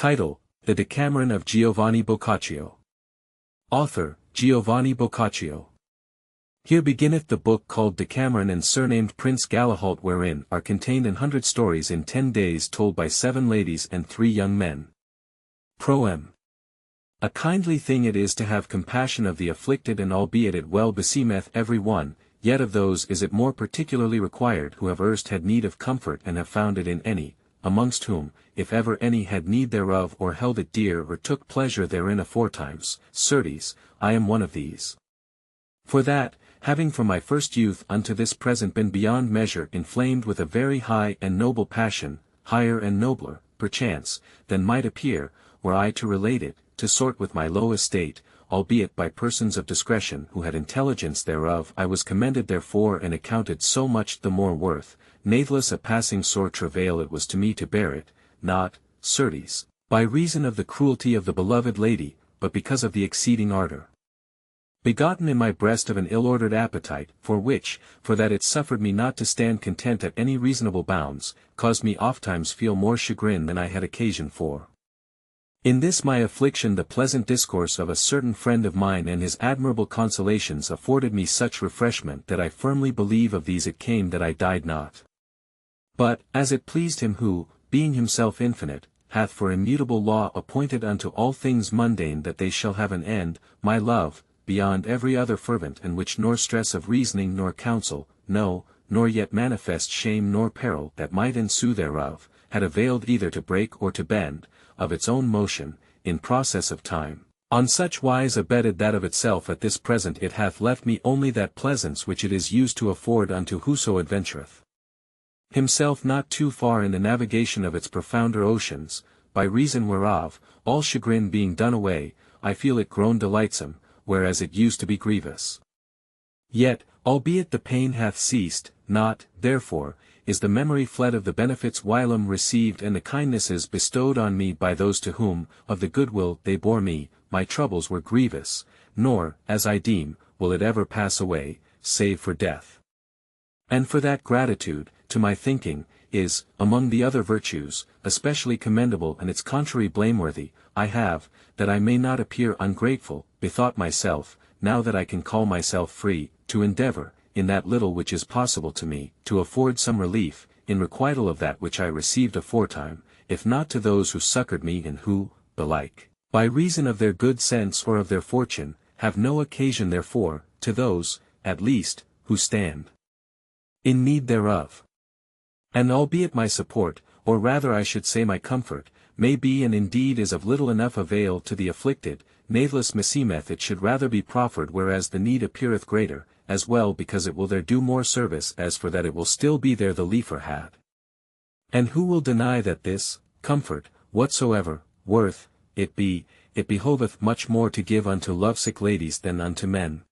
Title: The Decameron of Giovanni Boccaccio. Author: Giovanni Boccaccio. Here beginneth the book called Decameron and surnamed Prince Galahalt, wherein are contained 100 stories in 10 days told by 7 ladies and 3 young men. Proem. A kindly thing it is to have compassion of the afflicted, and albeit it well beseemeth every one, yet of those is it more particularly required who have erst had need of comfort and have found it in any, amongst whom, if ever any had need thereof or held it dear or took pleasure therein aforetimes, certes, I am one of these. For that, having from my first youth unto this present been beyond measure inflamed with a very high and noble passion, higher and nobler, perchance, than might appear, were I to relate it, to sort with my low estate, albeit by persons of discretion who had intelligence thereof, I was commended therefore and accounted so much the more worth, natheless a passing sore travail it was to me to bear it, not, certes, by reason of the cruelty of the beloved lady, but because of the exceeding ardour begotten in my breast of an ill-ordered appetite, for that it suffered me not to stand content at any reasonable bounds, caused me ofttimes feel more chagrin than I had occasion for. In this my affliction the pleasant discourse of a certain friend of mine and his admirable consolations afforded me such refreshment that I firmly believe of these it came that I died not. But, as it pleased him who, being himself infinite, hath for immutable law appointed unto all things mundane that they shall have an end, my love, beyond every other fervent, and which nor stress of reasoning nor counsel, no, nor yet manifest shame nor peril that might ensue thereof, had availed either to break or to bend, of its own motion, in process of time, on such wise abetted that of itself at this present it hath left me only that pleasance which it is used to afford unto whoso adventureth himself not too far in the navigation of its profounder oceans, by reason whereof, all chagrin being done away, I feel it grown delightsome, whereas it used to be grievous. Yet, albeit the pain hath ceased, not, therefore, is the memory fled of the benefits whilom received and the kindnesses bestowed on me by those to whom, of the goodwill they bore me, my troubles were grievous, nor, as I deem, will it ever pass away, save for death. And for that gratitude, to my thinking, is, among the other virtues, especially commendable and its contrary blameworthy, I have, that I may not appear ungrateful, bethought myself, now that I can call myself free, to endeavour, in that little which is possible to me, to afford some relief, in requital of that which I received aforetime, if not to those who succoured me and who, belike, by reason of their good sense or of their fortune, have no occasion therefore, to those, at least, who stand in need thereof. And albeit my support, or rather I should say my comfort, may be and indeed is of little enough avail to the afflicted, natheless meseemeth it should rather be proffered whereas the need appeareth greater, as well because it will there do more service as for that it will still be there the liefer had. And who will deny that this, comfort, whatsoever, worth, it behoveth much more to give unto lovesick ladies than unto men.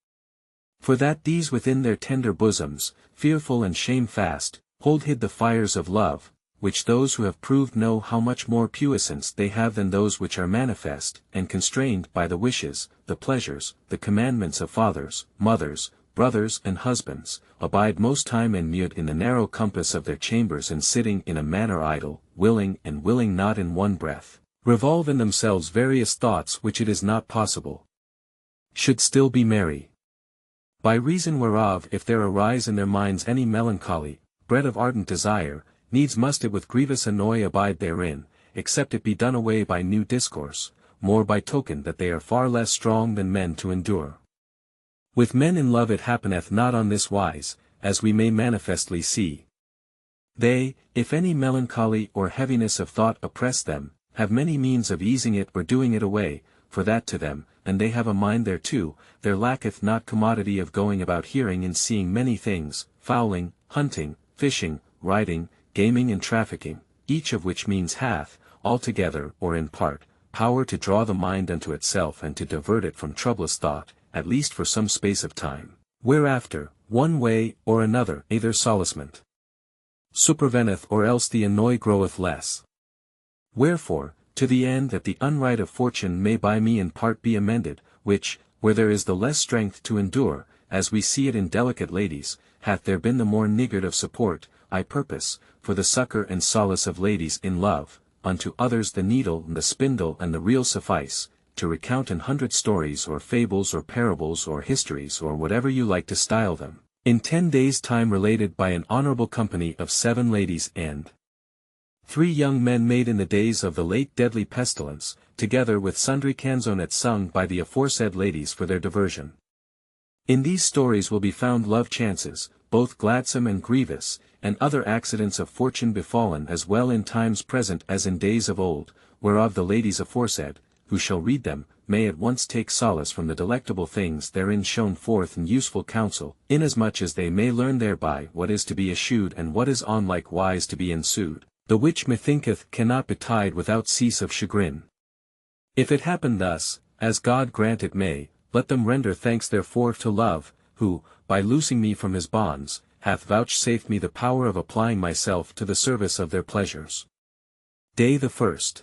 For that these within their tender bosoms, fearful and shamefast, hold hid the fires of love, which those who have proved know how much more puissance they have than those which are manifest, and constrained by the wishes, the pleasures, the commandments of fathers, mothers, brothers and husbands, abide most time and mute in the narrow compass of their chambers and sitting in a manner idle, willing and willing not in one breath, revolve in themselves various thoughts which it is not possible should still be merry. By reason whereof if there arise in their minds any melancholy, bred of ardent desire, needs must it with grievous annoy abide therein, except it be done away by new discourse, more by token that they are far less strong than men to endure. With men in love it happeneth not on this wise, as we may manifestly see. They, if any melancholy or heaviness of thought oppress them, have many means of easing it or doing it away, for that to them, and they have a mind thereto, there lacketh not commodity of going about hearing and seeing many things, fowling, hunting, fishing, riding, gaming and trafficking, each of which means hath, altogether or in part, power to draw the mind unto itself and to divert it from troublous thought, at least for some space of time, whereafter, one way or another either solacement superveneth or else the annoy groweth less. Wherefore, to the end that the unright of fortune may by me in part be amended, which, where there is the less strength to endure, as we see it in delicate ladies, hath there been the more niggard of support, I purpose, for the succour and solace of ladies in love, unto others the needle and the spindle and the reel suffice, to recount 100 stories or fables or parables or histories or whatever you like to style them, in 10 days' time related by an honorable company of 7 ladies and 3 young men made in the days of the late deadly pestilence, together with sundry canzonets sung by the aforesaid ladies for their diversion. In these stories will be found love chances, both gladsome and grievous, and other accidents of fortune befallen as well in times present as in days of old, whereof the ladies aforesaid, who shall read them, may at once take solace from the delectable things therein shown forth and useful counsel, inasmuch as they may learn thereby what is to be eschewed and what is on like wise to be ensued, the which methinketh cannot betide without cease of chagrin. If it happen thus, as God grant it may, let them render thanks therefore to Love, who, by loosing me from his bonds, hath vouchsafed me the power of applying myself to the service of their pleasures. Day the 1st.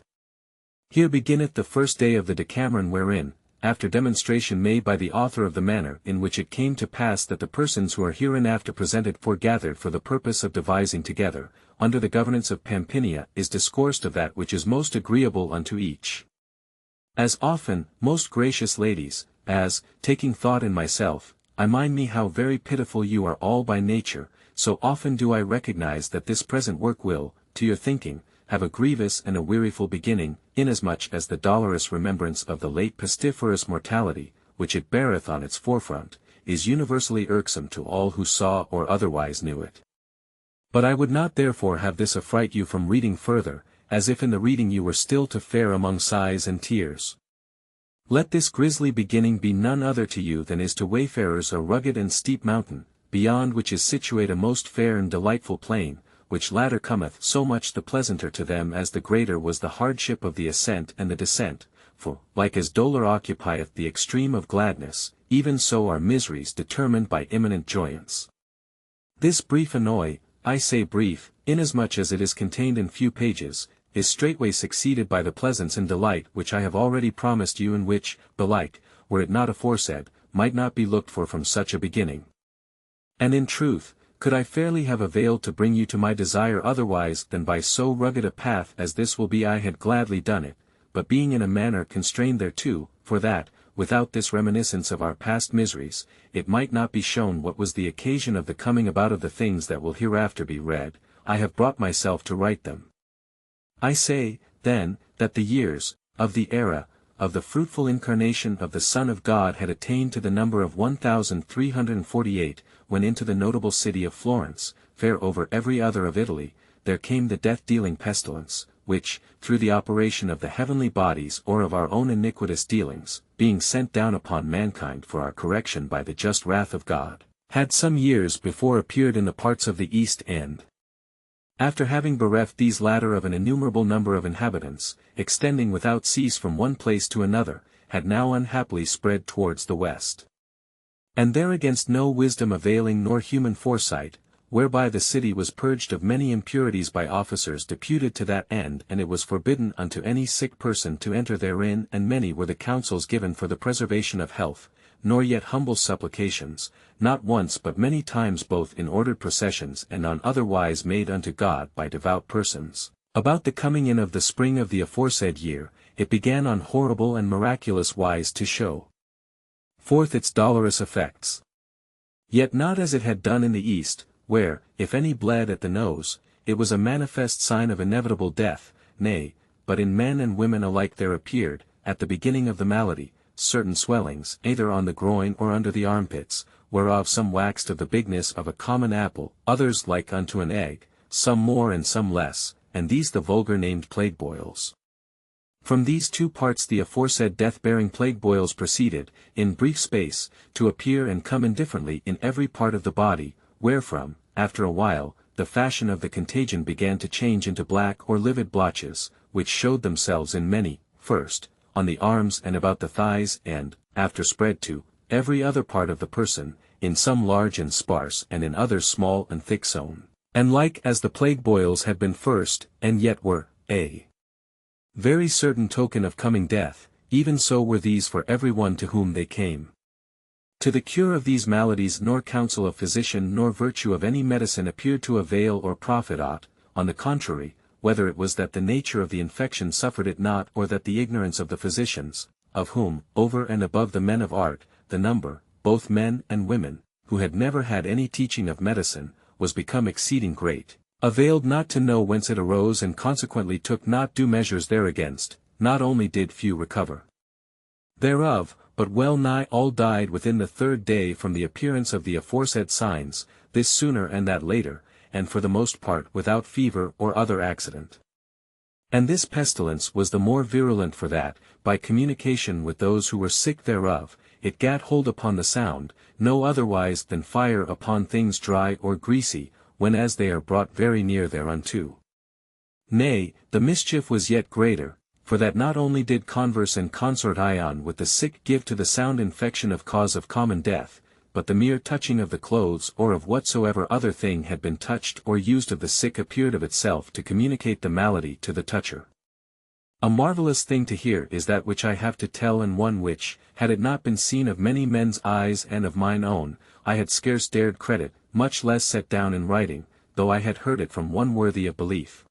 Here beginneth the first day of the Decameron, wherein, after demonstration made by the author of the manner in which it came to pass that the persons who are hereinafter presented foregathered for the purpose of devising together, under the governance of Pampinia, is discoursed of that which is most agreeable unto each. As often, most gracious ladies, as, taking thought in myself, I mind me how very pitiful you are all by nature, so often do I recognize that this present work will, to your thinking, have a grievous and a weariful beginning, inasmuch as the dolorous remembrance of the late pestiferous mortality, which it beareth on its forefront, is universally irksome to all who saw or otherwise knew it. But I would not therefore have this affright you from reading further, as if in the reading you were still to fare among sighs and tears. Let this grisly beginning be none other to you than is to wayfarers a rugged and steep mountain, beyond which is situate a most fair and delightful plain, which latter cometh so much the pleasanter to them as the greater was the hardship of the ascent and the descent, for, like as dolour occupieth the extreme of gladness, even so are miseries determined by imminent joyance. This brief annoy, I say brief, inasmuch as it is contained in few pages, is straightway succeeded by the pleasance and delight which I have already promised you, and which, belike, were it not aforesaid, might not be looked for from such a beginning. And in truth, could I fairly have availed to bring you to my desire otherwise than by so rugged a path as this will be, I had gladly done it, but being in a manner constrained thereto, for that, without this reminiscence of our past miseries, it might not be shown what was the occasion of the coming about of the things that will hereafter be read, I have brought myself to write them. I say, then, that the years, of the era, of the fruitful incarnation of the Son of God had attained to the number of 1,348, when into the notable city of Florence, fair over every other of Italy, there came the death-dealing pestilence, which, through the operation of the heavenly bodies or of our own iniquitous dealings, being sent down upon mankind for our correction by the just wrath of God, had some years before appeared in the parts of the East and, after having bereft these latter of an innumerable number of inhabitants, extending without cease from one place to another, had now unhappily spread towards the west. And there against no wisdom availing nor human foresight, whereby the city was purged of many impurities by officers deputed to that end, and it was forbidden unto any sick person to enter therein, and many were the counsels given for the preservation of health, nor yet humble supplications, not once but many times both in ordered processions and on other wise made unto God by devout persons. About the coming in of the spring of the aforesaid year, it began on horrible and miraculous wise to show forth its dolorous effects. Yet not as it had done in the East, where, if any bled at the nose, it was a manifest sign of inevitable death, nay, but in men and women alike there appeared, at the beginning of the malady, certain swellings, either on the groin or under the armpits, whereof some waxed of the bigness of a common apple, others like unto an egg, some more and some less, and these the vulgar named plague boils. From these two parts the aforesaid death-bearing plague boils proceeded, in brief space, to appear and come indifferently in every part of the body, wherefrom, after a while, the fashion of the contagion began to change into black or livid blotches, which showed themselves in many, first, on the arms and about the thighs and, after spread to, every other part of the person, in some large and sparse and in others small and thick sown, and like as the plague boils had been first, and yet were, a very certain token of coming death, even so were these for every one to whom they came. To the cure of these maladies nor counsel of physician nor virtue of any medicine appeared to avail or profit aught, on the contrary, whether it was that the nature of the infection suffered it not or that the ignorance of the physicians, of whom, over and above the men of art, the number, both men and women, who had never had any teaching of medicine, was become exceeding great, availed not to know whence it arose and consequently took not due measures thereagainst, not only did few recover thereof, but well nigh all died within the 3rd day from the appearance of the aforesaid signs, this sooner and that later, and for the most part without fever or other accident. And this pestilence was the more virulent for that, by communication with those who were sick thereof, it gat hold upon the sound, no otherwise than fire upon things dry or greasy, whenas they are brought very near thereunto. Nay, the mischief was yet greater, for that not only did converse and consort ion with the sick give to the sound infection of cause of common death, but the mere touching of the clothes or of whatsoever other thing had been touched or used of the sick appeared of itself to communicate the malady to the toucher. A marvellous thing to hear is that which I have to tell, and one which, had it not been seen of many men's eyes and of mine own, I had scarce dared credit, much less set down in writing, though I had heard it from one worthy of belief.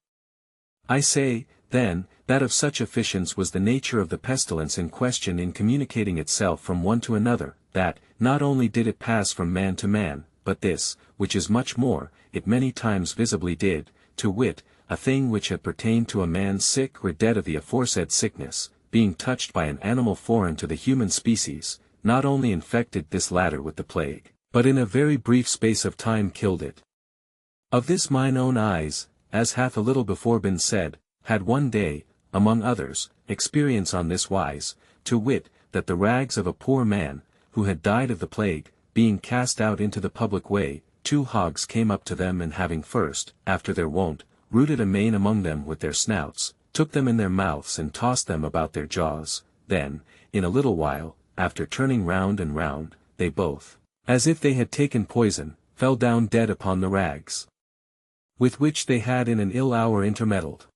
I say, then, that of such efficience was the nature of the pestilence in question in communicating itself from one to another, that, not only did it pass from man to man, but this, which is much more, it many times visibly did, to wit, a thing which had pertained to a man sick or dead of the aforesaid sickness, being touched by an animal foreign to the human species, not only infected this latter with the plague, but in a very brief space of time killed it. Of this mine own eyes, as hath a little before been said, had one day, among others, experience on this wise, to wit, that the rags of a poor man, who had died of the plague, being cast out into the public way, 2 hogs came up to them, and having first, after their wont, rooted amain among them with their snouts, took them in their mouths and tossed them about their jaws, then, in a little while, after turning round and round, they both, as if they had taken poison, fell down dead upon the rags, with which they had in an ill hour intermeddled.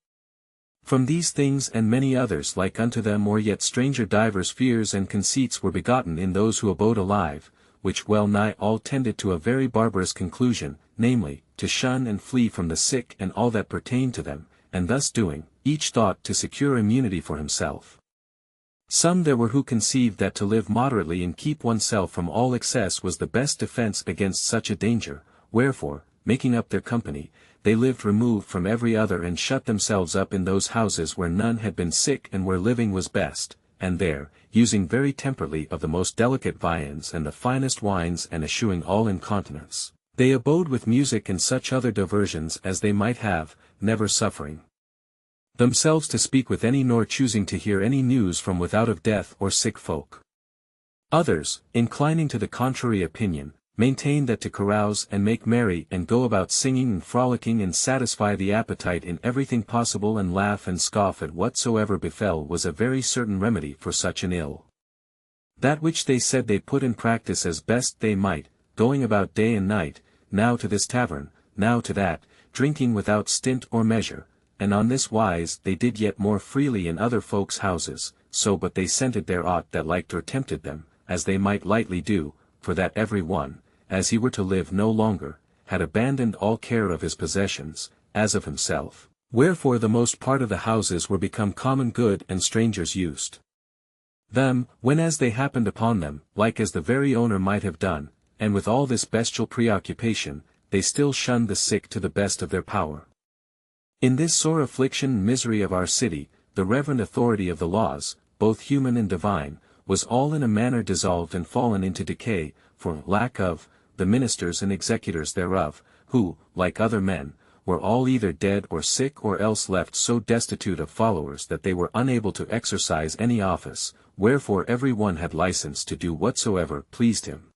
From these things and many others like unto them, or yet stranger, divers fears and conceits were begotten in those who abode alive, which well nigh all tended to a very barbarous conclusion, namely, to shun and flee from the sick and all that pertained to them, and thus doing, each thought to secure immunity for himself. Some there were who conceived that to live moderately and keep oneself from all excess was the best defense against such a danger, wherefore, making up their company, they lived removed from every other and shut themselves up in those houses where none had been sick and where living was best, and there, using very temperately of the most delicate viands and the finest wines and eschewing all incontinence, they abode with music and such other diversions as they might have, never suffering themselves to speak with any nor choosing to hear any news from without of death or sick folk. Others, inclining to the contrary opinion, maintained that to carouse and make merry and go about singing and frolicking and satisfy the appetite in everything possible and laugh and scoff at whatsoever befell was a very certain remedy for such an ill. That which they said they put in practice as best they might, going about day and night, now to this tavern, now to that, drinking without stint or measure, and on this wise they did yet more freely in other folks' houses, so but they scented there aught that liked or tempted them, as they might lightly do, for that every one, as he were to live no longer, had abandoned all care of his possessions, as of himself, wherefore the most part of the houses were become common good and strangers used them, whenas they happened upon them, like as the very owner might have done, and with all this bestial preoccupation, they still shunned the sick to the best of their power. In this sore affliction and misery of our city, the reverend authority of the laws, both human and divine, was all in a manner dissolved and fallen into decay, for lack of the ministers and executors thereof, who, like other men, were all either dead or sick or else left so destitute of followers that they were unable to exercise any office, wherefore every one had license to do whatsoever pleased him.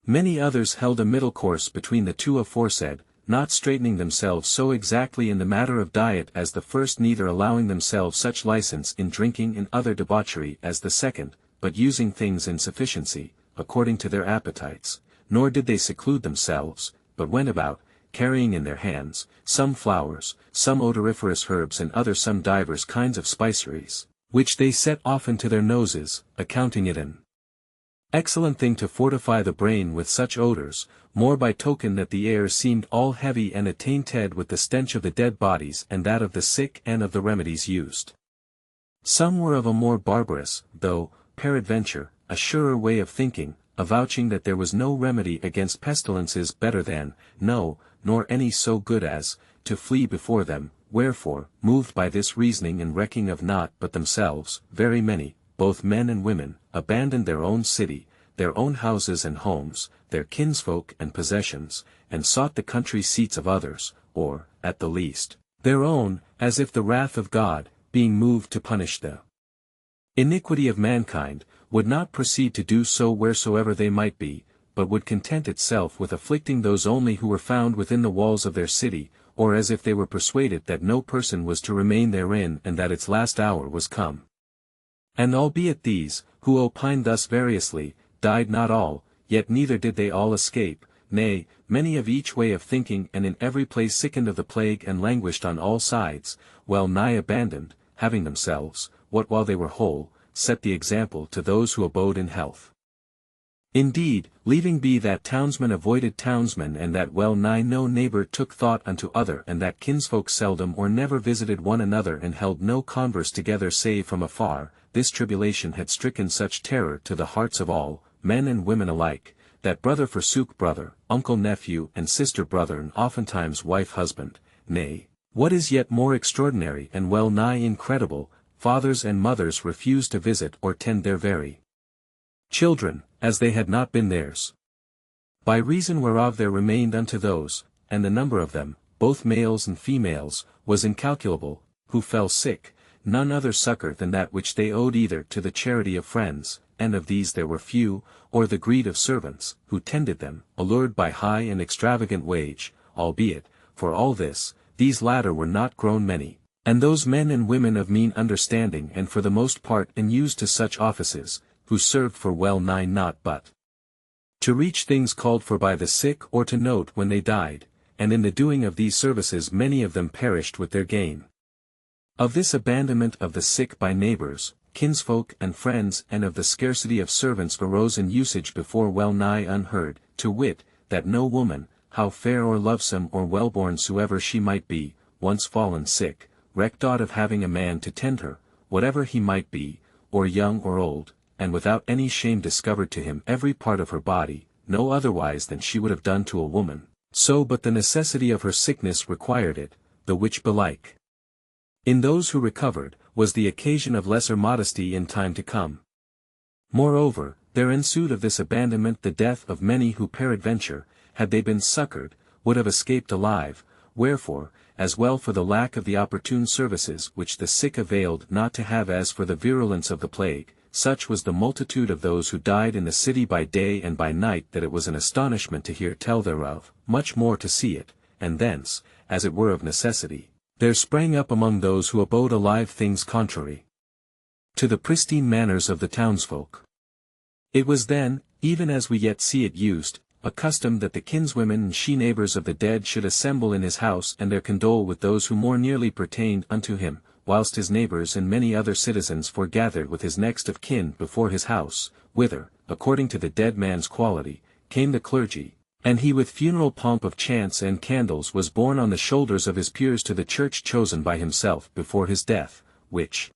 Many others held a middle course between the two aforesaid, not straightening themselves so exactly in the matter of diet as the first, neither allowing themselves such license in drinking and other debauchery as the second, but using things in sufficiency, according to their appetites, nor did they seclude themselves, but went about, carrying in their hands, some flowers, some odoriferous herbs and other some divers kinds of spiceries, which they set often to their noses, accounting it an Excellent thing to fortify the brain with such odors, more by token that the air seemed all heavy and attainted with the stench of the dead bodies and that of the sick and of the remedies used. Some were of a more barbarous, though, peradventure, a surer way of thinking, avouching that there was no remedy against pestilences better than, no, nor any so good as, to flee before them, wherefore, moved by this reasoning and recking of naught but themselves, very many, both men and women, abandoned their own city, their own houses and homes, their kinsfolk and possessions, and sought the country seats of others, or, at the least, their own, as if the wrath of God, being moved to punish the iniquity of mankind, would not proceed to do so wheresoever they might be, but would content itself with afflicting those only who were found within the walls of their city, or as if they were persuaded that no person was to remain therein and that its last hour was come. And albeit these, who opined thus variously, died not all, yet neither did they all escape, nay, many of each way of thinking and in every place sickened of the plague and languished on all sides, well nigh abandoned, having themselves, what while they were whole, set the example to those who abode in health. Indeed, leaving be that townsman avoided townsman and that well nigh no neighbor took thought unto other and that kinsfolk seldom or never visited one another and held no converse together save from afar, this tribulation had stricken such terror to the hearts of all, men and women alike, that brother forsook brother, uncle nephew and sister brother and oftentimes wife husband, nay, what is yet more extraordinary and well nigh incredible, fathers and mothers refused to visit or tend their very children, as they had not been theirs. By reason whereof there remained unto those, and the number of them, both males and females, was incalculable, who fell sick, none other succor than that which they owed either to the charity of friends, and of these there were few, or the greed of servants, who tended them, allured by high and extravagant wage, albeit, for all this, these latter were not grown many, and those men and women of mean understanding and for the most part unused to such offices, who served for well nigh naught but to reach things called for by the sick or to note when they died, and in the doing of these services many of them perished with their gain. Of this abandonment of the sick by neighbors, kinsfolk and friends and of the scarcity of servants arose an usage before well nigh unheard, to wit, that no woman, how fair or lovesome or wellborn soever she might be, once fallen sick, recked aught of having a man to tend her, whatever he might be, or young or old, and without any shame discovered to him every part of her body, no otherwise than she would have done to a woman, so but the necessity of her sickness required it, the which belike, in those who recovered, was the occasion of lesser modesty in time to come. Moreover, there ensued of this abandonment the death of many who peradventure, had they been succored, would have escaped alive, wherefore, as well for the lack of the opportune services which the sick availed not to have as for the virulence of the plague, such was the multitude of those who died in the city by day and by night that it was an astonishment to hear tell thereof, much more to see it, and thence, as it were of necessity, there sprang up among those who abode alive things contrary to the pristine manners of the townsfolk. It was then, even as we yet see it used, a custom that the kinswomen and she-neighbors of the dead should assemble in his house and there condole with those who more nearly pertained unto him, whilst his neighbors and many other citizens foregathered with his next of kin before his house, whither, according to the dead man's quality, came the clergy, and he with funeral pomp of chants and candles was borne on the shoulders of his peers to the church chosen by himself before his death, which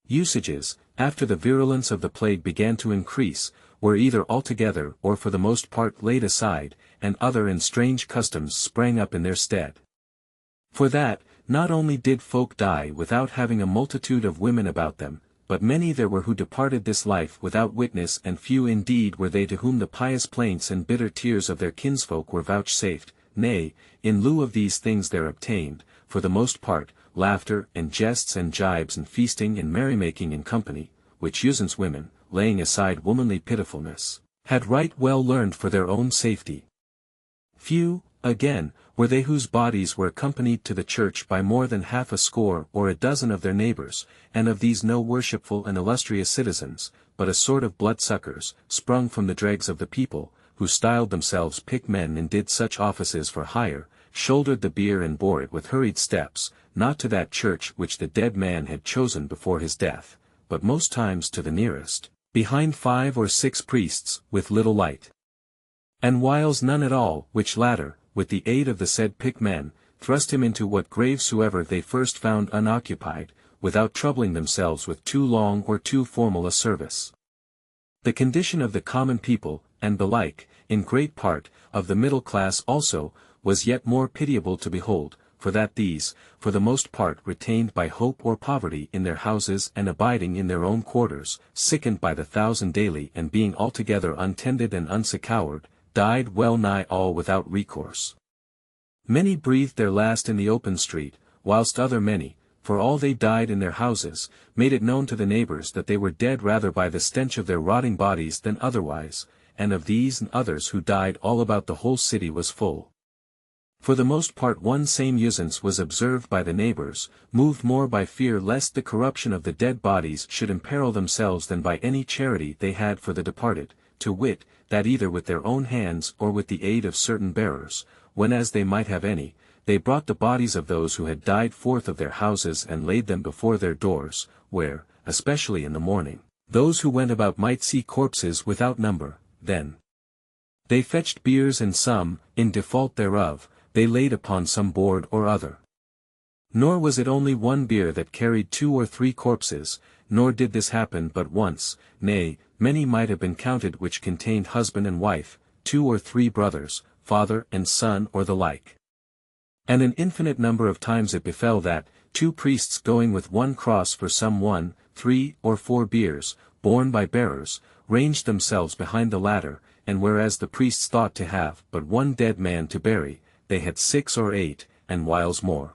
usages, after the virulence of the plague began to increase, were either altogether or for the most part laid aside, and other and strange customs sprang up in their stead. For that, not only did folk die without having a multitude of women about them, but many there were who departed this life without witness and few indeed were they to whom the pious plaints and bitter tears of their kinsfolk were vouchsafed, nay, in lieu of these things there obtained, for the most part, laughter and jests and jibes and feasting and merrymaking in company, which usance women, laying aside womanly pitifulness, had right well learned for their own safety. Few, again, were they whose bodies were accompanied to the church by more than half a score or a dozen of their neighbors, and of these no worshipful and illustrious citizens, but a sort of bloodsuckers, sprung from the dregs of the people, who styled themselves pickmen and did such offices for hire, shouldered the bier and bore it with hurried steps, not to that church which the dead man had chosen before his death, but most times to the nearest, behind 5 or 6 priests, with little light. And whiles none at all, which latter, with the aid of the said picked men, thrust him into what grave soever they first found unoccupied, without troubling themselves with too long or too formal a service. The condition of the common people, and belike, in great part, of the middle class also, was yet more pitiable to behold, for that these, for the most part retained by hope or poverty in their houses and abiding in their own quarters, sickened by the 1,000 daily and being altogether untended and unsuccoured, died well nigh all without recourse. Many breathed their last in the open street, whilst other many, for all they died in their houses, made it known to the neighbours that they were dead rather by the stench of their rotting bodies than otherwise, and of these and others who died all about the whole city was full. For the most part one same usance was observed by the neighbours, moved more by fear lest the corruption of the dead bodies should imperil themselves than by any charity they had for the departed, to wit, that either with their own hands or with the aid of certain bearers, whenas they might have any, they brought the bodies of those who had died forth of their houses and laid them before their doors, where, especially in the morning, those who went about might see corpses without number. Then they fetched biers, and some, in default thereof, they laid upon some board or other. Nor was it only one bier that carried 2 or 3 corpses, nor did this happen but once, nay, many might have been counted which contained husband and wife, 2 or 3 brothers, father and son or the like. And an infinite number of times it befell that, 2 priests going with 1 cross for some 1, 3, or 4 biers, borne by bearers, ranged themselves behind the latter, and whereas the priests thought to have but 1 dead man to bury, they had 6 or 8, and whiles more.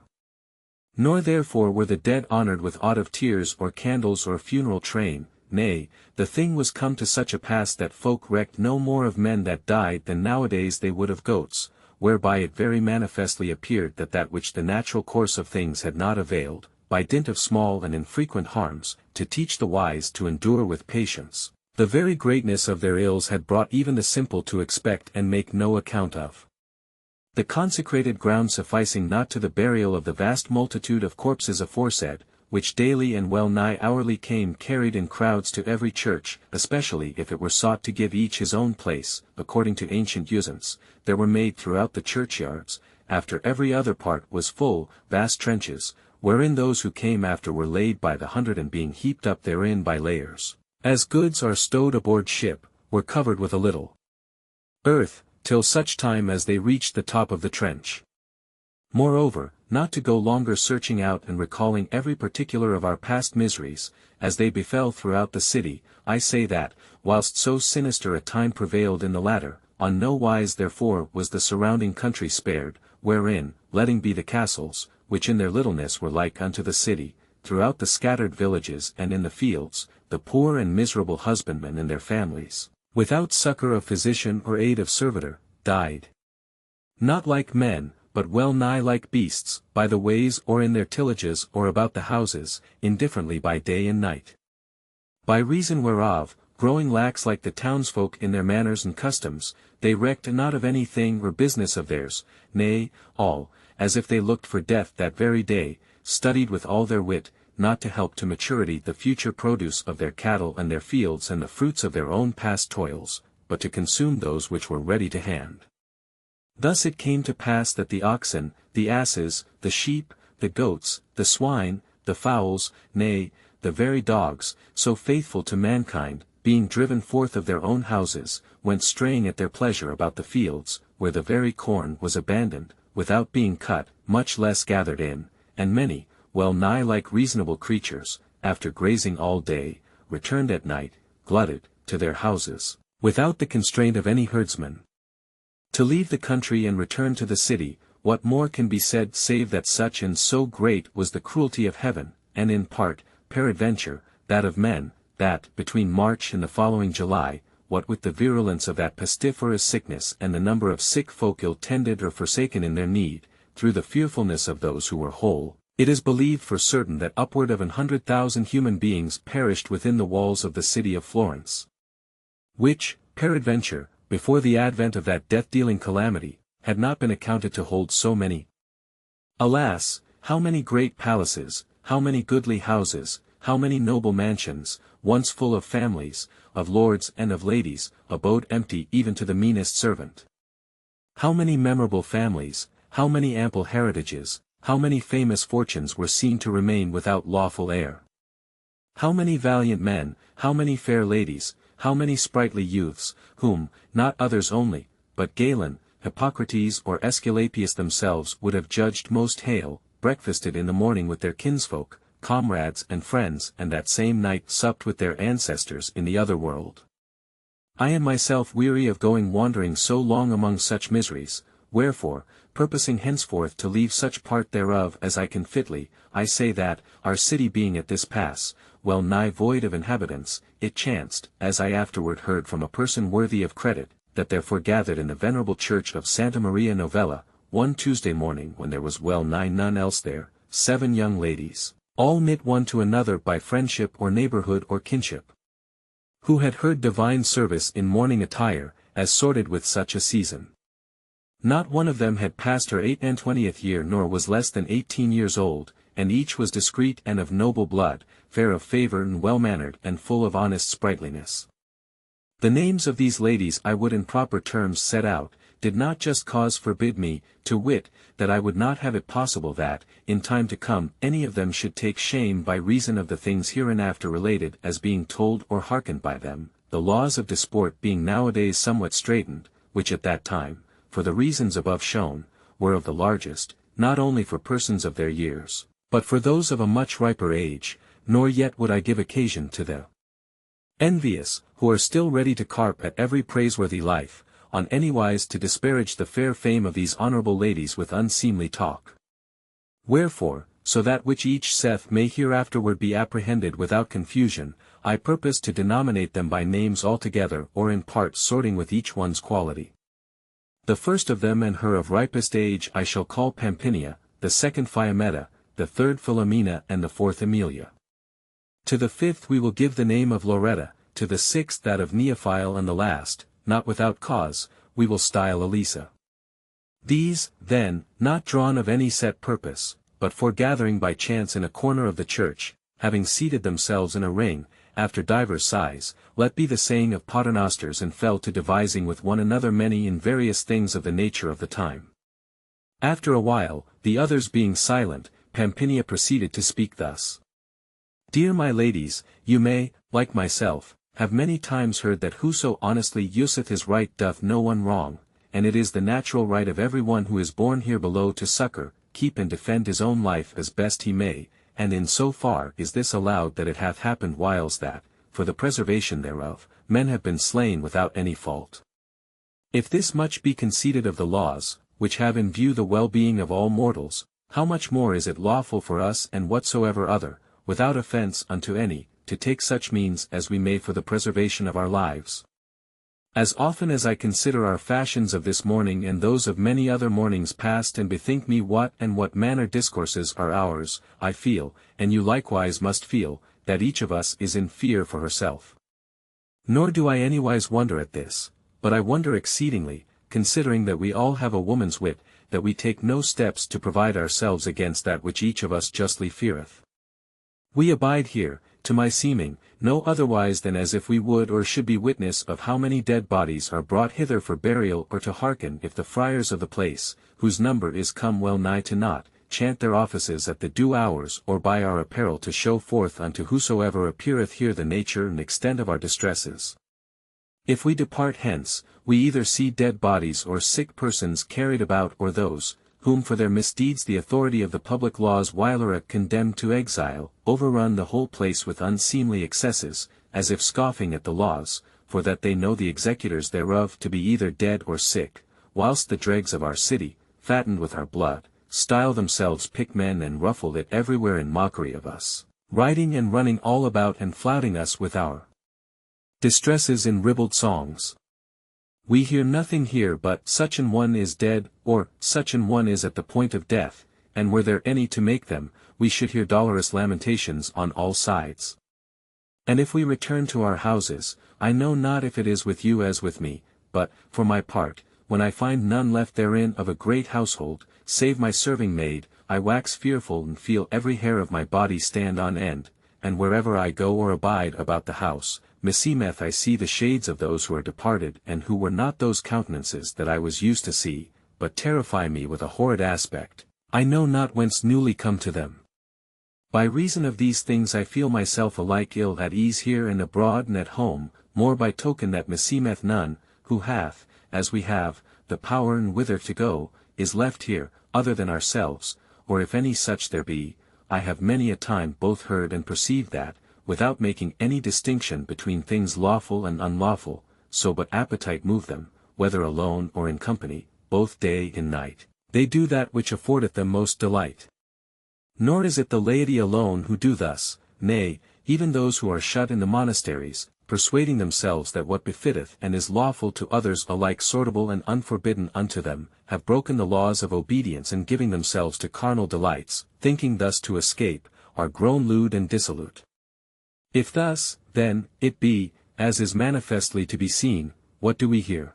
Nor therefore were the dead honoured with aught of tears or candles or funeral train, nay, the thing was come to such a pass that folk recked no more of men that died than nowadays they would of goats, whereby it very manifestly appeared that that which the natural course of things had not availed, by dint of small and infrequent harms, to teach the wise to endure with patience, the very greatness of their ills had brought even the simple to expect and make no account of. The consecrated ground sufficing not to the burial of the vast multitude of corpses aforesaid, which daily and well nigh hourly came carried in crowds to every church, especially if it were sought to give each his own place, according to ancient usance, there were made throughout the churchyards, after every other part was full, vast trenches, wherein those who came after were laid by the hundred and being heaped up therein by layers, as goods are stowed aboard ship, were covered with a little earth, till such time as they reached the top of the trench. Moreover, not to go longer searching out and recalling every particular of our past miseries, as they befell throughout the city, I say that, whilst so sinister a time prevailed in the latter, on no wise therefore was the surrounding country spared, wherein, letting be the castles, which in their littleness were like unto the city, throughout the scattered villages and in the fields, the poor and miserable husbandmen and their families, without succour of physician or aid of servitor, died. Not like men, but well nigh like beasts, by the ways or in their tillages or about the houses, indifferently by day and night. By reason whereof, growing lax like the townsfolk in their manners and customs, they recked not of any thing or business of theirs, nay, all, as if they looked for death that very day, studied with all their wit, not to help to maturity the future produce of their cattle and their fields and the fruits of their own past toils, but to consume those which were ready to hand. Thus it came to pass that the oxen, the asses, the sheep, the goats, the swine, the fowls, nay, the very dogs, so faithful to mankind, being driven forth of their own houses, went straying at their pleasure about the fields, where the very corn was abandoned, without being cut, much less gathered in, and many, well nigh like reasonable creatures, after grazing all day, returned at night, glutted, to their houses, without the constraint of any herdsman. To leave the country and return to the city, what more can be said save that such and so great was the cruelty of heaven, and in part, peradventure, that of men, that, between March and the following July, what with the virulence of that pestiferous sickness and the number of sick folk ill-tended or forsaken in their need, through the fearfulness of those who were whole, it is believed for certain that upward of 100,000 human beings perished within the walls of the city of Florence. Which, peradventure, before the advent of that death-dealing calamity, had not been accounted to hold so many. Alas, how many great palaces, how many goodly houses, how many noble mansions, once full of families, of lords and of ladies, abode empty even to the meanest servant. How many memorable families, how many ample heritages, how many famous fortunes were seen to remain without lawful heir! How many valiant men, how many fair ladies, how many sprightly youths, whom, not others only, but Galen, Hippocrates or Aesculapius themselves would have judged most hale, breakfasted in the morning with their kinsfolk, comrades and friends, and that same night supped with their ancestors in the other world. I am myself weary of going wandering so long among such miseries, wherefore, purposing henceforth to leave such part thereof as I can fitly, I say that, our city being at this pass, well nigh void of inhabitants, it chanced, as I afterward heard from a person worthy of credit, that there foregathered in the venerable church of Santa Maria Novella, one Tuesday morning when there was well nigh none else there, 7 young ladies, all knit one to another by friendship or neighborhood or kinship, who had heard divine service in morning attire, as sorted with such a season. Not one of them had passed her 28th year nor was less than 18 years old, and each was discreet and of noble blood, fair of favour and well-mannered and full of honest sprightliness. The names of these ladies I would in proper terms set out, did not just cause forbid me, to wit, that I would not have it possible that, in time to come, any of them should take shame by reason of the things hereinafter related as being told or hearkened by them, the laws of disport being nowadays somewhat straitened, which at that time, for the reasons above shown, were of the largest, not only for persons of their years, but for those of a much riper age, nor yet would I give occasion to the envious, who are still ready to carp at every praiseworthy life, on anywise to disparage the fair fame of these honourable ladies with unseemly talk. Wherefore, so that which each saith may hereafterward be apprehended without confusion, I purpose to denominate them by names altogether or in part sorting with each one's quality. The first of them and her of ripest age I shall call Pampinia, the second Fiammetta, the third Philomena and the fourth Amelia. To the fifth we will give the name of Loretta, to the sixth that of Neophile and the last, not without cause, we will style Elisa. These, then, not drawn of any set purpose, but foregathering by chance in a corner of the church, having seated themselves in a ring, after divers sighs, let be the saying of paternosters and fell to devising with one another many and various things of the nature of the time. After a while, the others being silent, Pampinia proceeded to speak thus. Dear my ladies, you may, like myself, have many times heard that whoso honestly useth his right doth no one wrong, and it is the natural right of every one who is born here below to succour, keep and defend his own life as best he may, and in so far is this allowed that it hath happened whiles that, for the preservation thereof, men have been slain without any fault. If this much be conceded of the laws, which have in view the well-being of all mortals, how much more is it lawful for us and whatsoever other, without offence unto any, to take such means as we may for the preservation of our lives. As often as I consider our fashions of this morning and those of many other mornings past and bethink me what manner discourses are ours, I feel, and you likewise must feel, that each of us is in fear for herself. Nor do I anywise wonder at this, but I wonder exceedingly, considering that we all have a woman's wit, that we take no steps to provide ourselves against that which each of us justly feareth. We abide here, to my seeming, no otherwise than as if we would or should be witness of how many dead bodies are brought hither for burial or to hearken if the friars of the place, whose number is come well nigh to naught, chant their offices at the due hours or by our apparel to show forth unto whosoever appeareth here the nature and extent of our distresses. If we depart hence, we either see dead bodies or sick persons carried about or those, whom for their misdeeds the authority of the public laws whilere condemned to exile, overrun the whole place with unseemly excesses, as if scoffing at the laws, for that they know the executors thereof to be either dead or sick, whilst the dregs of our city, fattened with our blood, style themselves pickmen and ruffle it everywhere in mockery of us, riding and running all about and flouting us with our distresses in ribald songs. We hear nothing here but such an one is dead, or such an one is at the point of death, and were there any to make them, we should hear dolorous lamentations on all sides. And if we return to our houses, I know not if it is with you as with me, but, for my part, when I find none left therein of a great household, save my serving maid, I wax fearful and feel every hair of my body stand on end, and wherever I go or abide about the house, meseemeth I see the shades of those who are departed and who were not those countenances that I was used to see, but terrify me with a horrid aspect, I know not whence newly come to them. By reason of these things I feel myself alike ill at ease here and abroad and at home, more by token that meseemeth none, who hath, as we have, the power and whither to go, is left here, other than ourselves, or if any such there be, I have many a time both heard and perceived that, without making any distinction between things lawful and unlawful, so but appetite move them, whether alone or in company, both day and night, they do that which affordeth them most delight. Nor is it the laity alone who do thus, nay, even those who are shut in the monasteries, persuading themselves that what befitteth and is lawful to others alike sortable and unforbidden unto them, have broken the laws of obedience and giving themselves to carnal delights, thinking thus to escape, are grown lewd and dissolute. If thus, then, it be, as is manifestly to be seen, what do we hear?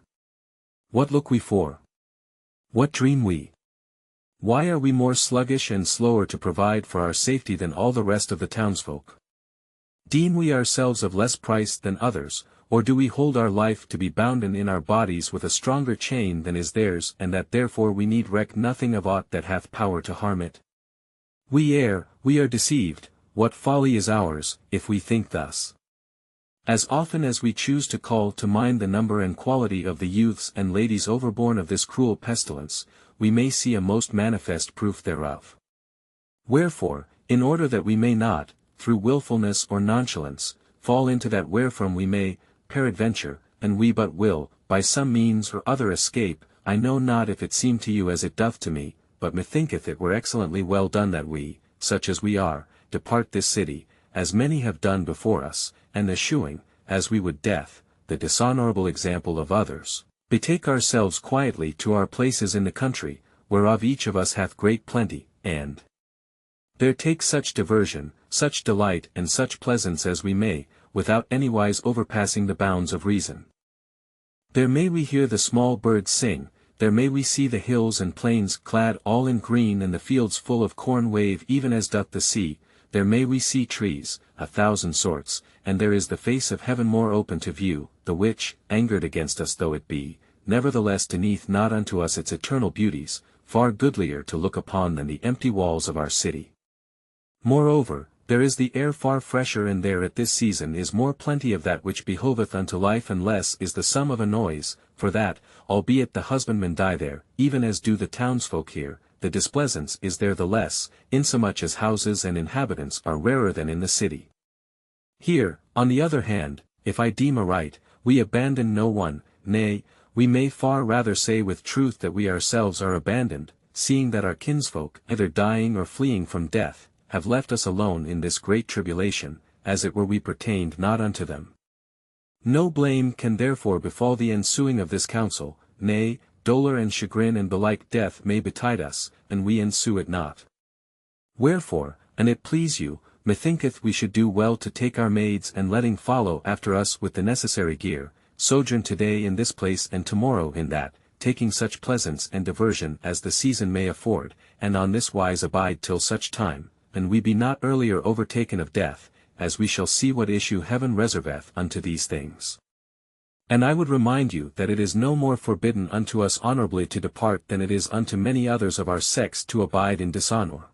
What look we for? What dream we? Why are we more sluggish and slower to provide for our safety than all the rest of the townsfolk? Deem we ourselves of less price than others, or do we hold our life to be bounden in our bodies with a stronger chain than is theirs, and that therefore we need reck nothing of aught that hath power to harm it? We err, we are deceived, what folly is ours, if we think thus. As often as we choose to call to mind the number and quality of the youths and ladies overborne of this cruel pestilence, we may see a most manifest proof thereof. Wherefore, in order that we may not, through wilfulness or nonchalance, fall into that wherefrom we may, peradventure, and we but will, by some means or other escape, I know not if it seem to you as it doth to me, but methinketh it were excellently well done that we, such as we are, depart this city, as many have done before us, and eschewing, as we would death, the dishonorable example of others, betake ourselves quietly to our places in the country, whereof each of us hath great plenty, and there take such diversion, such delight and such pleasance as we may, without anywise overpassing the bounds of reason. There may we hear the small birds sing, there may we see the hills and plains clad all in green and the fields full of corn wave even as doth the sea, there may we see trees, 1,000 sorts, and there is the face of heaven more open to view, the which, angered against us though it be, nevertheless denieth not unto us its eternal beauties, far goodlier to look upon than the empty walls of our city. Moreover, there is the air far fresher and there at this season is more plenty of that which behoveth unto life and less is the sum of a noise, for that, albeit the husbandmen die there, even as do the townsfolk here, the displeasance is there the less, insomuch as houses and inhabitants are rarer than in the city. Here, on the other hand, if I deem aright, we abandon no one, nay, we may far rather say with truth that we ourselves are abandoned, seeing that our kinsfolk, either dying or fleeing from death, have left us alone in this great tribulation, as it were we pertained not unto them. No blame can therefore befall the ensuing of this council, nay, dolour and chagrin and belike death may betide us, and we ensue it not. Wherefore, an it please you, methinketh we should do well to take our maids and letting follow after us with the necessary gear, sojourn today in this place and tomorrow in that, taking such pleasance and diversion as the season may afford, and on this wise abide till such time, and we be not earlier overtaken of death, as we shall see what issue heaven reserveth unto these things. And I would remind you that it is no more forbidden unto us honorably to depart than it is unto many others of our sex to abide in dishonour.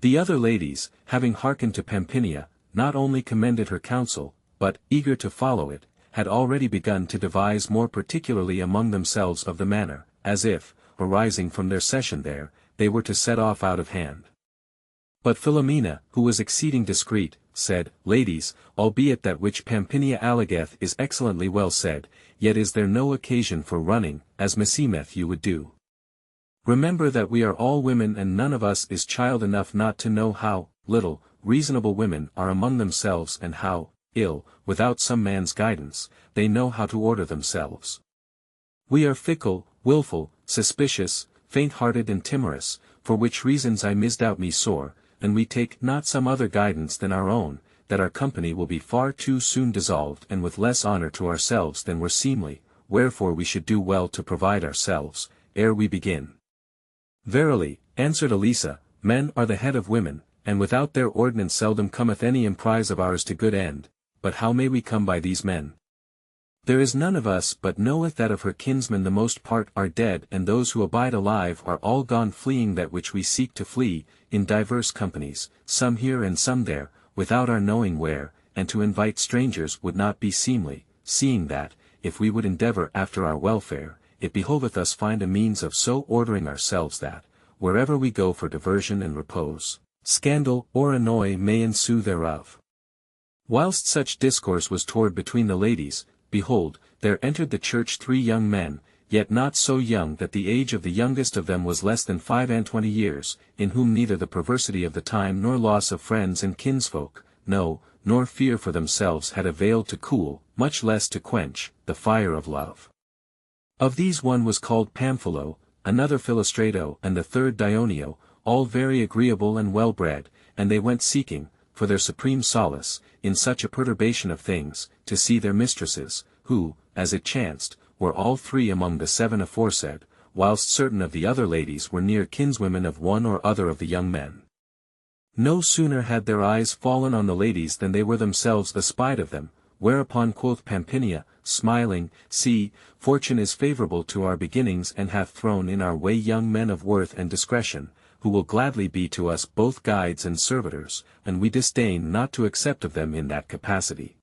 The other ladies, having hearkened to Pampinia, not only commended her counsel, but, eager to follow it, had already begun to devise more particularly among themselves of the manner, as if, arising from their session there, they were to set off out of hand. But Philomena, who was exceeding discreet, said, Ladies, albeit that which Pampinia allegeth is excellently well said, yet is there no occasion for running, as meseemeth you would do. Remember that we are all women and none of us is child enough not to know how little reasonable women are among themselves and how ill, without some man's guidance, they know how to order themselves. We are fickle, wilful, suspicious, faint-hearted and timorous, for which reasons I misdoubt me sore, and we take not some other guidance than our own, that our company will be far too soon dissolved and with less honour to ourselves than were seemly, wherefore we should do well to provide ourselves, ere we begin. Verily, answered Elisa, men are the head of women, and without their ordinance seldom cometh any emprise of ours to good end, but how may we come by these men? There is none of us but knoweth that of her kinsmen the most part are dead, and those who abide alive are all gone fleeing that which we seek to flee, in diverse companies, some here and some there, without our knowing where, and to invite strangers would not be seemly, seeing that, if we would endeavour after our welfare, it behoveth us find a means of so ordering ourselves that, wherever we go for diversion and repose, scandal or annoy may ensue thereof. Whilst such discourse was toward between the ladies, behold, there entered the church 3 young men, yet not so young that the age of the youngest of them was less than 25 years, in whom neither the perversity of the time nor loss of friends and kinsfolk, no, nor fear for themselves had availed to cool, much less to quench, the fire of love. Of these one was called Pamphilo, another Philostrato, and the third Dionio, all very agreeable and well-bred, and they went seeking, for their supreme solace, in such a perturbation of things, to see their mistresses, who, as it chanced, were all 3 among the 7 aforesaid, whilst certain of the other ladies were near kinswomen of one or other of the young men. No sooner had their eyes fallen on the ladies than they were themselves espied of them, whereupon quoth Pampinia, smiling, See, fortune is favourable to our beginnings and hath thrown in our way young men of worth and discretion, who will gladly be to us both guides and servitors, and we disdain not to accept of them in that capacity.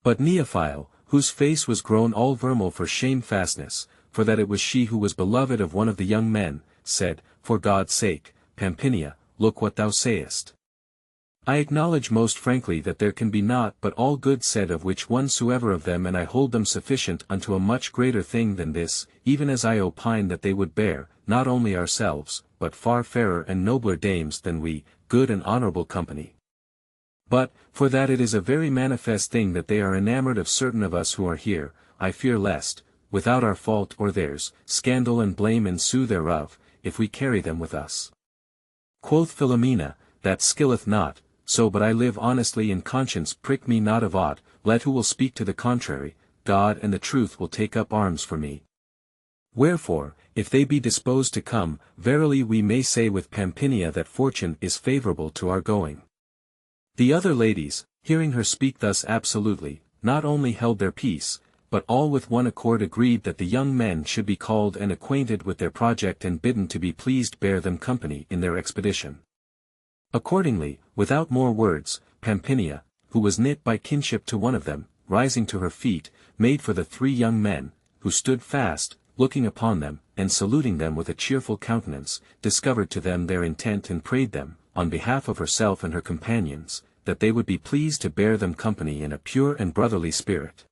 But Neophile, whose face was grown all vermel for shamefastness, for that it was she who was beloved of one of the young men, said, For God's sake, Pampinia, look what thou sayest. I acknowledge most frankly that there can be naught but all good said of which onesoever of them, and I hold them sufficient unto a much greater thing than this, even as I opine that they would bear, not only ourselves, but far fairer and nobler dames than we, good and honourable company. But, for that it is a very manifest thing that they are enamoured of certain of us who are here, I fear lest, without our fault or theirs, scandal and blame ensue thereof, if we carry them with us. Quoth Philomena, That skilleth not, so but I live honestly and conscience prick me not of aught, let who will speak to the contrary, God and the truth will take up arms for me. Wherefore, if they be disposed to come, verily we may say with Pampinia that fortune is favourable to our going. The other ladies, hearing her speak thus absolutely, not only held their peace, but all with one accord agreed that the young men should be called and acquainted with their project and bidden to be pleased bear them company in their expedition. Accordingly, without more words, Pampinia, who was knit by kinship to one of them, rising to her feet, made for the 3 young men, who stood fast, looking upon them, and saluting them with a cheerful countenance, discovered to them their intent and prayed them, on behalf of herself and her companions, that they would be pleased to bear them company in a pure and brotherly spirit.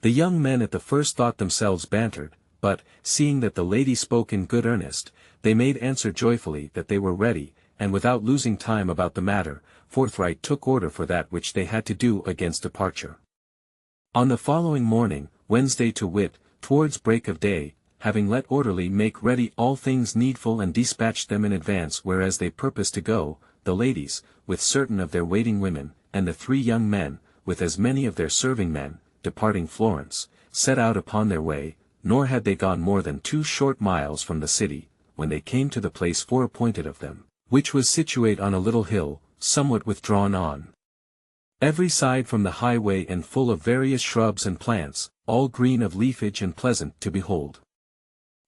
The young men at the first thought themselves bantered, but, seeing that the lady spoke in good earnest, they made answer joyfully that they were ready, and without losing time about the matter, forthright took order for that which they had to do against departure. On the following morning, Wednesday to wit, towards break of day, having let orderly make ready all things needful and dispatched them in advance whereas they purposed to go, the ladies, with certain of their waiting women, and the 3 young men, with as many of their serving men, departing Florence, set out upon their way, nor had they gone more than 2 short miles from the city, when they came to the place foreappointed of them, which was situate on a little hill, somewhat withdrawn on every side from the highway and full of various shrubs and plants, all green of leafage and pleasant to behold.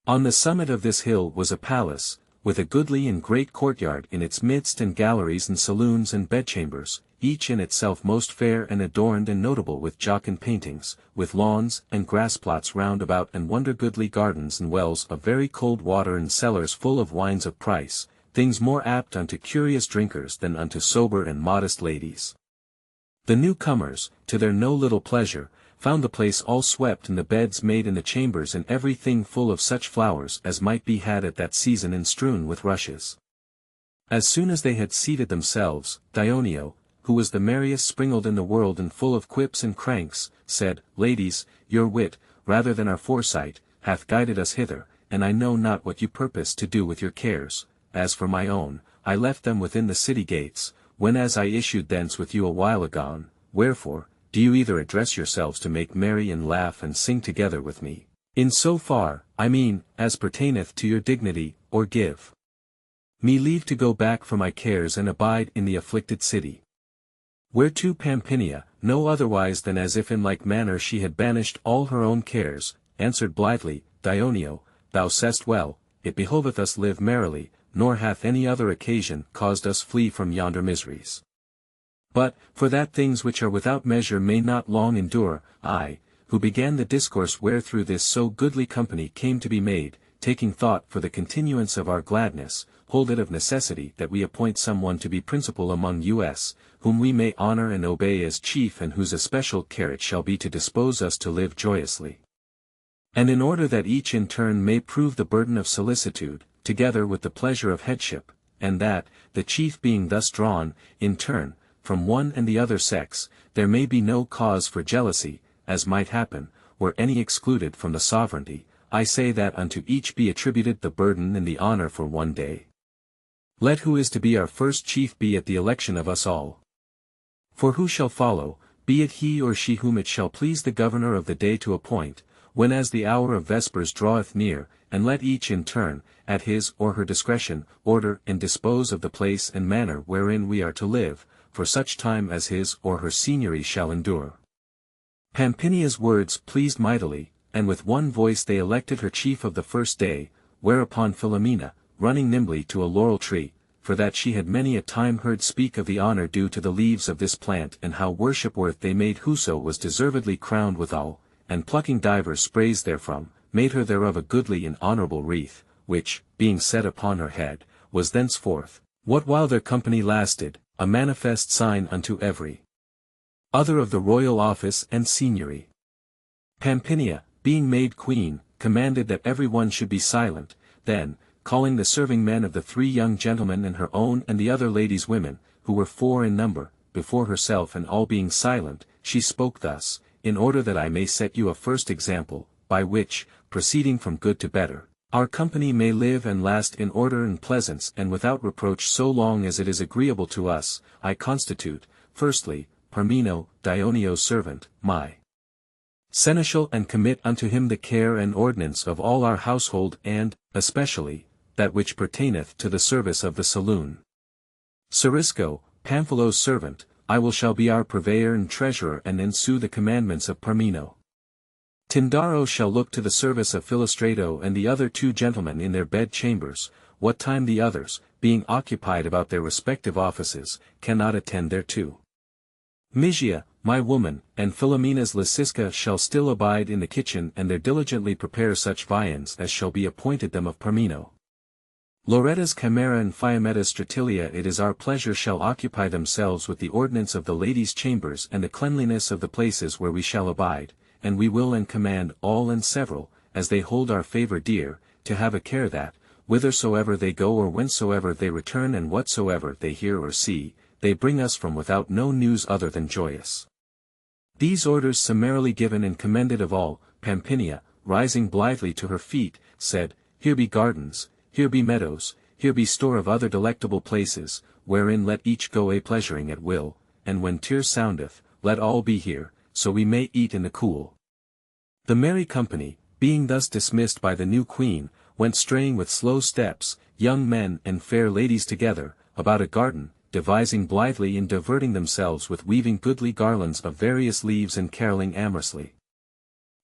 On the summit of this hill was a palace, with a goodly and great courtyard in its midst and galleries and saloons and bedchambers, each in itself most fair and adorned and notable with jocund paintings, with lawns and grass plots round about and wonder goodly gardens and wells of very cold water and cellars full of wines of price, things more apt unto curious drinkers than unto sober and modest ladies. The newcomers, to their no little pleasure, found the place all swept and the beds made in the chambers and every thing full of such flowers as might be had at that season and strewn with rushes. As soon as they had seated themselves, Dionio, who was the merriest springled in the world and full of quips and cranks, said, Ladies, your wit, rather than our foresight, hath guided us hither, and I know not what you purpose to do with your cares. As for my own, I left them within the city gates, whenas I issued thence with you a while agone, wherefore, do you either address yourselves to make merry and laugh and sing together with me, in so far, I mean, as pertaineth to your dignity, or give Me leave to go back for my cares and abide in the afflicted city. Whereto Pampinia, no otherwise than as if in like manner she had banished all her own cares, answered blithely, Dioneo, thou sayest well, it behoveth us live merrily, nor hath any other occasion caused us flee from yonder miseries. But, for that things which are without measure may not long endure, I, who began the discourse wherethrough this so goodly company came to be made, taking thought for the continuance of our gladness, hold it of necessity that we appoint some one to be principal among us, whom we may honor and obey as chief and whose especial care it shall be to dispose us to live joyously. And in order that each in turn may prove the burden of solicitude, together with the pleasure of headship, and that, the chief being thus drawn, in turn, from one and the other sex, there may be no cause for jealousy, as might happen, were any excluded from the sovereignty, I say that unto each be attributed the burden and the honor for one day. Let who is to be our first chief be at the election of us all. For who shall follow, be it he or she whom it shall please the governor of the day to appoint, when as the hour of vespers draweth near, and let each in turn, at his or her discretion, order and dispose of the place and manner wherein we are to live, for such time as his or her seigneury shall endure. Pampinia's words pleased mightily, and with one voice they elected her chief of the first day, whereupon Philomena, running nimbly to a laurel tree, for that she had many a time heard speak of the honor due to the leaves of this plant and how worshipworth they made whoso was deservedly crowned withal, and plucking divers sprays therefrom, made her thereof a goodly and honorable wreath, which, being set upon her head, was thenceforth, what while their company lasted, a manifest sign unto every other of the royal office and seigneury. Pampinia, being made queen, commanded that every one should be silent, then, calling the serving men of the three young gentlemen and her own and the other ladies' women, who were 4 in number, before herself and all being silent, she spoke thus, in order that I may set you a first example, by which, proceeding from good to better, our company may live and last in order and pleasance and without reproach so long as it is agreeable to us, I constitute, firstly, Parmeno, Dioneo's servant, my seneschal and commit unto him the care and ordinance of all our household and, especially, that which pertaineth to the service of the saloon. Cerisco, Pamphilo's servant, shall be our purveyor and treasurer and ensue the commandments of Parmeno. Tindaro shall look to the service of Philostrato and the other 2 gentlemen in their bed chambers, what time the others, being occupied about their respective offices, cannot attend thereto. Mysia, my woman, and Philomena's Lysiska shall still abide in the kitchen and there diligently prepare such viands as shall be appointed them of Parmeno. Loretta's Chimera and Phiometta's Stratilia it is our pleasure shall occupy themselves with the ordinance of the ladies' chambers and the cleanliness of the places where we shall abide, and we will and command all and several, as they hold our favour dear, to have a care that, whithersoever they go or whensoever they return and whatsoever they hear or see, they bring us from without no news other than joyous. These orders summarily given and commended of all, Pampinia, rising blithely to her feet, said, Here be gardens, here be meadows, here be store of other delectable places, wherein let each go a-pleasuring at will, and when tear soundeth, let all be here, so we may eat in the cool. The merry company, being thus dismissed by the new queen, went straying with slow steps, young men and fair ladies together, about a garden, devising blithely and diverting themselves with weaving goodly garlands of various leaves and carolling amorously.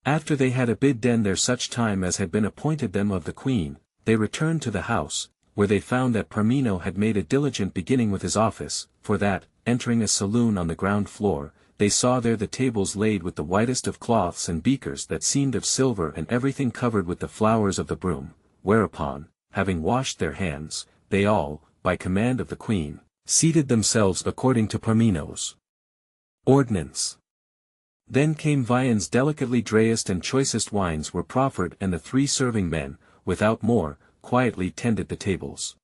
After they had abidden there such time as had been appointed them of the queen, they returned to the house, where they found that Parmeno had made a diligent beginning with his office, for that, entering a saloon on the ground floor, they saw there the tables laid with the whitest of cloths and beakers that seemed of silver and everything covered with the flowers of the broom, whereupon, having washed their hands, they all, by command of the queen, seated themselves according to Parmeno's ordinance. Then came viands delicately drayest and choicest wines were proffered and the 3 serving men, without more, quietly tended the tables.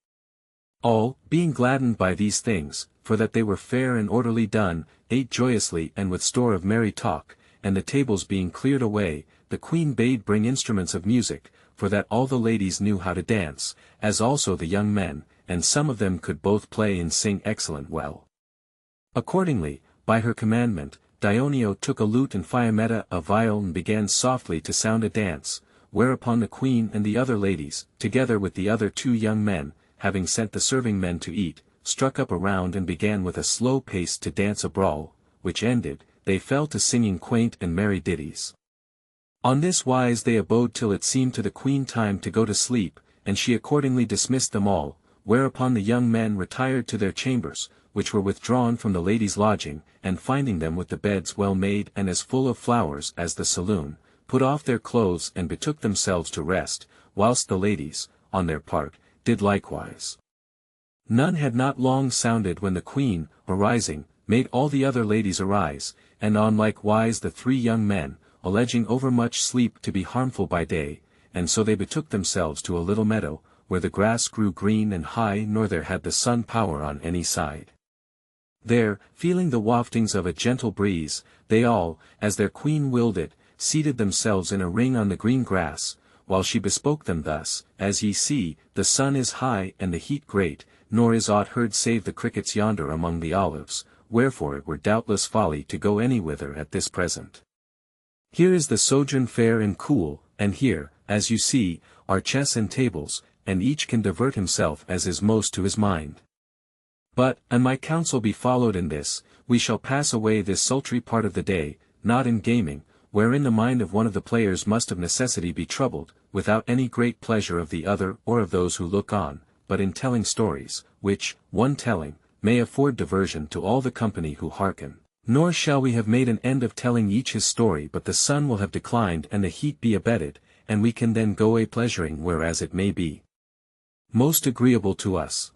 All, being gladdened by these things, for that they were fair and orderly done, ate joyously and with store of merry talk, and the tables being cleared away, the queen bade bring instruments of music, for that all the ladies knew how to dance, as also the young men, and some of them could both play and sing excellent well. Accordingly, by her commandment, Dioneo took a lute and Phiometta a viol and began softly to sound a dance, whereupon the queen and the other ladies, together with the other 2 young men, having sent the serving men to eat, struck up a round and began with a slow pace to dance a brawl, which ended, they fell to singing quaint and merry ditties. On this wise they abode till it seemed to the queen time to go to sleep, and she accordingly dismissed them all, whereupon the young men retired to their chambers, which were withdrawn from the ladies' lodging, and finding them with the beds well made and as full of flowers as the saloon, put off their clothes and betook themselves to rest, whilst the ladies, on their part, did likewise. None had not long sounded when the queen, arising, made all the other ladies arise, and on like wise the three young men, alleging overmuch sleep to be harmful by day, and so they betook themselves to a little meadow, where the grass grew green and high nor there had the sun power on any side. There, feeling the waftings of a gentle breeze, they all, as their queen willed it, seated themselves in a ring on the green grass, while she bespoke them thus, As ye see, the sun is high and the heat great, nor is aught heard save the crickets yonder among the olives, wherefore it were doubtless folly to go anywhither at this present. Here is the sojourn fair and cool, and here, as you see, are chess and tables, and each can divert himself as is most to his mind. But, an my counsel be followed in this, we shall pass away this sultry part of the day, not in gaming, wherein the mind of one of the players must of necessity be troubled, without any great pleasure of the other or of those who look on, but in telling stories, which, one telling, may afford diversion to all the company who hearken. Nor shall we have made an end of telling each his story but the sun will have declined and the heat be abated, and we can then go a pleasuring whereas it may be most agreeable to us.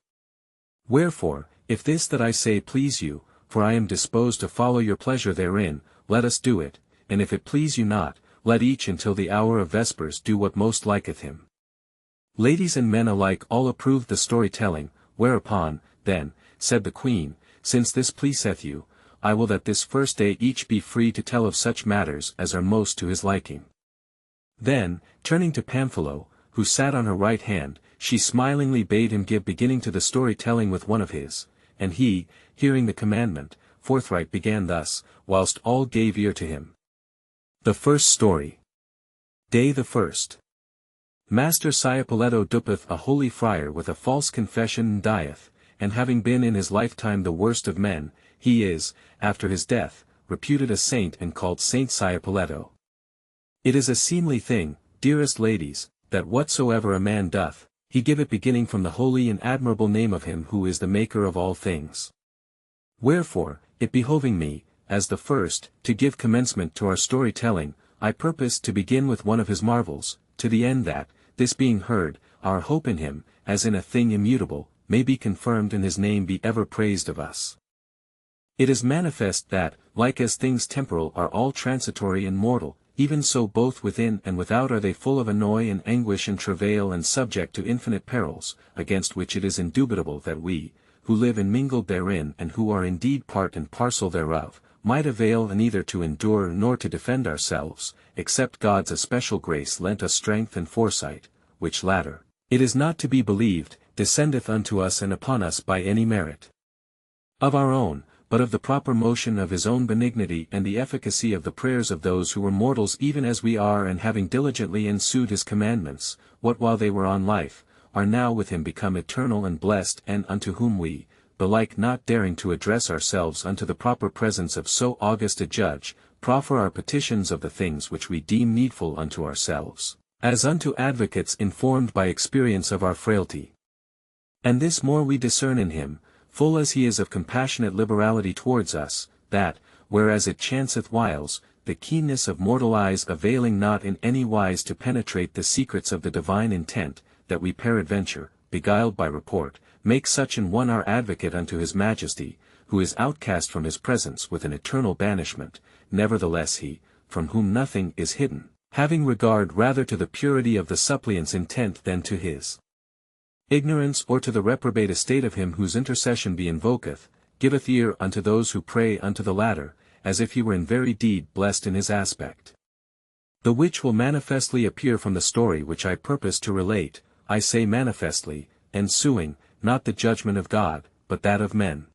Wherefore, if this that I say please you, for I am disposed to follow your pleasure therein, let us do it, and if it please you not, let each until the hour of vespers do what most liketh him. Ladies and men alike all approved the story-telling, whereupon, then, said the queen, since this pleaseth you, I will that this first day each be free to tell of such matters as are most to his liking. Then, turning to Pamphilo, who sat on her right hand, she smilingly bade him give beginning to the story-telling with one of his, and he, hearing the commandment, forthright began thus, whilst all gave ear to him. The first story. Day the first. Master Ciapoletto dupeth a holy friar with a false confession and dieth, and having been in his lifetime the worst of men, he is, after his death, reputed a saint and called Saint Ciapoletto. It is a seemly thing, dearest ladies, that whatsoever a man doth, he give it beginning from the holy and admirable name of him who is the maker of all things. Wherefore, it behoving me, as the first, to give commencement to our story-telling, I purpose to begin with one of his marvels, to the end that, this being heard, our hope in him, as in a thing immutable, may be confirmed and his name be ever praised of us. It is manifest that, like as things temporal are all transitory and mortal, even so both within and without are they full of annoy and anguish and travail and subject to infinite perils, against which it is indubitable that we, who live and mingled therein and who are indeed part and parcel thereof, might avail neither to endure nor to defend ourselves, except God's especial grace lent us strength and foresight, which latter, it is not to be believed, descendeth unto us and upon us by any merit of our own, but of the proper motion of his own benignity and the efficacy of the prayers of those who were mortals even as we are and having diligently ensued his commandments, what while they were on life, are now with him become eternal and blessed and unto whom we, belike not daring to address ourselves unto the proper presence of so august a judge, proffer our petitions of the things which we deem needful unto ourselves, as unto advocates informed by experience of our frailty. And this more we discern in him, full as he is of compassionate liberality towards us, that, whereas it chanceth whiles, the keenness of mortal eyes availing not in any wise to penetrate the secrets of the divine intent, that we peradventure, beguiled by report, make such an one our advocate unto his majesty, who is outcast from his presence with an eternal banishment, nevertheless he, from whom nothing is hidden, having regard rather to the purity of the suppliant's intent than to his ignorance or to the reprobate estate of him whose intercession be invoketh, giveth ear unto those who pray unto the latter, as if he were in very deed blessed in his aspect. The which will manifestly appear from the story which I purpose to relate, I say manifestly, ensuing, not the judgment of God, but that of men.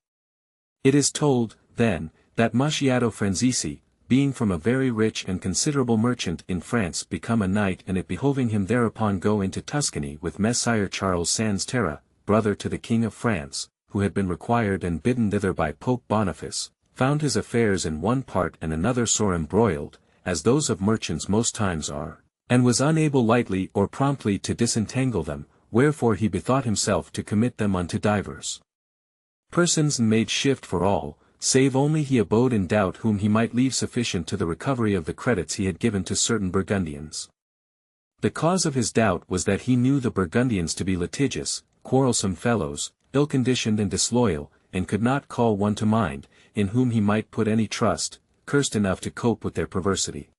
It is told, then, that Macchiato Franzesi, being from a very rich and considerable merchant in France become a knight and it behoving him thereupon go into Tuscany with Messire Charles Sans Terra, brother to the King of France, who had been required and bidden thither by Pope Boniface, found his affairs in one part and another sore embroiled, as those of merchants most times are, and was unable lightly or promptly to disentangle them, wherefore he bethought himself to commit them unto divers persons and made shift for all, save only he abode in doubt whom he might leave sufficient to the recovery of the credits he had given to certain Burgundians. The cause of his doubt was that he knew the Burgundians to be litigious, quarrelsome fellows, ill-conditioned and disloyal, and could not call one to mind, in whom he might put any trust, cursed enough to cope with their perversity.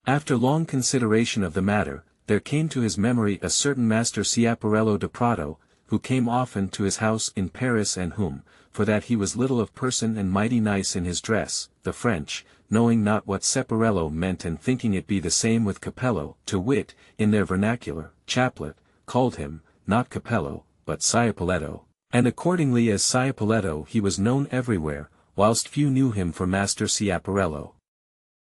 After long consideration of the matter, there came to his memory a certain Master Schiaparello de Prato, who came often to his house in Paris and whom, for that he was little of person and mighty nice in his dress, the French, knowing not what Separello meant and thinking it be the same with Capello, to wit, in their vernacular, chaplet, called him, not Capello, but Sciapoletto, and accordingly as Sciapoletto he was known everywhere, whilst few knew him for Master Schiaparello.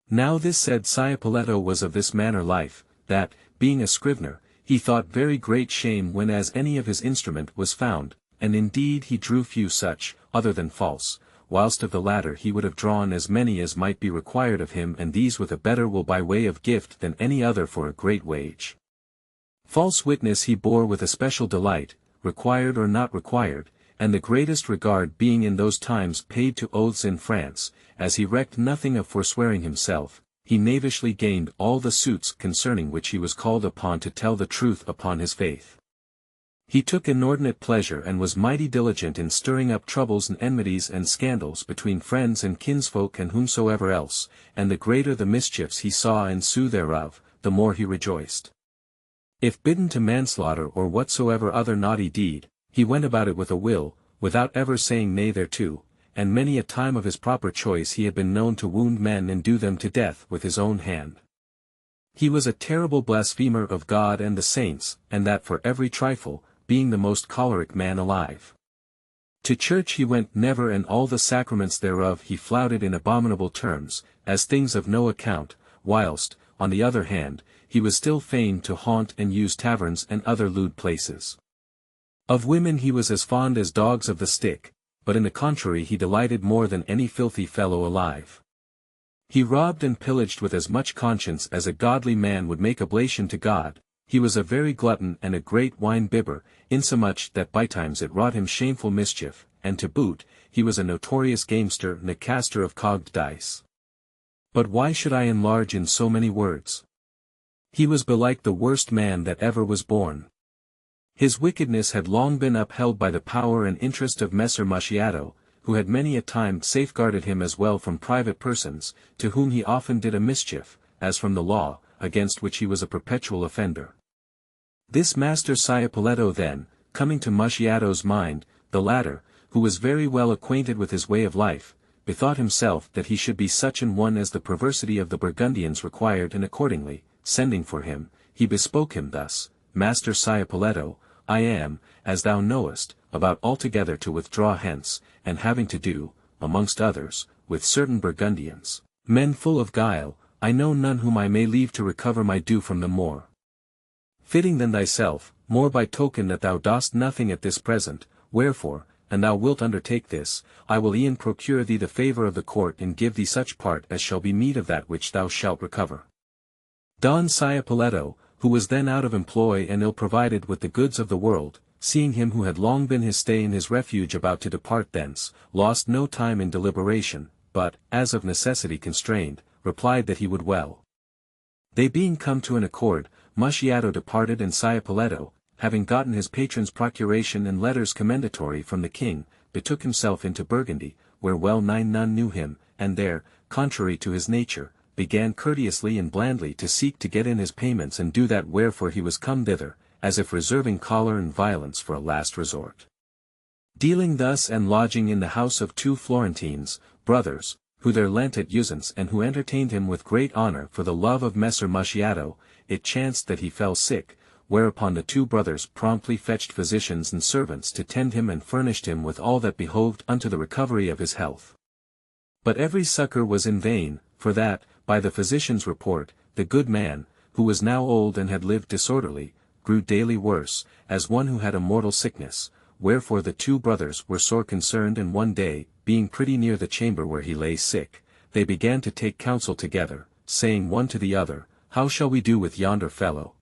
Now this said Sciapoletto was of this manner life, that, being a scrivener, he thought very great shame when as any of his instrument was found, and indeed he drew few such, other than false, whilst of the latter he would have drawn as many as might be required of him and these with a better will by way of gift than any other for a great wage. False witness he bore with especial delight, required or not required, and the greatest regard being in those times paid to oaths in France, as he recked nothing of forswearing himself, he knavishly gained all the suits concerning which he was called upon to tell the truth upon his faith. He took inordinate pleasure and was mighty diligent in stirring up troubles and enmities and scandals between friends and kinsfolk and whomsoever else, and the greater the mischiefs he saw ensue thereof, the more he rejoiced. If bidden to manslaughter or whatsoever other naughty deed, he went about it with a will, without ever saying nay thereto, and many a time of his proper choice he had been known to wound men and do them to death with his own hand. He was a terrible blasphemer of God and the saints, and that for every trifle, being the most choleric man alive. To church he went never and all the sacraments thereof he flouted in abominable terms, as things of no account, whilst, on the other hand, he was still fain to haunt and use taverns and other lewd places. Of women he was as fond as dogs of the stick, but in the contrary he delighted more than any filthy fellow alive. He robbed and pillaged with as much conscience as a godly man would make oblation to God. He was a very glutton and a great wine-bibber, insomuch that by times it wrought him shameful mischief, and to boot, he was a notorious gamester and a caster of cogged dice. But why should I enlarge in so many words? He was belike the worst man that ever was born. His wickedness had long been upheld by the power and interest of Messer Macchiato, who had many a time safeguarded him as well from private persons, to whom he often did a mischief, as from the law, against which he was a perpetual offender. This Master Sciapoletto then, coming to Macchiato's mind, the latter, who was very well acquainted with his way of life, bethought himself that he should be such an one as the perversity of the Burgundians required and accordingly, sending for him, he bespoke him thus, Master Sciapoletto, I am, as thou knowest, about altogether to withdraw hence, and having to do, amongst others, with certain Burgundians, men full of guile, I know none whom I may leave to recover my due from them more fitting than thyself, more by token that thou dost nothing at this present, wherefore, and thou wilt undertake this, I will e'en procure thee the favour of the court and give thee such part as shall be meet of that which thou shalt recover. Don Sciapoletto, who was then out of employ and ill provided with the goods of the world, seeing him who had long been his stay in his refuge about to depart thence, lost no time in deliberation, but, as of necessity constrained, replied that he would well. They being come to an accord, Macchiato departed and Sciapoletto, having gotten his patron's procuration and letters commendatory from the king, betook himself into Burgundy, where well nigh none knew him, and there, contrary to his nature, began courteously and blandly to seek to get in his payments and do that wherefore he was come thither, as if reserving choler and violence for a last resort. Dealing thus and lodging in the house of two Florentines, brothers, who there lent at usance and who entertained him with great honour for the love of Messer Macchiato, it chanced that he fell sick, whereupon the two brothers promptly fetched physicians and servants to tend him and furnished him with all that behoved unto the recovery of his health. But every succour was in vain, for that, by the physician's report, the good man, who was now old and had lived disorderly, grew daily worse, as one who had a mortal sickness, wherefore the two brothers were sore concerned, and one day, being pretty near the chamber where he lay sick, they began to take counsel together, saying one to the other, How shall we do with yonder fellow?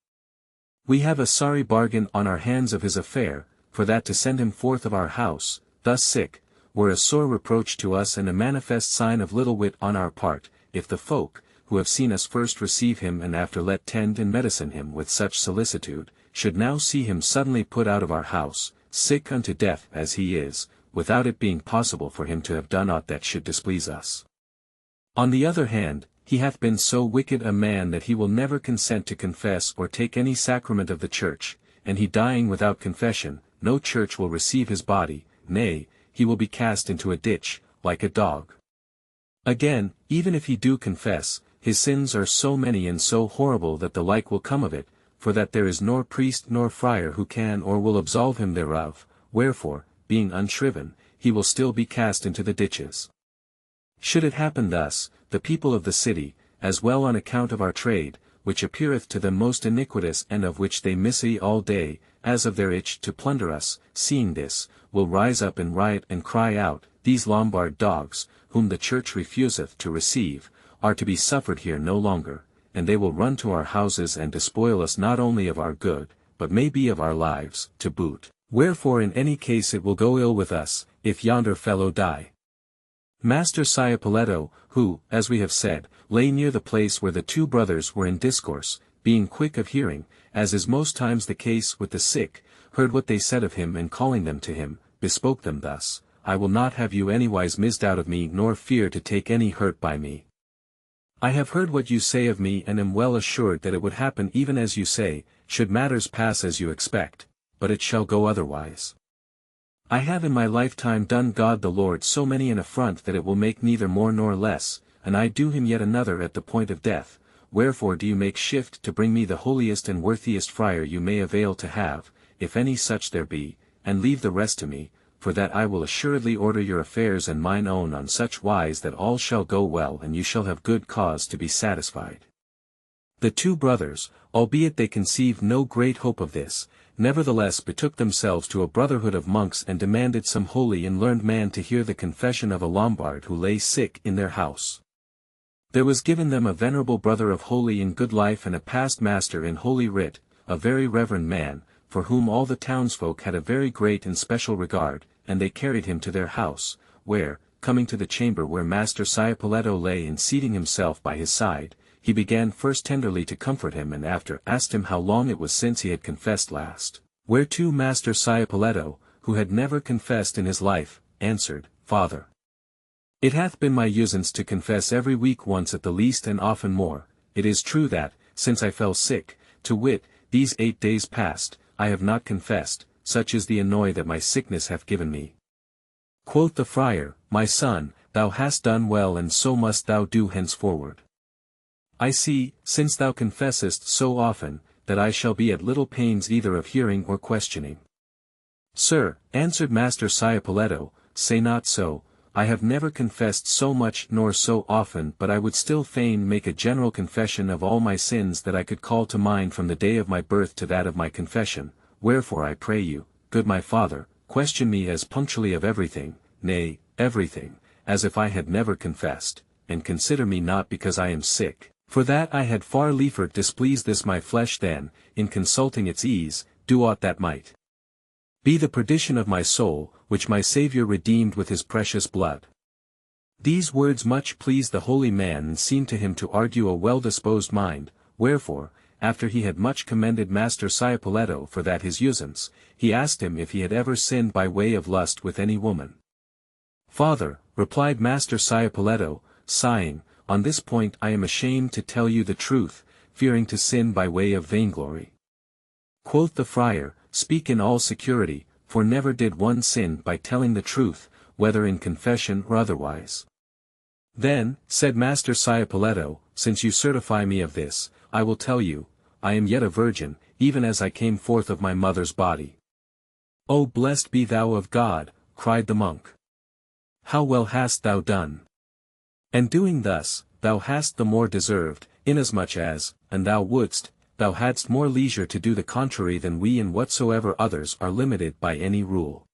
We have a sorry bargain on our hands of his affair, for that to send him forth of our house, thus sick, were a sore reproach to us and a manifest sign of little wit on our part, if the folk, who have seen us first receive him and after let tend and medicine him with such solicitude, should now see him suddenly put out of our house, sick unto death as he is, without it being possible for him to have done aught that should displease us. On the other hand, he hath been so wicked a man that he will never consent to confess or take any sacrament of the church, and he dying without confession, no church will receive his body, nay, he will be cast into a ditch, like a dog. Again, even if he do confess, his sins are so many and so horrible that the like will come of it, for that there is nor priest nor friar who can or will absolve him thereof, wherefore, being unshriven, he will still be cast into the ditches. Should it happen thus, the people of the city, as well on account of our trade, which appeareth to them most iniquitous and of which they missy all day, as of their itch to plunder us, seeing this, will rise up and riot and cry out, These Lombard dogs, whom the church refuseth to receive, are to be suffered here no longer, and they will run to our houses and despoil us not only of our good, but may be of our lives, to boot. Wherefore in any case it will go ill with us, if yonder fellow die. Master Ciapoletto, who, as we have said, lay near the place where the two brothers were in discourse, being quick of hearing, as is most times the case with the sick, heard what they said of him, and calling them to him, bespoke them thus, I will not have you anywise misdoubt of me nor fear to take any hurt by me. I have heard what you say of me and am well assured that it would happen even as you say, should matters pass as you expect, but it shall go otherwise. I have in my lifetime done God the Lord so many an affront that it will make neither more nor less, and I do him yet another at the point of death, wherefore do you make shift to bring me the holiest and worthiest friar you may avail to have, if any such there be, and leave the rest to me, for that I will assuredly order your affairs and mine own on such wise that all shall go well and you shall have good cause to be satisfied. The two brothers, albeit they conceived no great hope of this, nevertheless betook themselves to a brotherhood of monks and demanded some holy and learned man to hear the confession of a Lombard who lay sick in their house. There was given them a venerable brother of holy and good life and a past master in holy writ, a very reverend man, for whom all the townsfolk had a very great and special regard, and they carried him to their house, where, coming to the chamber where Master Ciapoletto lay and seating himself by his side, he began first tenderly to comfort him and after asked him how long it was since he had confessed last, whereto Master Ciapoletto, who had never confessed in his life, answered, Father, it hath been my usance to confess every week once at the least and often more. It is true that, since I fell sick, to wit, these 8 days past, I have not confessed, such is the annoy that my sickness hath given me. Quoth the friar, My son, thou hast done well and so must thou do henceforward. I see, since thou confessest so often, that I shall be at little pains either of hearing or questioning. Sir, answered Master Ciapoletto, say not so, I have never confessed so much nor so often, but I would still fain make a general confession of all my sins that I could call to mind from the day of my birth to that of my confession, wherefore I pray you, good my father, question me as punctually of everything, nay, everything, as if I had never confessed, and consider me not because I am sick, for that I had far liefer displease this my flesh than, in consulting its ease, do aught that might be the perdition of my soul, which my Saviour redeemed with his precious blood. These words much pleased the holy man and seemed to him to argue a well-disposed mind, wherefore, after he had much commended Master Ciapoletto for that his usance, he asked him if he had ever sinned by way of lust with any woman. Father, replied Master Ciapoletto, sighing, on this point I am ashamed to tell you the truth, fearing to sin by way of vainglory. Quoth the friar, Speak in all security, for never did one sin by telling the truth, whether in confession or otherwise. Then, said Master Ciapoletto, since you certify me of this, I will tell you, I am yet a virgin, even as I came forth of my mother's body. O blessed be thou of God, cried the monk. How well hast thou done! And doing thus, thou hast the more deserved, inasmuch as, and thou wouldst, thou hadst more leisure to do the contrary than we in whatsoever others are limited by any rule.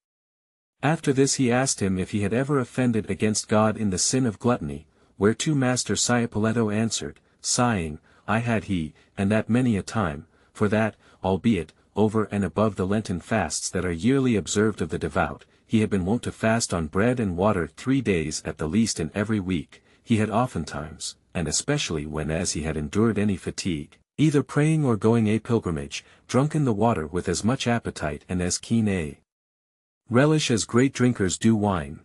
After this he asked him if he had ever offended against God in the sin of gluttony, whereto Master Cipoletto answered, sighing, I had he, and that many a time, for that, albeit, over and above the Lenten fasts that are yearly observed of the devout, he had been wont to fast on bread and water 3 days at the least in every week, he had oftentimes, and especially when as he had endured any fatigue, either praying or going a pilgrimage, drunken the water with as much appetite and as keen a relish as great drinkers do wine.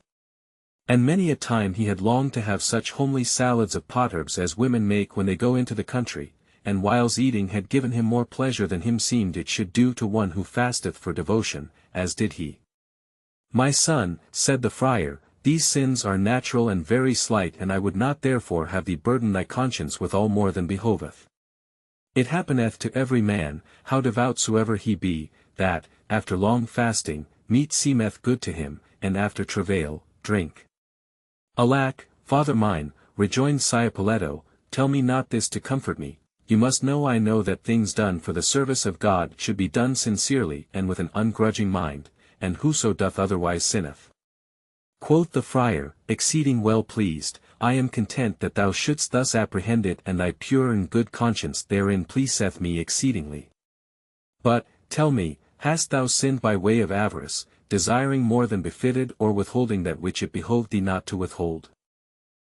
And many a time he had longed to have such homely salads of potherbs as women make when they go into the country, and whiles eating had given him more pleasure than him seemed it should do to one who fasteth for devotion, as did he. My son, said the friar, these sins are natural and very slight, and I would not therefore have thee burden thy conscience with all more than behoveth. It happeneth to every man, how devout soever he be, that, after long fasting, meat seemeth good to him, and after travail, drink. Alack, father mine, rejoined Cipoletto, tell me not this to comfort me, you must know I know that things done for the service of God should be done sincerely and with an ungrudging mind, and whoso doth otherwise sinneth. Quoth the friar, exceeding well pleased, I am content that thou shouldst thus apprehend it, and thy pure and good conscience therein pleaseth me exceedingly. But, tell me, hast thou sinned by way of avarice, desiring more than befitted, or withholding that which it behoved thee not to withhold?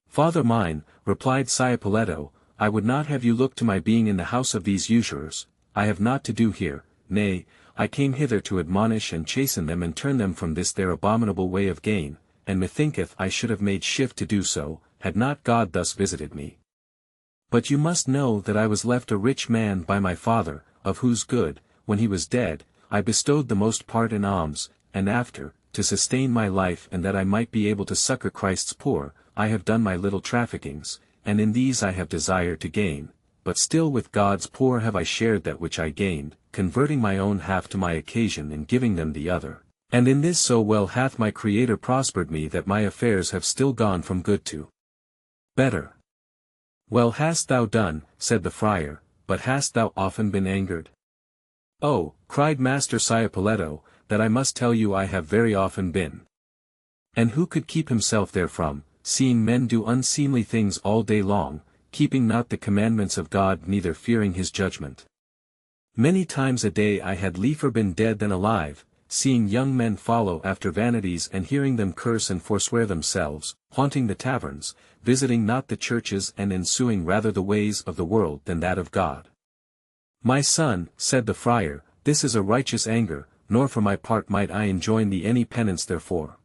Father mine, replied Cipoletto, I would not have you look to my being in the house of these usurers. I have naught to do here, nay, I came hither to admonish and chasten them and turn them from this their abominable way of gain, and methinketh I should have made shift to do so, had not God thus visited me. But you must know that I was left a rich man by my father, of whose good, when he was dead, I bestowed the most part in alms, and after, to sustain my life and that I might be able to succor Christ's poor, I have done my little traffickings, and in these I have desired to gain, but still with God's poor have I shared that which I gained, converting my own half to my occasion and giving them the other, and in this so well hath my Creator prospered me that my affairs have still gone from good to better. Well hast thou done, said the friar, but hast thou often been angered? Oh, cried Master Cipoletto, that I must tell you I have very often been. And who could keep himself therefrom, seeing men do unseemly things all day long, keeping not the commandments of God neither fearing his judgment? Many times a day I had liefer been dead than alive, seeing young men follow after vanities and hearing them curse and forswear themselves, haunting the taverns, visiting not the churches and ensuing rather the ways of the world than that of God. My son, said the friar, this is a righteous anger, nor for my part might I enjoin thee any penance therefore.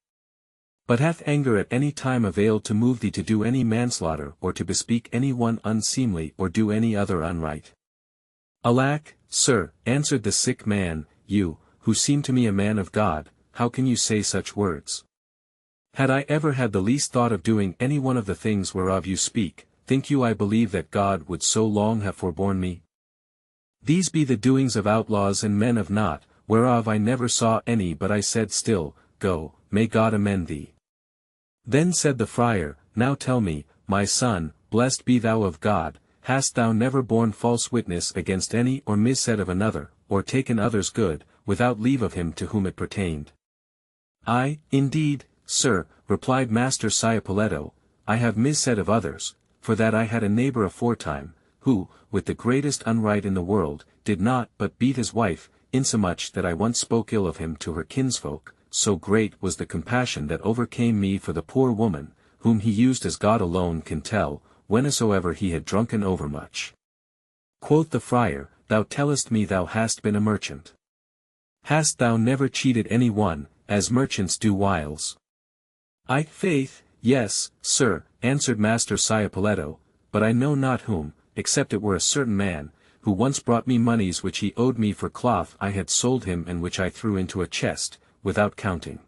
But hath anger at any time availed to move thee to do any manslaughter or to bespeak any one unseemly or do any other unright? Alack, sir, answered the sick man, you, who seem to me a man of God, how can you say such words? Had I ever had the least thought of doing any one of the things whereof you speak, think you I believe that God would so long have forborne me? These be the doings of outlaws and men of naught, whereof I never saw any, but I said still, Go, may God amend thee. Then said the friar, Now tell me, my son, blessed be thou of God, hast thou never borne false witness against any or missaid of another, or taken other's good, without leave of him to whom it pertained? I, indeed, sir, replied Master Cipoletto, I have missaid of others, for that I had a neighbor aforetime, who, with the greatest unright in the world, did not but beat his wife, insomuch that I once spoke ill of him to her kinsfolk, so great was the compassion that overcame me for the poor woman, whom he used as God alone can tell, whensoever he had drunken overmuch. Quoth the friar, Thou tellest me thou hast been a merchant. Hast thou never cheated any one, as merchants do whiles? I, faith, yes, sir, answered Master Cipoletto, but I know not whom, except it were a certain man, who once brought me moneys which he owed me for cloth I had sold him and which I threw into a chest, without counting.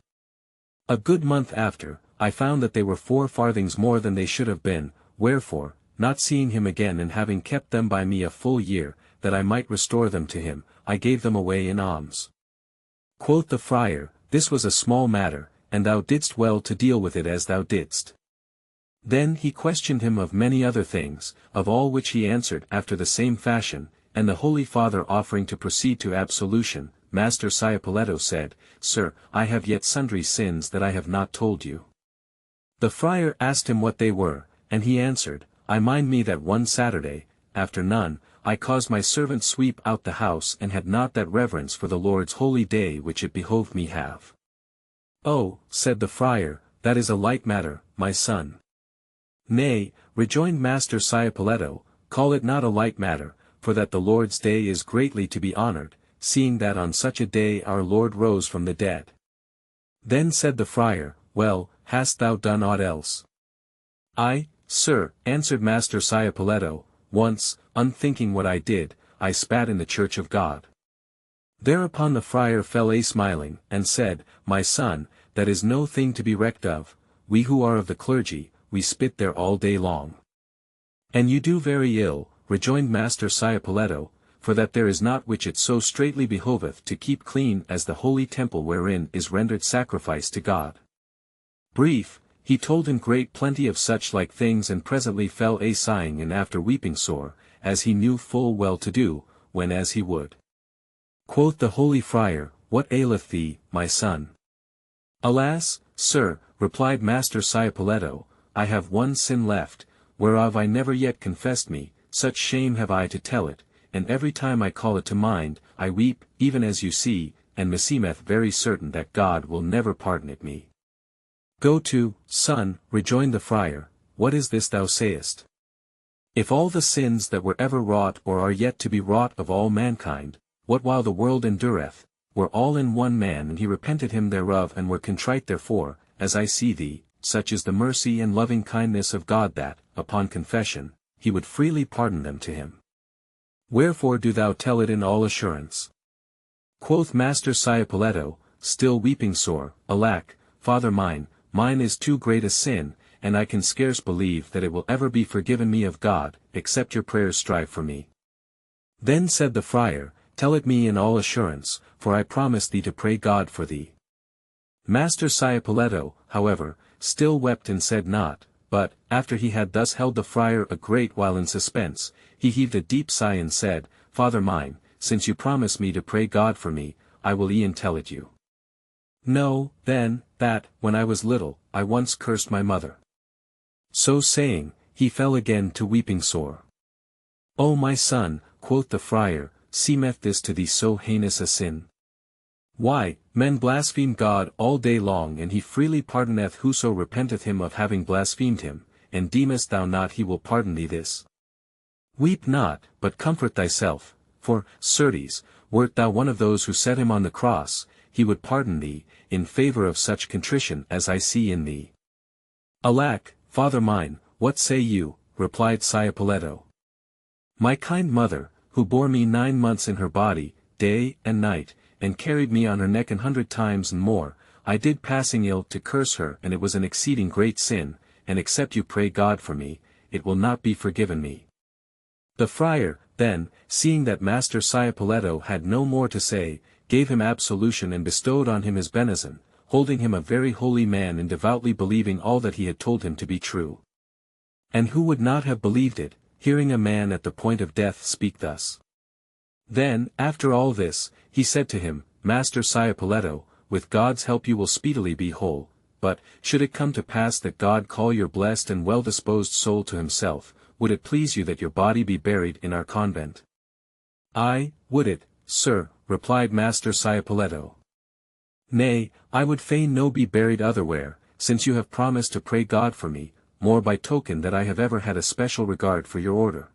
A good month after, I found that they were 4 farthings more than they should have been, wherefore, not seeing him again and having kept them by me a full year, that I might restore them to him, I gave them away in alms. Quoth the friar, This was a small matter, and thou didst well to deal with it as thou didst. Then he questioned him of many other things, of all which he answered after the same fashion, and the Holy Father offering to proceed to absolution, Master Ciapoletto said, "Sir, I have yet sundry sins that I have not told you." The friar asked him what they were, and he answered, "I mind me that one Saturday, after none, I caused my servant sweep out the house and had not that reverence for the Lord's holy day which it behoved me have." "Oh," said the friar, "that is a light matter, my son." "Nay," rejoined Master Ciapoletto, "call it not a light matter, for that the Lord's day is greatly to be honored, seeing that on such a day our Lord rose from the dead." Then said the friar, "Well, hast thou done aught else?" "I, sir," answered Master Ciapoletto, "once, unthinking what I did, I spat in the church of God." Thereupon the friar fell a-smiling, and said, "My son, that is no thing to be recked of, we who are of the clergy, we spit there all day long." "And you do very ill," rejoined Master Ciapoletto, "for that there is not which it so straitly behoveth to keep clean as the holy temple wherein is rendered sacrifice to God." Brief, he told him great plenty of such like things and presently fell a-sighing and after weeping sore, as he knew full well to do, when as he would. Quoth the holy friar, "What aileth thee, my son?" "Alas, sir," replied Master Ciapoletto, "I have one sin left, whereof I never yet confessed me, such shame have I to tell it, and every time I call it to mind, I weep, even as you see, and meseemeth very certain that God will never pardon it me." "Go to, son," rejoined the friar, "what is this thou sayest? If all the sins that were ever wrought or are yet to be wrought of all mankind, what while the world endureth, were all in one man and he repented him thereof and were contrite therefore, as I see thee, such is the mercy and loving kindness of God that, upon confession, he would freely pardon them to him. Wherefore do thou tell it in all assurance?" Quoth Master Ciapoletto, still weeping sore, "Alack, father mine, mine is too great a sin, and I can scarce believe that it will ever be forgiven me of God, except your prayers strive for me." Then said the friar, "Tell it me in all assurance, for I promise thee to pray God for thee." Master Ciapoletto, however, still wept and said not, but, after he had thus held the friar a great while in suspense, he heaved a deep sigh and said, "Father mine, since you promise me to pray God for me, I will e'en tell it you. Know, then, that, when I was little, I once cursed my mother." So saying, he fell again to weeping sore. "O my son," quoth the friar, "seemeth this to thee so heinous a sin? Why, men blaspheme God all day long and he freely pardoneth whoso repenteth him of having blasphemed him, and deemest thou not he will pardon thee this? Weep not, but comfort thyself, for, certes, wert thou one of those who set him on the cross, he would pardon thee, in favor of such contrition as I see in thee." "Alack, father mine, what say you?" replied Ciapoletto. "My kind mother, who bore me 9 months in her body, day and night, and carried me on her neck 100 times and more, I did passing ill to curse her and it was an exceeding great sin, and except you pray God for me, it will not be forgiven me." The friar, then, seeing that Master Ciapoletto had no more to say, gave him absolution and bestowed on him his benison, holding him a very holy man and devoutly believing all that he had told him to be true. And who would not have believed it, hearing a man at the point of death speak thus? Then, after all this, he said to him, "Master Ciapoletto, with God's help you will speedily be whole, but, should it come to pass that God call your blessed and well-disposed soul to himself, would it please you that your body be buried in our convent?" "Aye, would it, sir," replied Master Ciapoletto. "Nay, I would fain no be buried otherwhere, since you have promised to pray God for me, more by token that I have ever had a special regard for your order.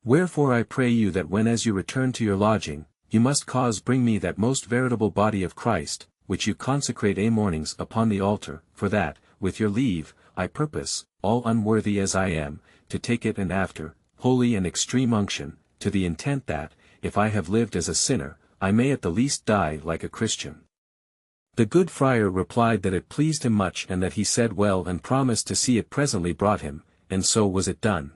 Wherefore I pray you that when as you return to your lodging, you must cause bring me that most veritable body of Christ, which you consecrate mornings upon the altar, for that, with your leave, I purpose, all unworthy as I am, to take it and after, holy and extreme unction, to the intent that, if I have lived as a sinner, I may at the least die like a Christian." The good friar replied that it pleased him much and that he said well and promised to see it presently brought him, and so was it done.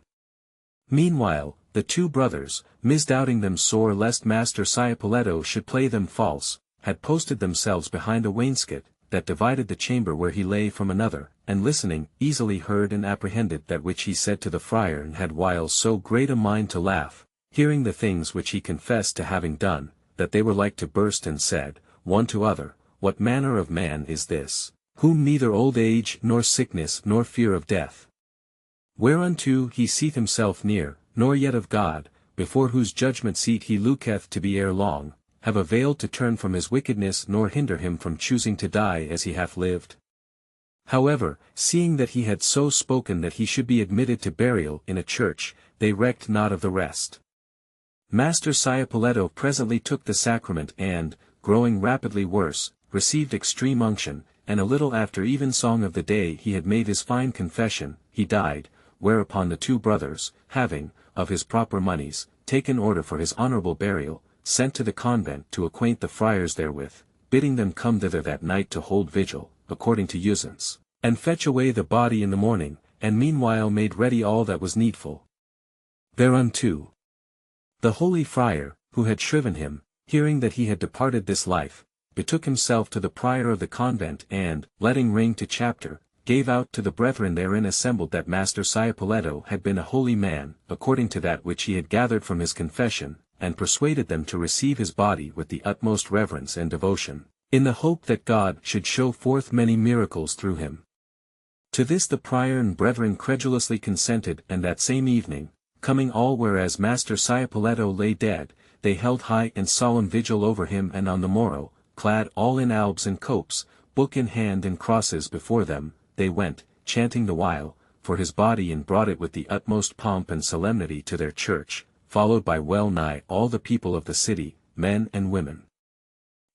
Meanwhile, the two brothers, misdoubting them sore lest Master Ciapoletto should play them false, had posted themselves behind a wainscot, that divided the chamber where he lay from another, and listening, easily heard and apprehended that which he said to the friar and had whiles so great a mind to laugh, hearing the things which he confessed to having done, that they were like to burst, and said, one to other, What manner of man is this, whom neither old age nor sickness nor fear of death, whereunto he seeth himself near, nor yet of God, before whose judgment seat he looketh to be ere long, have availed to turn from his wickedness, nor hinder him from choosing to die as he hath lived? However, seeing that he had so spoken that he should be admitted to burial in a church, they recked not of the rest. Master Ciapoletto presently took the sacrament and, growing rapidly worse, received extreme unction, and a little after evensong of the day he had made his fine confession, he died, whereupon the two brothers, having, of his proper moneys, taken order for his honourable burial, sent to the convent to acquaint the friars therewith, bidding them come thither that night to hold vigil, according to usance, and fetch away the body in the morning, and meanwhile made ready all that was needful thereunto. The holy friar, who had shriven him, hearing that he had departed this life, betook himself to the prior of the convent and, letting ring to chapter, gave out to the brethren therein assembled that Master Ciapoletto had been a holy man, according to that which he had gathered from his confession, and persuaded them to receive his body with the utmost reverence and devotion, in the hope that God should show forth many miracles through him. To this the prior and brethren credulously consented, and that same evening, coming all whereas Master Ciapoletto lay dead, they held high and solemn vigil over him, and on the morrow, clad all in albs and copes, book in hand and crosses before them, they went, chanting the while, for his body, and brought it with the utmost pomp and solemnity to their church, followed by well nigh all the people of the city, men and women.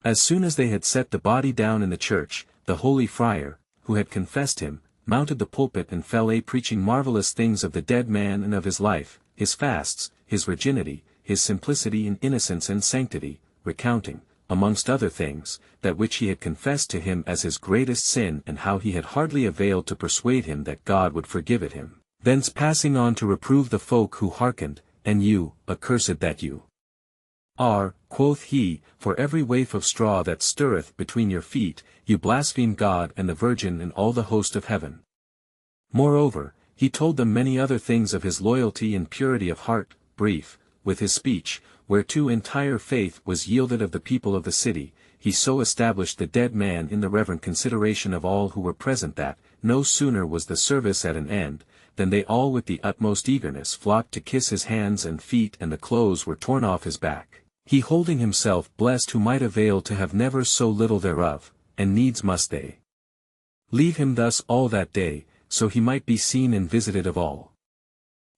As soon as they had set the body down in the church, the holy friar, who had confessed him, mounted the pulpit and fell a preaching marvellous things of the dead man and of his life, his fasts, his virginity, his simplicity and innocence and sanctity, recounting, amongst other things, that which he had confessed to him as his greatest sin, and how he had hardly availed to persuade him that God would forgive it him. Thence passing on to reprove the folk who hearkened, and you, accursed that you are, quoth he, for every waif of straw that stirreth between your feet, you blaspheme God and the Virgin and all the host of heaven. Moreover, he told them many other things of his loyalty and purity of heart, brief, with his speech, whereto entire faith was yielded of the people of the city, he so established the dead man in the reverent consideration of all who were present that, no sooner was the service at an end, than they all with the utmost eagerness flocked to kiss his hands and feet, and the clothes were torn off his back, he holding himself blessed who might avail to have never so little thereof, and needs must they leave him thus all that day, so he might be seen and visited of all.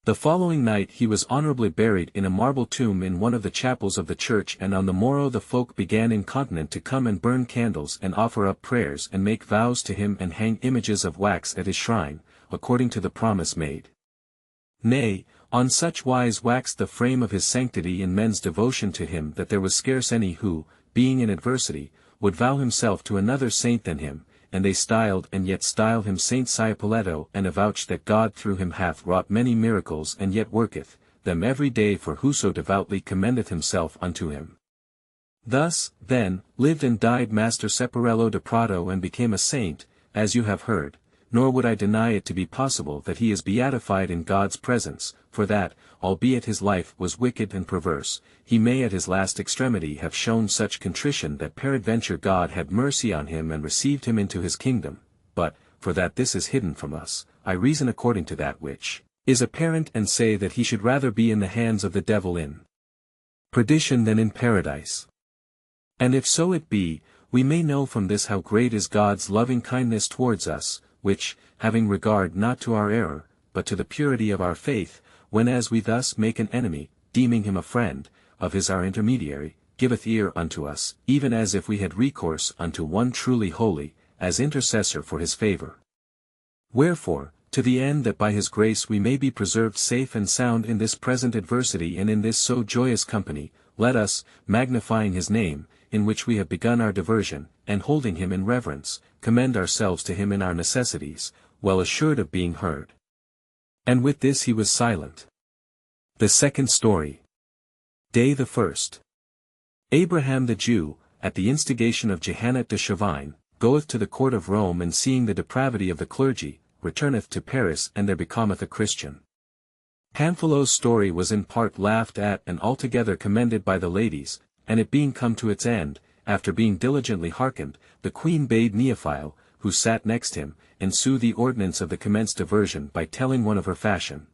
The following night he was honourably buried in a marble tomb in one of the chapels of the church, and on the morrow the folk began incontinent to come and burn candles and offer up prayers and make vows to him and hang images of wax at his shrine, according to the promise made. Nay, on such wise waxed the frame of his sanctity in men's devotion to him that there was scarce any who, being in adversity, would vow himself to another saint than him, and they styled and yet style him Saint Ciapoletto, and avouch that God through him hath wrought many miracles and yet worketh them every day for whoso devoutly commendeth himself unto him. Thus, then, lived and died Master Ciapoletto de Prato, and became a saint, as you have heard, nor would I deny it to be possible that he is beatified in God's presence, for that, albeit his life was wicked and perverse, he may at his last extremity have shown such contrition that peradventure God had mercy on him and received him into his kingdom, but, for that this is hidden from us, I reason according to that which is apparent, and say that he should rather be in the hands of the devil in perdition than in paradise. And if so it be, we may know from this how great is God's loving kindness towards us, which, having regard not to our error, but to the purity of our faith, whenas we thus make an enemy, deeming him a friend, of his our intermediary, giveth ear unto us, even as if we had recourse unto one truly holy, as intercessor for his favour. Wherefore, to the end that by his grace we may be preserved safe and sound in this present adversity and in this so joyous company, let us, magnifying his name, in which we have begun our diversion, and holding him in reverence, commend ourselves to him in our necessities, well assured of being heard. And with this he was silent. The second story. Day the 1st. Abraham the Jew, at the instigation of Jehannet de Chavannes, goeth to the court of Rome, and seeing the depravity of the clergy, returneth to Paris, and there becometh a Christian. Pamphilos's story was in part laughed at and altogether commended by the ladies, and it being come to its end, after being diligently hearkened, the queen bade Neophile, who sat next him, ensue the ordinance of the commenced diversion by telling one of her fashion.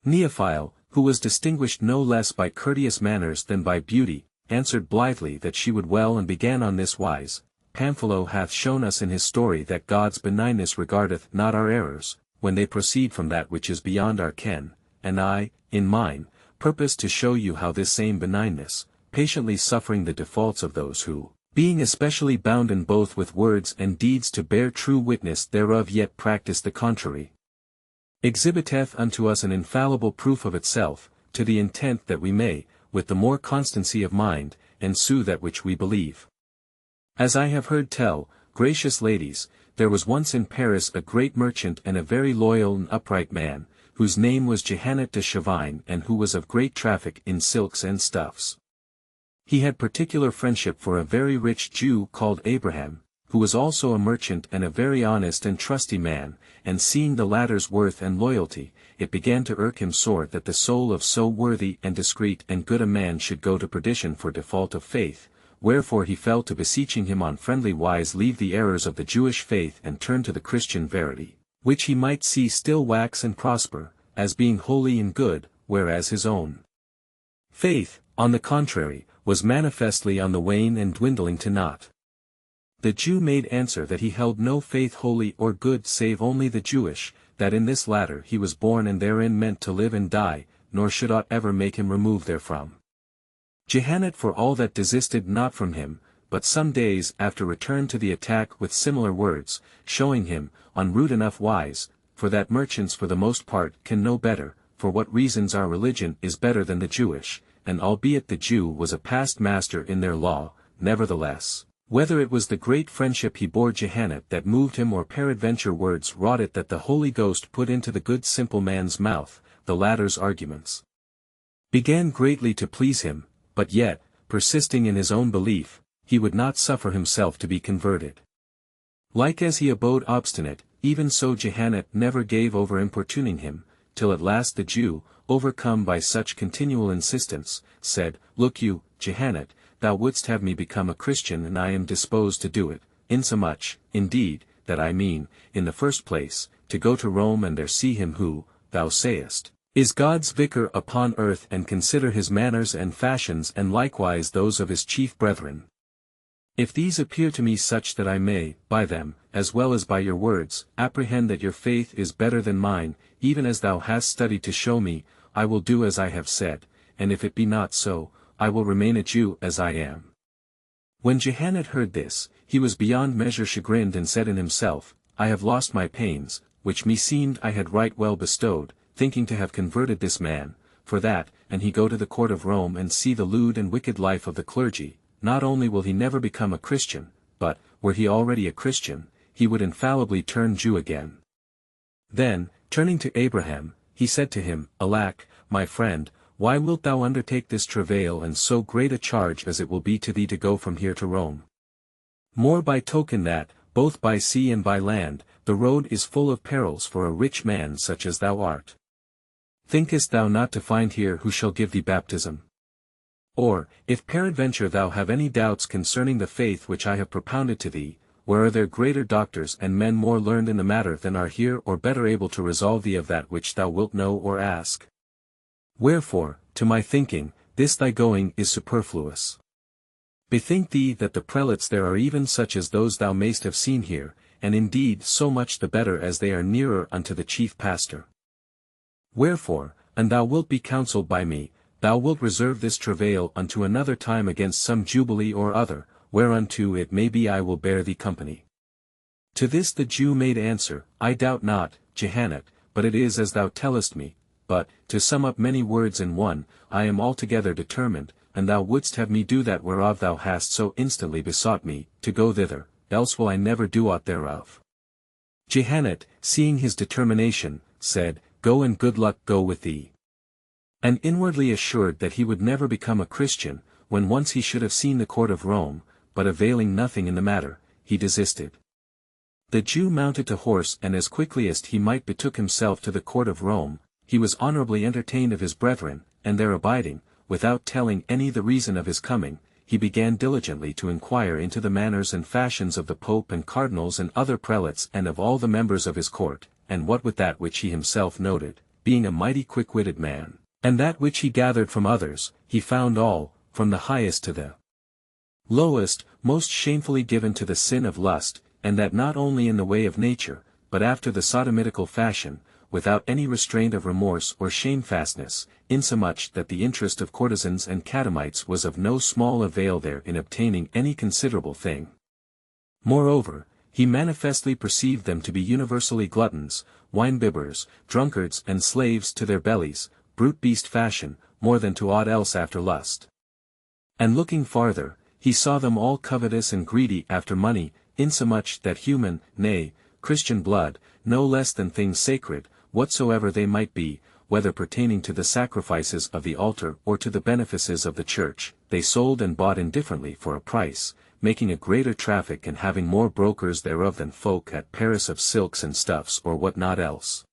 Neophile, who was distinguished no less by courteous manners than by beauty, answered blithely that she would well, and began on this wise: Pamphilo hath shown us in his story that God's benignness regardeth not our errors, when they proceed from that which is beyond our ken, and I, in mine, purpose to show you how this same benignness, patiently suffering the defaults of those who, being especially bounden both with words and deeds to bear true witness thereof yet practice the contrary, exhibiteth unto us an infallible proof of itself, to the intent that we may, with the more constancy of mind, ensue that which we believe. As I have heard tell, gracious ladies, there was once in Paris a great merchant and a very loyal and upright man, whose name was Jehannet de Chavannes, and who was of great traffic in silks and stuffs. He had particular friendship for a very rich Jew called Abraham, who was also a merchant and a very honest and trusty man, and seeing the latter's worth and loyalty, it began to irk him sore that the soul of so worthy and discreet and good a man should go to perdition for default of faith, wherefore he fell to beseeching him on friendly wise leave the errors of the Jewish faith and turn to the Christian verity, which he might see still wax and prosper, as being holy and good, whereas his own faith, on the contrary, was manifestly on the wane and dwindling to naught. The Jew made answer that he held no faith holy or good save only the Jewish, that in this latter he was born and therein meant to live and die, nor should aught ever make him remove therefrom. Jehannet for all that desisted not from him, but some days after returned to the attack with similar words, showing him, on rude enough wise, for that merchants for the most part can know better, for what reasons our religion is better than the Jewish, and albeit the Jew was a past master in their law, nevertheless, whether it was the great friendship he bore Jehannet that moved him or peradventure words wrought it that the Holy Ghost put into the good simple man's mouth, the latter's arguments began greatly to please him, but yet, persisting in his own belief, he would not suffer himself to be converted. Like as he abode obstinate, even so Jehannet never gave over importuning him, till at last the Jew, overcome by such continual insistence, said, Look you, Jehannet, thou wouldst have me become a Christian and I am disposed to do it, insomuch, indeed, that I mean, in the first place, to go to Rome and there see him who, thou sayest, is God's vicar upon earth and consider his manners and fashions and likewise those of his chief brethren. If these appear to me such that I may, by them, as well as by your words, apprehend that your faith is better than mine, even as thou hast studied to show me, I will do as I have said, and if it be not so, I will remain a Jew as I am. When Jehannet heard this, he was beyond measure chagrined and said in himself, I have lost my pains, which meseemed I had right well bestowed, thinking to have converted this man, for that, and he go to the court of Rome and see the lewd and wicked life of the clergy, not only will he never become a Christian, but, were he already a Christian, he would infallibly turn Jew again. Then, turning to Abraham, he said to him, Alack, my friend, why wilt thou undertake this travail and so great a charge as it will be to thee to go from here to Rome? More by token that, both by sea and by land, the road is full of perils for a rich man such as thou art. Thinkest thou not to find here who shall give thee baptism? Or, if peradventure thou have any doubts concerning the faith which I have propounded to thee, where are there greater doctors and men more learned in the matter than are here or better able to resolve thee of that which thou wilt know or ask? Wherefore, to my thinking, this thy going is superfluous. Bethink thee that the prelates there are even such as those thou mayst have seen here, and indeed so much the better as they are nearer unto the chief pastor. Wherefore, and thou wilt be counselled by me, thou wilt reserve this travail unto another time against some jubilee or other, whereunto it may be I will bear thee company. To this the Jew made answer, I doubt not, Jehannet, but it is as thou tellest me, but, to sum up many words in one, I am altogether determined, and thou wouldst have me do that whereof thou hast so instantly besought me, to go thither, else will I never do aught thereof. Jehannet, seeing his determination, said, Go and good luck go with thee. And inwardly assured that he would never become a Christian, when once he should have seen the court of Rome, but availing nothing in the matter, he desisted. The Jew mounted to horse and as quickly as he might betook himself to the court of Rome, he was honorably entertained of his brethren, and there abiding, without telling any the reason of his coming, he began diligently to inquire into the manners and fashions of the Pope and Cardinals and other prelates and of all the members of his court, and what with that which he himself noted, being a mighty quick-witted man, and that which he gathered from others, he found all, from the highest to the lowest, most shamefully given to the sin of lust, and that not only in the way of nature, but after the sodomitical fashion, without any restraint of remorse or shamefastness, insomuch that the interest of courtesans and catamites was of no small avail there in obtaining any considerable thing. Moreover, he manifestly perceived them to be universally gluttons, wine-bibbers, drunkards and slaves to their bellies, brute beast fashion, more than to aught else after lust. And looking farther, he saw them all covetous and greedy after money, insomuch that human, nay, Christian blood, no less than things sacred, whatsoever they might be, whether pertaining to the sacrifices of the altar or to the benefices of the church, they sold and bought indifferently for a price, making a greater traffic and having more brokers thereof than folk at Paris of silks and stuffs or what not else.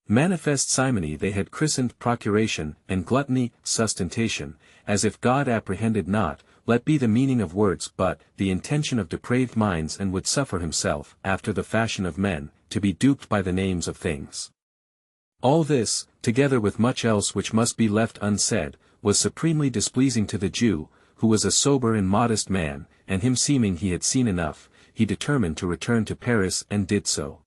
Manifest simony they had christened procuration, and gluttony, sustentation, as if God apprehended not, let be the meaning of words but, the intention of depraved minds and would suffer himself, after the fashion of men, to be duped by the names of things. All this, together with much else which must be left unsaid, was supremely displeasing to the Jew, who was a sober and modest man, and him seeming he had seen enough, he determined to return to Paris and did so.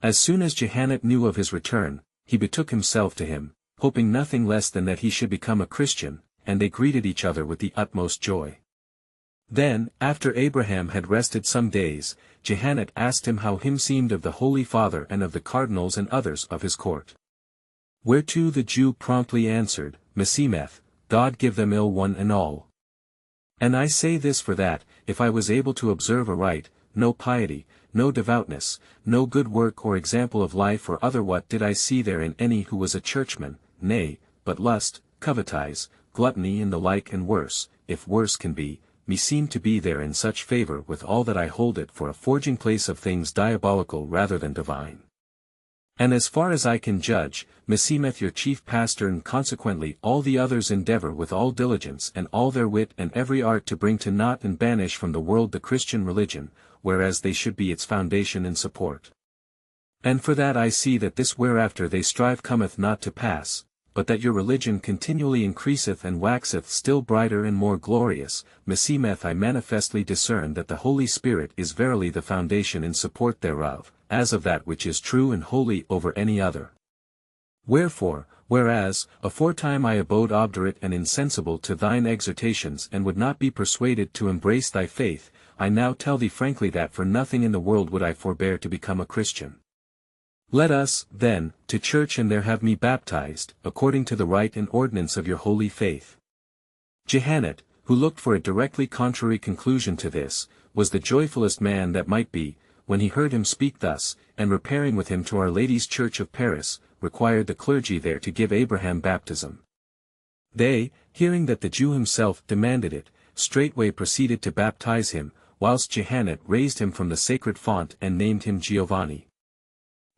As soon as Jehannet knew of his return, he betook himself to him, hoping nothing less than that he should become a Christian, and they greeted each other with the utmost joy. Then, after Abraham had rested some days, Jehannet asked him how him seemed of the Holy Father and of the cardinals and others of his court. Whereto the Jew promptly answered, Meseemeth, God give them ill one and all. And I say this for that, if I was able to observe aright, no piety, no devoutness, no good work or example of life or other what did I see there in any who was a churchman, nay, but lust, covetise, gluttony and the like and worse, if worse can be, meseemed to be there in such favour with all that I hold it for a forging place of things diabolical rather than divine. And as far as I can judge, meseemeth your chief pastor and consequently all the others endeavour with all diligence and all their wit and every art to bring to naught and banish from the world the Christian religion, whereas they should be its foundation and support. And for that I see that this whereafter they strive cometh not to pass, but that your religion continually increaseth and waxeth still brighter and more glorious, meseemeth I manifestly discern that the Holy Spirit is verily the foundation and support thereof, as of that which is true and holy over any other. Wherefore, whereas, aforetime I abode obdurate and insensible to thine exhortations and would not be persuaded to embrace thy faith, I now tell thee frankly that for nothing in the world would I forbear to become a Christian. Let us, then, to church and there have me baptized, according to the rite and ordinance of your holy faith. Jehannet, who looked for a directly contrary conclusion to this, was the joyfulest man that might be, when he heard him speak thus, and repairing with him to Our Lady's Church of Paris, required the clergy there to give Abraham baptism. They, hearing that the Jew himself demanded it, straightway proceeded to baptize him, whilst Jehannet raised him from the sacred font and named him Giovanni.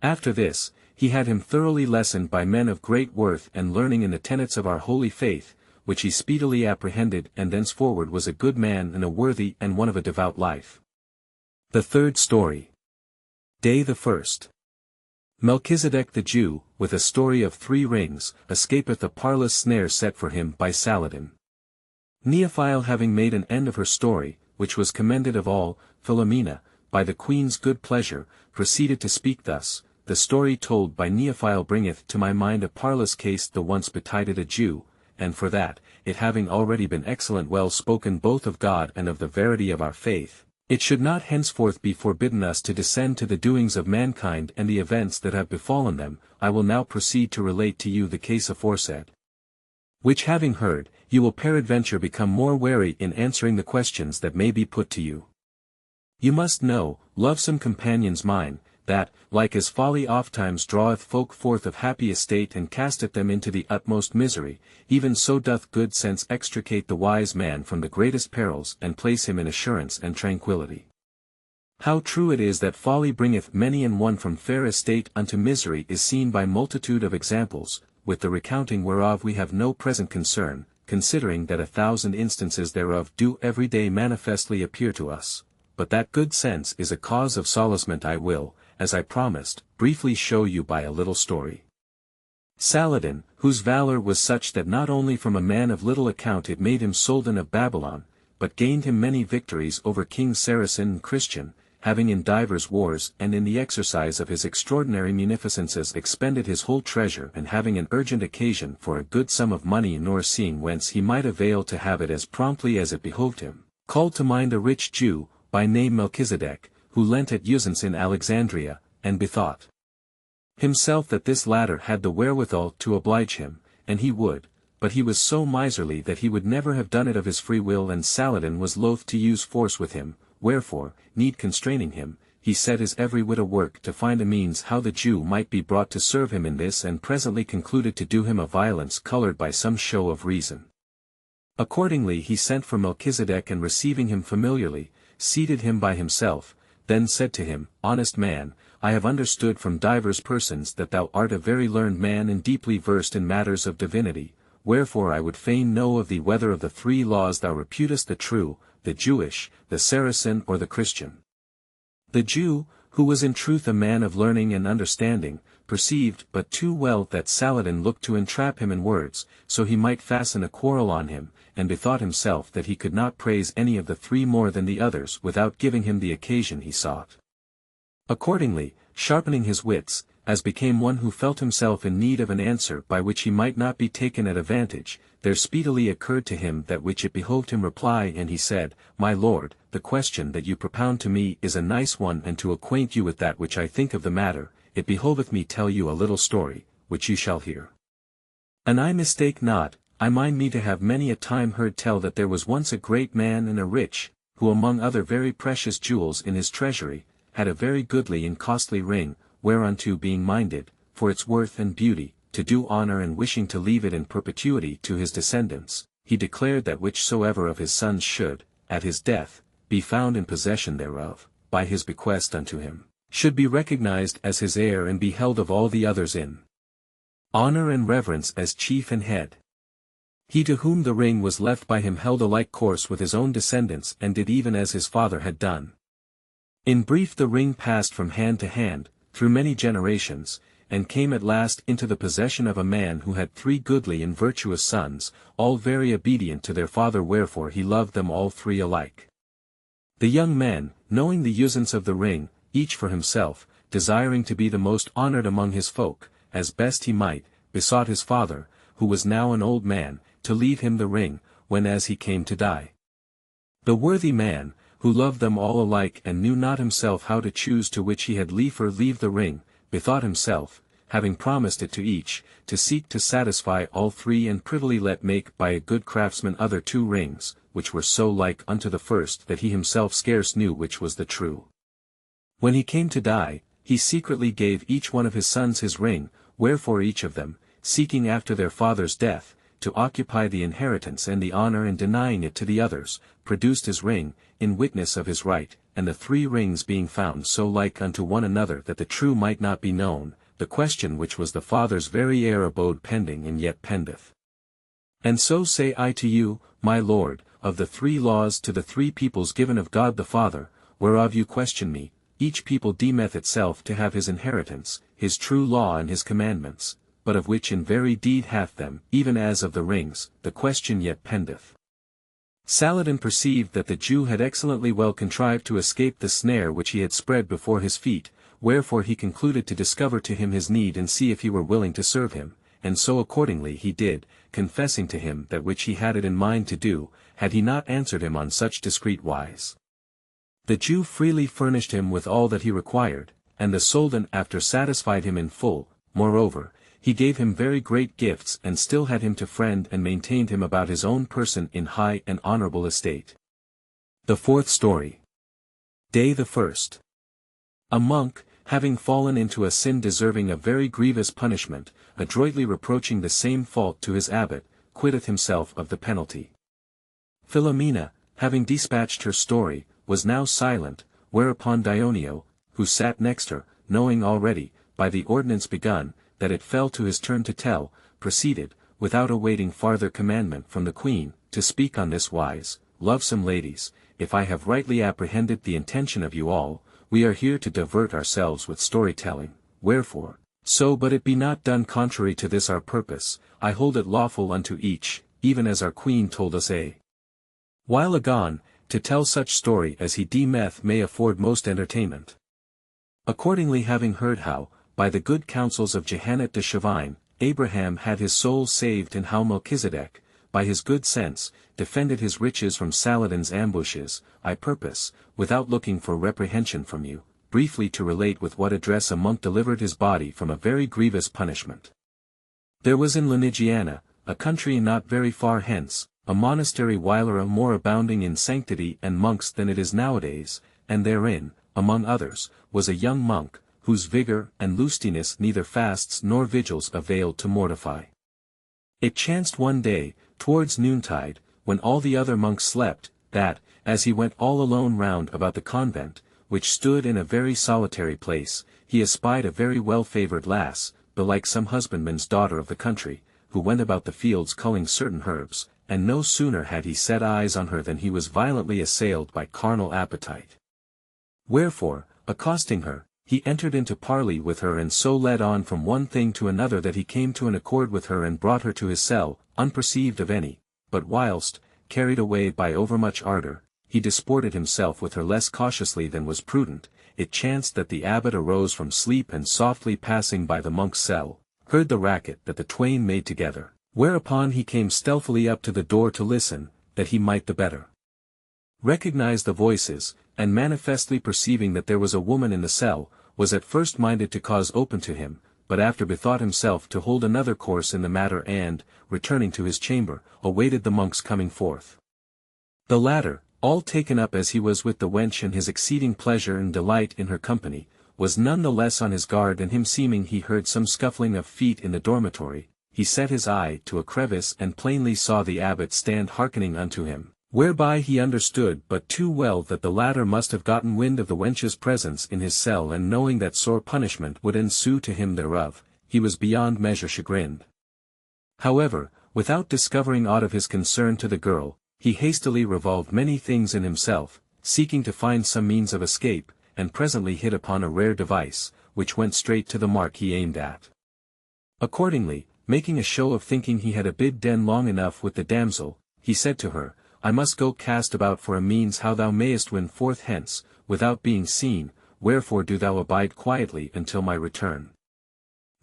After this, he had him thoroughly lessoned by men of great worth and learning in the tenets of our holy faith, which he speedily apprehended and thenceforward was a good man and a worthy and one of a devout life. The third story. Day the 1st. Melchizedek the Jew, with a story of 3 rings, escapeth a parlous snare set for him by Saladin. Neophile having made an end of her story, which was commended of all, Philomena, by the queen's good pleasure, proceeded to speak thus, The story told by Neophile bringeth to my mind a parlous case the once betided a Jew, and for that, it having already been excellent well spoken both of God and of the verity of our faith, it should not henceforth be forbidden us to descend to the doings of mankind and the events that have befallen them. I will now proceed to relate to you the case aforesaid. Which having heard, you will peradventure become more wary in answering the questions that may be put to you. You must know, lovesome companions mine, that, like as folly ofttimes draweth folk forth of happy estate and casteth them into the utmost misery, even so doth good sense extricate the wise man from the greatest perils and place him in assurance and tranquillity. How true it is that folly bringeth many an one from fair estate unto misery is seen by multitude of examples, with the recounting whereof we have no present concern, considering that 1,000 instances thereof do every day manifestly appear to us. But that good sense is a cause of solacement I will, as I promised, briefly show you by a little story. Saladin, whose valor was such that not only from a man of little account it made him Soldan of Babylon, but gained him many victories over King Saracen and Christian, having in divers wars and in the exercise of his extraordinary munificences expended his whole treasure and having an urgent occasion for a good sum of money nor seeing whence he might avail to have it as promptly as it behoved him, called to mind a rich Jew, by name Melchizedek, who lent at usance in Alexandria, and bethought himself that this latter had the wherewithal to oblige him, and he would, but he was so miserly that he would never have done it of his free will, and Saladin was loath to use force with him, wherefore, need constraining him, he set his every wit a work to find a means how the Jew might be brought to serve him in this, and presently concluded to do him a violence coloured by some show of reason. Accordingly he sent for Melchizedek, and receiving him familiarly, seated him by himself, then said to him, Honest man, I have understood from divers persons that thou art a very learned man and deeply versed in matters of divinity, wherefore I would fain know of thee whether of the 3 laws thou reputest the true, the Jewish, the Saracen or the Christian. The Jew, who was in truth a man of learning and understanding, perceived but too well that Saladin looked to entrap him in words, so he might fasten a quarrel on him, and bethought himself that he could not praise any of the 3 more than the others without giving him the occasion he sought. Accordingly, sharpening his wits, as became one who felt himself in need of an answer by which he might not be taken at advantage, there speedily occurred to him that which it behoved him reply, and he said, My lord, the question that you propound to me is a nice one, and to acquaint you with that which I think of the matter, it behoveth me tell you a little story, which you shall hear. An I mistake not, I mind me to have many a time heard tell that there was once a great man and a rich, who among other very precious jewels in his treasury, had a very goodly and costly ring, whereunto being minded, for its worth and beauty, to do honor and wishing to leave it in perpetuity to his descendants, he declared that whichsoever of his sons should, at his death, be found in possession thereof, by his bequest unto him, should be recognized as his heir and be held of all the others in honor and reverence as chief and head. He to whom the ring was left by him held a like course with his own descendants and did even as his father had done. In brief, the ring passed from hand to hand, through many generations, and came at last into the possession of a man who had 3 goodly and virtuous sons, all very obedient to their father, wherefore he loved them all 3 alike. The young man, knowing the usance of the ring, each for himself, desiring to be the most honored among his folk, as best he might, besought his father, who was now an old man, to leave him the ring, when as he came to die. The worthy man, who loved them all alike and knew not himself how to choose to which he had liefer leave the ring, bethought himself, having promised it to each, to seek to satisfy all 3 and privily let make by a good craftsman other 2 rings, which were so like unto the first that he himself scarce knew which was the true. When he came to die, he secretly gave each one of his sons his ring, wherefore each of them, seeking after their father's death, to occupy the inheritance and the honor and denying it to the others, produced his ring, in witness of his right, and the 3 rings being found so like unto one another that the true might not be known, the question which was the father's very heir abode pending and yet pendeth. And so say I to you, my lord, of the 3 laws to the 3 peoples given of God the Father, whereof you question me, each people deemeth itself to have his inheritance, his true law and his commandments, but of which in very deed hath them, even as of the rings, the question yet pendeth. Saladin perceived that the Jew had excellently well contrived to escape the snare which he had spread before his feet, wherefore he concluded to discover to him his need and see if he were willing to serve him, and so accordingly he did, confessing to him that which he had it in mind to do, had he not answered him on such discreet wise. The Jew freely furnished him with all that he required, and the Soldan after satisfied him in full. Moreover, he gave him very great gifts and still had him to friend and maintained him about his own person in high and honorable estate. The 4th story. Day the 1st. A monk, having fallen into a sin deserving a very grievous punishment, adroitly reproaching the same fault to his abbot, quitteth himself of the penalty. Philomena, having dispatched her story, was now silent, whereupon Dioneo, who sat next her, knowing already, by the ordinance begun, that it fell to his turn to tell, proceeded, without awaiting farther commandment from the queen, to speak on this wise: Lovesome ladies, if I have rightly apprehended the intention of you all, we are here to divert ourselves with storytelling, wherefore, so but it be not done contrary to this our purpose, I hold it lawful unto each, even as our queen told us a while agone, to tell such story as he deemeth may afford most entertainment. Accordingly, having heard how, by the good counsels of Jehanet de Chevine, Abraham had his soul saved, and how Melchizedek, by his good sense, defended his riches from Saladin's ambushes, I purpose, without looking for reprehension from you, briefly to relate with what address a monk delivered his body from a very grievous punishment. There was in Lunigiana, a country not very far hence, a monastery whilere more abounding in sanctity and monks than it is nowadays, and therein, among others, was a young monk, whose vigor and lustiness neither fasts nor vigils availed to mortify. It chanced one day, towards noontide, when all the other monks slept, that, as he went all alone round about the convent, which stood in a very solitary place, he espied a very well-favoured lass, belike some husbandman's daughter of the country, who went about the fields culling certain herbs, and no sooner had he set eyes on her than he was violently assailed by carnal appetite. Wherefore, accosting her, he entered into parley with her, and so led on from one thing to another that he came to an accord with her and brought her to his cell, unperceived of any, but whilst, carried away by overmuch ardour, he disported himself with her less cautiously than was prudent, it chanced that the abbot arose from sleep, and softly passing by the monk's cell, heard the racket that the twain made together, whereupon he came stealthily up to the door to listen, that he might the better recognize the voices, and manifestly perceiving that there was a woman in the cell, was at first minded to cause open to him, but after bethought himself to hold another course in the matter, and, returning to his chamber, awaited the monk's coming forth. The latter, all taken up as he was with the wench and his exceeding pleasure and delight in her company, was none the less on his guard, and him seeming he heard some scuffling of feet in the dormitory, he set his eye to a crevice and plainly saw the abbot stand hearkening unto him, whereby he understood but too well that the latter must have gotten wind of the wench's presence in his cell, and knowing that sore punishment would ensue to him thereof, he was beyond measure chagrined. However, without discovering aught of his concern to the girl, he hastily revolved many things in himself, seeking to find some means of escape, and presently hit upon a rare device, which went straight to the mark he aimed at. Accordingly, making a show of thinking he had abid den long enough with the damsel, he said to her, I must go cast about for a means how thou mayest win forth hence, without being seen, wherefore do thou abide quietly until my return.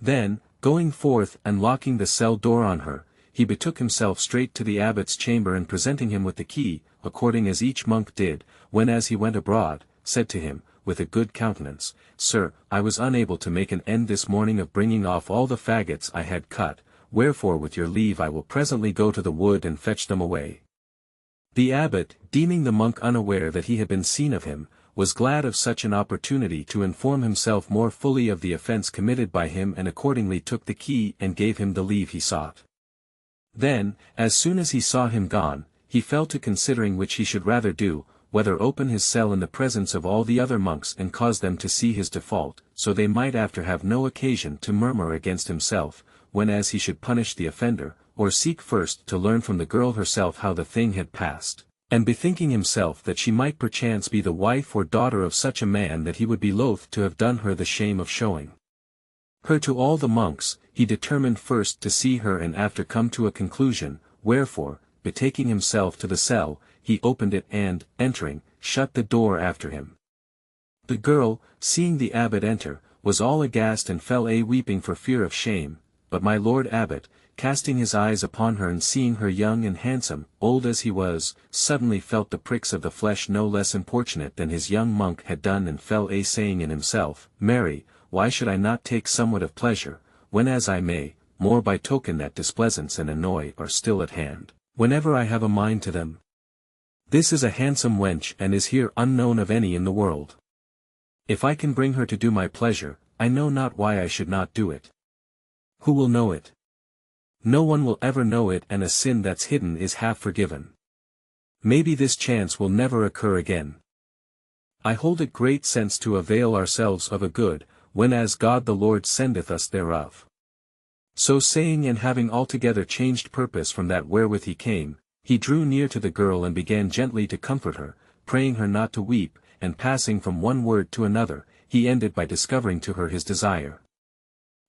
Then, going forth and locking the cell door on her, he betook himself straight to the abbot's chamber, and presenting him with the key, according as each monk did, when as he went abroad, said to him, with a good countenance, Sir, I was unable to make an end this morning of bringing off all the faggots I had cut, wherefore with your leave I will presently go to the wood and fetch them away. The abbot, deeming the monk unaware that he had been seen of him, was glad of such an opportunity to inform himself more fully of the offence committed by him, and accordingly took the key and gave him the leave he sought. Then, as soon as he saw him gone, he fell to considering which he should rather do, whether open his cell in the presence of all the other monks and cause them to see his default, so they might after have no occasion to murmur against himself, whenas he should punish the offender, or seek first to learn from the girl herself how the thing had passed, and bethinking himself that she might perchance be the wife or daughter of such a man that he would be loath to have done her the shame of showing her to all the monks, he determined first to see her and after come to a conclusion, wherefore, betaking himself to the cell, he opened it and, entering, shut the door after him. The girl, seeing the abbot enter, was all aghast and fell a weeping for fear of shame, but my lord abbot, casting his eyes upon her and seeing her young and handsome, old as he was, suddenly felt the pricks of the flesh no less importunate than his young monk had done, and fell a saying in himself, Mary, why should I not take somewhat of pleasure, whenas I may, more by token that displeasance and annoy are still at hand, whenever I have a mind to them. This is a handsome wench, and is here unknown of any in the world. If I can bring her to do my pleasure, I know not why I should not do it. Who will know it? No one will ever know it, and a sin that's hidden is half forgiven. Maybe this chance will never occur again. I hold it great sense to avail ourselves of a good, when as God the Lord sendeth us thereof. So saying, and having altogether changed purpose from that wherewith he came, he drew near to the girl and began gently to comfort her, praying her not to weep, and passing from one word to another, he ended by discovering to her his desire.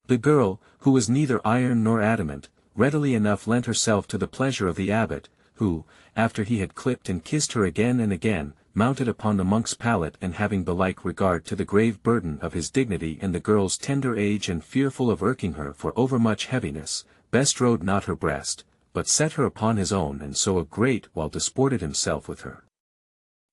The girl, who was neither iron nor adamant, readily enough lent herself to the pleasure of the abbot, who, after he had clipped and kissed her again and again, mounted upon the monk's pallet, and having the like regard to the grave burden of his dignity and the girl's tender age, and fearful of irking her for overmuch heaviness, bestrode not her breast, but set her upon his own, and so a great while disported himself with her.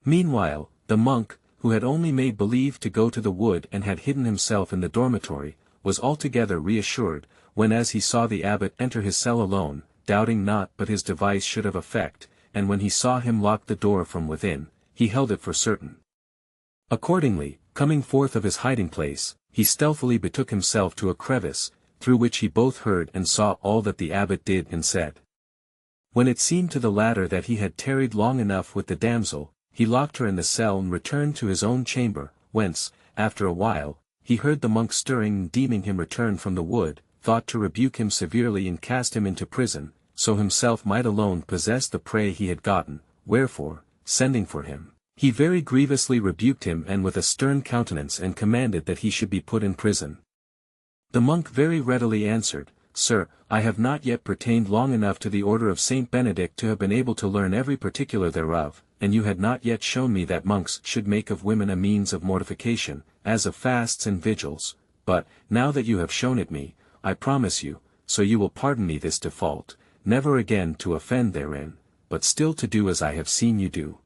Meanwhile, the monk, who had only made believe to go to the wood and had hidden himself in the dormitory, was altogether reassured, when as he saw the abbot enter his cell alone, doubting not but his device should have effect, and when he saw him lock the door from within, he held it for certain. Accordingly, coming forth of his hiding-place, he stealthily betook himself to a crevice, through which he both heard and saw all that the abbot did and said. When it seemed to the latter that he had tarried long enough with the damsel, he locked her in the cell and returned to his own chamber, whence, after a while, he heard the monk stirring, and deeming him returned from the wood, thought to rebuke him severely and cast him into prison, so himself might alone possess the prey he had gotten, wherefore, sending for him, he very grievously rebuked him and with a stern countenance, and commanded that he should be put in prison. The monk very readily answered, Sir, I have not yet pertained long enough to the order of Saint Benedict to have been able to learn every particular thereof, and you had not yet shown me that monks should make of women a means of mortification, as of fasts and vigils, but, now that you have shown it me, I promise you, so you will pardon me this default, never again to offend therein, but still to do as I have seen you do.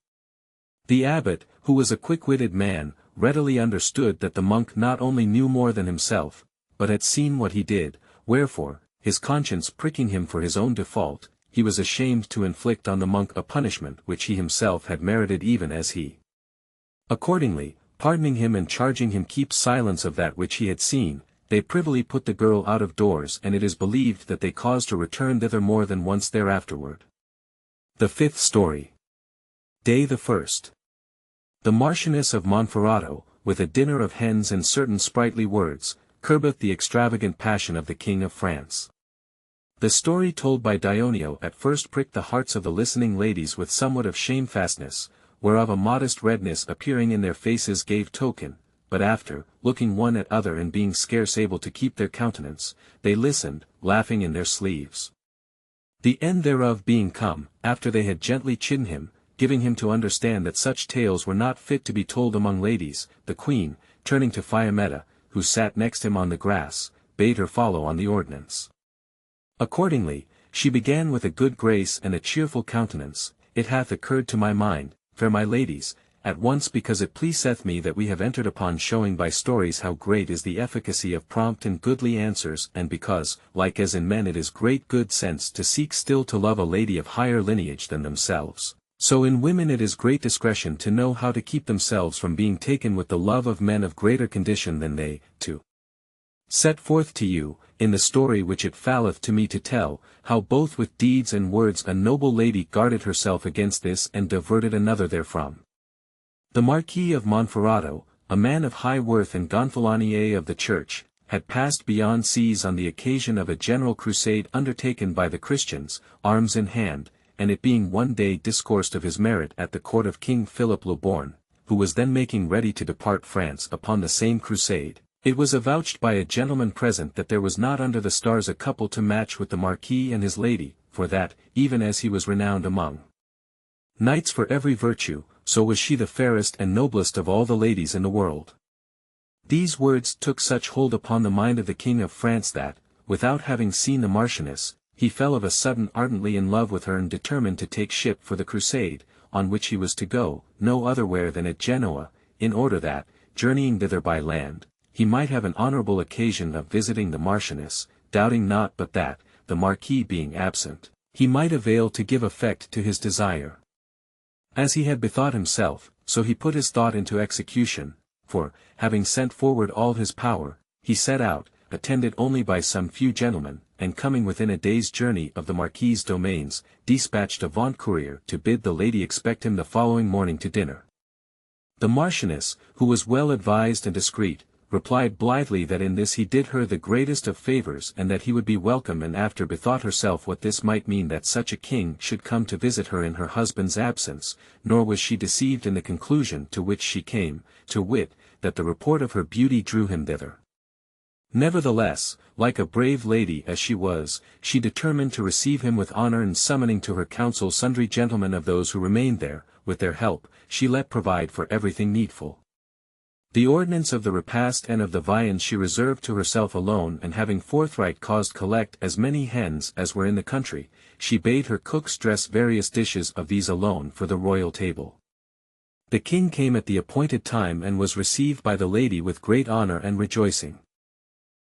The abbot, who was a quick-witted man, readily understood that the monk not only knew more than himself, but had seen what he did, wherefore, his conscience pricking him for his own default, he was ashamed to inflict on the monk a punishment which he himself had merited even as he. Accordingly, pardoning him and charging him keep silence of that which he had seen, they privily put the girl out of doors, and it is believed that they caused her return thither more than once thereafterward. The fifth story. Day the 1st. The Marchioness of Monferrato, with a dinner of hens and certain sprightly words, curbeth the extravagant passion of the King of France. The story told by Dioneo at first pricked the hearts of the listening ladies with somewhat of shamefastness, whereof a modest redness appearing in their faces gave token, but after, looking one at other and being scarce able to keep their countenance, they listened, laughing in their sleeves. The end thereof being come, after they had gently chidden him, giving him to understand that such tales were not fit to be told among ladies, the queen, turning to Fiammetta, who sat next him on the grass, bade her follow on the ordinance. Accordingly, she began with a good grace and a cheerful countenance, It hath occurred to my mind, fair my ladies, at once because it pleaseth me that we have entered upon showing by stories how great is the efficacy of prompt and goodly answers, and because, like as in men it is great good sense to seek still to love a lady of higher lineage than themselves, so in women it is great discretion to know how to keep themselves from being taken with the love of men of greater condition than they, to set forth to you, in the story which it falleth to me to tell, how both with deeds and words a noble lady guarded herself against this and diverted another therefrom. The Marquis of Monferrato, a man of high worth and gonfalonier of the church, had passed beyond seas on the occasion of a general crusade undertaken by the Christians, arms in hand, and it being one day discoursed of his merit at the court of King Philip le Borgne, who was then making ready to depart France upon the same crusade, it was avouched by a gentleman present that there was not under the stars a couple to match with the Marquis and his lady, for that, even as he was renowned among knights for every virtue, so was she the fairest and noblest of all the ladies in the world. These words took such hold upon the mind of the King of France that, without having seen the Marchioness, he fell of a sudden ardently in love with her and determined to take ship for the crusade, on which he was to go, no otherwhere than at Genoa, in order that, journeying thither by land, he might have an honourable occasion of visiting the Marchioness, doubting not but that, the Marquis being absent, he might avail to give effect to his desire. As he had bethought himself, so he put his thought into execution, for, having sent forward all his power, he set out, attended only by some few gentlemen, and coming within a day's journey of the Marquis's domains, dispatched a vaunt courier to bid the lady expect him the following morning to dinner. The Marchioness, who was well advised and discreet, replied blithely that in this he did her the greatest of favours and that he would be welcome, and after bethought herself what this might mean that such a king should come to visit her in her husband's absence, nor was she deceived in the conclusion to which she came, to wit, that the report of her beauty drew him thither. Nevertheless, like a brave lady as she was, she determined to receive him with honour, and summoning to her council sundry gentlemen of those who remained there, with their help, she let provide for everything needful. The ordinance of the repast and of the viands she reserved to herself alone, and having forthright caused collect as many hens as were in the country, she bade her cooks dress various dishes of these alone for the royal table. The king came at the appointed time and was received by the lady with great honour and rejoicing.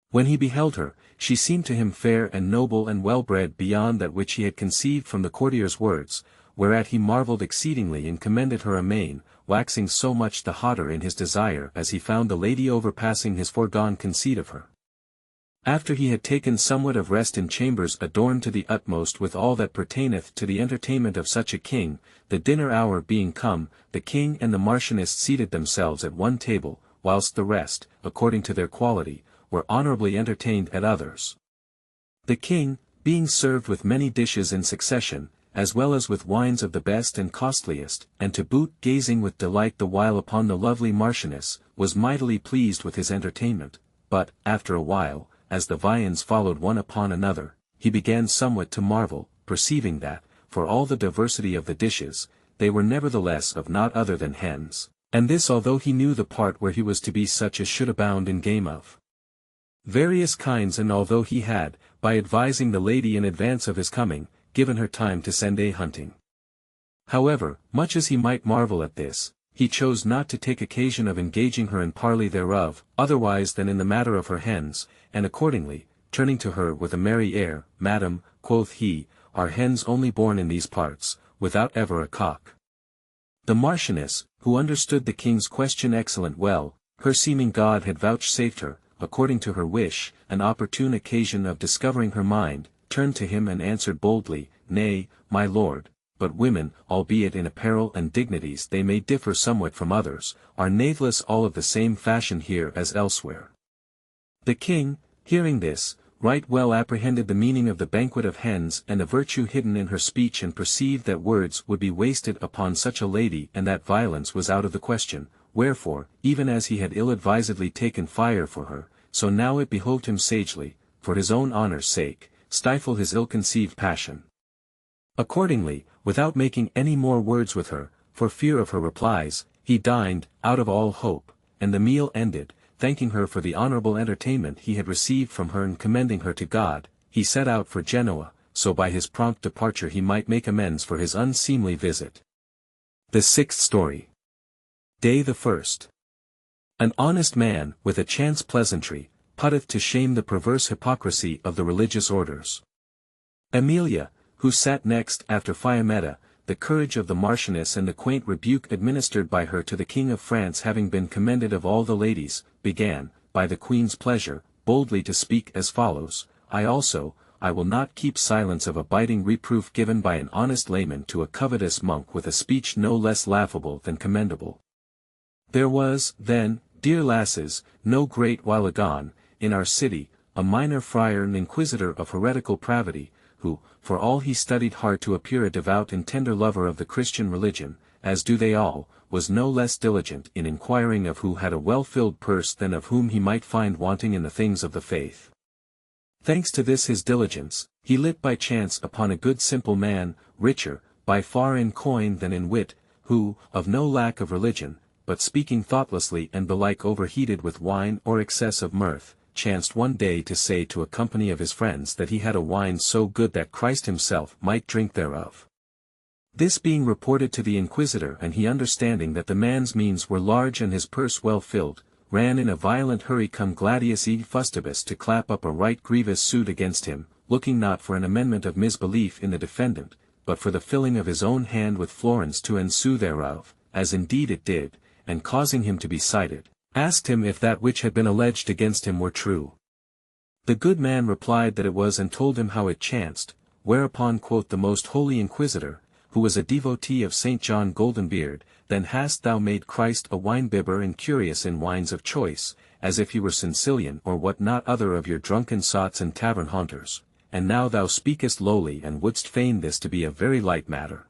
When he beheld her, she seemed to him fair and noble and well-bred beyond that which he had conceived from the courtier's words, whereat he marvelled exceedingly and commended her amain, waxing so much the hotter in his desire as he found the lady overpassing his foregone conceit of her. After he had taken somewhat of rest in chambers adorned to the utmost with all that pertaineth to the entertainment of such a king, the dinner hour being come, the king and the Marchioness seated themselves at one table, whilst the rest, according to their quality, were honourably entertained at others. The king, being served with many dishes in succession, as well as with wines of the best and costliest, and to boot gazing with delight the while upon the lovely Marchioness, was mightily pleased with his entertainment, but, after a while, as the viands followed one upon another, he began somewhat to marvel, perceiving that, for all the diversity of the dishes, they were nevertheless of naught other than hens, and this although he knew the part where he was to be such as should abound in game of various kinds, and although he had, by advising the lady in advance of his coming, given her time to send a-hunting. However, much as he might marvel at this, he chose not to take occasion of engaging her in parley thereof, otherwise than in the matter of her hens, and accordingly, turning to her with a merry air, "Madam," quoth he, "are hens only born in these parts, without ever a cock?" The Marchioness, who understood the king's question excellent well, her seeming God had vouchsafed her, according to her wish, an opportune occasion of discovering her mind, turned to him and answered boldly, "Nay, my lord, but women, albeit in apparel and dignities they may differ somewhat from others, are natheless all of the same fashion here as elsewhere." The king, hearing this, right well apprehended the meaning of the banquet of hens and the virtue hidden in her speech, and perceived that words would be wasted upon such a lady and that violence was out of the question, wherefore, even as he had ill-advisedly taken fire for her, so now it behoved him sagely, for his own honour's sake, stifle his ill-conceived passion. Accordingly, without making any more words with her, for fear of her replies, he dined, out of all hope, and the meal ended, thanking her for the honourable entertainment he had received from her and commending her to God, he set out for Genoa, so by his prompt departure he might make amends for his unseemly visit. The sixth story. Day the 1st. An honest man, with a chance pleasantry, putteth to shame the perverse hypocrisy of the religious orders. Amelia, who sat next after Fiammetta, the courage of the Marchioness and the quaint rebuke administered by her to the King of France having been commended of all the ladies, began, by the Queen's pleasure, boldly to speak as follows: I will not keep silence of a biting reproof given by an honest layman to a covetous monk with a speech no less laughable than commendable. There was, then, dear lasses, no great while agone, in our city, a minor friar and inquisitor of heretical pravity, who, for all he studied hard to appear a devout and tender lover of the Christian religion, as do they all, was no less diligent in inquiring of who had a well-filled purse than of whom he might find wanting in the things of the faith. Thanks to this his diligence, he lit by chance upon a good simple man, richer, by far in coin than in wit, who, of no lack of religion, but speaking thoughtlessly and belike overheated with wine or excess of mirth, chanced one day to say to a company of his friends that he had a wine so good that Christ himself might drink thereof. This being reported to the inquisitor, and he understanding that the man's means were large and his purse well filled, ran in a violent hurry cum gladius e fustibus to clap up a right grievous suit against him, looking not for an amendment of misbelief in the defendant, but for the filling of his own hand with florins to ensue thereof, as indeed it did, and causing him to be cited, asked him if that which had been alleged against him were true. The good man replied that it was, and told him how it chanced, whereupon quoth the most holy inquisitor, who was a devotee of St. John Goldenbeard, then hast thou made Christ a wine-bibber and curious in wines of choice, as if he were Cincilian or what not other of your drunken sots and tavern haunters, and now thou speakest lowly and wouldst feign this to be a very light matter.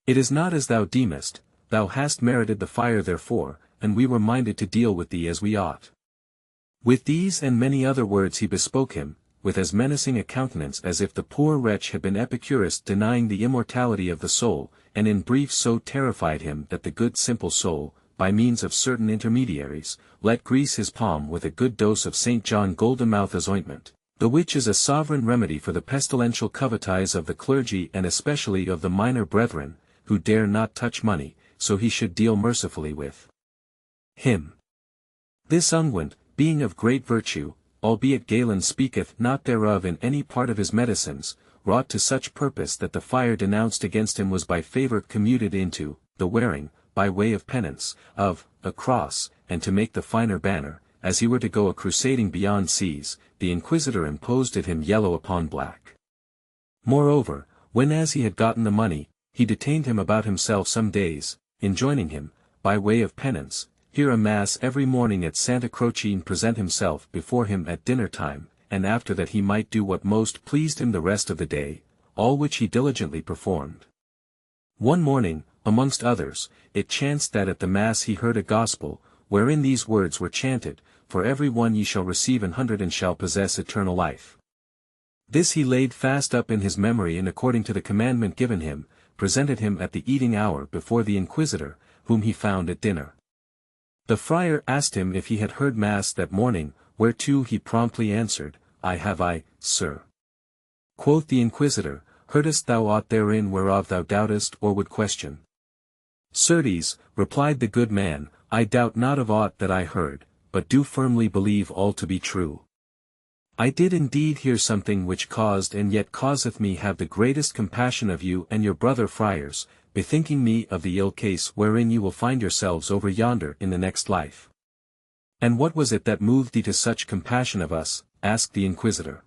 It is not as thou deemest, thou hast merited the fire therefore, and we were minded to deal with thee as we ought. With these and many other words he bespoke him, with as menacing a countenance as if the poor wretch had been Epicurus denying the immortality of the soul, and in brief so terrified him that the good simple soul, by means of certain intermediaries, let grease his palm with a good dose of St. John Goldenmouth's ointment, the which is a sovereign remedy for the pestilential covetise of the clergy and especially of the minor brethren, who dare not touch money, so he should deal mercifully with him. This unguent, being of great virtue, albeit Galen speaketh not thereof in any part of his medicines, wrought to such purpose that the fire denounced against him was by favour commuted into the wearing, by way of penance, of a cross, and to make the finer banner, as he were to go a crusading beyond seas, the inquisitor imposed it him yellow upon black. Moreover, when as he had gotten the money, he detained him about himself some days, enjoining him, by way of penance, hear a mass every morning at Santa Croce and present himself before him at dinner time, and after that he might do what most pleased him the rest of the day, all which he diligently performed. One morning, amongst others, it chanced that at the mass he heard a gospel, wherein these words were chanted, For every one ye shall receive 100 and shall possess eternal life. This he laid fast up in his memory and according to the commandment given him, presented him at the eating hour before the inquisitor, whom he found at dinner. The friar asked him if he had heard mass that morning, whereto he promptly answered, I have, sir. Quoth the inquisitor, Heardest thou aught therein whereof thou doubtest or would question? Certes, replied the good man, I doubt not of aught that I heard, but do firmly believe all to be true. I did indeed hear something which caused and yet causeth me have the greatest compassion of you and your brother friars, bethinking me of the ill case wherein you will find yourselves over yonder in the next life. And what was it that moved thee to such compassion of us? Asked the inquisitor.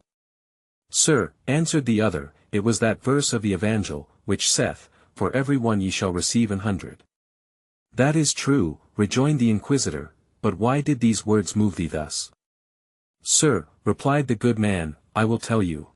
Sir, answered the other, it was that verse of the Evangel, which saith, For every one ye shall receive 100. That is true, rejoined the inquisitor, but why did these words move thee thus? Sir, replied the good man, I will tell you.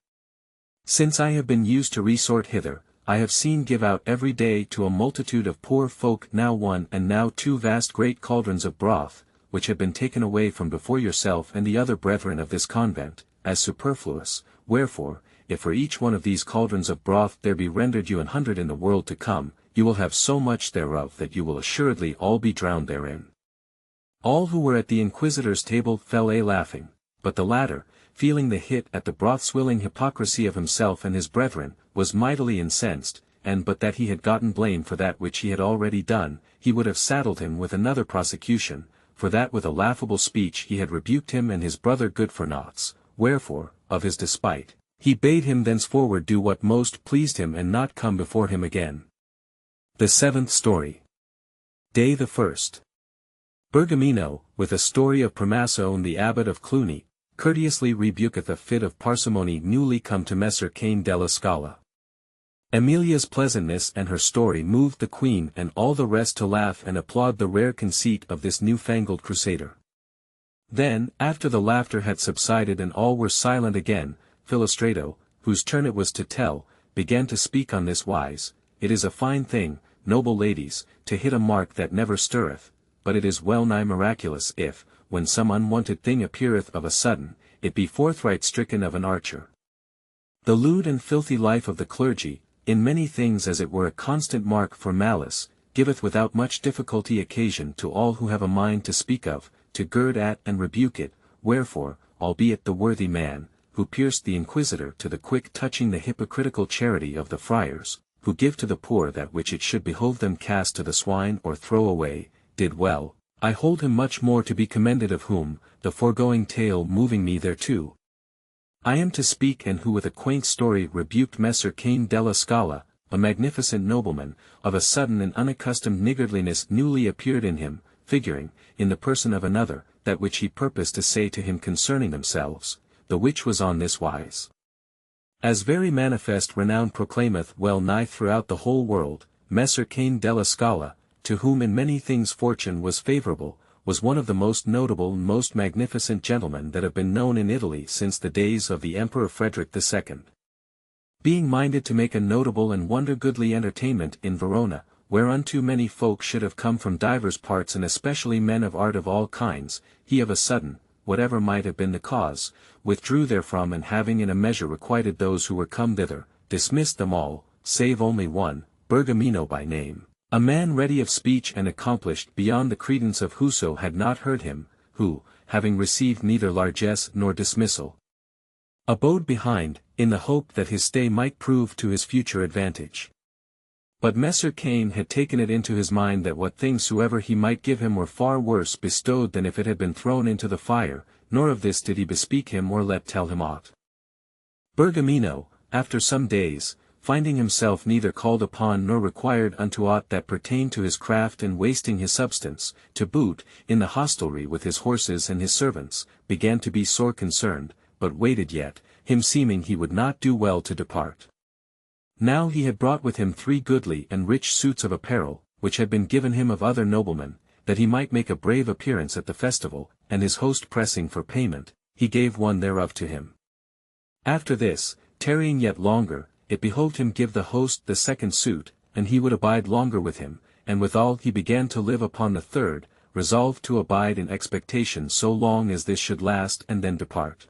Since I have been used to resort hither, I have seen give out every day to a multitude of poor folk now one and now two vast great cauldrons of broth, which have been taken away from before yourself and the other brethren of this convent, as superfluous, wherefore, if for each one of these cauldrons of broth there be rendered you 100 in the world to come, you will have so much thereof that you will assuredly all be drowned therein. All who were at the inquisitor's table fell a-laughing, but the latter, feeling the hit at the broth-swilling hypocrisy of himself and his brethren, was mightily incensed, and but that he had gotten blame for that which he had already done, he would have saddled him with another prosecution, for that with a laughable speech he had rebuked him and his brother good for naughts, wherefore, of his despite, he bade him thenceforward do what most pleased him and not come before him again. The seventh story. Day the 1st. Bergamino, with a story of Pramaso and the abbot of Cluny, courteously rebuketh a fit of parsimony newly come to Messer Cain della Scala. Emilia's pleasantness and her story moved the queen and all the rest to laugh and applaud the rare conceit of this new-fangled crusader. Then, after the laughter had subsided and all were silent again, Philostrato, whose turn it was to tell, began to speak on this wise, It is a fine thing, noble ladies, to hit a mark that never stirreth, but it is well nigh miraculous if, when some unwonted thing appeareth of a sudden, it be forthright stricken of an archer. The lewd and filthy life of the clergy, in many things as it were a constant mark for malice, giveth without much difficulty occasion to all who have a mind to speak of, to gird at and rebuke it, wherefore, albeit the worthy man, who pierced the inquisitor to the quick touching the hypocritical charity of the friars, who give to the poor that which it should behove them cast to the swine or throw away, did well, I hold him much more to be commended of whom, the foregoing tale moving me thereto, I am to speak and who with a quaint story rebuked Messer Cain della Scala, a magnificent nobleman, of a sudden and unaccustomed niggardliness newly appeared in him, figuring, in the person of another, that which he purposed to say to him concerning themselves, the which was on this wise. As very manifest renown proclaimeth well nigh throughout the whole world, Messer Cain della Scala, to whom in many things fortune was favorable, was one of the most notable and most magnificent gentlemen that have been known in Italy since the days of the Emperor Frederick II. Being minded to make a notable and wonder goodly entertainment in Verona, whereunto many folk should have come from divers parts and especially men of art of all kinds, he of a sudden, whatever might have been the cause, withdrew therefrom, and having in a measure requited those who were come thither, dismissed them all, save only one, Bergamino by name, a man ready of speech and accomplished beyond the credence of whoso had not heard him, who, having received neither largesse nor dismissal, abode behind, in the hope that his stay might prove to his future advantage. But Messer Cain had taken it into his mind that what things soever he might give him were far worse bestowed than if it had been thrown into the fire, nor of this did he bespeak him or let tell him aught. Bergamino, after some days, finding himself neither called upon nor required unto aught that pertained to his craft and wasting his substance, to boot, in the hostelry with his horses and his servants, began to be sore concerned, but waited yet, him seeming he would not do well to depart. Now he had brought with him 3 goodly and rich suits of apparel, which had been given him of other noblemen, that he might make a brave appearance at the festival, and his host pressing for payment, he gave one thereof to him. After this, tarrying yet longer, it behoved him give the host the 2nd suit, and he would abide longer with him, and withal he began to live upon the 3rd, resolved to abide in expectation so long as this should last and then depart.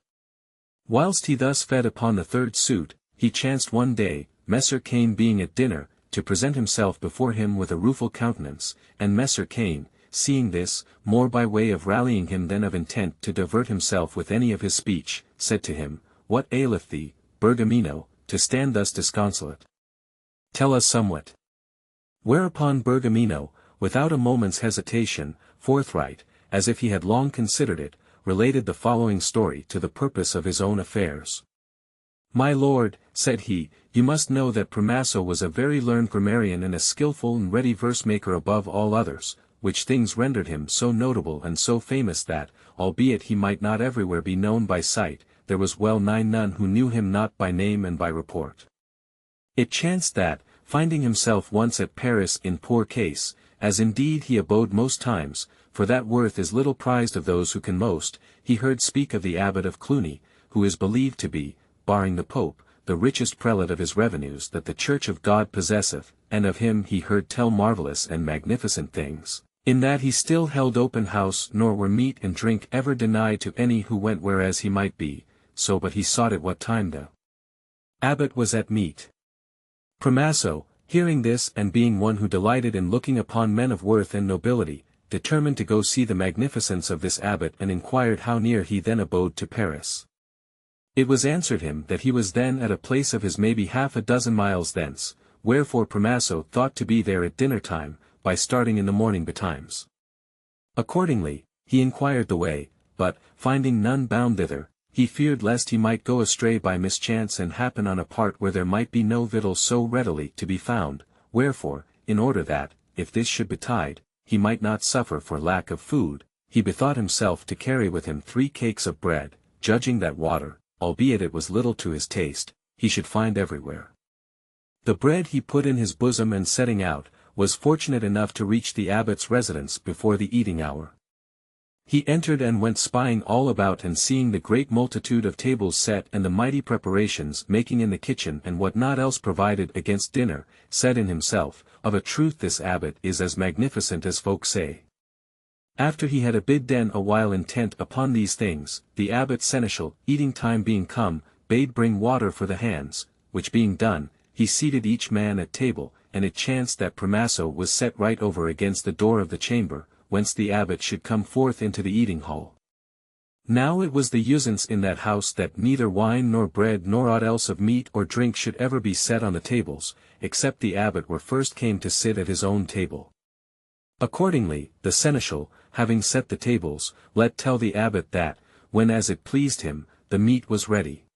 Whilst he thus fed upon the 3rd suit, he chanced one day, Messer Cain being at dinner, to present himself before him with a rueful countenance, and Messer Cain, seeing this, more by way of rallying him than of intent to divert himself with any of his speech, said to him, "What aileth thee, Bergamino, to stand thus disconsolate? Tell us somewhat." Whereupon Bergamino, without a moment's hesitation, forthright, as if he had long considered it, related the following story to the purpose of his own affairs. "My lord," said he, "you must know that Primaso was a very learned grammarian and a skilful and ready verse-maker above all others, which things rendered him so notable and so famous that, albeit he might not everywhere be known by sight, there was well nigh none who knew him not by name and by report. It chanced that, finding himself once at Paris in poor case, as indeed he abode most times, for that worth is little prized of those who can most, he heard speak of the abbot of Cluny, who is believed to be, barring the Pope, the richest prelate of his revenues that the Church of God possesseth, and of him he heard tell marvellous and magnificent things, in that he still held open house nor were meat and drink ever denied to any who went whereas he might be, so but he sought at what time the abbot was at meat. Primaso, hearing this and being one who delighted in looking upon men of worth and nobility, determined to go see the magnificence of this abbot and inquired how near he then abode to Paris. It was answered him that he was then at a place of his maybe 6 miles thence, wherefore Primaso thought to be there at dinner time, by starting in the morning betimes. Accordingly, he inquired the way, but, finding none bound thither, he feared lest he might go astray by mischance and happen on a part where there might be no victual so readily to be found, wherefore, in order that, if this should betide, he might not suffer for lack of food, he bethought himself to carry with him 3 cakes of bread, judging that water, albeit it was little to his taste, he should find everywhere. The bread he put in his bosom and setting out, was fortunate enough to reach the abbot's residence before the eating hour. He entered and went spying all about and seeing the great multitude of tables set and the mighty preparations making in the kitchen and what not else provided against dinner, said in himself, "Of a truth this abbot is as magnificent as folk say." After he had abidden a while intent upon these things, the abbot seneschal, eating time being come, bade bring water for the hands, which being done, he seated each man at table, and it chanced that Primaso was set right over against the door of the chamber, whence the abbot should come forth into the eating hall. Now it was the usance in that house that neither wine nor bread nor aught else of meat or drink should ever be set on the tables, except the abbot were first came to sit at his own table. Accordingly, the seneschal, having set the tables, let tell the abbot that, when as it pleased him, the meat was ready.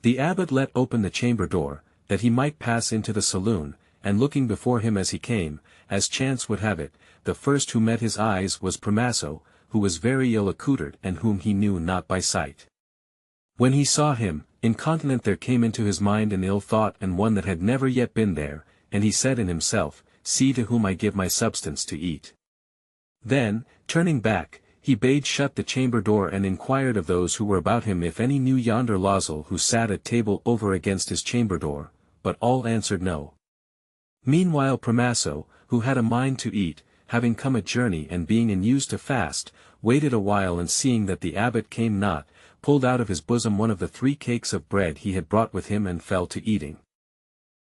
The abbot let open the chamber door, that he might pass into the saloon, and looking before him as he came, as chance would have it, the first who met his eyes was Primaso, who was very ill accoutred and whom he knew not by sight. When he saw him, incontinent there came into his mind an ill thought and one that had never yet been there, and he said in himself, see to whom I give my substance to eat. Then, turning back, he bade shut the chamber door and inquired of those who were about him if any knew yonder losel who sat at table over against his chamber door, but all answered no. Meanwhile Pramaso, who had a mind to eat, having come a journey and being in use to fast, waited a while, and seeing that the abbot came not, pulled out of his bosom one of the 3 cakes of bread he had brought with him and fell to eating.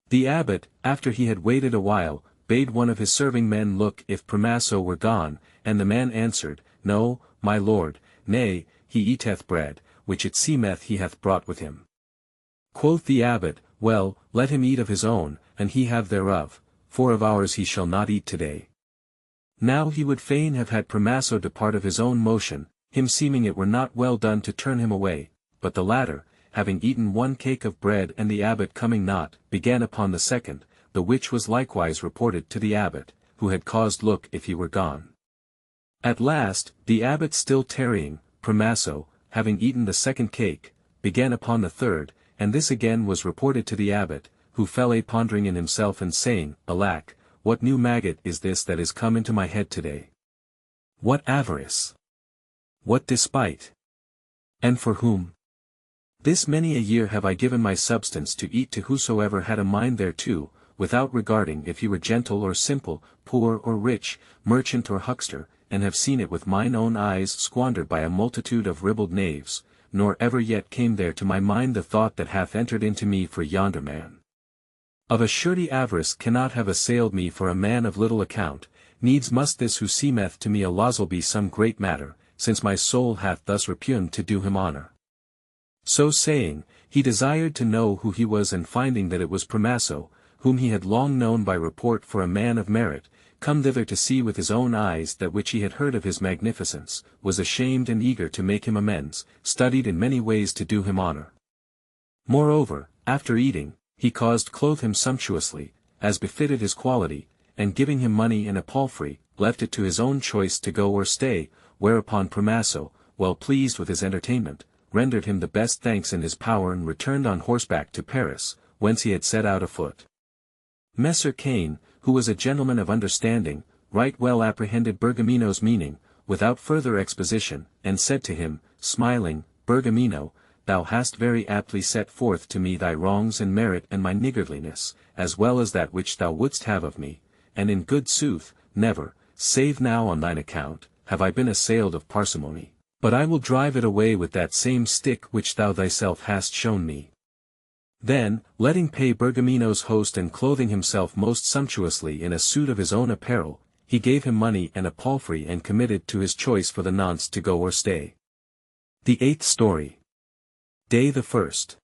The abbot, after he had waited a while, bade one of his serving men look if Pramaso were gone, and the man answered, No, my lord, nay, he eateth bread, which it seemeth he hath brought with him. Quoth the abbot, Well, let him eat of his own, and he have thereof, for of ours he shall not eat today. Now he would fain have had Pramaso depart of his own motion, him seeming it were not well done to turn him away, but the latter, having eaten 1 cake of bread and the abbot coming not, began upon the second, the which was likewise reported to the abbot, who had caused look if he were gone. At last, the abbot still tarrying, Pramaso, having eaten the 2nd cake, began upon the 3rd, and this again was reported to the abbot, who fell a pondering in himself and saying, Alack, what new maggot is this that is come into my head today? What avarice! What despite! And for whom? This many a year have I given my substance to eat to whosoever had a mind thereto, without regarding if he were gentle or simple, poor or rich, merchant or huckster, and have seen it with mine own eyes squandered by a multitude of ribald knaves, nor ever yet came there to my mind the thought that hath entered into me for yonder man. Of a surety avarice cannot have assailed me for a man of little account, needs must this who seemeth to me a losel be some great matter, since my soul hath thus repugned to do him honor. So saying, he desired to know who he was, and finding that it was Pramaso, whom he had long known by report for a man of merit, come thither to see with his own eyes that which he had heard of his magnificence, was ashamed and eager to make him amends, studied in many ways to do him honor. Moreover, after eating, he caused clothe him sumptuously, as befitted his quality, and giving him money and a palfrey, left it to his own choice to go or stay, whereupon Pramaso, well pleased with his entertainment, rendered him the best thanks in his power and returned on horseback to Paris, whence he had set out afoot. Messer Cain, who was a gentleman of understanding, right well apprehended Bergamino's meaning, without further exposition, and said to him, smiling, Bergamino, thou hast very aptly set forth to me thy wrongs and merit and my niggardliness, as well as that which thou wouldst have of me, and in good sooth, never, save now on thine account, have I been assailed of parsimony, but I will drive it away with that same stick which thou thyself hast shown me. Then, letting pay Bergamino's host and clothing himself most sumptuously in a suit of his own apparel, he gave him money and a palfrey and committed to his choice for the nonce to go or stay. The 8th story. Day the 1st.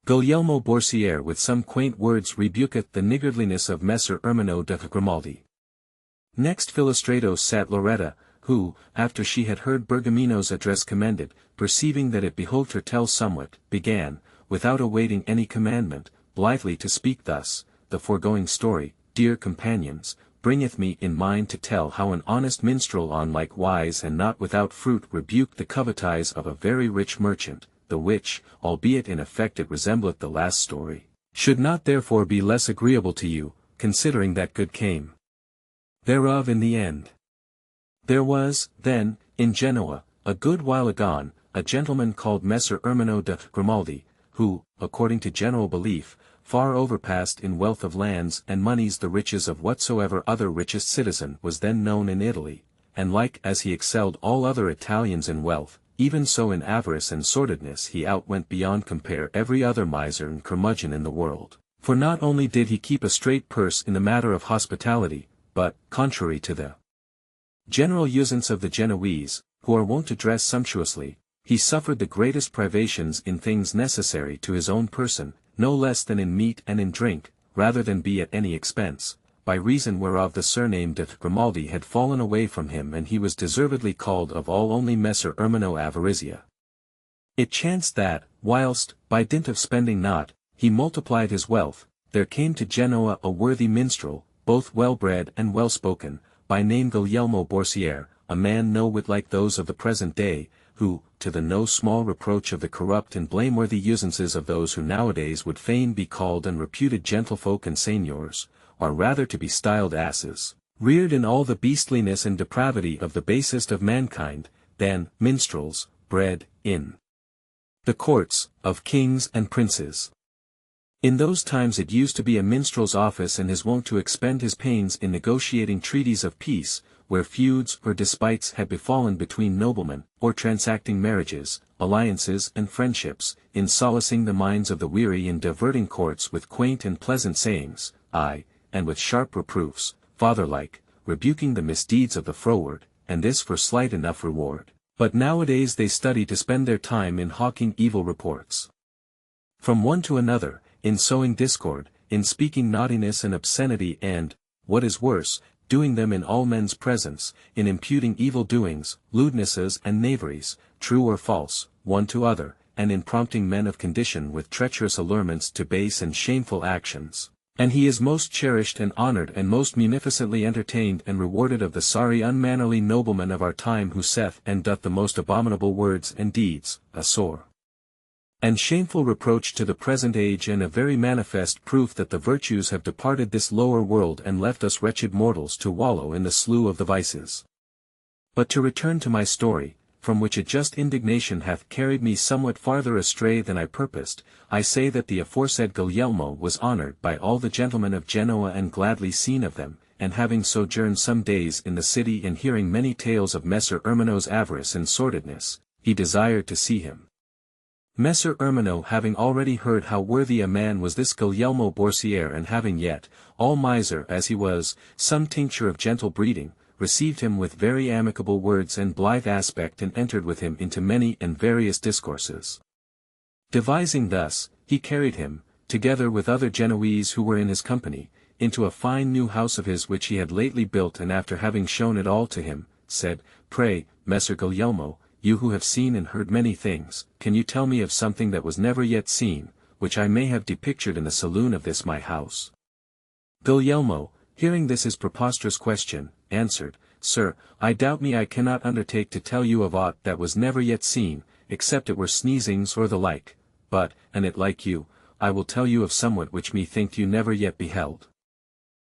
Guglielmo Borsiere with some quaint words rebuketh the niggardliness of Messer Ermino de Grimaldi. Next Philostrato sat Loretta, who, after she had heard Bergamino's address commended, perceiving that it behoved her tell somewhat, began, without awaiting any commandment, blithely to speak thus, the foregoing story, dear companions, bringeth me in mind to tell how an honest minstrel on like wise and not without fruit rebuked the covetise of a very rich merchant, the which, albeit in effect it resembleth the last story, should not therefore be less agreeable to you, considering that good came thereof in the end. There was, then, in Genoa, a good while agone, a gentleman called Messer Ermino de Grimaldi, who, according to general belief, far overpassed in wealth of lands and moneys the riches of whatsoever other richest citizen was then known in Italy, and like as he excelled all other Italians in wealth, even so in avarice and sordidness he outwent beyond compare every other miser and curmudgeon in the world, for not only did he keep a straight purse in the matter of hospitality, but, contrary to the general usance of the Genoese, who are wont to dress sumptuously, he suffered the greatest privations in things necessary to his own person, no less than in meat and in drink, rather than be at any expense, by reason whereof the surname de Grimaldi had fallen away from him and he was deservedly called of all only Messer Ermino Avarizia. It chanced that, whilst, by dint of spending not, he multiplied his wealth, there came to Genoa a worthy minstrel, both well-bred and well-spoken, by name Guglielmo Borsiere, a man no whit like those of the present day, who, to the no small reproach of the corrupt and blameworthy usances of those who nowadays would fain be called and reputed gentlefolk and seigneurs, are rather to be styled asses, reared in all the beastliness and depravity of the basest of mankind, than minstrels, bred in the courts of kings and princes. In those times it used to be a minstrel's office and his wont to expend his pains in negotiating treaties of peace, where feuds or despites had befallen between noblemen, or transacting marriages, alliances and friendships, in solacing the minds of the weary in diverting courts with quaint and pleasant sayings, aye, and with sharp reproofs, fatherlike, rebuking the misdeeds of the froward, and this for slight enough reward. But nowadays they study to spend their time in hawking evil reports from one to another, in sowing discord, in speaking naughtiness and obscenity and, what is worse, doing them in all men's presence, in imputing evil doings, lewdnesses and knaveries, true or false, one to other, and in prompting men of condition with treacherous allurements to base and shameful actions. And he is most cherished and honored and most munificently entertained and rewarded of the sorry unmannerly nobleman of our time who saith and doth the most abominable words and deeds, a sore and shameful reproach to the present age and a very manifest proof that the virtues have departed this lower world and left us wretched mortals to wallow in the slough of the vices. But to return to my story, from which a just indignation hath carried me somewhat farther astray than I purposed, I say that the aforesaid Guglielmo was honoured by all the gentlemen of Genoa and gladly seen of them, and having sojourned some days in the city and hearing many tales of Messer Ermino's avarice and sordidness, he desired to see him. Messer Ermino having already heard how worthy a man was this Guglielmo Borsiere and having yet, all miser as he was, some tincture of gentle breeding, received him with very amicable words and blithe aspect and entered with him into many and various discourses. Devising thus, he carried him, together with other Genoese who were in his company, into a fine new house of his which he had lately built and after having shown it all to him, said, Pray, Messer Guglielmo, you who have seen and heard many things, can you tell me of something that was never yet seen, which I may have depictured in the saloon of this my house? Guglielmo, hearing this his preposterous question, answered, Sir, I doubt me I cannot undertake to tell you of aught that was never yet seen, except it were sneezings or the like, but, an it like you, I will tell you of somewhat which me think you never yet beheld.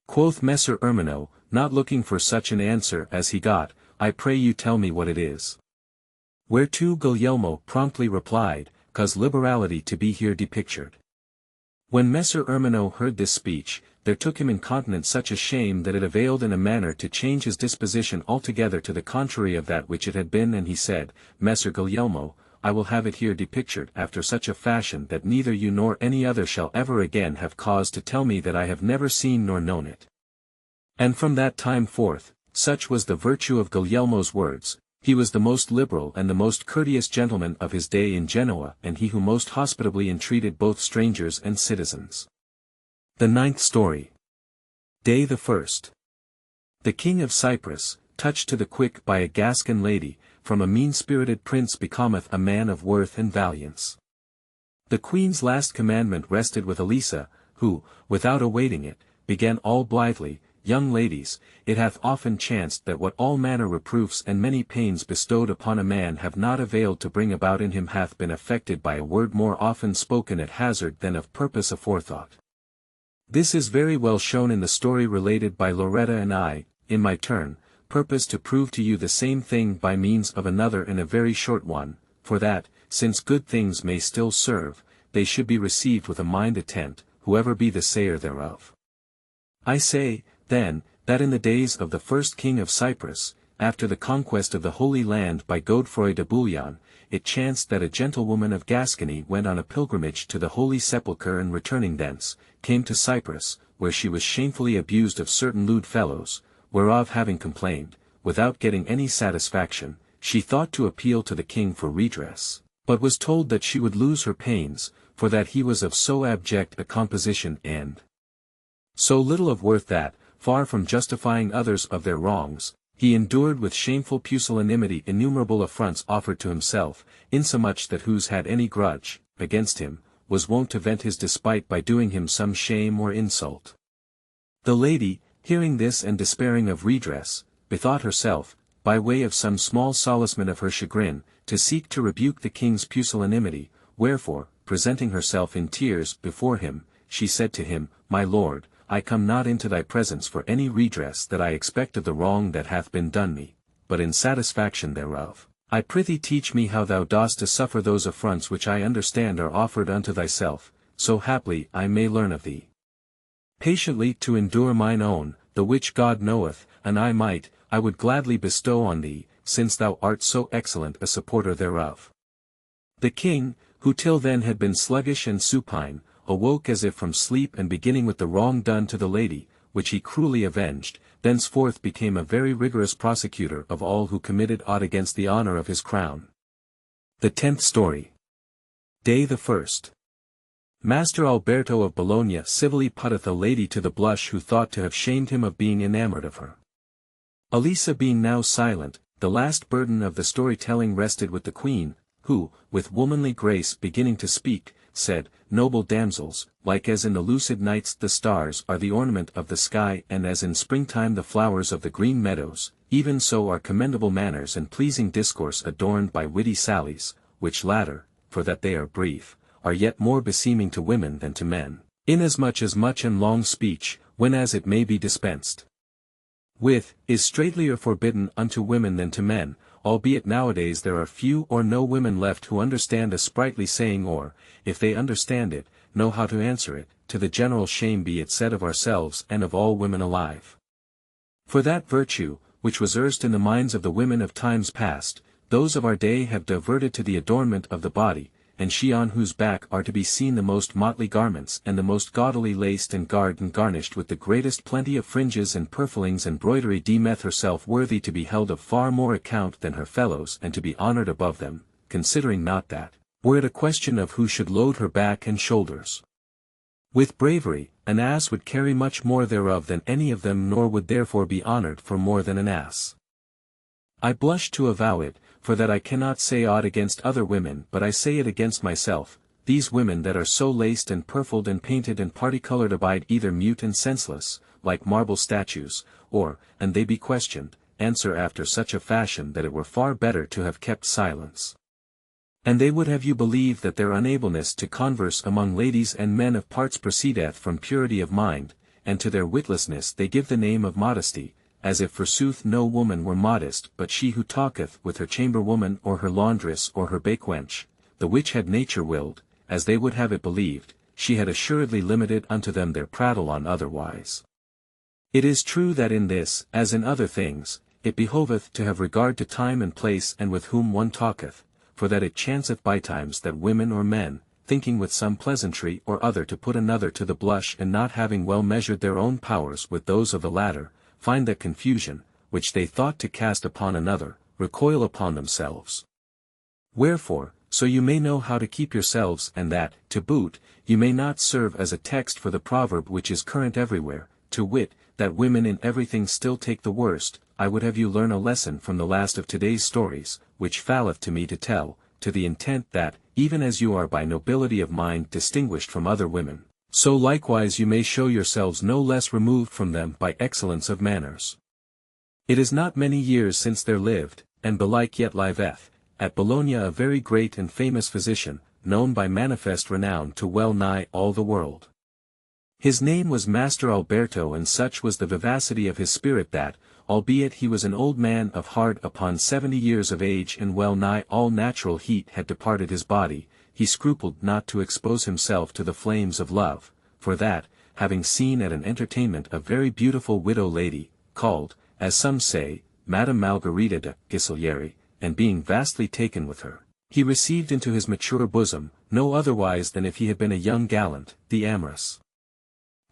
Quoth Messer Ermino, not looking for such an answer as he got, I pray you tell me what it is. Whereto Guglielmo promptly replied, Cause liberality to be here depictured. When Messer Ermino heard this speech, there took him incontinence such a shame that it availed in a manner to change his disposition altogether to the contrary of that which it had been, and he said, Messer Guglielmo, I will have it here depictured after such a fashion that neither you nor any other shall ever again have cause to tell me that I have never seen nor known it. And from that time forth, such was the virtue of Guglielmo's words, he was the most liberal and the most courteous gentleman of his day in Genoa and he who most hospitably entreated both strangers and citizens. The ninth story. Day the 1st. The King of Cyprus, touched to the quick by a Gascon lady, from a mean-spirited prince becometh a man of worth and valiance. The Queen's last commandment rested with Elisa, who, without awaiting it, began all blithely, Young ladies, it hath often chanced that what all manner reproofs and many pains bestowed upon a man have not availed to bring about in him hath been effected by a word more often spoken at hazard than of purpose aforethought. This is very well shown in the story related by Loretta, and I, in my turn, purpose to prove to you the same thing by means of another in a very short one, for that, since good things may still serve, they should be received with a mind attent, whoever be the sayer thereof. I say, then, that in the days of the first king of Cyprus, after the conquest of the Holy Land by Godefroy de Bouillon, it chanced that a gentlewoman of Gascony went on a pilgrimage to the Holy Sepulchre and returning thence, came to Cyprus, where she was shamefully abused of certain lewd fellows, whereof having complained, without getting any satisfaction, she thought to appeal to the king for redress, but was told that she would lose her pains, for that he was of so abject a composition and so little of worth that, far from justifying others of their wrongs, he endured with shameful pusillanimity innumerable affronts offered to himself, insomuch that whose had any grudge against him, was wont to vent his despite by doing him some shame or insult. The lady, hearing this and despairing of redress, bethought herself, by way of some small solacement of her chagrin, to seek to rebuke the king's pusillanimity, wherefore, presenting herself in tears before him, she said to him, My lord, I come not into thy presence for any redress that I expect of the wrong that hath been done me, but in satisfaction thereof. I prithee teach me how thou dost to suffer those affronts which I understand are offered unto thyself, so haply I may learn of thee. Patiently to endure mine own, the which God knoweth, and I would gladly bestow on thee, since thou art so excellent a supporter thereof. The king, who till then had been sluggish and supine, awoke as if from sleep, and beginning with the wrong done to the lady, which he cruelly avenged, thenceforth became a very rigorous prosecutor of all who committed aught against the honor of his crown. The 10th story. Day the 1st. Master Alberto of Bologna civilly putteth a lady to the blush who thought to have shamed him of being enamoured of her. Elisa being now silent, the last burden of the story-telling rested with the queen, who, with womanly grace beginning to speak, said, Noble damsels, like as in the lucid nights the stars are the ornament of the sky, and as in springtime the flowers of the green meadows, even so are commendable manners and pleasing discourse adorned by witty sallies, which latter, for that they are brief, are yet more beseeming to women than to men, inasmuch as much and long speech, when as it may be dispensed with, is straitlier forbidden unto women than to men, albeit nowadays there are few or no women left who understand a sprightly saying, or, if they understand it, know how to answer it, to the general shame be it said of ourselves and of all women alive. For that virtue, which was erst in the minds of the women of times past, those of our day have diverted to the adornment of the body, and she on whose back are to be seen the most motley garments and the most gaudily laced and garred and garnished with the greatest plenty of fringes and purflings and broidery, deemeth herself worthy to be held of far more account than her fellows and to be honoured above them, considering not that, were it a question of who should load her back and shoulders with bravery, an ass would carry much more thereof than any of them, nor would therefore be honoured for more than an ass. I blush to avow it, for that I cannot say aught against other women, but I say it against myself. These women that are so laced and purfled and painted and party-coloured abide either mute and senseless, like marble statues, or, and they be questioned, answer after such a fashion that it were far better to have kept silence. And they would have you believe that their unableness to converse among ladies and men of parts proceedeth from purity of mind, and to their witlessness they give the name of modesty, as if forsooth no woman were modest but she who talketh with her chamberwoman or her laundress or her bakewench, the which had nature willed, as they would have it believed, she had assuredly limited unto them their prattle on otherwise. It is true that in this, as in other things, it behoveth to have regard to time and place and with whom one talketh, for that it chanceth bytimes that women or men, thinking with some pleasantry or other to put another to the blush and not having well measured their own powers with those of the latter, find that confusion, which they thought to cast upon another, recoil upon themselves. Wherefore, so you may know how to keep yourselves, and that, to boot, you may not serve as a text for the proverb which is current everywhere, to wit, that women in everything still take the worst, I would have you learn a lesson from the last of today's stories, which falleth to me to tell, to the intent that, even as you are by nobility of mind distinguished from other women, so likewise you may show yourselves no less removed from them by excellence of manners. It is not many years since there lived, and belike yet liveth, at Bologna a very great and famous physician, known by manifest renown to well nigh all the world. His name was Master Alberto, and such was the vivacity of his spirit that, albeit he was an old man of hard upon 70 years of age and well nigh all natural heat had departed his body, he scrupled not to expose himself to the flames of love, for that, having seen at an entertainment a very beautiful widow lady, called, as some say, Madame Margherita de Ghissolieri, and being vastly taken with her, he received into his mature bosom, no otherwise than if he had been a young gallant, the amorous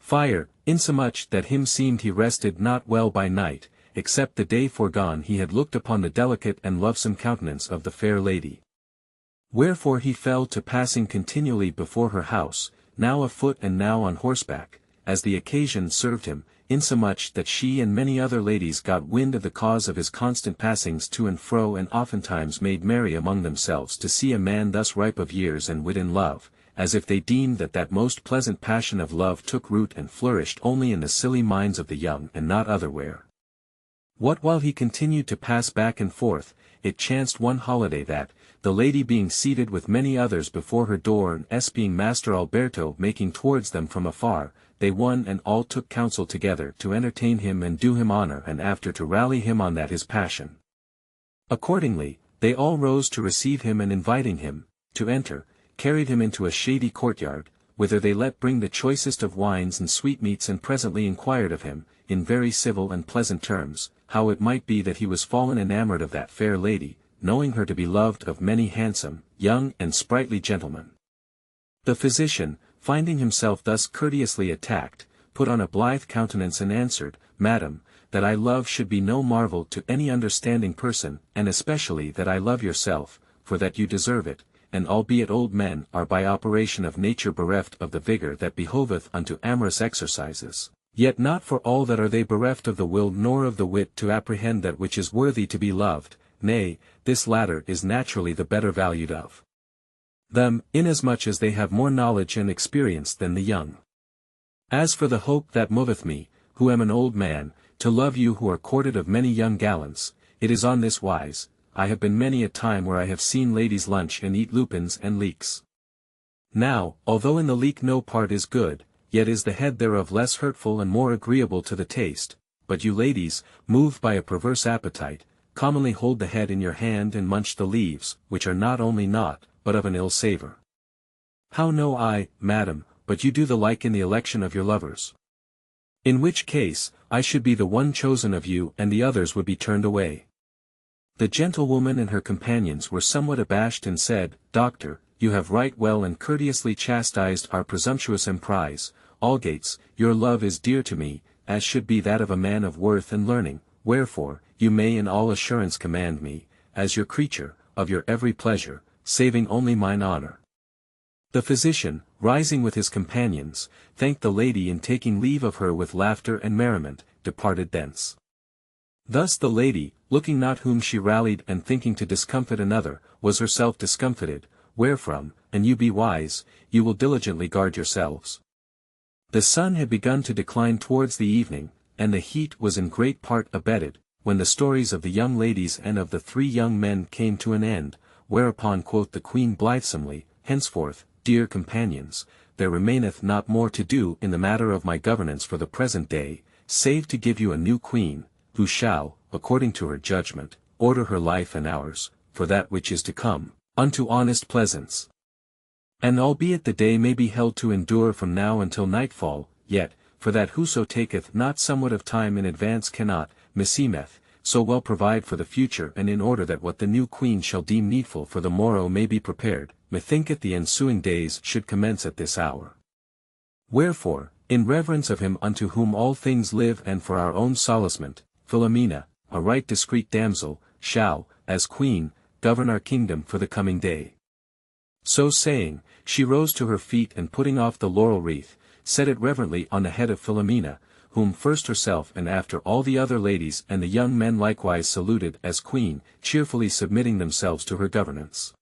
fire, insomuch that him seemed he rested not well by night, except the day foregone he had looked upon the delicate and lovesome countenance of the fair lady. Wherefore he fell to passing continually before her house, now afoot and now on horseback, as the occasion served him, insomuch that she and many other ladies got wind of the cause of his constant passings to and fro, and oftentimes made merry among themselves to see a man thus ripe of years and wit in love, as if they deemed that that most pleasant passion of love took root and flourished only in the silly minds of the young and not otherwhere. What while he continued to pass back and forth, it chanced one holiday that, the lady being seated with many others before her door and S being Master Alberto making towards them from afar, they one and all took counsel together to entertain him and do him honor and after to rally him on that his passion. Accordingly, they all rose to receive him and inviting him, to enter, carried him into a shady courtyard, whither they let bring the choicest of wines and sweetmeats and presently inquired of him, in very civil and pleasant terms, how it might be that he was fallen enamored of that fair lady, knowing her to be loved of many handsome, young and sprightly gentlemen. The physician, finding himself thus courteously attacked, put on a blithe countenance and answered, Madam, that I love should be no marvel to any understanding person, and especially that I love yourself, for that you deserve it, and albeit old men are by operation of nature bereft of the vigor that behoveth unto amorous exercises, yet not for all that are they bereft of the will nor of the wit to apprehend that which is worthy to be loved, nay, this latter is naturally the better valued of them, inasmuch as they have more knowledge and experience than the young. As for the hope that moveth me, who am an old man, to love you who are courted of many young gallants, it is on this wise, I have been many a time where I have seen ladies lunch and eat lupins and leeks. Now, although in the leek no part is good, yet is the head thereof less hurtful and more agreeable to the taste, but you ladies, moved by a perverse appetite, commonly hold the head in your hand and munch the leaves, which are not only naught, but of an ill savour. How know I, madam, but you do the like in the election of your lovers? In which case, I should be the one chosen of you and the others would be turned away. The gentlewoman and her companions were somewhat abashed and said, Doctor, you have right well and courteously chastised our presumptuous emprise, Algates, your love is dear to me, as should be that of a man of worth and learning, wherefore, you may in all assurance command me, as your creature, of your every pleasure, saving only mine honor. The physician, rising with his companions, thanked the lady and taking leave of her with laughter and merriment, departed thence. Thus the lady, looking not whom she rallied and thinking to discomfit another, was herself discomfited, wherefrom, and you be wise, you will diligently guard yourselves. The sun had begun to decline towards the evening, and the heat was in great part abated, when the stories of the young ladies and of the 3 young men came to an end, whereupon quoth the queen blithesomely, Henceforth, dear companions, there remaineth not more to do in the matter of my governance for the present day, save to give you a new queen, who shall, according to her judgment, order her life and ours, for that which is to come, unto honest pleasance. And albeit the day may be held to endure from now until nightfall, yet, for that whoso taketh not somewhat of time in advance cannot, meseemeth, so well provide for the future and in order that what the new queen shall deem needful for the morrow may be prepared, methinketh the ensuing days should commence at this hour. Wherefore, in reverence of him unto whom all things live and for our own solacement, Philomena, a right discreet damsel, shall, as queen, govern our kingdom for the coming day. So saying, she rose to her feet and putting off the laurel wreath, set it reverently on the head of Philomena, whom first herself and after all the other ladies and the young men likewise saluted as queen, cheerfully submitting themselves to her governance.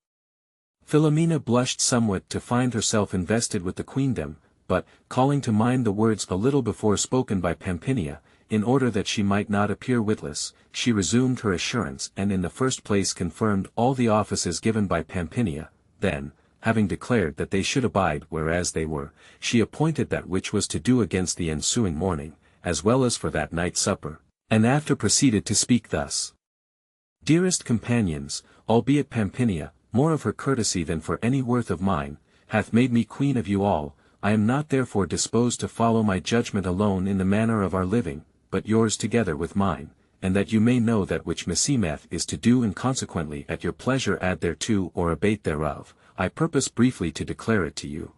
Philomena blushed somewhat to find herself invested with the queendom, but, calling to mind the words a little before spoken by Pampinia, in order that she might not appear witless, she resumed her assurance and in the first place confirmed all the offices given by Pampinia, then, having declared that they should abide whereas they were, she appointed that which was to do against the ensuing morning, as well as for that night's supper, and after proceeded to speak thus. Dearest companions, albeit Pampinia, more of her courtesy than for any worth of mine, hath made me queen of you all, I am not therefore disposed to follow my judgment alone in the manner of our living, but yours together with mine, and that you may know that which meseemeth is to do and consequently at your pleasure add thereto or abate thereof, I purpose briefly to declare it to you.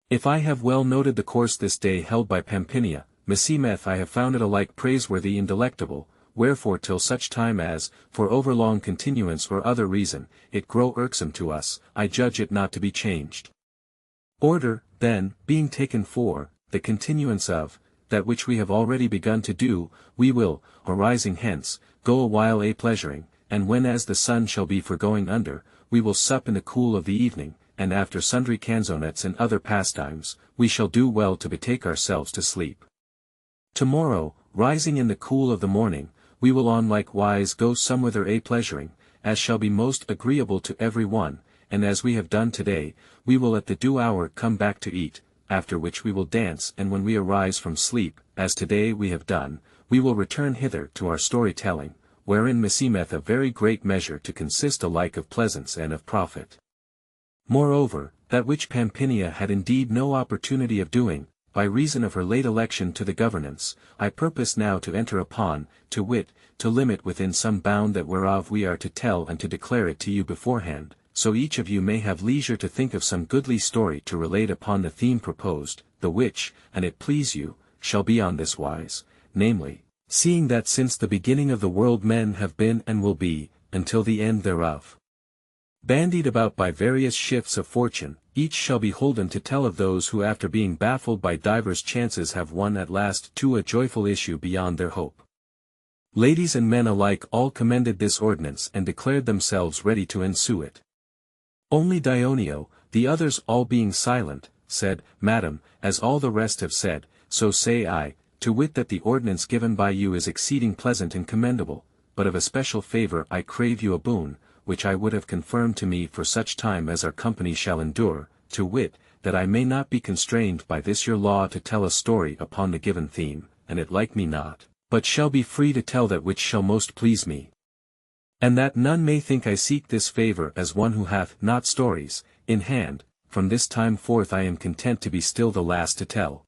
If I have well noted the course this day held by Pampinia, meseemeth I have found it alike praiseworthy and delectable, wherefore till such time as, for overlong continuance or other reason, it grow irksome to us, I judge it not to be changed. Order, then, being taken for, the continuance of, that which we have already begun to do, we will, arising hence, go a while a-pleasuring, and when as the sun shall be for going under, we will sup in the cool of the evening, and after sundry canzonets and other pastimes, we shall do well to betake ourselves to sleep. Tomorrow, rising in the cool of the morning, we will on like wise go somewhither a-pleasuring, as shall be most agreeable to every one, and as we have done today, we will at the due hour come back to eat, after which we will dance, and when we arise from sleep, as today we have done, we will return hither to our story-telling, wherein meseemeth a very great measure to consist alike of pleasance and of profit. Moreover, that which Pampinia had indeed no opportunity of doing, by reason of her late election to the governance, I purpose now to enter upon, to wit, to limit within some bound that whereof we are to tell and to declare it to you beforehand, so each of you may have leisure to think of some goodly story to relate upon the theme proposed, the which, an it please you, shall be on this wise, namely, seeing that since the beginning of the world men have been and will be, until the end thereof, bandied about by various shifts of fortune, each shall be holden to tell of those who after being baffled by divers chances have won at last to a joyful issue beyond their hope. Ladies and men alike all commended this ordinance and declared themselves ready to ensue it. Only Dioneo, the others all being silent, said, Madam, as all the rest have said, so say I, to wit that the ordinance given by you is exceeding pleasant and commendable, but of especial favour I crave you a boon, which I would have confirmed to me for such time as our company shall endure, to wit, that I may not be constrained by this your law to tell a story upon the given theme, and it like me not, but shall be free to tell that which shall most please me. And that none may think I seek this favour as one who hath not stories in hand, from this time forth I am content to be still the last to tell.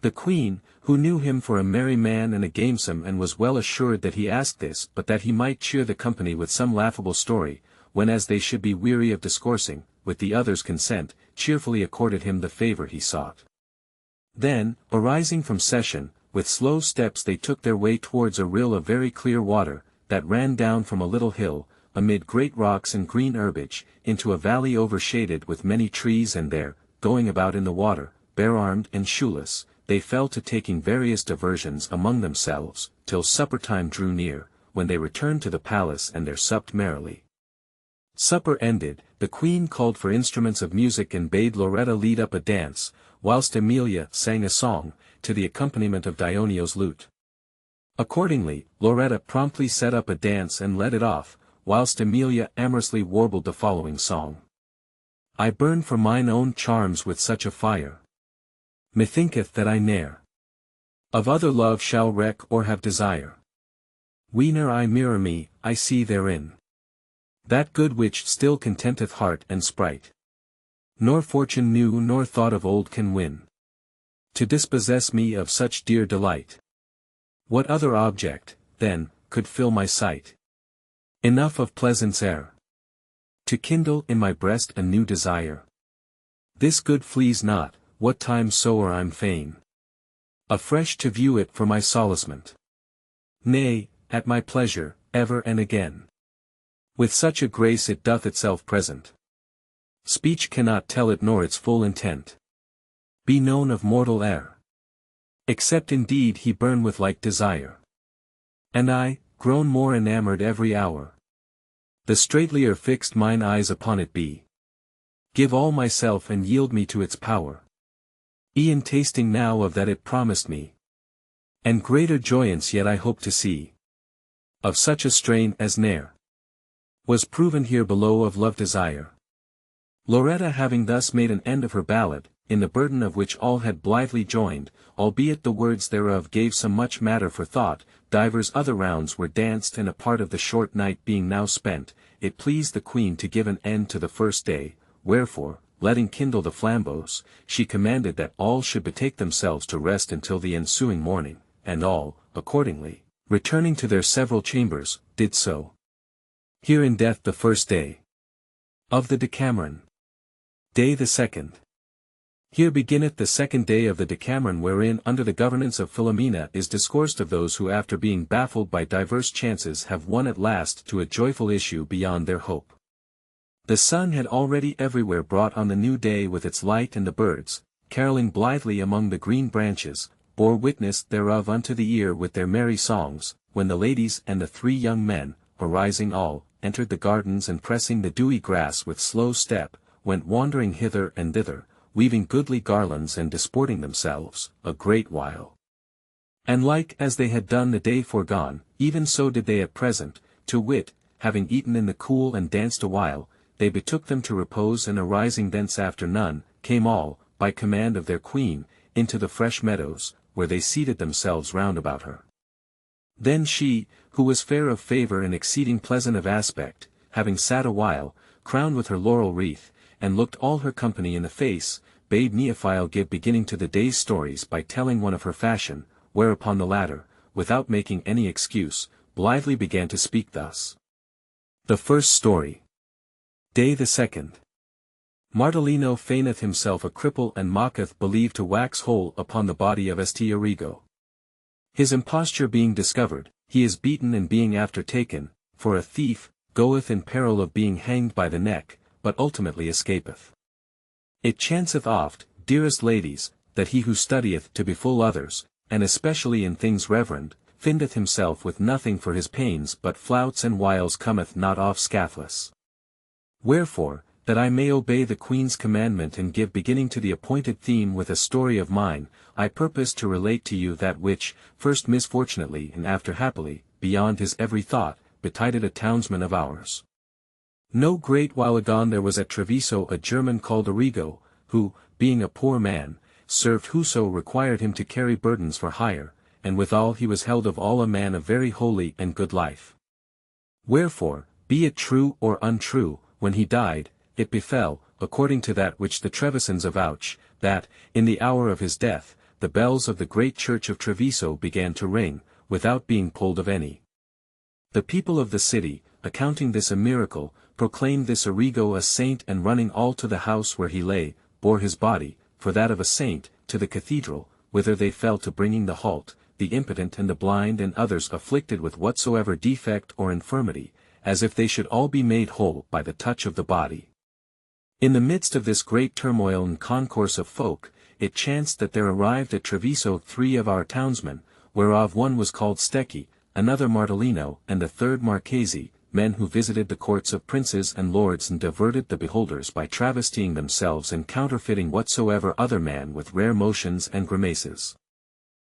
The Queen, who knew him for a merry man and a gamesome and was well assured that he asked this but that he might cheer the company with some laughable story, when as they should be weary of discoursing, with the others' consent, cheerfully accorded him the favour he sought. Then, arising from session, with slow steps they took their way towards a rill of very clear water, that ran down from a little hill, amid great rocks and green herbage, into a valley overshaded with many trees, and there, going about in the water, bare-armed and shoeless, they fell to taking various diversions among themselves, till supper-time drew near, when they returned to the palace and there supped merrily. Supper ended, the Queen called for instruments of music and bade Loretta lead up a dance, whilst Emilia sang a song, to the accompaniment of Dioneo's lute. Accordingly, Loretta promptly set up a dance and led it off, whilst Emilia amorously warbled the following song. I burn for mine own charms with such a fire. Methinketh that I ne'er of other love shall reck or have desire. Whene'er I mirror me, I see therein that good which still contenteth heart and sprite. Nor fortune new nor thought of old can win to dispossess me of such dear delight. What other object, then, could fill my sight? Enough of pleasance air to kindle in my breast a new desire. This good flees not, what time soe'er I'm fain afresh to view it for my solacement. Nay, at my pleasure, ever and again. With such a grace it doth itself present. Speech cannot tell it nor its full intent be known of mortal air. Except indeed he burn with like desire. And I, grown more enamoured every hour, the straightlier fixed mine eyes upon it be. Give all myself and yield me to its power. E'en tasting now of that it promised me. And greater joyance yet I hope to see. Of such a strain as ne'er was proven here below of love desire. Loretta having thus made an end of her ballad, in the burden of which all had blithely joined, albeit the words thereof gave some much matter for thought, divers other rounds were danced, and a part of the short night being now spent, it pleased the Queen to give an end to the first day, wherefore, letting kindle the flambeaux, she commanded that all should betake themselves to rest until the ensuing morning, and all, accordingly, returning to their several chambers, did so. Here endeth the first day of the Decameron. Day the second. Here beginneth the second day of the Decameron, wherein under the governance of Philomela is discoursed of those who after being baffled by diverse chances have won at last to a joyful issue beyond their hope. The sun had already everywhere brought on the new day with its light, and the birds, carolling blithely among the green branches, bore witness thereof unto the ear with their merry songs, when the ladies and the three young men, arising all, entered the gardens, and pressing the dewy grass with slow step, went wandering hither and thither, weaving goodly garlands and disporting themselves, a great while. And like as they had done the day foregone, even so did they at present, to wit, having eaten in the cool and danced a while, they betook them to repose, and arising thence after none, came all, by command of their queen, into the fresh meadows, where they seated themselves round about her. Then she, who was fair of favour and exceeding pleasant of aspect, having sat a while, crowned with her laurel wreath, and looked all her company in the face, bade Neophile give beginning to the day's stories by telling one of her fashion, whereupon the latter, without making any excuse, blithely began to speak thus. The first story. Day the second. Martellino feigneth himself a cripple and mocketh believed to wax whole upon the body of St. Arrigo. His imposture being discovered, he is beaten, and being after taken, for a thief, goeth in peril of being hanged by the neck, but ultimately escapeth. It chanceth oft, dearest ladies, that he who studieth to befool others, and especially in things reverend, findeth himself with nothing for his pains but flouts and wiles, cometh not off scathless. Wherefore, that I may obey the Queen's commandment and give beginning to the appointed theme with a story of mine, I purpose to relate to you that which, first misfortunately and after happily, beyond his every thought, betided a townsman of ours. No great while agone there was at Treviso a German called Arrigo, who, being a poor man, served whoso required him to carry burdens for hire, and withal he was held of all a man of very holy and good life. Wherefore, be it true or untrue, when he died, it befell, according to that which the Trevisans avouch, that, in the hour of his death, the bells of the great church of Treviso began to ring, without being pulled of any. The people of the city, accounting this a miracle, proclaimed this Arrigo a saint, and running all to the house where he lay, bore his body, for that of a saint, to the cathedral, whither they fell to bringing the halt, the impotent and the blind and others afflicted with whatsoever defect or infirmity, as if they should all be made whole by the touch of the body. In the midst of this great turmoil and concourse of folk, it chanced that there arrived at Treviso 3 of our townsmen, whereof one was called Stecchi, another Martellino, and the third Marchesi, men who visited the courts of princes and lords and diverted the beholders by travestying themselves and counterfeiting whatsoever other man with rare motions and grimaces.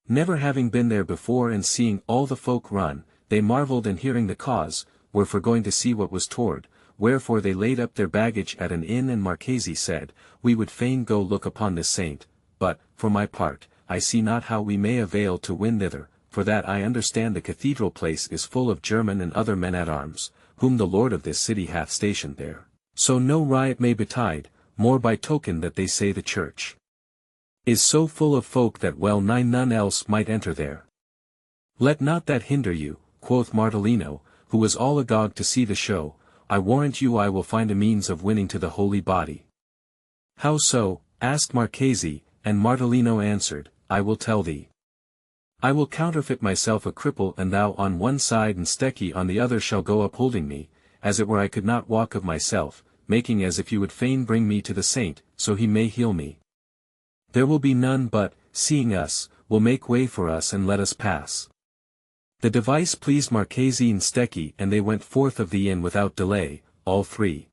Never having been there before, and seeing all the folk run, they marvelled, and hearing the cause, were for going to see what was toward, wherefore they laid up their baggage at an inn, and Marchesi said, We would fain go look upon this saint, but, for my part, I see not how we may avail to win thither, for that I understand the cathedral place is full of German and other men-at-arms, whom the lord of this city hath stationed there, so no riot may betide, more by token that they say the church is so full of folk that well nigh none else might enter there. Let not that hinder you, quoth Martellino, who was all agog to see the show, I warrant you I will find a means of winning to the holy body. How so? asked Marchesi, and Martellino answered, I will tell thee. I will counterfeit myself a cripple, and thou on one side and Stecchi on the other shall go upholding me, as it were I could not walk of myself, making as if you would fain bring me to the saint, so he may heal me. There will be none but, seeing us, will make way for us and let us pass. The device pleased Marchesi and Stecchi, and they went forth of the inn without delay, all 3.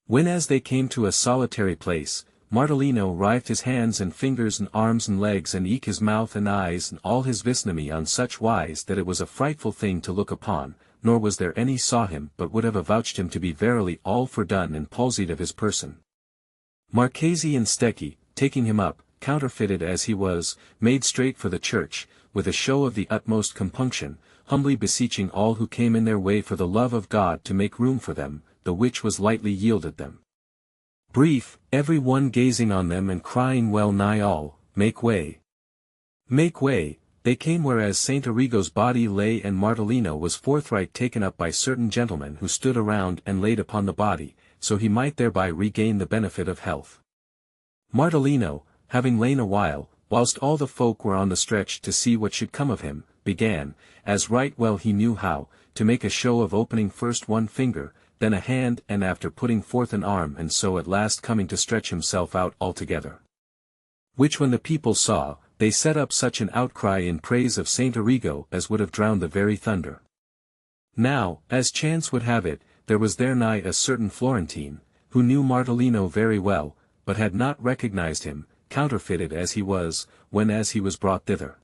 When as they came to a solitary place, Martellino writhed his hands and fingers and arms and legs, and eke his mouth and eyes and all his visnomy on such wise that it was a frightful thing to look upon, nor was there any saw him but would have avouched him to be verily all fordone and palsied of his person. Marchesi and Stecchi, taking him up, counterfeited as he was, made straight for the church, with a show of the utmost compunction, humbly beseeching all who came in their way for the love of God to make room for them, the which was lightly yielded them. Brief, every one gazing on them and crying well nigh all, Make way! Make way! They came whereas Saint Arrigo's body lay, and Martellino was forthright taken up by certain gentlemen who stood around and laid upon the body, so he might thereby regain the benefit of health. Martellino, having lain a while, whilst all the folk were on the stretch to see what should come of him, began, as right well he knew how, to make a show of opening first one finger, then a hand, and after putting forth an arm, and so at last coming to stretch himself out altogether. Which when the people saw, they set up such an outcry in praise of Saint Arrigo as would have drowned the very thunder. Now, as chance would have it, there was there nigh a certain Florentine, who knew Martellino very well, but had not recognized him, counterfeited as he was, when as he was brought thither.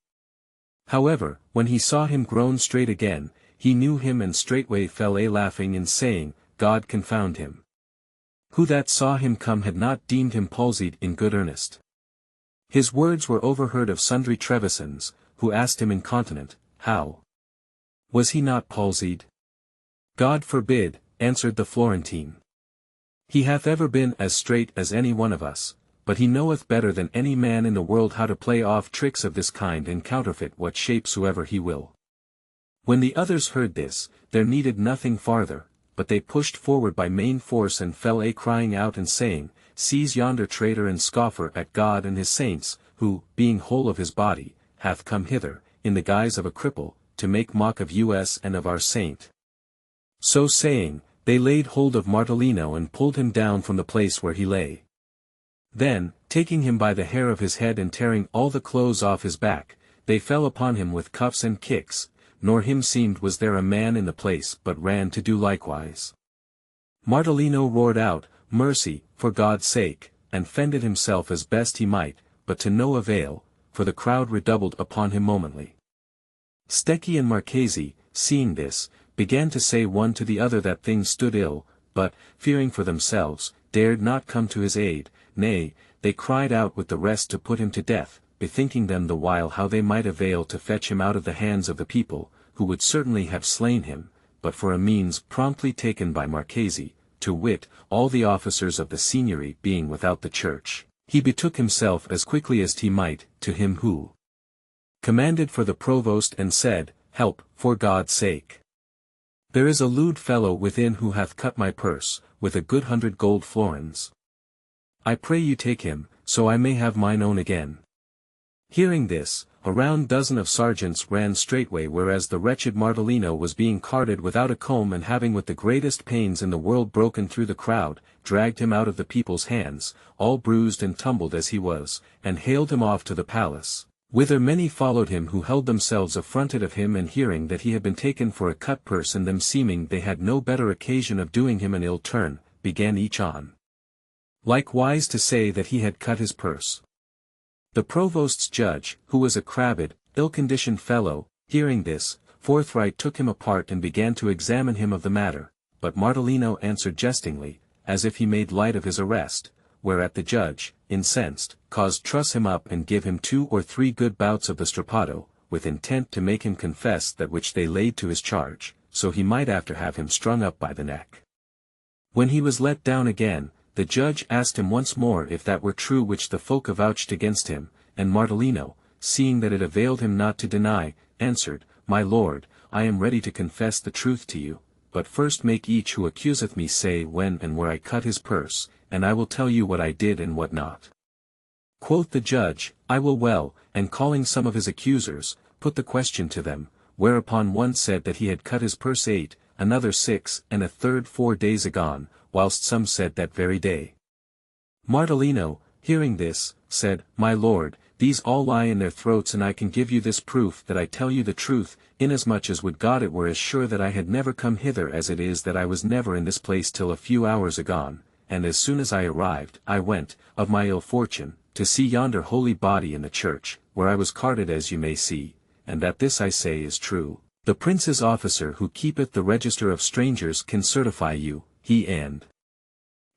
However, when he saw him grown straight again, he knew him and straightway fell a laughing and saying, God confound him. Who that saw him come had not deemed him palsied in good earnest. His words were overheard of sundry Trevisans, who asked him incontinent, how? Was he not palsied? God forbid, answered the Florentine. He hath ever been as straight as any one of us, but he knoweth better than any man in the world how to play off tricks of this kind and counterfeit what shape soever he will. When the others heard this, there needed nothing farther, but they pushed forward by main force and fell a crying out and saying, Seize yonder traitor and scoffer at God and his saints, who, being whole of his body, hath come hither, in the guise of a cripple, to make mock of us and of our saint. So saying, they laid hold of Martellino and pulled him down from the place where he lay. Then, taking him by the hair of his head and tearing all the clothes off his back, they fell upon him with cuffs and kicks, nor him seemed was there a man in the place but ran to do likewise. Martellino roared out, Mercy, for God's sake, and fended himself as best he might, but to no avail, for the crowd redoubled upon him momently. Stecchi and Marchesi, seeing this, began to say one to the other that things stood ill, but, fearing for themselves, dared not come to his aid, nay, they cried out with the rest to put him to death, bethinking them the while how they might avail to fetch him out of the hands of the people, who would certainly have slain him, but for a means promptly taken by Marchesi, to wit, all the officers of the Signory being without the church, he betook himself as quickly as he might, to him who commanded for the provost and said, Help, for God's sake. There is a lewd fellow within who hath cut my purse, with a good 100 gold florins. I pray you take him, so I may have mine own again. Hearing this, a round dozen of sergeants ran straightway whereas the wretched Martellino was being carted without a comb and having with the greatest pains in the world broken through the crowd, dragged him out of the people's hands, all bruised and tumbled as he was, and haled him off to the palace, whither many followed him who held themselves affronted of him and hearing that he had been taken for a cut purse and them seeming they had no better occasion of doing him an ill turn, began each on likewise to say that he had cut his purse. The provost's judge, who was a crabbed, ill-conditioned fellow, hearing this, forthright took him apart and began to examine him of the matter, but Martellino answered jestingly, as if he made light of his arrest, whereat the judge, incensed, caused truss him up and give him 2 or 3 good bouts of the strappato, with intent to make him confess that which they laid to his charge, so he might after have him strung up by the neck. When he was let down again, the judge asked him once more if that were true which the folk avouched against him, and Martellino, seeing that it availed him not to deny, answered, My lord, I am ready to confess the truth to you, but first make each who accuseth me say when and where I cut his purse, and I will tell you what I did and what not. Quoth the judge, I will well, and calling some of his accusers, put the question to them, whereupon one said that he had cut his purse 8, another 6, and a third 4 days agone, whilst some said that very day. Martellino, hearing this, said, My lord, these all lie in their throats and I can give you this proof that I tell you the truth, inasmuch as would God it were as sure that I had never come hither as it is that I was never in this place till a few hours agone, and as soon as I arrived, I went, of my ill fortune, to see yonder holy body in the church, where I was carted as you may see, and that this I say is true. The prince's officer who keepeth the register of strangers can certify you, he and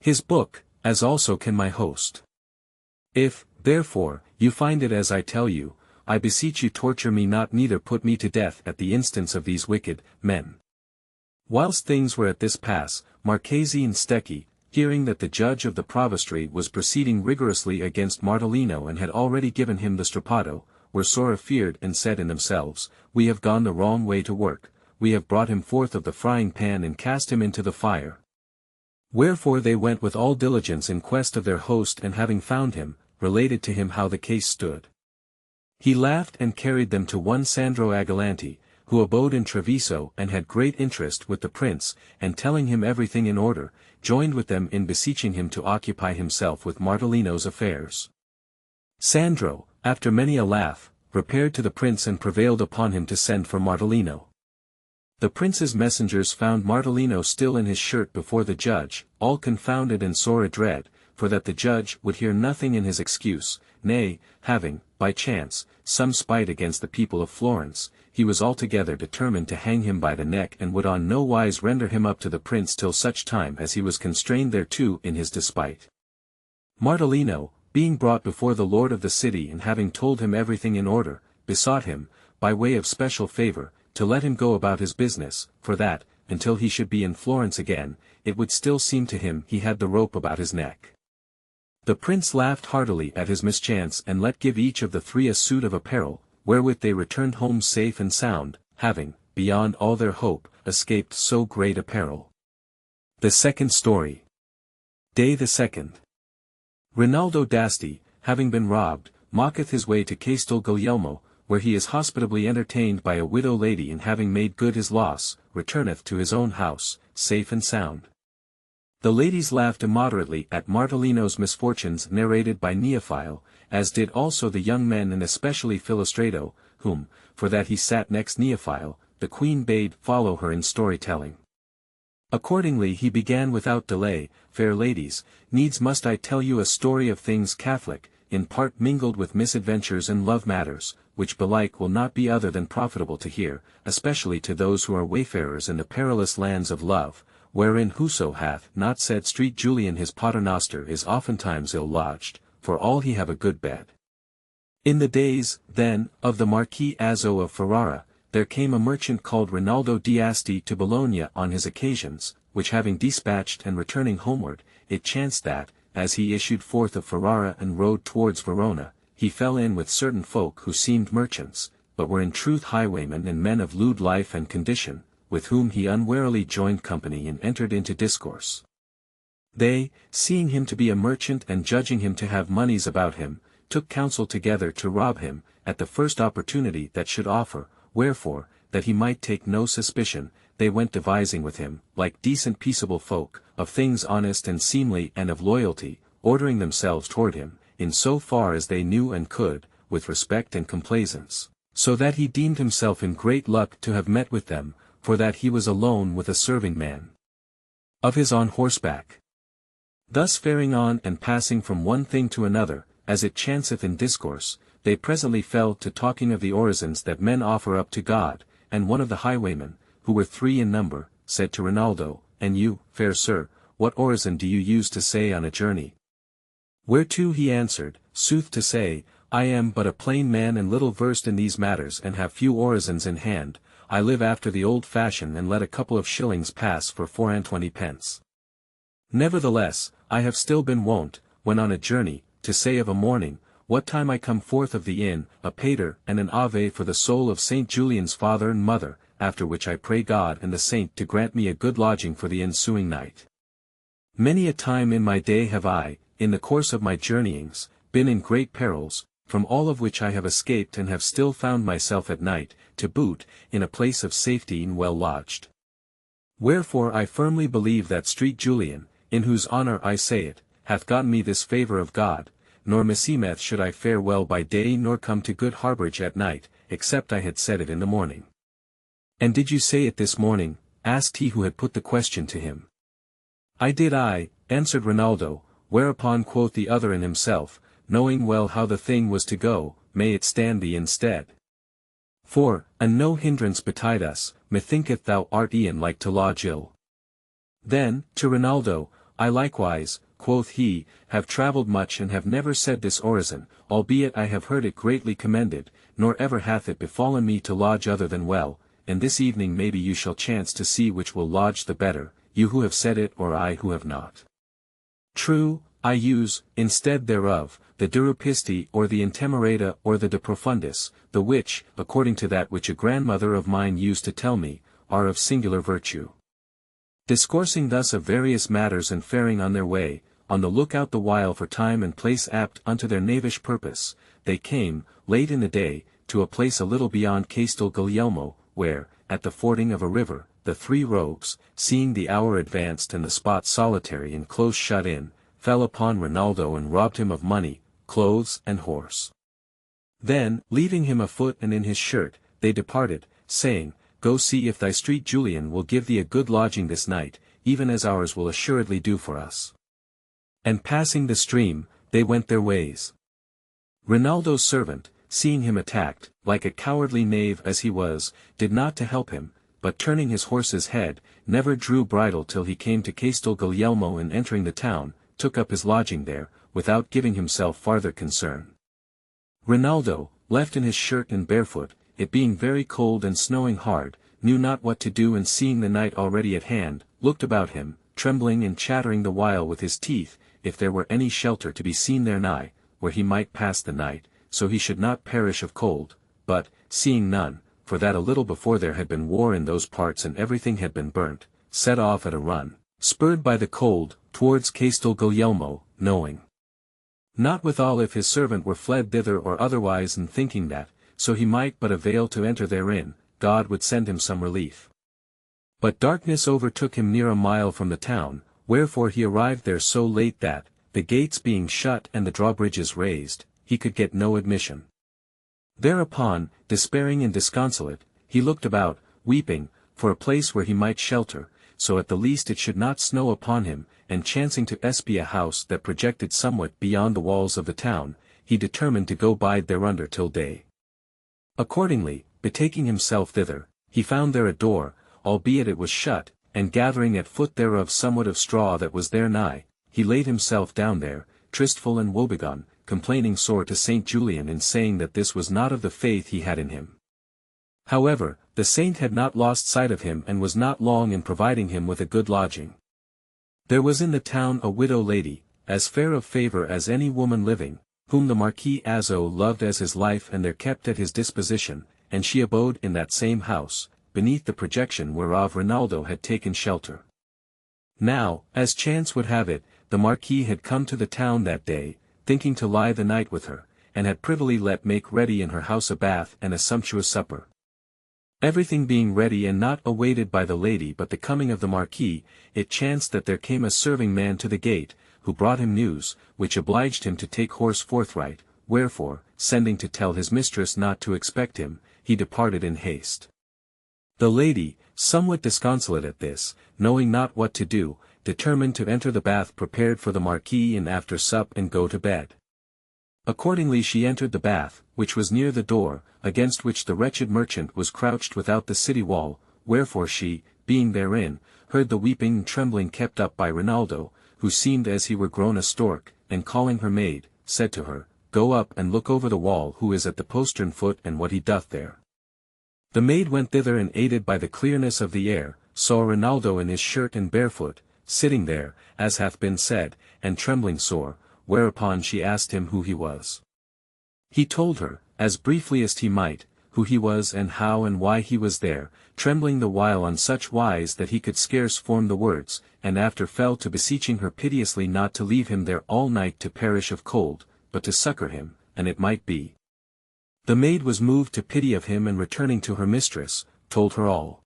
his book, as also can my host. If, therefore, you find it as I tell you, I beseech you torture me not neither put me to death at the instance of these wicked men. Whilst things were at this pass, Marchesi and Stecchi, hearing that the judge of the provostry was proceeding rigorously against Martellino and had already given him the strappato, were sore afeard and said in themselves, We have gone the wrong way to work, we have brought him forth of the frying pan and cast him into the fire. Wherefore they went with all diligence in quest of their host and having found him, related to him how the case stood. He laughed and carried them to one Sandro Agalanti, who abode in Treviso and had great interest with the prince, and telling him everything in order, joined with them in beseeching him to occupy himself with Martellino's affairs. Sandro, after many a laugh, repaired to the prince and prevailed upon him to send for Martellino. The prince's messengers found Martellino still in his shirt before the judge, all confounded and sore adread, for that the judge would hear nothing in his excuse, nay, having, by chance, some spite against the people of Florence, he was altogether determined to hang him by the neck and would on no wise render him up to the prince till such time as he was constrained thereto in his despite. Martellino, being brought before the lord of the city and having told him everything in order, besought him, by way of special favour, to let him go about his business, for that, until he should be in Florence again, it would still seem to him he had the rope about his neck. The prince laughed heartily at his mischance and let give each of the three a suit of apparel, wherewith they returned home safe and sound, having, beyond all their hope, escaped so great a peril. The second story. Day the 2nd. Rinaldo d'Asti, having been robbed, mocketh his way to Castel Guglielmo, where he is hospitably entertained by a widow lady, and having made good his loss, returneth to his own house, safe and sound. The ladies laughed immoderately at Martellino's misfortunes narrated by Neophile, as did also the young men and especially Philostrato, whom, for that he sat next Neophile, the queen bade follow her in story-telling. Accordingly he began without delay, fair ladies, needs must I tell you a story of things Catholic, in part mingled with misadventures and love matters, which belike will not be other than profitable to hear, especially to those who are wayfarers in the perilous lands of love, wherein whoso hath not said Street Julian his paternoster is oftentimes ill-lodged, for all he have a good bed. In the days, then, of the Marquis Azzo of Ferrara, there came a merchant called Rinaldo d'Asti to Bologna on his occasions, which having dispatched and returning homeward, it chanced that, as he issued forth of Ferrara and rode towards Verona, he fell in with certain folk who seemed merchants, but were in truth highwaymen and men of lewd life and condition, with whom he unwarily joined company and entered into discourse. They, seeing him to be a merchant and judging him to have moneys about him, took counsel together to rob him, at the first opportunity that should offer, wherefore, that he might take no suspicion, they went devising with him, like decent peaceable folk, of things honest and seemly and of loyalty, ordering themselves toward him, in so far as they knew and could, with respect and complaisance, so that he deemed himself in great luck to have met with them, for that he was alone with a serving man of his on horseback. Thus faring on and passing from one thing to another, as it chanceth in discourse, they presently fell to talking of the orisons that men offer up to God, and one of the highwaymen, who were 3 in number, said to Rinaldo, "And you, fair sir, what orison do you use to say on a journey?" Whereto he answered, "Sooth to say, I am but a plain man and little versed in these matters and have few orisons in hand. I live after the old fashion and let a couple of shillings pass for 4.20. Nevertheless, I have still been wont, when on a journey, to say of a morning, what time I come forth of the inn, a pater and an ave for the soul of St. Julian's father and mother, after which I pray God and the saint to grant me a good lodging for the ensuing night. Many a time in my day have I, in the course of my journeyings, been in great perils, from all of which I have escaped and have still found myself at night, to boot, in a place of safety and well lodged. Wherefore I firmly believe that Street Julian, in whose honour I say it, hath gotten me this favour of God, nor meseemeth should I fare well by day nor come to good harbourage at night, except I had said it in the morning." "And did you say it this morning?" asked he who had put the question to him. "I did, answered Rinaldo, whereupon quoth the other in himself, knowing well how the thing was to go, may it stand thee instead. For, and no hindrance betide us, methinketh thou art e'en like to lodge ill." Then, to Rinaldo, "I likewise," quoth he, "have travelled much and have never said this orison, albeit I have heard it greatly commended, nor ever hath it befallen me to lodge other than well, and this evening maybe you shall chance to see which will lodge the better, you who have said it or I who have not. True, I use, instead thereof, the de rupisti or the intemerata or the de profundis, the which, according to that which a grandmother of mine used to tell me, are of singular virtue." Discoursing thus of various matters and faring on their way, on the lookout the while for time and place apt unto their knavish purpose, they came, late in the day, to a place a little beyond Castel Guglielmo, where, at the fording of a river, the 3 rogues, seeing the hour advanced and the spot solitary and close shut in, fell upon Rinaldo and robbed him of money, clothes and horse. Then, leaving him afoot and in his shirt, they departed, saying, "Go see if thy Street Julian will give thee a good lodging this night, even as ours will assuredly do for us." And passing the stream, they went their ways. Rinaldo's servant, seeing him attacked, like a cowardly knave as he was, did not to help him, but turning his horse's head, never drew bridle till he came to Castel Guglielmo, and entering the town, took up his lodging there, without giving himself farther concern. Rinaldo, left in his shirt and barefoot, it being very cold and snowing hard, knew not what to do, and seeing the night already at hand, looked about him, trembling and chattering the while with his teeth, if there were any shelter to be seen there nigh, where he might pass the night, so he should not perish of cold, but, seeing none, for that a little before there had been war in those parts and everything had been burnt, set off at a run, spurred by the cold, towards Castel Guglielmo, knowing not withal if his servant were fled thither or otherwise, and thinking that, so he might but avail to enter therein, God would send him some relief. But darkness overtook him near a mile from the town, wherefore he arrived there so late that, the gates being shut and the drawbridges raised, he could get no admission. Thereupon, despairing and disconsolate, he looked about, weeping, for a place where he might shelter, so at the least it should not snow upon him, and chancing to espy a house that projected somewhat beyond the walls of the town, he determined to go bide thereunder till day. Accordingly, betaking himself thither, he found there a door, albeit it was shut, and gathering at foot thereof somewhat of straw that was there nigh, he laid himself down there, tristful and woebegone, complaining sore to Saint Julian in saying that this was not of the faith he had in him. However, the saint had not lost sight of him, and was not long in providing him with a good lodging. There was in the town a widow lady, as fair of favour as any woman living, whom the Marquis Azzo loved as his life, and there kept at his disposition, and she abode in that same house, beneath the projection whereof Rinaldo had taken shelter. Now, as chance would have it, the Marquis had come to the town that day, thinking to lie the night with her, and had privily let make ready in her house a bath and a sumptuous supper. Everything being ready and not awaited by the lady but the coming of the Marquis, it chanced that there came a serving man to the gate, who brought him news, which obliged him to take horse forthright, wherefore, sending to tell his mistress not to expect him, he departed in haste. The lady, somewhat disconsolate at this, knowing not what to do, determined to enter the bath prepared for the Marquis, and after sup and go to bed. Accordingly she entered the bath, which was near the door, against which the wretched merchant was crouched without the city wall, wherefore she, being therein, heard the weeping and trembling kept up by Rinaldo, who seemed as he were grown a stork, and calling her maid, said to her, Go up and look over the wall who is at the postern foot and what he doth there. The maid went thither, and aided by the clearness of the air, saw Rinaldo in his shirt and barefoot, sitting there, as hath been said, and trembling sore, whereupon she asked him who he was. He told her, as briefly as he might, who he was and how and why he was there, trembling the while on such wise that he could scarce form the words, and after fell to beseeching her piteously not to leave him there all night to perish of cold, but to succour him, and it might be. The maid was moved to pity of him, and returning to her mistress, told her all.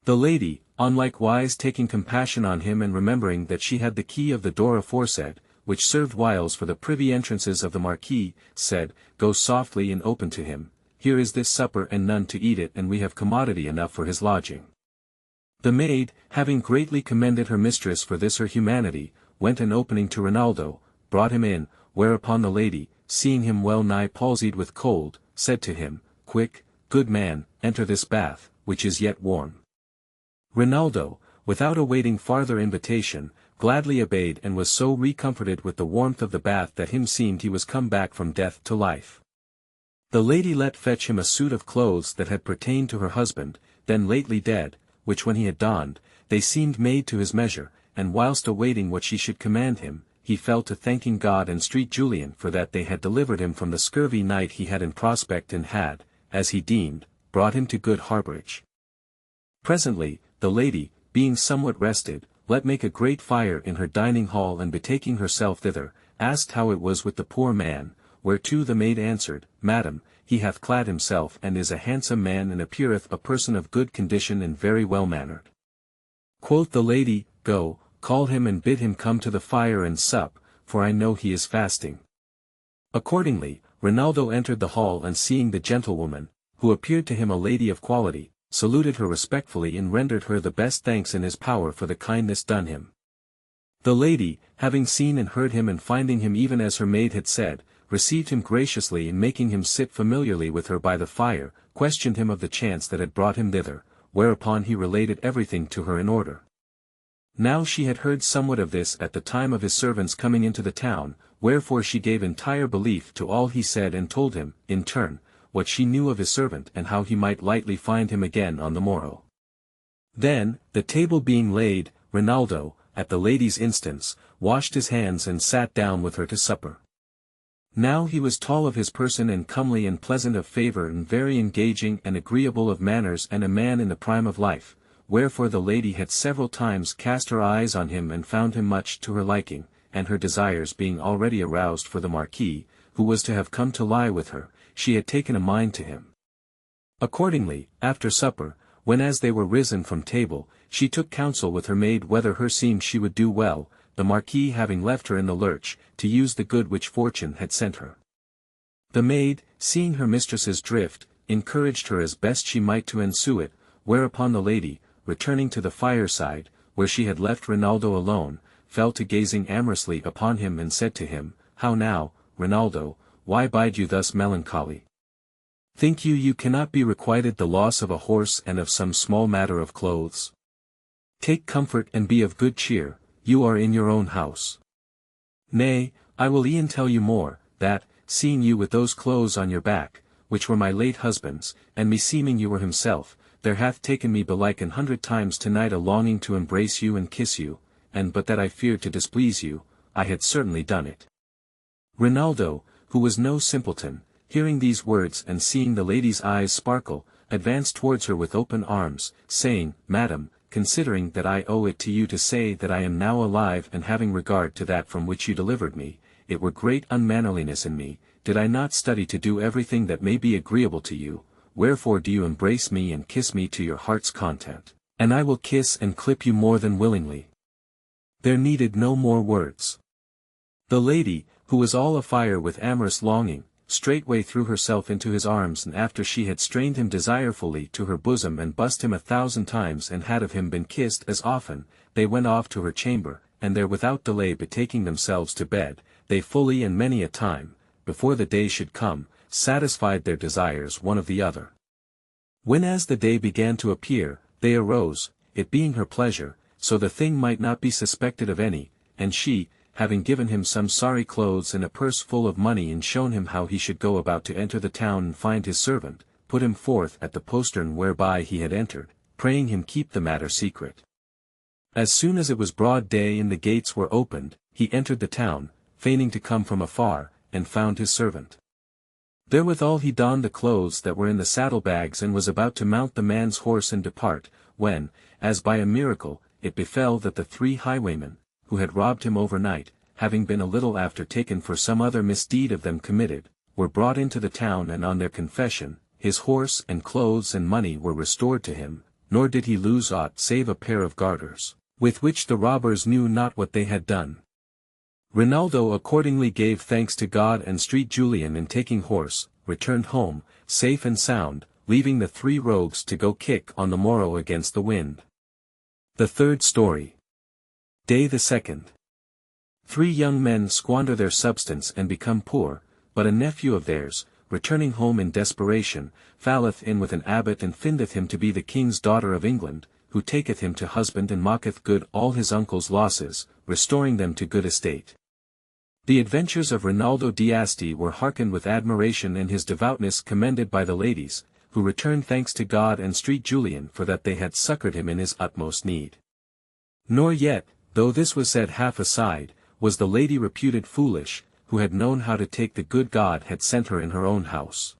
The lady, on like wise taking compassion on him, and remembering that she had the key of the door aforesaid, which served whiles for the privy entrances of the Marquis, said, Go softly and open to him, here is this supper and none to eat it, and we have commodity enough for his lodging. The maid, having greatly commended her mistress for this her humanity, went, and opening to Rinaldo, brought him in, whereupon the lady, seeing him well nigh palsied with cold, said to him, Quick, good man, enter this bath, which is yet warm. Rinaldo, without awaiting farther invitation, gladly obeyed, and was so recomforted with the warmth of the bath that him seemed he was come back from death to life. The lady let fetch him a suit of clothes that had pertained to her husband, then lately dead, which when he had donned, they seemed made to his measure, and whilst awaiting what she should command him, he fell to thanking God and St. Julian for that they had delivered him from the scurvy night he had in prospect, and had, as he deemed, brought him to good harbourage. Presently, the lady, being somewhat rested, let make a great fire in her dining hall, and betaking herself thither, asked how it was with the poor man, whereto the maid answered, Madam, he hath clad himself, and is a handsome man, and appeareth a person of good condition and very well mannered. Quoth the lady, Go, call him and bid him come to the fire and sup, for I know he is fasting. Accordingly, Rinaldo entered the hall, and seeing the gentlewoman, who appeared to him a lady of quality, saluted her respectfully, and rendered her the best thanks in his power for the kindness done him. The lady, having seen and heard him, and finding him even as her maid had said, received him graciously and making him sit familiarly with her by the fire, questioned him of the chance that had brought him thither, whereupon he related everything to her in order. Now she had heard somewhat of this at the time of his servants coming into the town, wherefore she gave entire belief to all he said and told him, in turn, what she knew of his servant and how he might lightly find him again on the morrow. Then, the table being laid, Rinaldo, at the lady's instance, washed his hands and sat down with her to supper. Now he was tall of his person and comely and pleasant of favour and very engaging and agreeable of manners and a man in the prime of life, wherefore the lady had several times cast her eyes on him and found him much to her liking, and her desires being already aroused for the Marquis, who was to have come to lie with her, she had taken a mind to him. Accordingly, after supper, when as they were risen from table, she took counsel with her maid whether her seemed she would do well, the Marquis having left her in the lurch, to use the good which fortune had sent her. The maid, seeing her mistress's drift, encouraged her as best she might to ensue it, whereupon the lady, returning to the fireside, where she had left Rinaldo alone, fell to gazing amorously upon him and said to him, "How now, Rinaldo, why bide you thus melancholy? Think you cannot be requited the loss of a horse and of some small matter of clothes? Take comfort and be of good cheer, you are in your own house. Nay, I will e'en tell you more, that, seeing you with those clothes on your back, which were my late husband's, and me seeming you were himself, there hath taken me belike 100 times tonight a longing to embrace you and kiss you, and but that I feared to displease you, I had certainly done it." Rinaldo, who was no simpleton, hearing these words and seeing the lady's eyes sparkle, advanced towards her with open arms, saying, "Madam, considering that I owe it to you to say that I am now alive and having regard to that from which you delivered me, it were great unmannerliness in me, did I not study to do everything that may be agreeable to you, wherefore do you embrace me and kiss me to your heart's content, and I will kiss and clip you more than willingly." There needed no more words. The lady, who was all afire with amorous longing, straightway threw herself into his arms, and after she had strained him desirefully to her bosom and bussed him 1,000 times and had of him been kissed as often, they went off to her chamber, and there without delay betaking themselves to bed, they fully and many a time, before the day should come, satisfied their desires one of the other. When as the day began to appear, they arose, it being her pleasure, so the thing might not be suspected of any, and she, having given him some sorry clothes and a purse full of money and shown him how he should go about to enter the town and find his servant, put him forth at the postern whereby he had entered, praying him keep the matter secret. As soon as it was broad day and the gates were opened, he entered the town, feigning to come from afar, and found his servant. Therewithal he donned the clothes that were in the saddlebags and was about to mount the man's horse and depart, when, as by a miracle, it befell that the 3 highwaymen, who had robbed him overnight, having been a little after taken for some other misdeed of them committed, were brought into the town, and on their confession, his horse and clothes and money were restored to him, nor did he lose aught save a pair of garters, with which the robbers knew not what they had done. Rinaldo accordingly gave thanks to God and Street Julian, and taking horse, returned home, safe and sound, leaving the 3 rogues to go kick on the morrow against the wind. The third story. Day the 2nd. 3 young men squander their substance and become poor, but a nephew of theirs, returning home in desperation, falleth in with an abbot and findeth him to be the king's daughter of England, who taketh him to husband and mocketh good all his uncle's losses, restoring them to good estate. The adventures of Rinaldo d'Asti were hearkened with admiration, and his devoutness commended by the ladies, who returned thanks to God and Street Julian for that they had succoured him in his utmost need. Nor yet, though this was said half aside, was the lady reputed foolish, who had known how to take the good God had sent her in her own house.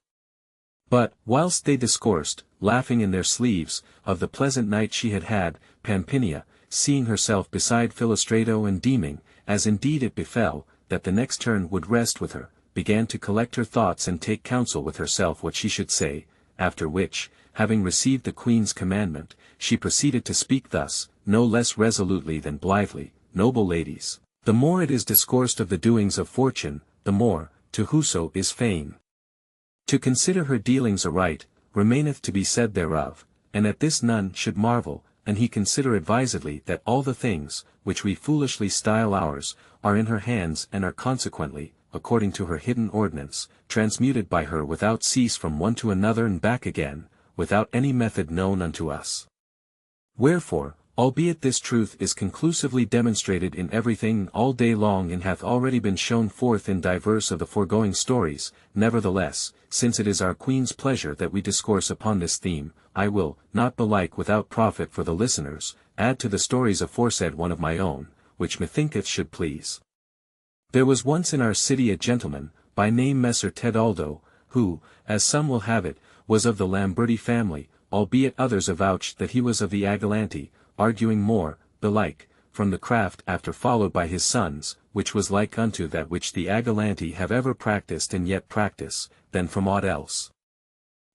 But, whilst they discoursed, laughing in their sleeves, of the pleasant night she had had, Pampinia, seeing herself beside Philostrato and deeming, as indeed it befell, that the next turn would rest with her, began to collect her thoughts and take counsel with herself what she should say, after which, having received the Queen's commandment, she proceeded to speak thus, no less resolutely than blithely: "Noble ladies, the more it is discoursed of the doings of fortune, the more, to whoso is fain to consider her dealings aright, remaineth to be said thereof, and at this none should marvel, and he consider advisedly that all the things, which we foolishly style ours, are in her hands and are consequently, according to her hidden ordinance, transmuted by her without cease from one to another and back again, without any method known unto us. Wherefore, albeit this truth is conclusively demonstrated in everything all day long and hath already been shown forth in divers of the foregoing stories, nevertheless, since it is our Queen's pleasure that we discourse upon this theme, I will, not belike without profit for the listeners, add to the stories aforesaid one of my own, which methinketh should please. There was once in our city a gentleman, by name Messer Tedaldo, who, as some will have it, was of the Lamberti family, albeit others avouched that he was of the Agalanti, arguing more, belike, from the craft after followed by his sons, which was like unto that which the Agalanti have ever practised and yet practice, than from aught else.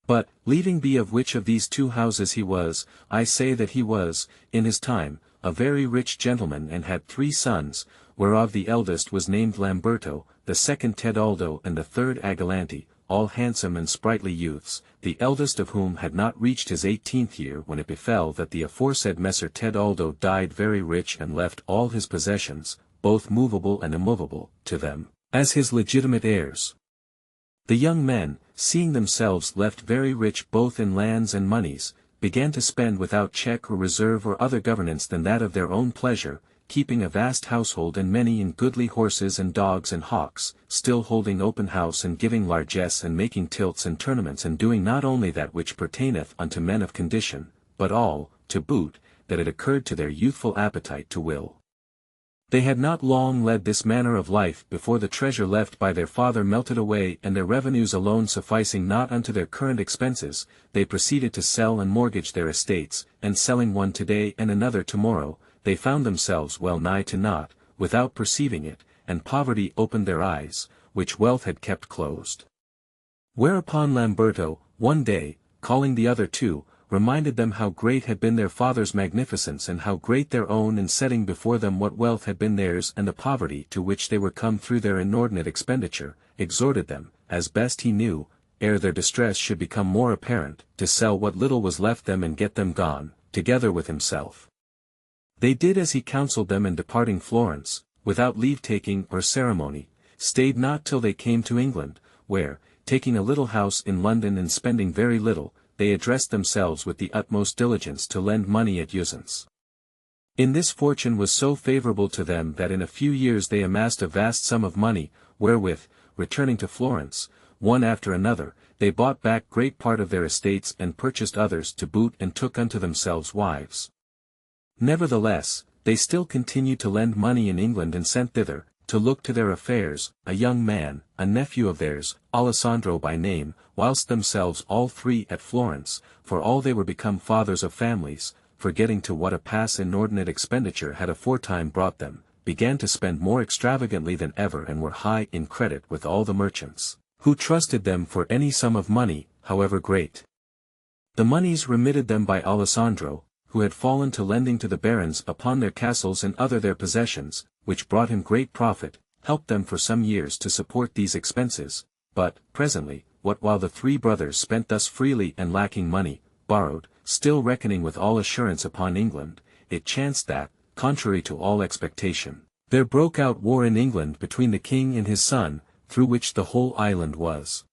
But, leaving be of which of these two houses he was, I say that he was, in his time, a very rich gentleman and had 3 sons, whereof the eldest was named Lamberto, the second Tedaldo and the third Agalanti, all handsome and sprightly youths, the eldest of whom had not reached his 18th year when it befell that the aforesaid Messer Tedaldo died very rich and left all his possessions, both movable and immovable, to them, as his legitimate heirs. The young men, seeing themselves left very rich both in lands and monies, began to spend without check or reserve or other governance than that of their own pleasure, keeping a vast household and many and goodly horses and dogs and hawks, still holding open house and giving largesse and making tilts and tournaments and doing not only that which pertaineth unto men of condition, but all, to boot, that it occurred to their youthful appetite to will. They had not long led this manner of life before the treasure left by their father melted away, and their revenues alone sufficing not unto their current expenses, they proceeded to sell and mortgage their estates, and selling one today and another tomorrow, they found themselves well nigh to naught, without perceiving it, and poverty opened their eyes, which wealth had kept closed. Whereupon Lamberto, one day, calling the other 2, reminded them how great had been their father's magnificence and how great their own, and setting before them what wealth had been theirs and the poverty to which they were come through their inordinate expenditure, exhorted them, as best he knew, ere their distress should become more apparent, to sell what little was left them and get them gone, together with himself. They did as he counselled them, and departing Florence, without leave-taking or ceremony, stayed not till they came to England, where, taking a little house in London and spending very little, they addressed themselves with the utmost diligence to lend money at usance. In this fortune was so favourable to them that in a few years they amassed a vast sum of money, wherewith, returning to Florence, one after another, they bought back great part of their estates and purchased others to boot and took unto themselves wives. Nevertheless, they still continued to lend money in England and sent thither, to look to their affairs, a young man, a nephew of theirs, Alessandro by name, whilst themselves all 3 at Florence, for all they were become fathers of families, forgetting to what a pass inordinate expenditure had aforetime brought them, began to spend more extravagantly than ever and were high in credit with all the merchants, who trusted them for any sum of money, however great. The moneys remitted them by Alessandro, who had fallen to lending to the barons upon their castles and other their possessions, which brought him great profit, helped them for some years to support these expenses, but, presently, what while the 3 brothers spent thus freely and lacking money, borrowed, still reckoning with all assurance upon England, it chanced that, contrary to all expectation, there broke out war in England between the king and his son, through which the whole island was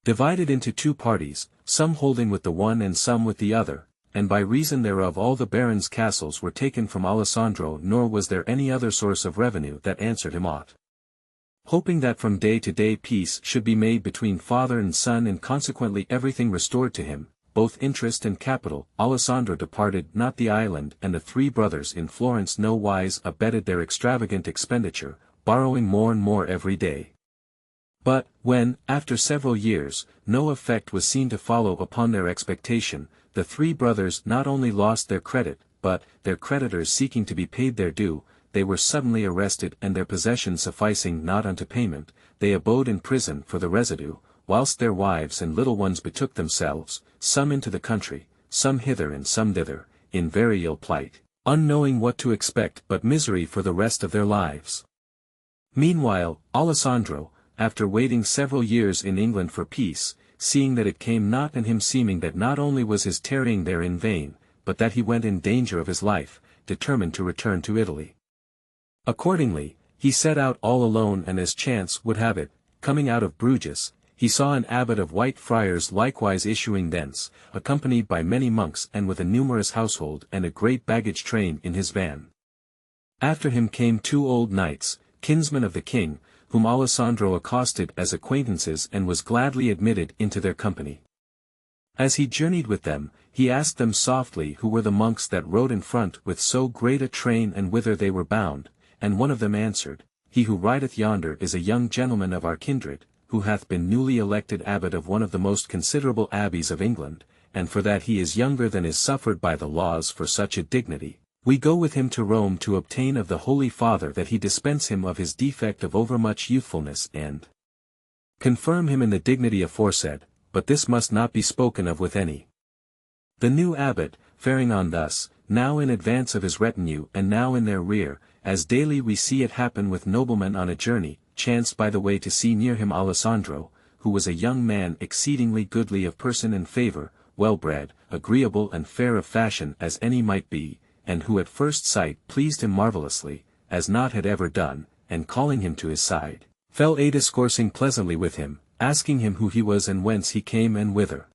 divided into 2 parties, some holding with the one and some with the other, and by reason thereof all the barons' castles were taken from Alessandro, nor was there any other source of revenue that answered him aught. Hoping that from day to day peace should be made between father and son and consequently everything restored to him, both interest and capital, Alessandro departed not the island, and the 3 brothers in Florence no wise abetted their extravagant expenditure, borrowing more and more every day. But, when, after several years, no effect was seen to follow upon their expectation, the 3 brothers not only lost their credit, but, their creditors seeking to be paid their due, they were suddenly arrested, and their possessions sufficing not unto payment, they abode in prison for the residue, whilst their wives and little ones betook themselves, some into the country, some hither and some thither, in very ill plight, unknowing what to expect but misery for the rest of their lives. Meanwhile, Alessandro, after waiting several years in England for peace, seeing that it came not, and him seeming that not only was his tarrying there in vain, but that he went in danger of his life, determined to return to Italy. Accordingly, He set out all alone, and as chance would have it, coming out of Bruges, he saw an abbot of White Friars likewise issuing thence, accompanied by many monks and with a numerous household and a great baggage train in his van. After him came 2 old knights, kinsmen of the king, whom Alessandro accosted as acquaintances and was gladly admitted into their company. As he journeyed with them, he asked them softly who were the monks that rode in front with so great a train and whither they were bound, and one of them answered, "He who rideth yonder is a young gentleman of our kindred, who hath been newly elected abbot of one of the most considerable abbeys of England, and for that he is younger than is suffered by the laws for such a dignity, we go with him to Rome to obtain of the Holy Father that he dispense him of his defect of overmuch youthfulness and confirm him in the dignity aforesaid, but this must not be spoken of with any." The new abbot, faring on thus, now in advance of his retinue and now in their rear, as daily we see it happen with noblemen on a journey, chanced by the way to see near him Alessandro, who was a young man exceedingly goodly of person and favour, well-bred, agreeable and fair of fashion as any might be, and who at first sight pleased him marvellously, as not had ever done, and calling him to his side, fell a discoursing pleasantly with him, asking him who he was and whence he came and whither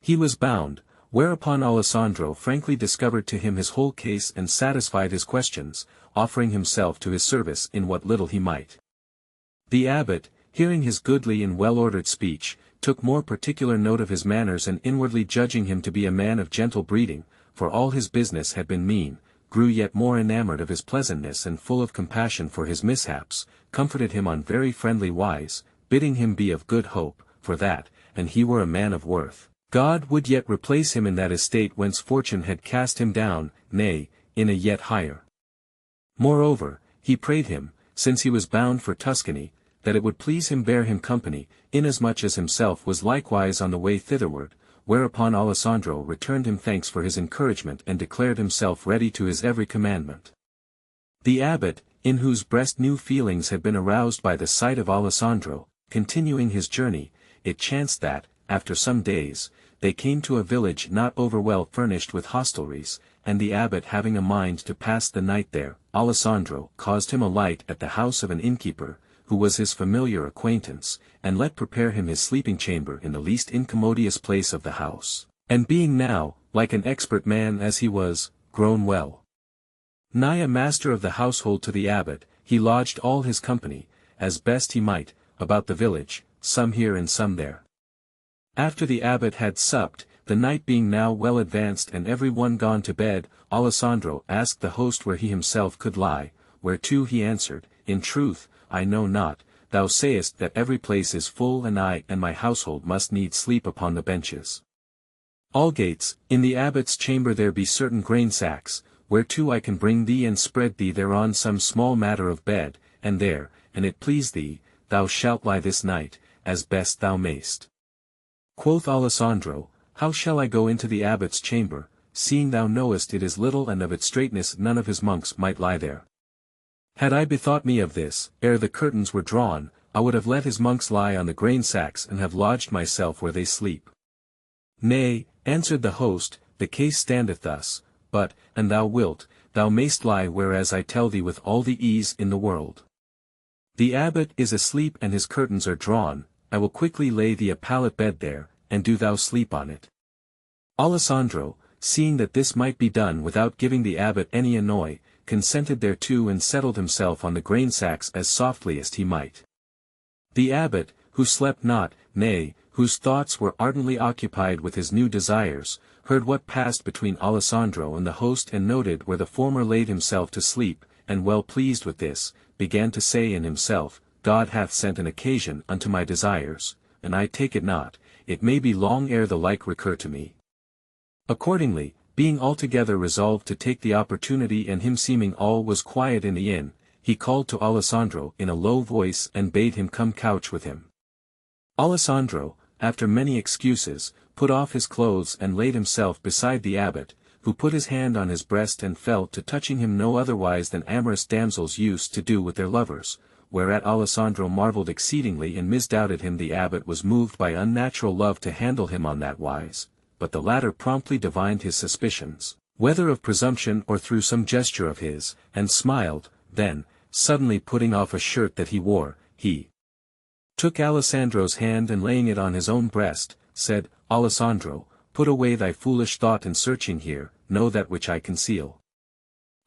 he was bound, whereupon Alessandro frankly discovered to him his whole case and satisfied his questions, offering himself to his service in what little he might. The abbot, hearing his goodly and well-ordered speech, took more particular note of his manners, and inwardly judging him to be a man of gentle breeding, for all his business had been mean, grew yet more enamoured of his pleasantness and full of compassion for his mishaps, comforted him on very friendly wise, bidding him be of good hope, for that, and he were a man of worth, God would yet replace him in that estate whence fortune had cast him down, nay, in a yet higher. Moreover, he prayed him, since he was bound for Tuscany, that it would please him bear him company, inasmuch as himself was likewise on the way thitherward, whereupon Alessandro returned him thanks for his encouragement and declared himself ready to his every commandment. The abbot, in whose breast new feelings had been aroused by the sight of Alessandro, continuing his journey, it chanced that, after some days, they came to a village not over well furnished with hostelries, and the abbot having a mind to pass the night there, Alessandro caused him alight at the house of an innkeeper, who was his familiar acquaintance, and let prepare him his sleeping chamber in the least incommodious place of the house, and being now, like an expert man as he was, grown well nigh a master of the household to the abbot, he lodged all his company, as best he might, about the village, some here and some there. After the abbot had supped, the night being now well advanced and every one gone to bed, Alessandro asked the host where he himself could lie, whereto he answered, "In truth, I know not, thou sayest that every place is full, and I and my household must needs sleep upon the benches. Algates, in the abbot's chamber there be certain grain sacks, whereto I can bring thee and spread thee thereon some small matter of bed, and there, and it please thee, thou shalt lie this night, as best thou mayst." Quoth Alessandro, "How shall I go into the abbot's chamber, seeing thou knowest it is little and of its straightness none of his monks might lie there? Had I bethought me of this, ere the curtains were drawn, I would have let his monks lie on the grain sacks and have lodged myself where they sleep." "Nay," answered the host, "the case standeth thus, but, an thou wilt, thou mayst lie whereas I tell thee with all the ease in the world. The abbot is asleep and his curtains are drawn, I will quickly lay thee a pallet bed there, and do thou sleep on it." Alessandro, seeing that this might be done without giving the abbot any annoy, consented thereto and settled himself on the grain sacks as softly as he might. The abbot, who slept not, nay, whose thoughts were ardently occupied with his new desires, heard what passed between Alessandro and the host and noted where the former laid himself to sleep, and well pleased with this, began to say in himself, "God hath sent an occasion unto my desires, and I take it not, it may be long ere the like recur to me." Accordingly, being altogether resolved to take the opportunity and him seeming all was quiet in the inn, he called to Alessandro in a low voice and bade him come couch with him. Alessandro, after many excuses, put off his clothes and laid himself beside the abbot, who put his hand on his breast and fell to touching him no otherwise than amorous damsels used to do with their lovers, whereat Alessandro marvelled exceedingly and misdoubted him the abbot was moved by unnatural love to handle him on that wise, but the latter promptly divined his suspicions, whether of presumption or through some gesture of his, and smiled, then, suddenly putting off a shirt that he wore, he took Alessandro's hand and laying it on his own breast, said, Alessandro, put away thy foolish thought in searching here, know that which I conceal.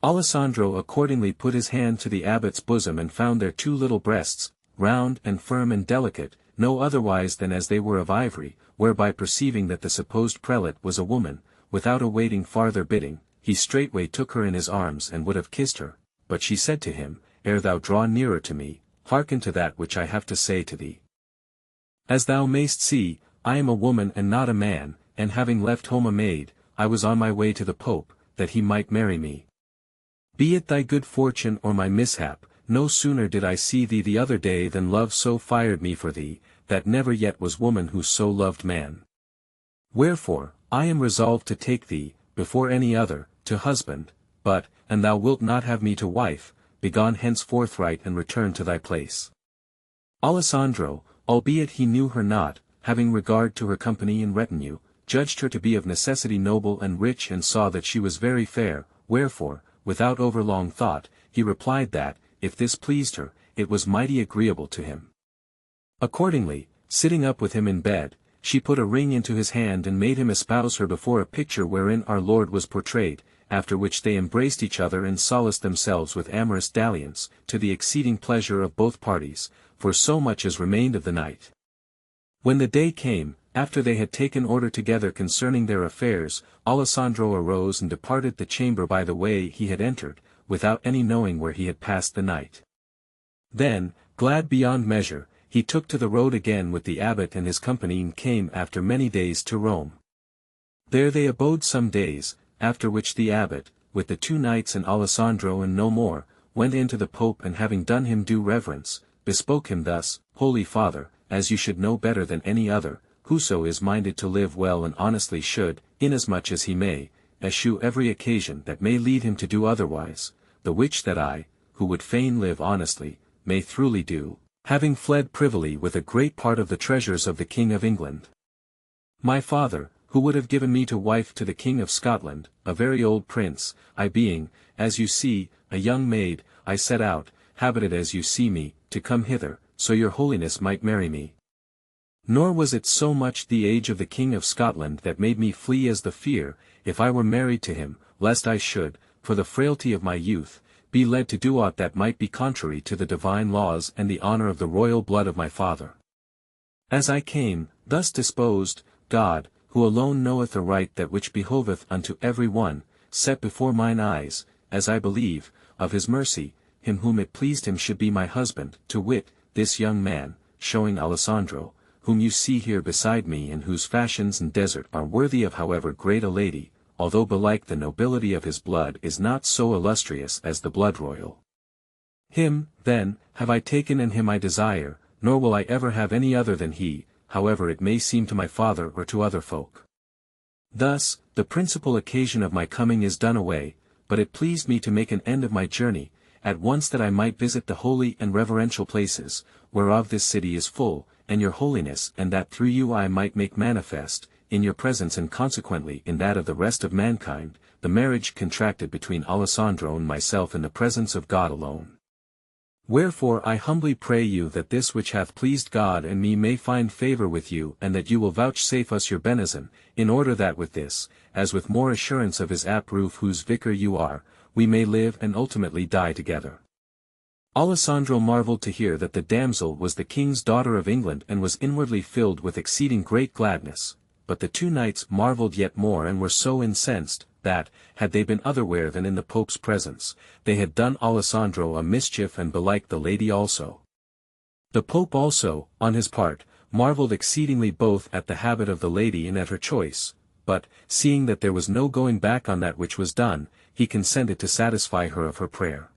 Alessandro accordingly put his hand to the abbot's bosom and found there two little breasts, round and firm and delicate, no otherwise than as they were of ivory, whereby perceiving that the supposed prelate was a woman, without awaiting farther bidding, he straightway took her in his arms and would have kissed her, but she said to him, Ere thou draw nearer to me, hearken to that which I have to say to thee. As thou mayst see, I am a woman and not a man, and having left home a maid, I was on my way to the Pope, that he might marry me. Be it thy good fortune or my mishap, no sooner did I see thee the other day than love so fired me for thee, that never yet was woman who so loved man. Wherefore, I am resolved to take thee, before any other, to husband, but, an thou wilt not have me to wife, begone hence forthright and return to thy place. Alessandro, albeit he knew her not, having regard to her company and retinue, judged her to be of necessity noble and rich and saw that she was very fair, wherefore, without overlong thought, he replied that, if this pleased her, it was mighty agreeable to him. Accordingly, sitting up with him in bed, she put a ring into his hand and made him espouse her before a picture wherein our Lord was portrayed, after which they embraced each other and solaced themselves with amorous dalliance, to the exceeding pleasure of both parties, for so much as remained of the night. When the day came, after they had taken order together concerning their affairs, Alessandro arose and departed the chamber by the way he had entered, without any knowing where he had passed the night. Then, glad beyond measure, he took to the road again with the abbot and his company and came after many days to Rome. There they abode some days, after which the abbot, with the two knights and Alessandro and no more, went in to the Pope and having done him due reverence, bespoke him thus, Holy Father, as you should know better than any other, whoso is minded to live well and honestly should, inasmuch as he may, eschew every occasion that may lead him to do otherwise, the which that I, who would fain live honestly, may truly do, having fled privily with a great part of the treasures of the King of England. My father, who would have given me to wife to the King of Scotland, a very old prince, I being, as you see, a young maid, I set out, habited as you see me, to come hither, so your holiness might marry me. Nor was it so much the age of the King of Scotland that made me flee as the fear, if I were married to him, lest I should, for the frailty of my youth, be led to do aught that might be contrary to the divine laws and the honor of the royal blood of my father. As I came, thus disposed, God, who alone knoweth aright that which behoveth unto every one, set before mine eyes, as I believe, of his mercy, him whom it pleased him should be my husband, to wit, this young man, showing Alessandro, whom you see here beside me and whose fashions and desert are worthy of however great a lady, although belike the nobility of his blood is not so illustrious as the blood royal. Him, then, have I taken and him I desire, nor will I ever have any other than he, however it may seem to my father or to other folk. Thus, the principal occasion of my coming is done away, but it pleased me to make an end of my journey, at once that I might visit the holy and reverential places, whereof this city is full, and your holiness, and that through you I might make manifest, in your presence and consequently in that of the rest of mankind, the marriage contracted between Alessandro and myself in the presence of God alone. Wherefore I humbly pray you that this which hath pleased God and me may find favor with you and that you will vouchsafe us your benison, in order that with this, as with more assurance of his apt roof whose vicar you are, we may live and ultimately die together. Alessandro marveled to hear that the damsel was the king's daughter of England and was inwardly filled with exceeding great gladness, but the two knights marveled yet more and were so incensed, that, had they been otherwhere than in the Pope's presence, they had done Alessandro a mischief and belike the lady also. The Pope also, on his part, marveled exceedingly both at the habit of the lady and at her choice, but, seeing that there was no going back on that which was done, he consented to satisfy her of her prayer.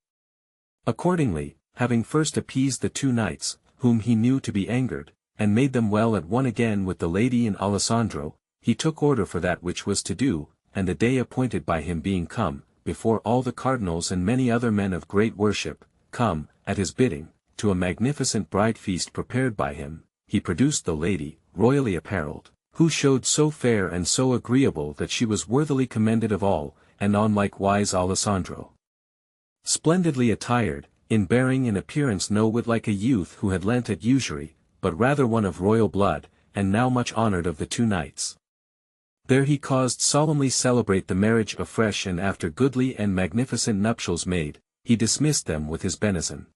Accordingly, having first appeased the two knights, whom he knew to be angered, and made them well at one again with the lady and Alessandro, he took order for that which was to do, and the day appointed by him being come, before all the cardinals and many other men of great worship, come, at his bidding, to a magnificent bride feast prepared by him, he produced the lady, royally apparelled, who showed so fair and so agreeable that she was worthily commended of all, and on like wise Alessandro. Splendidly attired, in bearing and appearance no whit like a youth who had lent at usury, but rather one of royal blood, and now much honoured of the two knights. There he caused solemnly celebrate the marriage afresh, and after goodly and magnificent nuptials made, he dismissed them with his benison.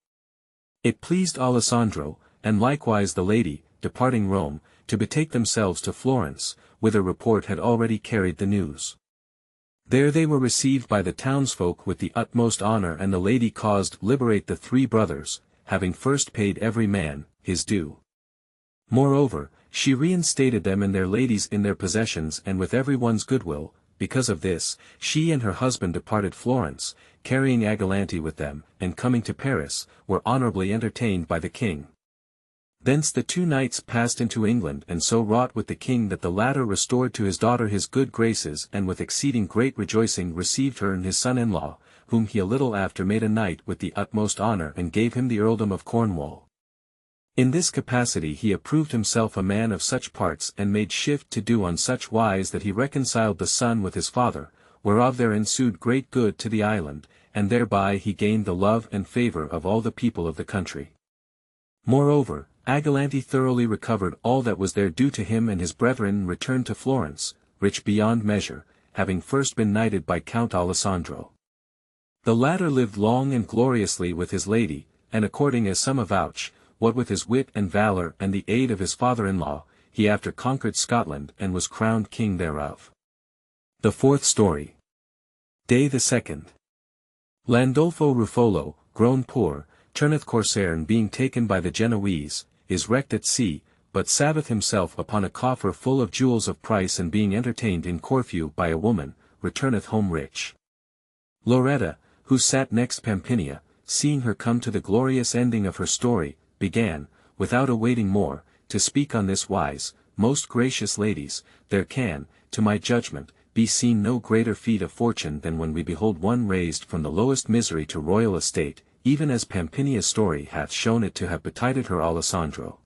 It pleased Alessandro, and likewise the lady, departing Rome, to betake themselves to Florence, whither report had already carried the news. There they were received by the townsfolk with the utmost honour, and the lady caused liberate the three brothers, having first paid every man his due. Moreover, she reinstated them and their ladies in their possessions and with every one's goodwill. Because of this, she and her husband departed Florence, carrying Agalante with them, and coming to Paris, were honourably entertained by the king. Thence the two knights passed into England, and so wrought with the king that the latter restored to his daughter his good graces, and with exceeding great rejoicing received her and his son-in-law, whom he a little after made a knight with the utmost honour, and gave him the earldom of Cornwall. In this capacity he approved himself a man of such parts, and made shift to do on such wise that he reconciled the son with his father, whereof there ensued great good to the island, and thereby he gained the love and favour of all the people of the country. Moreover, Agalante thoroughly recovered all that was there due to him and his brethren, and returned to Florence, rich beyond measure, having first been knighted by Count Alessandro. The latter lived long and gloriously with his lady, and according as some avouch, what with his wit and valour and the aid of his father-in-law, he after conquered Scotland and was crowned king thereof. The fourth story. Day the 2nd. Landolfo Ruffolo, grown poor, turneth corsair, and being taken by the Genoese, is wrecked at sea, but salveth himself upon a coffer full of jewels of price, and being entertained in Corfu by a woman, returneth home rich. Loretta, who sat next Pampinia, seeing her come to the glorious ending of her story, began, without awaiting more, to speak on this wise: Most gracious ladies, there can, to my judgment, be seen no greater feat of fortune than when we behold one raised from the lowest misery to royal estate, even as Pampinia's story hath shown it to have betided her Alessandro.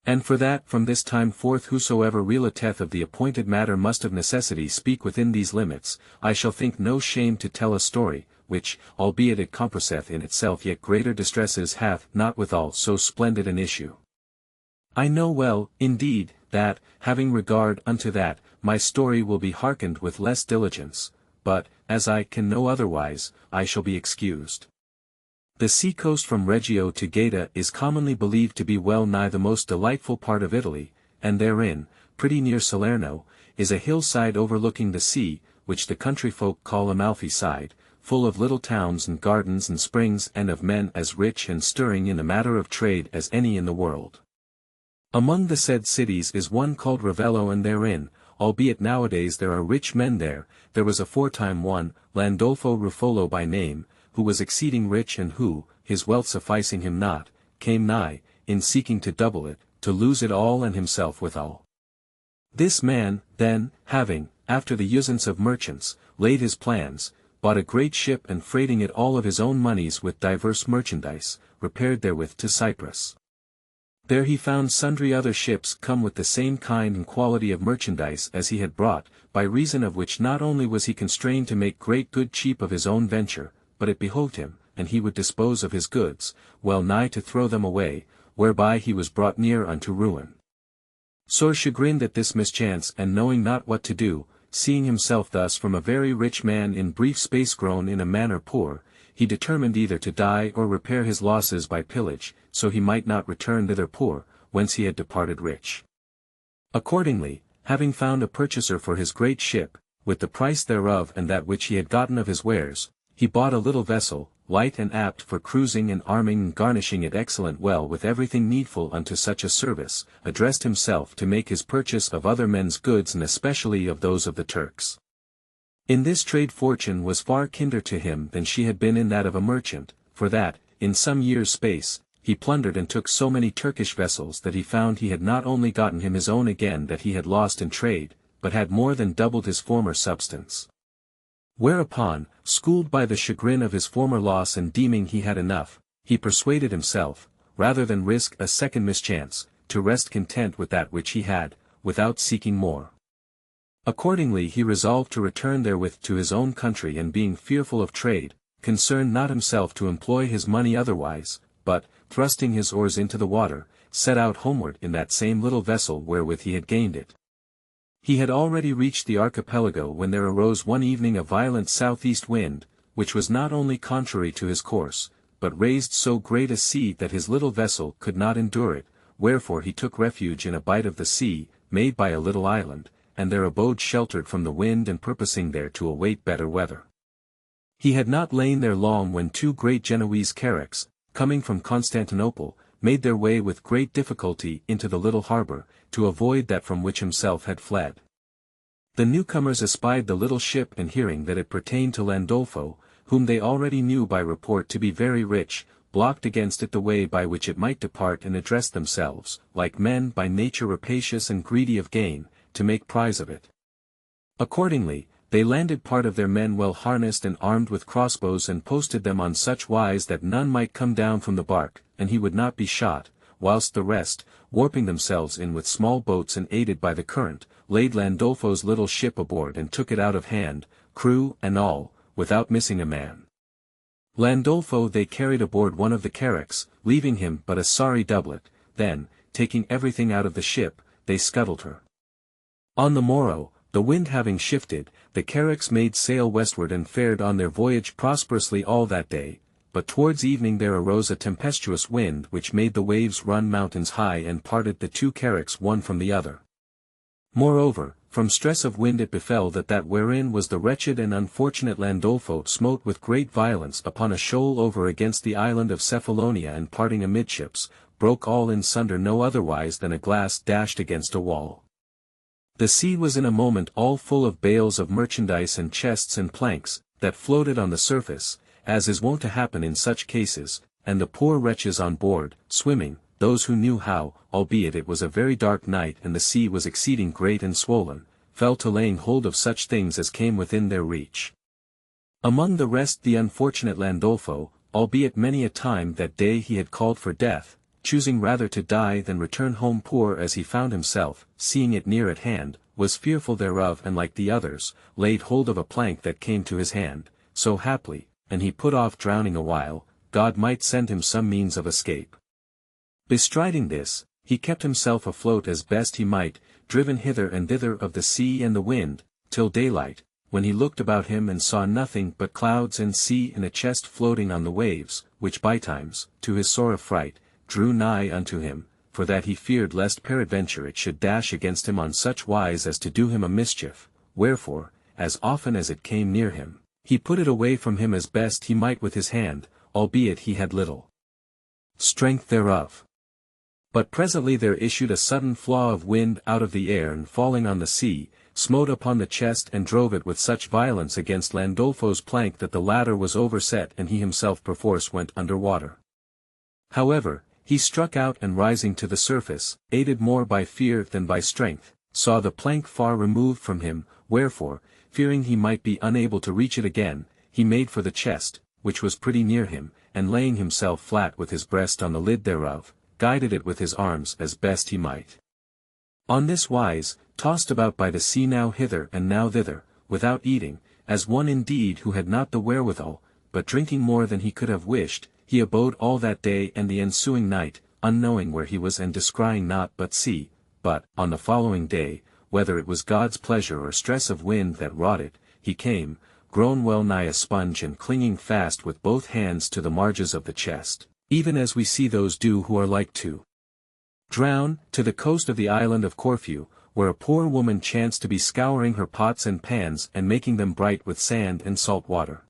And for that from this time forth whosoever relateth of the appointed matter must of necessity speak within these limits. I shall think no shame to tell a story, which, albeit it compasseth in itself yet greater distresses, hath not withal so splendid an issue. I know well, indeed, that, having regard unto that, my story will be hearkened with less diligence, but, as I can no otherwise, I shall be excused. The sea-coast from Reggio to Gaeta is commonly believed to be well nigh the most delightful part of Italy, and therein, pretty near Salerno, is a hillside overlooking the sea, which the country folk call Amalfi side, full of little towns and gardens and springs, and of men as rich and stirring in the matter of trade as any in the world. Among the said cities is one called Ravello, and therein, albeit nowadays there are rich men there was aforetime one, Landolfo Ruffolo by name, who was exceeding rich, and who, his wealth sufficing him not, came nigh, in seeking to double it, to lose it all and himself withal. This man, then, having, after the usance of merchants, laid his plans, bought a great ship, and freighting it all of his own monies with divers merchandise, repaired therewith to Cyprus. There he found sundry other ships come with the same kind and quality of merchandise as he had brought, by reason of which not only was he constrained to make great good cheap of his own venture, but it behoved him, and he would dispose of his goods, well nigh to throw them away, whereby he was brought near unto ruin. Sore chagrined at this mischance, and knowing not what to do, seeing himself thus from a very rich man in brief space grown in a manner poor, he determined either to die or repair his losses by pillage, so he might not return thither poor, whence he had departed rich. Accordingly, having found a purchaser for his great ship, with the price thereof and that which he had gotten of his wares, he bought a little vessel, light and apt for cruising and arming, and garnishing it excellent well with everything needful unto such a service, addressed himself to make his purchase of other men's goods, and especially of those of the Turks. In this trade fortune was far kinder to him than she had been in that of a merchant, for that, in some years' space, he plundered and took so many Turkish vessels that he found he had not only gotten him his own again that he had lost in trade, but had more than doubled his former substance. Whereupon, schooled by the chagrin of his former loss and deeming he had enough, he persuaded himself, rather than risk a second mischance, to rest content with that which he had, without seeking more. Accordingly he resolved to return therewith to his own country, and being fearful of trade, concerned not himself to employ his money otherwise, but, thrusting his oars into the water, set out homeward in that same little vessel wherewith he had gained it. He had already reached the archipelago when there arose one evening a violent southeast wind, which was not only contrary to his course, but raised so great a sea that his little vessel could not endure it, wherefore he took refuge in a bight of the sea, made by a little island, and there abode sheltered from the wind and purposing there to await better weather. He had not lain there long when two great Genoese carracks, coming from Constantinople, made their way with great difficulty into the little harbour, to avoid that from which himself had fled. The newcomers espied the little ship and hearing that it pertained to Landolfo, whom they already knew by report to be very rich, blocked against it the way by which it might depart and addressed themselves, like men by nature rapacious and greedy of gain, to make prize of it. Accordingly, they landed part of their men well harnessed and armed with crossbows and posted them on such wise that none might come down from the bark, and he would not be shot, whilst the rest, warping themselves in with small boats and aided by the current, laid Landolfo's little ship aboard and took it out of hand, crew and all, without missing a man. Landolfo they carried aboard one of the carracks, leaving him but a sorry doublet. Then, taking everything out of the ship, they scuttled her. On the morrow, the wind having shifted, the carracks made sail westward and fared on their voyage prosperously all that day, but towards evening there arose a tempestuous wind which made the waves run mountains high and parted the two carracks one from the other. Moreover, from stress of wind it befell that wherein was the wretched and unfortunate Landolfo smote with great violence upon a shoal over against the island of Cephalonia and parting amidships, broke all in sunder no otherwise than a glass dashed against a wall. The sea was in a moment all full of bales of merchandise and chests and planks, that floated on the surface, as is wont to happen in such cases, and the poor wretches on board, swimming, those who knew how, albeit it was a very dark night and the sea was exceeding great and swollen, fell to laying hold of such things as came within their reach. Among the rest the unfortunate Landolfo, albeit many a time that day he had called for death, choosing rather to die than return home poor as he found himself, seeing it near at hand, was fearful thereof and like the others, laid hold of a plank that came to his hand, so haply, and he put off drowning a while, God might send him some means of escape. Bestriding this, he kept himself afloat as best he might, driven hither and thither of the sea and the wind, till daylight, when he looked about him and saw nothing but clouds and sea and a chest floating on the waves, which bytimes, to his sore affright, drew nigh unto him, for that he feared lest peradventure it should dash against him on such wise as to do him a mischief, wherefore, as often as it came near him, he put it away from him as best he might with his hand, albeit he had little strength thereof. But presently there issued a sudden flaw of wind out of the air and falling on the sea, smote upon the chest and drove it with such violence against Landolfo's plank that the latter was overset and he himself perforce went under water. However, he struck out and rising to the surface, aided more by fear than by strength, saw the plank far removed from him, wherefore, fearing he might be unable to reach it again, he made for the chest, which was pretty near him, and laying himself flat with his breast on the lid thereof, guided it with his arms as best he might. On this wise, tossed about by the sea now hither and now thither, without eating, as one indeed who had not the wherewithal, but drinking more than he could have wished, he abode all that day and the ensuing night, unknowing where he was and descrying naught but sea, but, on the following day, whether it was God's pleasure or stress of wind that wrought it, he came, grown well nigh a sponge and clinging fast with both hands to the marges of the chest, even as we see those do who are like to drown, to the coast of the island of Corfu, where a poor woman chanced to be scouring her pots and pans and making them bright with sand and salt water.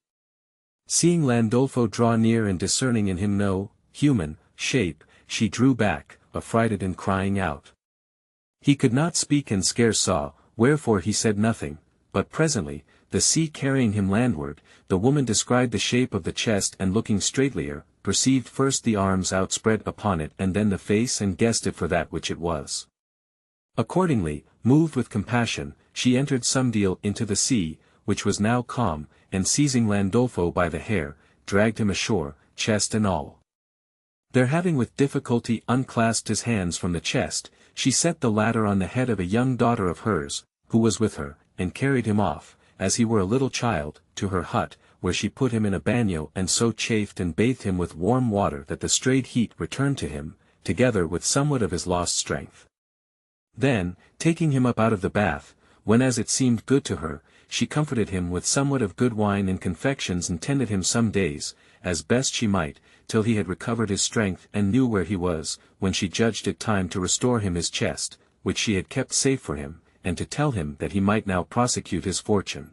Seeing Landolfo draw near and discerning in him no human shape, she drew back, affrighted and crying out. He could not speak and scarce saw, wherefore he said nothing, but presently, the sea carrying him landward, the woman descried the shape of the chest and looking straightlier, perceived first the arms outspread upon it and then the face and guessed it for that which it was. Accordingly, moved with compassion, she entered some deal into the sea, which was now calm, and seizing Landolfo by the hair, dragged him ashore, chest and all. There having with difficulty unclasped his hands from the chest, she set the latter on the head of a young daughter of hers, who was with her, and carried him off, as he were a little child, to her hut, where she put him in a bagnio and so chafed and bathed him with warm water that the strayed heat returned to him, together with somewhat of his lost strength. Then, taking him up out of the bath, when as it seemed good to her, she comforted him with somewhat of good wine and confections and tended him some days, as best she might, till he had recovered his strength and knew where he was, when she judged it time to restore him his chest, which she had kept safe for him, and to tell him that he might now prosecute his fortune.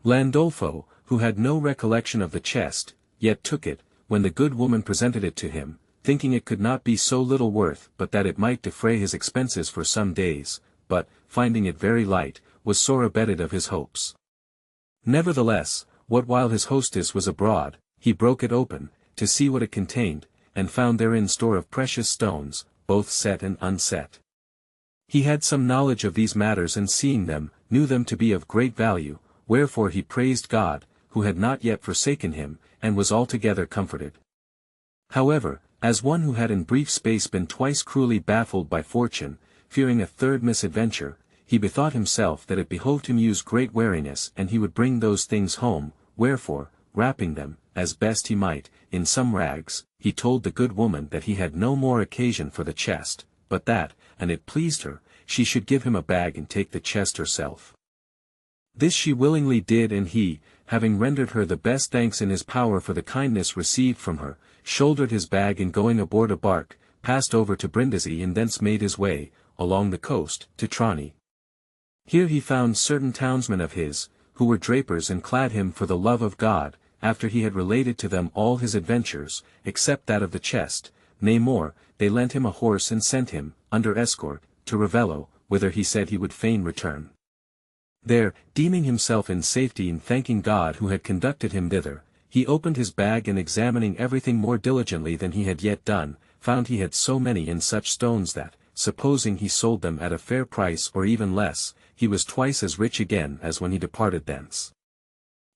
Landolfo, who had no recollection of the chest, yet took it, when the good woman presented it to him, thinking it could not be so little worth but that it might defray his expenses for some days, but, finding it very light, was sore abetted of his hopes. Nevertheless, what while his hostess was abroad, he broke it open, to see what it contained, and found therein store of precious stones, both set and unset. He had some knowledge of these matters and seeing them, knew them to be of great value, wherefore he praised God, who had not yet forsaken him, and was altogether comforted. However, as one who had in brief space been twice cruelly baffled by fortune, fearing a third misadventure, he bethought himself that it behoved him use great wariness and he would bring those things home, wherefore, wrapping them, as best he might, in some rags, he told the good woman that he had no more occasion for the chest, but that, and it pleased her, she should give him a bag and take the chest herself. This she willingly did, and he, having rendered her the best thanks in his power for the kindness received from her, shouldered his bag and going aboard a bark, passed over to Brindisi and thence made his way, along the coast, to Trani. Here he found certain townsmen of his, who were drapers and clad him for the love of God, after he had related to them all his adventures, except that of the chest, nay more, they lent him a horse and sent him, under escort, to Ravello, whither he said he would fain return. There, deeming himself in safety and thanking God who had conducted him thither, he opened his bag and examining everything more diligently than he had yet done, found he had so many in such stones that, supposing he sold them at a fair price or even less, he was twice as rich again as when he departed thence.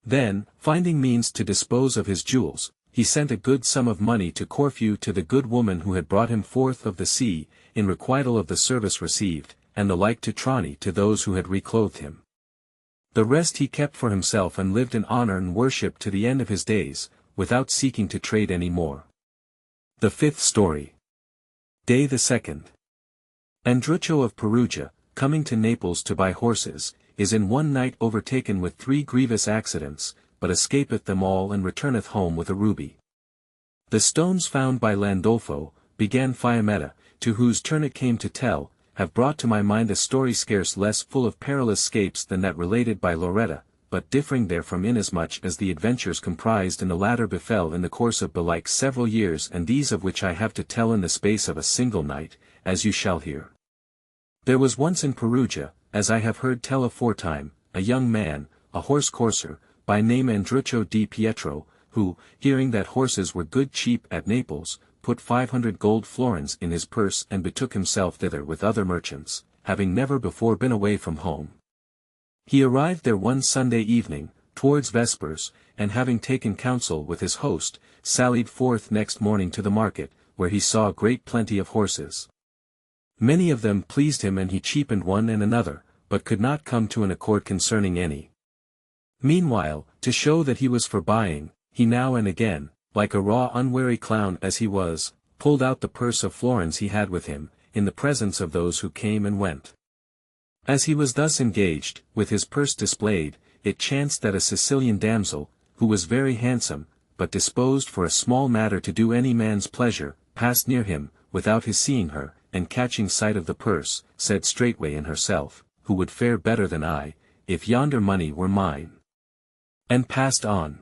Then, finding means to dispose of his jewels, he sent a good sum of money to Corfu to the good woman who had brought him forth of the sea, in requital of the service received, and the like to Trani to those who had reclothed him. The rest he kept for himself and lived in honor and worship to the end of his days, without seeking to trade any more. The fifth story. Day the 2nd. Andruccio of Perugia, coming to Naples to buy horses, is in one night overtaken with 3 grievous accidents, but escapeth them all and returneth home with a ruby. The stones found by Landolfo, began Fiammetta, to whose turn it came to tell, have brought to my mind a story scarce less full of perilous scapes than that related by Loretta, but differing therefrom inasmuch as the adventures comprised in the latter befell in the course of belike several years, and these of which I have to tell in the space of a single night, as you shall hear. There was once in Perugia, as I have heard tell aforetime, a young man, a horse courser, by name Andruccio di Pietro, who, hearing that horses were good cheap at Naples, put 500 gold florins in his purse and betook himself thither with other merchants, having never before been away from home. He arrived there one Sunday evening, towards vespers, and having taken counsel with his host, sallied forth next morning to the market, where he saw great plenty of horses. Many of them pleased him and he cheapened one and another, but could not come to an accord concerning any. Meanwhile, to show that he was for buying, he now and again, like a raw unwary clown as he was, pulled out the purse of florins he had with him, in the presence of those who came and went. As he was thus engaged, with his purse displayed, it chanced that a Sicilian damsel, who was very handsome, but disposed for a small matter to do any man's pleasure, passed near him, without his seeing her, and catching sight of the purse, said straightway in herself, who would fare better than I, if yonder money were mine. And passed on.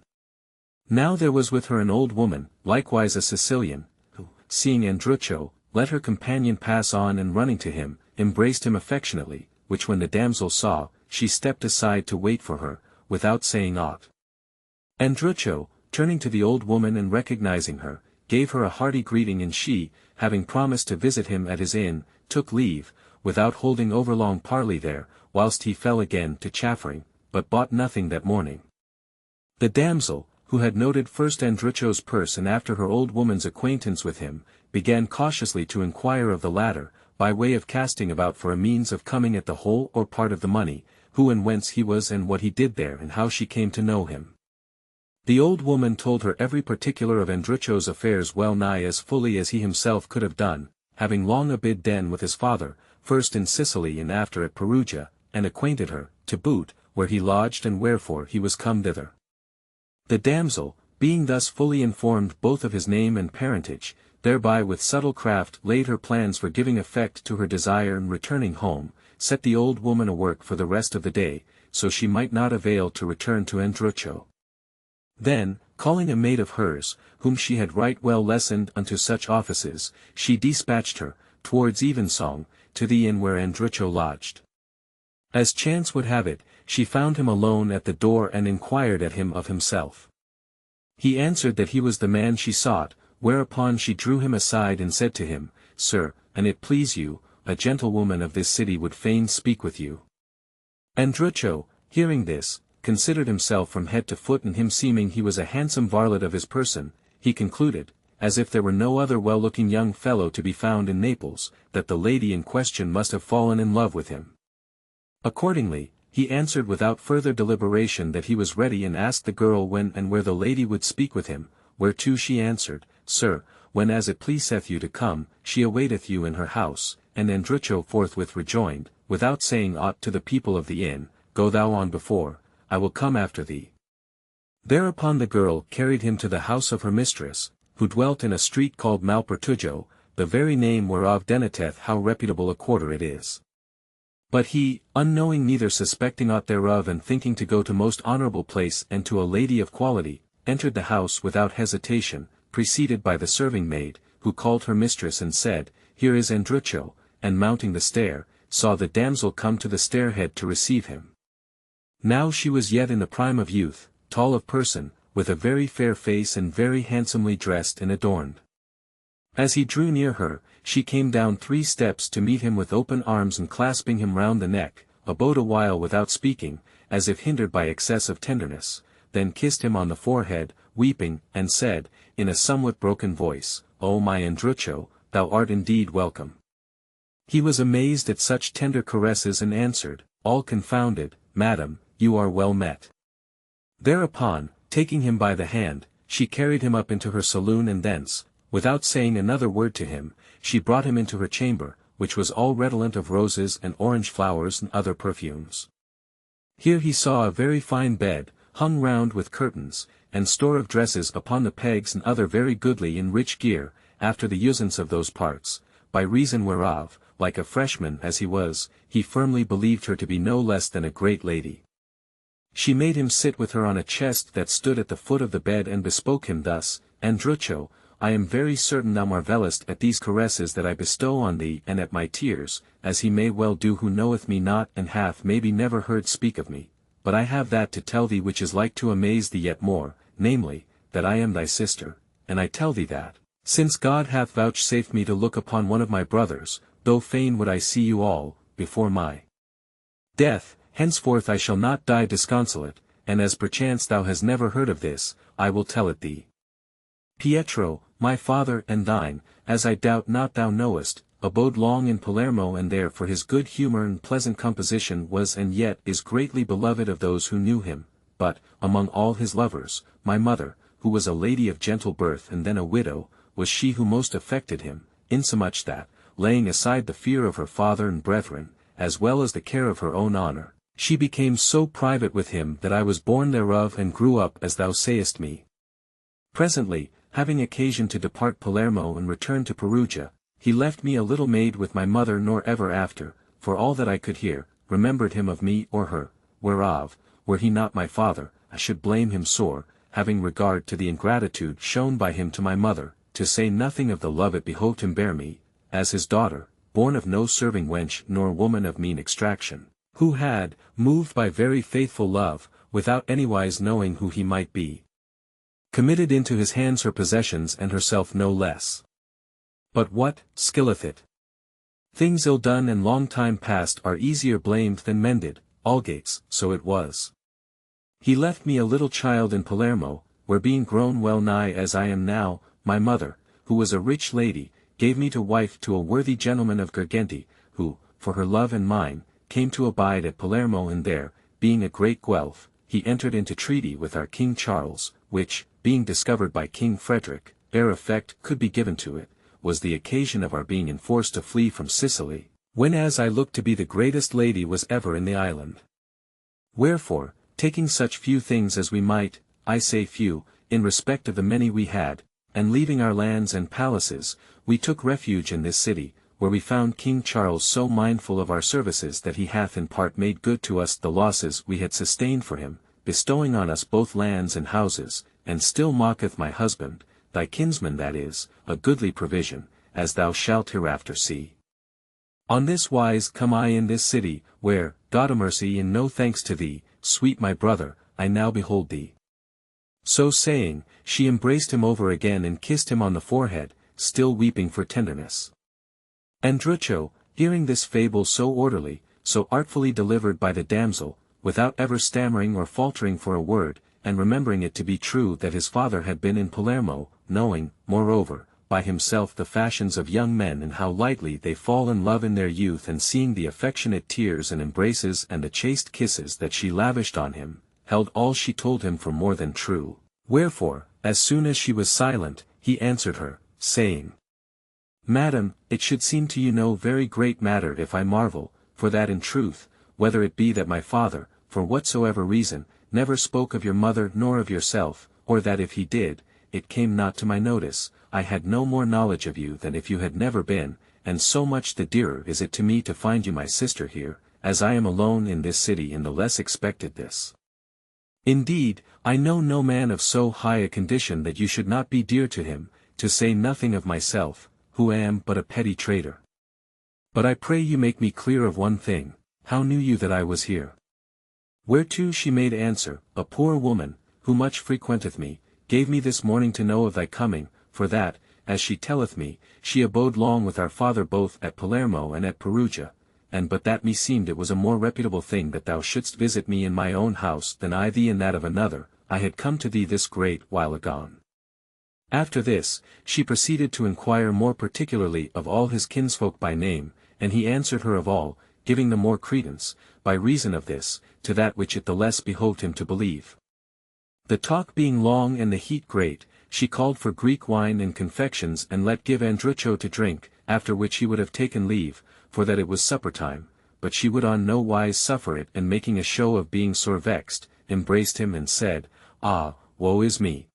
Now there was with her an old woman, likewise a Sicilian, who, seeing Andruccio, let her companion pass on and running to him, embraced him affectionately, which when the damsel saw, she stepped aside to wait for her, without saying aught. Andruccio, turning to the old woman and recognizing her, gave her a hearty greeting, and she, having promised to visit him at his inn, took leave, without holding overlong parley there, whilst he fell again to chaffering, but bought nothing that morning. The damsel, who had noted first Andruccio's purse and after her old woman's acquaintance with him, began cautiously to inquire of the latter, by way of casting about for a means of coming at the whole or part of the money, who and whence he was and what he did there and how she came to know him. The old woman told her every particular of Andrucco's affairs well nigh as fully as he himself could have done, having long abid then with his father, first in Sicily and after at Perugia, and acquainted her, to boot, where he lodged and wherefore he was come thither. The damsel, being thus fully informed both of his name and parentage, thereby with subtle craft laid her plans for giving effect to her desire and returning home, set the old woman a work for the rest of the day, so she might not avail to return to Andruccio. Then, calling a maid of hers, whom she had right well lessoned unto such offices, she dispatched her, towards evensong, to the inn where Andruccio lodged. As chance would have it, she found him alone at the door and inquired at him of himself. He answered that he was the man she sought, whereupon she drew him aside and said to him, Sir, an it please you, a gentlewoman of this city would fain speak with you. Andruccio, hearing this, considered himself from head to foot, and him seeming he was a handsome varlet of his person, he concluded, as if there were no other well-looking young fellow to be found in Naples, that the lady in question must have fallen in love with him. Accordingly, he answered without further deliberation that he was ready, and asked the girl when and where the lady would speak with him, whereto she answered, Sir, when as it pleaseth you to come, she awaiteth you in her house, and Andruccio forthwith rejoined, without saying aught to the people of the inn, Go thou on before, I will come after thee. Thereupon the girl carried him to the house of her mistress, who dwelt in a street called Malpertugio, the very name whereof denoteth how reputable a quarter it is. But he, unknowing neither suspecting aught thereof, and thinking to go to most honorable place and to a lady of quality, entered the house without hesitation, preceded by the serving maid, who called her mistress and said, Here is Andruccio, and mounting the stair, saw the damsel come to the stairhead to receive him. Now she was yet in the prime of youth, tall of person, with a very fair face and very handsomely dressed and adorned. As he drew near her, she came down 3 steps to meet him with open arms, and clasping him round the neck, abode a while without speaking, as if hindered by excess of tenderness, then kissed him on the forehead, weeping, and said, in a somewhat broken voice, O my Andruccio, thou art indeed welcome. He was amazed at such tender caresses, and answered, all confounded, Madam, you are well met. Thereupon, taking him by the hand, she carried him up into her saloon, and thence, without saying another word to him, she brought him into her chamber, which was all redolent of roses and orange flowers and other perfumes. Here he saw a very fine bed, hung round with curtains, and store of dresses upon the pegs, and other very goodly and rich gear, after the usance of those parts, by reason whereof, like a freshman as he was, he firmly believed her to be no less than a great lady. She made him sit with her on a chest that stood at the foot of the bed, and bespoke him thus, Andruccio, I am very certain thou marvellest at these caresses that I bestow on thee, and at my tears, as he may well do who knoweth me not, and hath maybe never heard speak of me, but I have that to tell thee which is like to amaze thee yet more, namely, that I am thy sister, and I tell thee that, since God hath vouchsafed me to look upon one of my brothers, though fain would I see you all, before my death, henceforth I shall not die disconsolate, and as perchance thou hast never heard of this, I will tell it thee. Pietro, my father and thine, as I doubt not thou knowest, abode long in Palermo, and there for his good humour and pleasant composition was and yet is greatly beloved of those who knew him, but, among all his lovers, my mother, who was a lady of gentle birth and then a widow, was she who most affected him, insomuch that, laying aside the fear of her father and brethren, as well as the care of her own honour, she became so private with him that I was born thereof and grew up as thou sayest me. Presently, having occasion to depart Palermo and return to Perugia, he left me a little maid with my mother, nor ever after, for all that I could hear, remembered him of me or her, whereof, were he not my father, I should blame him sore, having regard to the ingratitude shown by him to my mother, to say nothing of the love it behoved him bear me, as his daughter, born of no serving wench nor woman of mean extraction, who had, moved by very faithful love, without anywise knowing who he might be, committed into his hands her possessions and herself no less. But what skilleth it? Things ill done and long time past are easier blamed than mended, Algates, so it was. He left me a little child in Palermo, where being grown well nigh as I am now, my mother, who was a rich lady, gave me to wife to a worthy gentleman of Girgenti, who, for her love and mine, came to abide at Palermo, and there, being a great Guelph, he entered into treaty with our King Charles, which, being discovered by King Frederick, ere effect could be given to it, was the occasion of our being enforced to flee from Sicily, whenas I looked to be the greatest lady was ever in the island. Wherefore, taking such few things as we might, I say few, in respect of the many we had, and leaving our lands and palaces, we took refuge in this city, where we found King Charles so mindful of our services that he hath in part made good to us the losses we had sustained for him, bestowing on us both lands and houses, and still mocketh my husband, thy kinsman that is, a goodly provision, as thou shalt hereafter see. On this wise come I in this city, where, God-a-mercy in no thanks to thee, sweet my brother, I now behold thee. So saying, she embraced him over again and kissed him on the forehead, still weeping for tenderness. Andruccio, hearing this fable so orderly, so artfully delivered by the damsel, without ever stammering or faltering for a word, and remembering it to be true that his father had been in Palermo, knowing, moreover, by himself the fashions of young men and how lightly they fall in love in their youth, and seeing the affectionate tears and embraces and the chaste kisses that she lavished on him, held all she told him for more than true. Wherefore, as soon as she was silent, he answered her, saying, Madam, it should seem to you no very great matter if I marvel, for that in truth, whether it be that my father, for whatsoever reason, never spoke of your mother nor of yourself, or that if he did, it came not to my notice, I had no more knowledge of you than if you had never been, and so much the dearer is it to me to find you my sister here, as I am alone in this city and the less expected this. Indeed, I know no man of so high a condition that you should not be dear to him, to say nothing of myself, who am but a petty traitor. But I pray you make me clear of one thing, how knew you that I was here? Whereto she made answer, a poor woman, who much frequenteth me, gave me this morning to know of thy coming, for that, as she telleth me, she abode long with our father both at Palermo and at Perugia, and but that meseemed it was a more reputable thing that thou shouldst visit me in my own house than I thee in that of another, I had come to thee this great while agone. After this, she proceeded to inquire more particularly of all his kinsfolk by name, and he answered her of all, giving the more credence, by reason of this, to that which it the less behoved him to believe. The talk being long and the heat great, she called for Greek wine and confections and let give Andruccio to drink, after which he would have taken leave, for that it was supper time, but she would on no wise suffer it, and making a show of being sore vexed, embraced him and said, Ah, woe is me!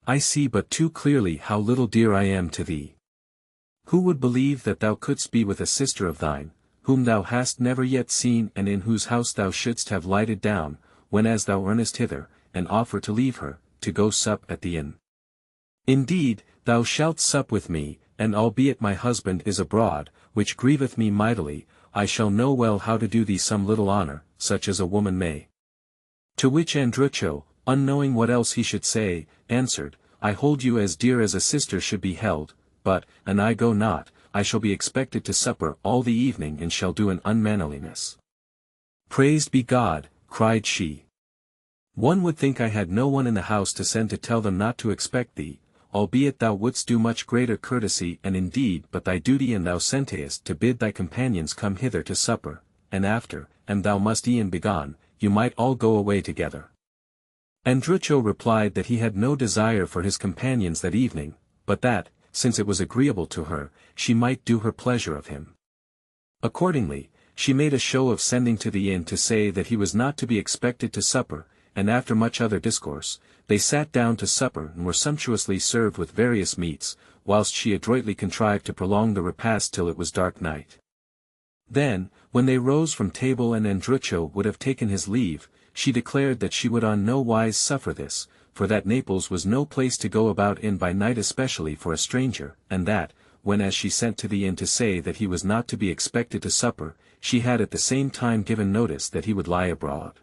I see but too clearly how little dear I am to thee. Who would believe that thou couldst be with a sister of thine, whom thou hast never yet seen and in whose house thou shouldst have lighted down, whenas thou earnest hither, and offer to leave her, to go sup at the inn? Indeed, thou shalt sup with me, and albeit my husband is abroad, which grieveth me mightily, I shall know well how to do thee some little honor, such as a woman may. To which Andruccio, unknowing what else he should say, answered, I hold you as dear as a sister should be held, but, an I go not, I shall be expected to supper all the evening and shall do an unmannerliness. Praised be God, cried she. One would think I had no one in the house to send to tell them not to expect thee, albeit thou wouldst do much greater courtesy and indeed but thy duty, and thou sentest to bid thy companions come hither to supper, and after, and thou must e'en begone, you might all go away together. Andruccio replied that he had no desire for his companions that evening, but that, since it was agreeable to her, she might do her pleasure of him. Accordingly, she made a show of sending to the inn to say that he was not to be expected to supper, and after much other discourse, they sat down to supper and were sumptuously served with various meats, whilst she adroitly contrived to prolong the repast till it was dark night. Then, when they rose from table and Andruccio would have taken his leave, she declared that she would on no wise suffer this, for that Naples was no place to go about in by night, especially for a stranger, and that, whenas she sent to the inn to say that he was not to be expected to supper, she had at the same time given notice that he would lie abroad.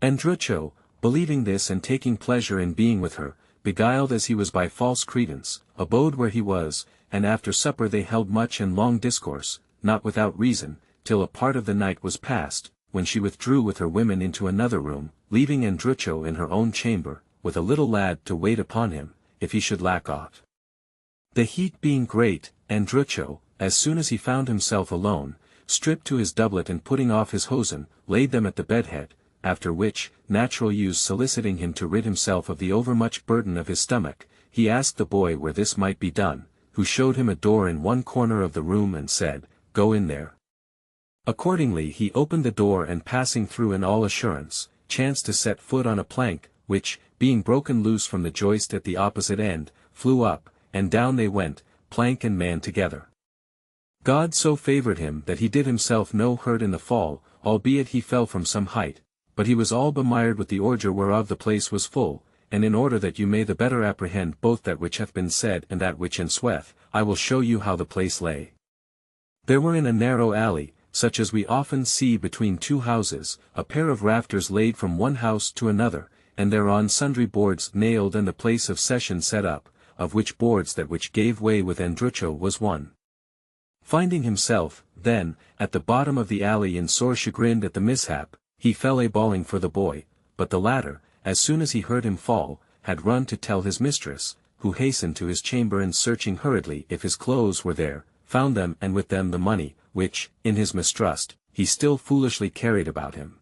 Andruccio, believing this and taking pleasure in being with her, beguiled as he was by false credence, abode where he was, and after supper they held much and long discourse, not without reason, till a part of the night was past, when she withdrew with her women into another room, leaving Andruccio in her own chamber, with a little lad to wait upon him, if he should lack aught. The heat being great, Andruccio, as soon as he found himself alone, stripped to his doublet and putting off his hosen, laid them at the bedhead, after which, natural use soliciting him to rid himself of the overmuch burden of his stomach, he asked the boy where this might be done, who showed him a door in one corner of the room and said, "Go in there." Accordingly he opened the door and passing through in all assurance, chanced to set foot on a plank, which, being broken loose from the joist at the opposite end, flew up, and down they went, plank and man together. God so favoured him that he did himself no hurt in the fall, albeit he fell from some height, but he was all bemired with the ordure whereof the place was full, and in order that you may the better apprehend both that which hath been said and that which ensueth, I will show you how the place lay. There were in a narrow alley, such as we often see between two houses, a pair of rafters laid from one house to another, and thereon sundry boards nailed and the place of session set up, of which boards that which gave way with Andrucho was one. Finding himself, then, at the bottom of the alley and sore chagrined at the mishap, he fell a-bawling for the boy, but the latter, as soon as he heard him fall, had run to tell his mistress, who hastened to his chamber and searching hurriedly if his clothes were there, found them and with them the money, which, in his mistrust, he still foolishly carried about him.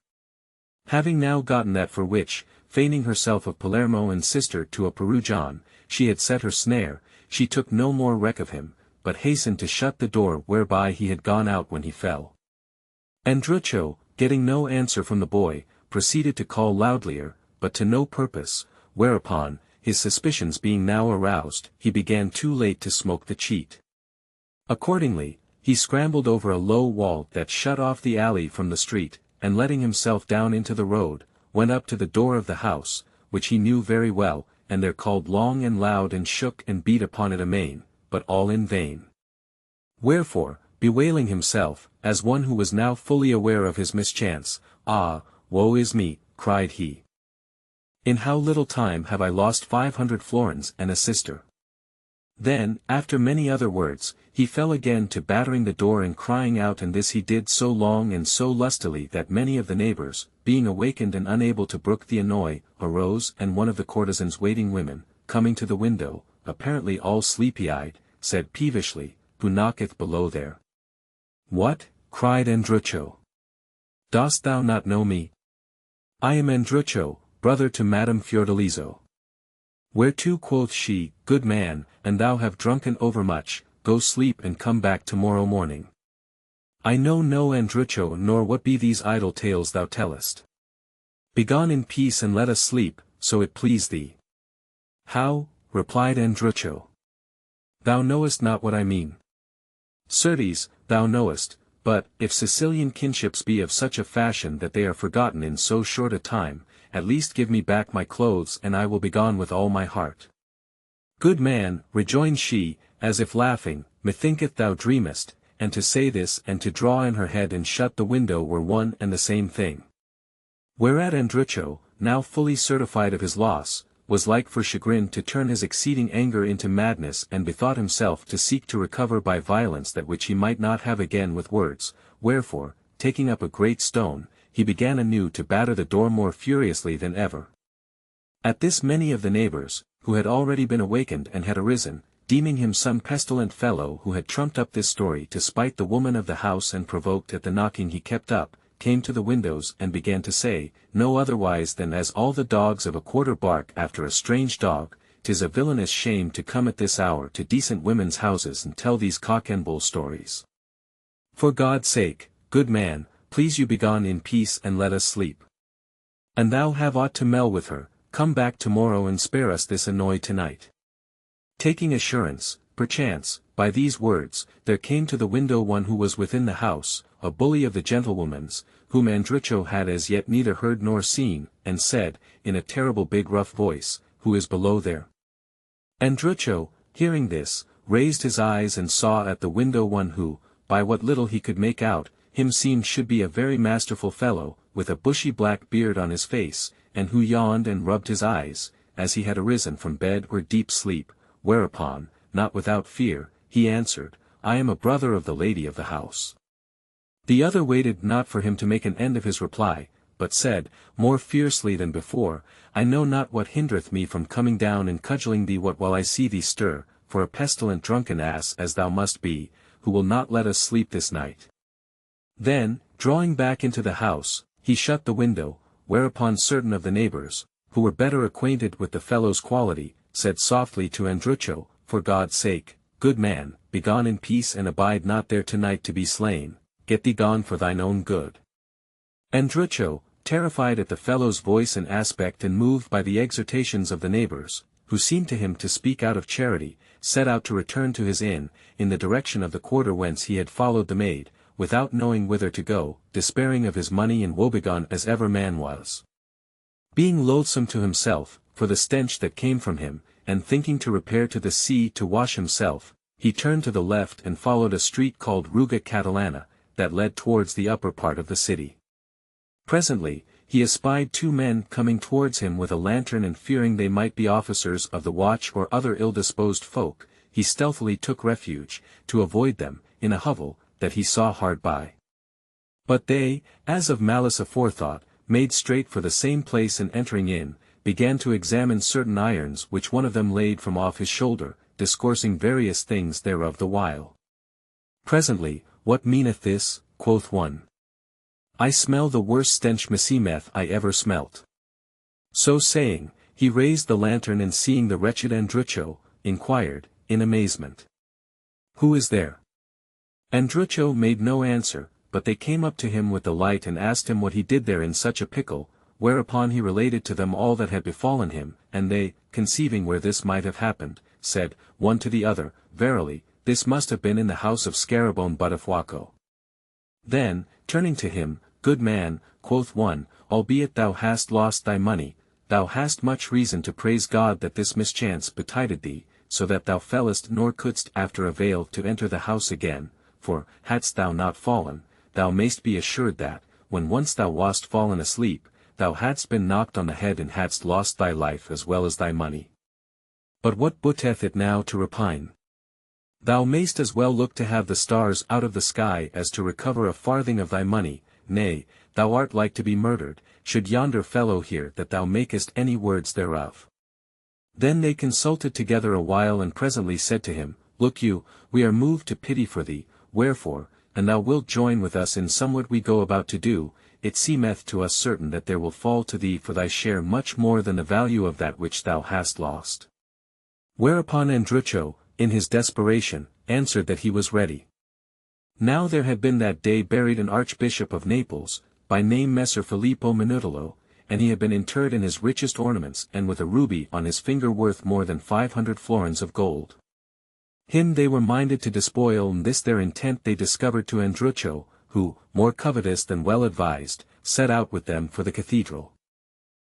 Having now gotten that for which, feigning herself of Palermo and sister to a Perugian, she had set her snare, she took no more reck of him, but hastened to shut the door whereby he had gone out when he fell. Andrucho, getting no answer from the boy, proceeded to call loudlier, but to no purpose, whereupon, his suspicions being now aroused, he began too late to smoke the cheat. Accordingly, he scrambled over a low wall that shut off the alley from the street, and letting himself down into the road, went up to the door of the house, which he knew very well, and there called long and loud and shook and beat upon it amain, but all in vain. Wherefore, bewailing himself, as one who was now fully aware of his mischance, "Ah, woe is me," cried he. "In how little time have I lost 500 florins and a sister." Then, after many other words, he fell again to battering the door and crying out, and this he did so long and so lustily that many of the neighbors, being awakened and unable to brook the annoy, arose, and one of the courtesan's waiting women, coming to the window, apparently all sleepy-eyed, said peevishly, "Who knocketh below there?" "What?" cried Andrucho. "Dost thou not know me? I am Andrucho, brother to Madame Fiordaliso." "Whereto?" quoth she, "Good man, and thou have drunken overmuch, go sleep and come back tomorrow morning." "I know no Andrucho, nor what be these idle tales thou tellest. Begone in peace and let us sleep, so it please thee." "How?" replied Andrucho. "Thou knowest not what I mean." "Certes, thou knowest, but, if Sicilian kinships be of such a fashion that they are forgotten in so short a time, at least give me back my clothes and I will begone with all my heart." "Good man," rejoined she, as if laughing, "methinketh thou dreamest," and to say this and to draw in her head and shut the window were one and the same thing. Whereat Andrucho, now fully certified of his loss, was like for chagrin to turn his exceeding anger into madness, and bethought himself to seek to recover by violence that which he might not have again with words, wherefore, taking up a great stone, he began anew to batter the door more furiously than ever. At this many of the neighbors, who had already been awakened and had arisen, deeming him some pestilent fellow who had trumped up this story to spite the woman of the house and provoked at the knocking he kept up, came to the windows and began to say, no otherwise than as all the dogs of a quarter bark after a strange dog, 'tis a villainous shame to come at this hour to decent women's houses and tell these cock-and-bull stories. For God's sake, good man, please you begone in peace and let us sleep. And thou have aught to mell with her, come back tomorrow and spare us this annoy tonight. Taking assurance, perchance, by these words, there came to the window one who was within the house, a bully of the gentlewoman's, whom Andrucho had as yet neither heard nor seen, and said, in a terrible big rough voice, who is below there? Andrucho, hearing this, raised his eyes and saw at the window one who, by what little he could make out, him seemed should be a very masterful fellow, with a bushy black beard on his face, and who yawned and rubbed his eyes, as he had arisen from bed or deep sleep, whereupon, not without fear, he answered, I am a brother of the lady of the house. The other waited not for him to make an end of his reply, but said, more fiercely than before, I know not what hindereth me from coming down and cudgelling thee what while I see thee stir, for a pestilent drunken ass as thou must be, who will not let us sleep this night. Then, drawing back into the house, he shut the window, whereupon certain of the neighbors, who were better acquainted with the fellow's quality, said softly to Andrucho, "For God's sake, good man, begone in peace and abide not there tonight to be slain, get thee gone for thine own good." Andrucho, terrified at the fellow's voice and aspect and moved by the exhortations of the neighbors, who seemed to him to speak out of charity, set out to return to his inn, in the direction of the quarter whence he had followed the maid, without knowing whither to go, despairing of his money and woebegone as ever man was. Being loathsome to himself, for the stench that came from him, and thinking to repair to the sea to wash himself, he turned to the left and followed a street called Ruga Catalana, that led towards the upper part of the city. Presently, he espied two men coming towards him with a lantern, and fearing they might be officers of the watch or other ill-disposed folk, he stealthily took refuge, to avoid them, in a hovel, that he saw hard by. But they, as of malice aforethought, made straight for the same place, and entering in, began to examine certain irons which one of them laid from off his shoulder, discoursing various things thereof the while. Presently, "What meaneth this?" quoth one. "I smell the worst stench meseemeth I ever smelt." So saying, he raised the lantern, and seeing the wretched Andrucho, inquired, in amazement, "Who is there?" Andrucho made no answer, but they came up to him with the light and asked him what he did there in such a pickle, whereupon he related to them all that had befallen him, and they, conceiving where this might have happened, said, one to the other, "Verily, this must have been in the house of Scarabone Buttafuoco." Then, turning to him, "Good man," quoth one, "albeit thou hast lost thy money, thou hast much reason to praise God that this mischance betided thee, so that thou fellest nor couldst after avail to enter the house again, for, hadst thou not fallen, thou mayst be assured that, when once thou wast fallen asleep, thou hadst been knocked on the head and hadst lost thy life as well as thy money. But what booteth it now to repine? Thou mayst as well look to have the stars out of the sky as to recover a farthing of thy money. Nay, thou art like to be murdered, should yonder fellow hear that thou makest any words thereof." Then they consulted together a while, and presently said to him, "Look you, we are moved to pity for thee, wherefore, and thou wilt join with us in somewhat we go about to do, it seemeth to us certain that there will fall to thee for thy share much more than the value of that which thou hast lost." Whereupon Andrucho, in his desperation, answered that he was ready. Now there had been that day buried an Archbishop of Naples, by name Messer Filippo Minutolo, and he had been interred in his richest ornaments and with a ruby on his finger worth more than 500 florins of gold. Him they were minded to despoil, and this their intent they discovered to Andrucho, who, more covetous than well advised, set out with them for the cathedral.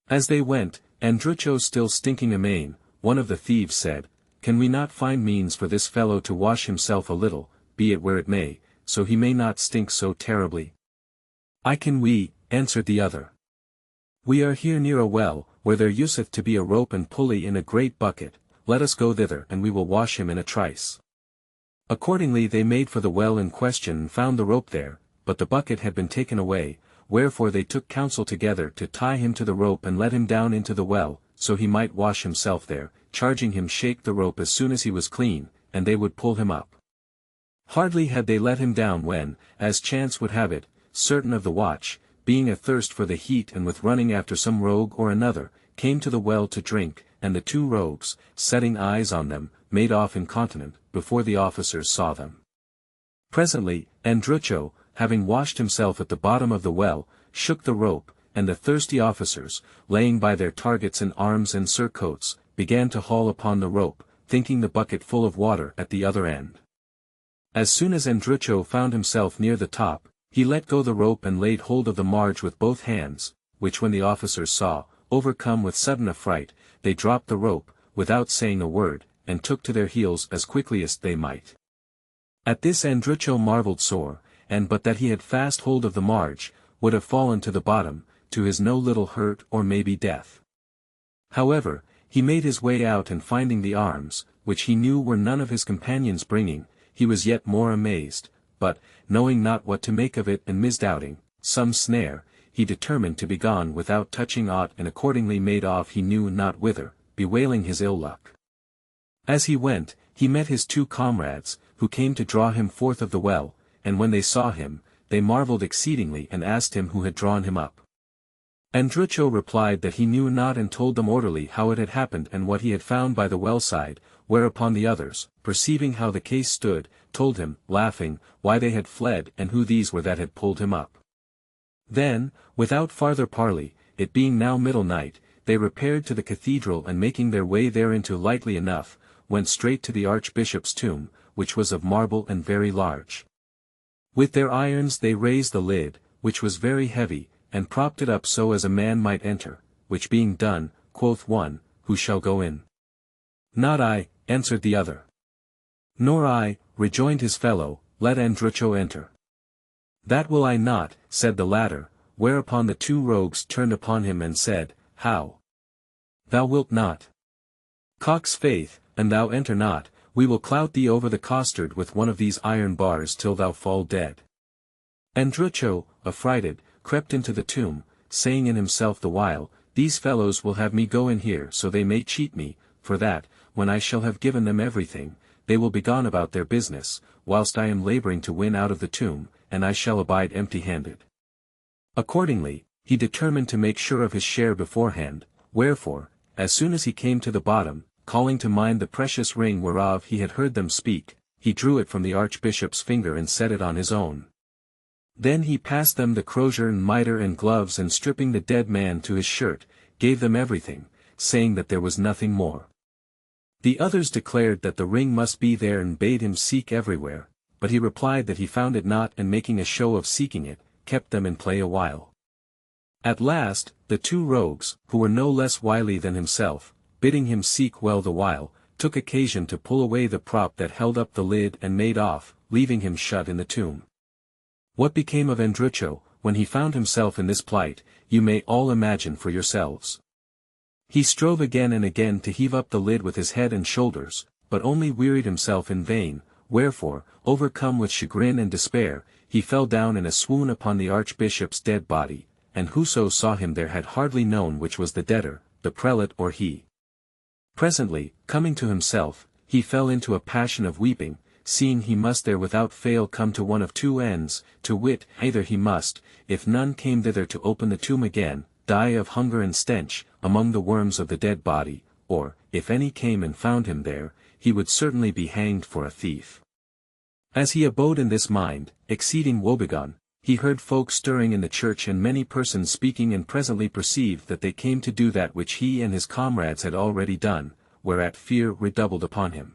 As they went, Andrucho still stinking amain, one of the thieves said, "Can we not find means for this fellow to wash himself a little, be it where it may, so he may not stink so terribly?" "I can we," answered the other. "We are here near a well, where there useth to be a rope and pulley in a great bucket, let us go thither and we will wash him in a trice." Accordingly they made for the well in question and found the rope there, but the bucket had been taken away, wherefore they took counsel together to tie him to the rope and let him down into the well, so he might wash himself there, charging him shake the rope as soon as he was clean, and they would pull him up. Hardly had they let him down when, as chance would have it, certain of the watch, being athirst for the heat and with running after some rogue or another, came to the well to drink, and the two rogues, setting eyes on them, made off incontinent, before the officers saw them. Presently, Andrucho, having washed himself at the bottom of the well, shook the rope, and the thirsty officers, laying by their targets and arms and surcoats, began to haul upon the rope, thinking the bucket full of water at the other end. As soon as Andrucho found himself near the top, he let go the rope and laid hold of the marge with both hands, which when the officers saw, overcome with sudden affright, they dropped the rope, without saying a word, and took to their heels as quickly as they might. At this Andrucho marvelled sore, and but that he had fast hold of the marge, would have fallen to the bottom, to his no little hurt or maybe death. However, he made his way out, and finding the arms, which he knew were none of his companions bringing, he was yet more amazed, but, knowing not what to make of it and misdoubting some snare, he determined to be gone without touching aught, and accordingly made off he knew not whither, bewailing his ill luck. As he went, he met his two comrades, who came to draw him forth of the well, and when they saw him, they marvelled exceedingly and asked him who had drawn him up. Andruccio replied that he knew not, and told them orderly how it had happened and what he had found by the well side, whereupon the others, perceiving how the case stood, told him, laughing, why they had fled and who these were that had pulled him up. Then, without farther parley, it being now middle night, they repaired to the cathedral, and making their way thereinto lightly enough, went straight to the archbishop's tomb, which was of marble and very large. With their irons they raised the lid, which was very heavy, and propped it up so as a man might enter, which being done, quoth one, Who shall go in? Not I, answered the other. Nor I, rejoined his fellow, let Andruccio enter. That will I not, said the latter, whereupon the two rogues turned upon him and said, How? Thou wilt not? Cock's faith, and thou enter not, we will clout thee over the costard with one of these iron bars till thou fall dead. Andruccio, affrighted, crept into the tomb, saying in himself the while, These fellows will have me go in here so they may cheat me, for that, when I shall have given them everything, they will be gone about their business, whilst I am labouring to win out of the tomb, and I shall abide empty-handed. Accordingly, he determined to make sure of his share beforehand, wherefore, as soon as he came to the bottom, calling to mind the precious ring whereof he had heard them speak, he drew it from the archbishop's finger and set it on his own. Then he passed them the crozier and mitre and gloves, and stripping the dead man to his shirt, gave them everything, saying that there was nothing more. The others declared that the ring must be there and bade him seek everywhere, but he replied that he found it not, and making a show of seeking it, kept them in play a while. At last, the two rogues, who were no less wily than himself, bidding him seek well the while, took occasion to pull away the prop that held up the lid and made off, leaving him shut in the tomb. What became of Andruccio, when he found himself in this plight, you may all imagine for yourselves. He strove again and again to heave up the lid with his head and shoulders, but only wearied himself in vain, wherefore, overcome with chagrin and despair, he fell down in a swoon upon the archbishop's dead body, and whoso saw him there had hardly known which was the deader, the prelate or he. Presently, coming to himself, he fell into a passion of weeping, seeing he must there without fail come to one of two ends, to wit, either he must, if none came thither to open the tomb again, die of hunger and stench, among the worms of the dead body, or, if any came and found him there, he would certainly be hanged for a thief. As he abode in this mind, exceeding woebegone, he heard folk stirring in the church and many persons speaking, and presently perceived that they came to do that which he and his comrades had already done, whereat fear redoubled upon him.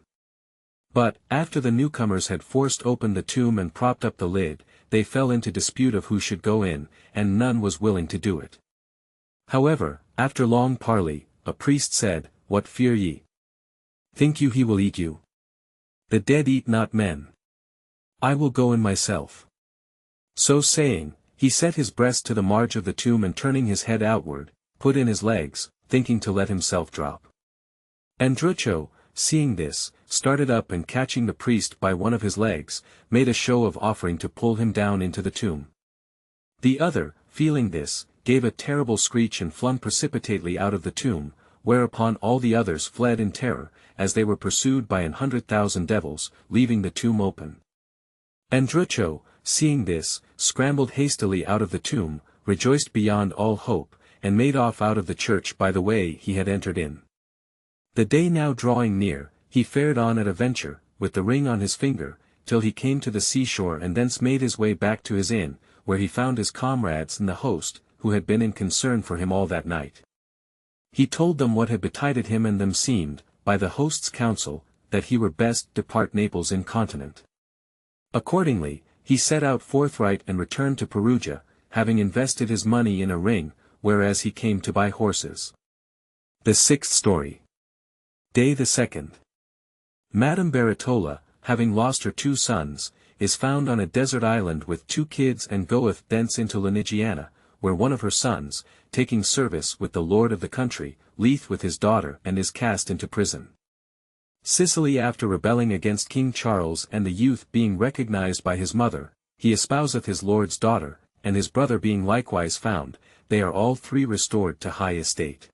But, after the newcomers had forced open the tomb and propped up the lid, they fell into dispute of who should go in, and none was willing to do it. However, after long parley, a priest said, What fear ye? Think you he will eat you? The dead eat not men. I will go in myself. So saying, he set his breast to the marge of the tomb, and turning his head outward, put in his legs, thinking to let himself drop. Andruccio, seeing this, started up, and catching the priest by one of his legs, made a show of offering to pull him down into the tomb. The other, feeling this, gave a terrible screech and flung precipitately out of the tomb, whereupon all the others fled in terror, as they were pursued by 100,000 devils, leaving the tomb open. Andruccio, seeing this, scrambled hastily out of the tomb, rejoiced beyond all hope, and made off out of the church by the way he had entered in. The day now drawing near, he fared on at a venture, with the ring on his finger, till he came to the seashore, and thence made his way back to his inn, where he found his comrades and the host, who had been in concern for him all that night. He told them what had betided him, and them seemed, by the host's counsel, that he were best depart Naples incontinent. Accordingly, he set out forthright and returned to Perugia, having invested his money in a ring, whereas he came to buy horses. The sixth story. Day the 2nd. Madame Baratola, having lost her 2 sons, is found on a desert island with 2 kids, and goeth thence into Lunigiana, where one of her sons, taking service with the lord of the country, leath with his daughter, and is cast into prison. Sicily, after rebelling against King Charles, and the youth being recognized by his mother, he espouseth his lord's daughter, and his brother being likewise found, they are all 3 restored to high estate.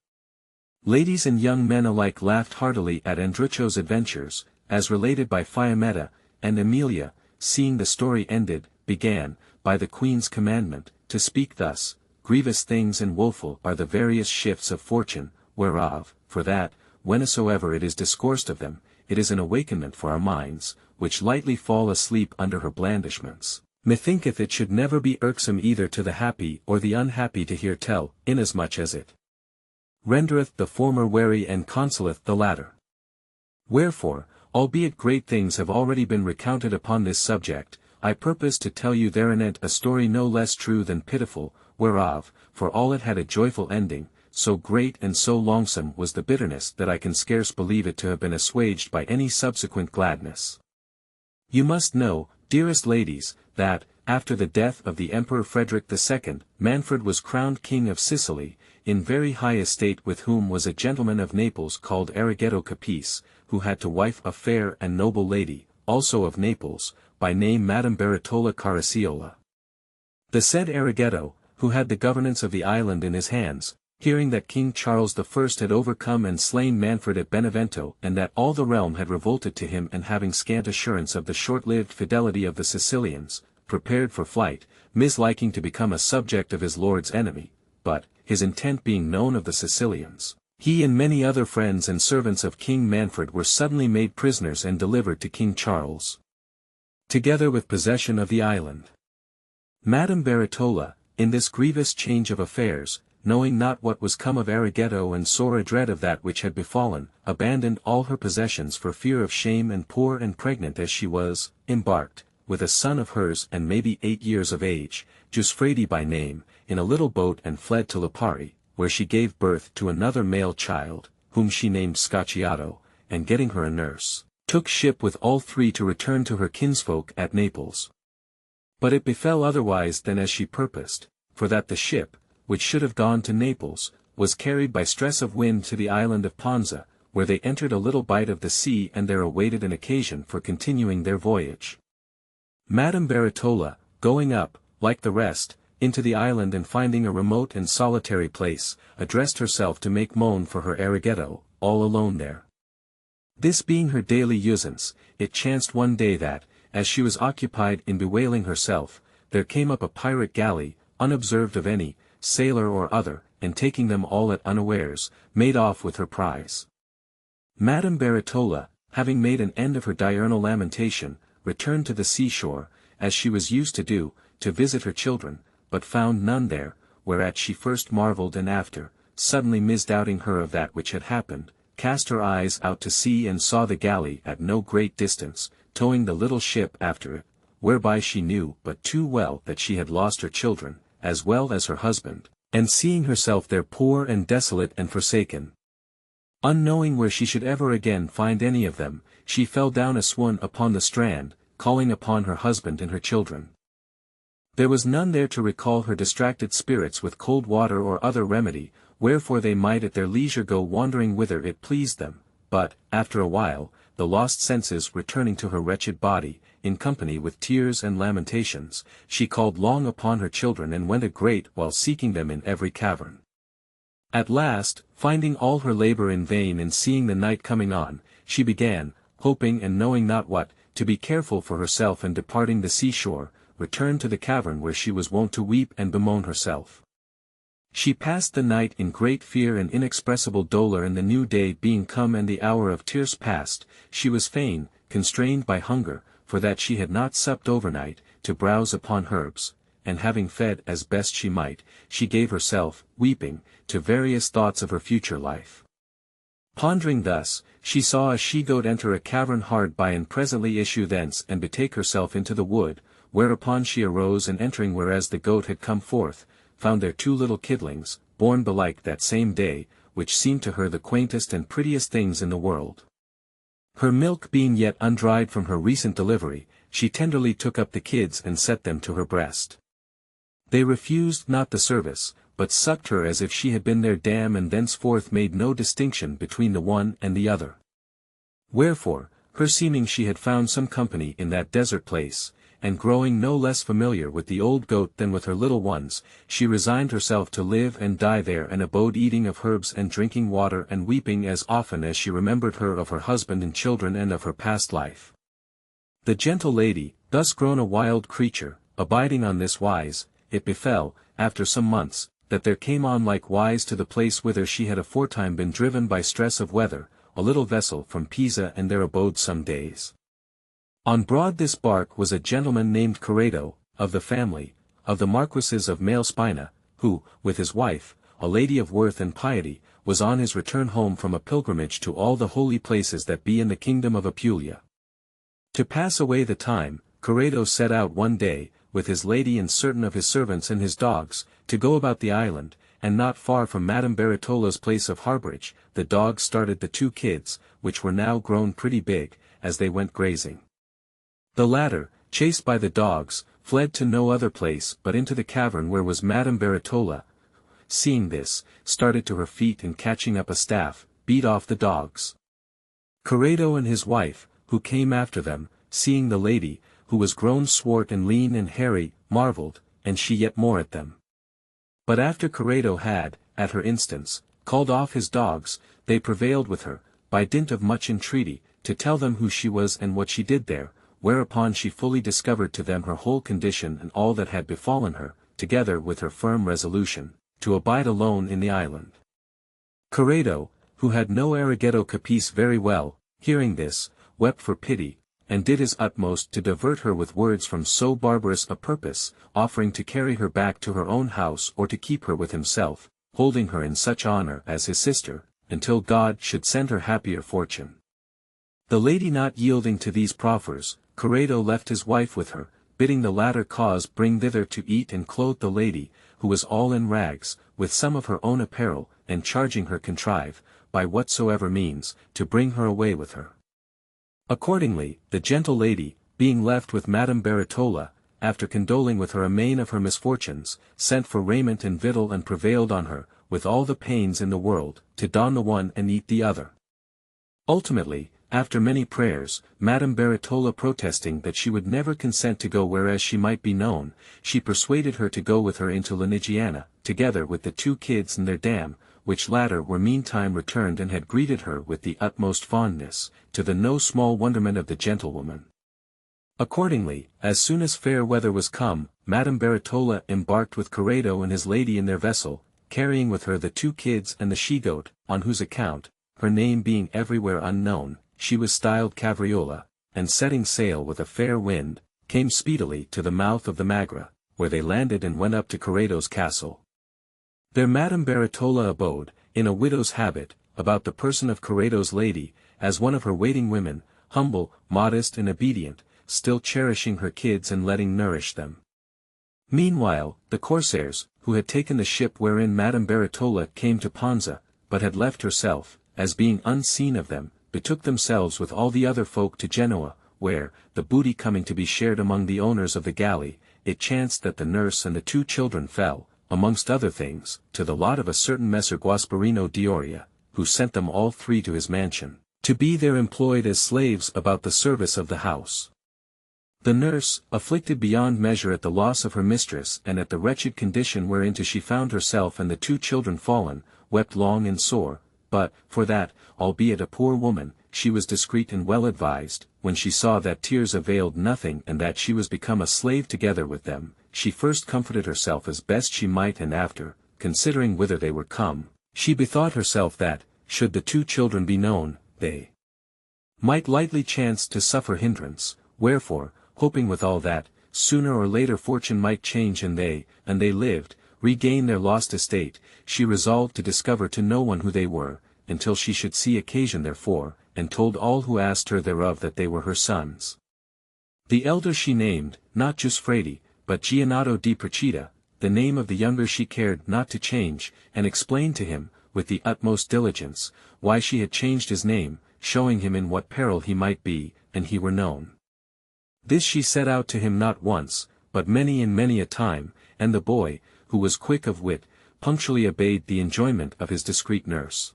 Ladies and young men alike laughed heartily at Andruccio's adventures, as related by Fiammetta, and Emilia, seeing the story ended, began, by the queen's commandment, to speak thus, grievous things and woeful are the various shifts of fortune, whereof, for that, whensoever it is discoursed of them, it is an awakenment for our minds, which lightly fall asleep under her blandishments. Methinketh it should never be irksome either to the happy or the unhappy to hear tell, inasmuch as it rendereth the former wary and consoleth the latter. Wherefore, albeit great things have already been recounted upon this subject, I purpose to tell you thereanent a story no less true than pitiful, whereof, for all it had a joyful ending, so great and so longsome was the bitterness that I can scarce believe it to have been assuaged by any subsequent gladness. You must know, dearest ladies, that, after the death of the Emperor Frederick II, Manfred was crowned King of Sicily, in very high estate, with whom was a gentleman of Naples called Arrighetto Capice, who had to wife a fair and noble lady, also of Naples, by name Madame Baratola Caracciolo. The said Arrighetto, who had the governance of the island in his hands, hearing that King Charles I had overcome and slain Manfred at Benevento, and that all the realm had revolted to him, and having scant assurance of the short-lived fidelity of the Sicilians, prepared for flight, misliking to become a subject of his lord's enemy, but, his intent being known of the Sicilians, he and many other friends and servants of King Manfred were suddenly made prisoners and delivered to King Charles, together with possession of the island. Madame Baratola, in this grievous change of affairs, knowing not what was come of Arrighetto and sore adread of that which had befallen, abandoned all her possessions for fear of shame, and poor and pregnant as she was, embarked, with a son of hers and maybe 8 years of age, Giuffredi by name, in a little boat, and fled to Lipari, where she gave birth to another male child, whom she named Scacciato, and getting her a nurse, took ship with all three to return to her kinsfolk at Naples. But it befell otherwise than as she purposed, for that the ship, which should have gone to Naples, was carried by stress of wind to the island of Ponza, where they entered a little bight of the sea, and there awaited an occasion for continuing their voyage. Madame Baratola, going up, like the rest, into the island, and finding a remote and solitary place, addressed herself to make moan for her Arrighetto, all alone there. This being her daily usance, it chanced one day that, as she was occupied in bewailing herself, there came up a pirate galley, unobserved of any sailor or other, and taking them all at unawares, made off with her prize. Madame Baratola, having made an end of her diurnal lamentation, returned to the seashore, as she was used to do, to visit her children, but found none there, whereat she first marvelled, and after, suddenly misdoubting her of that which had happened, cast her eyes out to sea and saw the galley at no great distance, towing the little ship after it, whereby she knew but too well that she had lost her children, as well as her husband, and seeing herself there poor and desolate and forsaken, unknowing where she should ever again find any of them, she fell down a swoon upon the strand, calling upon her husband and her children. There was none there to recall her distracted spirits with cold water or other remedy, wherefore they might at their leisure go wandering whither it pleased them, but, after a while, the lost senses returning to her wretched body, in company with tears and lamentations, she called long upon her children, and went a great while seeking them in every cavern. At last, finding all her labor in vain, and seeing the night coming on, she began, hoping and knowing not what, to be careful for herself, and departing the seashore, returned to the cavern where she was wont to weep and bemoan herself. She passed the night in great fear and inexpressible dolour, and the new day being come and the hour of tierce past, she was fain, constrained by hunger, for that she had not supped overnight, to browse upon herbs, and having fed as best she might, she gave herself, weeping, to various thoughts of her future life. Pondering thus, she saw a she-goat enter a cavern hard by, and presently issue thence and betake herself into the wood, whereupon she arose, and entering whereas the goat had come forth, found there 2 little kidlings, born belike that same day, which seemed to her the quaintest and prettiest things in the world. Her milk being yet undried from her recent delivery, she tenderly took up the kids and set them to her breast. They refused not the service, but sucked her as if she had been their dam, and thenceforth made no distinction between the one and the other. Wherefore, her seeming she had found some company in that desert place, and growing no less familiar with the old goat than with her little ones, she resigned herself to live and die there, and abode eating of herbs and drinking water, and weeping as often as she remembered her of her husband and children and of her past life. The gentle lady, thus grown a wild creature, abiding on this wise, it befell, after some months, that there came on likewise to the place whither she had aforetime been driven by stress of weather, a little vessel from Pisa, and there abode some days. On board this bark was a gentleman named Corrado, of the family of the Marquises of Malespina, who, with his wife, a lady of worth and piety, was on his return home from a pilgrimage to all the holy places that be in the kingdom of Apulia. To pass away the time, Corrado set out one day, with his lady and certain of his servants and his dogs, to go about the island, and not far from Madame Baratola's place of harborage, the dogs started the two kids, which were now grown pretty big, as they went grazing. The latter, chased by the dogs, fled to no other place but into the cavern where was Madame Baratola. Seeing this, started to her feet and catching up a staff, beat off the dogs. Corrado and his wife, who came after them, seeing the lady, who was grown swart and lean and hairy, marvelled, and she yet more at them. But after Corrado had, at her instance, called off his dogs, they prevailed with her, by dint of much entreaty, to tell them who she was and what she did there, whereupon she fully discovered to them her whole condition and all that had befallen her, together with her firm resolution, to abide alone in the island. Corrado, who had no arrigetto capice very well, hearing this, wept for pity, and did his utmost to divert her with words from so barbarous a purpose, offering to carry her back to her own house or to keep her with himself, holding her in such honor as his sister, until God should send her happier fortune. The lady not yielding to these proffers, Corrado left his wife with her, bidding the latter cause bring thither to eat and clothe the lady, who was all in rags, with some of her own apparel, and charging her contrive, by whatsoever means, to bring her away with her. Accordingly, the gentle lady, being left with Madame Baratola, after condoling with her amain of her misfortunes, sent for raiment and victual and prevailed on her, with all the pains in the world, to don the one and eat the other. Ultimately, after many prayers, Madame Baratola protesting that she would never consent to go whereas she might be known, she persuaded her to go with her into Lunigiana, together with the two kids and their dam, which latter were meantime returned and had greeted her with the utmost fondness, to the no small wonderment of the gentlewoman. Accordingly, as soon as fair weather was come, Madame Baratola embarked with Corrado and his lady in their vessel, carrying with her the two kids and the she-goat, on whose account, her name being everywhere unknown, she was styled Cavriola, and setting sail with a fair wind, came speedily to the mouth of the Magra, where they landed and went up to Corrado's castle. There Madame Baratola abode, in a widow's habit, about the person of Corrado's lady, as one of her waiting women, humble, modest and obedient, still cherishing her kids and letting nourish them. Meanwhile, the corsairs, who had taken the ship wherein Madame Baratola came to Ponza, but had left herself, as being unseen of them, betook themselves with all the other folk to Genoa, where, the booty coming to be shared among the owners of the galley, it chanced that the nurse and the two children fell, amongst other things, to the lot of a certain Messer Guasparino d'Oria, who sent them all three to his mansion, to be there employed as slaves about the service of the house. The nurse, afflicted beyond measure at the loss of her mistress and at the wretched condition whereinto she found herself and the two children fallen, wept long and sore, but, for that, albeit a poor woman, she was discreet and well advised, when she saw that tears availed nothing and that she was become a slave together with them, she first comforted herself as best she might and after, considering whither they were come, she bethought herself that, should the two children be known, they might lightly chance to suffer hindrance, wherefore, hoping withal that, sooner or later fortune might change and they lived, regain their lost estate, she resolved to discover to no one who they were, until she should see occasion therefor, and told all who asked her thereof that they were her sons. The elder she named, not Giuffredi, but Giannato di Procida, the name of the younger she cared not to change, and explained to him, with the utmost diligence, why she had changed his name, showing him in what peril he might be, and he were known. This she set out to him not once, but many and many a time, and the boy, who was quick of wit, punctually obeyed the enjoinment of his discreet nurse.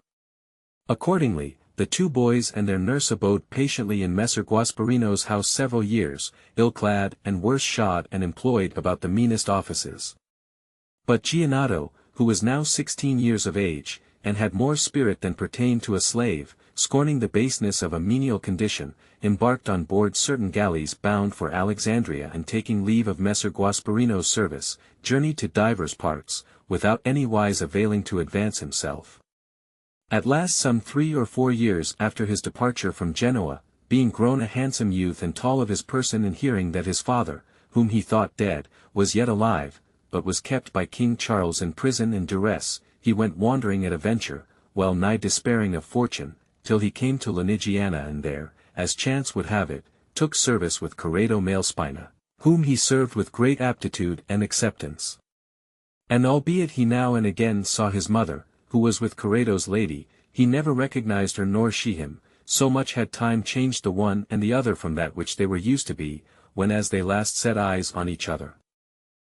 Accordingly, the two boys and their nurse abode patiently in Messer Guasparino's house several years, ill-clad and worse shod and employed about the meanest offices. But Giannato, who was now 16 years of age, and had more spirit than pertained to a slave, scorning the baseness of a menial condition, embarked on board certain galleys bound for Alexandria and taking leave of Messer Guasparino's service, journeyed to divers parts, without any wise availing to advance himself. At last, some 3 or 4 years after his departure from Genoa, being grown a handsome youth and tall of his person, and hearing that his father, whom he thought dead, was yet alive, but was kept by King Charles in prison in duress, he went wandering at a venture, well nigh despairing of fortune, till he came to Lunigiana, and there, as chance would have it, took service with Corrado Malespina, whom he served with great aptitude and acceptance. And albeit he now and again saw his mother, who was with Corrado's lady, he never recognized her nor she him, so much had time changed the one and the other from that which they were used to be, when as they last set eyes on each other.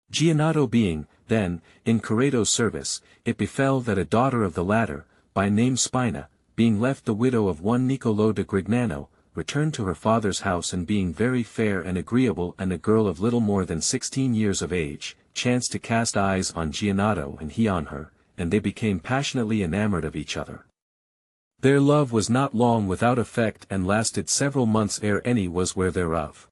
Gianotto being, then, in Corrado's service, it befell that a daughter of the latter, by name Spina, being left the widow of one Niccolò de Grignano, returned to her father's house, and being very fair and agreeable and a girl of little more than 16 years of age, chanced to cast eyes on Gianotto and he on her, and they became passionately enamored of each other. Their love was not long without effect, and lasted several months ere any was ware thereof.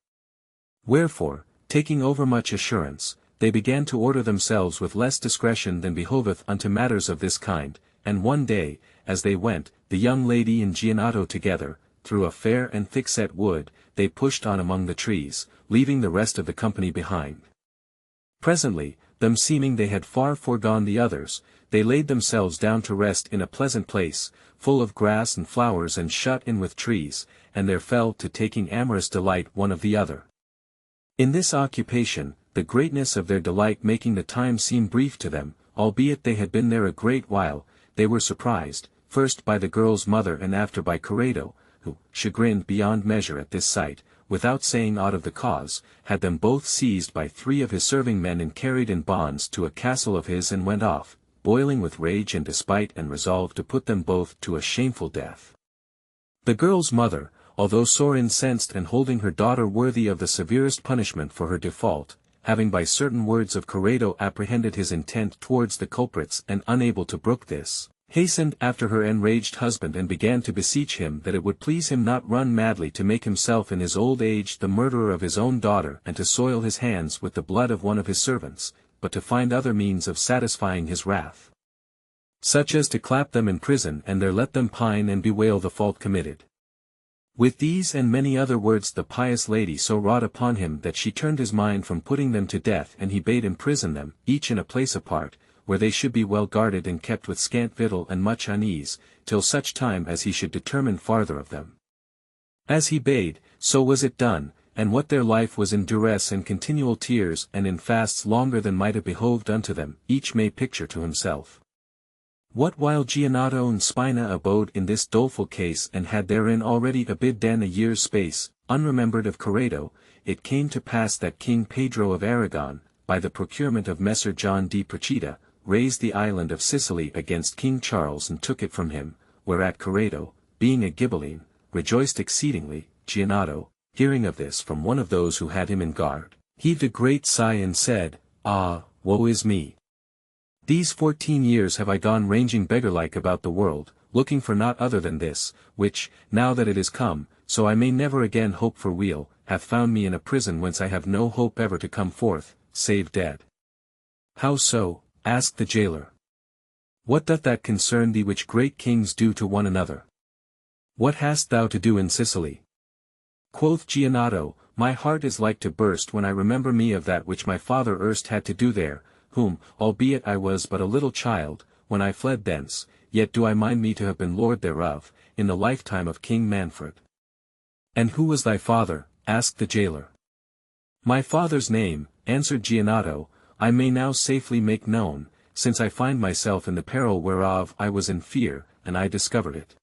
Wherefore, taking overmuch assurance, they began to order themselves with less discretion than behoveth unto matters of this kind, and one day, as they went, the young lady and Gianotto together, through a fair and thick-set wood, they pushed on among the trees, leaving the rest of the company behind. Presently, them seeming they had far foregone the others, they laid themselves down to rest in a pleasant place, full of grass and flowers and shut in with trees, and there fell to taking amorous delight one of the other. In this occupation, the greatness of their delight making the time seem brief to them, albeit they had been there a great while, they were surprised, first by the girl's mother and after by Corrado, who, chagrined beyond measure at this sight, without saying aught of the cause, had them both seized by 3 of his serving men and carried in bonds to a castle of his, and went off, boiling with rage and despite, and resolved to put them both to a shameful death. The girl's mother, although sore incensed and holding her daughter worthy of the severest punishment for her default, having by certain words of Corrado apprehended his intent towards the culprits and unable to brook this, hastened after her enraged husband and began to beseech him that it would please him not run madly to make himself in his old age the murderer of his own daughter, and to soil his hands with the blood of one of his servants, but to find other means of satisfying his wrath, such as to clap them in prison and there let them pine and bewail the fault committed. With these and many other words the pious lady so wrought upon him that she turned his mind from putting them to death, and he bade imprison them, each in a place apart, where they should be well guarded and kept with scant victual and much unease, till such time as he should determine farther of them. As he bade, so was it done, and what their life was in duress and continual tears and in fasts longer than might have behoved unto them, each may picture to himself. What while Gianotto and Spina abode in this doleful case and had therein already abidden a year's space, unremembered of Corrado, it came to pass that King Pedro of Aragon, by the procurement of Messer John di Procida, raised the island of Sicily against King Charles and took it from him, whereat Corrado, being a Ghibelline, rejoiced exceedingly. Gianotto, hearing of this from one of those who had him in guard, heaved a great sigh and said, "Ah, woe is me! These 14 years have I gone ranging beggar-like about the world, looking for naught other than this, which, now that it is come, so I may never again hope for weal, hath found me in a prison whence I have no hope ever to come forth, save dead." "How so?" asked the jailer. "What doth that concern thee which great kings do to one another? What hast thou to do in Sicily?" Quoth Gianotto, "My heart is like to burst when I remember me of that which my father erst had to do there, whom, albeit I was but a little child, when I fled thence, yet do I mind me to have been lord thereof, in the lifetime of King Manfred." "And who was thy father?" asked the jailer. "My father's name," answered Gianotto, "I may now safely make known, since I find myself in the peril whereof I was in fear, and I discovered it.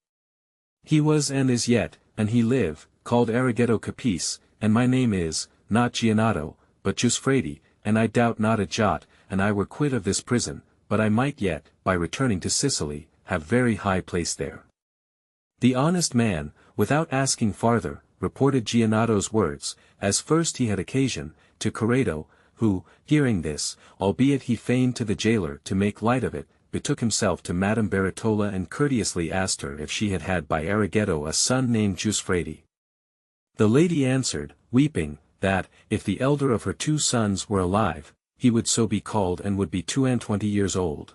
He was and is yet, and he live, called Arrighetto Capice, and my name is, not Gianotto, but Giusfredi, and I doubt not a jot, and I were quit of this prison, but I might yet, by returning to Sicily, have very high place there." The honest man, without asking farther, reported Gianotto's words, as first he had occasion, to Corrado, who, hearing this, albeit he feigned to the jailer to make light of it, betook himself to Madame Beretola and courteously asked her if she had had by Arrighetto a son named Giusfredi. The lady answered, weeping, that, if the elder of her 2 sons were alive, he would so be called and would be 22 years old.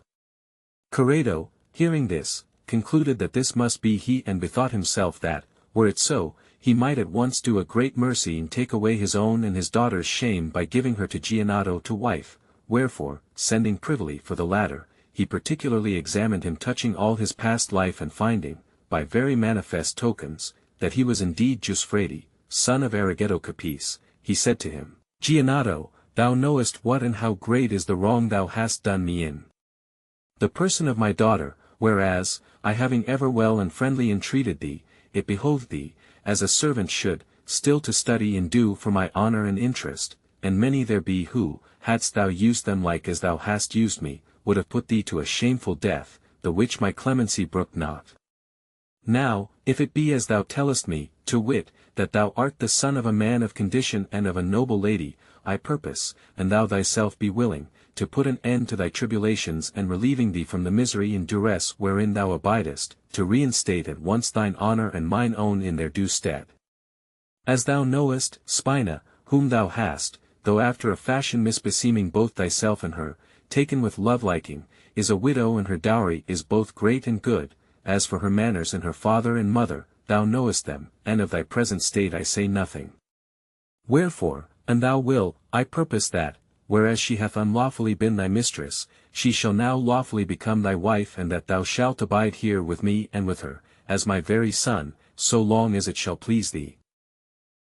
Corrado, hearing this, concluded that this must be he and bethought himself that, were it so, he might at once do a great mercy and take away his own and his daughter's shame by giving her to Giannato to wife, wherefore, sending privily for the latter, he particularly examined him touching all his past life and finding, by very manifest tokens, that he was indeed Giuffredi, son of Arrighetto Capice, he said to him, Giannato, thou knowest what and how great is the wrong thou hast done me in the person of my daughter, whereas, I having ever well and friendly entreated thee, it behoved thee, as a servant should, still to study and do for my honor and interest, and many there be who, hadst thou used them like as thou hast used me, would have put thee to a shameful death, the which my clemency brooked not. Now, if it be as thou tellest me, to wit, that thou art the son of a man of condition and of a noble lady, I purpose, and thou thyself be willing, to put an end to thy tribulations and relieving thee from the misery and duress wherein thou abidest, to reinstate at once thine honor and mine own in their due stead. As thou knowest, Spina, whom thou hast, though after a fashion misbeseeming both thyself and her, taken with love-liking, is a widow and her dowry is both great and good, as for her manners and her father and mother, thou knowest them, and of thy present state I say nothing. Wherefore, and thou will, I purpose that, whereas she hath unlawfully been thy mistress, she shall now lawfully become thy wife and that thou shalt abide here with me and with her, as my very son, so long as it shall please thee.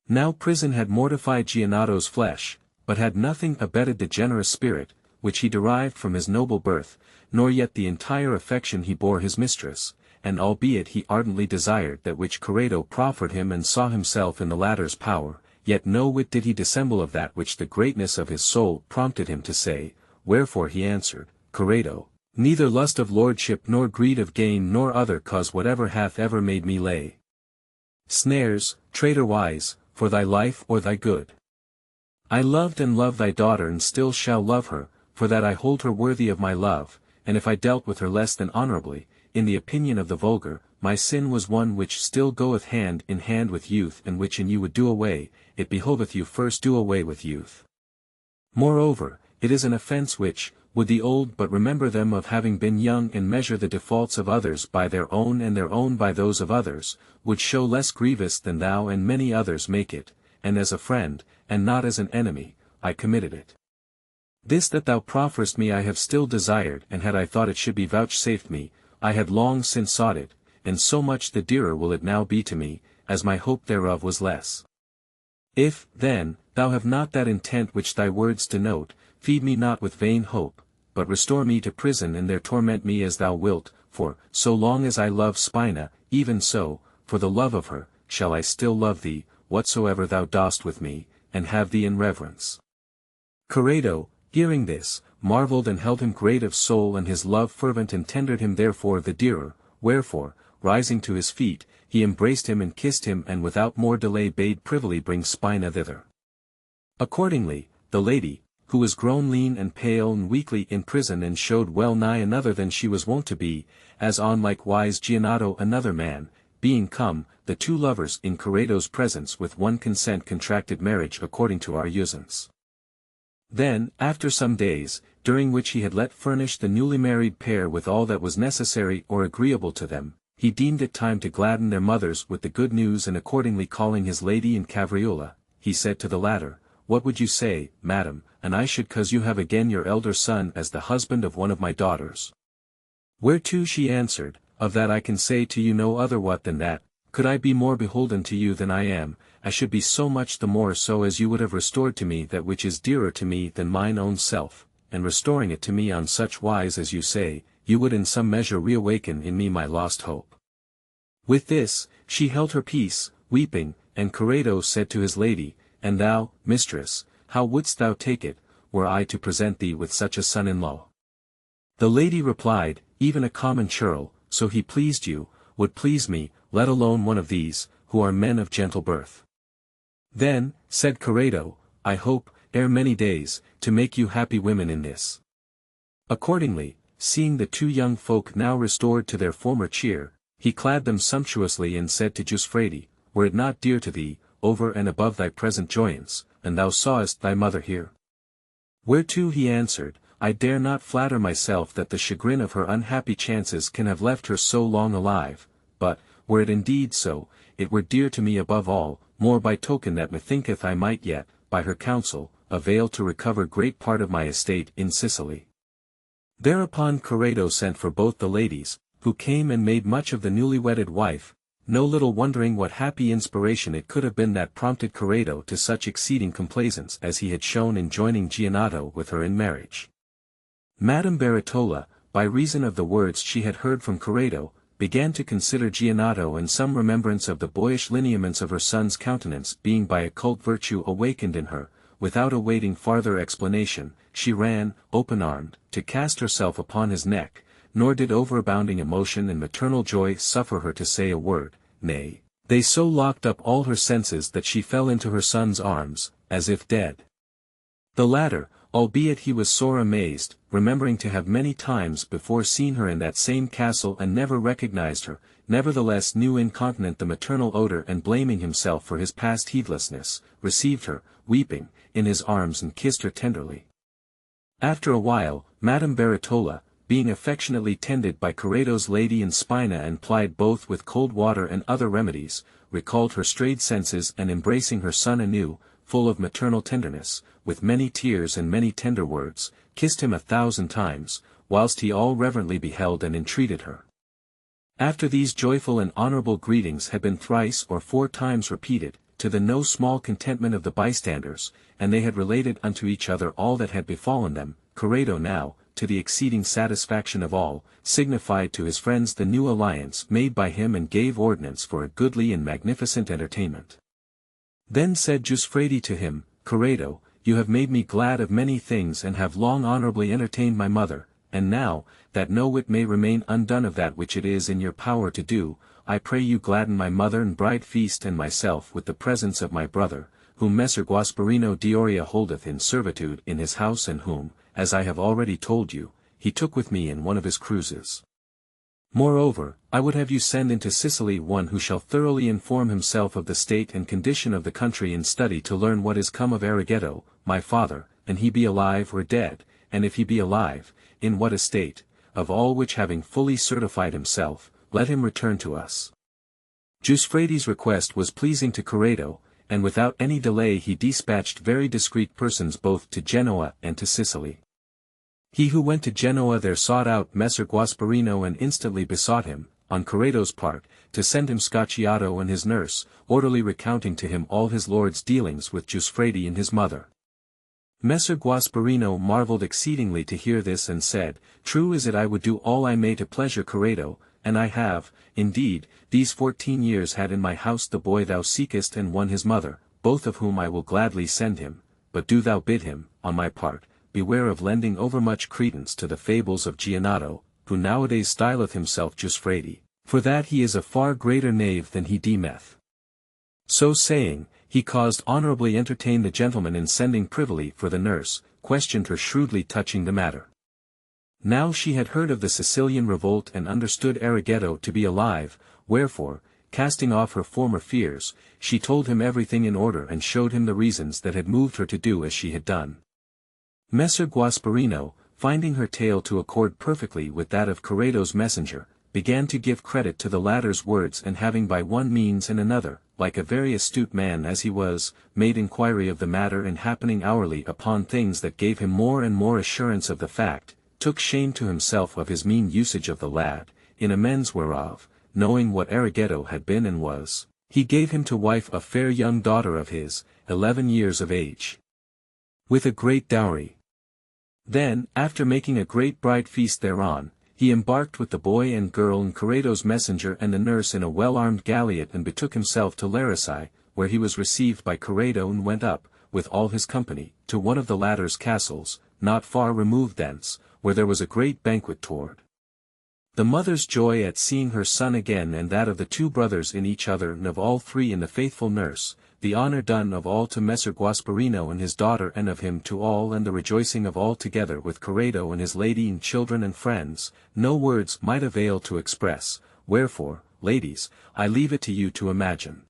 Now prison had mortified Giannato's flesh, but had nothing abetted the generous spirit, which he derived from his noble birth, nor yet the entire affection he bore his mistress, and albeit he ardently desired that which Corrado proffered him and saw himself in the latter's power, yet no whit did he dissemble of that which the greatness of his soul prompted him to say, wherefore he answered, Corrado, neither lust of lordship nor greed of gain nor other cause whatever hath ever made me lay snares, traitor-wise, for thy life or thy good. I loved and love thy daughter and still shall love her, for that I hold her worthy of my love, and if I dealt with her less than honorably, in the opinion of the vulgar, my sin was one which still goeth hand in hand with youth and which in you would do away, it behoveth you first do away with youth. Moreover, it is an offence which, would the old but remember them of having been young and measure the defaults of others by their own and their own by those of others, would show less grievous than thou and many others make it, and as a friend, and not as an enemy, I committed it. This that thou profferest me I have still desired and had I thought it should be vouchsafed me, I had long since sought it, and so much the dearer will it now be to me, as my hope thereof was less. If, then, thou have not that intent which thy words denote, feed me not with vain hope, but restore me to prison and there torment me as thou wilt, for, so long as I love Spina, even so, for the love of her, shall I still love thee, whatsoever thou dost with me, and have thee in reverence. Corrado, hearing this, marvelled and held him great of soul and his love fervent and tendered him therefore the dearer, wherefore, rising to his feet, he embraced him and kissed him and without more delay bade privily bring Spina thither. Accordingly, the lady, who was grown lean and pale and weakly in prison and showed well nigh another than she was wont to be, as on likewise Giannato another man, being come, the two lovers in Corrado's presence with one consent contracted marriage according to our usance. Then, after some days, during which he had let furnish the newly married pair with all that was necessary or agreeable to them, he deemed it time to gladden their mothers with the good news and accordingly calling his lady in cavriola, he said to the latter, What would you say, madam, and I should cause you have again your elder son as the husband of one of my daughters? Whereto she answered, Of that I can say to you no other what than that, could I be more beholden to you than I am, I should be so much the more so as you would have restored to me that which is dearer to me than mine own self, and restoring it to me on such wise as you say, you would in some measure reawaken in me my lost hope. With this, she held her peace, weeping, and Corrado said to his lady, And thou, mistress, how wouldst thou take it, were I to present thee with such a son-in-law? The lady replied, Even a common churl, so he pleased you, would please me, let alone one of these, who are men of gentle birth. Then, said Corrado, I hope, ere many days, to make you happy women in this. Accordingly, seeing the two young folk now restored to their former cheer, he clad them sumptuously and said to Giuffredi, Were it not dear to thee, over and above thy present joyance, and thou sawest thy mother here? Whereto he answered, I dare not flatter myself that the chagrin of her unhappy chances can have left her so long alive, but, were it indeed so, it were dear to me above all, more by token that methinketh I might yet, by her counsel, avail to recover great part of my estate in Sicily. Thereupon Corrado sent for both the ladies, who came and made much of the newly wedded wife, no little wondering what happy inspiration it could have been that prompted Corrado to such exceeding complaisance as he had shown in joining Gianotto with her in marriage. Madame Baratola, by reason of the words she had heard from Corrado, began to consider Gianotto, and some remembrance of the boyish lineaments of her son's countenance being by occult virtue awakened in her, without awaiting farther explanation, she ran, open-armed, to cast herself upon his neck, nor did overabounding emotion and maternal joy suffer her to say a word, nay, they so locked up all her senses that she fell into her son's arms, as if dead. The latter, albeit he was sore amazed, remembering to have many times before seen her in that same castle and never recognized her, nevertheless knew incontinent the maternal odor, and blaming himself for his past heedlessness, received her, weeping, in his arms and kissed her tenderly. After a while, Madame Baratola, being affectionately tended by Corrado's lady in Spina and plied both with cold water and other remedies, recalled her strayed senses, and embracing her son anew, full of maternal tenderness, with many tears and many tender words, kissed him 1,000 times, whilst he all reverently beheld and entreated her. After these joyful and honourable greetings had been thrice or 4 times repeated, to the no small contentment of the bystanders, and they had related unto each other all that had befallen them, Corrado now, to the exceeding satisfaction of all, signified to his friends the new alliance made by him, and gave ordinance for a goodly and magnificent entertainment. Then said Giuffredi to him, Corrado, you have made me glad of many things, and have long honourably entertained my mother, and now, that no whit may remain undone of that which it is in your power to do, I pray you gladden my mother and bride feast and myself with the presence of my brother, whom Messer Gasparino d'Oria holdeth in servitude in his house, and whom, as I have already told you, he took with me in one of his cruises. Moreover, I would have you send into Sicily one who shall thoroughly inform himself of the state and condition of the country, and study to learn what is come of Arrighetto, my father, and he be alive or dead, and if he be alive, in what estate, of all which having fully certified himself, let him return to us. Giuffredi's request was pleasing to Corrado, and without any delay he dispatched very discreet persons both to Genoa and to Sicily. He who went to Genoa there sought out Messer Gasparino, and instantly besought him, on Corrado's part, to send him Scacciato and his nurse, orderly recounting to him all his lord's dealings with Giuffredi and his mother. Messer Gasparino marvelled exceedingly to hear this, and said, True is it, I would do all I may to pleasure Corrado, and I have, indeed, these 14 years had in my house the boy thou seekest and one his mother, both of whom I will gladly send him, but do thou bid him, on my part, beware of lending overmuch credence to the fables of Gianotto, who nowadays styleth himself Giuffredi, for that he is a far greater knave than he deemeth. So saying, he caused honourably entertain the gentleman, in sending privily for the nurse, questioned her shrewdly touching the matter. Now she had heard of the Sicilian revolt and understood Arrighetto to be alive, wherefore, casting off her former fears, she told him everything in order, and showed him the reasons that had moved her to do as she had done. Messer Gasparino, finding her tale to accord perfectly with that of Corrado's messenger, began to give credit to the latter's words, and having by one means and another, like a very astute man as he was, made inquiry of the matter, and happening hourly upon things that gave him more and more assurance of the fact, took shame to himself of his mean usage of the lad, in amends whereof, knowing what Arrighetto had been and was, he gave him to wife a fair young daughter of his, 11 years of age, with a great dowry. Then, after making a great bride feast thereon, he embarked with the boy and girl and Corrado's messenger and the nurse in a well-armed galliot, and betook himself to Larissai, where he was received by Corrado, and went up, with all his company, to one of the latter's castles, not far removed thence, where there was a great banquet toward. The mother's joy at seeing her son again, and that of the 2 brothers in each other, and of all 3 in the faithful nurse, the honour done of all to Messer Gasparino and his daughter, and of him to all, and the rejoicing of all together with Corrado and his lady and children and friends, no words might avail to express, wherefore, ladies, I leave it to you to imagine.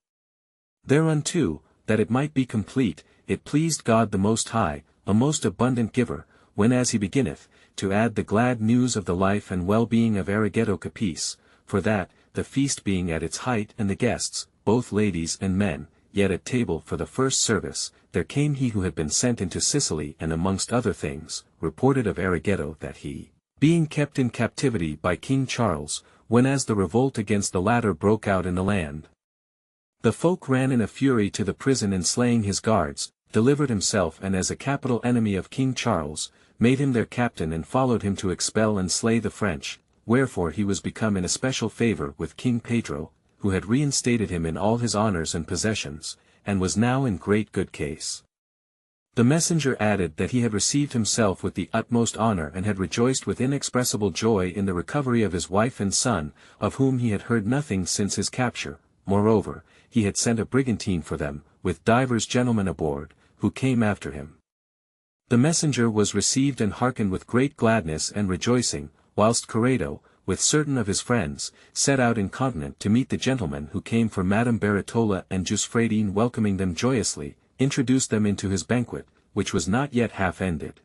Thereunto, that it might be complete, it pleased God the Most High, a most abundant giver, whenas he beginneth, to add the glad news of the life and well-being of Arrigetto Capice, for that, the feast being at its height and the guests, both ladies and men, yet at table for the first service, there came he who had been sent into Sicily and amongst other things, reported of Arrigetto that he, being kept in captivity by King Charles, whenas the revolt against the latter broke out in the land, the folk ran in a fury to the prison and slaying his guards, delivered himself and as a capital enemy of King Charles, made him their captain and followed him to expel and slay the French, wherefore he was become in especial favour with King Pedro, who had reinstated him in all his honours and possessions, and was now in great good case. The messenger added that he had received himself with the utmost honour and had rejoiced with inexpressible joy in the recovery of his wife and son, of whom he had heard nothing since his capture. Moreover, he had sent a brigantine for them, with divers gentlemen aboard, who came after him. The messenger was received and hearkened with great gladness and rejoicing, whilst Corrado, with certain of his friends, set out incontinent to meet the gentlemen who came for Madame Beretola and Giuffredine, welcoming them joyously, introduced them into his banquet, which was not yet half ended.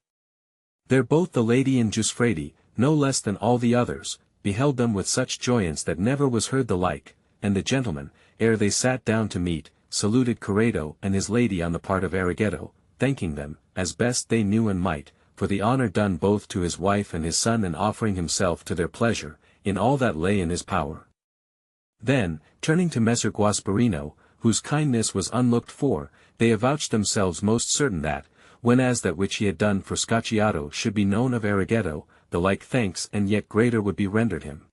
There both the lady and Giuffredi, no less than all the others, beheld them with such joyance that never was heard the like, and the gentlemen, ere they sat down to meat, saluted Corrado and his lady on the part of Arrigetto, thanking them, as best they knew and might, for the honour done both to his wife and his son and offering himself to their pleasure, in all that lay in his power. Then, turning to Messer Guasparino, whose kindness was unlooked for, they avouched themselves most certain that, whenas that which he had done for Scacciato should be known of Arrigetto, the like thanks and yet greater would be rendered him.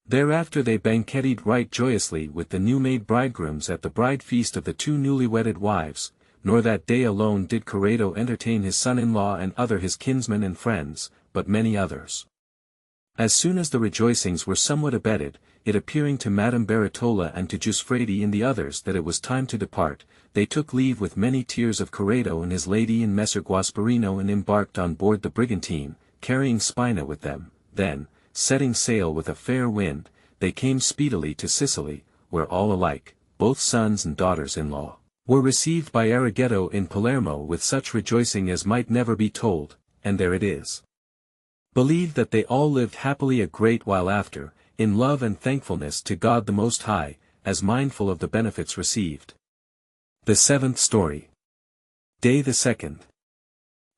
Thereafter they banqueted right joyously with the new-made bridegrooms at the bride feast of the two newly wedded wives, nor that day alone did Corrado entertain his son-in-law and other his kinsmen and friends, but many others. As soon as the rejoicings were somewhat abated, it appearing to Madame Beretola and to Giuffredi and the others that it was time to depart, they took leave with many tears of Corrado and his lady and Messer Guasparino and embarked on board the brigantine, carrying Spina with them. Then, setting sail with a fair wind, they came speedily to Sicily, where all alike, both sons and daughters-in-law, were received by Arrigetto in Palermo with such rejoicing as might never be told, and there it is. Believed that they all lived happily a great while after, in love and thankfulness to God the Most High, as mindful of the benefits received. The seventh story. Day the 2nd.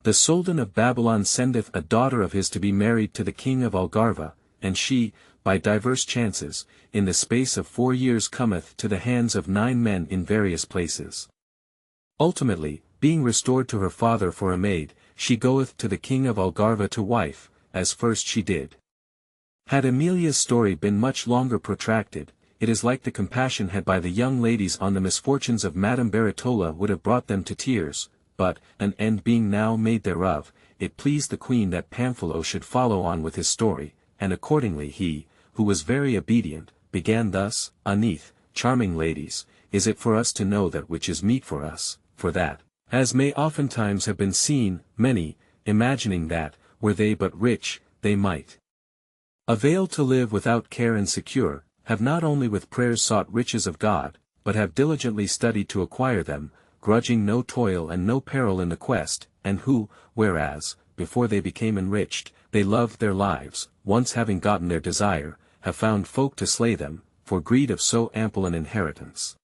The Soldan of Babylon sendeth a daughter of his to be married to the king of Algarva, and she, by divers chances, in the space of 4 years cometh to the hands of 9 men in various places. Ultimately, being restored to her father for a maid, she goeth to the king of Algarva to wife, as first she did. Had Emilia's story been much longer protracted, it is like the compassion had by the young ladies on the misfortunes of Madame Beretola would have brought them to tears, but, an end being now made thereof, it pleased the queen that Pamphilo should follow on with his story, and accordingly he, who was very obedient, began thus: Aneath, charming ladies, is it for us to know that which is meet for us, for that, as may oftentimes have been seen, many, imagining that, were they but rich, they might avail to live without care and secure, have not only with prayers sought riches of God, but have diligently studied to acquire them, grudging no toil and no peril in the quest, and who, whereas, before they became enriched, they loved their lives, once having gotten their desire, have found folk to slay them, for greed of so ample an inheritance.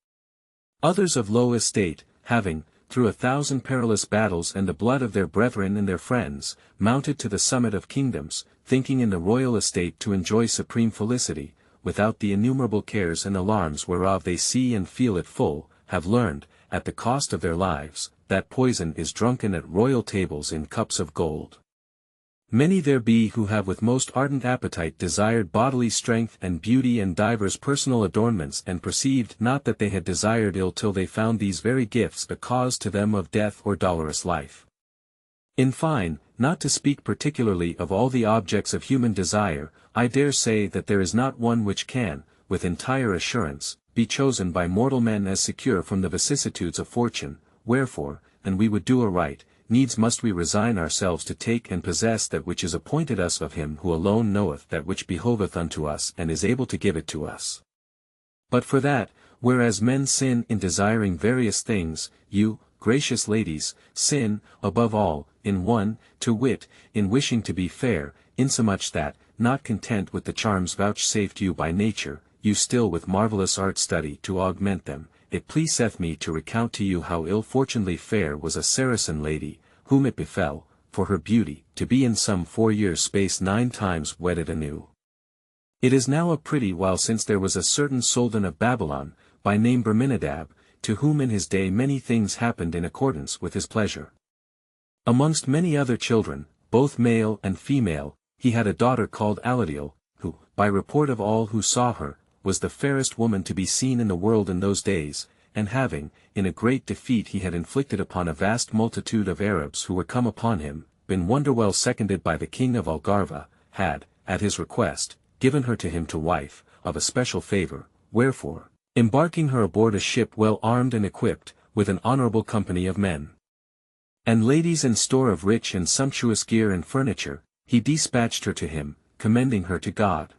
Others of low estate, having, through 1,000 perilous battles and the blood of their brethren and their friends, mounted to the summit of kingdoms, thinking in the royal estate to enjoy supreme felicity, without the innumerable cares and alarms whereof they see and feel it full, have learned, at the cost of their lives, that poison is drunken at royal tables in cups of gold. Many there be who have with most ardent appetite desired bodily strength and beauty and divers personal adornments, and perceived not that they had desired ill till they found these very gifts a cause to them of death or dolorous life. In fine, not to speak particularly of all the objects of human desire, I dare say that there is not one which can, with entire assurance, be chosen by mortal men as secure from the vicissitudes of fortune, wherefore, and we would do aright, needs must we resign ourselves to take and possess that which is appointed us of him who alone knoweth that which behoveth unto us and is able to give it to us. But for that, whereas men sin in desiring various things, you, gracious ladies, sin, above all, in one, to wit, in wishing to be fair, insomuch that, not content with the charms vouchsafed you by nature, you still with marvellous art study to augment them. It pleaseth me to recount to you how ill-fortunately fair was a Saracen lady, whom it befell, for her beauty, to be in some 4 years' space 9 times wedded anew. It is now a pretty while since there was a certain Soldan of Babylon, by name Berminadab, to whom in his day many things happened in accordance with his pleasure. Amongst many other children, both male and female, he had a daughter called Aladiel, who, by report of all who saw her, was the fairest woman to be seen in the world in those days, and having, in a great defeat he had inflicted upon a vast multitude of Arabs who were come upon him, been wonderwell seconded by the king of Algarva, had, at his request, given her to him to wife, of a special favour, wherefore, embarking her aboard a ship well armed and equipped, with an honourable company of men and ladies and store of rich and sumptuous gear and furniture, he dispatched her to him, commending her to God.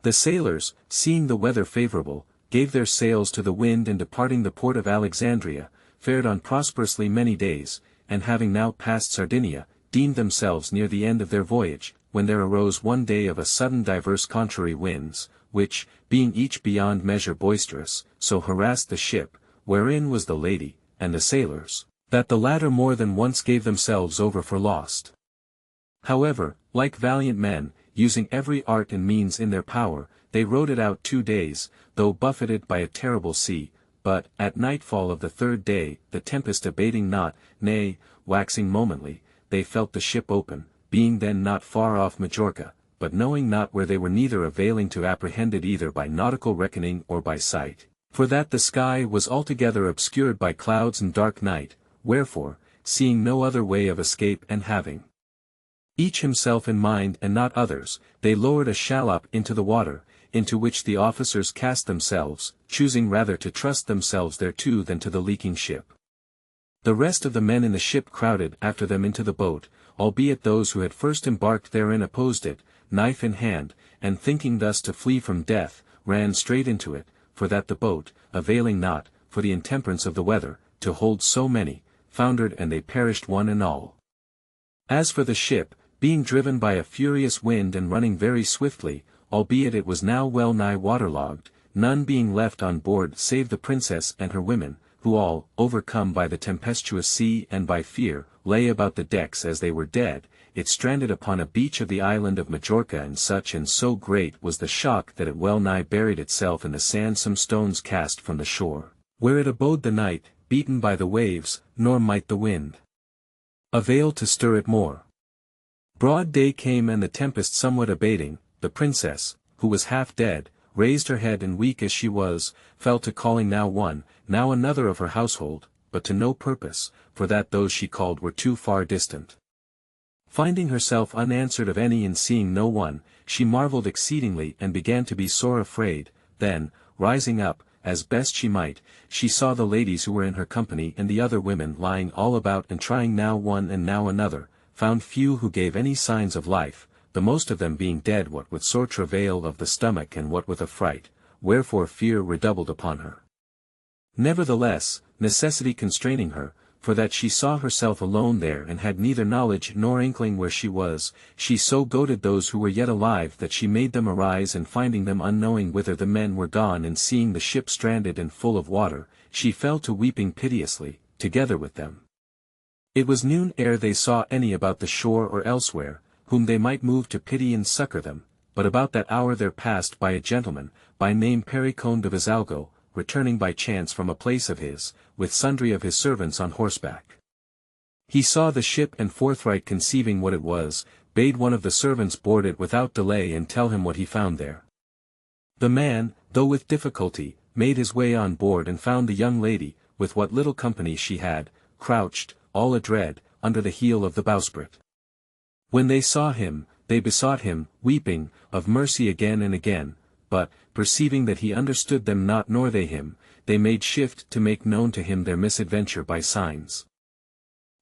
The sailors, seeing the weather favourable, gave their sails to the wind and departing the port of Alexandria, fared on prosperously many days, and having now passed Sardinia, deemed themselves near the end of their voyage, when there arose one day of a sudden diverse contrary winds, which, being each beyond measure boisterous, so harassed the ship, wherein was the lady, and the sailors, that the latter more than once gave themselves over for lost. However, like valiant men, using every art and means in their power, they rode it out 2 days, though buffeted by a terrible sea, but, at nightfall of the 3rd day, the tempest abating not, nay, waxing momently, they felt the ship open, being then not far off Majorca, but knowing not where they were, neither availing to apprehend it either by nautical reckoning or by sight, for that the sky was altogether obscured by clouds and dark night, wherefore, seeing no other way of escape and having each himself in mind and not others, they lowered a shallop into the water, into which the officers cast themselves, choosing rather to trust themselves thereto than to the leaking ship. The rest of the men in the ship crowded after them into the boat, albeit those who had first embarked therein opposed it, knife in hand, and thinking thus to flee from death, ran straight into it, for that the boat, availing not, for the intemperance of the weather, to hold so many, foundered and they perished one and all. As for the ship, being driven by a furious wind and running very swiftly, albeit it was now well nigh waterlogged, none being left on board save the princess and her women, who all, overcome by the tempestuous sea and by fear, lay about the decks as they were dead, it stranded upon a beach of the island of Majorca, and so great was the shock that it well nigh buried itself in the sand, some stones cast from the shore, where it abode the night, beaten by the waves, nor might the wind avail to stir it more. Broad day came and the tempest somewhat abating, the princess, who was half dead, raised her head, and weak as she was, fell to calling now one, now another of her household, but to no purpose, for that those she called were too far distant. Finding herself unanswered of any and seeing no one, she marvelled exceedingly and began to be sore afraid. Then, rising up, as best she might, she saw the ladies who were in her company and the other women lying all about and trying now one and now another, found few who gave any signs of life, the most of them being dead, what with sore travail of the stomach and what with affright, wherefore fear redoubled upon her. Nevertheless, necessity constraining her, for that she saw herself alone there and had neither knowledge nor inkling where she was, she so goaded those who were yet alive that she made them arise, and finding them unknowing whither the men were gone and seeing the ship stranded and full of water, she fell to weeping piteously, together with them. It was noon ere they saw any about the shore or elsewhere, whom they might move to pity and succour them, but about that hour there passed by a gentleman, by name Pericone de Visalgo, returning by chance from a place of his, with sundry of his servants on horseback. He saw the ship, and forthright conceiving what it was, bade one of the servants board it without delay and tell him what he found there. The man, though with difficulty, made his way on board and found the young lady, with what little company she had, crouched, all adread, under the heel of the bowsprit. When they saw him, they besought him, weeping, of mercy again and again, but, perceiving that he understood them not nor they him, they made shift to make known to him their misadventure by signs.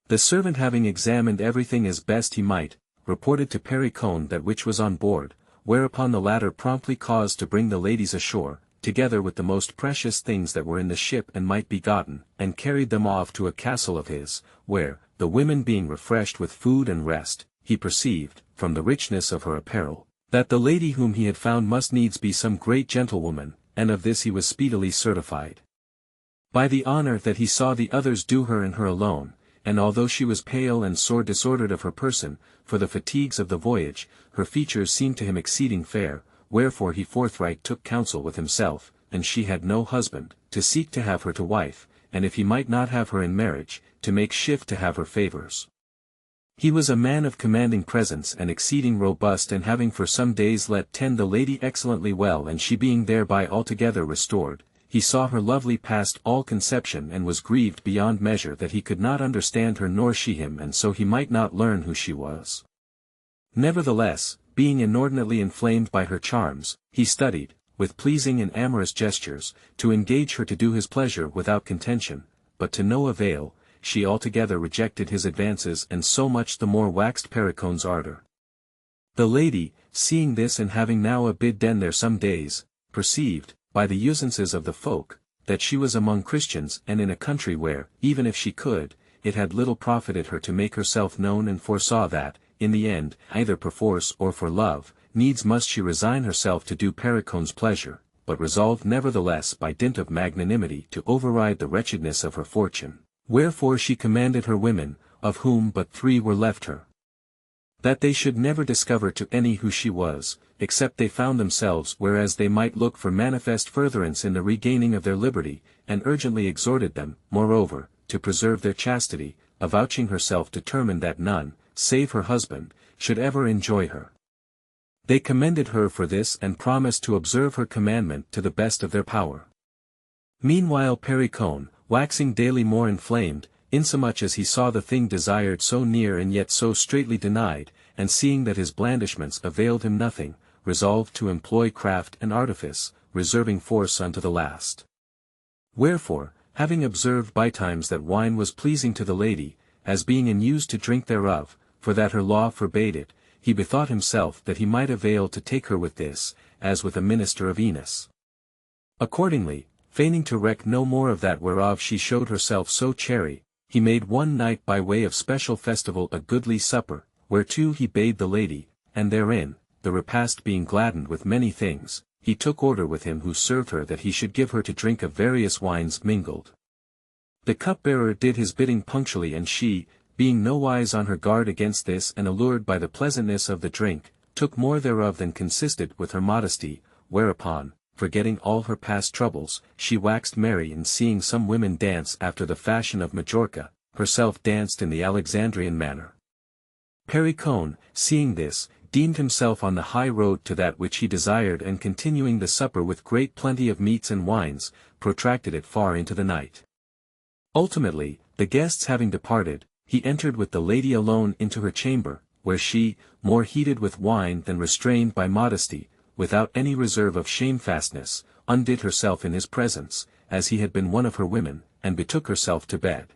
The servant, having examined everything as best he might, reported to Pericone that which was on board, whereupon the latter promptly caused to bring the ladies ashore, together with the most precious things that were in the ship and might be gotten, and carried them off to a castle of his, where, the women being refreshed with food and rest, he perceived, from the richness of her apparel, that the lady whom he had found must needs be some great gentlewoman, and of this he was speedily certified. By the honor that he saw the others do her and her alone, and although she was pale and sore disordered of her person, for the fatigues of the voyage, her features seemed to him exceeding fair, wherefore he forthright took counsel with himself, and she had no husband, to seek to have her to wife, and if he might not have her in marriage, to make shift to have her favours. He was a man of commanding presence and exceeding robust, and having for some days let tend the lady excellently well, and she being thereby altogether restored, he saw her lovely past all conception, and was grieved beyond measure that he could not understand her nor she him, and so he might not learn who she was. Nevertheless, being inordinately inflamed by her charms, he studied, with pleasing and amorous gestures, to engage her to do his pleasure without contention, but to no avail. She altogether rejected his advances, and so much the more waxed Pericone's ardour. The lady, seeing this and having now abid den there some days, perceived, by the usances of the folk, that she was among Christians and in a country where, even if she could, it had little profited her to make herself known, and foresaw that, in the end, either perforce or for love, needs must she resign herself to do Pericone's pleasure, but resolved nevertheless by dint of magnanimity to override the wretchedness of her fortune. Wherefore she commanded her women, of whom but 3 were left her, that they should never discover to any who she was, except they found themselves whereas they might look for manifest furtherance in the regaining of their liberty, and urgently exhorted them, moreover, to preserve their chastity, avouching herself determined that none, save her husband, should ever enjoy her. They commended her for this and promised to observe her commandment to the best of their power. Meanwhile Pericone, waxing daily more inflamed, insomuch as he saw the thing desired so near and yet so straitly denied, and seeing that his blandishments availed him nothing, resolved to employ craft and artifice, reserving force unto the last. Wherefore, having observed bytimes that wine was pleasing to the lady, as being in use to drink thereof, for that her law forbade it, he bethought himself that he might avail to take her with this, as with a minister of Venus. Accordingly, feigning to reck no more of that whereof she showed herself so chary, he made one night by way of special festival a goodly supper, whereto he bade the lady, and therein, the repast being gladdened with many things, he took order with him who served her that he should give her to drink of various wines mingled. The cupbearer did his bidding punctually, and she, being nowise on her guard against this and allured by the pleasantness of the drink, took more thereof than consisted with her modesty, whereupon, forgetting all her past troubles, she waxed merry, and seeing some women dance after the fashion of Majorca, herself danced in the Alexandrian manner. Pericone, seeing this, deemed himself on the high road to that which he desired, and continuing the supper with great plenty of meats and wines, protracted it far into the night. Ultimately, the guests having departed, he entered with the lady alone into her chamber, where she, more heated with wine than restrained by modesty, without any reserve of shamefastness, undid herself in his presence, as he had been one of her women, and betook herself to bed.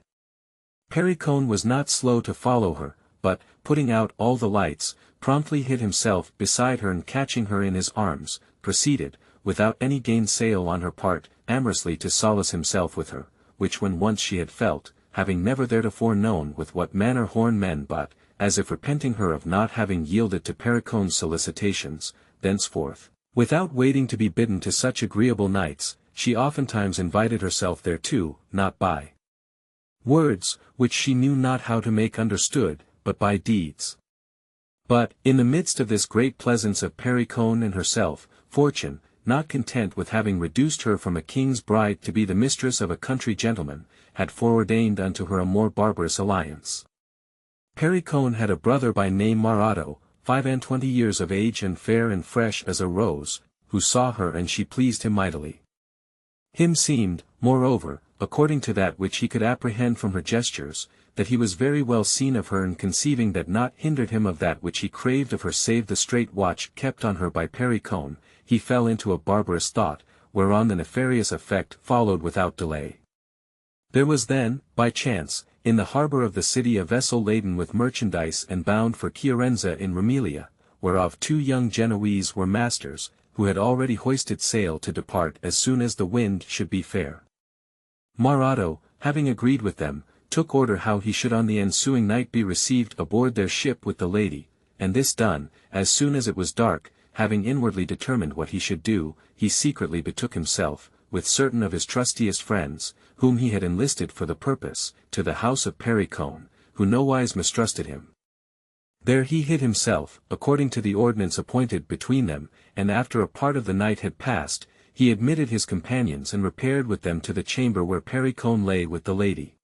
Pericone was not slow to follow her, but, putting out all the lights, promptly hid himself beside her, and catching her in his arms, proceeded, without any gainsayal on her part, amorously to solace himself with her, which when once she had felt, having never theretofore known with what manner horn men, but, as if repenting her of not having yielded to Pericone's solicitations, thenceforth, without waiting to be bidden to such agreeable nights, she oftentimes invited herself thereto, not by words, which she knew not how to make understood, but by deeds. But, in the midst of this great pleasance of Pericone and herself, fortune, not content with having reduced her from a king's bride to be the mistress of a country gentleman, had foreordained unto her a more barbarous alliance. Pericone had a brother by name Marado, 25 years of age and fair and fresh as a rose, who saw her and she pleased him mightily. Him seemed, moreover, according to that which he could apprehend from her gestures, that he was very well seen of her, and conceiving that naught hindered him of that which he craved of her save the strait watch kept on her by Pericone, he fell into a barbarous thought, whereon the nefarious effect followed without delay. There was then, by chance, in the harbour of the city a vessel laden with merchandise and bound for Chiarenza in Roumelia, whereof 2 young Genoese were masters, who had already hoisted sail to depart as soon as the wind should be fair. Maroto, having agreed with them, took order how he should on the ensuing night be received aboard their ship with the lady, and this done, as soon as it was dark, having inwardly determined what he should do, he secretly betook himself, with certain of his trustiest friends, whom he had enlisted for the purpose, to the house of Pericone, who nowise mistrusted him. There he hid himself, according to the ordinance appointed between them, and after a part of the night had passed, he admitted his companions and repaired with them to the chamber where Pericone lay with the lady.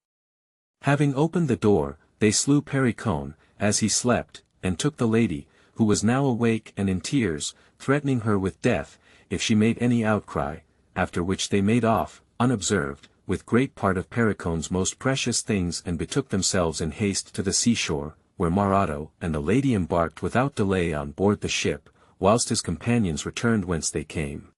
Having opened the door, they slew Pericone, as he slept, and took the lady, who was now awake and in tears, threatening her with death, if she made any outcry, after which they made off, unobserved, with great part of Pericone's most precious things and betook themselves in haste to the seashore, where Maroto and the lady embarked without delay on board the ship, whilst his companions returned whence they came.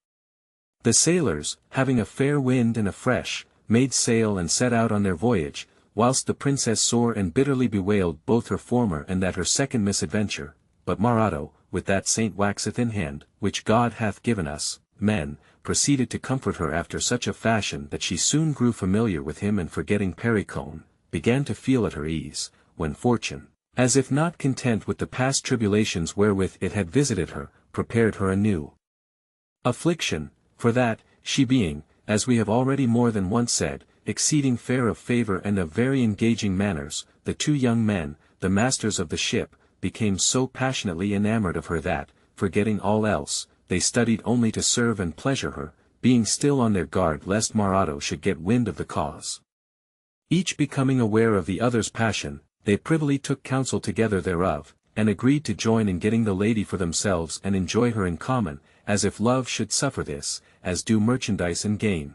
The sailors, having a fair wind and a fresh, made sail and set out on their voyage, whilst the princess sore and bitterly bewailed both her former and that her second misadventure, but Maroto, with that saint waxeth in hand, which God hath given us, men, proceeded to comfort her after such a fashion that she soon grew familiar with him and forgetting Pericone, began to feel at her ease, when fortune, as if not content with the past tribulations wherewith it had visited her, prepared her a new affliction, for that, she being, as we have already more than once said, exceeding fair of favour and of very engaging manners, the two young men, the masters of the ship, became so passionately enamoured of her that, forgetting all else, they studied only to serve and pleasure her, being still on their guard lest Maroto should get wind of the cause. Each becoming aware of the other's passion, they privily took counsel together thereof, and agreed to join in getting the lady for themselves and enjoy her in common, as if love should suffer this, as do merchandise and gain.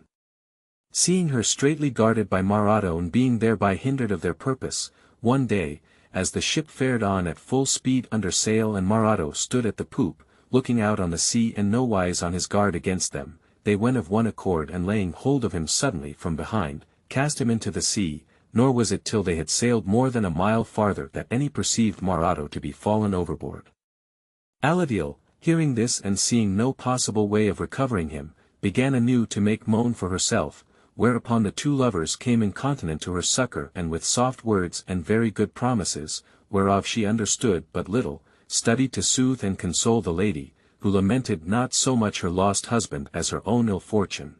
Seeing her straitly guarded by Maroto and being thereby hindered of their purpose, one day, as the ship fared on at full speed under sail and Maroto stood at the poop, looking out on the sea and nowise on his guard against them, they went of one accord and laying hold of him suddenly from behind, cast him into the sea, nor was it till they had sailed more than a mile farther that any perceived Maroto to be fallen overboard. Aladiel, hearing this and seeing no possible way of recovering him, began anew to make moan for herself, whereupon the two lovers came incontinent to her succour and with soft words and very good promises, whereof she understood but little, studied to soothe and console the lady, who lamented not so much her lost husband as her own ill fortune.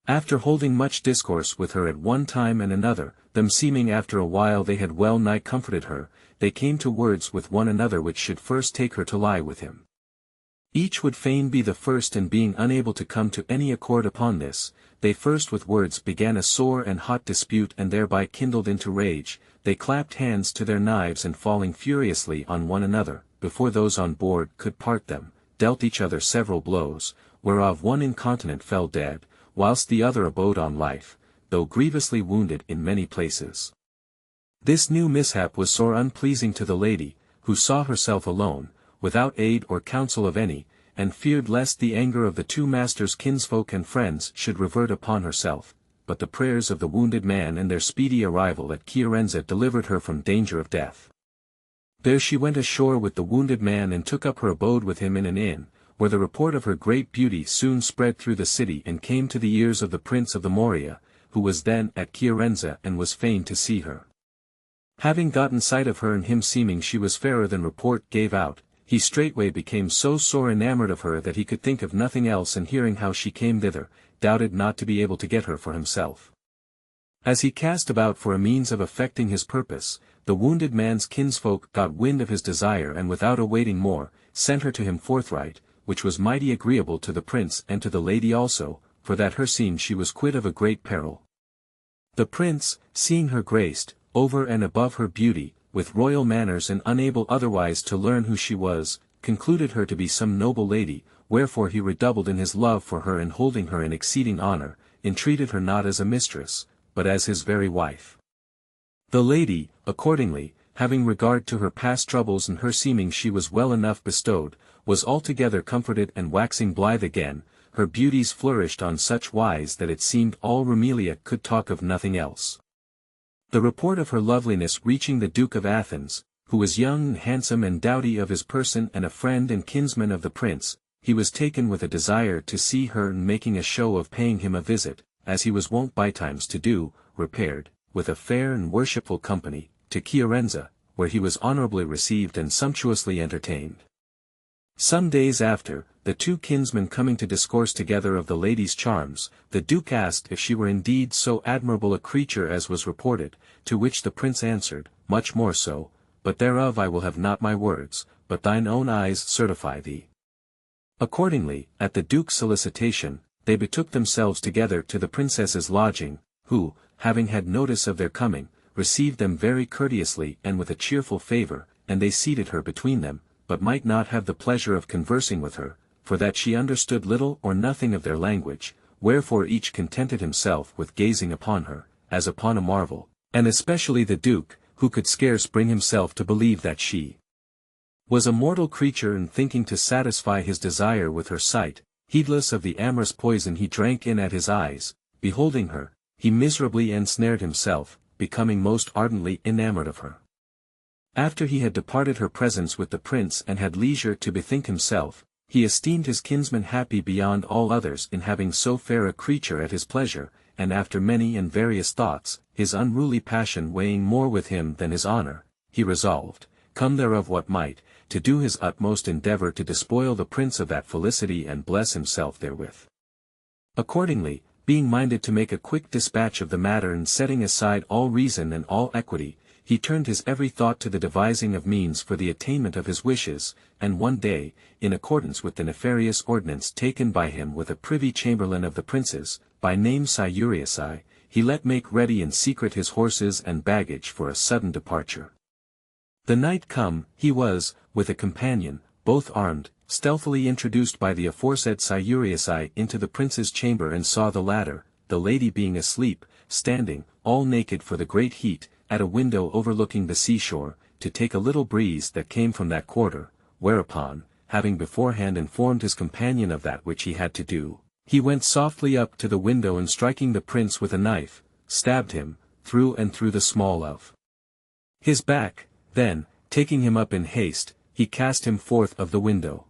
After holding much discourse with her at one time and another, them seeming after a while they had well nigh comforted her, they came to words with one another which should first take her to lie with him. Each would fain be the first, and being unable to come to any accord upon this, they first with words began a sore and hot dispute and thereby kindled into rage, they clapped hands to their knives and falling furiously on one another, before those on board could part them, dealt each other several blows, whereof one incontinent fell dead, whilst the other abode on life, though grievously wounded in many places. This new mishap was sore unpleasing to the lady, who saw herself alone, without aid or counsel of any, and feared lest the anger of the two masters' kinsfolk and friends should revert upon herself, but the prayers of the wounded man and their speedy arrival at Chiarenza delivered her from danger of death. There she went ashore with the wounded man and took up her abode with him in an inn, where the report of her great beauty soon spread through the city and came to the ears of the Prince of the Morea, who was then at Chiarenza and was fain to see her. Having gotten sight of her and him seeming she was fairer than report gave out, he straightway became so sore enamoured of her that he could think of nothing else, and hearing how she came thither, doubted not to be able to get her for himself. As he cast about for a means of effecting his purpose, the wounded man's kinsfolk got wind of his desire and without awaiting more, sent her to him forthright, which was mighty agreeable to the prince and to the lady also, for that her seeing she was quit of a great peril. The prince, seeing her graced, over and above her beauty, with royal manners and unable otherwise to learn who she was, concluded her to be some noble lady, wherefore he redoubled in his love for her and holding her in exceeding honour, entreated her not as a mistress, but as his very wife. The lady, accordingly, having regard to her past troubles and her seeming she was well enough bestowed, was altogether comforted and waxing blithe again, her beauties flourished on such wise that it seemed all Rumelia could talk of nothing else. The report of her loveliness reaching the Duke of Athens, who was young and handsome and doughty of his person and a friend and kinsman of the prince, he was taken with a desire to see her and making a show of paying him a visit, as he was wont bytimes to do, repaired, with a fair and worshipful company, to Chiarenza, where he was honorably received and sumptuously entertained. Some days after, the two kinsmen coming to discourse together of the lady's charms, the Duke asked if she were indeed so admirable a creature as was reported, to which the prince answered, much more so, but thereof I will have not my words, but thine own eyes certify thee. Accordingly, at the Duke's solicitation, they betook themselves together to the princess's lodging, who, having had notice of their coming, received them very courteously and with a cheerful favour, and they seated her between them, but might not have the pleasure of conversing with her, for that she understood little or nothing of their language, wherefore each contented himself with gazing upon her, as upon a marvel, and especially the Duke, who could scarce bring himself to believe that she was a mortal creature, and thinking to satisfy his desire with her sight, heedless of the amorous poison he drank in at his eyes, beholding her, he miserably ensnared himself, becoming most ardently enamoured of her. After he had departed her presence with the prince and had leisure to bethink himself, he esteemed his kinsman happy beyond all others in having so fair a creature at his pleasure, and after many and various thoughts, his unruly passion weighing more with him than his honour, he resolved, come thereof what might, to do his utmost endeavour to despoil the prince of that felicity and bless himself therewith. Accordingly, being minded to make a quick dispatch of the matter and setting aside all reason and all equity, he turned his every thought to the devising of means for the attainment of his wishes, and one day, in accordance with the nefarious ordinance taken by him with a privy chamberlain of the prince's, by name Cyuriusai, he let make ready in secret his horses and baggage for a sudden departure. The night come, he was, with a companion, both armed, stealthily introduced by the aforesaid Cyuriusai into the prince's chamber and saw the latter, the lady being asleep, standing, all naked for the great heat, at a window overlooking the seashore, to take a little breeze that came from that quarter, whereupon, having beforehand informed his companion of that which he had to do, he went softly up to the window and striking the prince with a knife, stabbed him, through and through the small of his back, then, taking him up in haste, he cast him forth of the window.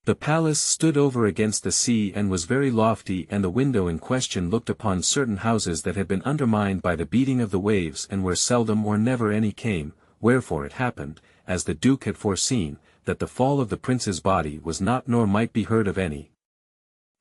The palace stood over against the sea and was very lofty, and the window in question looked upon certain houses that had been undermined by the beating of the waves and where seldom or never any came, wherefore it happened, as the Duke had foreseen, that the fall of the prince's body was not nor might be heard of any.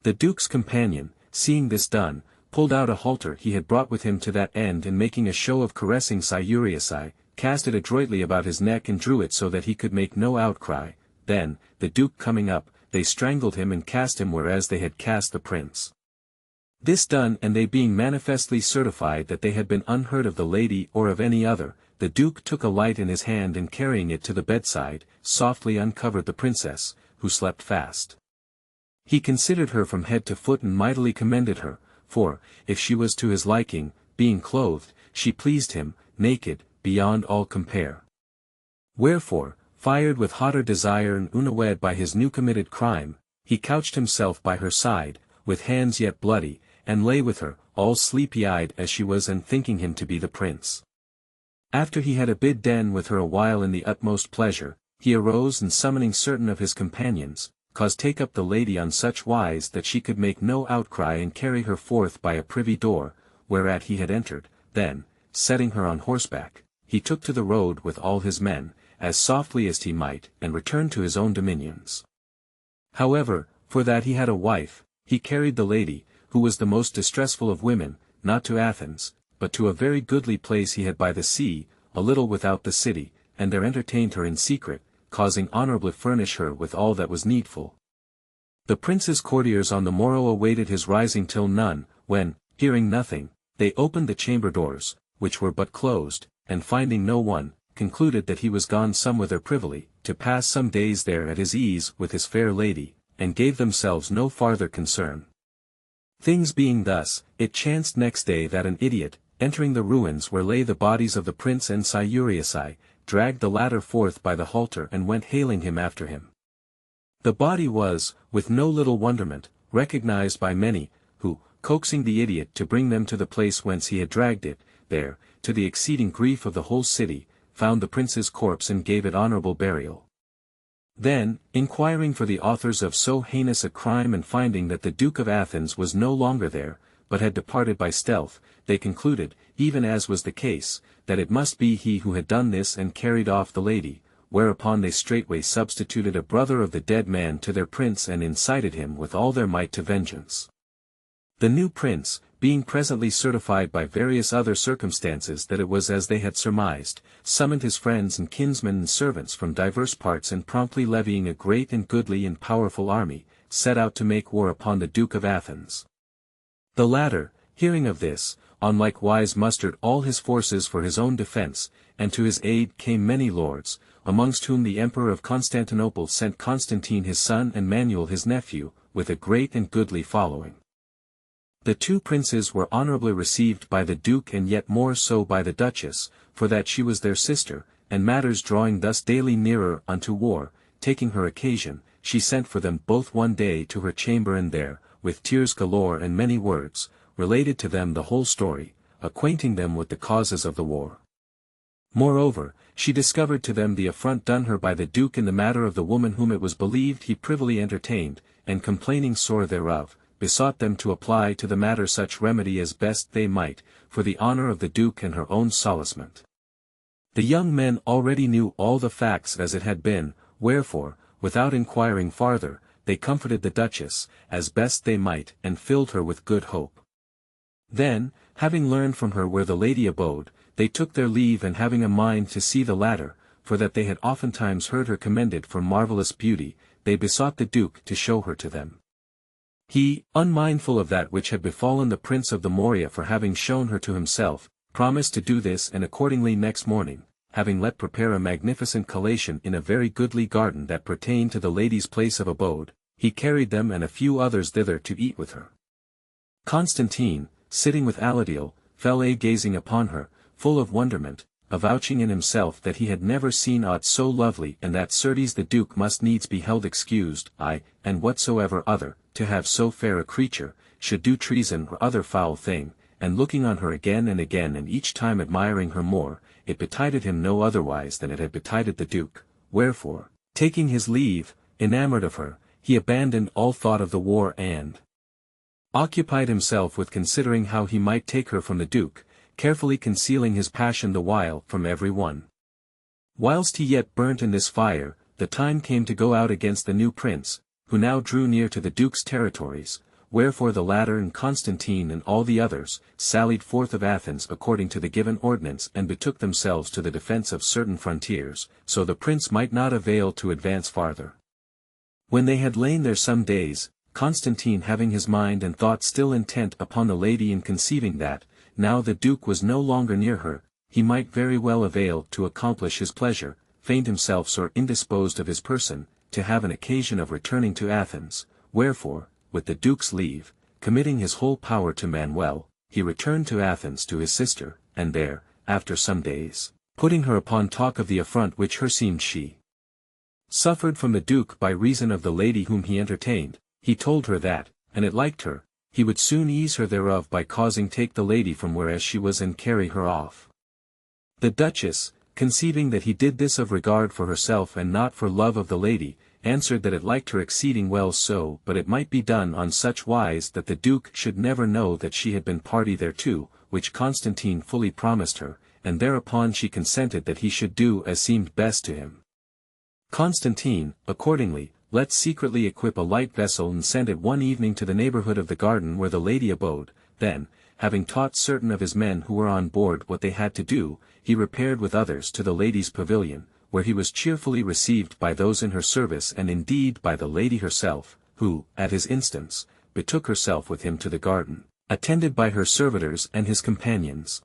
The Duke's companion, seeing this done, pulled out a halter he had brought with him to that end, and making a show of caressing Cyuriusai, cast it adroitly about his neck and drew it so that he could make no outcry. Then, the Duke coming up, they strangled him and cast him whereas they had cast the prince. This done, and they being manifestly certified that they had been unheard of the lady or of any other, the Duke took a light in his hand and carrying it to the bedside, softly uncovered the princess, who slept fast. He considered her from head to foot and mightily commended her, for, if she was to his liking, being clothed, she pleased him, naked, beyond all compare. Wherefore, fired with hotter desire and unawed by his new committed crime, he couched himself by her side, with hands yet bloody, and lay with her, all sleepy-eyed as she was and thinking him to be the prince. After he had abid den with her a while in the utmost pleasure, he arose and summoning certain of his companions, caused take up the lady on such wise that she could make no outcry and carry her forth by a privy door, whereat he had entered, then, setting her on horseback, he took to the road with all his men, as softly as he might, and returned to his own dominions. However, for that he had a wife, he carried the lady, who was the most distressful of women, not to Athens, but to a very goodly place he had by the sea, a little without the city, and there entertained her in secret, causing honourably furnish her with all that was needful. The prince's courtiers on the morrow awaited his rising till none, when, hearing nothing, they opened the chamber doors, which were but closed, and finding no one, concluded that he was gone somewhither privily, to pass some days there at his ease with his fair lady, and gave themselves no farther concern. Things being thus, it chanced next day that an idiot, entering the ruins where lay the bodies of the prince and Cyuriusai, dragged the latter forth by the halter and went haling him after him. The body was, with no little wonderment, recognized by many, who, coaxing the idiot to bring them to the place whence he had dragged it, there, to the exceeding grief of the whole city, found the prince's corpse and gave it honourable burial. Then, inquiring for the authors of so heinous a crime and finding that the Duke of Athens was no longer there, but had departed by stealth, they concluded, even as was the case, that it must be he who had done this and carried off the lady, whereupon they straightway substituted a brother of the dead man to their prince and incited him with all their might to vengeance. The new prince, being presently certified by various other circumstances that it was as they had surmised, summoned his friends and kinsmen and servants from divers parts and promptly levying a great and goodly and powerful army, set out to make war upon the Duke of Athens. The latter, hearing of this, on like wise mustered all his forces for his own defense, and to his aid came many lords, amongst whom the Emperor of Constantinople sent Constantine his son and Manuel his nephew, with a great and goodly following. The two princes were honorably received by the Duke and yet more so by the Duchess, for that she was their sister, and matters drawing thus daily nearer unto war, taking her occasion, she sent for them both one day to her chamber and there, with tears galore and many words, related to them the whole story, acquainting them with the causes of the war. Moreover, she discovered to them the affront done her by the Duke in the matter of the woman whom it was believed he privily entertained, and complaining sore thereof, besought them to apply to the matter such remedy as best they might, for the honor of the Duke and her own solacement. The young men already knew all the facts as it had been, wherefore, without inquiring farther, they comforted the Duchess, as best they might, and filled her with good hope. Then, having learned from her where the lady abode, they took their leave and having a mind to see the latter, for that they had oftentimes heard her commended for marvellous beauty, they besought the Duke to show her to them. He, unmindful of that which had befallen the Prince of the Morea for having shown her to himself, promised to do this and accordingly next morning, having let prepare a magnificent collation in a very goodly garden that pertained to the lady's place of abode, he carried them and a few others thither to eat with her. Constantine, sitting with Aladiel, fell gazing upon her, full of wonderment, avouching in himself that he had never seen aught so lovely and that certes the Duke must needs be held excused, and whatsoever other, to have so fair a creature, should do treason or other foul thing, and looking on her again and each time admiring her more, it betided him no otherwise than it had betided the Duke, wherefore, taking his leave, enamoured of her, he abandoned all thought of the war and occupied himself with considering how he might take her from the Duke, carefully concealing his passion the while from every one. Whilst he yet burnt in this fire, the time came to go out against the new prince, who now drew near to the Duke's territories, wherefore the latter and Constantine and all the others, sallied forth of Athens according to the given ordinance and betook themselves to the defence of certain frontiers, so the prince might not avail to advance farther. When they had lain there some days, Constantine having his mind and thought still intent upon the lady and conceiving that, now the Duke was no longer near her, he might very well avail to accomplish his pleasure, feigned himself sore indisposed of his person, to have an occasion of returning to Athens, wherefore, with the Duke's leave, committing his whole power to Manuel, he returned to Athens to his sister, and there, after some days, putting her upon talk of the affront which her seemed she suffered from the Duke by reason of the lady whom he entertained, he told her that, and it liked her, he would soon ease her thereof by causing take the lady from whereas she was and carry her off. The Duchess, conceiving that he did this of regard for herself and not for love of the lady, answered that it liked her exceeding well so but it might be done on such wise that the Duke should never know that she had been party thereto, which Constantine fully promised her, and thereupon she consented that he should do as seemed best to him. Constantine, accordingly, let secretly equip a light vessel and send it one evening to the neighborhood of the garden where the lady abode, then, having taught certain of his men who were on board what they had to do, he repaired with others to the lady's pavilion, where he was cheerfully received by those in her service and indeed by the lady herself, who, at his instance, betook herself with him to the garden, attended by her servitors and his companions.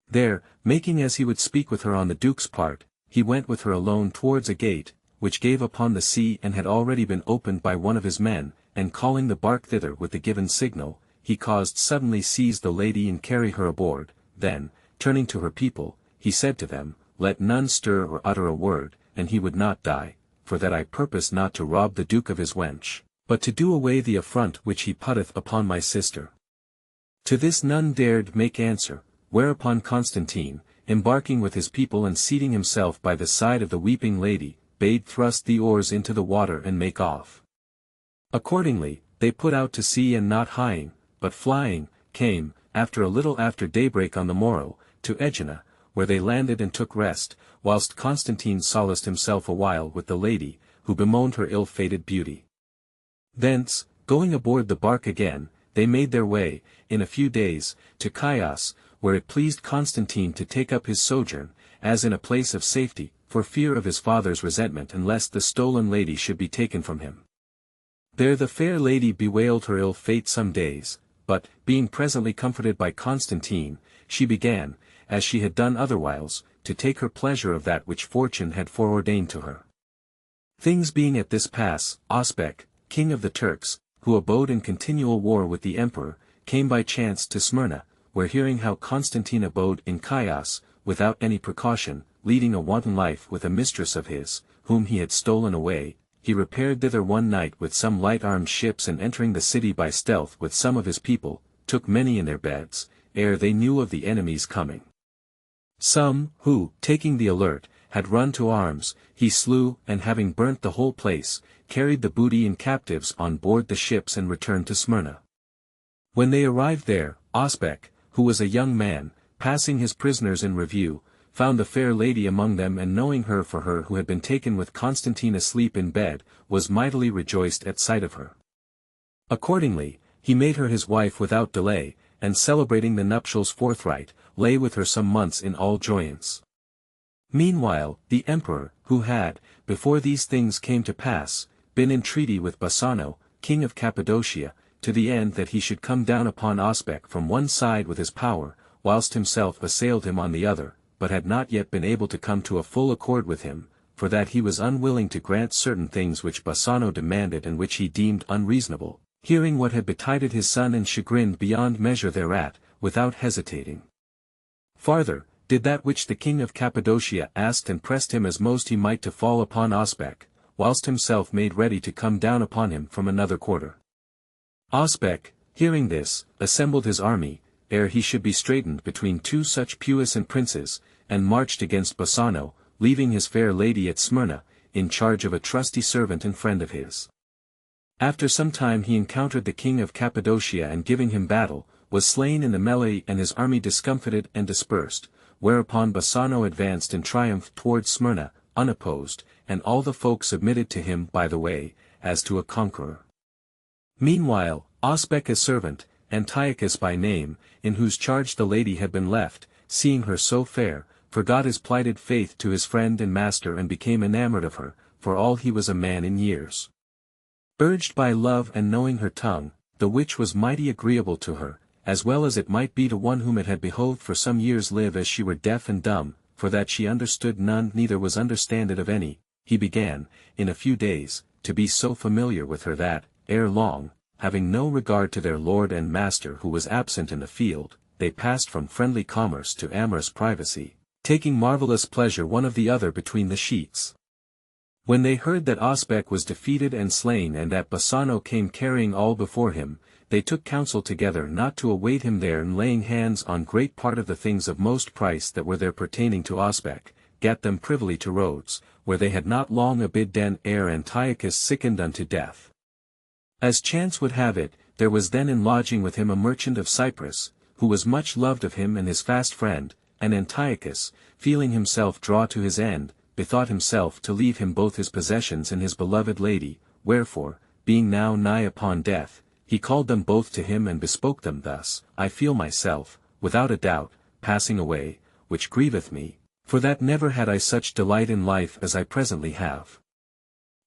There, making as he would speak with her on the Duke's part, he went with her alone towards a gate, which gave upon the sea and had already been opened by one of his men, and calling the bark thither with the given signal, he caused suddenly seize the lady and carry her aboard, then, turning to her people, he said to them, Let none stir or utter a word, and he would not die, for that I purpose not to rob the Duke of his wench, but to do away the affront which he putteth upon my sister. To this none dared make answer, whereupon Constantine, embarking with his people and seating himself by the side of the weeping lady, bade thrust the oars into the water and make off. Accordingly, they put out to sea and not hieing, but flying, came, after a little after daybreak on the morrow, to Aegina, where they landed and took rest, whilst Constantine solaced himself a while with the lady, who bemoaned her ill-fated beauty. Thence, going aboard the bark again, they made their way, in a few days, to Chios, where it pleased Constantine to take up his sojourn, as in a place of safety, for fear of his father's resentment and lest the stolen lady should be taken from him. There the fair lady bewailed her ill fate some days, but, being presently comforted by Constantine, she began, as she had done otherwhiles, to take her pleasure of that which fortune had foreordained to her. Things being at this pass, Ospec, king of the Turks, who abode in continual war with the emperor, came by chance to Smyrna, where hearing how Constantine abode in Chios, without any precaution, leading a wanton life with a mistress of his, whom he had stolen away, he repaired thither one night with some light-armed ships and entering the city by stealth with some of his people, took many in their beds, ere they knew of the enemy's coming. Some, who, taking the alert, had run to arms, he slew, and having burnt the whole place, carried the booty and captives on board the ships and returned to Smyrna. When they arrived there, Ospec, who was a young man, passing his prisoners in review, found the fair lady among them and knowing her for her who had been taken with Constantine asleep in bed, was mightily rejoiced at sight of her. Accordingly, he made her his wife without delay, and celebrating the nuptials forthright, lay with her some months in all joyance. Meanwhile, the emperor, who had, before these things came to pass, been in treaty with Bassano, king of Cappadocia, to the end that he should come down upon Ospec from one side with his power, whilst himself assailed him on the other, but had not yet been able to come to a full accord with him, for that he was unwilling to grant certain things which Bassano demanded and which he deemed unreasonable, hearing what had betided his son and chagrined beyond measure thereat, without hesitating. Farther, did that which the king of Cappadocia asked and pressed him as most he might to fall upon Ospec, whilst himself made ready to come down upon him from another quarter. Ospec, hearing this, assembled his army, ere he should be straitened between two such puissant princes, and marched against Bassano, leaving his fair lady at Smyrna, in charge of a trusty servant and friend of his. After some time he encountered the king of Cappadocia and giving him battle, was slain in the melee and his army discomfited and dispersed, whereupon Bassano advanced in triumph towards Smyrna, unopposed, and all the folk submitted to him by the way, as to a conqueror. Meanwhile, Ospec's servant, Antiochus by name, in whose charge the lady had been left, seeing her so fair, forgot his plighted faith to his friend and master and became enamored of her, for all he was a man in years. Urged by love and knowing her tongue, the which was mighty agreeable to her, as well as it might be to one whom it had behoved for some years live as she were deaf and dumb, for that she understood none neither was understanded of any, he began, in a few days, to be so familiar with her that, ere long, having no regard to their lord and master who was absent in the field, they passed from friendly commerce to amorous privacy, taking marvellous pleasure one of the other between the sheets. When they heard that Ospec was defeated and slain and that Bassano came carrying all before him, they took counsel together not to await him there and laying hands on great part of the things of most price that were there pertaining to Ospec, gat them privily to Rhodes, where they had not long abidden ere Antiochus sickened unto death. As chance would have it, there was then in lodging with him a merchant of Cyprus, who was much loved of him and his fast friend, and Antiochus, feeling himself draw to his end, bethought himself to leave him both his possessions and his beloved lady, wherefore, being now nigh upon death, he called them both to him and bespoke them thus, I feel myself, without a doubt, passing away, which grieveth me, for that never had I such delight in life as I presently have.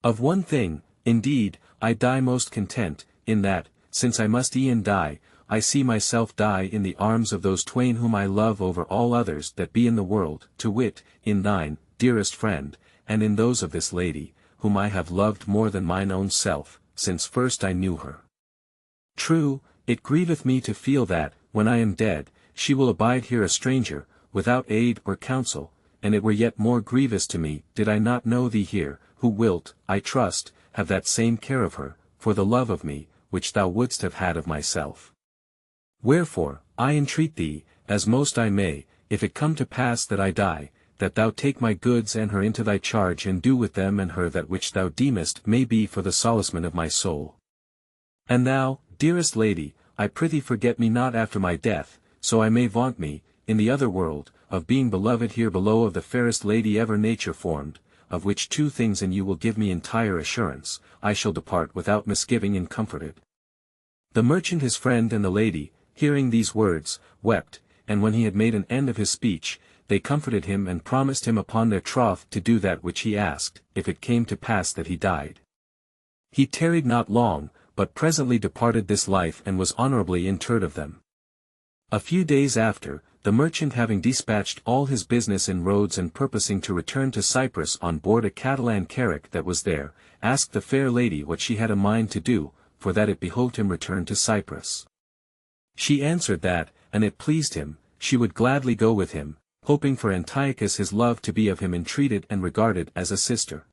Of one thing, indeed, I die most content, in that, since I must e'en die, I see myself die in the arms of those twain whom I love over all others that be in the world, to wit, in thine, dearest friend, and in those of this lady, whom I have loved more than mine own self, since first I knew her. True, it grieveth me to feel that, when I am dead, she will abide here a stranger, without aid or counsel, and it were yet more grievous to me did I not know thee here, who wilt, I trust, have that same care of her, for the love of me, which thou wouldst have had of myself. Wherefore, I entreat thee, as most I may, if it come to pass that I die, that thou take my goods and her into thy charge and do with them and her that which thou deemest may be for the solacement of my soul. And thou, dearest lady, I prithee forget me not after my death, so I may vaunt me, in the other world, of being beloved here below of the fairest lady ever nature formed, of which two things and you will give me entire assurance, I shall depart without misgiving and comforted. The merchant his friend and the lady, hearing these words, wept, and when he had made an end of his speech, they comforted him and promised him upon their troth to do that which he asked, if it came to pass that he died. He tarried not long, but presently departed this life and was honorably interred of them. A few days after, the merchant having dispatched all his business in Rhodes and purposing to return to Cyprus on board a Catalan carrack that was there, asked the fair lady what she had a mind to do, for that it behoved him return to Cyprus. She answered that, an it pleased him, she would gladly go with him, hoping for Antiochus his love to be of him entreated and regarded as a sister.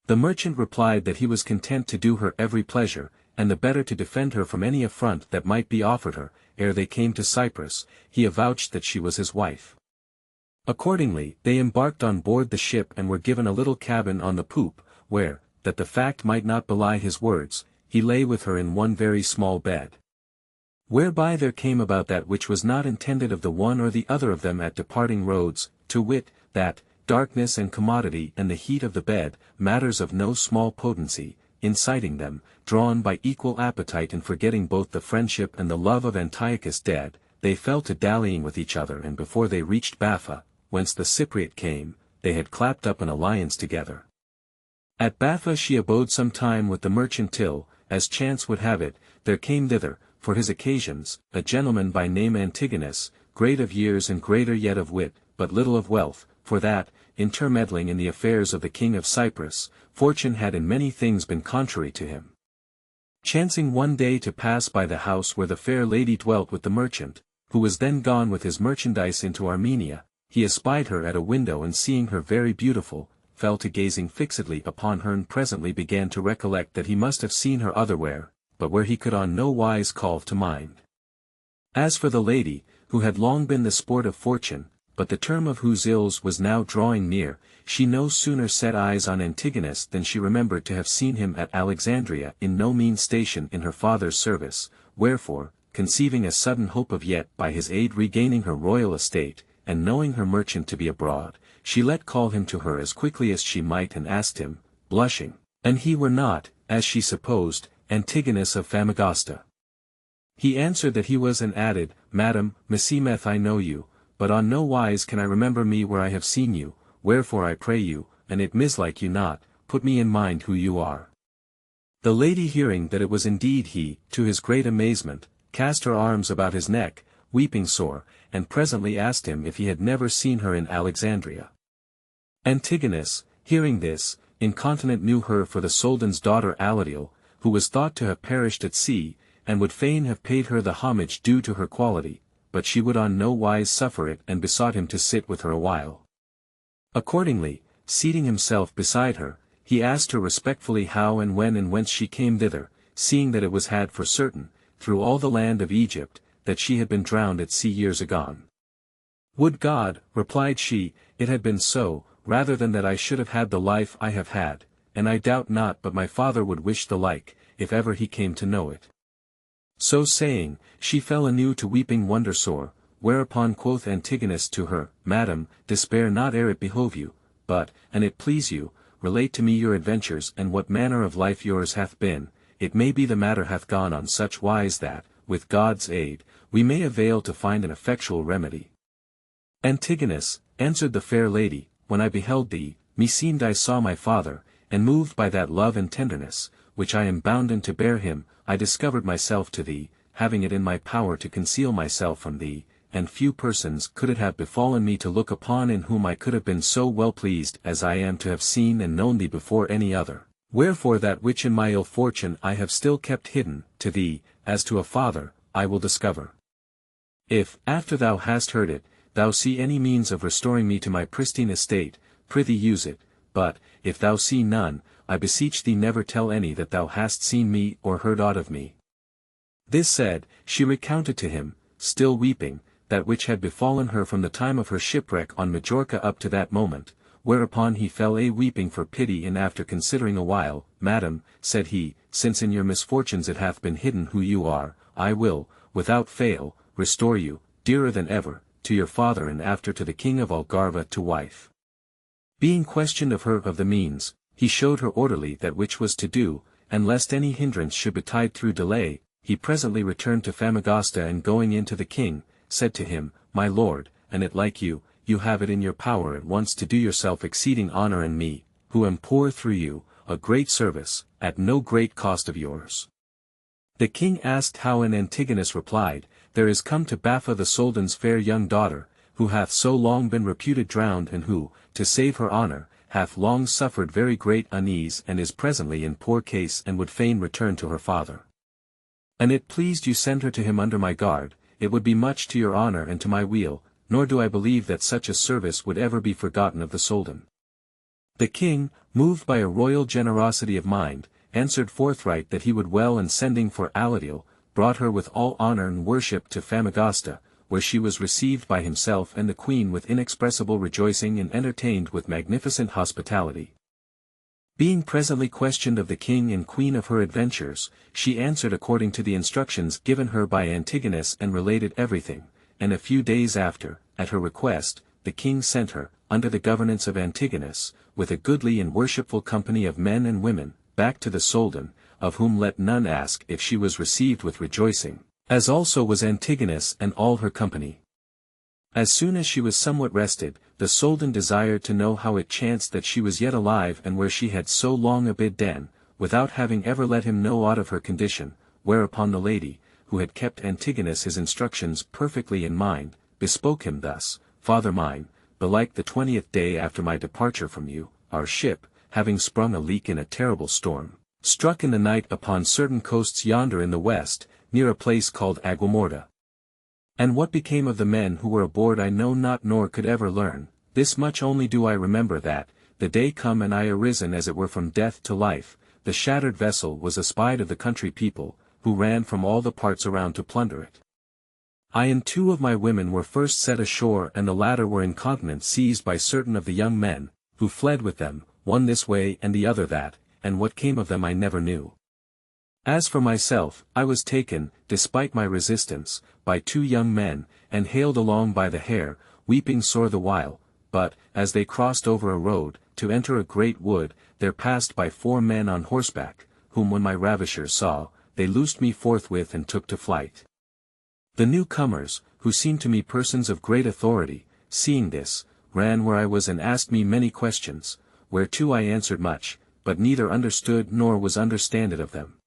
The merchant replied that he was content to do her every pleasure, and the better to defend her from any affront that might be offered her. Ere they came to Cyprus, he avouched that she was his wife. Accordingly, they embarked on board the ship and were given a little cabin on the poop, where, that the fact might not belie his words, he lay with her in one very small bed. Whereby there came about that which was not intended of the one or the other of them at departing Rhodes, to wit, that, darkness and commodity and the heat of the bed, matters of no small potency, inciting them, drawn by equal appetite and forgetting both the friendship and the love of Antiochus dead, they fell to dallying with each other and before they reached Baffa, whence the Cypriot came, they had clapped up an alliance together. At Baffa she abode some time with the merchant till, as chance would have it, there came thither, for his occasions, a gentleman by name Antigonus, great of years and greater yet of wit, but little of wealth, for that, intermeddling in the affairs of the king of Cyprus, fortune had in many things been contrary to him. Chancing one day to pass by the house where the fair lady dwelt with the merchant, who was then gone with his merchandise into Armenia, he espied her at a window and seeing her very beautiful, fell to gazing fixedly upon her and presently began to recollect that he must have seen her otherwhere, but where he could on no wise call to mind. As for the lady, who had long been the sport of fortune, but the term of whose ills was now drawing near, she no sooner set eyes on Antigonus than she remembered to have seen him at Alexandria in no mean station in her father's service, wherefore, conceiving a sudden hope of yet by his aid regaining her royal estate, and knowing her merchant to be abroad, she let call him to her as quickly as she might and asked him, blushing, and he were not, as she supposed, Antigonus of Famagosta. He answered that he was and added, Madam, meseemeth I know you, but on no wise can I remember me where I have seen you, wherefore I pray you, and it mislike you not, put me in mind who you are. The lady hearing that it was indeed he, to his great amazement, cast her arms about his neck, weeping sore, and presently asked him if he had never seen her in Alexandria. Antigonus, hearing this, incontinent knew her for the Soldan's daughter Aladiel, who was thought to have perished at sea, and would fain have paid her the homage due to her quality, but she would on no wise suffer it and besought him to sit with her a while. Accordingly, seating himself beside her, he asked her respectfully how and when and whence she came thither, seeing that it was had for certain, through all the land of Egypt, that she had been drowned at sea years agone. Would God, replied she, it had been so, rather than that I should have had the life I have had, and I doubt not but my father would wish the like, if ever he came to know it. So saying, she fell anew to weeping wonder sore, whereupon quoth Antigonus to her, Madam, despair not ere it behove you, but, an it please you, relate to me your adventures and what manner of life yours hath been, it may be the matter hath gone on such wise that, with God's aid, we may avail to find an effectual remedy. Antigonus, answered the fair lady, when I beheld thee, meseemed I saw my father, and moved by that love and tenderness, which I am bounden to bear him, I discovered myself to thee, having it in my power to conceal myself from thee, and few persons could it have befallen me to look upon in whom I could have been so well pleased as I am to have seen and known thee before any other, wherefore that which in my ill fortune I have still kept hidden, to thee, as to a father, I will discover. If, after thou hast heard it, thou see any means of restoring me to my pristine estate, prithee use it, but, if thou see none, I beseech thee never tell any that thou hast seen me or heard aught of me. This said, she recounted to him, still weeping, that which had befallen her from the time of her shipwreck on Majorca up to that moment, whereupon he fell a weeping for pity, and after considering a while, Madam, said he, since in your misfortunes it hath been hidden who you are, I will, without fail, restore you, dearer than ever, to your father and after to the king of Algarve to wife. Being questioned of her of the means, he showed her orderly that which was to do, and lest any hindrance should betide through delay, he presently returned to Famagosta, and going in to the king, said to him, My lord, and it like you, you have it in your power at once to do yourself exceeding honor and me, who am poor through you, a great service, at no great cost of yours. The king asked how, and Antigonus replied, There is come to Baffa the Soldan's fair young daughter, who hath so long been reputed drowned, and who, to save her honor, hath long suffered very great unease, and is presently in poor case, and would fain return to her father. And it pleased you send her to him under my guard, it would be much to your honor and to my weal, nor do I believe that such a service would ever be forgotten of the Soldan. The king, moved by a royal generosity of mind, answered forthright that he would well, and sending for Aladil, brought her with all honor and worship to Famagosta, where she was received by himself and the queen with inexpressible rejoicing, and entertained with magnificent hospitality. Being presently questioned of the king and queen of her adventures, she answered according to the instructions given her by Antigonus, and related everything, and a few days after, at her request, the king sent her, under the governance of Antigonus, with a goodly and worshipful company of men and women, back to the Soldan, of whom let none ask if she was received with rejoicing, as also was Antigonus and all her company. As soon as she was somewhat rested, the Soldan desired to know how it chanced that she was yet alive, and where she had so long abidden, without having ever let him know aught of her condition, whereupon the lady, who had kept Antigonus his instructions perfectly in mind, bespoke him thus, Father mine, belike the 20th day after my departure from you, our ship, having sprung a leak in a terrible storm, struck in the night upon certain coasts yonder in the west, near a place called Aguamorta. And what became of the men who were aboard I know not, nor could ever learn. This much only do I remember, that, the day come and I arisen as it were from death to life, the shattered vessel was espied of the country people, who ran from all the parts around to plunder it. I and 2 of my women were first set ashore, and the latter were incontinent seized by certain of the young men, who fled with them, one this way and the other that, and what came of them I never knew. As for myself, I was taken, despite my resistance, by 2 young men, and haled along by the hair, weeping sore the while, but, as they crossed over a road, to enter a great wood, there passed by 4 men on horseback, whom when my ravishers saw, they loosed me forthwith and took to flight. The newcomers, who seemed to me persons of great authority, seeing this, ran where I was and asked me many questions, whereto I answered much, but neither understood nor was understanded of them.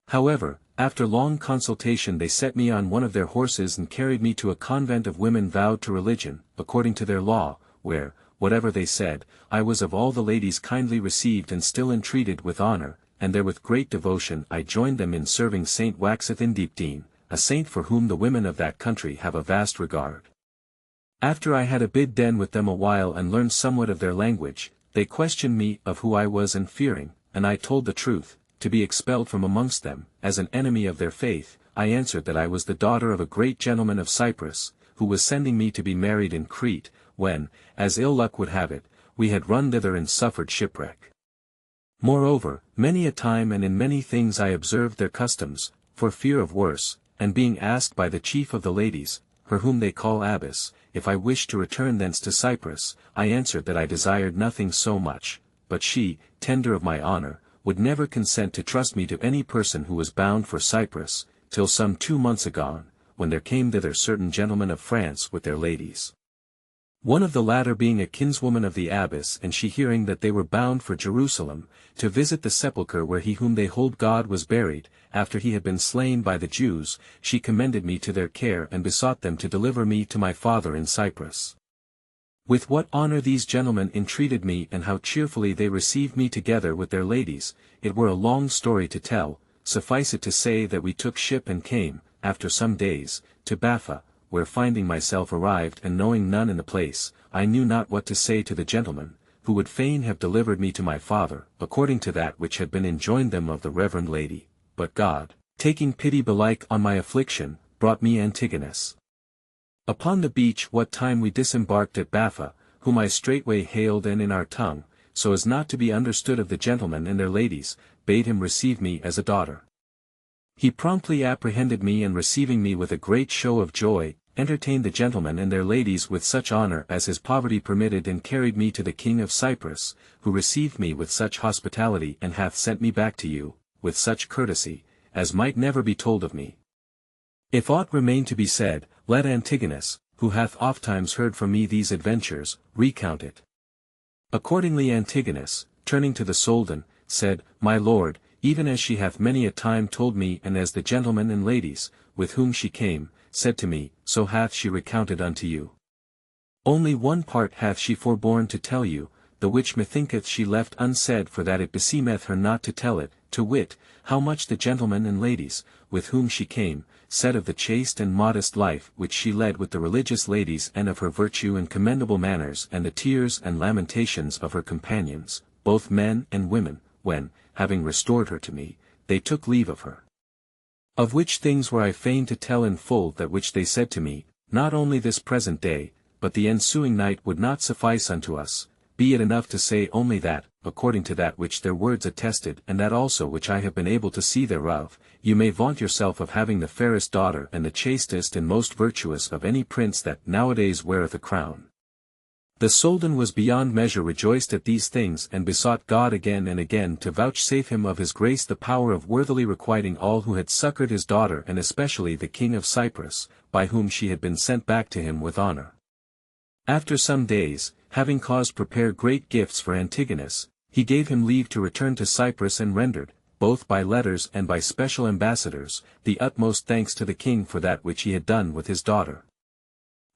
However, after long consultation they set me on one of their horses and carried me to a convent of women vowed to religion, according to their law, where, whatever they said, I was of all the ladies kindly received and still entreated with honor, and there with great devotion I joined them in serving Saint Waxeth-in-Deepdene, a saint for whom the women of that country have a vast regard. After I had abidden with them a while and learned somewhat of their language, they questioned me of who I was, and fearing, and I told the truth, to be expelled from amongst them, as an enemy of their faith, I answered that I was the daughter of a great gentleman of Cyprus, who was sending me to be married in Crete, when, as ill luck would have it, we had run thither and suffered shipwreck. Moreover, many a time and in many things I observed their customs, for fear of worse, and being asked by the chief of the ladies, her whom they call abbess, if I wished to return thence to Cyprus, I answered that I desired nothing so much, but she, tender of my honor, would never consent to trust me to any person who was bound for Cyprus, till some 2 months agone, when there came thither certain gentlemen of France with their ladies. One of the latter being a kinswoman of the abbess, and she hearing that they were bound for Jerusalem, to visit the sepulchre where he whom they hold God was buried, after he had been slain by the Jews, she commended me to their care and besought them to deliver me to my father in Cyprus. With what honor these gentlemen entreated me, and how cheerfully they received me together with their ladies, it were a long story to tell. Suffice it to say that we took ship and came, after some days, to Baffa, where finding myself arrived and knowing none in the place, I knew not what to say to the gentlemen, who would fain have delivered me to my father, according to that which had been enjoined them of the reverend lady, but God, taking pity belike on my affliction, brought me Antigonus. Upon the beach what time we disembarked at Baffa, whom I straightway hailed and in our tongue, so as not to be understood of the gentlemen and their ladies, bade him receive me as a daughter. He promptly apprehended me and receiving me with a great show of joy, entertained the gentlemen and their ladies with such honour as his poverty permitted and carried me to the King of Cyprus, who received me with such hospitality and hath sent me back to you, with such courtesy, as might never be told of me. If aught remain to be said, let Antigonus, who hath ofttimes heard from me these adventures, recount it. Accordingly Antigonus, turning to the Soldan, said, My lord, even as she hath many a time told me and as the gentlemen and ladies, with whom she came, said to me, so hath she recounted unto you. Only one part hath she forborne to tell you, the which methinketh she left unsaid for that it beseemeth her not to tell it, to wit, how much the gentlemen and ladies, with whom she came, said of the chaste and modest life which she led with the religious ladies and of her virtue and commendable manners and the tears and lamentations of her companions, both men and women, when, having restored her to me, they took leave of her. Of which things were I fain to tell in full that which they said to me, not only this present day, but the ensuing night would not suffice unto us, be it enough to say only that, according to that which their words attested and that also which I have been able to see thereof, you may vaunt yourself of having the fairest daughter and the chastest and most virtuous of any prince that nowadays weareth a crown. The Soldan was beyond measure rejoiced at these things and besought God again and again to vouchsafe him of his grace the power of worthily requiting all who had succoured his daughter and especially the King of Cyprus, by whom she had been sent back to him with honour. After some days, having caused prepare great gifts for Antigonus, he gave him leave to return to Cyprus and rendered, both by letters and by special ambassadors, the utmost thanks to the king for that which he had done with his daughter.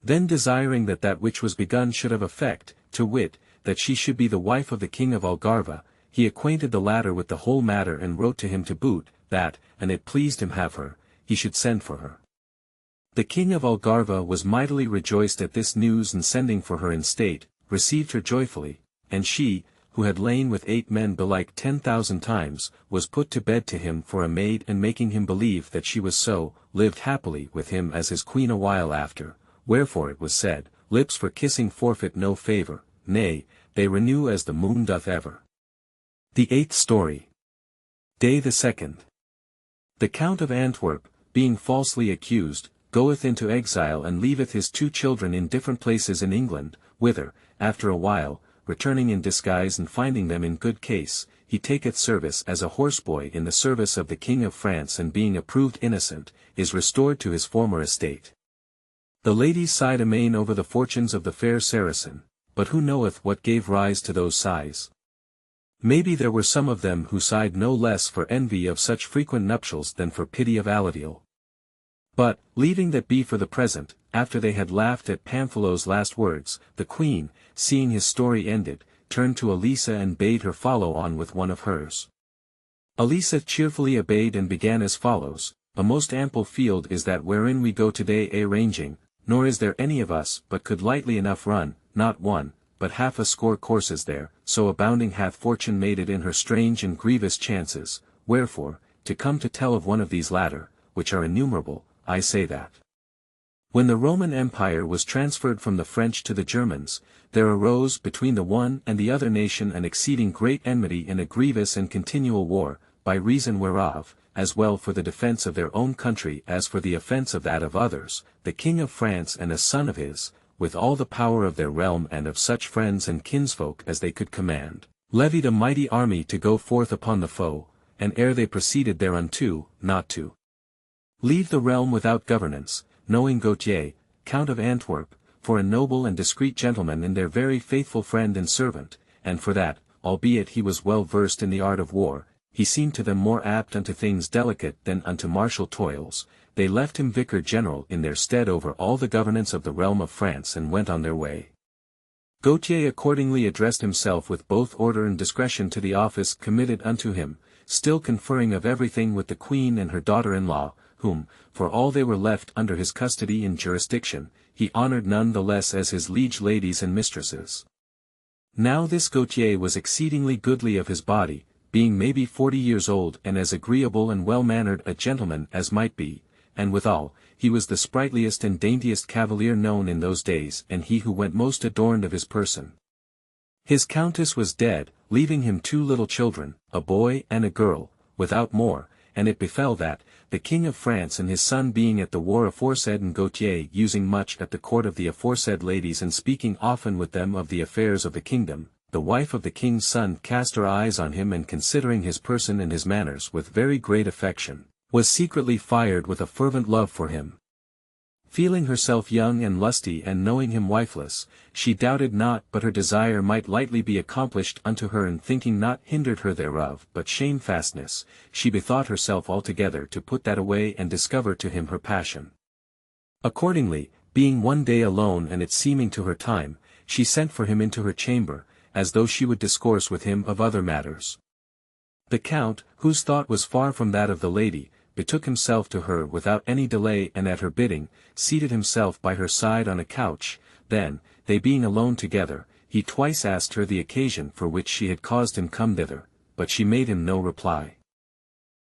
Then desiring that that which was begun should have effect, to wit, that she should be the wife of the king of Algarve, he acquainted the latter with the whole matter and wrote to him to boot, that, and it pleased him have her, he should send for her. The king of Algarve was mightily rejoiced at this news and sending for her in state, received her joyfully, and she, who had lain with 8 men belike 10,000 times, was put to bed to him for a maid and making him believe that she was so, lived happily with him as his queen a while after, wherefore it was said, lips for kissing forfeit no favour, nay, they renew as the moon doth ever. The 8th story. Day the 2nd. The Count of Antwerp, being falsely accused, goeth into exile and leaveth his 2 children in different places in England, whither, after a while, returning in disguise and finding them in good case, he taketh service as a horseboy in the service of the King of France and being approved innocent, is restored to his former estate. The ladies sighed amain over the fortunes of the fair Saracen, but who knoweth what gave rise to those sighs? Maybe there were some of them who sighed no less for envy of such frequent nuptials than for pity of Aladiel. But, leaving that be for the present, after they had laughed at Pamphilos's last words, the queen, seeing his story ended, turned to Elisa and bade her follow on with one of hers. Elisa cheerfully obeyed and began as follows, A most ample field is that wherein we go today a-ranging, nor is there any of us but could lightly enough run, not one, but half a score courses there, so abounding hath fortune made it in her strange and grievous chances, wherefore, to come to tell of one of these latter, which are innumerable, I say that. When the Roman Empire was transferred from the French to the Germans, there arose between the one and the other nation an exceeding great enmity in a grievous and continual war, by reason whereof, as well for the defence of their own country as for the offence of that of others, the King of France and a son of his, with all the power of their realm and of such friends and kinsfolk as they could command, levied a mighty army to go forth upon the foe, and ere they proceeded thereunto, not to leave the realm without governance, knowing Gautier, Count of Antwerp, for a noble and discreet gentleman and their very faithful friend and servant, and for that, albeit he was well versed in the art of war, he seemed to them more apt unto things delicate than unto martial toils, they left him vicar general in their stead over all the governance of the realm of France and went on their way. Gautier accordingly addressed himself with both order and discretion to the office committed unto him, still conferring of everything with the queen and her daughter-in-law, whom, for all they were left under his custody and jurisdiction, he honoured none the less as his liege ladies and mistresses. Now this Gautier was exceedingly goodly of his body, being maybe 40 years old and as agreeable and well-mannered a gentleman as might be, and withal, he was the sprightliest and daintiest cavalier known in those days and he who went most adorned of his person. His countess was dead, leaving him 2 little children, a boy and a girl, without more, and it befell that, the king of France and his son being at the war aforesaid and Gautier using much at the court of the aforesaid ladies and speaking often with them of the affairs of the kingdom, the wife of the king's son cast her eyes on him and considering his person and his manners with very great affection, was secretly fired with a fervent love for him. Feeling herself young and lusty and knowing him wifeless, she doubted not but her desire might lightly be accomplished unto her and thinking not hindered her thereof but shamefastness, she bethought herself altogether to put that away and discover to him her passion. Accordingly, being one day alone and it seeming to her time, she sent for him into her chamber, as though she would discourse with him of other matters. The count, whose thought was far from that of the lady, betook himself to her without any delay and at her bidding, seated himself by her side on a couch, then, they being alone together, he twice asked her the occasion for which she had caused him come thither, but she made him no reply.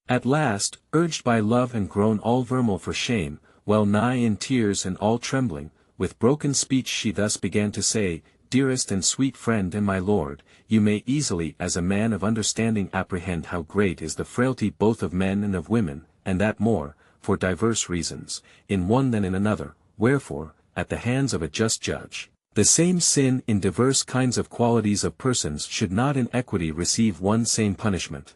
At last, urged by love and grown all vermeil for shame, well nigh in tears and all trembling, with broken speech she thus began to say, Dearest and sweet friend and my lord, you may easily as a man of understanding apprehend how great is the frailty both of men and of women, and that more, for diverse reasons, in one than in another, wherefore, at the hands of a just judge, the same sin in diverse kinds of qualities of persons should not in equity receive one same punishment.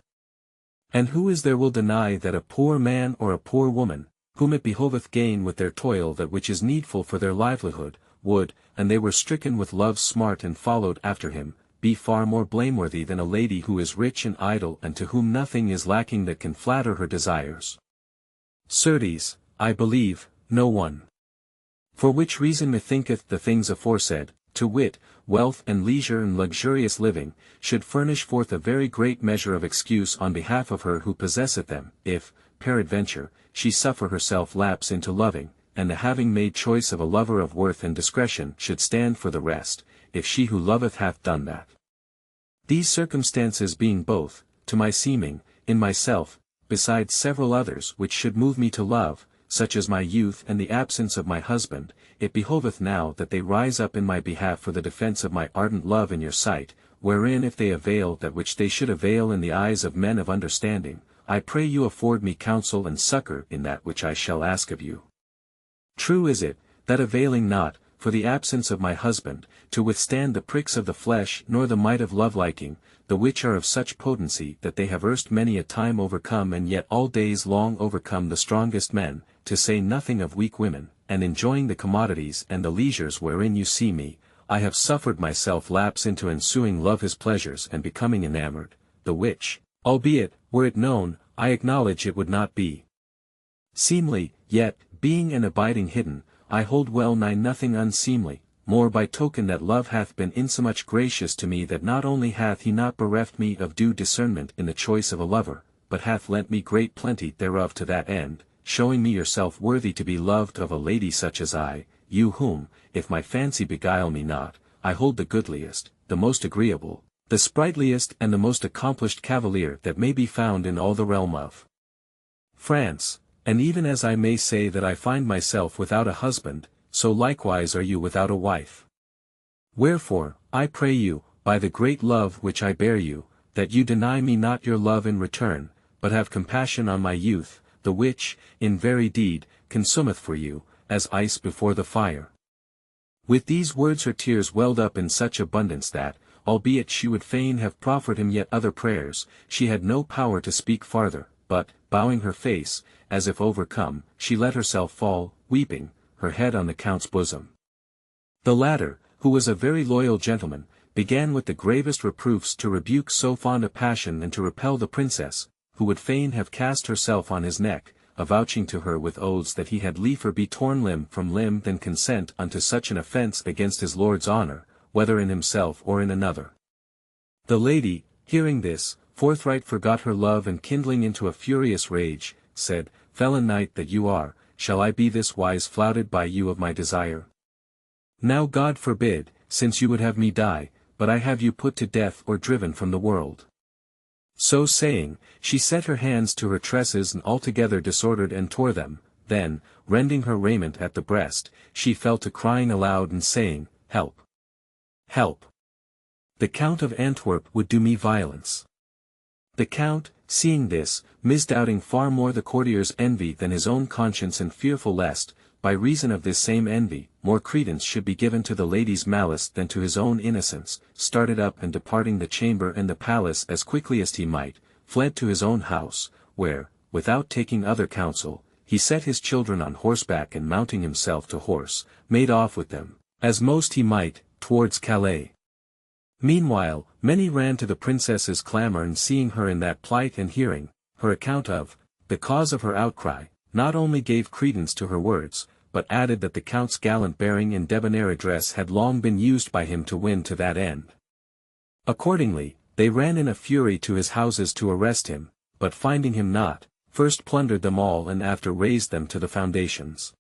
And who is there will deny that a poor man or a poor woman, whom it behoveth gain with their toil that which is needful for their livelihood, would, and they were stricken with love's smart and followed after him, be far more blameworthy than a lady who is rich and idle and to whom nothing is lacking that can flatter her desires? Certes, I believe, no one. For which reason methinketh the things aforesaid, to wit, wealth and leisure and luxurious living, should furnish forth a very great measure of excuse on behalf of her who possesseth them, if, peradventure, she suffer herself lapse into loving, and the having made choice of a lover of worth and discretion should stand for the rest, if she who loveth hath done that. These circumstances being both, to my seeming, in myself, besides several others which should move me to love, such as my youth and the absence of my husband, it behoveth now that they rise up in my behalf for the defence of my ardent love in your sight, wherein if they avail that which they should avail in the eyes of men of understanding, I pray you afford me counsel and succour in that which I shall ask of you. True is it, that availing not, for the absence of my husband, to withstand the pricks of the flesh nor the might of love-liking, the which are of such potency that they have erst many a time overcome and yet all days long overcome the strongest men, to say nothing of weak women, and enjoying the commodities and the leisures wherein you see me, I have suffered myself lapse into ensuing love his pleasures and becoming enamoured, the which, albeit, were it known, I acknowledge it would not be seemly, yet, being and abiding hidden, I hold well nigh nothing unseemly, more by token that love hath been insomuch gracious to me that not only hath he not bereft me of due discernment in the choice of a lover, but hath lent me great plenty thereof to that end, showing me yourself worthy to be loved of a lady such as I, you whom, if my fancy beguile me not, I hold the goodliest, the most agreeable, the sprightliest and the most accomplished cavalier that may be found in all the realm of France. And even as I may say that I find myself without a husband, so likewise are you without a wife. Wherefore, I pray you, by the great love which I bear you, that you deny me not your love in return, but have compassion on my youth, the which, in very deed, consumeth for you, as ice before the fire. With these words her tears welled up in such abundance that, albeit she would fain have proffered him yet other prayers, she had no power to speak farther, but, bowing her face, as if overcome, she let herself fall, weeping, her head on the count's bosom. The latter, who was a very loyal gentleman, began with the gravest reproofs to rebuke so fond a passion and to repel the princess, who would fain have cast herself on his neck, avouching to her with oaths that he had liefer be torn limb from limb than consent unto such an offence against his lord's honour, whether in himself or in another. The lady, hearing this, forthright forgot her love and kindling into a furious rage, said, Felon knight that you are, shall I be this wise flouted by you of my desire? Now God forbid, since you would have me die, but I have you put to death or driven from the world. So saying, she set her hands to her tresses and altogether disordered and tore them, then, rending her raiment at the breast, she fell to crying aloud and saying, "Help! Help! The Count of Antwerp would do me violence." The Count, seeing this, misdoubting far more the courtier's envy than his own conscience and fearful lest, by reason of this same envy, more credence should be given to the lady's malice than to his own innocence, started up and departing the chamber and the palace as quickly as he might, fled to his own house, where, without taking other counsel, he set his children on horseback and mounting himself to horse, made off with them, as most he might, towards Calais. Meanwhile, many ran to the princess's clamour, and seeing her in that plight and hearing her account of the cause of her outcry, not only gave credence to her words, but added that the Count's gallant bearing and debonair address had long been used by him to win to that end. Accordingly, they ran in a fury to his houses to arrest him, but finding him not, first plundered them all and after razed them to the foundations.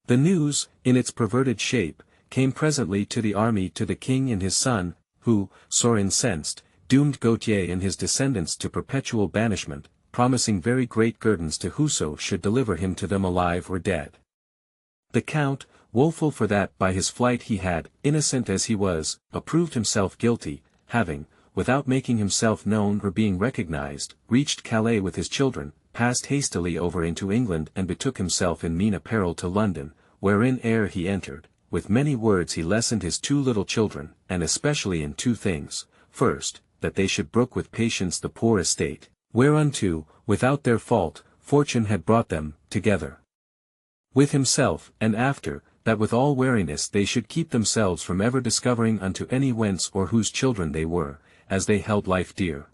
The news, in its perverted shape, came presently to the army to the king and his son, who, sore incensed, doomed Gautier and his descendants to perpetual banishment, promising very great guerdons to whoso should deliver him to them alive or dead. The Count, woeful for that by his flight he had, innocent as he was, approved himself guilty, having, without making himself known or being recognized, reached Calais with his children, passed hastily over into England and betook himself in mean apparel to London, wherein ere he entered, with many words he lessoned his two little children, and especially in two things: first, that they should brook with patience the poor estate, whereunto, without their fault, fortune had brought them, together with himself, and after, that with all wariness they should keep themselves from ever discovering unto any whence or whose children they were, as they held life dear.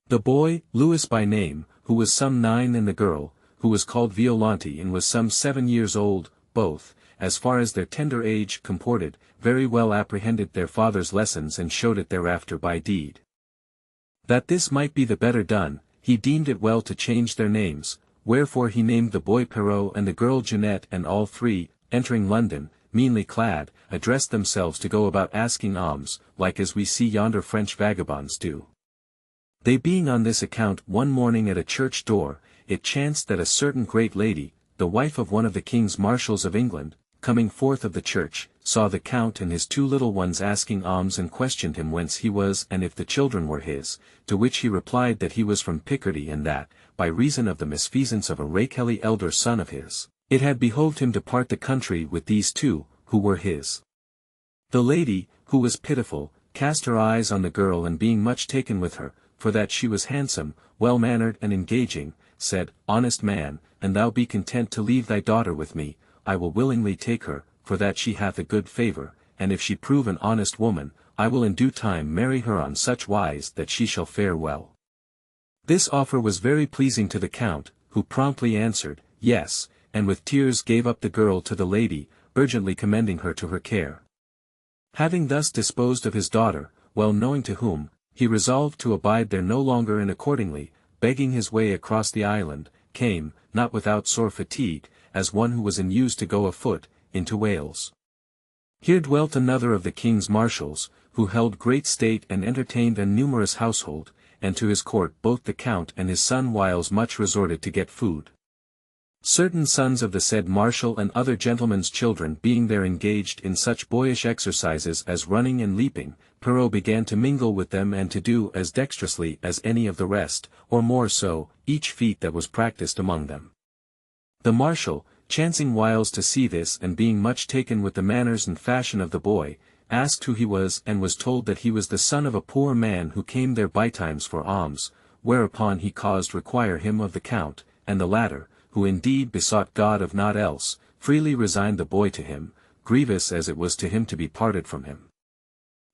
The boy, Louis by name, who was some 9, and the girl, who was called Violante and was some 7 years old, both, as far as their tender age comported, very well apprehended their father's lessons and showed it thereafter by deed. That this might be the better done, he deemed it well to change their names, wherefore he named the boy Perrault and the girl Jeanette, and all three, entering London, meanly clad, addressed themselves to go about asking alms, like as we see yonder French vagabonds do. They being on this account one morning at a church door, it chanced that a certain great lady, the wife of one of the king's marshals of England, coming forth of the church, saw the Count and his two little ones asking alms, and questioned him whence he was and if the children were his, to which he replied that he was from Picardy, and that, by reason of the misfeasance of a rakelly elder son of his, it had behoved him to part the country with these two, who were his. The lady, who was pitiful, cast her eyes on the girl, and being much taken with her, for that she was handsome, well-mannered and engaging, said, "Honest man, an thou be content to leave thy daughter with me, I will willingly take her, for that she hath a good favour, and if she prove an honest woman, I will in due time marry her on such wise that she shall fare well." This offer was very pleasing to the Count, who promptly answered, "Yes," and with tears gave up the girl to the lady, urgently commending her to her care. Having thus disposed of his daughter, well knowing to whom, he resolved to abide there no longer, and accordingly, begging his way across the island, came, not without sore fatigue, as one who was in use to go afoot, into Wales. Here dwelt another of the king's marshals, who held great state and entertained a numerous household, and to his court both the Count and his son whiles much resorted to get food. Certain sons of the said marshal and other gentlemen's children being there engaged in such boyish exercises as running and leaping, Perrault began to mingle with them and to do as dexterously as any of the rest, or more so, each feat that was practised among them. The marshal, chancing whiles to see this and being much taken with the manners and fashion of the boy, asked who he was, and was told that he was the son of a poor man who came there bytimes for alms, whereupon he caused require him of the Count, and the latter, who indeed besought God of naught else, freely resigned the boy to him, grievous as it was to him to be parted from him.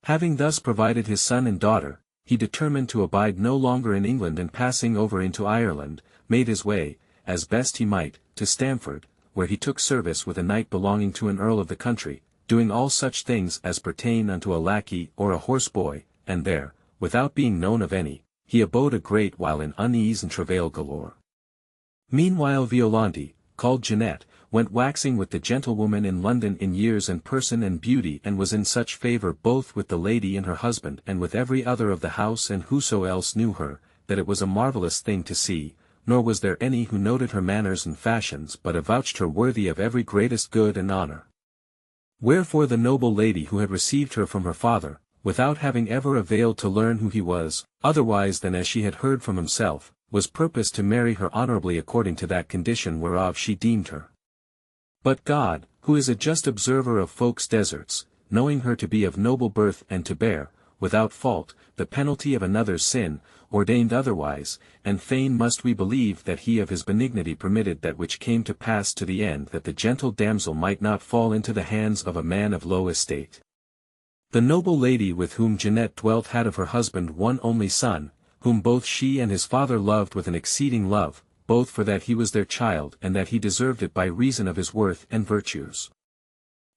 Having thus provided his son and daughter, he determined to abide no longer in England, and passing over into Ireland, made his way, as best he might, to Stamford, where he took service with a knight belonging to an earl of the country, doing all such things as pertain unto a lackey or a horse-boy, and there, without being known of any, he abode a great while in unease and travail galore. Meanwhile Violante, called Jeanette, went waxing with the gentlewoman in London in years and person and beauty, and was in such favour both with the lady and her husband and with every other of the house and whoso else knew her, that it was a marvellous thing to see, nor was there any who noted her manners and fashions but avouched her worthy of every greatest good and honor. Wherefore the noble lady who had received her from her father, without having ever availed to learn who he was, otherwise than as she had heard from himself, was purposed to marry her honorably according to that condition whereof she deemed her. But God, who is a just observer of folks' deserts, knowing her to be of noble birth and to bear, without fault, the penalty of another's sin, ordained otherwise, and fain must we believe that he of his benignity permitted that which came to pass to the end that the gentle damsel might not fall into the hands of a man of low estate. The noble lady with whom Jeanette dwelt had of her husband one only son, whom both she and his father loved with an exceeding love, both for that he was their child and that he deserved it by reason of his worth and virtues.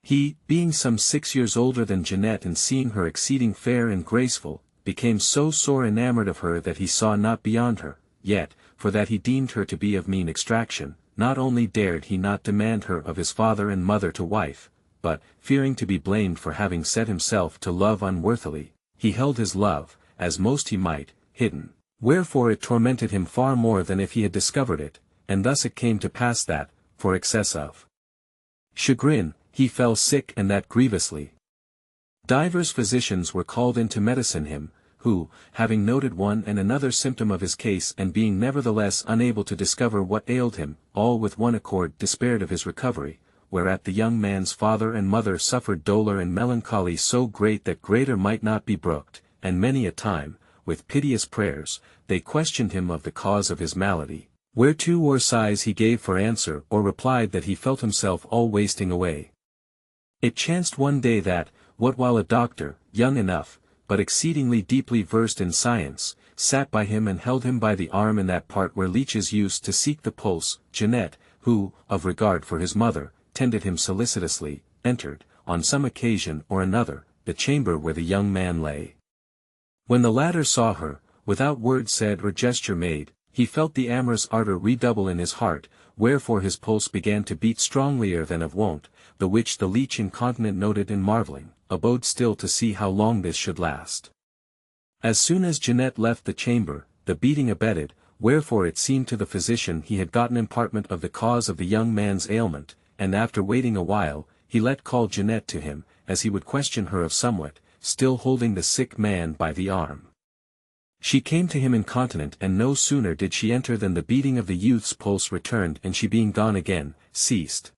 He, being some 6 years older than Jeanette and seeing her exceeding fair and graceful, became so sore enamored of her that he saw not beyond her, yet, for that he deemed her to be of mean extraction, not only dared he not demand her of his father and mother to wife, but, fearing to be blamed for having set himself to love unworthily, he held his love, as most he might, hidden, wherefore it tormented him far more than if he had discovered it, and thus it came to pass that, for excess of chagrin, he fell sick and that grievously. Divers physicians were called in to medicine him, who, having noted one and another symptom of his case and being nevertheless unable to discover what ailed him, all with one accord despaired of his recovery, whereat the young man's father and mother suffered dolour and melancholy so great that greater might not be brooked, and many a time, with piteous prayers, they questioned him of the cause of his malady, whereto or sighs he gave for answer or replied that he felt himself all wasting away. It chanced one day that, what while a doctor, young enough, but exceedingly deeply versed in science, sat by him and held him by the arm in that part where leeches used to seek the pulse, Jeanette, who, of regard for his mother, tended him solicitously, entered, on some occasion or another, the chamber where the young man lay. When the latter saw her, without word said or gesture made, he felt the amorous ardor redouble in his heart, wherefore his pulse began to beat stronglier than of wont, the which the leech incontinent noted and marvelling, abode still to see how long this should last. As soon as Jeanette left the chamber, the beating abated, wherefore it seemed to the physician he had gotten impartment of the cause of the young man's ailment, and after waiting a while, he let call Jeanette to him, as he would question her of somewhat, still holding the sick man by the arm. She came to him incontinent, and no sooner did she enter than the beating of the youth's pulse returned, and she being gone again, ceased.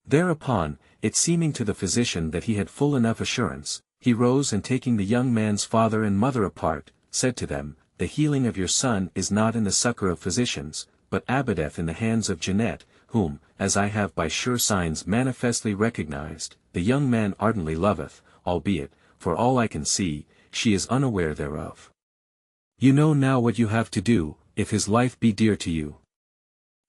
Thereupon, it seeming to the physician that he had full enough assurance, he rose and taking the young man's father and mother apart, said to them, "The healing of your son is not in the succor of physicians, but abideth in the hands of Jeanette, whom, as I have by sure signs manifestly recognized, the young man ardently loveth, albeit, for all I can see, she is unaware thereof. You know now what you have to do, if his life be dear to you."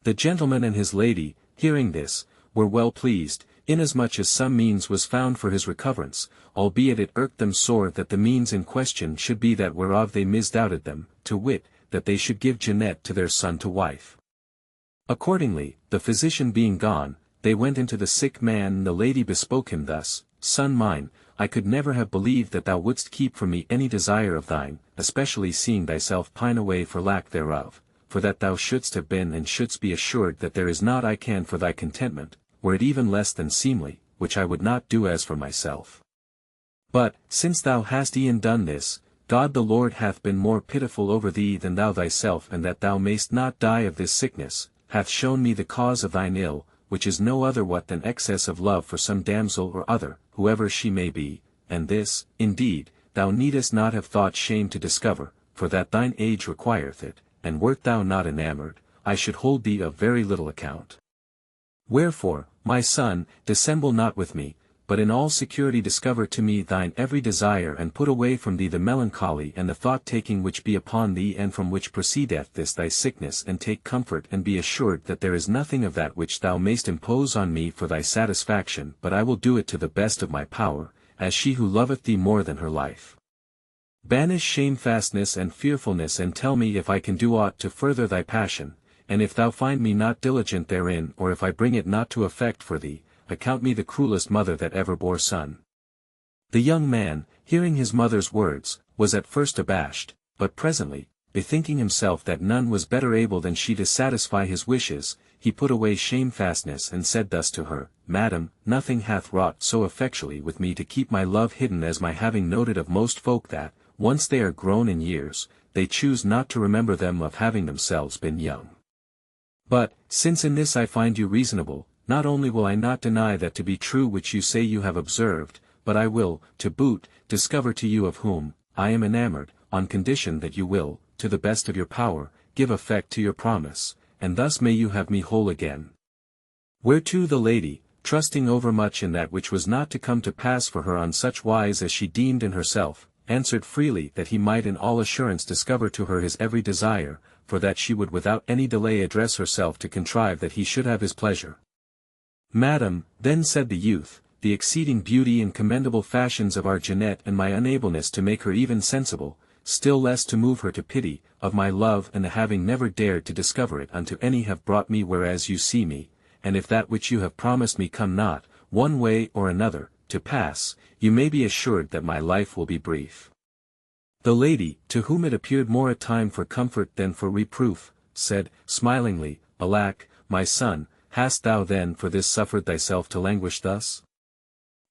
The gentleman and his lady, hearing this, were well pleased, inasmuch as some means was found for his recoverance, albeit it irked them sore that the means in question should be that whereof they misdoubted them, to wit, that they should give Jeanette to their son to wife. Accordingly, the physician being gone, they went into the sick man, and the lady bespoke him thus, "Son mine, I could never have believed that thou wouldst keep from me any desire of thine, especially seeing thyself pine away for lack thereof, for that thou shouldst have been and shouldst be assured that there is naught I can for thy contentment, were it even less than seemly, which I would not do as for myself. But, since thou hast e'en done this, God the Lord hath been more pitiful over thee than thou thyself, and that thou mayst not die of this sickness, hath shown me the cause of thine ill, which is no other what than excess of love for some damsel or other, whoever she may be, and this, indeed, thou needest not have thought shame to discover, for that thine age requireth it, and wert thou not enamored, I should hold thee of very little account. Wherefore, my son, dissemble not with me, but in all security discover to me thine every desire, and put away from thee the melancholy and the thought-taking which be upon thee and from which proceedeth this thy sickness, and take comfort and be assured that there is nothing of that which thou mayst impose on me for thy satisfaction, but I will do it to the best of my power, as she who loveth thee more than her life. Banish shamefastness and fearfulness, and tell me if I can do aught to further thy passion, and if thou find me not diligent therein, or if I bring it not to effect for thee, account me the cruelest mother that ever bore son." The young man, hearing his mother's words, was at first abashed, but presently, bethinking himself that none was better able than she to satisfy his wishes, he put away shamefastness and said thus to her, Madam, nothing hath wrought so effectually with me to keep my love hidden as my having noted of most folk that, once they are grown in years, they choose not to remember them of having themselves been young. But, since in this I find you reasonable, not only will I not deny that to be true which you say you have observed, but I will, to boot, discover to you of whom I am enamored, on condition that you will, to the best of your power, give effect to your promise, and thus may you have me whole again. Whereto the lady, trusting overmuch in that which was not to come to pass for her on such wise as she deemed in herself, answered freely that he might in all assurance discover to her his every desire, for that she would without any delay address herself to contrive that he should have his pleasure. Madam, then said the youth, the exceeding beauty and commendable fashions of our Jeanette and my unableness to make her even sensible, still less to move her to pity, of my love and the having never dared to discover it unto any have brought me whereas you see me, and if that which you have promised me come not, one way or another, to pass, you may be assured that my life will be brief. The lady, to whom it appeared more a time for comfort than for reproof, said, smilingly, Alack, my son, hast thou then for this suffered thyself to languish thus?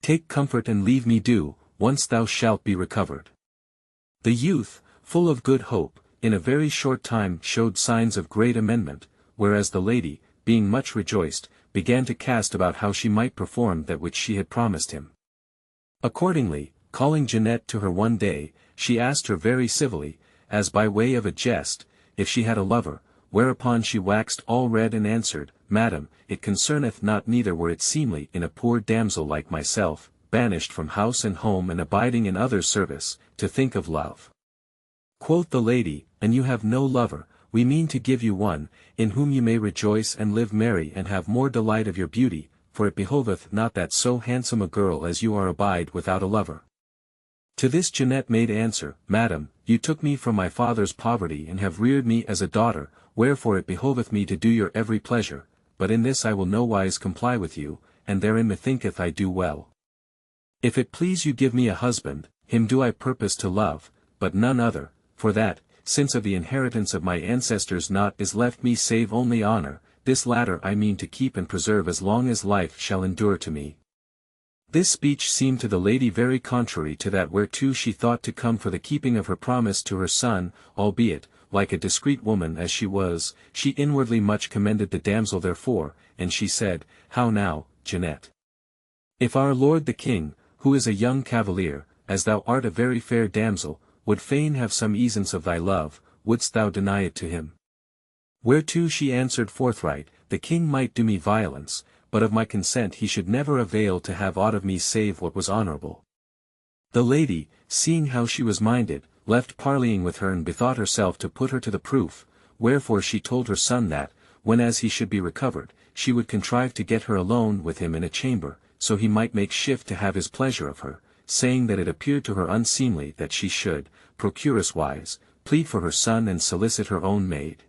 Take comfort and leave me do, once thou shalt be recovered. The youth, full of good hope, in a very short time showed signs of great amendment, whereas the lady, being much rejoiced, began to cast about how she might perform that which she had promised him. Accordingly, calling Jeanette to her one day, she asked her very civilly, as by way of a jest, if she had a lover, whereupon she waxed all red and answered, Madam, it concerneth not neither were it seemly in a poor damsel like myself, banished from house and home and abiding in others' service, to think of love. Quoth the lady, and you have no lover, we mean to give you one, in whom you may rejoice and live merry and have more delight of your beauty, for it behoveth not that so handsome a girl as you are abide without a lover. To this Jeanette made answer, Madam, you took me from my father's poverty and have reared me as a daughter, wherefore it behoveth me to do your every pleasure, but in this I will nowise comply with you, and therein methinketh I do well. If it please you give me a husband, him do I purpose to love, but none other, for that, since of the inheritance of my ancestors naught is left me save only honor, this latter I mean to keep and preserve as long as life shall endure to me. This speech seemed to the lady very contrary to that whereto she thought to come for the keeping of her promise to her son, albeit, like a discreet woman as she was, she inwardly much commended the damsel therefore, and she said, How now, Jeanette? If our lord the king, who is a young cavalier, as thou art a very fair damsel, would fain have some easance of thy love, wouldst thou deny it to him? Whereto she answered forthright, the king might do me violence, but of my consent he should never avail to have aught of me save what was honorable. The lady, seeing how she was minded, left parleying with her and bethought herself to put her to the proof, wherefore she told her son that, whenas he should be recovered, she would contrive to get her alone with him in a chamber, so he might make shift to have his pleasure of her, saying that it appeared to her unseemly that she should, procuress-wise, plead for her son and solicit her own maid.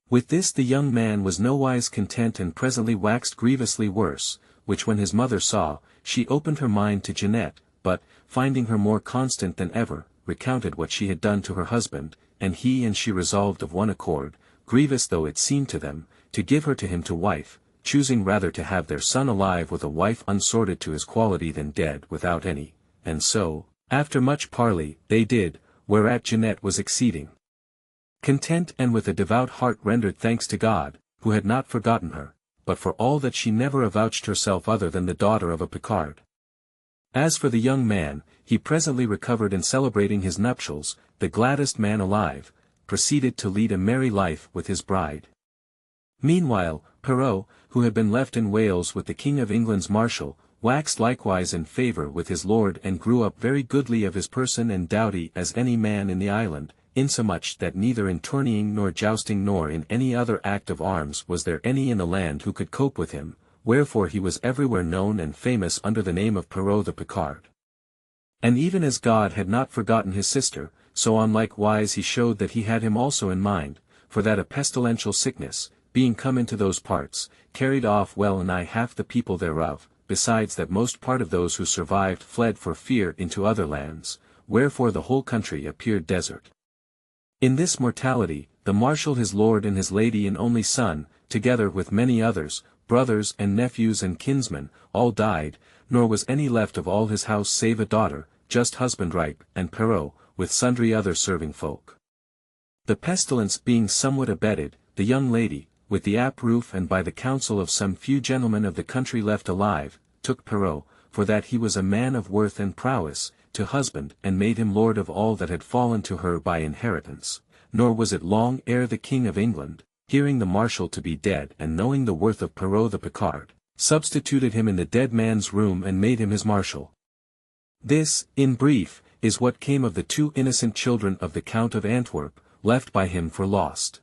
With this the young man was nowise content and presently waxed grievously worse, which when his mother saw, she opened her mind to Jeanette, but, finding her more constant than ever, recounted what she had done to her husband, and he and she resolved of one accord, grievous though it seemed to them, to give her to him to wife, choosing rather to have their son alive with a wife unsorted to his quality than dead without any, and so, after much parley, they did, whereat Jeanette was exceeding content and with a devout heart rendered thanks to God, who had not forgotten her, but for all that she never avouched herself other than the daughter of a Picard. As for the young man, he presently recovered and celebrating his nuptials, the gladdest man alive, proceeded to lead a merry life with his bride. Meanwhile, Perrault, who had been left in Wales with the King of England's marshal, waxed likewise in favour with his lord and grew up very goodly of his person and doughty as any man in the island, insomuch that neither in tourneying nor jousting nor in any other act of arms was there any in the land who could cope with him, wherefore he was everywhere known and famous under the name of Perrault the Picard. And even as God had not forgotten his sister, so on like wise he showed that he had him also in mind, for that a pestilential sickness, being come into those parts, carried off well nigh half the people thereof, besides that most part of those who survived fled for fear into other lands, wherefore the whole country appeared desert. In this mortality, the marshal his lord and his lady and only son, together with many others, brothers and nephews and kinsmen, all died, nor was any left of all his house save a daughter, just husband-ripe, and Perrault, with sundry other serving folk. The pestilence being somewhat abated, the young lady, with the approof and by the counsel of some few gentlemen of the country left alive, took Perrault, for that he was a man of worth and prowess, to husband and made him lord of all that had fallen to her by inheritance. Nor was it long ere the King of England, hearing the marshal to be dead and knowing the worth of Perrault the Picard, substituted him in the dead man's room and made him his marshal. This, in brief, is what came of the 2 innocent children of the Count of Antwerp, left by him for lost.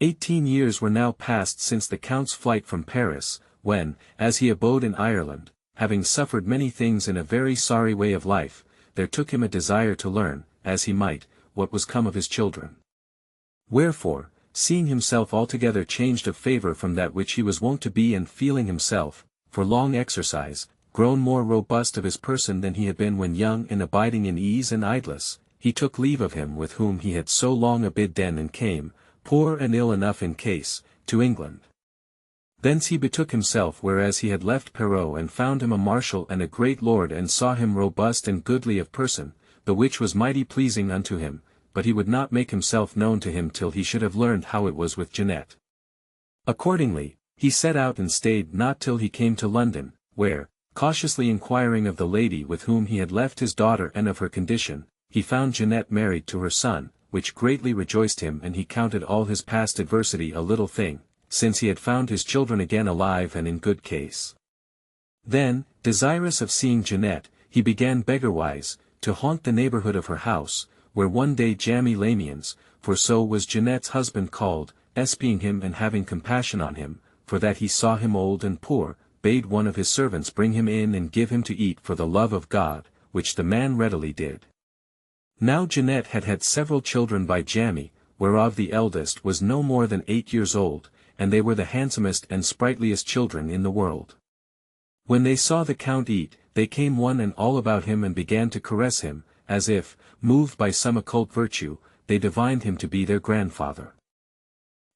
18 years were now past since the Count's flight from Paris, when, as he abode in Ireland, having suffered many things in a very sorry way of life, there took him a desire to learn, as he might, what was come of his children. Wherefore, seeing himself altogether changed of favour from that which he was wont to be and feeling himself, for long exercise, grown more robust of his person than he had been when young and abiding in ease and idleness, he took leave of him with whom he had so long abidden and came, poor and ill enough in case, to England. Thence he betook himself whereas he had left Perrault and found him a marshal and a great lord and saw him robust and goodly of person, the which was mighty pleasing unto him, but he would not make himself known to him till he should have learned how it was with Jeanette. Accordingly, he set out and stayed not till he came to London, where, cautiously inquiring of the lady with whom he had left his daughter and of her condition, he found Jeanette married to her son, which greatly rejoiced him and he counted all his past adversity a little thing, since he had found his children again alive and in good case. Then, desirous of seeing Jeanette, he began beggarwise, to haunt the neighbourhood of her house, where one day Jammy Lamians, for so was Jeanette's husband called, espying him and having compassion on him, for that he saw him old and poor, bade one of his servants bring him in and give him to eat for the love of God, which the man readily did. Now Jeanette had had several children by Jammy, whereof the eldest was no more than 8 years old, and they were the handsomest and sprightliest children in the world. When they saw the Count eat, they came one and all about him and began to caress him, as if, moved by some occult virtue, they divined him to be their grandfather.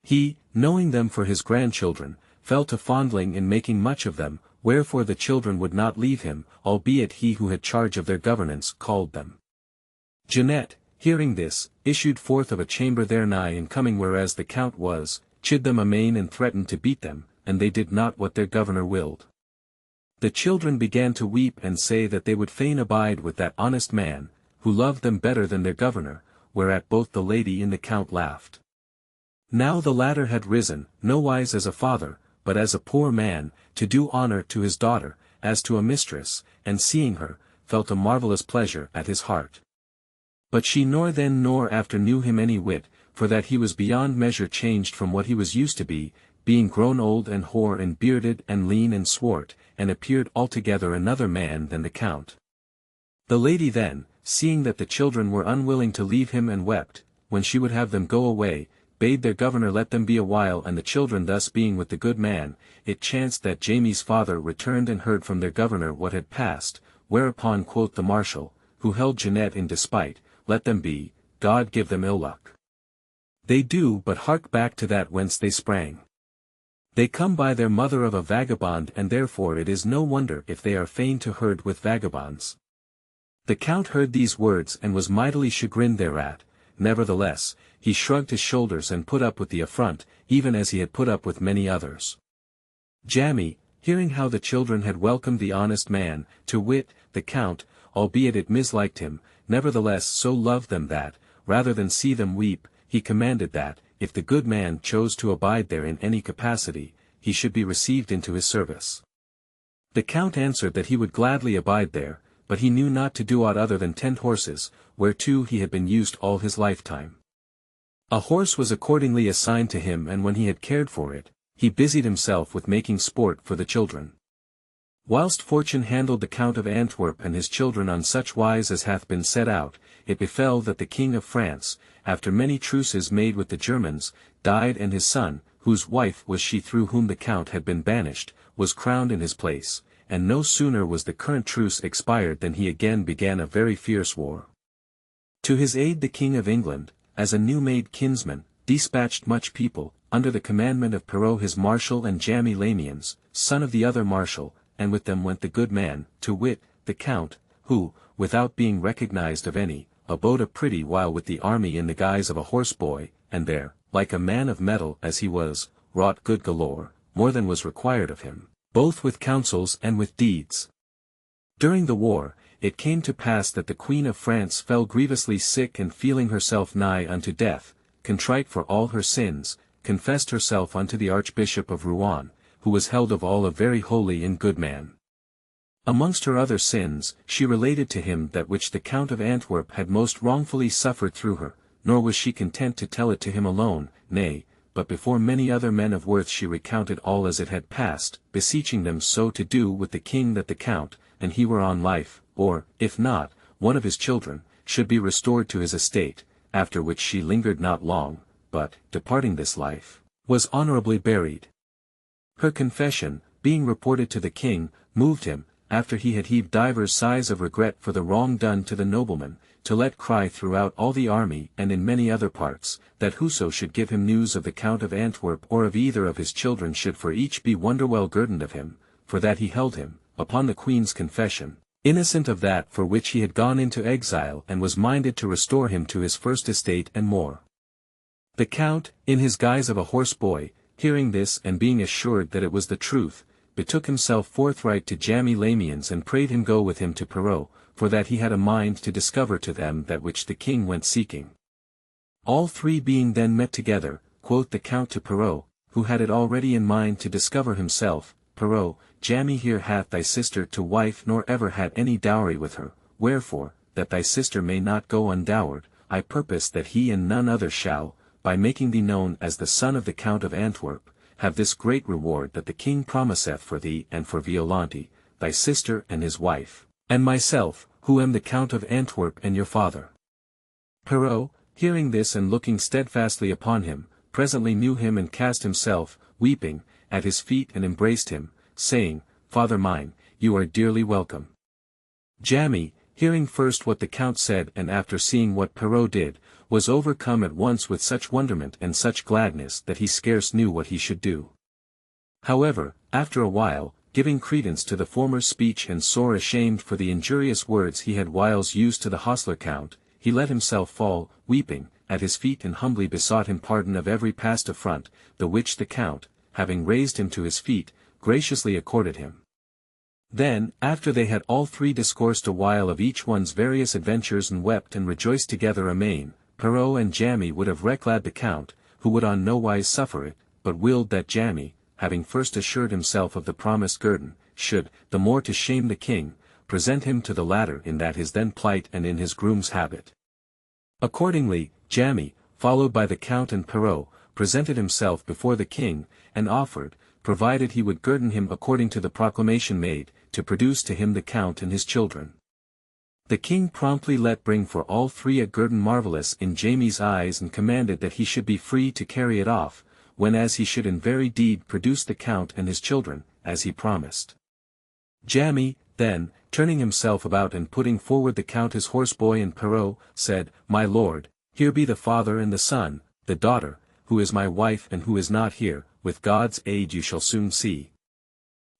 He, knowing them for his grandchildren, fell to fondling and making much of them, wherefore the children would not leave him, albeit he who had charge of their governance called them. Jeanette, hearing this, issued forth of a chamber thereby and coming whereas the Count was, chid them amain and threatened to beat them, and they did not what their governor willed. The children began to weep and say that they would fain abide with that honest man, who loved them better than their governor, whereat both the lady and the Count laughed. Now the latter had risen, nowise as a father, but as a poor man, to do honour to his daughter, as to a mistress, and seeing her, felt a marvellous pleasure at his heart. But she nor then nor after knew him any whit, for that he was beyond measure changed from what he was used to be, being grown old and hoar and bearded and lean and swart, and appeared altogether another man than the Count. The lady then, seeing that the children were unwilling to leave him and wept, when she would have them go away, bade their governor let them be a while, and the children thus being with the good man, it chanced that Jamie's father returned and heard from their governor what had passed, whereupon quoth the marshal, who held Jeanette in despite, let them be, God give them ill luck. They do but hark back to that whence they sprang. They come by their mother of a vagabond, and therefore it is no wonder if they are fain to herd with vagabonds. The Count heard these words and was mightily chagrined thereat, nevertheless, he shrugged his shoulders and put up with the affront, even as he had put up with many others. Jammy, hearing how the children had welcomed the honest man, to wit, the Count, albeit it misliked him, nevertheless so loved them that, rather than see them weep, he commanded that, if the good man chose to abide there in any capacity, he should be received into his service. The Count answered that he would gladly abide there, but he knew not to do aught other than tend horses, whereto he had been used all his lifetime. A horse was accordingly assigned to him, and when he had cared for it, he busied himself with making sport for the children. Whilst fortune handled the Count of Antwerp and his children on such wise as hath been set out, it befell that the King of France, after many truces made with the Germans, died, and his son, whose wife was she through whom the Count had been banished, was crowned in his place, and no sooner was the current truce expired than he again began a very fierce war. To his aid the King of England, as a new-made kinsman, dispatched much people, under the commandment of Perrault his marshal and Jamy Lamians, son of the other marshal, and with them went the good man, to wit, the count, who, without being recognized of any, abode a pretty while with the army in the guise of a horse-boy, and there, like a man of mettle as he was, wrought good galore, more than was required of him, both with counsels and with deeds. During the war, it came to pass that the Queen of France fell grievously sick, and feeling herself nigh unto death, contrite for all her sins, confessed herself unto the Archbishop of Rouen, who was held of all a very holy and good man. Amongst her other sins, she related to him that which the Count of Antwerp had most wrongfully suffered through her, nor was she content to tell it to him alone, nay, but before many other men of worth she recounted all as it had passed, beseeching them so to do with the king that the Count, and he were on life, or, if not, one of his children, should be restored to his estate, after which she lingered not long, but, departing this life, was honorably buried. Her confession, being reported to the king, moved him, after he had heaved divers sighs of regret for the wrong done to the nobleman, to let cry throughout all the army and in many other parts, that whoso should give him news of the Count of Antwerp or of either of his children should for each be wonderwell guerdoned of him, for that he held him, upon the queen's confession, innocent of that for which he had gone into exile, and was minded to restore him to his first estate and more. The Count, in his guise of a horse-boy, hearing this and being assured that it was the truth, betook himself forthright to Jamy Lamians and prayed him go with him to Perrault, for that he had a mind to discover to them that which the king went seeking. All three being then met together, quoth the Count to Perrault, who had it already in mind to discover himself, Perrault, Jamy here hath thy sister to wife nor ever had any dowry with her, wherefore, that thy sister may not go undowered, I purpose that he and none other shall, by making thee known as the son of the Count of Antwerp, have this great reward that the king promiseth for thee and for Violante, thy sister and his wife, and myself, who am the Count of Antwerp and your father. Perrault, hearing this and looking steadfastly upon him, presently knew him and cast himself, weeping, at his feet and embraced him, saying, Father mine, you are dearly welcome. Jamy, hearing first what the Count said and after seeing what Perrault did, was overcome at once with such wonderment and such gladness that he scarce knew what he should do. However, after a while, giving credence to the former speech and sore ashamed for the injurious words he had whiles used to the hostler Count, he let himself fall, weeping, at his feet and humbly besought him pardon of every past affront, the which the Count, having raised him to his feet, graciously accorded him. Then, after they had all three discoursed a while of each one's various adventures and wept and rejoiced together amain, Perrault and Jamy would have reclad the Count, who would on no wise suffer it, but willed that Jamy, having first assured himself of the promised guerdon, should, the more to shame the king, present him to the latter in that his then plight and in his groom's habit. Accordingly, Jamy, followed by the Count and Perrault, presented himself before the king, and offered, provided he would guerdon him according to the proclamation made, to produce to him the Count and his children. The king promptly let bring for all three a guerdon marvellous in Jamie's eyes and commanded that he should be free to carry it off, whenas he should in very deed produce the Count and his children, as he promised. Jamy, then, turning himself about and putting forward the Count his horseboy and Perrault, said, My lord, here be the father and the son, the daughter, who is my wife and who is not here, with God's aid you shall soon see.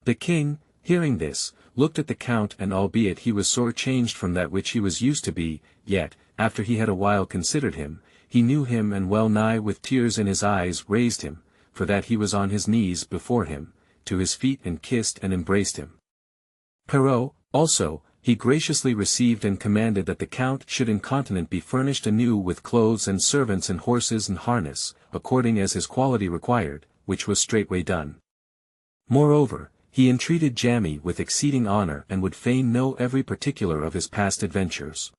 The king, hearing this, looked at the Count and albeit he was sore changed from that which he was used to be, yet, after he had a while considered him, he knew him and well nigh with tears in his eyes raised him, for that he was on his knees before him, to his feet and kissed and embraced him. Perrault, also, he graciously received and commanded that the Count should incontinent be furnished anew with clothes and servants and horses and harness, according as his quality required, which was straightway done. Moreover, he entreated Jamy with exceeding honor and would fain know every particular of his past adventures.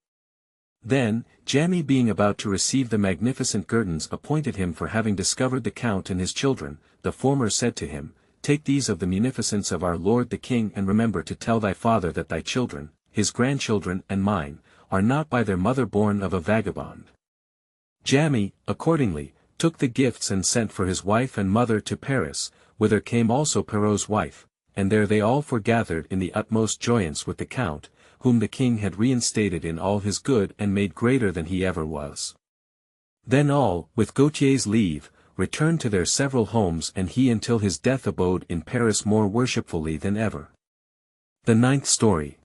Then, Jamy being about to receive the magnificent guerdons appointed him for having discovered the Count and his children, the former said to him, Take these of the munificence of our lord the king and remember to tell thy father that thy children, his grandchildren and mine, are not by their mother born of a vagabond. Jamy, accordingly, took the gifts and sent for his wife and mother to Paris, whither came also Perrault's wife, and there they all foregathered in the utmost joyance with the Count, whom the king had reinstated in all his good and made greater than he ever was. Then all, with Gautier's leave, returned to their several homes, and he until his death abode in Paris more worshipfully than ever. The ninth story.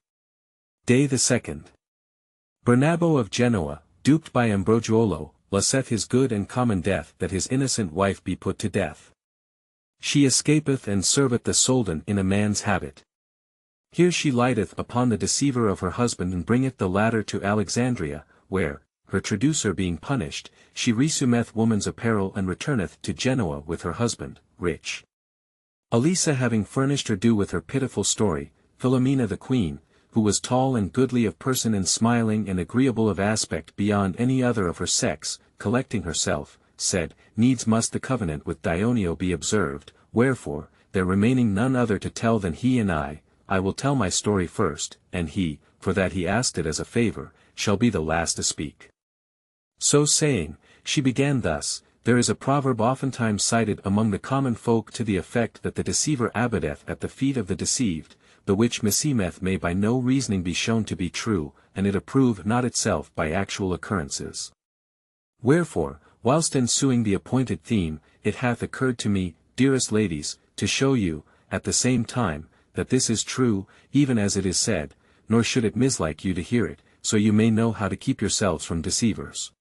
Day the 2nd. Bernabo of Genoa, duped by Ambroggiolo, lesseth his good and common death that his innocent wife be put to death. She escapeth and serveth the Soldan in a man's habit. Here she lighteth upon the deceiver of her husband and bringeth the latter to Alexandria, where, her traducer being punished, she resumeth woman's apparel and returneth to Genoa with her husband, rich. Elisa having furnished her due with her pitiful story, Philomena the queen, who was tall and goodly of person and smiling and agreeable of aspect beyond any other of her sex, collecting herself, said, Needs must the covenant with Dioneo be observed, wherefore, there remaining none other to tell than he and I will tell my story first, and he, for that he asked it as a favor, shall be the last to speak. So saying, she began thus. There is a proverb oftentimes cited among the common folk to the effect that the deceiver abideth at the feet of the deceived, the which meseemeth may by no reasoning be shown to be true, and it approve not itself by actual occurrences. Wherefore, whilst ensuing the appointed theme, it hath occurred to me, dearest ladies, to show you, at the same time, that this is true, even as it is said, nor should it mislike you to hear it, so you may know how to keep yourselves from deceivers.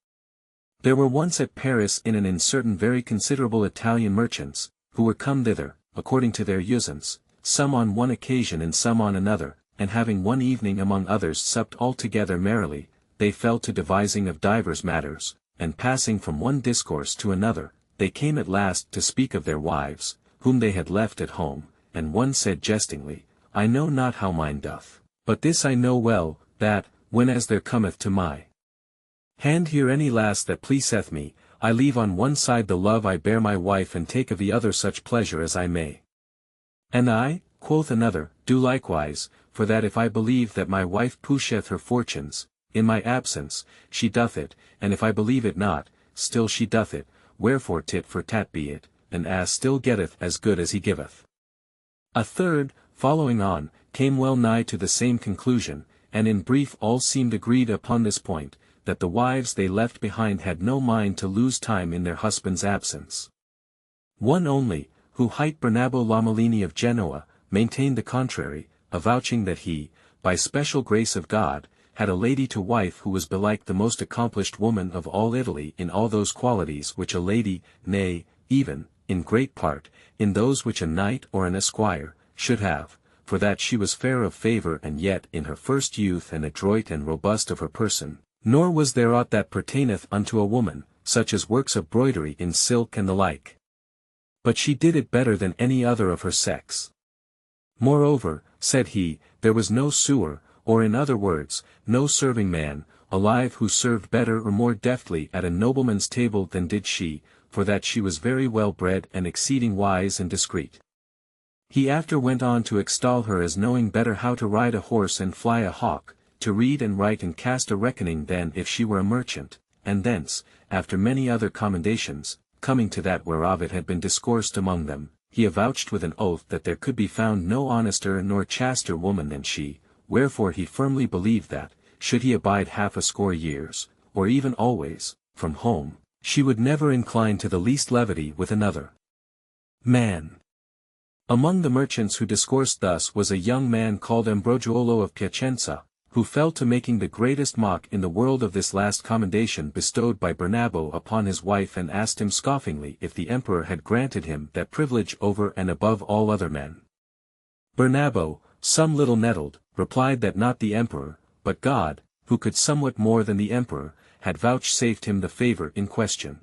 There were once at Paris in an inn certain very considerable Italian merchants, who were come thither, according to their usance, some on one occasion and some on another, and having one evening among others supped all together merrily, they fell to devising of divers matters, and passing from one discourse to another, they came at last to speak of their wives, whom they had left at home, and one said jestingly, I know not how mine doth, but this I know well, that, whenas there cometh to my hand here any lass that pleaseth me, I leave on one side the love I bear my wife and take of the other such pleasure as I may. And I, quoth another, do likewise, for that if I believe that my wife pusheth her fortunes, in my absence, she doth it, and if I believe it not, still she doth it, wherefore tit for tat be it, an ass still getteth as good as he giveth. A third, following on, came well nigh to the same conclusion, and in brief all seemed agreed upon this point, that the wives they left behind had no mind to lose time in their husband's absence. One only, who hight Bernabo Lamellini of Genoa, maintained the contrary, avouching that he, by special grace of God, had a lady to wife who was belike the most accomplished woman of all Italy in all those qualities which a lady, nay, even, in great part, in those which a knight or an esquire, should have, for that she was fair of favour and yet in her first youth and adroit and robust of her person, nor was there aught that pertaineth unto a woman, such as works of broidery in silk and the like. But she did it better than any other of her sex. Moreover, said he, there was no sewer, or in other words, no serving man, alive who served better or more deftly at a nobleman's table than did she, for that she was very well bred and exceeding wise and discreet. He after went on to extol her as knowing better how to ride a horse and fly a hawk, to read and write and cast a reckoning than if she were a merchant, and thence, after many other commendations, coming to that whereof it had been discoursed among them, he avouched with an oath that there could be found no honester nor chaster woman than she, wherefore he firmly believed that, should he abide 60 years, or even always, from home, she would never incline to the least levity with another man. Among the merchants who discoursed thus was a young man called Ambroggiolo of Piacenza, who fell to making the greatest mock in the world of this last commendation bestowed by Bernabo upon his wife, and asked him scoffingly if the emperor had granted him that privilege over and above all other men. Bernabo, some little nettled, replied that not the emperor, but God, who could somewhat more than the emperor, had vouchsafed him the favour in question.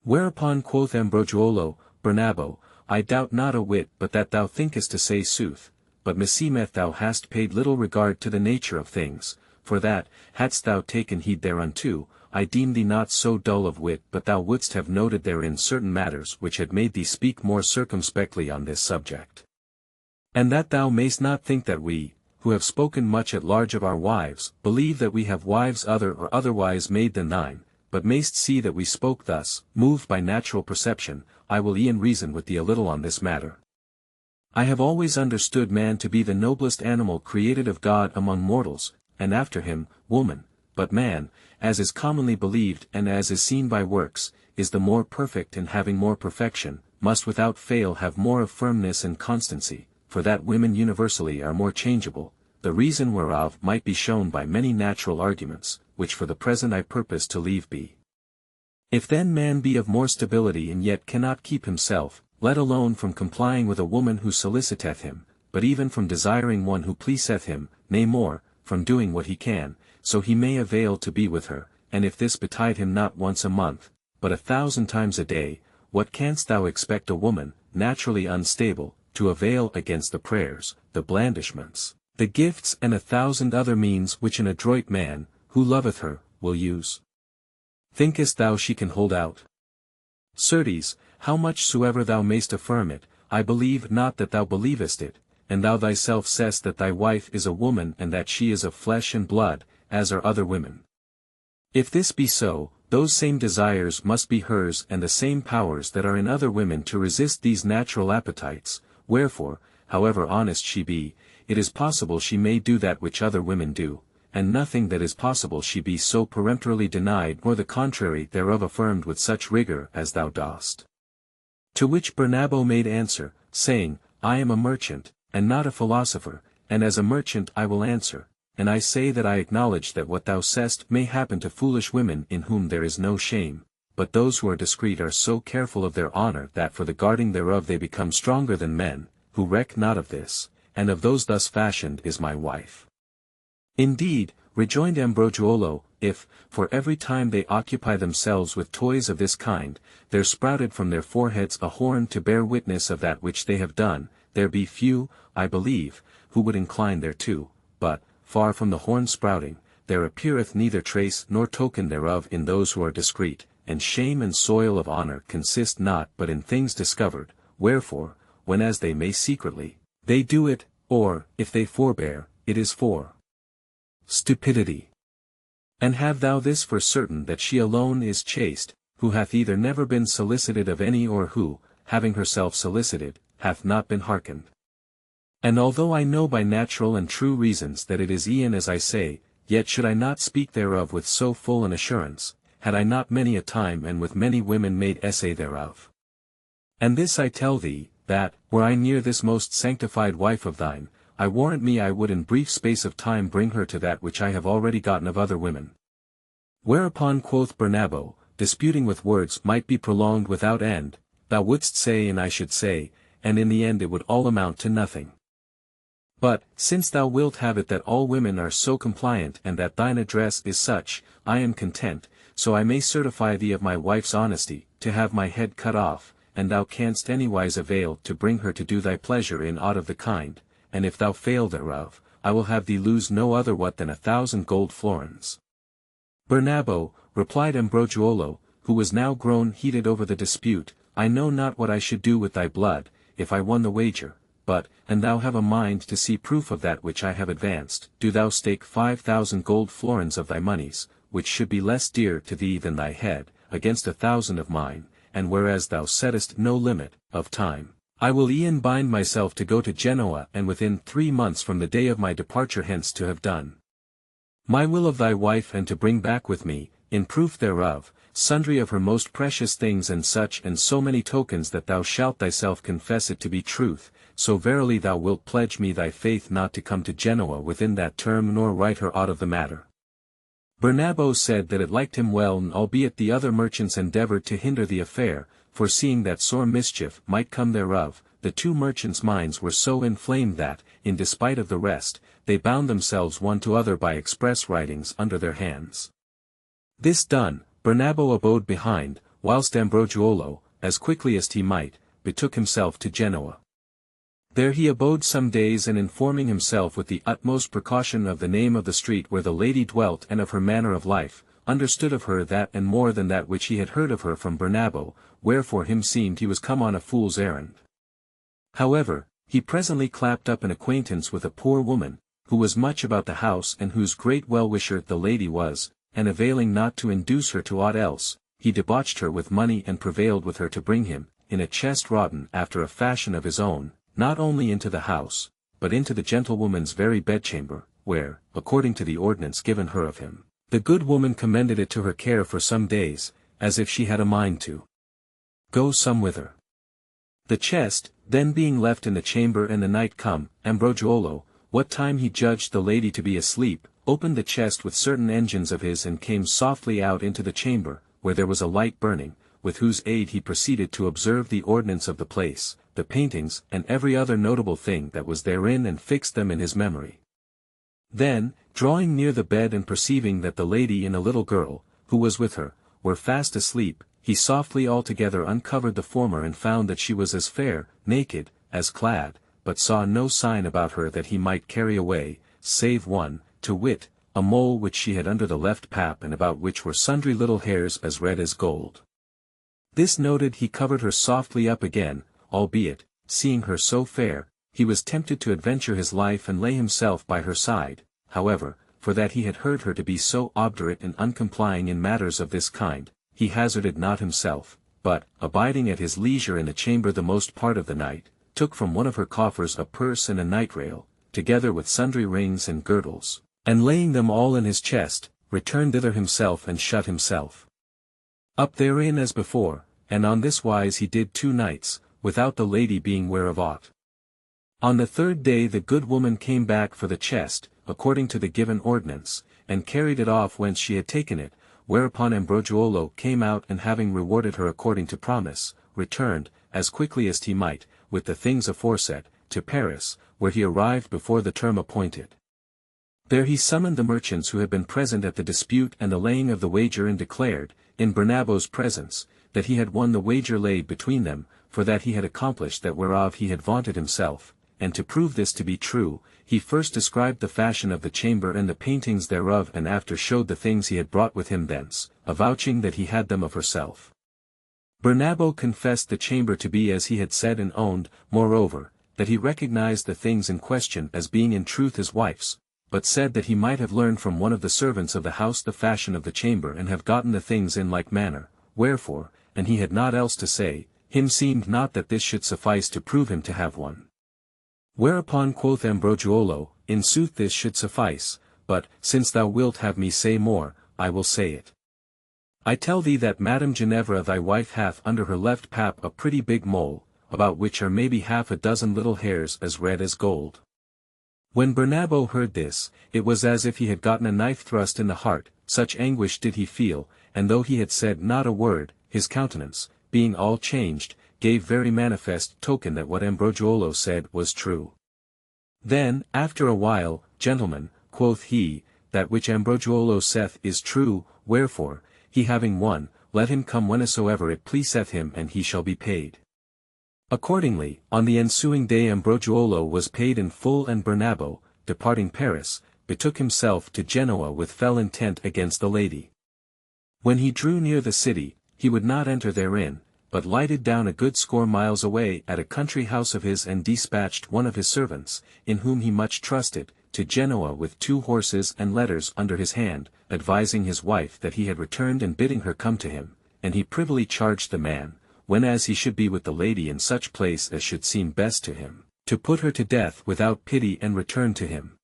Whereupon quoth Ambroggiolo, Bernabo, I doubt not a whit but that thou thinkest to say sooth, but meseemeth thou hast paid little regard to the nature of things, for that, hadst thou taken heed thereunto, I deem thee not so dull of wit but thou wouldst have noted therein certain matters which had made thee speak more circumspectly on this subject. And that thou mayst not think that we, who have spoken much at large of our wives, believe that we have wives other or otherwise made than thine, but mayst see that we spoke thus, moved by natural perception. I will e'en reason with thee a little on this matter. I have always understood man to be the noblest animal created of God among mortals, and after him, woman, but man, as is commonly believed and as is seen by works, is the more perfect and having more perfection, must without fail have more of firmness and constancy, for that women universally are more changeable, the reason whereof might be shown by many natural arguments, which for the present I purpose to leave be. If then man be of more stability and yet cannot keep himself, let alone from complying with a woman who soliciteth him, but even from desiring one who pleaseth him, nay more, from doing what he can, so he may avail to be with her, and if this betide him not once a month, but 1,000 times a day, what canst thou expect a woman, naturally unstable, to avail against the prayers, the blandishments, the gifts and 1,000 other means which an adroit man, who loveth her, will use? Thinkest thou she can hold out? Certes, how much soever thou mayst affirm it, I believe not that thou believest it, and thou thyself sayest that thy wife is a woman and that she is of flesh and blood, as are other women. If this be so, those same desires must be hers and the same powers that are in other women to resist these natural appetites, wherefore, however honest she be, it is possible she may do that which other women do, and nothing that is possible she be so peremptorily denied nor the contrary thereof affirmed with such rigor as thou dost. To which Bernabo made answer, saying, I am a merchant, and not a philosopher, and as a merchant I will answer, and I say that I acknowledge that what thou sayest may happen to foolish women in whom there is no shame, but those who are discreet are so careful of their honor that for the guarding thereof they become stronger than men, who reck not of this, and of those thus fashioned is my wife. Indeed, rejoined Ambrogiolo, if, for every time they occupy themselves with toys of this kind, there sprouted from their foreheads a horn to bear witness of that which they have done, there be few, I believe, who would incline thereto, but, far from the horn sprouting, there appeareth neither trace nor token thereof in those who are discreet, and shame and soil of honor consist not but in things discovered, wherefore, whenas they may secretly, they do it, or, if they forbear, it is for stupidity. And have thou this for certain that she alone is chaste, who hath either never been solicited of any or who, having herself solicited, hath not been hearkened. And although I know by natural and true reasons that it is e'en as I say, yet should I not speak thereof with so full an assurance, had I not many a time and with many women made essay thereof. And this I tell thee, that, were I near this most sanctified wife of thine, I warrant me I would in brief space of time bring her to that which I have already gotten of other women. Whereupon quoth Bernabo, disputing with words might be prolonged without end, thou wouldst say and I should say, and in the end it would all amount to nothing. But, since thou wilt have it that all women are so compliant and that thine address is such, I am content, so I may certify thee of my wife's honesty, to have my head cut off, and thou canst anywise avail to bring her to do thy pleasure in aught of the kind, and if thou fail thereof, I will have thee lose no other what than 1,000 gold florins. Bernabo, replied Ambrogiolo, who was now grown heated over the dispute, I know not what I should do with thy blood, if I won the wager, but, an thou have a mind to see proof of that which I have advanced, do thou stake 5,000 gold florins of thy moneys, which should be less dear to thee than thy head, against 1,000 of mine, and whereas thou settest no limit, of time, I will e'en bind myself to go to Genoa and within 3 months from the day of my departure hence to have done my will of thy wife and to bring back with me, in proof thereof, sundry of her most precious things and such and so many tokens that thou shalt thyself confess it to be truth, so verily thou wilt pledge me thy faith not to come to Genoa within that term nor write her aught of the matter. Bernabo said that it liked him well, and albeit the other merchants endeavored to hinder the affair, foreseeing that sore mischief might come thereof, the 2 merchants' minds were so inflamed that, in despite of the rest, they bound themselves one to other by express writings under their hands. This done, Bernabo abode behind, whilst Ambrogiolo, as quickly as he might, betook himself to Genoa. There he abode some days, and informing himself with the utmost precaution of the name of the street where the lady dwelt and of her manner of life, understood of her that and more than that which he had heard of her from Bernabo, wherefore him seemed he was come on a fool's errand. However, he presently clapped up an acquaintance with a poor woman, who was much about the house and whose great well-wisher the lady was, and availing not to induce her to aught else, he debauched her with money and prevailed with her to bring him, in a chest wroughten after a fashion of his own, not only into the house, but into the gentlewoman's very bedchamber, where, according to the ordinance given her of him, The good woman commended it to her care for some days, as if she had a mind to go some whither. The chest, then being left in the chamber and the night come, Ambrogio, what time he judged the lady to be asleep, opened the chest with certain engines of his and came softly out into the chamber, where there was a light burning, with whose aid he proceeded to observe the ordinance of the place, the paintings and every other notable thing that was therein and fixed them in his memory. Then, drawing near the bed and perceiving that the lady and a little girl, who was with her, were fast asleep, he softly altogether uncovered the former and found that she was as fair, naked, as clad, but saw no sign about her that he might carry away, save one, to wit, a mole which she had under the left pap and about which were sundry little hairs as red as gold. This noted he covered her softly up again, albeit, seeing her so fair, he was tempted to adventure his life and lay himself by her side, however, for that he had heard her to be so obdurate and uncomplying in matters of this kind, he hazarded not himself, but, abiding at his leisure in the chamber the most part of the night, took from one of her coffers a purse and a night-rail, together with sundry rings and girdles, and laying them all in his chest, returned thither himself and shut himself up therein as before, and on this wise he did 2 nights, without the lady being ware of aught. On the 3rd day the good woman came back for the chest, according to the given ordinance, and carried it off whence she had taken it, whereupon Ambrogio came out and having rewarded her according to promise, returned, as quickly as he might, with the things aforesaid, to Paris, where he arrived before the term appointed. There he summoned the merchants who had been present at the dispute and the laying of the wager and declared, in Bernabo's presence, that he had won the wager laid between them, for that he had accomplished that whereof he had vaunted himself, and to prove this to be true, he first described the fashion of the chamber and the paintings thereof and after showed the things he had brought with him thence, avouching that he had them of herself. Bernabo confessed the chamber to be as he had said and owned, moreover, that he recognized the things in question as being in truth his wife's, but said that he might have learned from one of the servants of the house the fashion of the chamber and have gotten the things in like manner, wherefore, and he had naught else to say, him seemed not that this should suffice to prove him to have one. Whereupon quoth Ambrogio, in sooth this should suffice, but, since thou wilt have me say more, I will say it. I tell thee that Madame Ginevra thy wife hath under her left pap a pretty big mole, about which are maybe 6 little hairs as red as gold. When Bernabo heard this, it was as if he had gotten a knife thrust in the heart, such anguish did he feel, and though he had said not a word, his countenance, being all changed, gave very manifest token that what Ambrogio said was true. Then, after a while, gentlemen, quoth he, that which Ambrogio saith is true, wherefore, he having won, let him come whensoever it pleaseth him and he shall be paid. Accordingly, on the ensuing day Ambrogio was paid in full and Bernabo, departing Paris, betook himself to Genoa with fell intent against the lady. When he drew near the city, he would not enter therein, but lighted down a good score miles away at a country house of his and dispatched one of his servants, in whom he much trusted, to Genoa with 2 horses and letters under his hand, advising his wife that he had returned and bidding her come to him, and he privily charged the man, whenas he should be with the lady in such place as should seem best to him, to put her to death without pity and return to him.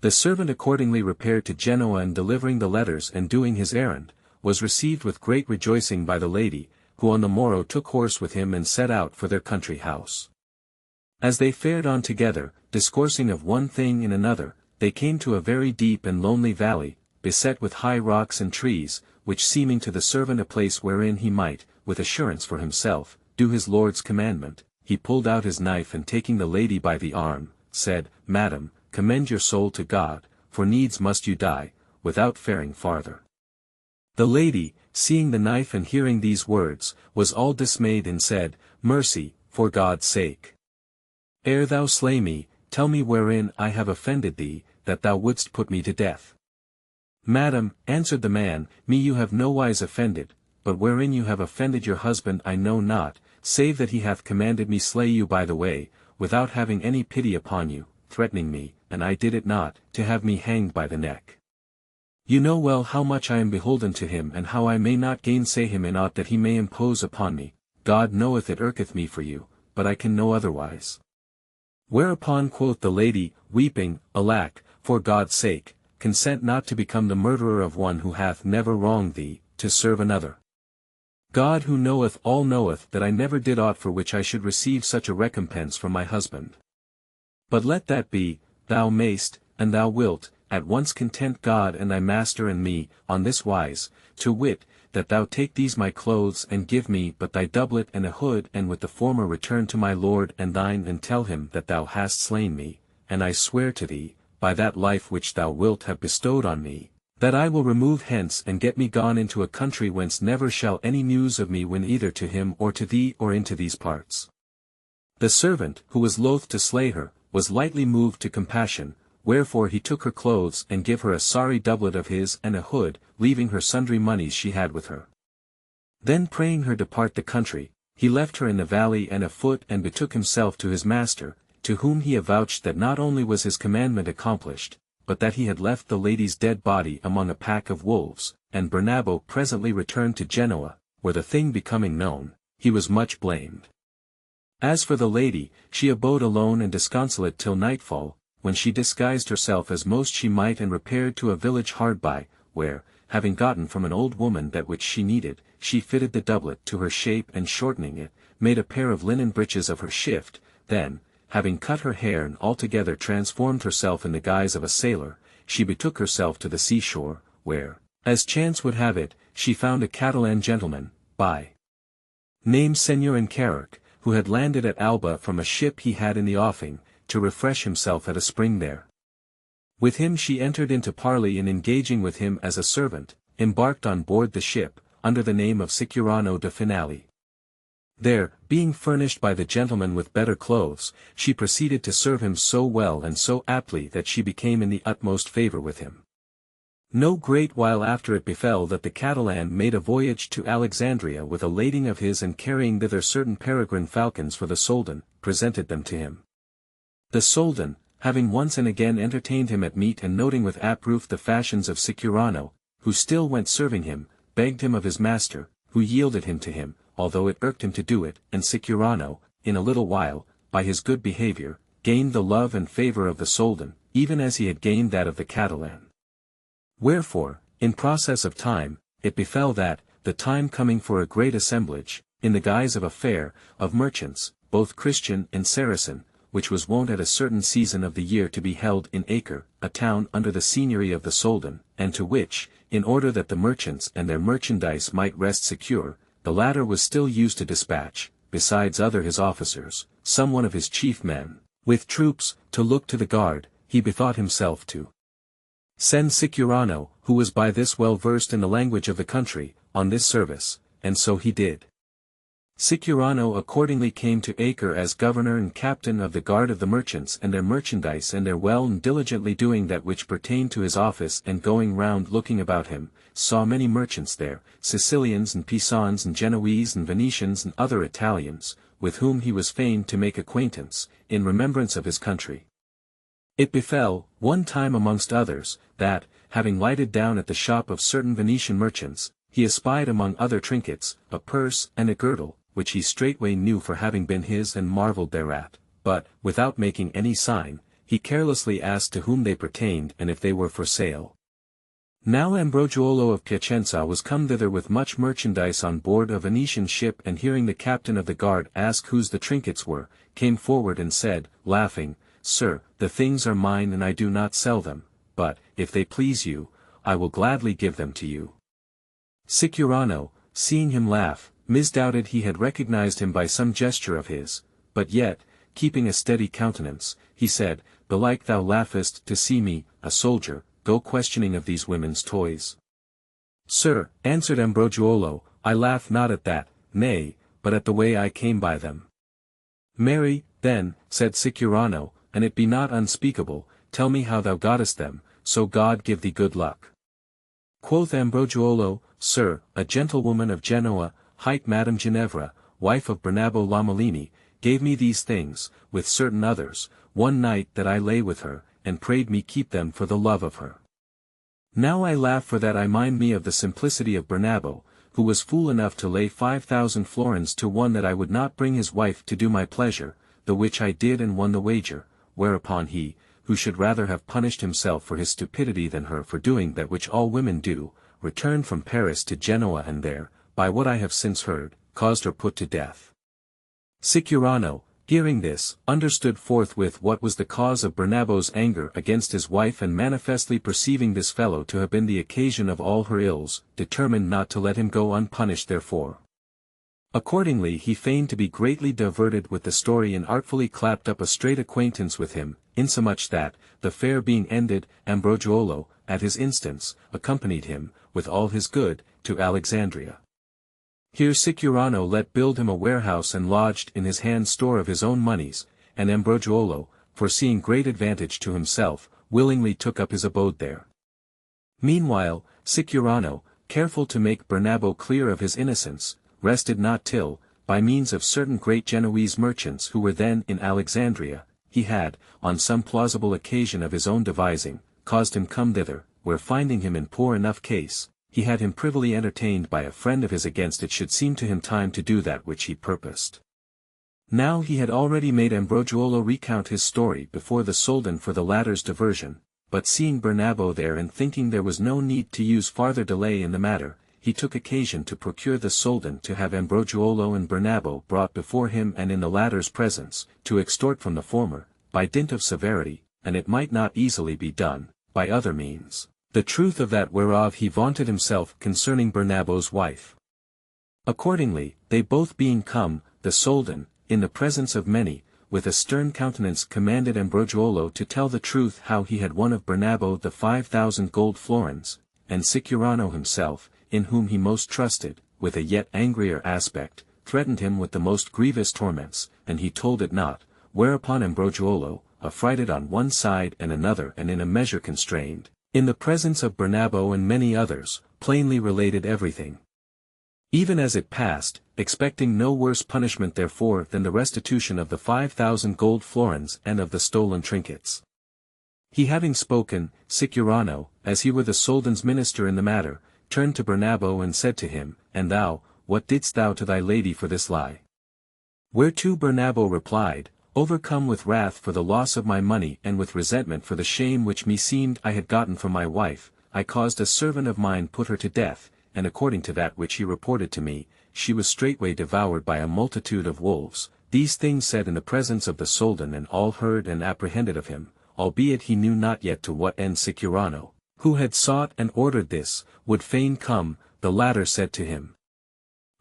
The servant accordingly repaired to Genoa and delivering the letters and doing his errand, was received with great rejoicing by the lady, who on the morrow took horse with him and set out for their country house. As they fared on together, discoursing of one thing and another, they came to a very deep and lonely valley, beset with high rocks and trees, which seeming to the servant a place wherein he might, with assurance for himself, do his lord's commandment, he pulled out his knife and taking the lady by the arm, said, Madam, commend your soul to God, for needs must you die, without faring farther. The lady, seeing the knife and hearing these words, was all dismayed and said, Mercy, for God's sake. Ere thou slay me, tell me wherein I have offended thee, that thou wouldst put me to death. Madam, answered the man, me you have nowise offended, but wherein you have offended your husband I know not, save that he hath commanded me slay you by the way, without having any pity upon you, threatening me, and I did it not, to have me hanged by the neck. You know well how much I am beholden to him and how I may not gainsay him in aught that he may impose upon me, God knoweth it irketh me for you, but I can no otherwise. Whereupon quoth the lady, weeping, Alack, for God's sake, consent not to become the murderer of one who hath never wronged thee, to serve another. God who knoweth all knoweth that I never did aught for which I should receive such a recompense from my husband. But let that be, thou mayst, and thou wilt, at once content God and thy master and me, on this wise, to wit, that thou take these my clothes and give me but thy doublet and a hood, and with the former return to my lord and thine and tell him that thou hast slain me, and I swear to thee, by that life which thou wilt have bestowed on me, that I will remove hence and get me gone into a country whence never shall any news of me win either to him or to thee or into these parts. The servant, who was loath to slay her, was lightly moved to compassion, wherefore he took her clothes and gave her a sorry doublet of his and a hood, leaving her sundry moneys she had with her. Then praying her depart the country, he left her in the valley and afoot and betook himself to his master, to whom he avouched that not only was his commandment accomplished, but that he had left the lady's dead body among a pack of wolves, and Bernabo presently returned to Genoa, where the thing becoming known, he was much blamed. As for the lady, she abode alone and disconsolate till nightfall, when she disguised herself as most she might and repaired to a village hard by, where, having gotten from an old woman that which she needed, she fitted the doublet to her shape and shortening it, made a pair of linen breeches of her shift, then, having cut her hair and altogether transformed herself in the guise of a sailor, she betook herself to the seashore, where, as chance would have it, she found a Catalan gentleman, by name Señor Encarric, who had landed at Alba from a ship he had in the offing, to refresh himself at a spring there. With him she entered into parley in engaging with him as a servant, embarked on board the ship, under the name of Sicurano de Finale. There, being furnished by the gentleman with better clothes, she proceeded to serve him so well and so aptly that she became in the utmost favour with him. No great while after it befell that the Catalan made a voyage to Alexandria with a lading of his, and carrying thither certain peregrine falcons for the Soldan, presented them to him. The Soldan, having once and again entertained him at meat and noting with approof the fashions of Sicurano, who still went serving him, begged him of his master, who yielded him to him, although it irked him to do it, and Sicurano, in a little while, by his good behaviour, gained the love and favour of the Soldan, even as he had gained that of the Catalan. Wherefore, in process of time, it befell that, the time coming for a great assemblage, in the guise of a fair, of merchants, both Christian and Saracen, which was wont at a certain season of the year to be held in Acre, a town under the seigneury of the Soldan, and to which, in order that the merchants and their merchandise might rest secure, the latter was still used to dispatch, besides other his officers, some one of his chief men, with troops, to look to the guard, he bethought himself to send Sicurano, who was by this well versed in the language of the country, on this service, and so he did. Sicurano accordingly came to Acre as governor and captain of the guard of the merchants and their merchandise, and their well and diligently doing that which pertained to his office, and going round looking about him, saw many merchants there, Sicilians and Pisans and Genoese and Venetians and other Italians, with whom he was fain to make acquaintance, in remembrance of his country. It befell, one time amongst others, that, having lighted down at the shop of certain Venetian merchants, he espied among other trinkets, a purse and a girdle, which he straightway knew for having been his, and marvelled thereat, but, without making any sign, he carelessly asked to whom they pertained and if they were for sale. Now Ambrogiolo of Piacenza was come thither with much merchandise on board a Venetian ship, and hearing the captain of the guard ask whose the trinkets were, came forward and said, laughing, Sir, the things are mine and I do not sell them, but, if they please you, I will gladly give them to you. Sicurano, seeing him laugh, misdoubted he had recognized him by some gesture of his, but yet, keeping a steady countenance, he said, Belike thou laughest to see me, a soldier, go questioning of these women's toys. Sir, answered Ambrogiolo, I laugh not at that, nay, but at the way I came by them. Marry, then, said Sicurano, and it be not unspeakable, tell me how thou gottest them, so God give thee good luck. Quoth Ambrogiolo, Sir, a gentlewoman of Genoa, hight Madame Ginevra, wife of Bernabo Lamellini, gave me these things, with certain others, one night that I lay with her, and prayed me keep them for the love of her. Now I laugh, for that I mind me of the simplicity of Bernabo, who was fool enough to lay 5,000 florins to one that I would not bring his wife to do my pleasure, the which I did and won the wager, whereupon he, who should rather have punished himself for his stupidity than her for doing that which all women do, returned from Paris to Genoa and there, by what I have since heard, caused her put to death. Sicurano, hearing this, understood forthwith what was the cause of Bernabo's anger against his wife, and manifestly perceiving this fellow to have been the occasion of all her ills, determined not to let him go unpunished therefore. Accordingly he feigned to be greatly diverted with the story and artfully clapped up a straight acquaintance with him, insomuch that, the fair being ended, Ambrogio, at his instance, accompanied him, with all his good, to Alexandria. Here Sicurano let build him a warehouse and lodged in his hand store of his own monies, and Ambrogio, foreseeing great advantage to himself, willingly took up his abode there. Meanwhile, Sicurano, careful to make Bernabo clear of his innocence, rested not till, by means of certain great Genoese merchants who were then in Alexandria, he had, on some plausible occasion of his own devising, caused him come thither, where finding him in poor enough case, he had him privily entertained by a friend of his against it should seem to him time to do that which he purposed. Now he had already made Ambrogio recount his story before the Soldan for the latter's diversion, but seeing Bernabo there and thinking there was no need to use farther delay in the matter, he took occasion to procure the Soldan to have Ambrogio and Bernabo brought before him and in the latter's presence, to extort from the former, by dint of severity, and it might not easily be done, by other means, the truth of that whereof he vaunted himself concerning Bernabo's wife. Accordingly, they both being come, the Soldan, in the presence of many, with a stern countenance commanded Ambrogio to tell the truth how he had won of Bernabo the 5,000 gold florins, and Sicurano himself, in whom he most trusted, with a yet angrier aspect, threatened him with the most grievous torments, and he told it not, whereupon Ambrogio, affrighted on one side and another and in a measure constrained, in the presence of Bernabo and many others, plainly related everything. Even as it passed, expecting no worse punishment therefore than the restitution of the 5,000 gold florins and of the stolen trinkets. He having spoken, Sicurano, as he were the Soldan's minister in the matter, turned to Bernabo and said to him, And thou, what didst thou to thy lady for this lie? Whereto Bernabo replied, Overcome with wrath for the loss of my money and with resentment for the shame which meseemed I had gotten from my wife, I caused a servant of mine put her to death, and according to that which he reported to me, she was straightway devoured by a multitude of wolves. These things said in the presence of the Soldan, and all heard and apprehended of him, albeit he knew not yet to what end Sicurano, who had sought and ordered this, would fain come. The latter said to him,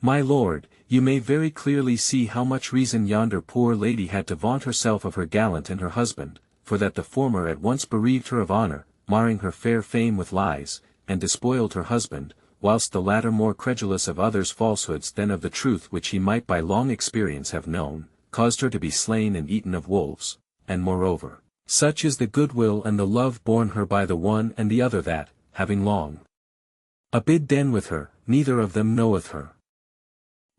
My lord, you may very clearly see how much reason yonder poor lady had to vaunt herself of her gallant and her husband, for that the former at once bereaved her of honor, marring her fair fame with lies, and despoiled her husband, whilst the latter more credulous of others' falsehoods than of the truth which he might by long experience have known, caused her to be slain and eaten of wolves, and moreover, such is the goodwill and the love borne her by the one and the other that, having long abid den with her, neither of them knoweth her.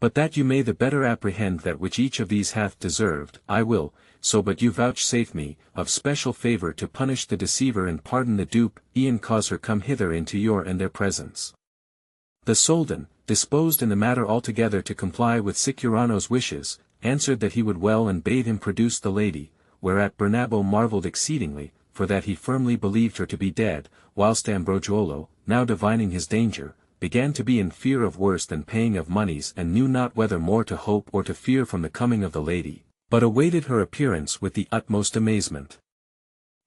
But that you may the better apprehend that which each of these hath deserved, I will, so but you vouchsafe me, of special favour to punish the deceiver and pardon the dupe, e'en cause her come hither into your and their presence. The Soldan, disposed in the matter altogether to comply with Sicurano's wishes, answered that he would well and bade him produce the lady, whereat Bernabo marvelled exceedingly, for that he firmly believed her to be dead, whilst Ambrogio, now divining his danger, began to be in fear of worse than paying of moneys and knew not whether more to hope or to fear from the coming of the lady, but awaited her appearance with the utmost amazement.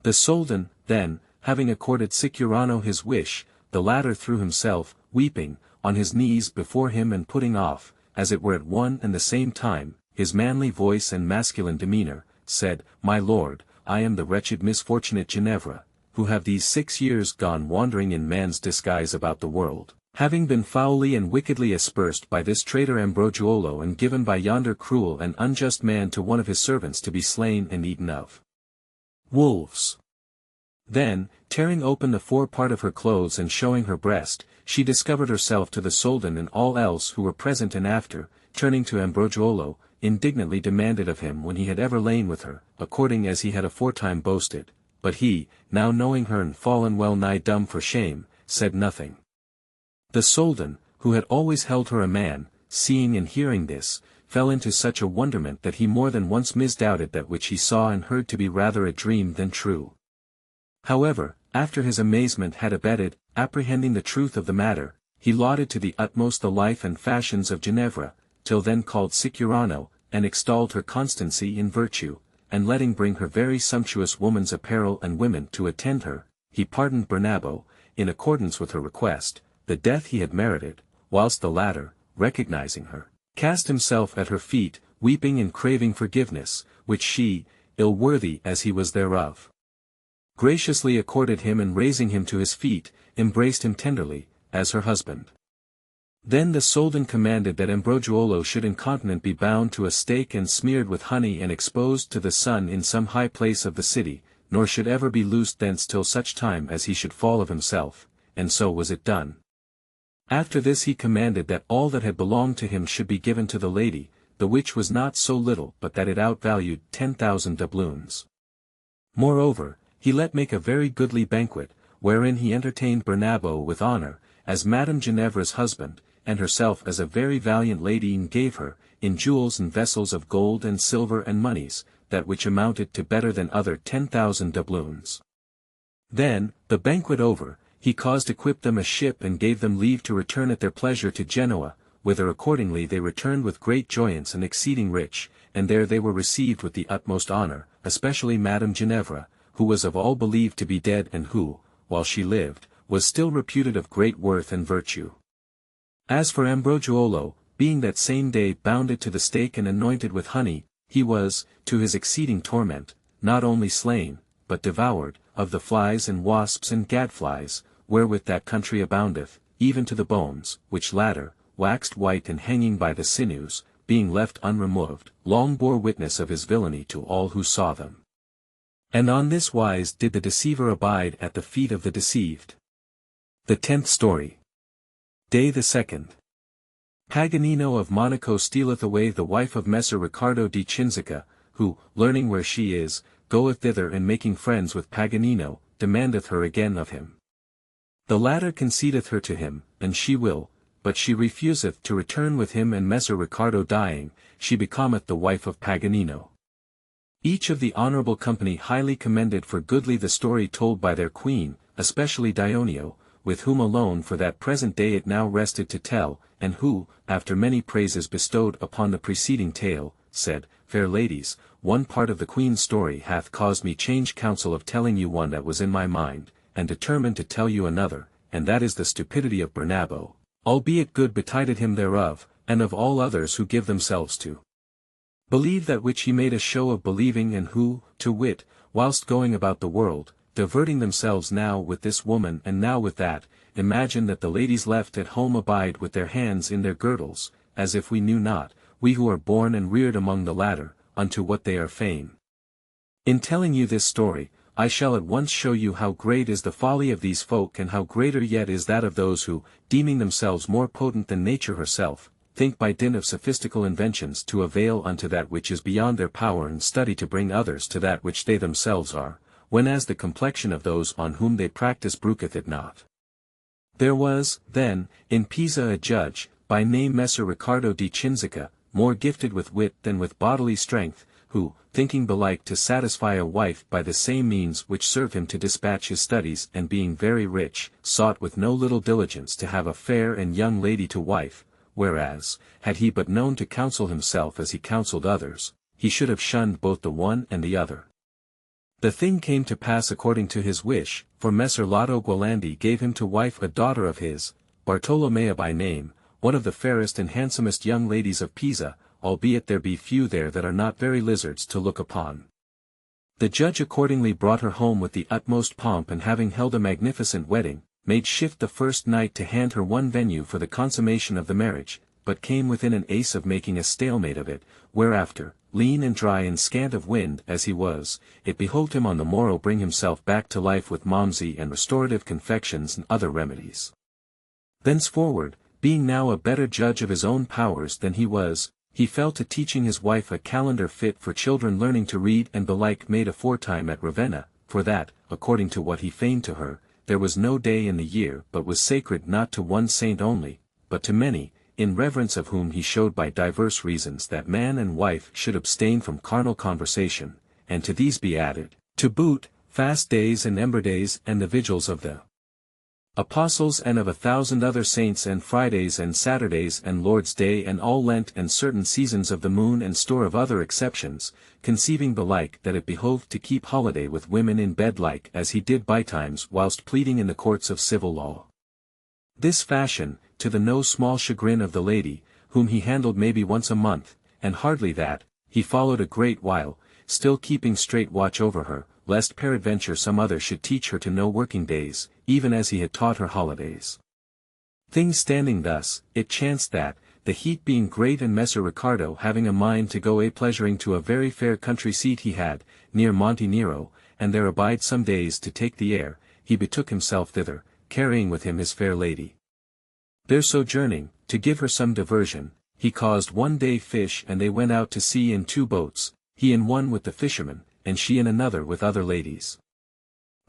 The Soldan, then, having accorded Sicurano his wish, the latter threw himself, weeping, on his knees before him and putting off, as it were at one and the same time, his manly voice and masculine demeanour, said, My lord, I am the wretched misfortunate Ginevra, who have these 6 years gone wandering in man's disguise about the world, having been foully and wickedly aspersed by this traitor Ambrogio and given by yonder cruel and unjust man to one of his servants to be slain and eaten of wolves. Then, tearing open the fore part of her clothes and showing her breast, she discovered herself to the Soldan and all else who were present, and after, turning to Ambrogio, indignantly demanded of him when he had ever lain with her, according as he had aforetime boasted, but he, now knowing her and fallen well nigh dumb for shame, said nothing. The Soldan, who had always held her a man, seeing and hearing this, fell into such a wonderment that he more than once misdoubted that which he saw and heard to be rather a dream than true. However, after his amazement had abated, apprehending the truth of the matter, he lauded to the utmost the life and fashions of Ginevra, till then called Sicurano, and extolled her constancy in virtue, and letting bring her very sumptuous woman's apparel and women to attend her, he pardoned Bernabo, in accordance with her request, the death he had merited, whilst the latter, recognizing her, cast himself at her feet, weeping and craving forgiveness, which she, ill-worthy as he was thereof, graciously accorded him, and raising him to his feet, embraced him tenderly, as her husband. Then the Soldan commanded that Ambrogiolo should incontinent be bound to a stake and smeared with honey and exposed to the sun in some high place of the city, nor should ever be loosed thence till such time as he should fall of himself, and so was it done. After this he commanded that all that had belonged to him should be given to the lady, the which was not so little but that it outvalued 10,000 doubloons. Moreover, he let make a very goodly banquet, wherein he entertained Bernabo with honour, as Madame Ginevra's husband, and herself as a very valiant lady, and gave her, in jewels and vessels of gold and silver and moneys, that which amounted to better than other 10,000 doubloons. Then, the banquet over, he caused equip them a ship and gave them leave to return at their pleasure to Genoa, whither accordingly they returned with great joyance and exceeding rich, and there they were received with the utmost honour, especially Madame Ginevra, who was of all believed to be dead and who, while she lived, was still reputed of great worth and virtue. As for Ambrogiolo, being that same day bounded to the stake and anointed with honey, he was, to his exceeding torment, not only slain, but devoured, of the flies and wasps and gadflies, wherewith that country aboundeth, even to the bones, which latter, waxed white and hanging by the sinews, being left unremoved, long bore witness of his villainy to all who saw them. And on this wise did the deceiver abide at the feet of the deceived. The 10th story. Day the 2nd. Paganino of Monaco stealeth away the wife of Messer Riccardo di Cinzica, who, learning where she is, goeth thither, and making friends with Paganino, demandeth her again of him. The latter concedeth her to him, and she will, but she refuseth to return with him, and Messer Riccardo dying, she becometh the wife of Paganino. Each of the honourable company highly commended for goodly the story told by their queen, especially Dionio, with whom alone for that present day it now rested to tell, and who, after many praises bestowed upon the preceding tale, said, Fair ladies, one part of the queen's story hath caused me change counsel of telling you one that was in my mind, and determined to tell you another, and that is the stupidity of Bernabo, albeit good betided him thereof, and of all others who give themselves to believe that which he made a show of believing, and who, to wit, whilst going about the world, diverting themselves now with this woman and now with that, imagine that the ladies left at home abide with their hands in their girdles, as if we knew not, we who are born and reared among the latter, unto what they are fain. In telling you this story, I shall at once show you how great is the folly of these folk, and how greater yet is that of those who, deeming themselves more potent than nature herself, think by dint of sophistical inventions to avail unto that which is beyond their power, and study to bring others to that which they themselves are, whenas the complexion of those on whom they practice brooketh it not. There was, then, in Pisa a judge, by name Messer Riccardo di Cinzica, more gifted with wit than with bodily strength, who, thinking belike to satisfy a wife by the same means which serve him to dispatch his studies, and being very rich, sought with no little diligence to have a fair and young lady to wife, whereas, had he but known to counsel himself as he counselled others, he should have shunned both the one and the other. The thing came to pass according to his wish, for Messer Lotto Gualandi gave him to wife a daughter of his, Bartolomea by name, one of the fairest and handsomest young ladies of Pisa, albeit there be few there that are not very lizards to look upon. The judge accordingly brought her home with the utmost pomp, and having held a magnificent wedding, made shift the first night to hand her one venue for the consummation of the marriage, but came within an ace of making a stalemate of it, whereafter, lean and dry and scant of wind as he was, it behoved him on the morrow bring himself back to life with Malmsey and restorative confections and other remedies. Thenceforward, being now a better judge of his own powers than he was, he fell to teaching his wife a calendar fit for children learning to read, and belike made aforetime at Ravenna, for that, according to what he feigned to her, there was no day in the year but was sacred not to one saint only, but to many, in reverence of whom he showed by divers reasons that man and wife should abstain from carnal conversation, and to these be added, to boot, fast days and ember days and the vigils of the Apostles and of 1,000 other saints and Fridays and Saturdays and Lord's Day and all Lent and certain seasons of the moon and store of other exceptions, conceiving belike that it behoved to keep holiday with women in bed like as he did bytimes whilst pleading in the courts of civil law. This fashion, to the no small chagrin of the lady, whom he handled maybe once a month, and hardly that, he followed a great while, still keeping straight watch over her, lest peradventure some other should teach her to know working days, even as he had taught her holidays. Things standing thus, it chanced that, the heat being great and Messer Ricardo having a mind to go a-pleasuring to a very fair country seat he had, near Monte Nero, and there abide some days to take the air, he betook himself thither, carrying with him his fair lady. There sojourning, to give her some diversion, he caused one day fish and they went out to sea in 2 boats, he in one with the fishermen, and she in another with other ladies.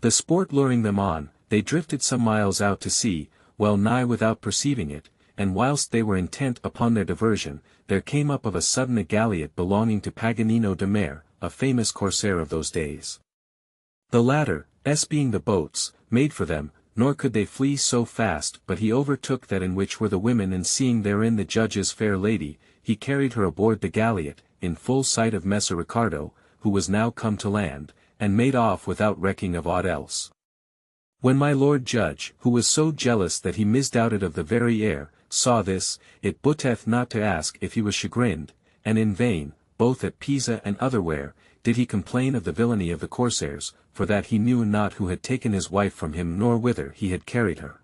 The sport luring them on, they drifted some miles out to sea, well nigh without perceiving it, and whilst they were intent upon their diversion, there came up of a sudden a galliot belonging to Paganino de Mare, a famous corsair of those days. The latter, being the boats, made for them, nor could they flee so fast but he overtook that in which were the women and seeing therein the judge's fair lady, he carried her aboard the galliot, in full sight of Messer Ricardo, who was now come to land, and made off without recking of aught else. When my lord judge, who was so jealous that he misdoubted of the very air, saw this, it booteth not to ask if he was chagrined, and in vain, both at Pisa and otherwhere, did he complain of the villainy of the corsairs, for that he knew not who had taken his wife from him nor whither he had carried her.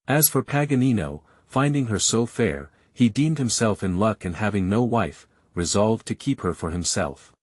As for Paganino, finding her so fair, he deemed himself in luck and having no wife, resolved to keep her for himself.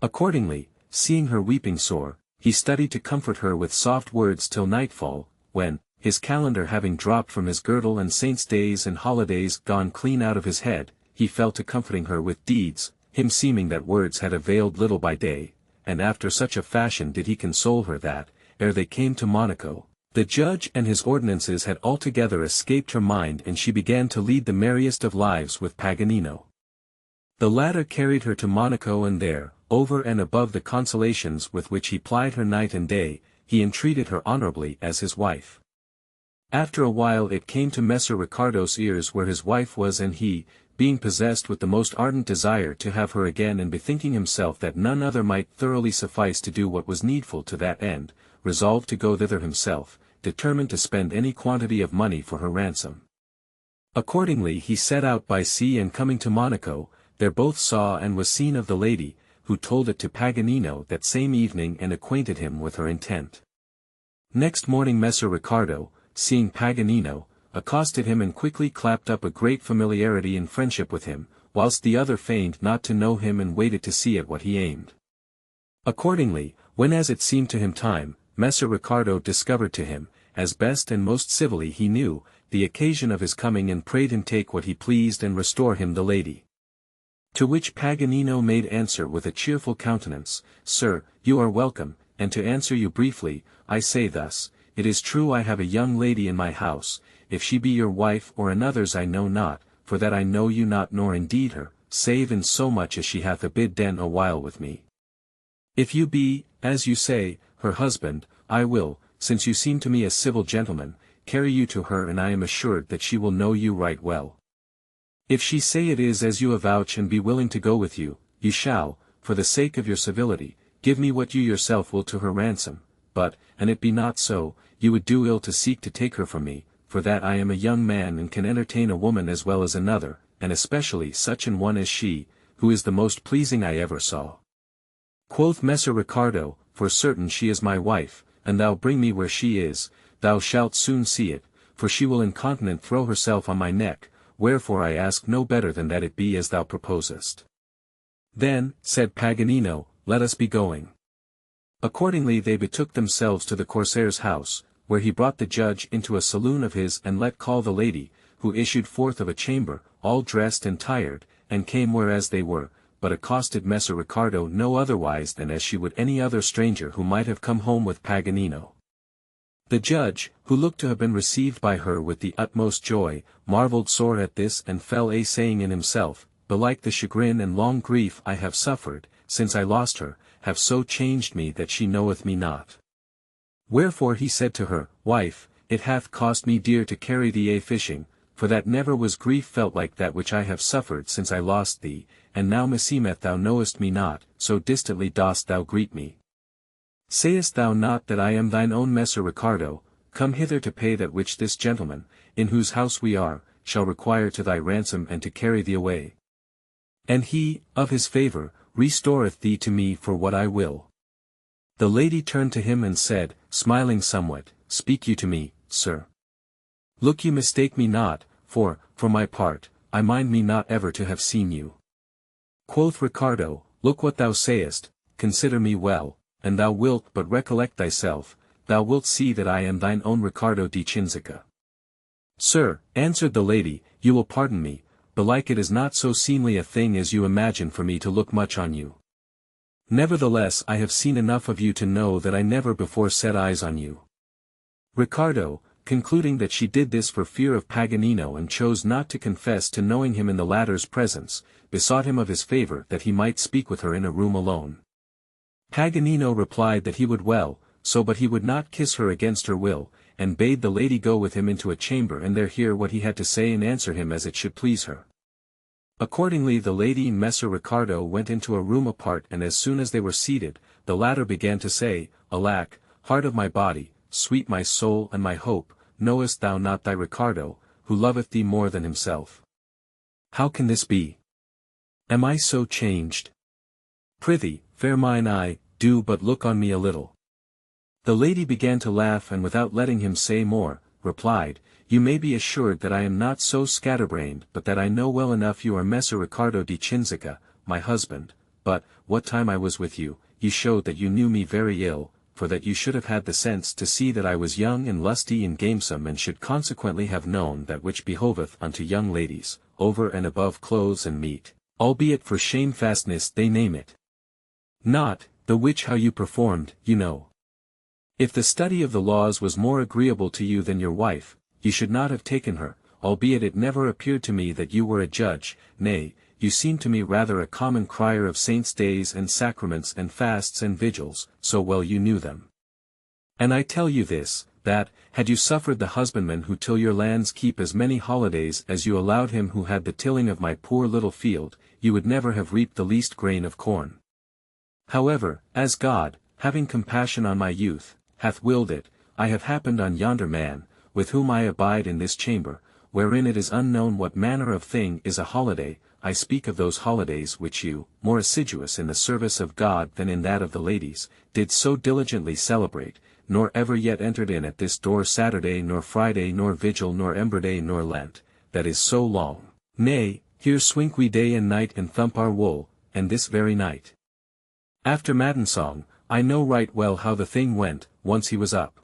Accordingly, seeing her weeping sore, he studied to comfort her with soft words till nightfall, when, his calendar having dropped from his girdle and saints' days and holidays gone clean out of his head, he fell to comforting her with deeds, him seeming that words had availed little by day, and after such a fashion did he console her that, ere they came to Monaco, the judge and his ordinances had altogether escaped her mind and she began to lead the merriest of lives with Paganino. The latter carried her to Monaco and there, over and above the consolations with which he plied her night and day, he entreated her honorably as his wife. After a while it came to Messer Ricardo's ears where his wife was and he, being possessed with the most ardent desire to have her again and bethinking himself that none other might thoroughly suffice to do what was needful to that end, resolved to go thither himself, determined to spend any quantity of money for her ransom. Accordingly he set out by sea and coming to Monaco, there both saw and was seen of the lady, who told it to Paganino that same evening and acquainted him with her intent. Next morning Messer Ricardo, seeing Paganino, accosted him and quickly clapped up a great familiarity and friendship with him, whilst the other feigned not to know him and waited to see at what he aimed. Accordingly, when as it seemed to him time, Messer Ricardo discovered to him, as best and most civilly he knew, the occasion of his coming and prayed him take what he pleased and restore him the lady. To which Paganino made answer with a cheerful countenance, Sir, you are welcome, and to answer you briefly, I say thus, it is true I have a young lady in my house, if she be your wife or another's I know not, for that I know you not nor indeed her, save in so much as she hath abid den a while with me. If you be, as you say, her husband, I will, since you seem to me a civil gentleman, carry you to her and I am assured that she will know you right well. If she say it is as you avouch and be willing to go with you, you shall, for the sake of your civility, give me what you yourself will to her ransom, but, and it be not so, you would do ill to seek to take her from me, for that I am a young man and can entertain a woman as well as another, and especially such an one as she, who is the most pleasing I ever saw. Quoth Messer Ricardo, for certain she is my wife, and thou bring me where she is, thou shalt soon see it, for she will incontinent throw herself on my neck, wherefore I ask no better than that it be as thou proposest. Then, said Paganino, let us be going. Accordingly they betook themselves to the corsair's house, where he brought the judge into a saloon of his and let call the lady, who issued forth of a chamber, all dressed and tired, and came whereas they were, but accosted Messer Ricardo no otherwise than as she would any other stranger who might have come home with Paganino. The judge, who looked to have been received by her with the utmost joy, marvelled sore at this and fell a-saying in himself, belike the chagrin and long grief I have suffered, since I lost her, have so changed me that she knoweth me not. Wherefore he said to her, Wife, it hath cost me dear to carry thee a-fishing, for that never was grief felt like that which I have suffered since I lost thee, and now meseemeth thou knowest me not, so distantly dost thou greet me. Sayest thou not that I am thine own Messer Ricardo, come hither to pay that which this gentleman, in whose house we are, shall require to thy ransom and to carry thee away? And he, of his favour, restoreth thee to me for what I will. The lady turned to him and said, smiling somewhat, Speak you to me, sir? Look, you mistake me not, for my part, I mind me not ever to have seen you. Quoth Ricardo, Look what thou sayest, consider me well, and thou wilt but recollect thyself, thou wilt see that I am thine own Ricardo di Cinzica. Sir, answered the lady, you will pardon me, belike it is not so seemly a thing as you imagine for me to look much on you. Nevertheless I have seen enough of you to know that I never before set eyes on you. Ricardo, concluding that she did this for fear of Paganino and chose not to confess to knowing him in the latter's presence, besought him of his favour that he might speak with her in a room alone. Paganino replied that he would well, so but he would not kiss her against her will, and bade the lady go with him into a chamber and there hear what he had to say and answer him as it should please her. Accordingly the lady and Messer Ricardo went into a room apart, and as soon as they were seated, the latter began to say, Alack, heart of my body, sweet my soul and my hope, knowest thou not thy Ricardo, who loveth thee more than himself? How can this be? Am I so changed? Prithee, fair mine eye, do but look on me a little. The lady began to laugh, and without letting him say more, replied, You may be assured that I am not so scatterbrained, but that I know well enough you are Messer Ricardo di Cinzica, my husband, but, what time I was with you, you showed that you knew me very ill, for that you should have had the sense to see that I was young and lusty and gamesome, and should consequently have known that which behoveth unto young ladies, over and above clothes and meat, albeit for shamefastness they name it not, the which how you performed, you know. If the study of the laws was more agreeable to you than your wife, you should not have taken her, albeit it never appeared to me that you were a judge, nay, you seemed to me rather a common crier of saints' days and sacraments and fasts and vigils, so well you knew them. And I tell you this, that, had you suffered the husbandman who till your lands keep as many holidays as you allowed him who had the tilling of my poor little field, you would never have reaped the least grain of corn. However, as God, having compassion on my youth, hath willed it, I have happened on yonder man, with whom I abide in this chamber, wherein it is unknown what manner of thing is a holiday. I speak of those holidays which you, more assiduous in the service of God than in that of the ladies, did so diligently celebrate, nor ever yet entered in at this door Saturday nor Friday nor Vigil nor Ember-day nor Lent, that is so long. Nay, here swink we day and night and thump our wool, and this very night. After Maddensong, I know right well how the thing went, once he was up.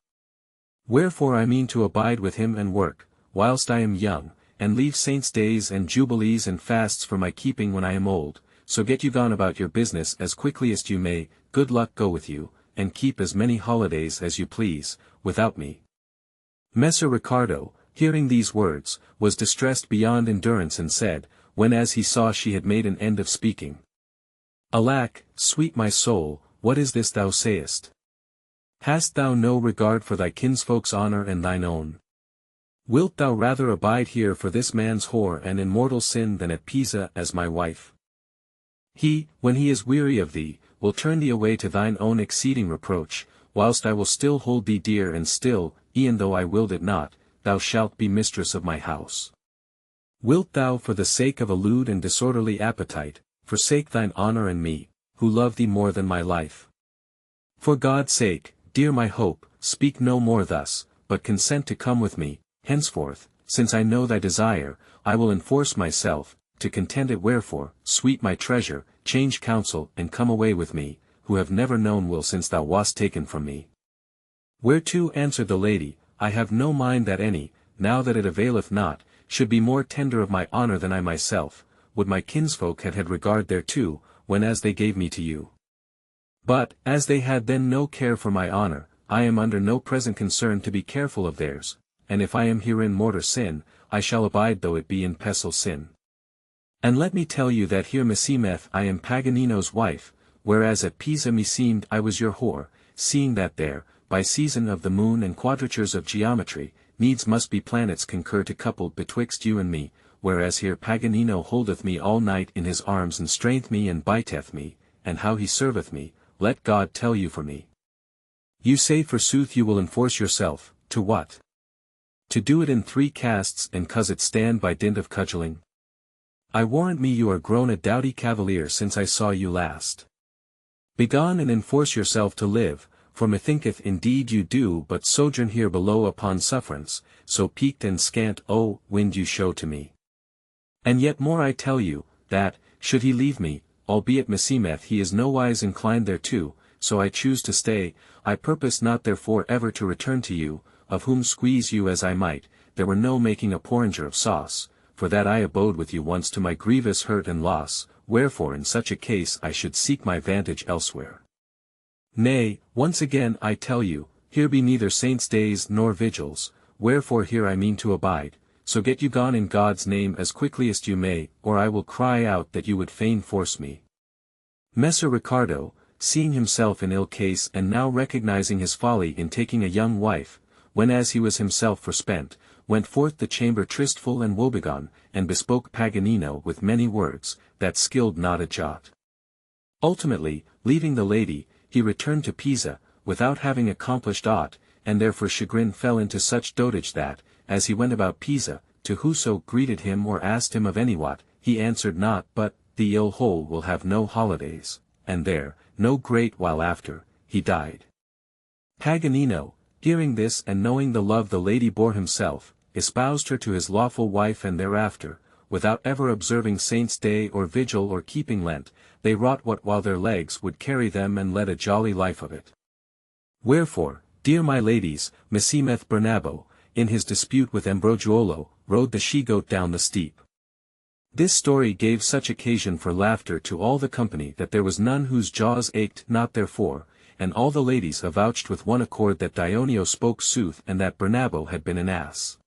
Wherefore I mean to abide with him and work, whilst I am young, and leave saints' days and jubilees and fasts for my keeping when I am old, so get you gone about your business as quickly as you may, good luck go with you, and keep as many holidays as you please, without me. Messer Ricardo, hearing these words, was distressed beyond endurance and said, when as he saw she had made an end of speaking, Alack, sweet my soul, what is this thou sayest? Hast thou no regard for thy kinsfolk's honour and thine own? Wilt thou rather abide here for this man's whore and in mortal sin than at Pisa as my wife? He, when he is weary of thee, will turn thee away to thine own exceeding reproach, whilst I will still hold thee dear, and still, e'en though I willed it not, thou shalt be mistress of my house. Wilt thou for the sake of a lewd and disorderly appetite, forsake thine honour and me, who love thee more than my life? For God's sake, dear my hope, speak no more thus, but consent to come with me. Henceforth, since I know thy desire, I will enforce myself, to content it. Wherefore, sweet my treasure, change counsel and come away with me, who have never known will since thou wast taken from me. Whereto answered the lady, I have no mind that any, now that it availeth not, should be more tender of my honour than I myself, would my kinsfolk had had regard thereto, when as they gave me to you. But, as they had then no care for my honour, I am under no present concern to be careful of theirs, and if I am herein mortar sin, I shall abide though it be in pestle sin. And let me tell you that here meseemeth I am Paganino's wife, whereas at Pisa meseemed I was your whore, seeing that there, by season of the moon and quadratures of geometry, needs must be planets concur to couple betwixt you and me, whereas here Paganino holdeth me all night in his arms and straineth me and biteth me, and how he serveth me, let God tell you for me. You say forsooth you will enforce yourself, to what? To do it in 3 casts and cause it stand by dint of cudgelling? I warrant me you are grown a doughty cavalier since I saw you last. Begone and enforce yourself to live, for methinketh indeed you do but sojourn here below upon sufferance, so peaked and scant wind you show to me. And yet more I tell you, that, should he leave me, albeit meseemeth he is nowise inclined thereto, so I choose to stay, I purpose not therefore ever to return to you, of whom squeeze you as I might, there were no making a porringer of sauce, for that I abode with you once to my grievous hurt and loss, wherefore in such a case I should seek my vantage elsewhere. Nay, once again I tell you, here be neither saints' days nor vigils, wherefore here I mean to abide, so get you gone in God's name as quickly as you may, or I will cry out that you would fain force me. Messer Ricardo, seeing himself in ill case and now recognizing his folly in taking a young wife, when as he was himself forspent, went forth the chamber tristful and woebegone, and bespoke Paganino with many words, that skilled not a jot. Ultimately, leaving the lady, he returned to Pisa, without having accomplished aught, and therefore chagrin fell into such dotage that, as he went about Pisa, to whoso greeted him or asked him of anywhat, he answered not but, the ill hole will have no holidays, and there, no great while after, he died. Paganino, hearing this and knowing the love the lady bore himself, espoused her to his lawful wife and thereafter, without ever observing saint's day or vigil or keeping Lent, they wrought what while their legs would carry them and led a jolly life of it. Wherefore, dear my ladies, meseemeth Bernabo, in his dispute with Ambrogiolo, rode the she-goat down the steep. This story gave such occasion for laughter to all the company that there was none whose jaws ached not therefore, and all the ladies avouched with one accord that Dioneo spoke sooth and that Bernabo had been an ass.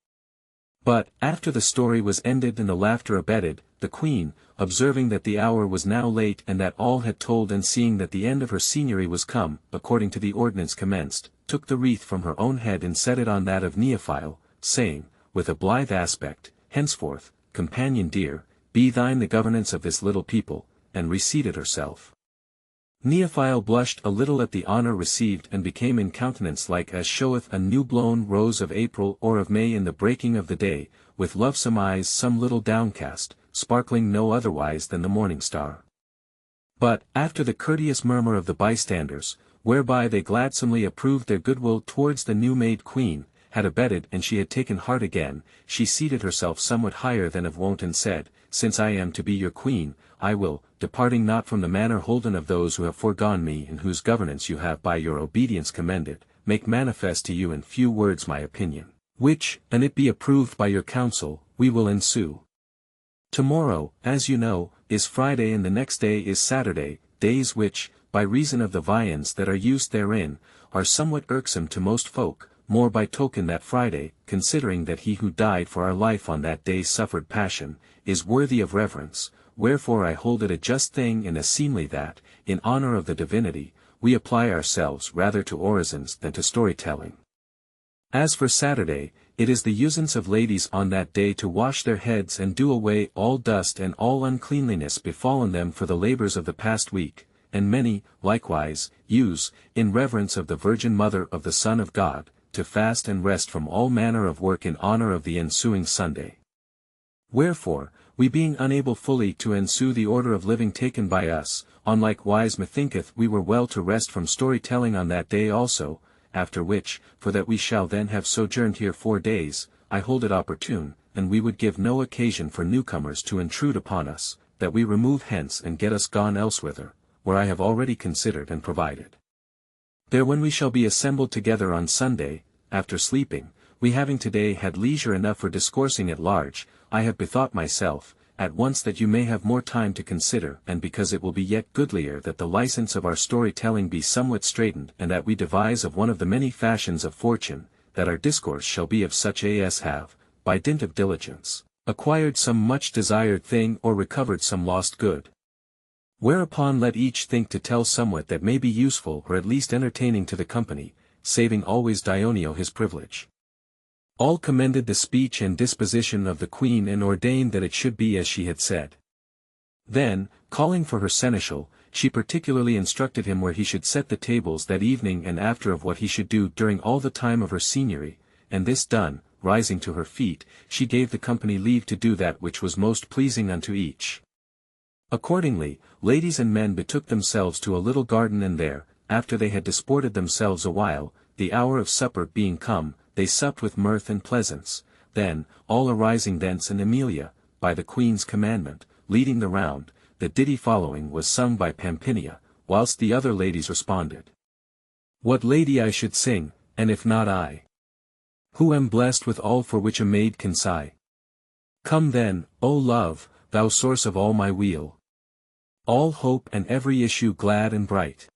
But, after the story was ended and the laughter abated, the queen, observing that the hour was now late and that all had told and seeing that the end of her signory was come, according to the ordinance commenced, took the wreath from her own head and set it on that of Neophile, saying, with a blithe aspect, henceforth, companion dear, be thine the governance of this little people, and reseated herself. Neophile blushed a little at the honour received and became in countenance like as showeth a new-blown rose of April or of May in the breaking of the day, with lovesome eyes some little downcast, sparkling no otherwise than the morning star. But, after the courteous murmur of the bystanders, whereby they gladsomely approved their goodwill towards the new-made queen, had abated and she had taken heart again, she seated herself somewhat higher than of wont and said, Since I am to be your queen, I will, departing not from the manner holden of those who have foregone me and whose governance you have by your obedience commended, make manifest to you in few words my opinion, which, an it be approved by your council, we will ensue. Tomorrow, as you know, is Friday and the next day is Saturday, days which, by reason of the viands that are used therein, are somewhat irksome to most folk, more by token that Friday, considering that he who died for our life on that day suffered passion, is worthy of reverence, wherefore I hold it a just thing and a seemly that, in honor of the divinity, we apply ourselves rather to orisons than to storytelling. As for Saturday, it is the usance of ladies on that day to wash their heads and do away all dust and all uncleanliness befallen them for the labors of the past week, and many, likewise, use, in reverence of the Virgin Mother of the Son of God, to fast and rest from all manner of work in honor of the ensuing Sunday. Wherefore, we being unable fully to ensue the order of living taken by us, on like wise methinketh we were well to rest from storytelling on that day also, after which, for that we shall then have sojourned here 4 days, I hold it opportune, and we would give no occasion for newcomers to intrude upon us, that we remove hence and get us gone elsewhither, where I have already considered and provided. There when we shall be assembled together on Sunday, after sleeping, we having today had leisure enough for discoursing at large, I have bethought myself, at once that you may have more time to consider and because it will be yet goodlier that the license of our story-telling be somewhat straitened and that we devise of one of the many fashions of fortune, that our discourse shall be of such as have, by dint of diligence, acquired some much desired thing or recovered some lost good. Whereupon let each think to tell somewhat that may be useful or at least entertaining to the company, saving always Dioneo his privilege. All commended the speech and disposition of the queen and ordained that it should be as she had said. Then, calling for her seneschal, she particularly instructed him where he should set the tables that evening and after of what he should do during all the time of her seigneury, and this done, rising to her feet, she gave the company leave to do that which was most pleasing unto each. Accordingly, ladies and men betook themselves to a little garden and there, after they had disported themselves a while, the hour of supper being come, they supped with mirth and pleasance, then, all arising thence and Emilia, by the queen's commandment, leading the round, the ditty following was sung by Pampinia, whilst the other ladies responded. What lady I should sing, and if not I? Who am blessed with all for which a maid can sigh? Come then, O love, thou source of all my weal, all hope and every issue glad and bright.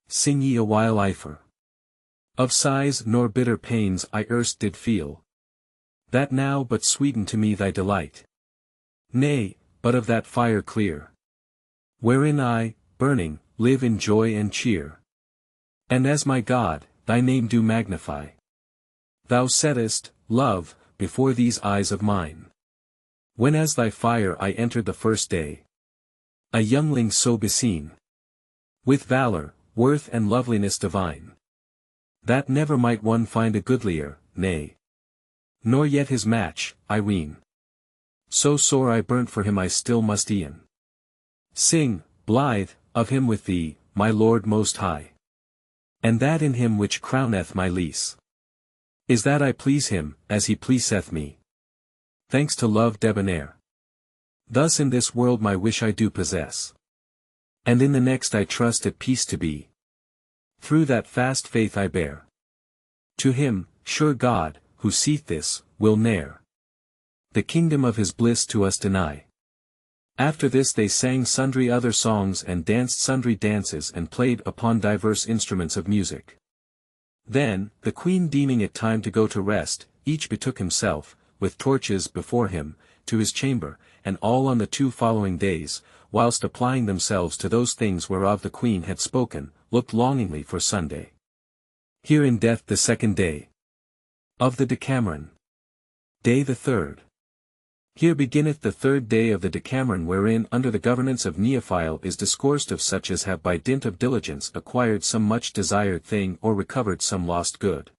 Sing ye a while I for of sighs nor bitter pains I erst did feel, that now but sweeten to me thy delight. Nay, but of that fire clear, wherein I, burning, live in joy and cheer. And as my God, thy name do magnify. Thou settest, love, before these eyes of mine, when as thy fire I entered the first day, a youngling so beseen, with valor, worth and loveliness divine, that never might one find a goodlier, nay, nor yet his match, I ween. So sore I burnt for him I still must e'en sing, blithe, of him with thee, my Lord most high. And that in him which crowneth my lease is that I please him, as he pleaseth me. Thanks to love debonair. Thus in this world my wish I do possess, and in the next I trust at peace to be. Through that fast faith I bear to him, sure God, who seeth this, will ne'er the kingdom of his bliss to us deny. After this they sang sundry other songs and danced sundry dances and played upon diverse instruments of music. Then, the queen deeming it time to go to rest, each betook himself, with torches before him, to his chamber, and all on the 2 following days, whilst applying themselves to those things whereof the queen had spoken, looked longingly for Sunday. Here in death the 2nd day of the Decameron. Day the 3rd. Here beginneth the 3rd day of the Decameron, wherein under the governance of Neophile is discoursed of such as have by dint of diligence acquired some much desired thing or recovered some lost good.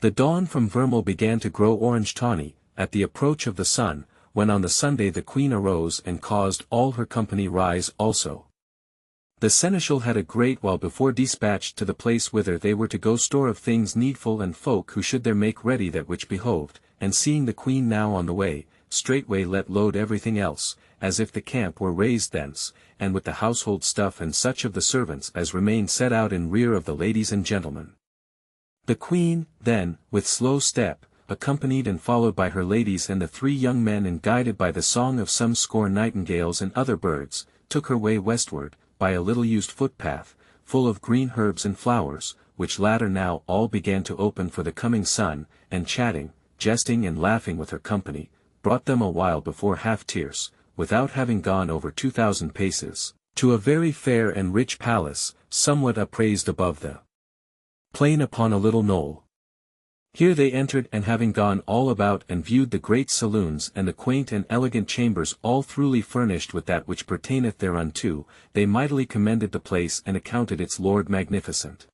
The dawn from vermeil began to grow orange tawny, at the approach of the sun, when on the Sunday the queen arose and caused all her company rise also. The seneschal had a great while before dispatched to the place whither they were to go store of things needful and folk who should there make ready that which behoved, and seeing the queen now on the way, straightway let load everything else, as if the camp were raised thence, and with the household stuff and such of the servants as remained set out in rear of the ladies and gentlemen. The queen, then, with slow step, accompanied and followed by her ladies and the 3 young men and guided by the song of some score nightingales and other birds, took her way westward, by a little used footpath, full of green herbs and flowers, which latter now all began to open for the coming sun, and chatting, jesting and laughing with her company, brought them a while before half tierce, without having gone over 2,000 paces, to a very fair and rich palace, somewhat upraised above the plain upon a little knoll. Here they entered, and having gone all about and viewed the great saloons and the quaint and elegant chambers all throughly furnished with that which pertaineth thereunto, they mightily commended the place and accounted its lord magnificent.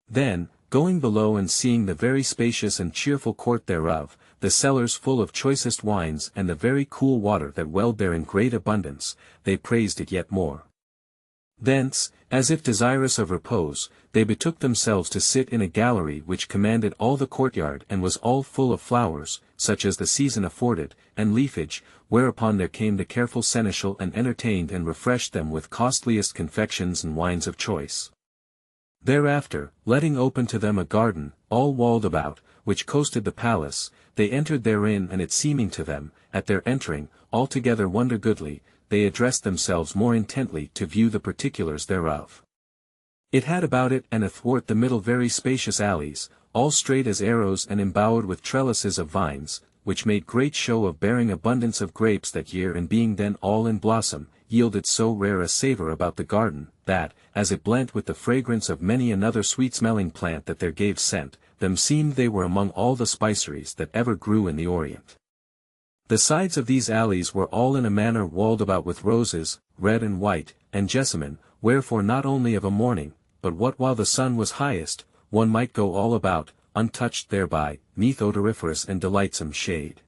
Then, going below and seeing the very spacious and cheerful court thereof, the cellars full of choicest wines and the very cool water that welled there in great abundance, they praised it yet more. Thence, as if desirous of repose, they betook themselves to sit in a gallery which commanded all the courtyard and was all full of flowers, such as the season afforded, and leafage, whereupon there came the careful seneschal and entertained and refreshed them with costliest confections and wines of choice. Thereafter, letting open to them a garden, all walled about, which coasted the palace, they entered therein, and it seeming to them, at their entering, altogether wonder goodly, they addressed themselves more intently to view the particulars thereof. It had about it and athwart the middle very spacious alleys, all straight as arrows and embowered with trellises of vines, which made great show of bearing abundance of grapes that year, and being then all in blossom, yielded so rare a savour about the garden, that, as it blent with the fragrance of many another sweet-smelling plant that there gave scent, them seemed they were among all the spiceries that ever grew in the Orient. The sides of these alleys were all in a manner walled about with roses, red and white, and jessamine, wherefore not only of a morning, but what while the sun was highest, one might go all about, untouched thereby, 'neath odoriferous and delightsome shade.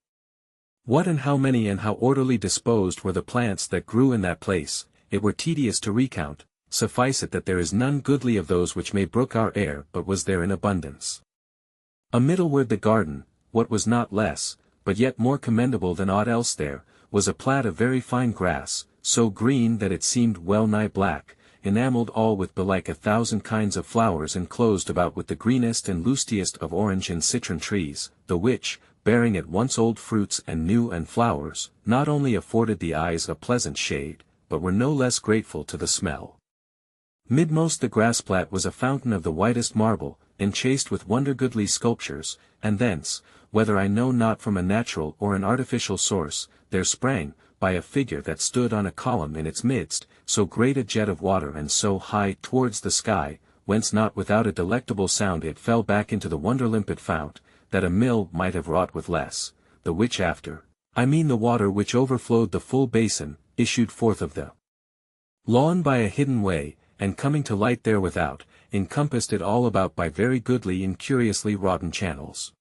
What and how many and how orderly disposed were the plants that grew in that place, it were tedious to recount, suffice it that there is none goodly of those which may brook our air but was there in abundance. Amiddleward the garden, what was not less, but yet more commendable than aught else there, was a plat of very fine grass, so green that it seemed well nigh black, enamelled all with belike 1,000 kinds of flowers enclosed about with the greenest and lustiest of orange and citron trees, the which, bearing at once old fruits and new and flowers, not only afforded the eyes a pleasant shade, but were no less grateful to the smell. Midmost the grassplat was a fountain of the whitest marble, enchased with wonder-goodly sculptures, and thence, whether I know not from a natural or an artificial source, there sprang, by a figure that stood on a column in its midst, so great a jet of water and so high towards the sky, whence not without a delectable sound it fell back into the wonder-limpid fount, that a mill might have wrought with less, the which after, I mean the water which overflowed the full basin, issued forth of the lawn by a hidden way, and coming to light there without, encompassed it all about by very goodly and curiously wroughten channels.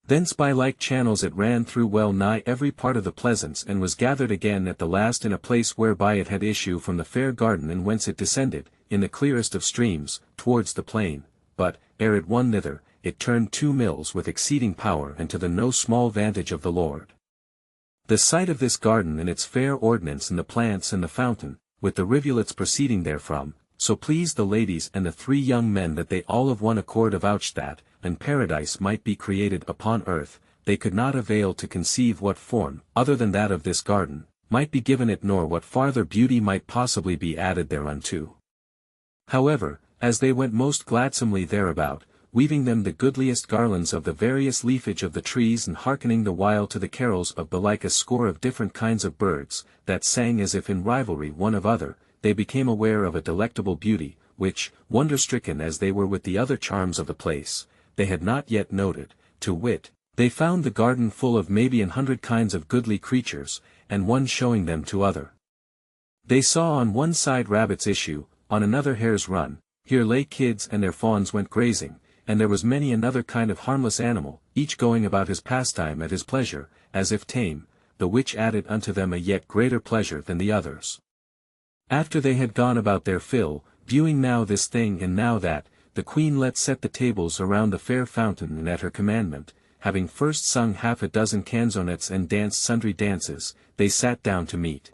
Thence by like channels it ran through well nigh every part of the pleasance and was gathered again at the last in a place whereby it had issue from the fair garden and whence it descended, in the clearest of streams, towards the plain, but, ere it won thither, it turned 2 mills with exceeding power and to the no small vantage of the Lord. The sight of this garden and its fair ordinance and the plants and the fountain, with the rivulets proceeding therefrom, so pleased the ladies and the 3 young men that they all of one accord avouched that, and paradise might be created upon earth, they could not avail to conceive what form, other than that of this garden, might be given it nor what farther beauty might possibly be added thereunto. However, as they went most gladsomely thereabout, weaving them the goodliest garlands of the various leafage of the trees and hearkening the while to the carols of belike a score of different kinds of birds, that sang as if in rivalry one of other, they became aware of a delectable beauty, which, wonder-stricken as they were with the other charms of the place, they had not yet noted, to wit, they found the garden full of maybe 100 kinds of goodly creatures, and one showing them to other. They saw on one side rabbits issue, on another hares run, here lay kids and their fawns went grazing, and there was many another kind of harmless animal, each going about his pastime at his pleasure, as if tame, the which added unto them a yet greater pleasure than the others. After they had gone about their fill, viewing now this thing and now that, the queen let set the tables around the fair fountain and at her commandment, having first sung 6 canzonets and danced sundry dances, they sat down to meat.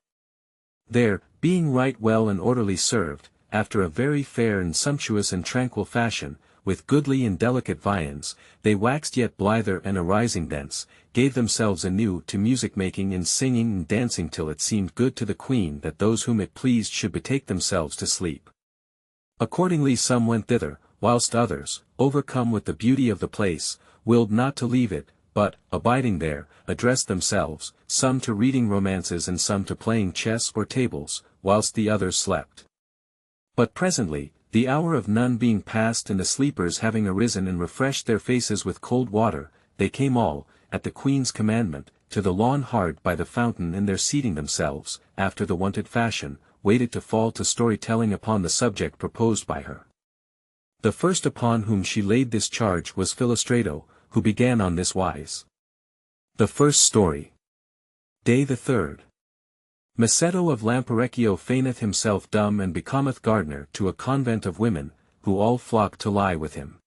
There, being right well and orderly served, after a very fair and sumptuous and tranquil fashion, with goodly and delicate viands, they waxed yet blither and arising thence, gave themselves anew to music-making and singing and dancing till it seemed good to the queen that those whom it pleased should betake themselves to sleep. Accordingly some went thither, whilst others, overcome with the beauty of the place, willed not to leave it, but, abiding there, addressed themselves, some to reading romances and some to playing chess or tables, whilst the others slept. But presently, the hour of none being past and the sleepers having arisen and refreshed their faces with cold water, they came all, at the queen's commandment, to the lawn hard by the fountain and there seating themselves, after the wonted fashion, waited to fall to story-telling upon the subject proposed by her. The first upon whom she laid this charge was Philostrato, who began on this wise. The first story. Day the 3rd. Macedo of Lamperecchio feigneth himself dumb and becometh gardener to a convent of women, who all flock to lie with him.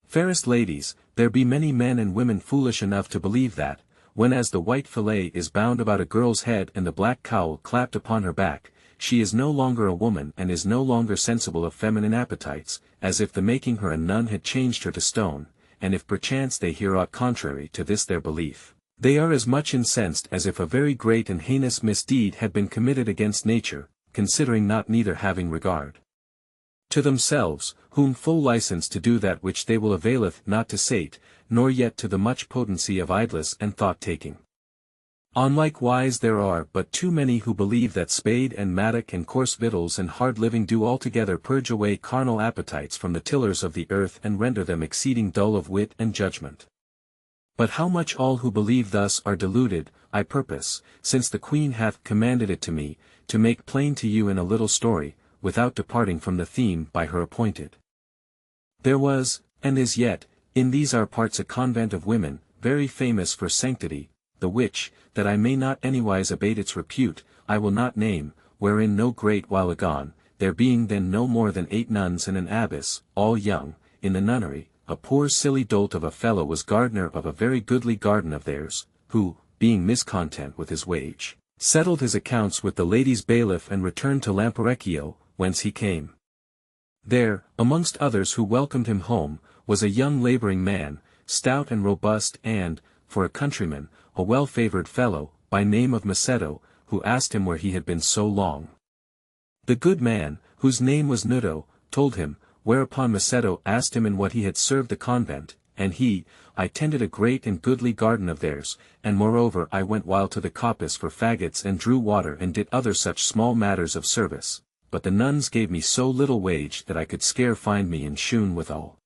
Fairest ladies, there be many men and women foolish enough to believe that, whenas the white fillet is bound about a girl's head and the black cowl clapped upon her back, she is no longer a woman and is no longer sensible of feminine appetites, as if the making her a nun had changed her to stone, and if perchance they hear aught contrary to this their belief, they are as much incensed as if a very great and heinous misdeed had been committed against nature, considering not neither having regard to themselves, whom full license to do that which they will availeth not to sate, nor yet to the much potency of idlesse and thought-taking. On like wise there are but too many who believe that spade and mattock and coarse victuals and hard living do altogether purge away carnal appetites from the tillers of the earth and render them exceeding dull of wit and judgment. But how much all who believe thus are deluded, I purpose, since the Queen hath commanded it to me, to make plain to you in a little story, without departing from the theme by her appointed. There was, and is yet, in these our parts a convent of women, very famous for sanctity, the which, that I may not anywise abate its repute, I will not name, wherein no great while agone, there being then no more than 8 nuns and an abbess, all young, in the nunnery, a poor silly dolt of a fellow was gardener of a very goodly garden of theirs, who, being miscontent with his wage, settled his accounts with the lady's bailiff and returned to Lamperecchio, whence he came. There, amongst others who welcomed him home, was a young labouring man, stout and robust and, for a countryman, a well-favoured fellow, by name of Macedo, who asked him where he had been so long. The good man, whose name was Nudo, told him, whereupon Macedo asked him in what he had served the convent, and he, I tended a great and goodly garden of theirs, and moreover I went while to the coppice for faggots and drew water and did other such small matters of service, but the nuns gave me so little wage that I could scare find me in shoon withal.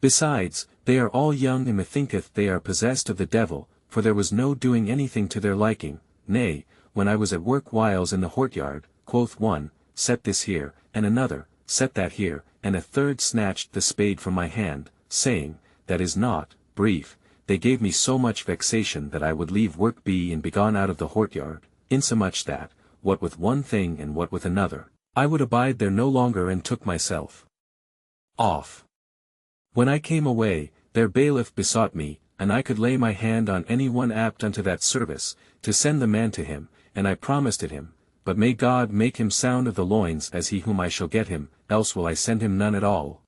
Besides, they are all young and methinketh they are possessed of the devil, for there was no doing anything to their liking, nay, when I was at work whiles in the courtyard, quoth one, set this here, and another, set that here, and a third snatched the spade from my hand, saying, that is not, brief, they gave me so much vexation that I would leave work be and begone out of the courtyard, insomuch that, what with one thing and what with another, I would abide there no longer and took myself off. When I came away, their bailiff besought me, and I could lay my hand on any one apt unto that service, to send the man to him, and I promised it him, but may God make him sound of the loins as he whom I shall get him, else will I send him none at all.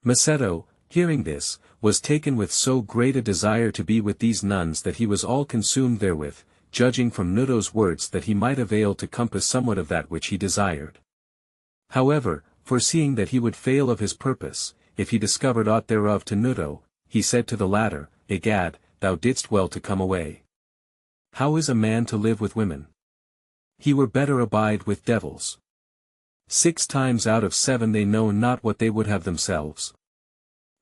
Macedo, hearing this, was taken with so great a desire to be with these nuns that he was all consumed therewith, judging from Nudo's words that he might avail to compass somewhat of that which he desired. However, foreseeing that he would fail of his purpose, if he discovered aught thereof to Nudo, he said to the latter, Egad, thou didst well to come away. How is a man to live with women? He were better abide with devils. 6 times out of 7 they know not what they would have themselves.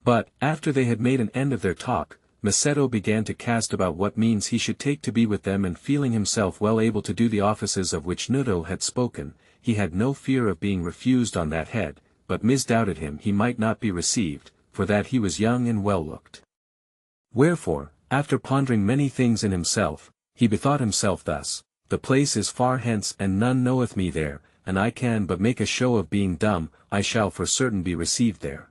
But, after they had made an end of their talk, Macedo began to cast about what means he should take to be with them, and feeling himself well able to do the offices of which Nudo had spoken, he had no fear of being refused on that head, but misdoubted him he might not be received, for that he was young and well looked. Wherefore, after pondering many things in himself, he bethought himself thus, the place is far hence and none knoweth me there, and I can but make a show of being dumb, I shall for certain be received there.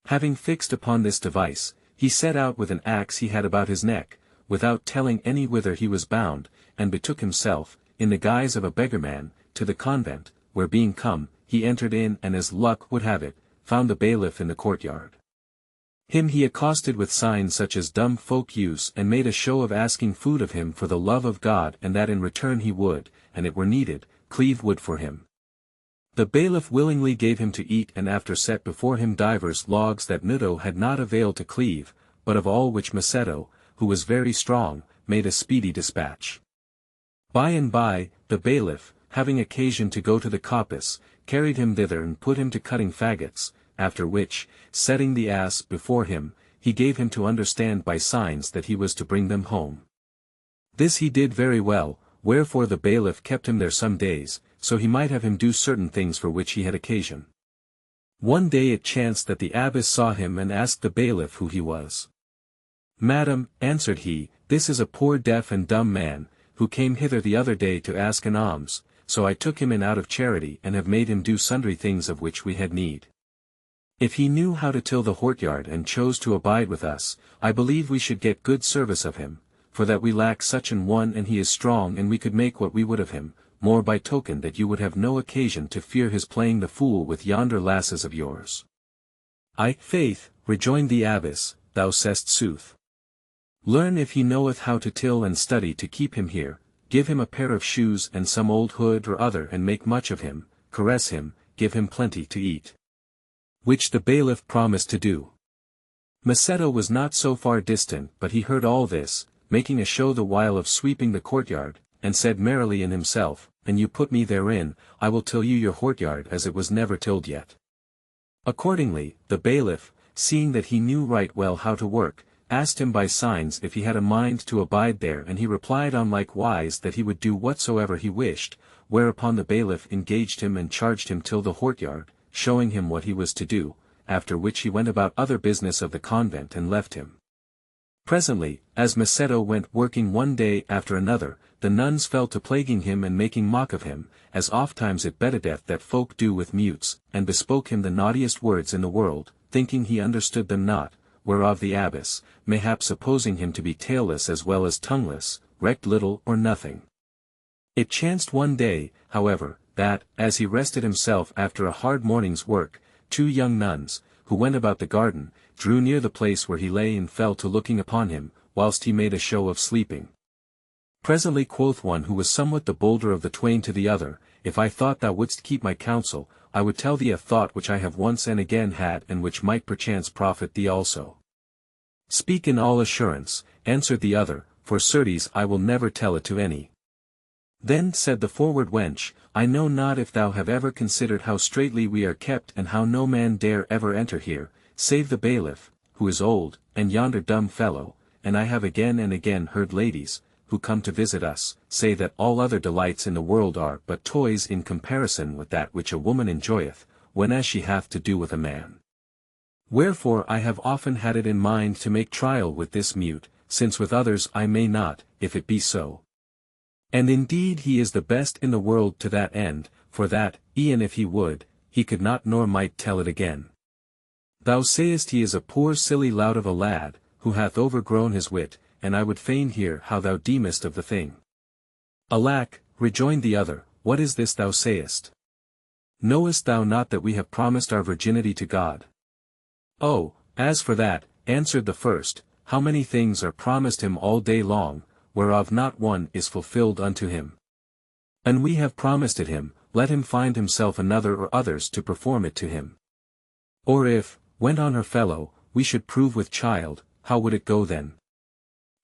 Having fixed upon this device, he set out with an axe he had about his neck, without telling any whither he was bound, and betook himself, in the guise of a beggarman, to the convent, where being come, he entered in and as luck would have it, found the bailiff in the courtyard. Him he accosted with signs such as dumb folk use and made a show of asking food of him for the love of God, and that in return he would, and it were needed, cleave wood for him. The bailiff willingly gave him to eat, and after set before him divers logs that Nudo had not availed to cleave, but of all which Macedo, who was very strong, made a speedy dispatch. By and by, the bailiff, having occasion to go to the coppice, carried him thither and put him to cutting faggots, after which, setting the ass before him, he gave him to understand by signs that he was to bring them home. This he did very well, wherefore the bailiff kept him there some days, so he might have him do certain things for which he had occasion. One day it chanced that the abbess saw him and asked the bailiff who he was. Madam, answered he, this is a poor deaf and dumb man, who came hither the other day to ask an alms, so I took him in out of charity and have made him do sundry things of which we had need. If he knew how to till the courtyard and chose to abide with us, I believe we should get good service of him, for that we lack such an one, and he is strong, and we could make what we would of him, more by token that you would have no occasion to fear his playing the fool with yonder lasses of yours. Faith, rejoined the abbess, thou sayest sooth. Learn if he knoweth how to till and study to keep him here, give him a pair of shoes and some old hood or other, and make much of him, caress him, give him plenty to eat. Which the bailiff promised to do. Macedo was not so far distant, but he heard all this, making a show the while of sweeping the courtyard, and said merrily in himself, "And you put me therein, I will till you your courtyard as it was never tilled yet." Accordingly, the bailiff, seeing that he knew right well how to work, asked him by signs if he had a mind to abide there, and he replied on like wise that he would do whatsoever he wished, whereupon the bailiff engaged him and charged him till the courtyard, showing him what he was to do, after which he went about other business of the convent and left him. Presently, as Macedo went working one day after another, the nuns fell to plaguing him and making mock of him, as ofttimes it betteth that folk do with mutes, and bespoke him the naughtiest words in the world, thinking he understood them not, whereof the abbess, mayhap supposing him to be tailless as well as tongueless, recked little or nothing. It chanced one day, however, that, as he rested himself after a hard morning's work, 2 young nuns, who went about the garden, drew near the place where he lay and fell to looking upon him, whilst he made a show of sleeping. Presently quoth one who was somewhat the bolder of the twain to the other, "If I thought thou wouldst keep my counsel, I would tell thee a thought which I have once and again had and which might perchance profit thee also." "Speak in all assurance," answered the other, "for certes I will never tell it to any." Then said the forward wench, "I know not if thou have ever considered how straitly we are kept and how no man dare ever enter here, save the bailiff, who is old, and yonder dumb fellow, and I have again and again heard ladies, who come to visit us, say that all other delights in the world are but toys in comparison with that which a woman enjoyeth, whenas she hath to do with a man. Wherefore I have often had it in mind to make trial with this mute, since with others I may not, if it be so. And indeed he is the best in the world to that end, for that, e'en if he would, he could not nor might tell it again. Thou sayest he is a poor silly lout of a lad, who hath overgrown his wit, and I would fain hear how thou deemest of the thing." "Alack," rejoined the other, "what is this thou sayest? Knowest thou not that we have promised our virginity to God?" "Oh, as for that," answered the first, "how many things are promised him all day long, whereof not one is fulfilled unto him. And we have promised it him, let him find himself another or others to perform it to him. Or if, went on her fellow, we should prove with child, how would it go then?"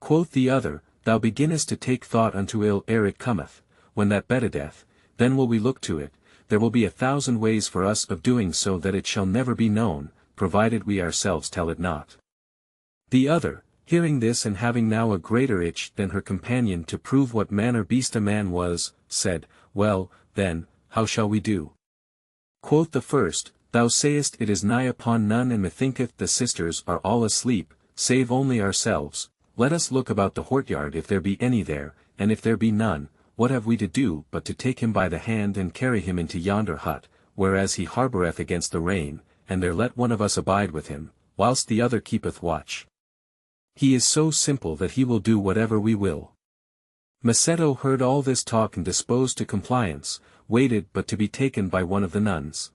Quoth the other, "Thou beginnest to take thought unto ill ere it cometh, when that betteth, then will we look to it, there will be 1,000 ways for us of doing so that it shall never be known, provided we ourselves tell it not." The other, hearing this and having now a greater itch than her companion to prove what manner beast a man was, said, "Well, then, how shall we do?" Quoth the first, "Thou sayest it is nigh upon none, and methinketh the sisters are all asleep, save only ourselves. Let us look about the courtyard if there be any there, and if there be none, what have we to do but to take him by the hand and carry him into yonder hut, whereas he harboureth against the rain, and there let one of us abide with him, whilst the other keepeth watch. He is so simple that he will do whatever we will." Macedo heard all this talk and disposed to compliance, waited but to be taken by one of the nuns.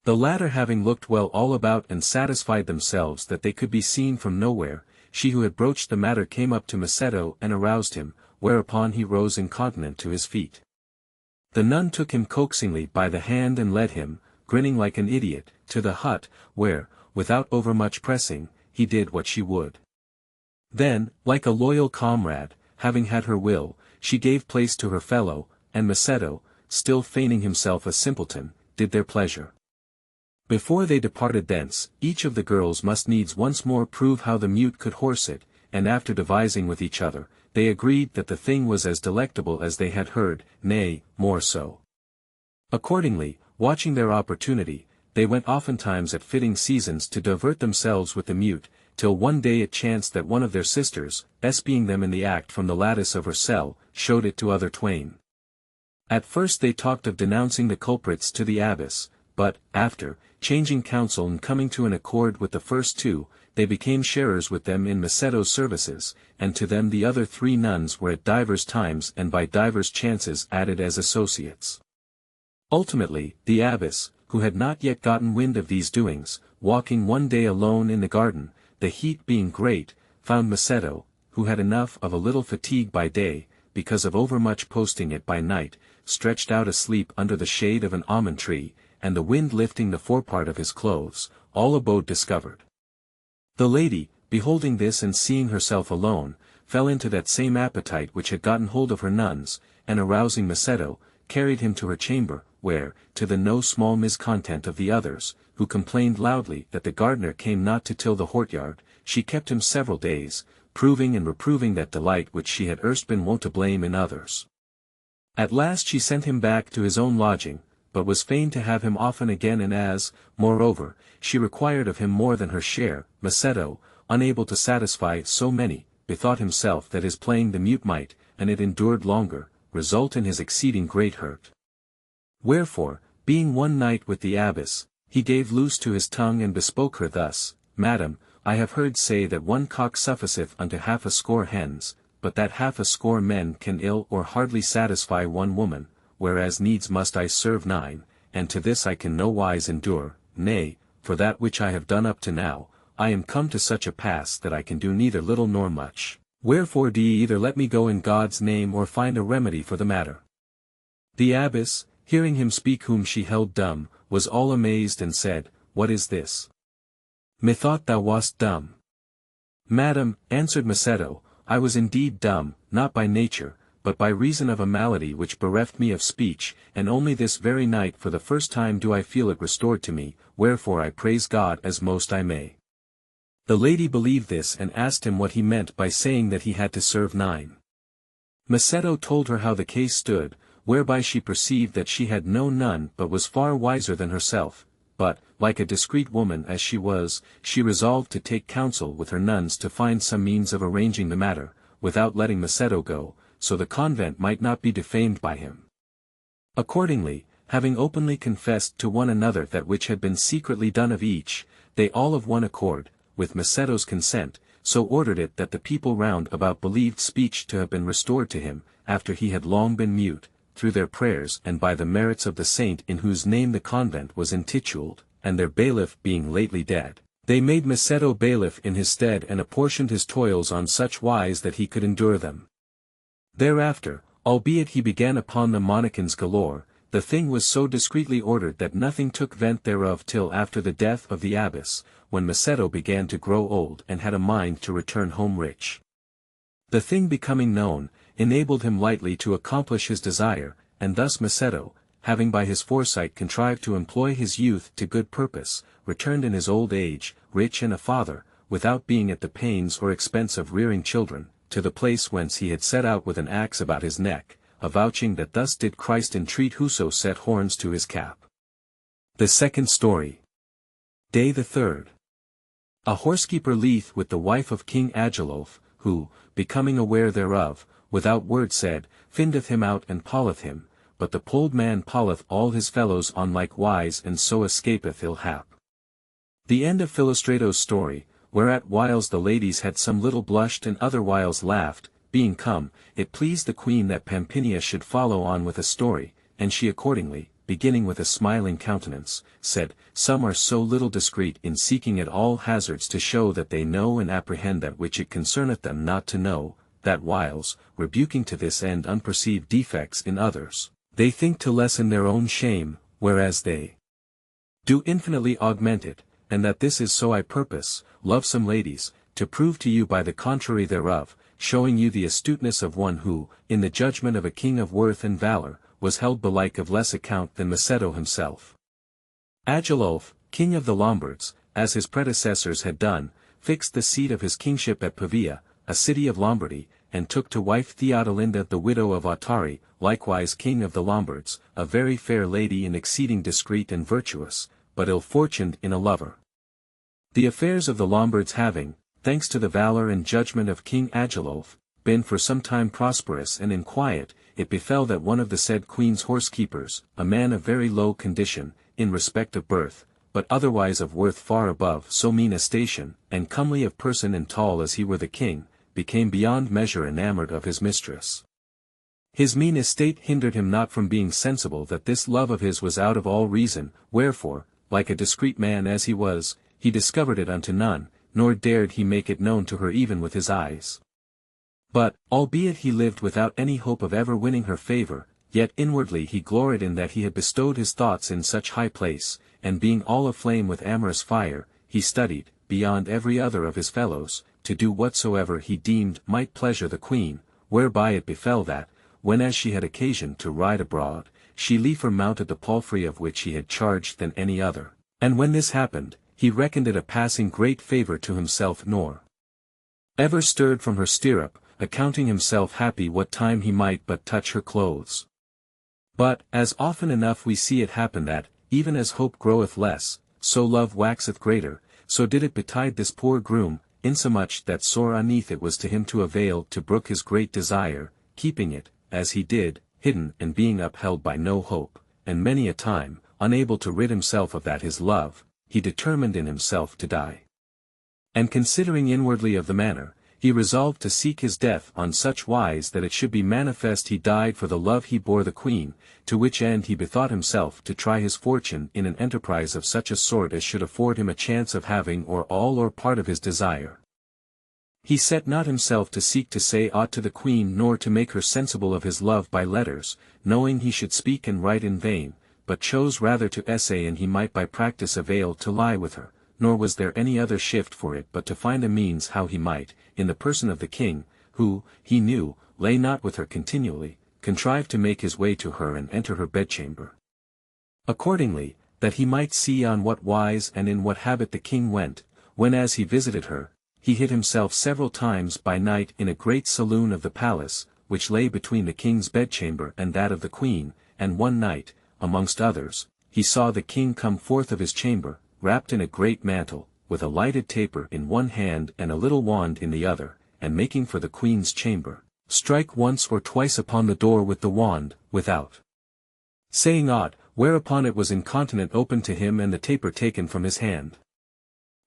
The latter having looked well all about and satisfied themselves that they could be seen from nowhere, she who had broached the matter came up to Macedo and aroused him, whereupon he rose incontinent to his feet. The nun took him coaxingly by the hand and led him, grinning like an idiot, to the hut, where, without overmuch pressing, he did what she would. Then, like a loyal comrade, having had her will, she gave place to her fellow, and Macedo, still feigning himself a simpleton, did their pleasure. Before they departed thence, each of the girls must needs once more prove how the mute could horse it, and after devising with each other, they agreed that the thing was as delectable as they had heard, nay, more so. Accordingly, watching their opportunity, they went oftentimes at fitting seasons to divert themselves with the mute, till one day it chanced that one of their sisters, espying them in the act from the lattice of her cell, showed it to other twain. At first they talked of denouncing the culprits to the abbess, but, after, changing counsel and coming to an accord with the first 2, they became sharers with them in Macedo's services, and to them the other 3 nuns were at divers times and by divers chances added as associates. Ultimately, the abbess, who had not yet gotten wind of these doings, walking one day alone in the garden, the heat being great, found Macedo, who had enough of a little fatigue by day, because of overmuch posting it by night, stretched out asleep under the shade of an almond tree, and the wind lifting the forepart of his clothes, all abode discovered. The lady, beholding this and seeing herself alone, fell into that same appetite which had gotten hold of her nuns, and arousing Macedo, carried him to her chamber, where, to the no small miscontent of the others, who complained loudly that the gardener came not to till the courtyard, she kept him several days, proving and reproving that delight which she had erst been wont to blame in others. At last she sent him back to his own lodging, but was fain to have him often again, and as, moreover, she required of him more than her share, Macedo, unable to satisfy so many, bethought himself that his playing the mute might, and it endured longer, result in his exceeding great hurt. Wherefore, being one night with the abbess, he gave loose to his tongue and bespoke her thus: Madam, I have heard say that one cock sufficeth unto 60 hens, but that 60 men can ill or hardly satisfy one woman, whereas needs must I serve 9, and to this I can no wise endure, nay, for that which I have done up to now, I am come to such a pass that I can do neither little nor much. Wherefore do ye either let me go in God's name or find a remedy for the matter. The abbess, hearing him speak whom she held dumb, was all amazed and said, What is this? Methought thou wast dumb. Madam, answered Macedo, I was indeed dumb, not by nature, but by reason of a malady which bereft me of speech, and only this very night for the first time do I feel it restored to me, wherefore I praise God as most I may. The lady believed this and asked him what he meant by saying that he had to serve 9. Macedo told her how the case stood, whereby she perceived that she had no nun but was far wiser than herself, but, like a discreet woman as she was, she resolved to take counsel with her nuns to find some means of arranging the matter, without letting Macedo go, so the convent might not be defamed by him. Accordingly, having openly confessed to one another that which had been secretly done of each, they all of one accord, with Macedo's consent, so ordered it that the people round about believed speech to have been restored to him, after he had long been mute, through their prayers and by the merits of the saint in whose name the convent was intituled, and their bailiff being lately dead. They made Macedo bailiff in his stead and apportioned his toils on such wise that he could endure them. Thereafter, albeit he began upon the monicans galore, the thing was so discreetly ordered that nothing took vent thereof till after the death of the abbess, when Macedo began to grow old and had a mind to return home rich. The thing becoming known, enabled him lightly to accomplish his desire, and thus Macedo, having by his foresight contrived to employ his youth to good purpose, returned in his old age, rich and a father, without being at the pains or expense of rearing children, to the place whence he had set out with an axe about his neck, avouching that thus did Christ entreat whoso set horns to his cap. The second story. Day the 3rd. A horsekeeper leath with the wife of King Agilolf, who, becoming aware thereof, without word said, findeth him out and polleth him, but the polled man polleth all his fellows on like wise and so escapeth ill hap. The end of Philostrato's story, whereat whiles the ladies had some little blushed and other whiles laughed, being come, it pleased the queen that Pampinia should follow on with a story, and she accordingly, beginning with a smiling countenance, said, Some are so little discreet in seeking at all hazards to show that they know and apprehend that which it concerneth them not to know, that whiles, rebuking to this end unperceived defects in others, they think to lessen their own shame, whereas they do infinitely augment it, and that this is so I purpose, lovesome ladies, to prove to you by the contrary thereof, showing you the astuteness of one who, in the judgment of a king of worth and valor, was held belike of less account than Macedo himself. Agilolf, king of the Lombards, as his predecessors had done, fixed the seat of his kingship at Pavia, a city of Lombardy, and took to wife Theodolinda the widow of Autari, likewise king of the Lombards, a very fair lady and exceeding discreet and virtuous, but ill-fortuned in a lover. The affairs of the Lombards having, thanks to the valor and judgment of King Agilolf, been for some time prosperous and in quiet, it befell that one of the said queen's horsekeepers, a man of very low condition, in respect of birth, but otherwise of worth far above so mean a station, and comely of person and tall as he were the king, became beyond measure enamored of his mistress. His mean estate hindered him not from being sensible that this love of his was out of all reason, wherefore, like a discreet man as he was, he discovered it unto none, nor dared he make it known to her even with his eyes. But, albeit he lived without any hope of ever winning her favor, yet inwardly he gloried in that he had bestowed his thoughts in such high place, and being all aflame with amorous fire, he studied, beyond every other of his fellows, to do whatsoever he deemed might pleasure the queen, whereby it befell that, whenas she had occasion to ride abroad, she liefer mounted the palfrey of which he had charge than any other, and when this happened, he reckoned it a passing great favour to himself nor ever stirred from her stirrup, accounting himself happy what time he might but touch her clothes. But, as often enough we see it happen that, even as hope groweth less, so love waxeth greater, so did it betide this poor groom, insomuch that sore uneath it was to him to avail to brook his great desire, keeping it, as he did, hidden and being upheld by no hope, and many a time, unable to rid himself of that his love, he determined in himself to die. And considering inwardly of the manner, he resolved to seek his death on such wise that it should be manifest he died for the love he bore the queen, to which end he bethought himself to try his fortune in an enterprise of such a sort as should afford him a chance of having or all or part of his desire. He set not himself to seek to say aught to the queen nor to make her sensible of his love by letters, knowing he should speak and write in vain, but chose rather to essay and he might by practice avail to lie with her, nor was there any other shift for it but to find a means how he might, in the person of the king, who, he knew, lay not with her continually, contrive to make his way to her and enter her bedchamber. Accordingly, that he might see on what wise and in what habit the king went, when as he visited her, he hid himself several times by night in a great saloon of the palace, which lay between the king's bedchamber and that of the queen, and one night, amongst others, he saw the king come forth of his chamber, wrapped in a great mantle, with a lighted taper in one hand and a little wand in the other, and making for the queen's chamber, strike once or twice upon the door with the wand, without saying aught, whereupon it was incontinent opened to him and the taper taken from his hand.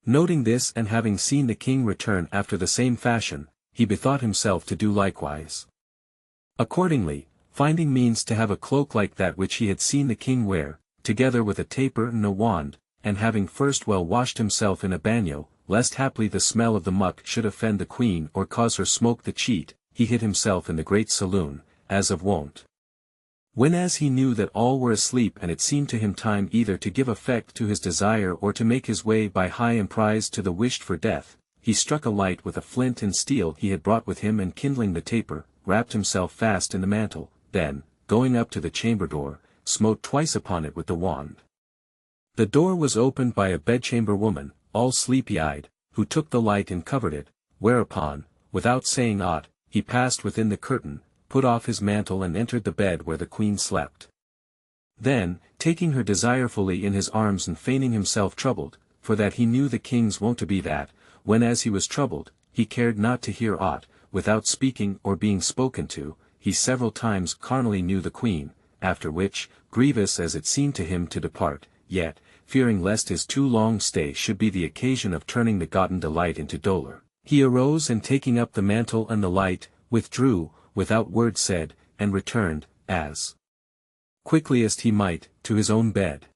Noting this and having seen the king return after the same fashion, he bethought himself to do likewise. Accordingly, finding means to have a cloak like that which he had seen the king wear, together with a taper and a wand, and having first well washed himself in a bagnio, lest haply the smell of the muck should offend the queen or cause her smoke the cheat, he hid himself in the great saloon, as of wont. Whenas he knew that all were asleep and it seemed to him time either to give effect to his desire or to make his way by high emprise to the wished for death, he struck a light with a flint and steel he had brought with him and kindling the taper, wrapped himself fast in the mantle, then, going up to the chamber door, smote twice upon it with the wand. The door was opened by a bedchamber woman, all sleepy-eyed, who took the light and covered it, whereupon, without saying aught, he passed within the curtain, put off his mantle and entered the bed where the queen slept. Then, taking her desirefully in his arms and feigning himself troubled, for that he knew the king's wont to be that, when as he was troubled, he cared not to hear aught, without speaking or being spoken to, he several times carnally knew the queen, after which, grievous as it seemed to him to depart, yet, fearing lest his too long stay should be the occasion of turning the gotten delight into dolour, he arose and taking up the mantle and the light, withdrew, without word said, and returned, as quickly as he might, to his own bed.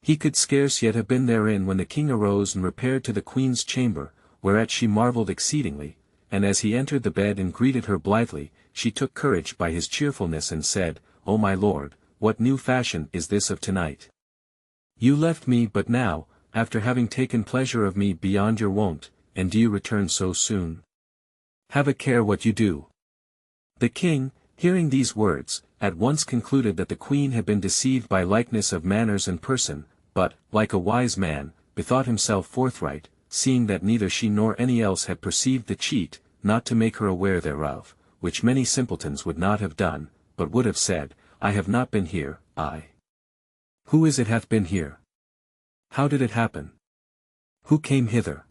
He could scarce yet have been therein when the king arose and repaired to the queen's chamber, whereat she marvelled exceedingly, and as he entered the bed and greeted her blithely, she took courage by his cheerfulness and said, O my lord, what new fashion is this of tonight? You left me but now, after having taken pleasure of me beyond your wont, and do you return so soon? Have a care what you do. The king, hearing these words, at once concluded that the queen had been deceived by likeness of manners and person, but, like a wise man, bethought himself forthright, seeing that neither she nor any else had perceived the cheat, not to make her aware thereof, which many simpletons would not have done, but would have said, I have not been here, I. Who is it hath been here? How did it happen? Who came hither?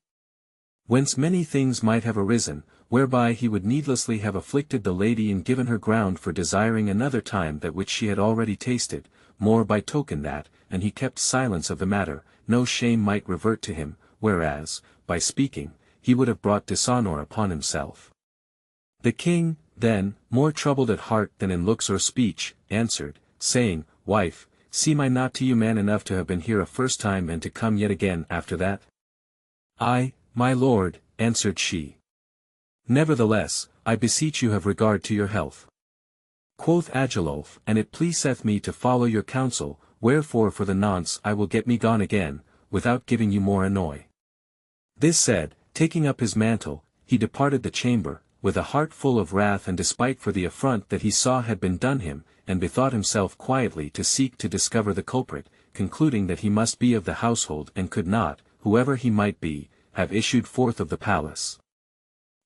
Whence many things might have arisen, whereby he would needlessly have afflicted the lady and given her ground for desiring another time that which she had already tasted, more by token that, and he kept silence of the matter, no shame might revert to him, whereas, by speaking, he would have brought dishonour upon himself. The king, then, more troubled at heart than in looks or speech, answered, saying, Wife, seem I not to you man enough to have been here a first time and to come yet again after that? Ay, my lord, answered she. Nevertheless, I beseech you have regard to your health. Quoth Agilolf, and it pleaseth me to follow your counsel, wherefore for the nonce I will get me gone again, without giving you more annoy. This said, taking up his mantle, he departed the chamber, with a heart full of wrath and despite for the affront that he saw had been done him, and bethought himself quietly to seek to discover the culprit, concluding that he must be of the household and could not, whoever he might be, have issued forth of the palace.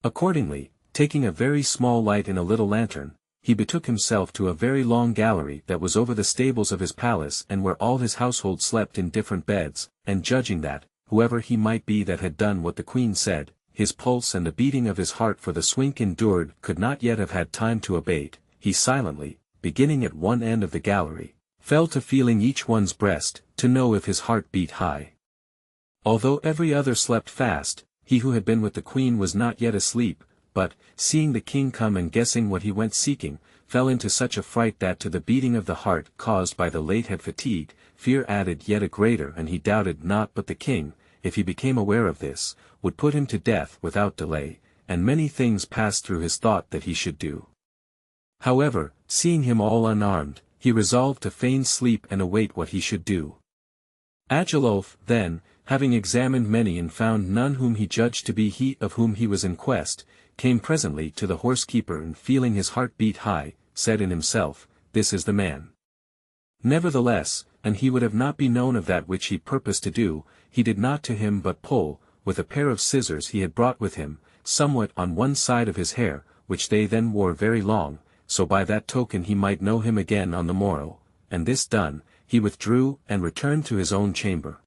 Accordingly, taking a very small light in a little lantern, he betook himself to a very long gallery that was over the stables of his palace and where all his household slept in different beds, and judging that, whoever he might be that had done what the queen said, his pulse and the beating of his heart for the swink endured could not yet have had time to abate, he silently, beginning at one end of the gallery, fell to feeling each one's breast, to know if his heart beat high. Although every other slept fast, he who had been with the queen was not yet asleep, but, seeing the king come and guessing what he went seeking, fell into such a fright that to the beating of the heart caused by the late had fatigue, fear added yet a greater, and he doubted not but the king, if he became aware of this, would put him to death without delay, and many things passed through his thought that he should do. However, seeing him all unarmed, he resolved to feign sleep and await what he should do. Agilulf, then, having examined many and found none whom he judged to be he of whom he was in quest, came presently to the horsekeeper and feeling his heart beat high, said in himself, "This is the man." Nevertheless, and he would have not be known of that which he purposed to do, he did not to him but pull, with a pair of scissors he had brought with him, somewhat on one side of his hair, which they then wore very long, so by that token he might know him again on the morrow, and this done, he withdrew and returned to his own chamber.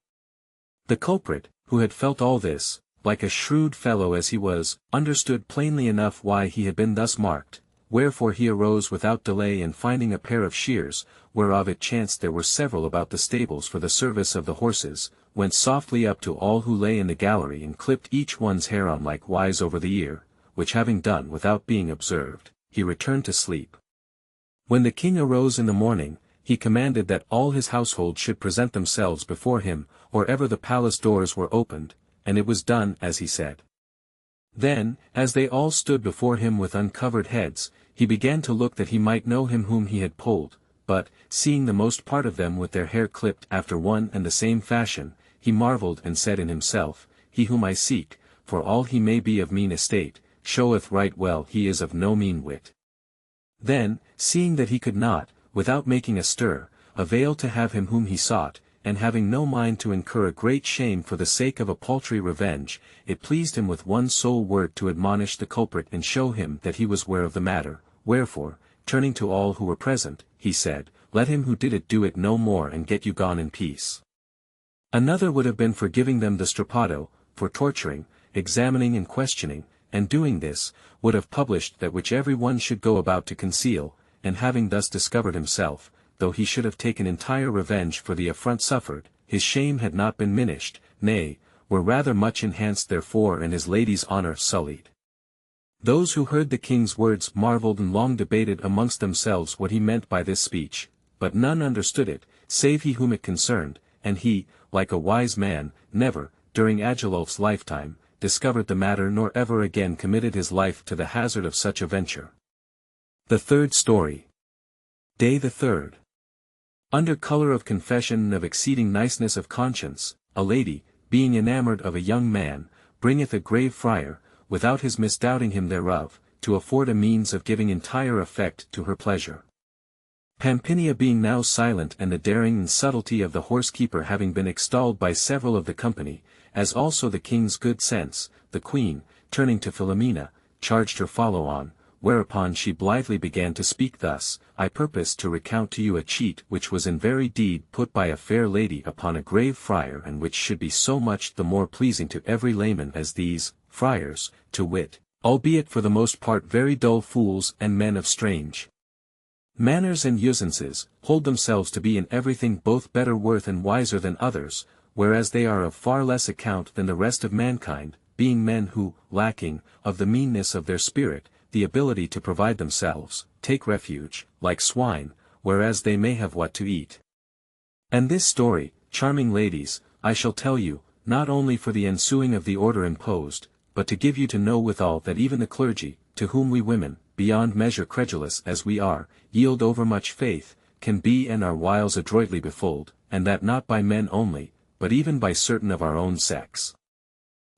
The culprit, who had felt all this, like a shrewd fellow as he was, understood plainly enough why he had been thus marked, wherefore he arose without delay and finding a pair of shears, whereof it chanced there were several about the stables for the service of the horses, went softly up to all who lay in the gallery and clipped each one's hair on like wise over the ear, which having done without being observed, he returned to sleep. When the king arose in the morning, he commanded that all his household should present themselves before him, or ever the palace doors were opened, and it was done as he said. Then, as they all stood before him with uncovered heads, he began to look that he might know him whom he had pulled, but, seeing the most part of them with their hair clipped after one and the same fashion, he marvelled and said in himself, "He whom I seek, for all he may be of mean estate, showeth right well he is of no mean wit." Then, seeing that he could not, without making a stir, avail to have him whom he sought, and having no mind to incur a great shame for the sake of a paltry revenge, it pleased him with one sole word to admonish the culprit and show him that he was ware of the matter, wherefore, turning to all who were present, he said, "Let him who did it do it no more and get you gone in peace." Another would have been for giving them the strappado, for torturing, examining and questioning, and doing this, would have published that which every one should go about to conceal, and having thus discovered himself, though he should have taken entire revenge for the affront suffered, his shame had not been minished, nay, were rather much enhanced therefore and his lady's honour sullied. Those who heard the king's words marvelled and long debated amongst themselves what he meant by this speech, but none understood it, save he whom it concerned, and he, like a wise man, never, during Agilulf's lifetime, discovered the matter nor ever again committed his life to the hazard of such a venture. The third story. Day the 3rd. Under colour of confession and of exceeding niceness of conscience, a lady, being enamoured of a young man, bringeth a grave friar, without his misdoubting him thereof, to afford a means of giving entire effect to her pleasure. Pampinia being now silent and the daring and subtlety of the horsekeeper having been extolled by several of the company, as also the king's good sense, the queen, turning to Philomena, charged her follow on, whereupon she blithely began to speak thus, "I purpose to recount to you a cheat which was in very deed put by a fair lady upon a grave friar and which should be so much the more pleasing to every layman as these, friars, to wit, albeit for the most part very dull fools and men of strange manners and usances, hold themselves to be in everything both better worth and wiser than others, whereas they are of far less account than the rest of mankind, being men who, lacking, of the meanness of their spirit, the ability to provide themselves, take refuge, like swine, whereas they may have what to eat. And this story, charming ladies, I shall tell you, not only for the ensuing of the order imposed, but to give you to know withal that even the clergy, to whom we women, beyond measure credulous as we are, yield overmuch faith, can be and are whiles adroitly befooled, and that not by men only, but even by certain of our own sex.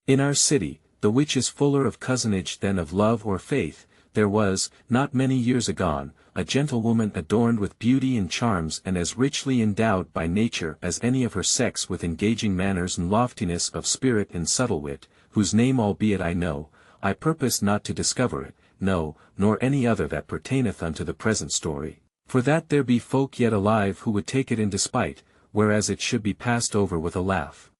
In our city, the which is fuller of cousinage than of love or faith, there was, not many years agone, a gentlewoman adorned with beauty and charms and as richly endowed by nature as any of her sex with engaging manners and loftiness of spirit and subtle wit, whose name albeit I know, I purpose not to discover it, no, nor any other that pertaineth unto the present story, for that there be folk yet alive who would take it in despite, whereas it should be passed over with a laugh.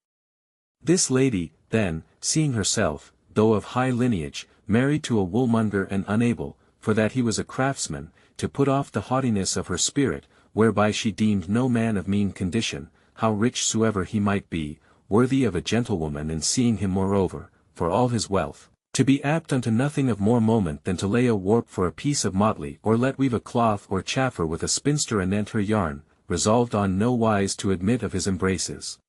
This lady, then, seeing herself, though of high lineage, married to a woolmonger and unable, for that he was a craftsman, to put off the haughtiness of her spirit, whereby she deemed no man of mean condition, how rich soever he might be, worthy of a gentlewoman, and seeing him moreover, for all his wealth, to be apt unto nothing of more moment than to lay a warp for a piece of motley or let weave a cloth or chaffer with a spinster anent her yarn, resolved on no wise to admit of his embraces,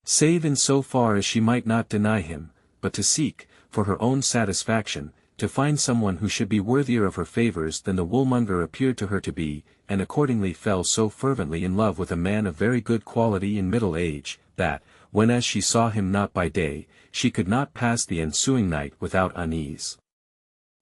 save in so far as she might not deny him, but to seek, for her own satisfaction, to find someone who should be worthier of her favors than the woolmonger appeared to her to be, and accordingly fell so fervently in love with a man of very good quality in middle age, that, whenas she saw him not by day, she could not pass the ensuing night without unease.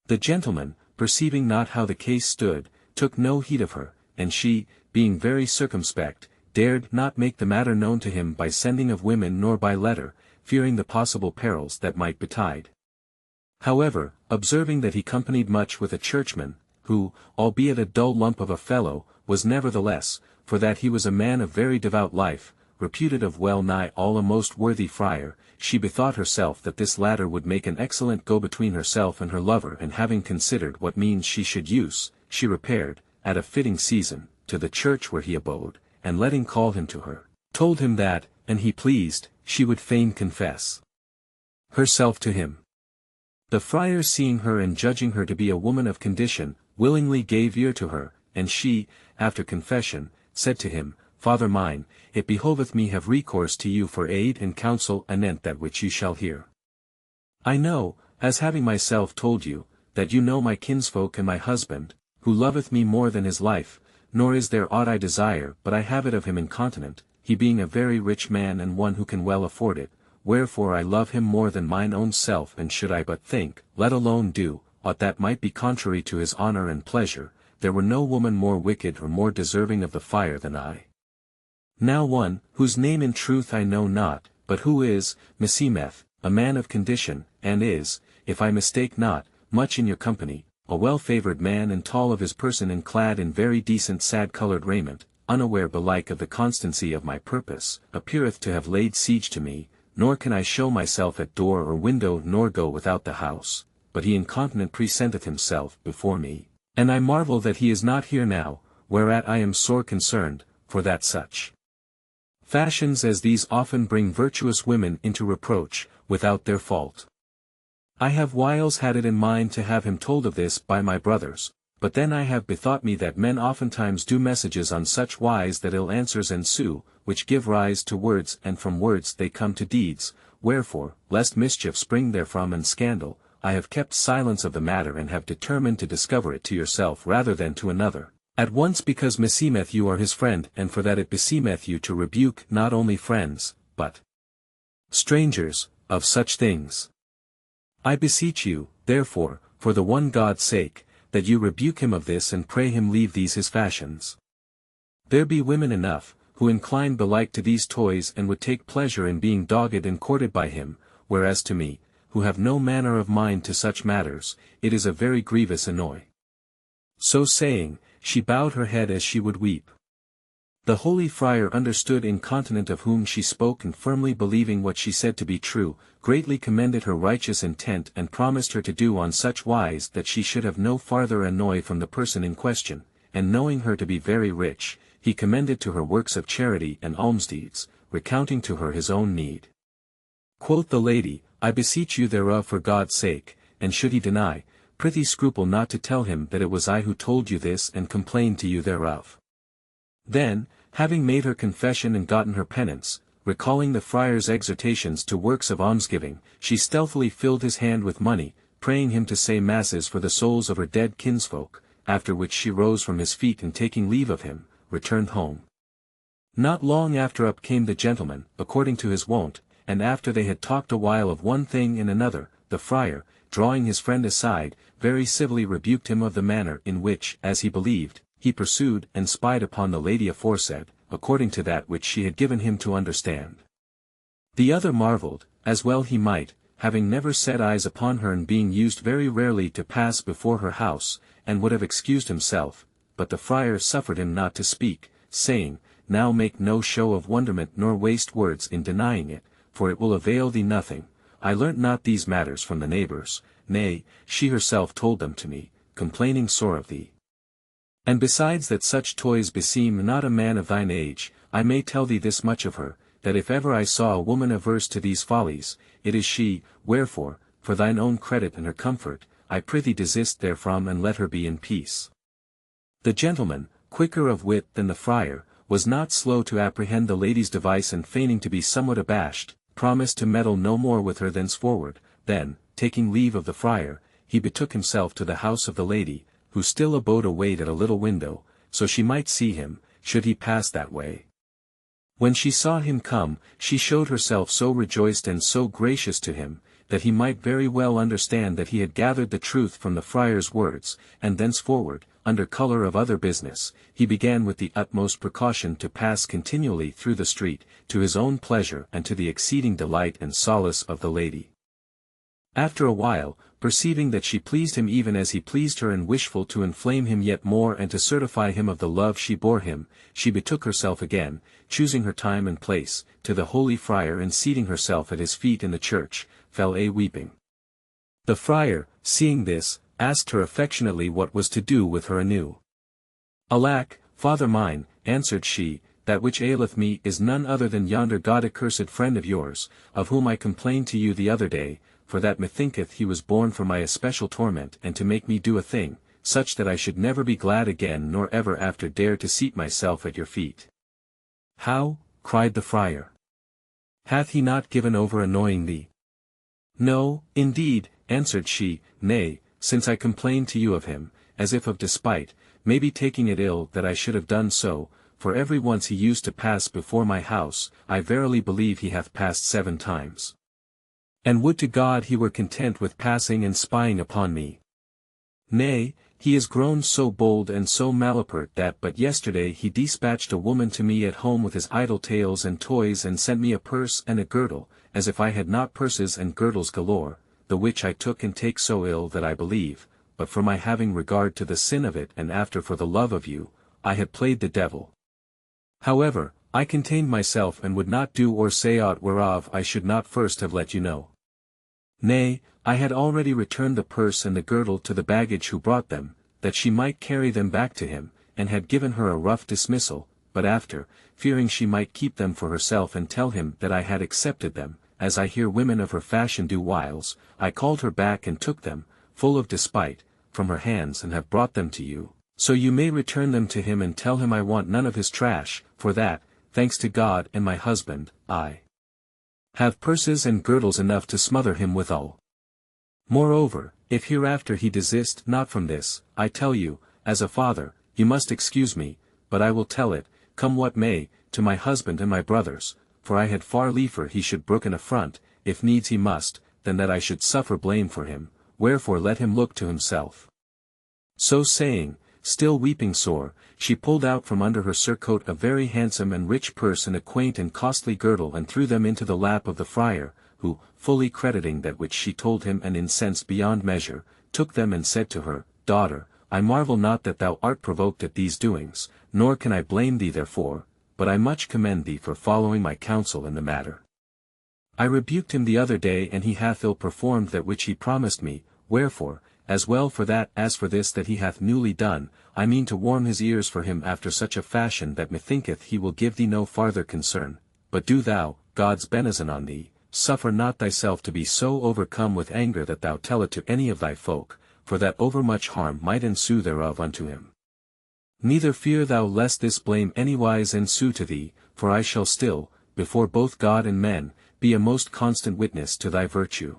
The gentleman, perceiving not how the case stood, took no heed of her, and she, being very circumspect, dared not make the matter known to him by sending of women nor by letter, fearing the possible perils that might betide. However, observing that he companied much with a churchman, who, albeit a dull lump of a fellow, was nevertheless, for that he was a man of very devout life, reputed of well nigh all a most worthy friar, she bethought herself that this latter would make an excellent go-between herself and her lover, and having considered what means she should use, she repaired, at a fitting season, to the church where he abode, and letting call him to her, told him that, an he pleased, she would fain confess herself to him. The friar, seeing her and judging her to be a woman of condition, willingly gave ear to her, and she, after confession, said to him, Father mine, it behoveth me have recourse to you for aid and counsel anent that which you shall hear. I know, as having myself told you, that you know my kinsfolk and my husband, who loveth me more than his life, nor is there aught I desire but I have it of him incontinent, he being a very rich man and one who can well afford it, wherefore I love him more than mine own self, and should I but think, let alone do, aught that might be contrary to his honor and pleasure, there were no woman more wicked or more deserving of the fire than I. Now one, whose name in truth I know not, but who is, meseemeth, a man of condition, and is, if I mistake not, much in your company, a well-favored man and tall of his person and clad in very decent sad-colored raiment, unaware belike of the constancy of my purpose, appeareth to have laid siege to me, nor can I show myself at door or window nor go without the house, but he incontinent presenteth himself before me, and I marvel that he is not here now, whereat I am sore concerned, for that such fashions as these often bring virtuous women into reproach, without their fault. I have whiles had it in mind to have him told of this by my brothers, but then I have bethought me that men oftentimes do messages on such wise that ill answers ensue, which give rise to words, and from words they come to deeds, wherefore, lest mischief spring therefrom and scandal, I have kept silence of the matter and have determined to discover it to yourself rather than to another, at once because meseemeth you are his friend, and for that it beseemeth you to rebuke not only friends, but strangers, of such things. I beseech you, therefore, for the one God's sake, that you rebuke him of this and pray him leave these his fashions. There be women enough, who incline belike to these toys and would take pleasure in being dogged and courted by him, whereas to me, who have no manner of mind to such matters, it is a very grievous annoy. So saying, she bowed her head as she would weep. The holy friar understood incontinent of whom she spoke, and firmly believing what she said to be true, greatly commended her righteous intent and promised her to do on such wise that she should have no farther annoy from the person in question, and knowing her to be very rich, he commended to her works of charity and almsdeeds, recounting to her his own need. Quoth the lady, I beseech you thereof for God's sake, and should he deny, prithee scruple not to tell him that it was I who told you this and complained to you thereof. Then, having made her confession and gotten her penance, recalling the friar's exhortations to works of almsgiving, she stealthily filled his hand with money, praying him to say masses for the souls of her dead kinsfolk, after which she rose from his feet and taking leave of him, returned home. Not long after up came the gentleman, according to his wont, and after they had talked a while of one thing and another, the friar, drawing his friend aside, very civilly rebuked him of the manner in which, as he believed, he pursued and spied upon the lady aforesaid, according to that which she had given him to understand. The other marvelled, as well he might, having never set eyes upon her and being used very rarely to pass before her house, and would have excused himself, but the friar suffered him not to speak, saying, Now make no show of wonderment nor waste words in denying it, for it will avail thee nothing. I learnt not these matters from the neighbours, nay, she herself told them to me, complaining sore of thee. And besides that such toys beseem not a man of thine age, I may tell thee this much of her, that if ever I saw a woman averse to these follies, it is she, wherefore, for thine own credit and her comfort, I prithee desist therefrom and let her be in peace. The gentleman, quicker of wit than the friar, was not slow to apprehend the lady's device, and feigning to be somewhat abashed, promised to meddle no more with her thenceforward. Then, taking leave of the friar, he betook himself to the house of the lady, who still abode a wait at a little window, so she might see him, should he pass that way. When she saw him come, she showed herself so rejoiced and so gracious to him, that he might very well understand that he had gathered the truth from the friar's words, and thenceforward, under colour of other business, he began with the utmost precaution to pass continually through the street, to his own pleasure and to the exceeding delight and solace of the lady. After a while, perceiving that she pleased him even as he pleased her, and wishful to inflame him yet more and to certify him of the love she bore him, she betook herself again, choosing her time and place, to the holy friar, and seating herself at his feet in the church, fell a weeping. The friar, seeing this, asked her affectionately what was to do with her anew. Alack, father mine, answered she, that which aileth me is none other than yonder God-accursed friend of yours, of whom I complained to you the other day, for that methinketh he was born for my especial torment and to make me do a thing, such that I should never be glad again nor ever after dare to seat myself at your feet. How? Cried the friar. Hath he not given over annoying thee? No, indeed, answered she, nay, since I complained to you of him, as if of despite, maybe taking it ill that I should have done so, for every once he used to pass before my house, I verily believe he hath passed 7 times. And would to God he were content with passing and spying upon me. Nay, he is grown so bold and so malapert that but yesterday he despatched a woman to me at home with his idle tales and toys, and sent me a purse and a girdle, as if I had not purses and girdles galore, the which I took and take so ill that I believe, but for my having regard to the sin of it and after for the love of you, I had played the devil. However, I contained myself and would not do or say aught whereof I should not first have let you know. Nay, I had already returned the purse and the girdle to the baggage who brought them, that she might carry them back to him, and had given her a rough dismissal, but after, fearing she might keep them for herself and tell him that I had accepted them, as I hear women of her fashion do whiles, I called her back and took them, full of despite, from her hands and have brought them to you, so you may return them to him and tell him I want none of his trash, for that, thanks to God and my husband, I have purses and girdles enough to smother him withal. Moreover, if hereafter he desist not from this, I tell you, as a father, you must excuse me, but I will tell it, come what may, to my husband and my brothers, for I had far liefer he should brook an affront, if needs he must, than that I should suffer blame for him, wherefore let him look to himself. So saying, still weeping sore, she pulled out from under her surcoat a very handsome and rich purse and a quaint and costly girdle, and threw them into the lap of the friar, who, fully crediting that which she told him and incensed beyond measure, took them and said to her, Daughter, I marvel not that thou art provoked at these doings, nor can I blame thee therefore, but I much commend thee for following my counsel in the matter. I rebuked him the other day, and he hath ill performed that which he promised me, wherefore, as well for that as for this that he hath newly done, I mean to warm his ears for him after such a fashion that methinketh he will give thee no farther concern, but do thou, God's benison on thee, suffer not thyself to be so overcome with anger that thou tell it to any of thy folk, for that overmuch harm might ensue thereof unto him. Neither fear thou lest this blame anywise ensue to thee, for I shall still, before both God and men, be a most constant witness to thy virtue.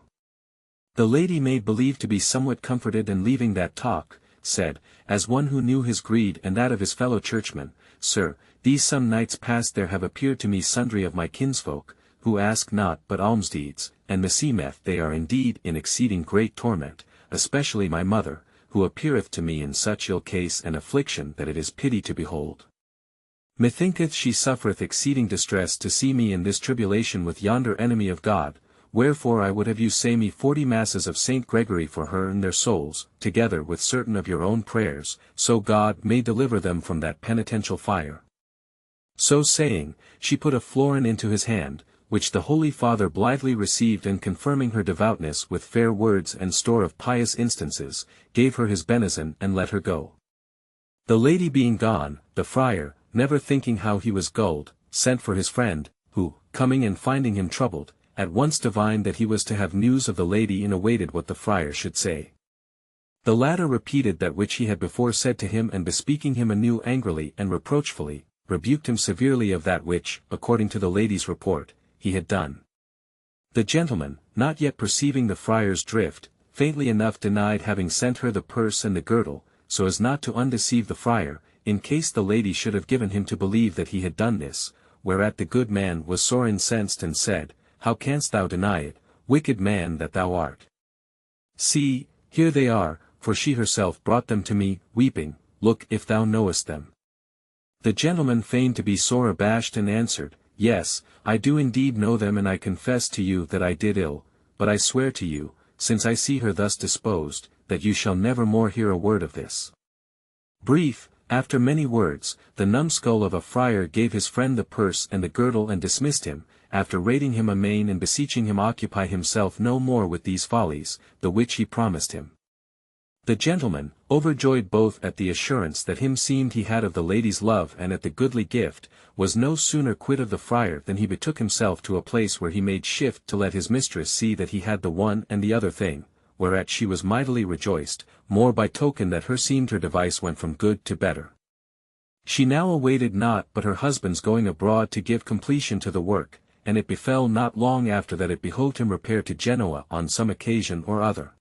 The lady made believe to be somewhat comforted, and leaving that talk, said, as one who knew his greed and that of his fellow churchmen, Sir, these some nights past there have appeared to me sundry of my kinsfolk, who ask not but almsdeeds, and meseemeth they are indeed in exceeding great torment, especially my mother, who appeareth to me in such ill case and affliction that it is pity to behold. Methinketh she suffereth exceeding distress to see me in this tribulation with yonder enemy of God, wherefore I would have you say me 40 masses of Saint Gregory for her and their souls, together with certain of your own prayers, so God may deliver them from that penitential fire. So saying, she put a florin into his hand, which the Holy Father blithely received, and confirming her devoutness with fair words and store of pious instances, gave her his benison and let her go. The lady being gone, the friar, never thinking how he was gulled, sent for his friend, who, coming and finding him troubled, at once divined that he was to have news of the lady, and awaited what the friar should say. The latter repeated that which he had before said to him, and bespeaking him anew angrily and reproachfully, rebuked him severely of that which, according to the lady's report, he had done. The gentleman, not yet perceiving the friar's drift, faintly enough denied having sent her the purse and the girdle, so as not to undeceive the friar, in case the lady should have given him to believe that he had done this, whereat the good man was sore incensed and said, How canst thou deny it, wicked man that thou art? See, here they are, for she herself brought them to me, weeping, look if thou knowest them. The gentleman feigned to be sore abashed and answered, Yes, I do indeed know them, and I confess to you that I did ill, but I swear to you, since I see her thus disposed, that you shall never more hear a word of this. Brief, after many words, the numbskull of a friar gave his friend the purse and the girdle and dismissed him, after rating him amain and beseeching him occupy himself no more with these follies, the which he promised him. The gentleman, overjoyed both at the assurance that him seemed he had of the lady's love and at the goodly gift, was no sooner quit of the friar than he betook himself to a place where he made shift to let his mistress see that he had the one and the other thing, whereat she was mightily rejoiced, more by token that her seemed her device went from good to better. She now awaited not but her husband's going abroad to give completion to the work, and it befell not long after that it behoved him repair to Genoa on some occasion or other.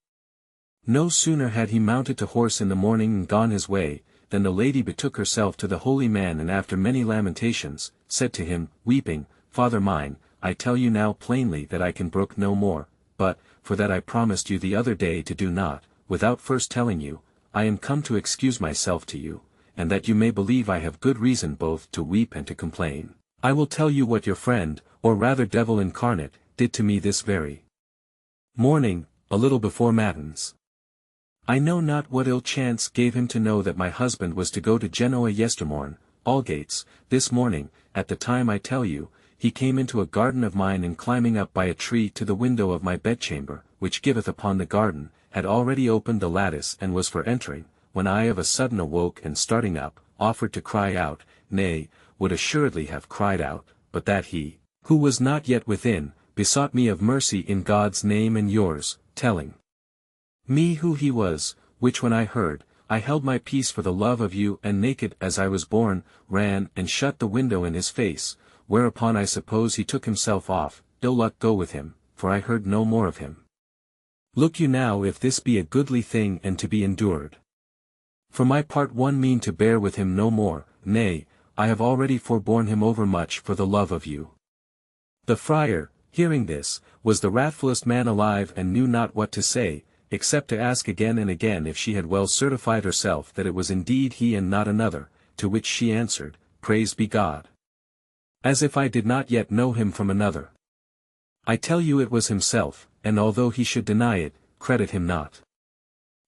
No sooner had he mounted to horse in the morning and gone his way, than the lady betook herself to the holy man, and after many lamentations, said to him, weeping, Father mine, I tell you now plainly that I can brook no more, but, for that I promised you the other day to do not, without first telling you, I am come to excuse myself to you, and that you may believe I have good reason both to weep and to complain, I will tell you what your friend, or rather devil incarnate, did to me this very morning, a little before matins. I know not what ill chance gave him to know that my husband was to go to Genoa yestermorn, Allgates, this morning, at the time I tell you, he came into a garden of mine, and climbing up by a tree to the window of my bedchamber, which giveth upon the garden, had already opened the lattice and was for entering, when I of a sudden awoke, and starting up, offered to cry out, nay, would assuredly have cried out, but that he, who was not yet within, besought me of mercy in God's name and yours, telling me who he was, which when I heard, I held my peace for the love of you, and naked as I was born, ran and shut the window in his face, whereupon I suppose he took himself off, ill luck go with him, for I heard no more of him. Look you now if this be a goodly thing and to be endured. For my part one mean to bear with him no more, nay, I have already forborne him overmuch for the love of you. The friar, hearing this, was the wrathfullest man alive, and knew not what to say, except to ask again and again if she had well certified herself that it was indeed he and not another, to which she answered, Praise be God. As if I did not yet know him from another. I tell you it was himself, and although he should deny it, credit him not.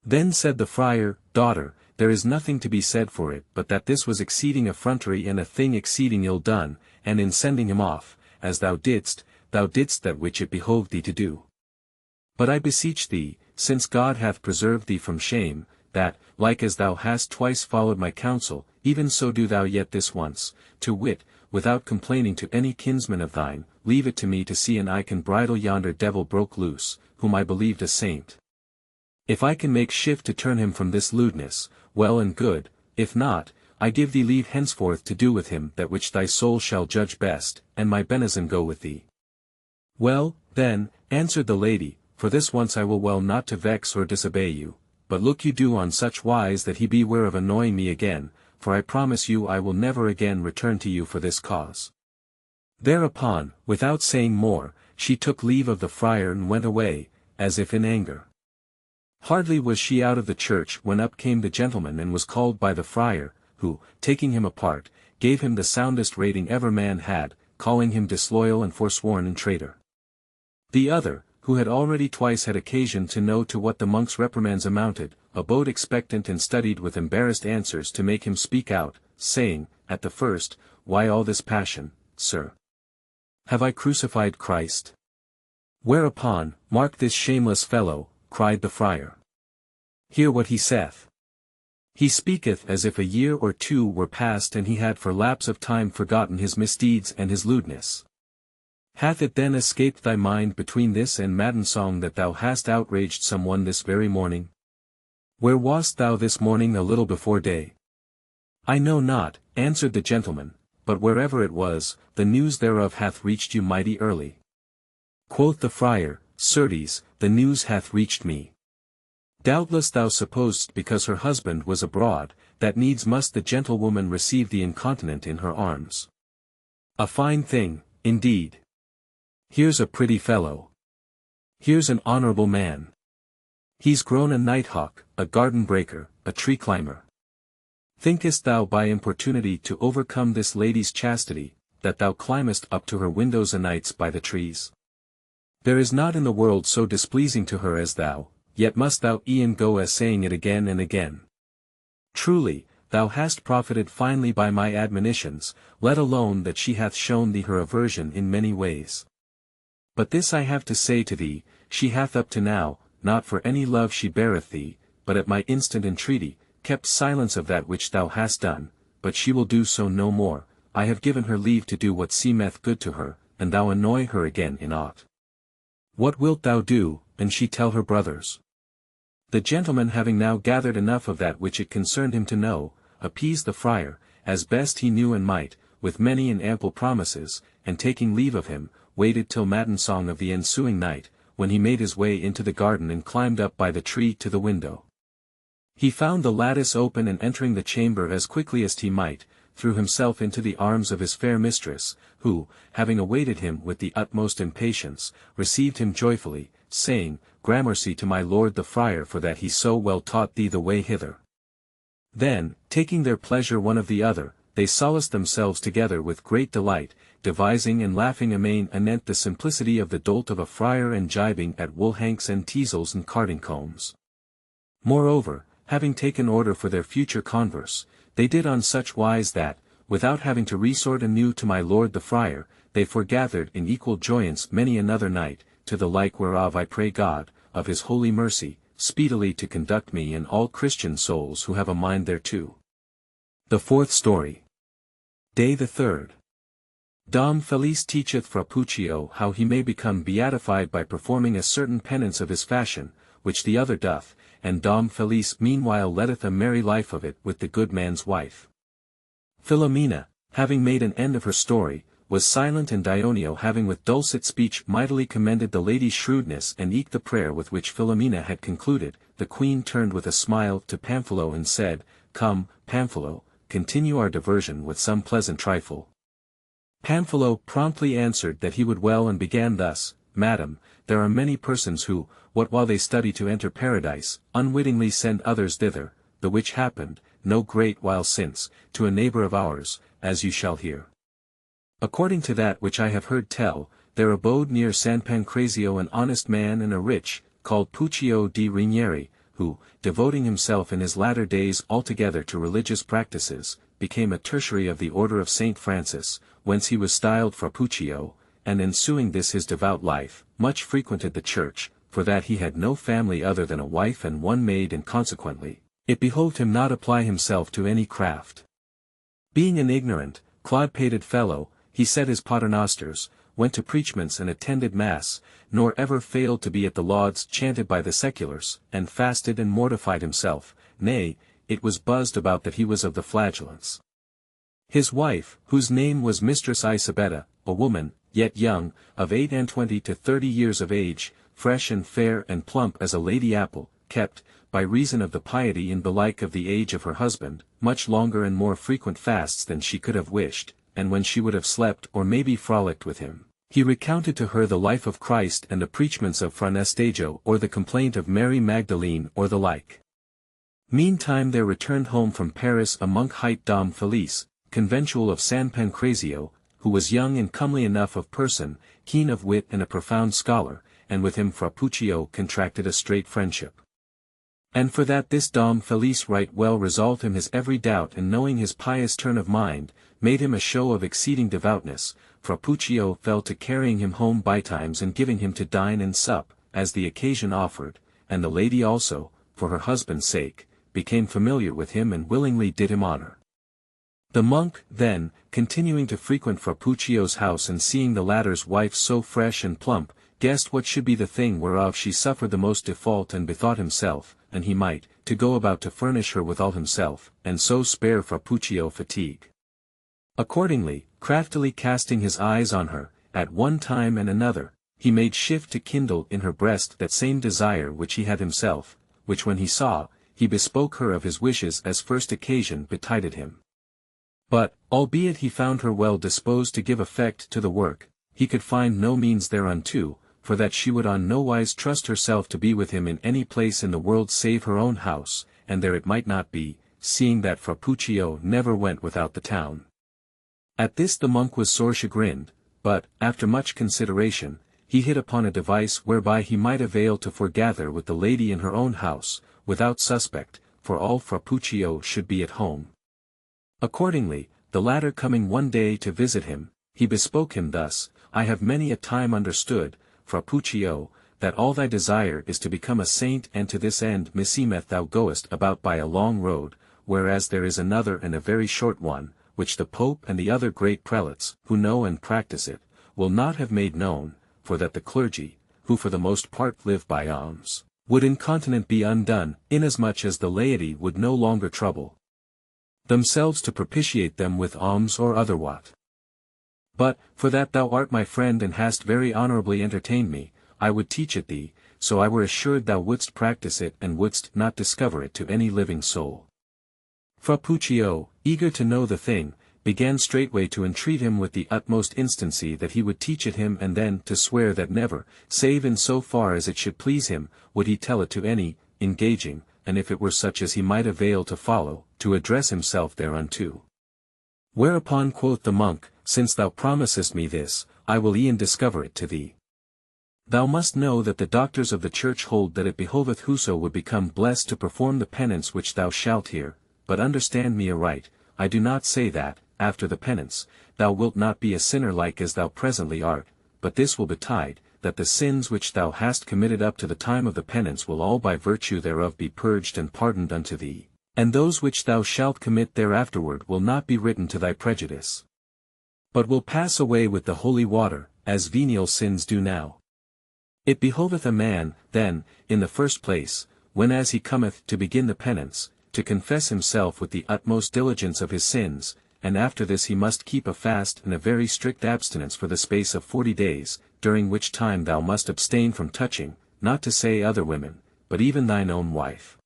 Then said the friar, Daughter, there is nothing to be said for it but that this was exceeding effrontery and a thing exceeding ill done, and in sending him off, as thou didst that which it behoved thee to do. But I beseech thee, since God hath preserved thee from shame, that, like as thou hast twice followed my counsel, even so do thou yet this once, to wit, without complaining to any kinsman of thine, leave it to me to see, and I can bridle yonder devil broke loose, whom I believed a saint. If I can make shift to turn him from this lewdness, well and good, if not, I give thee leave henceforth to do with him that which thy soul shall judge best, and my benison go with thee. Well, then, answered the lady, for this once I will well not to vex or disobey you, but look you do on such wise that he beware of annoying me again, for I promise you I will never again return to you for this cause. Thereupon, without saying more, she took leave of the friar and went away, as if in anger. Hardly was she out of the church when up came the gentleman and was called by the friar, who, taking him apart, gave him the soundest rating ever man had, calling him disloyal and forsworn and traitor. The other, who had already twice had occasion to know to what the monk's reprimands amounted, abode expectant and studied with embarrassed answers to make him speak out, saying, at the first, "Why all this passion, sir? Have I crucified Christ?" Whereupon, "Mark this shameless fellow," cried the friar. "Hear what he saith. He speaketh as if a year or two were past and he had for lapse of time forgotten his misdeeds and his lewdness. Hath it then escaped thy mind between this and maiden song that thou hast outraged some one this very morning? Where wast thou this morning a little before day?" "I know not," answered the gentleman, "but wherever it was, the news thereof hath reached you mighty early." Quoth the friar, "Certes, the news hath reached me. Doubtless thou supposedst because her husband was abroad, that needs must the gentlewoman receive the incontinent in her arms. A fine thing, indeed! Here's a pretty fellow. Here's an honorable man. He's grown a nighthawk, a garden breaker, a tree climber. Thinkest thou by importunity to overcome this lady's chastity, that thou climbest up to her windows o' nights by the trees? There is not in the world so displeasing to her as thou, yet must thou e'en go a saying it again and again. Truly, thou hast profited finely by my admonitions, let alone that she hath shown thee her aversion in many ways. But this I have to say to thee, she hath up to now, not for any love she beareth thee, but at my instant entreaty, kept silence of that which thou hast done, but she will do so no more. I have given her leave to do what seemeth good to her, and thou annoy her again in aught. What wilt thou do, and she tell her brothers?" The gentleman having now gathered enough of that which it concerned him to know, appeased the friar, as best he knew and might, with many and ample promises, and taking leave of him, waited till matin song of the ensuing night, when he made his way into the garden and climbed up by the tree to the window. He found the lattice open and entering the chamber as quickly as he might, threw himself into the arms of his fair mistress, who, having awaited him with the utmost impatience, received him joyfully, saying, "Gramercy to my lord the friar for that he so well taught thee the way hither." Then, taking their pleasure one of the other, they solaced themselves together with great delight, devising and laughing amain anent the simplicity of the dolt of a friar and jibing at wool-hanks and teazels and carding-combs. Moreover, having taken order for their future converse, they did on such wise that, without having to resort anew to my lord the friar, they foregathered in equal joyance many another night, to the like whereof I pray God, of his holy mercy, speedily to conduct me and all Christian souls who have a mind thereto. The fourth story. Day the 3rd. Dom Felice teacheth Fra Puccio how he may become beatified by performing a certain penance of his fashion, which the other doth, and Dom Felice meanwhile leadeth a merry life of it with the good man's wife. Philomena, having made an end of her story, was silent, and Dioneo having with dulcet speech mightily commended the lady's shrewdness and eke the prayer with which Philomena had concluded, the queen turned with a smile to Pamphilo and said, "Come, Pamphilo, continue our diversion with some pleasant trifle." Pamphilo promptly answered that he would well and began thus, "Madam, there are many persons who, what while they study to enter paradise, unwittingly send others thither, the which happened, no great while since, to a neighbor of ours, as you shall hear. According to that which I have heard tell, there abode near San Pancrazio an honest man and a rich, called Puccio di Rinieri, who, devoting himself in his latter days altogether to religious practices, became a tertiary of the order of Saint Francis, whence he was styled Fra Puccio, and ensuing this his devout life, much frequented the church, for that he had no family other than a wife and one maid, and consequently, it behoved him not apply himself to any craft. Being an ignorant, clod-pated fellow, he said his paternosters, went to preachments and attended mass, nor ever failed to be at the lauds chanted by the seculars, and fasted and mortified himself, nay, it was buzzed about that he was of the flagellants. His wife, whose name was Mistress Isabetta, a woman, yet young, of 28 to 30 years of age, fresh and fair and plump as a lady apple, kept, by reason of the piety and belike of the age of her husband, much longer and more frequent fasts than she could have wished, and when she would have slept or maybe frolicked with him, he recounted to her the life of Christ and the preachments of Fra Anastasio or the complaint of Mary Magdalene or the like. Meantime there returned home from Paris a monk hight Dom Felice, conventual of San Pancrazio, who was young and comely enough of person, keen of wit and a profound scholar, and with him Fra Puccio contracted a strait friendship. And for that this Dom Felice right well resolved him his every doubt, and knowing his pious turn of mind, made him a show of exceeding devoutness, Fra Puccio fell to carrying him home betimes and giving him to dine and sup, as the occasion offered, and the lady also, for her husband's sake, became familiar with him and willingly did him honor. The monk, then, continuing to frequent Fra Puccio's house and seeing the latter's wife so fresh and plump, guessed what should be the thing whereof she suffered the most default, and bethought himself, and he might, to go about to furnish her withal himself, and so spare Fra Puccio fatigue. Accordingly, craftily casting his eyes on her, at one time and another, he made shift to kindle in her breast that same desire which he had himself, which when he saw, he bespoke her of his wishes as first occasion betided him. But, albeit he found her well disposed to give effect to the work, he could find no means thereunto, for that she would on no wise trust herself to be with him in any place in the world save her own house, and there it might not be, seeing that Fra Puccio never went without the town. At this the monk was sore chagrined, but, after much consideration, he hit upon a device whereby he might avail to foregather with the lady in her own house, without suspect, for all Fra Puccio should be at home. Accordingly, the latter coming one day to visit him, he bespoke him thus: I have many a time understood, Fra Puccio, that all thy desire is to become a saint, and to this end meseemeth thou goest about by a long road, whereas there is another and a very short one, which the Pope and the other great prelates, who know and practice it, will not have made known, for that the clergy, who for the most part live by alms, would incontinent be undone, inasmuch as the laity would no longer trouble themselves to propitiate them with alms or otherwhat. But, for that thou art my friend and hast very honorably entertained me, I would teach it thee, so I were assured thou wouldst practice it and wouldst not discover it to any living soul. Fra Puccio, eager to know the thing, began straightway to entreat him with the utmost instancy that he would teach it him, and then to swear that never, save in so far as it should please him, would he tell it to any, engaging, and if it were such as he might avail to follow, to address himself thereunto. Whereupon quoth the monk, Since thou promisest me this, I will e'en discover it to thee. Thou must know that the doctors of the Church hold that it behoveth whoso would become blessed to perform the penance which thou shalt hear, but understand me aright, I do not say that, after the penance, thou wilt not be a sinner like as thou presently art, but this will betide, that the sins which thou hast committed up to the time of the penance will all by virtue thereof be purged and pardoned unto thee, and those which thou shalt commit thereafterward will not be written to thy prejudice, but will pass away with the holy water, as venial sins do now. It behoveth a man, then, in the first place, whenas he cometh to begin the penance, to confess himself with the utmost diligence of his sins, and after this he must keep a fast and a very strict abstinence for the space of 40 days, during which time thou must abstain from touching, not to say other women, but even thine own wife.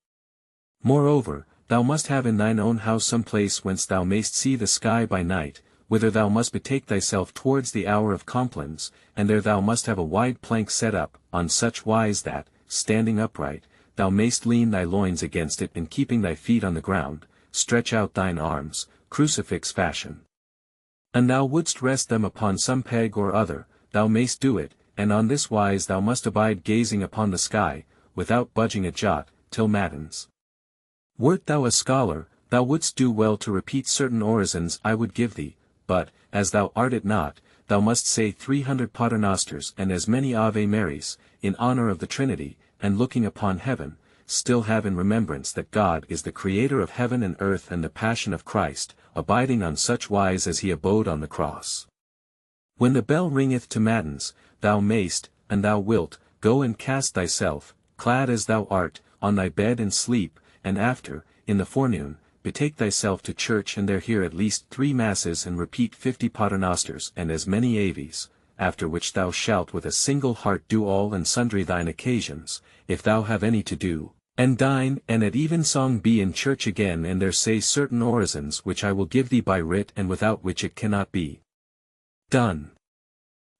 Moreover, thou must have in thine own house some place whence thou mayst see the sky by night, whither thou must betake thyself towards the hour of complines, and there thou must have a wide plank set up, on such wise that, standing upright, thou mayst lean thy loins against it, and keeping thy feet on the ground, stretch out thine arms, crucifix fashion. And thou wouldst rest them upon some peg or other, thou mayst do it, and on this wise thou must abide gazing upon the sky, without budging a jot, till matins. Wert thou a scholar, thou wouldst do well to repeat certain orisons I would give thee, but, as thou art it not, thou must say 300 paternosters and as many Ave Marys, in honor of the Trinity, and looking upon heaven, still have in remembrance that God is the Creator of heaven and earth, and the passion of Christ, abiding on such wise as he abode on the cross. When the bell ringeth to matins, thou mayst, and thou wilt, go and cast thyself, clad as thou art, on thy bed and sleep, and after, in the forenoon, betake thyself to church, and there hear at least 3 masses and repeat 50 paternosters and as many aves, after which thou shalt with a single heart do all and sundry thine occasions, if thou have any to do, And dine, and at evensong be in church again, and there say certain orisons which I will give thee by writ, and without which it cannot be done.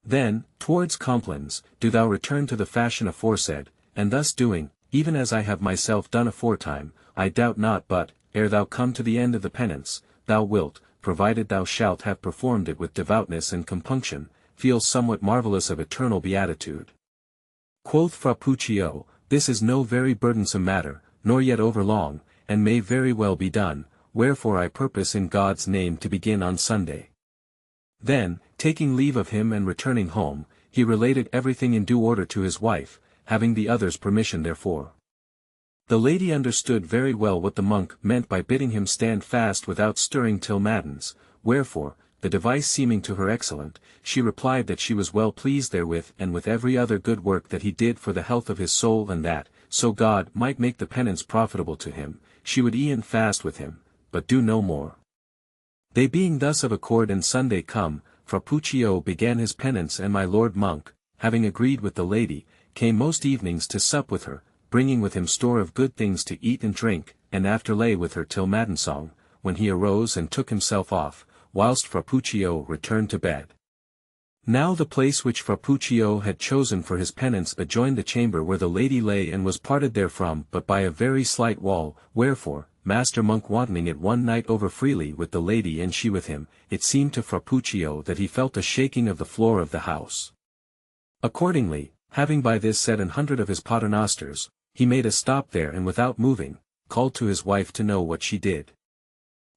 Then, towards complines, do thou return to the fashion aforesaid, and thus doing, even as I have myself done aforetime, I doubt not but, ere thou come to the end of the penance, thou wilt, provided thou shalt have performed it with devoutness and compunction, feel somewhat marvellous of eternal beatitude. Quoth Fra Puccio, this is no very burdensome matter, nor yet overlong, and may very well be done, wherefore I purpose in God's name to begin on Sunday. Then, taking leave of him and returning home, he related everything in due order to his wife, having the others' permission therefore. The lady understood very well what the monk meant by bidding him stand fast without stirring till matins, wherefore, the device seeming to her excellent, she replied that she was well pleased therewith and with every other good work that he did for the health of his soul, and that, so God might make the penance profitable to him, she would e'en fast with him, but do no more. They being thus of accord and Sunday come, Fra Puccio began his penance, and my lord monk, having agreed with the lady, came most evenings to sup with her, bringing with him store of good things to eat and drink, and after lay with her till matensong, when he arose and took himself off, whilst Fra Puccio returned to bed. Now the place which Fra Puccio had chosen for his penance adjoined the chamber where the lady lay, and was parted therefrom but by a very slight wall, wherefore, Master Monk wantoning it one night over freely with the lady and she with him, it seemed to Fra Puccio that he felt a shaking of the floor of the house. Accordingly, having by this said 100 of his paternosters, he made a stop there, and without moving, called to his wife to know what she did.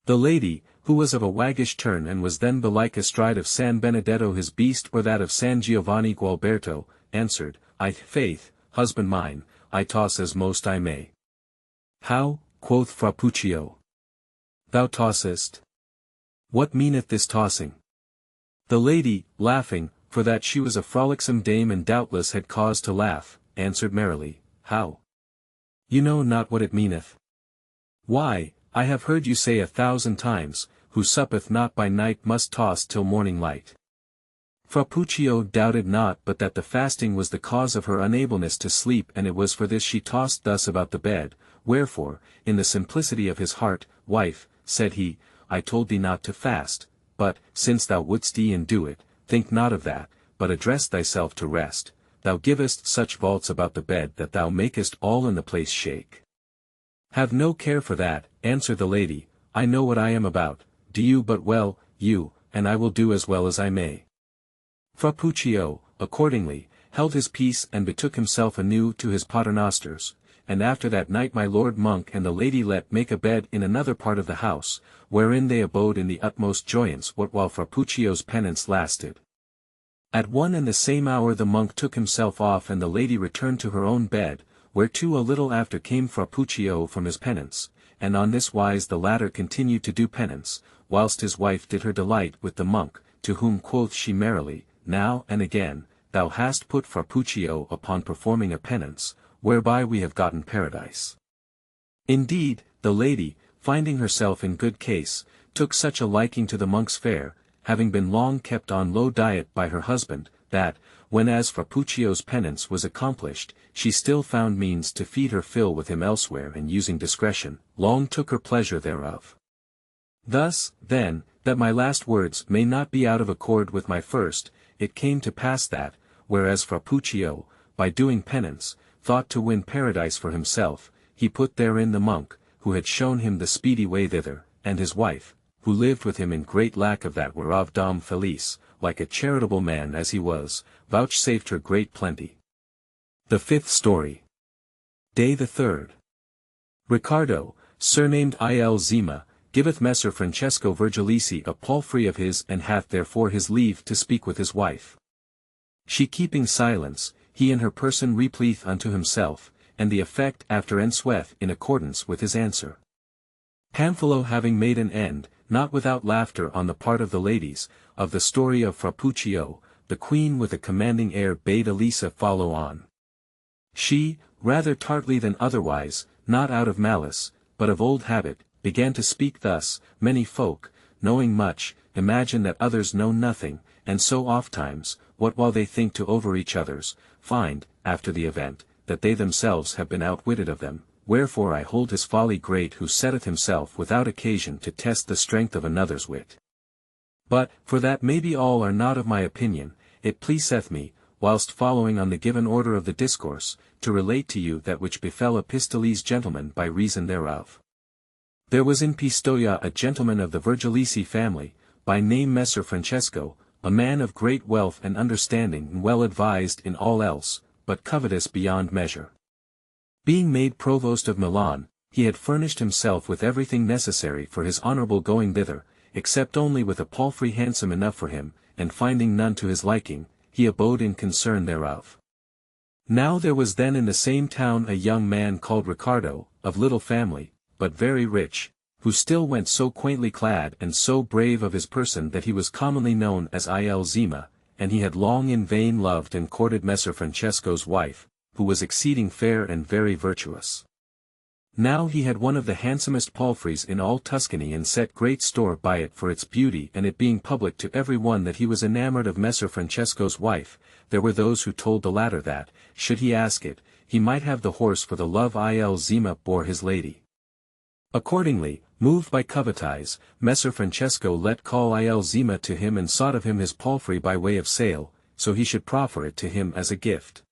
The lady, who was of a waggish turn and was then belike astride of San Benedetto his beast or that of San Giovanni Gualberto, answered, I faith, husband mine, I toss as most I may. How, quoth Fra Puccio. Thou tossest? What meaneth this tossing? The lady, laughing, for that she was a frolicsome dame and doubtless had cause to laugh, answered merrily, How? You know not what it meaneth. Why, I have heard you say 1,000 times, who suppeth not by night must toss till morning light. Fra Puccio doubted not but that the fasting was the cause of her unableness to sleep, and it was for this she tossed thus about the bed, wherefore, in the simplicity of his heart, Wife, said he, I told thee not to fast, but, since thou wouldst e'en do it, think not of that, but address thyself to rest. Thou givest such vaults about the bed that thou makest all in the place shake. Have no care for that, answered the lady, I know what I am about, do you but well, you, and I will do as well as I may. Fra Puccio, accordingly, held his peace and betook himself anew to his paternosters, and after that night my lord monk and the lady let make a bed in another part of the house, wherein they abode in the utmost joyance what while Fra Puccio's penance lasted. At one and the same hour the monk took himself off and the lady returned to her own bed, whereto a little after came Fra Puccio from his penance, and on this wise the latter continued to do penance, whilst his wife did her delight with the monk, to whom quoth she merrily, Now and again, thou hast put Fra Puccio upon performing a penance, whereby we have gotten paradise. Indeed, the lady, finding herself in good case, took such a liking to the monk's fare, having been long kept on low diet by her husband, that, whenas Fra Puccio's penance was accomplished, she still found means to feed her fill with him elsewhere, and using discretion, long took her pleasure thereof. Thus, then, that my last words may not be out of accord with my first, it came to pass that, whereas Fra Puccio, by doing penance, thought to win paradise for himself, he put therein the monk, who had shown him the speedy way thither, and his wife, who lived with him in great lack of that whereof Dom Felice, like a charitable man as he was, vouchsafed her great plenty. The fifth story. Day the 3rd. Ricardo, surnamed Il Zima, giveth Messer Francesco Vergilisi a palfrey of his, and hath therefore his leave to speak with his wife. She keeping silence, he in her person replieth unto himself, and the effect after ensueth in accordance with his answer. Pamphilo having made an end, not without laughter on the part of the ladies, of the story of Fra Puccio, the queen with a commanding air bade Elisa follow on. She, rather tartly than otherwise, not out of malice, but of old habit, began to speak thus, Many folk, knowing much, imagine that others know nothing, and so ofttimes, what while they think to over each others, find, after the event, that they themselves have been outwitted of them, wherefore I hold his folly great who setteth himself without occasion to test the strength of another's wit. But, for that maybe all are not of my opinion, it pleaseth me, whilst following on the given order of the discourse, to relate to you that which befell a Pistole's gentleman by reason thereof. There was in Pistoia a gentleman of the Virgilisi family, by name Messer Francesco, a man of great wealth and understanding and well advised in all else, but covetous beyond measure. Being made provost of Milan, he had furnished himself with everything necessary for his honourable going thither, except only with a palfrey handsome enough for him, and finding none to his liking, he abode in concern thereof. Now there was then in the same town a young man called Riccardo, of little family, but very rich, who still went so quaintly clad and so brave of his person that he was commonly known as Il Zima, and he had long in vain loved and courted Messer Francesco's wife, who was exceeding fair and very virtuous. Now he had one of the handsomest palfreys in all Tuscany and set great store by it for its beauty, and it being public to every one that he was enamoured of Messer Francesco's wife, there were those who told the latter that, should he ask it, he might have the horse for the love Il Zima bore his lady. Accordingly, moved by covetise, Messer Francesco let call Il Zima to him and sought of him his palfrey by way of sale, so he should proffer it to him as a gift.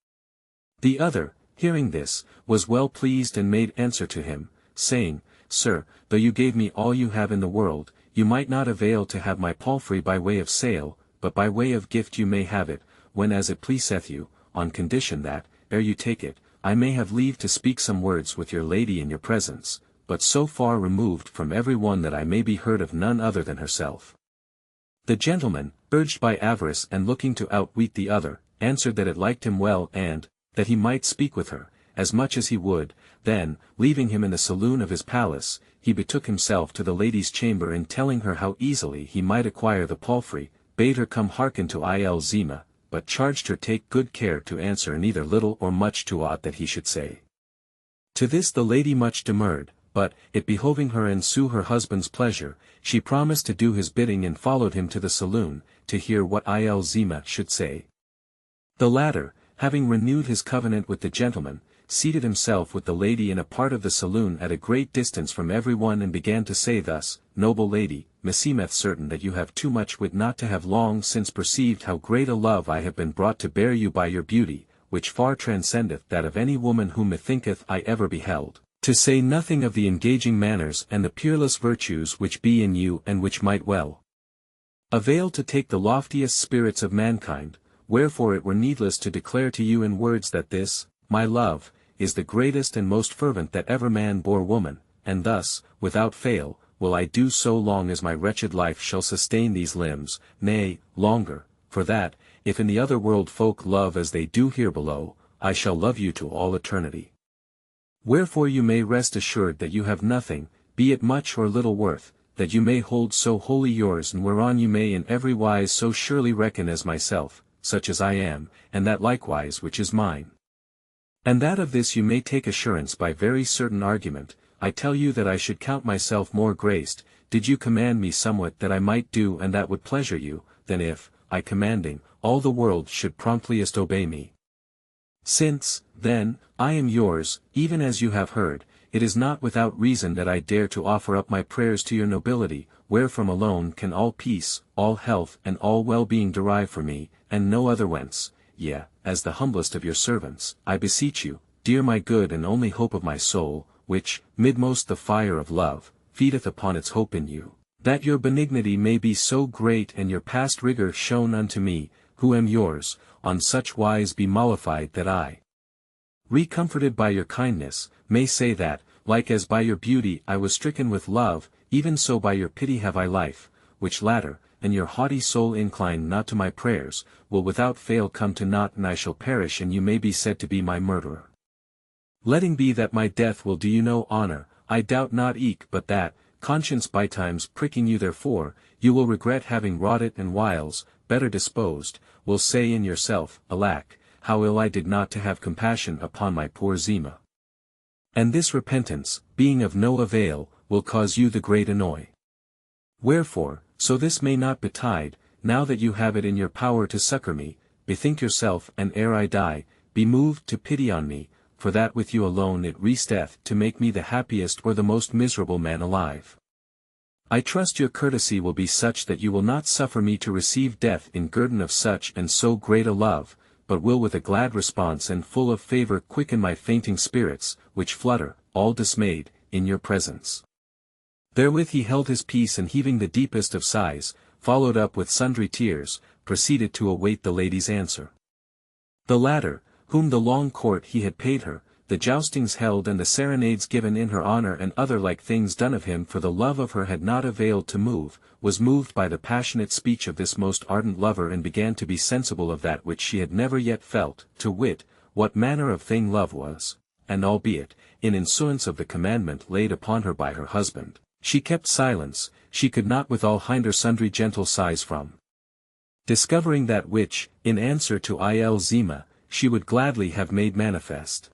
The other, hearing this, was well pleased and made answer to him, saying, Sir, though you gave me all you have in the world, you might not avail to have my palfrey by way of sale, but by way of gift you may have it, when as it pleaseth you, on condition that, ere you take it, I may have leave to speak some words with your lady in your presence, but so far removed from every one that I may be heard of none other than herself. The gentleman, urged by avarice and looking to outwit the other, answered that it liked him well and, that he might speak with her, as much as he would. Then, leaving him in the saloon of his palace, he betook himself to the lady's chamber and telling her how easily he might acquire the palfrey, bade her come hearken to Il Zima, but charged her take good care to answer neither little or much to aught that he should say. To this the lady much demurred, but, it behoving her and sue her husband's pleasure, she promised to do his bidding and followed him to the saloon, to hear what Il Zima should say. The latter, having renewed his covenant with the gentleman, seated himself with the lady in a part of the saloon at a great distance from every one and began to say thus, Noble lady, meseemeth certain that you have too much wit not to have long since perceived how great a love I have been brought to bear you by your beauty, which far transcendeth that of any woman whom methinketh I ever beheld, to say nothing of the engaging manners and the peerless virtues which be in you and which might well avail to take the loftiest spirits of mankind, wherefore it were needless to declare to you in words that this, my love, is the greatest and most fervent that ever man bore woman, and thus, without fail, will I do so long as my wretched life shall sustain these limbs, nay, longer, for that, if in the other world folk love as they do here below, I shall love you to all eternity. Wherefore you may rest assured that you have nothing, be it much or little worth, that you may hold so wholly yours and whereon you may in every wise so surely reckon as myself, such as I am, and that likewise which is mine. And that of this you may take assurance by very certain argument, I tell you that I should count myself more graced, did you command me somewhat that I might do and that would pleasure you, than if, I commanding, all the world should promptliest obey me. Since, then, I am yours, even as you have heard, it is not without reason that I dare to offer up my prayers to your nobility, wherefrom alone can all peace, all health and all well-being derive for me, and no other whence, yea, as the humblest of your servants, I beseech you, dear my good and only hope of my soul, which, midmost the fire of love, feedeth upon its hope in you, that your benignity may be so great and your past rigour shown unto me, who am yours, on such wise be mollified that I, recomforted by your kindness, may say that, like as by your beauty I was stricken with love, even so by your pity have I life, which latter, and your haughty soul inclined not to my prayers, will without fail come to naught and I shall perish and you may be said to be my murderer. Letting be that my death will do you no honour, I doubt not eke but that, conscience bytimes pricking you therefore, you will regret having wrought it and whiles, better disposed, will say in yourself, Alack, how ill I did not to have compassion upon my poor Zima. And this repentance, being of no avail, will cause you the great annoy. Wherefore, so this may not betide, now that you have it in your power to succour me, bethink yourself and ere I die, be moved to pity on me, for that with you alone it resteth to make me the happiest or the most miserable man alive. I trust your courtesy will be such that you will not suffer me to receive death in guerdon of such and so great a love, but will with a glad response and full of favour quicken my fainting spirits, which flutter, all dismayed, in your presence. Therewith he held his peace and heaving the deepest of sighs, followed up with sundry tears, proceeded to await the lady's answer. The latter, whom the long court he had paid her, the joustings held and the serenades given in her honour and other like things done of him for the love of her had not availed to move, was moved by the passionate speech of this most ardent lover and began to be sensible of that which she had never yet felt, to wit, what manner of thing love was, and albeit, in insuance of the commandment laid upon her by her husband, she kept silence, she could not withal hinder sundry gentle sighs from discovering that which, in answer to Zima, she would gladly have made manifest.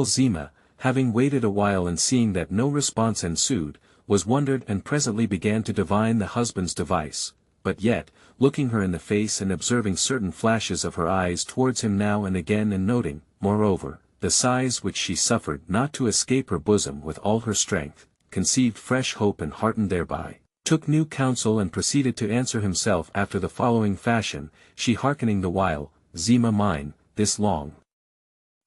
Zima, having waited a while and seeing that no response ensued, was wondered and presently began to divine the husband's device, but yet, looking her in the face and observing certain flashes of her eyes towards him now and again and noting, moreover, the sighs which she suffered not to escape her bosom with all her strength, conceived fresh hope and heartened thereby, took new counsel and proceeded to answer himself after the following fashion, she hearkening the while, Zima mine, this long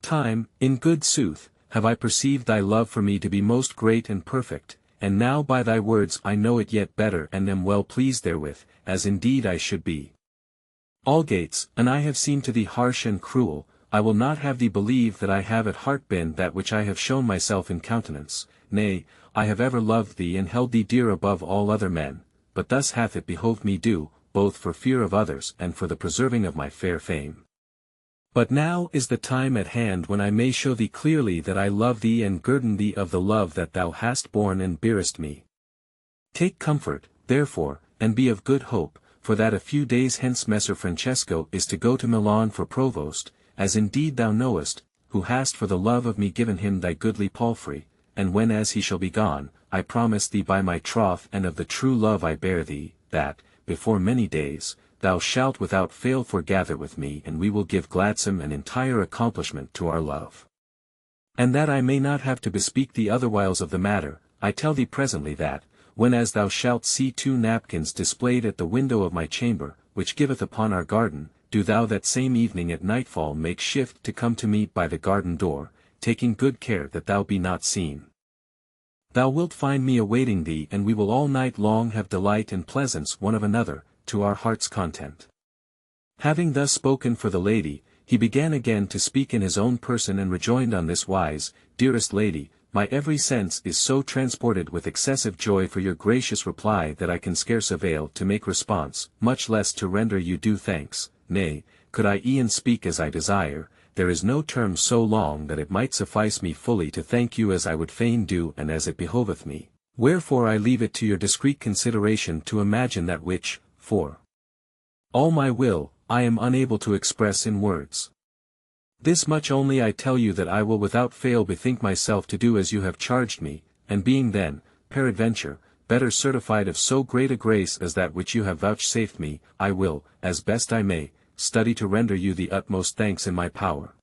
time, in good sooth, have I perceived thy love for me to be most great and perfect, and now by thy words I know it yet better and am well pleased therewith, as indeed I should be. Algates, and I have seemed to thee harsh and cruel, I will not have thee believe that I have at heart been that which I have shown myself in countenance, nay, I have ever loved thee and held thee dear above all other men, but thus hath it behoved me do, both for fear of others and for the preserving of my fair fame. But now is the time at hand when I may show thee clearly that I love thee and guerdon thee of the love that thou hast borne and bearest me. Take comfort, therefore, and be of good hope, for that a few days hence Messer Francesco is to go to Milan for provost, as indeed thou knowest, who hast for the love of me given him thy goodly palfrey, and when as he shall be gone, I promise thee by my troth and of the true love I bear thee, that, before many days, thou shalt without fail foregather with me and we will give gladsome and entire accomplishment to our love. And that I may not have to bespeak thee otherwhiles of the matter, I tell thee presently that, when as thou shalt see 2 napkins displayed at the window of my chamber, which giveth upon our garden, do thou that same evening at nightfall make shift to come to me by the garden door, taking good care that thou be not seen. Thou wilt find me awaiting thee and we will all night long have delight and pleasance one of another, to our heart's content. Having thus spoken for the lady, he began again to speak in his own person and rejoined on this wise, Dearest lady, my every sense is so transported with excessive joy for your gracious reply that I can scarce avail to make response, much less to render you due thanks, nay, could I e'en speak as I desire, there is no term so long that it might suffice me fully to thank you as I would fain do and as it behoveth me, wherefore I leave it to your discreet consideration to imagine that which, for all my will, I am unable to express in words. This much only I tell you that I will without fail bethink myself to do as you have charged me, and being then, peradventure, better certified of so great a grace as that which you have vouchsafed me, I will, as best I may, study to render you the utmost thanks in my power.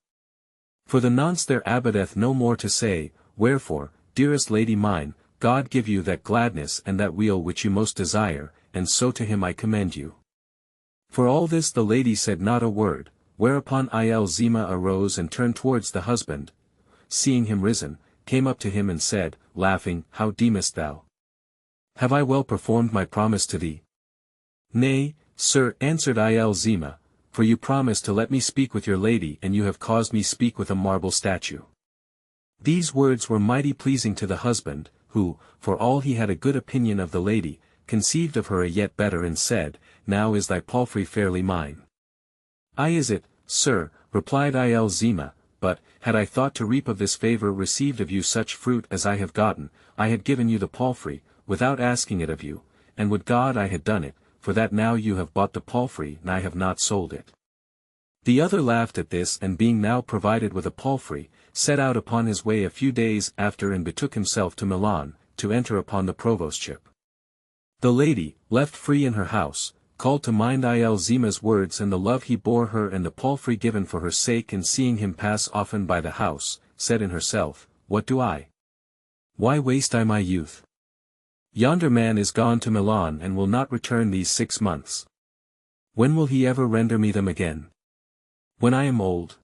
For the nonce there abideth no more to say, wherefore, dearest lady mine, God give you that gladness and that weal which you most desire, and so to him I commend you. For all this the lady said not a word, whereupon Zima arose and turned towards the husband, seeing him risen, came up to him and said, laughing, How deemest thou? Have I well performed my promise to thee? Nay, sir, answered Zima, for you promised to let me speak with your lady and you have caused me speak with a marble statue. These words were mighty pleasing to the husband, who, for all he had a good opinion of the lady, conceived of her a yet better and said, Now is thy palfrey fairly mine. Aye is it, sir, replied Zima, but, had I thought to reap of this favour received of you such fruit as I have gotten, I had given you the palfrey, without asking it of you, and would God I had done it, for that now you have bought the palfrey and I have not sold it. The other laughed at this and being now provided with a palfrey, set out upon his way a few days after and betook himself to Milan, to enter upon the provostship. The lady, left free in her house, called to mind Zima's words and the love he bore her and the palfrey given for her sake, and seeing him pass often by the house, said in herself, "What do I? Why waste I my youth? Yonder man is gone to Milan and will not return these 6 months. When will he ever render me them again? When I am old.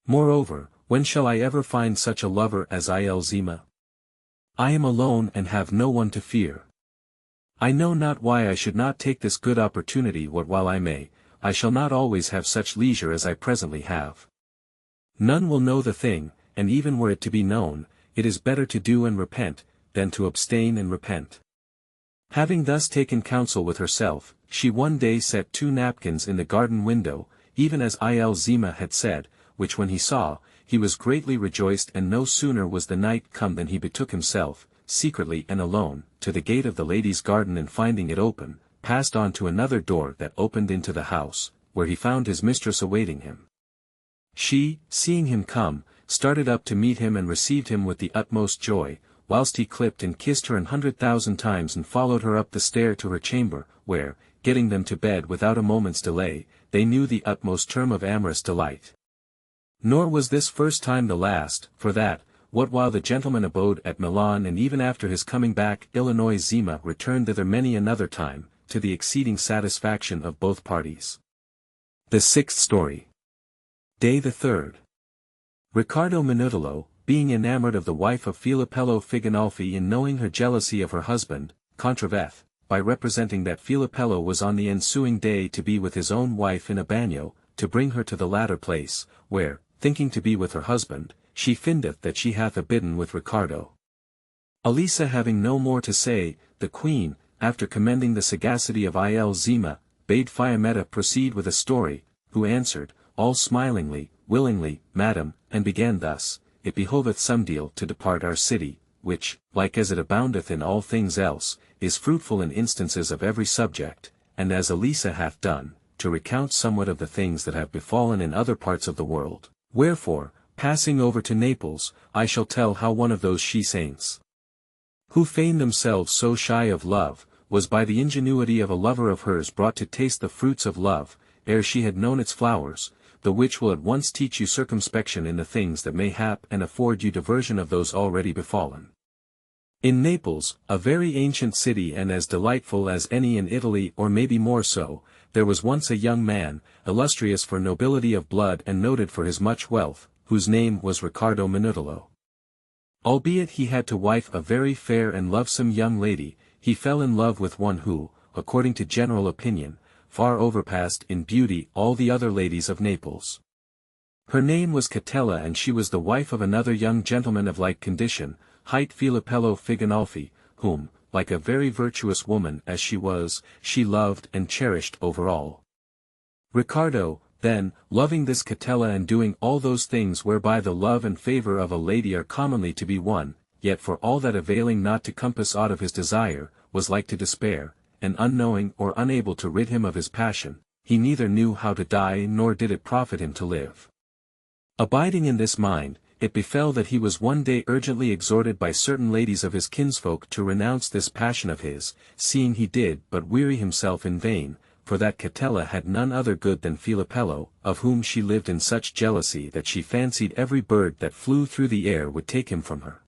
Moreover, when shall I ever find such a lover as Zima? I am alone and have no one to fear. I know not why I should not take this good opportunity, what while I may, I shall not always have such leisure as I presently have. None will know the thing, and even were it to be known, it is better to do and repent, than to abstain and repent." Having thus taken counsel with herself, she one day set 2 napkins in the garden window, even as Zima had said, which when he saw, he was greatly rejoiced, and no sooner was the night come than he betook himself, secretly and alone, to the gate of the lady's garden, and finding it open, passed on to another door that opened into the house, where he found his mistress awaiting him. She, seeing him come, started up to meet him and received him with the utmost joy, whilst he clipped and kissed her 100,000 times and followed her up the stair to her chamber, where, getting them to bed without a moment's delay, they knew the utmost term of amorous delight. Nor was this first time the last, for that, what while the gentleman abode at Milan and even after his coming back Illinois Zima returned thither many another time, to the exceeding satisfaction of both parties. The 6th story. Day the 3rd. Riccardo Minutolo, being enamored of the wife of Filippello Figanolfi, in knowing her jealousy of her husband, contraveth, by representing that Filippello was on the ensuing day to be with his own wife in a bagnio, to bring her to the latter place, where, thinking to be with her husband, she findeth that she hath abidden with Riccardo. Elisa having no more to say, the queen, after commending the sagacity of Zima, bade Fiammetta proceed with a story, who answered, all smilingly, willingly, madam, and began thus: "It behoveth some deal to depart our city, which, like as it aboundeth in all things else, is fruitful in instances of every subject, and as Elisa hath done, to recount somewhat of the things that have befallen in other parts of the world. Wherefore, passing over to Naples, I shall tell how one of those she-saints, who feign themselves so shy of love, was by the ingenuity of a lover of hers brought to taste the fruits of love, ere she had known its flowers, the which will at once teach you circumspection in the things that may hap and afford you diversion of those already befallen. In Naples, a very ancient city and as delightful as any in Italy or maybe more so, there was once a young man, illustrious for nobility of blood and noted for his much wealth, whose name was Riccardo Minutolo. Albeit he had to wife a very fair and lovesome young lady, he fell in love with one who, according to general opinion, far overpassed in beauty all the other ladies of Naples. Her name was Catella, and she was the wife of another young gentleman of like condition, hight Filippello Figanolfi, whom, like a very virtuous woman as she was, she loved and cherished over all. Riccardo, then, loving this Catella and doing all those things whereby the love and favour of a lady are commonly to be won, yet for all that availing not to compass aught of his desire, was like to despair, and unknowing or unable to rid him of his passion, he neither knew how to die nor did it profit him to live. Abiding in this mind, it befell that he was one day urgently exhorted by certain ladies of his kinsfolk to renounce this passion of his, seeing he did but weary himself in vain, for that Catella had none other good than Filippello, of whom she lived in such jealousy that she fancied every bird that flew through the air would take him from her.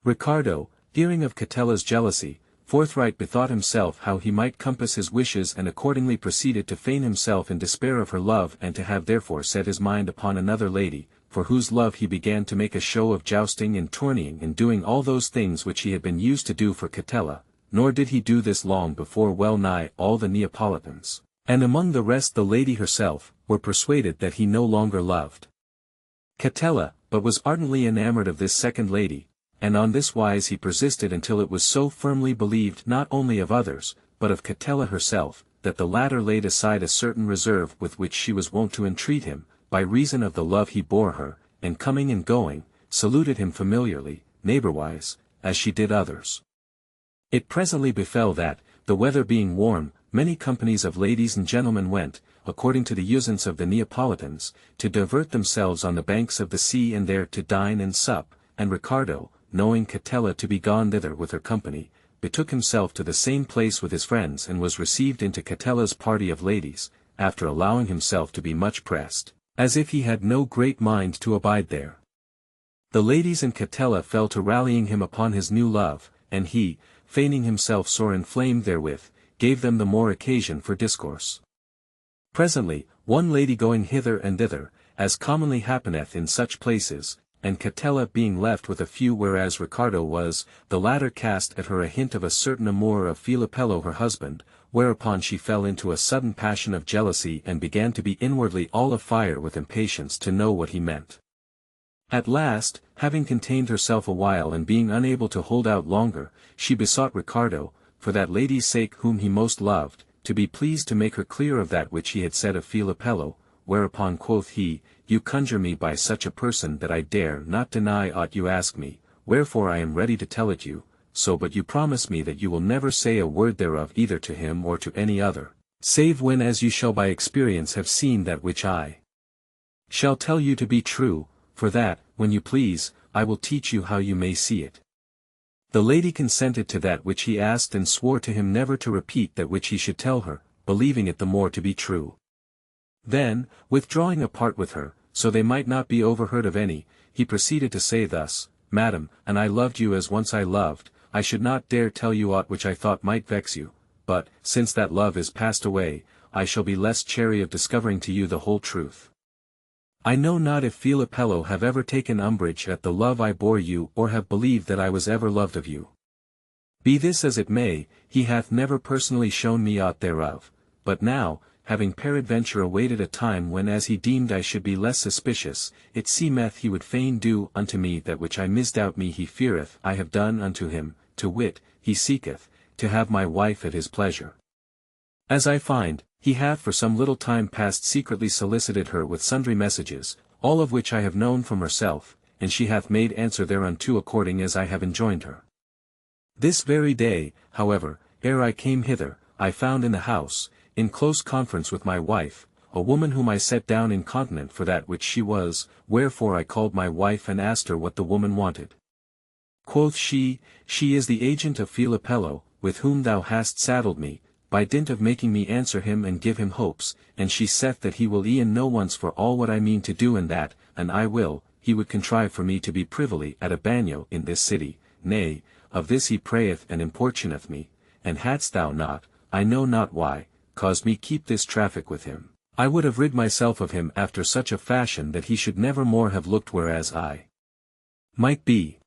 Riccardo, hearing of Catella's jealousy, forthright bethought himself how he might compass his wishes, and accordingly proceeded to feign himself in despair of her love, and to have therefore set his mind upon another lady, for whose love he began to make a show of jousting and tourneying and doing all those things which he had been used to do for Catella, nor did he do this long before well nigh all the Neapolitans, and among the rest the lady herself, were persuaded that he no longer loved Catella, but was ardently enamored of this second lady, and on this wise he persisted until it was so firmly believed not only of others, but of Catella herself, that the latter laid aside a certain reserve with which she was wont to entreat him, by reason of the love he bore her, and coming and going, saluted him familiarly, neighbourwise, as she did others. It presently befell that, the weather being warm, many companies of ladies and gentlemen went, according to the usance of the Neapolitans, to divert themselves on the banks of the sea and there to dine and sup, and Riccardo, knowing Catella to be gone thither with her company, betook himself to the same place with his friends and was received into Catella's party of ladies, after allowing himself to be much pressed, as if he had no great mind to abide there. The ladies and Catella fell to rallying him upon his new love, and he, feigning himself sore inflamed therewith, gave them the more occasion for discourse. Presently, one lady going hither and thither, as commonly happeneth in such places, and Catella being left with a few whereas Ricardo was, the latter cast at her a hint of a certain amour of Filipello her husband, whereupon she fell into a sudden passion of jealousy and began to be inwardly all afire with impatience to know what he meant. At last, having contained herself a while and being unable to hold out longer, she besought Ricardo, for that lady's sake whom he most loved, to be pleased to make her clear of that which he had said of Filipello, whereupon quoth he, You conjure me by such a person that I dare not deny aught you ask me, wherefore I am ready to tell it you, so but you promise me that you will never say a word thereof either to him or to any other, save when as you shall by experience have seen that which I shall tell you to be true, for that, when you please, I will teach you how you may see it. The lady consented to that which he asked and swore to him never to repeat that which he should tell her, believing it the more to be true. Then, withdrawing apart with her, so they might not be overheard of any, he proceeded to say thus, Madam, and I loved you as once I loved, I should not dare tell you aught which I thought might vex you, but, since that love is passed away, I shall be less chary of discovering to you the whole truth. I know not if Filipello have ever taken umbrage at the love I bore you or have believed that I was ever loved of you. Be this as it may, he hath never personally shown me aught thereof, but now, having peradventure awaited a time when as he deemed I should be less suspicious, it seemeth he would fain do unto me that which I misdoubt me he feareth I have done unto him, to wit, he seeketh, to have my wife at his pleasure. As I find, he hath for some little time past secretly solicited her with sundry messages, all of which I have known from herself, and she hath made answer thereunto according as I have enjoined her. This very day, however, ere I came hither, I found in the house, in close conference with my wife, a woman whom I set down incontinent for that which she was, wherefore I called my wife and asked her what the woman wanted. Quoth she is the agent of Filipello, with whom thou hast saddled me, by dint of making me answer him and give him hopes, and she saith that he will e'en know once for all what I mean to do and that, and I will, he would contrive for me to be privily at a bagnio in this city, nay, of this he prayeth and importuneth me, and hadst thou not, I know not why, caused me keep this traffic with him, I would have rid myself of him after such a fashion that he should never more have looked whereas I might be.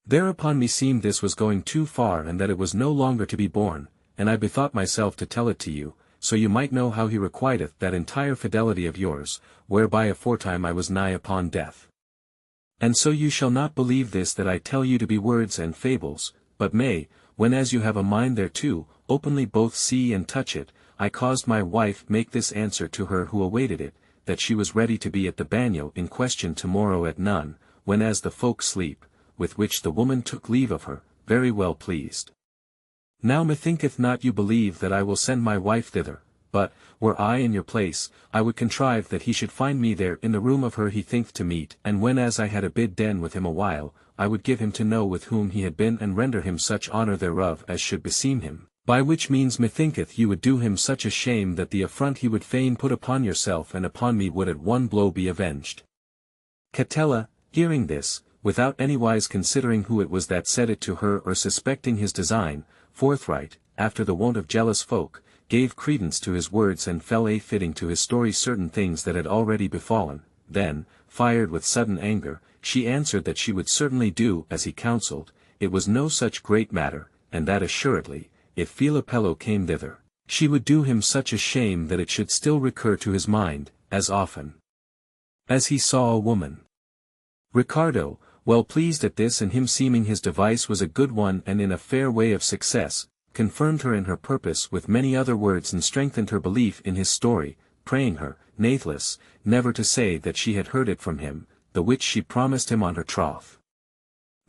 Thereupon meseemed this was going too far and that it was no longer to be borne, and I bethought myself to tell it to you, so you might know how he requiteth that entire fidelity of yours, whereby aforetime I was nigh upon death. And so you shall not believe this that I tell you to be words and fables, but may, when as you have a mind thereto, openly both see and touch it, I caused my wife make this answer to her who awaited it, that she was ready to be at the bagnio in question tomorrow at none, when as the folk sleep, with which the woman took leave of her, very well pleased. Now methinketh not you believe that I will send my wife thither, but, were I in your place, I would contrive that he should find me there in the room of her he thinketh to meet, and when as I had a bid den with him a while, I would give him to know with whom he had been and render him such honour thereof as should beseem him, by which means methinketh you would do him such a shame that the affront he would fain put upon yourself and upon me would at one blow be avenged. Catella, hearing this, without anywise considering who it was that said it to her or suspecting his design, forthright, after the wont of jealous folk, gave credence to his words and fell a-fitting to his story certain things that had already befallen. Then, fired with sudden anger, she answered that she would certainly do as he counselled, it was no such great matter, and that assuredly, if Filipello came thither, she would do him such a shame that it should still recur to his mind, as often as he saw a woman. Ricardo, well pleased at this and him seeming his device was a good one and in a fair way of success, confirmed her in her purpose with many other words and strengthened her belief in his story, praying her, nathless, never to say that she had heard it from him, the which she promised him on her troth.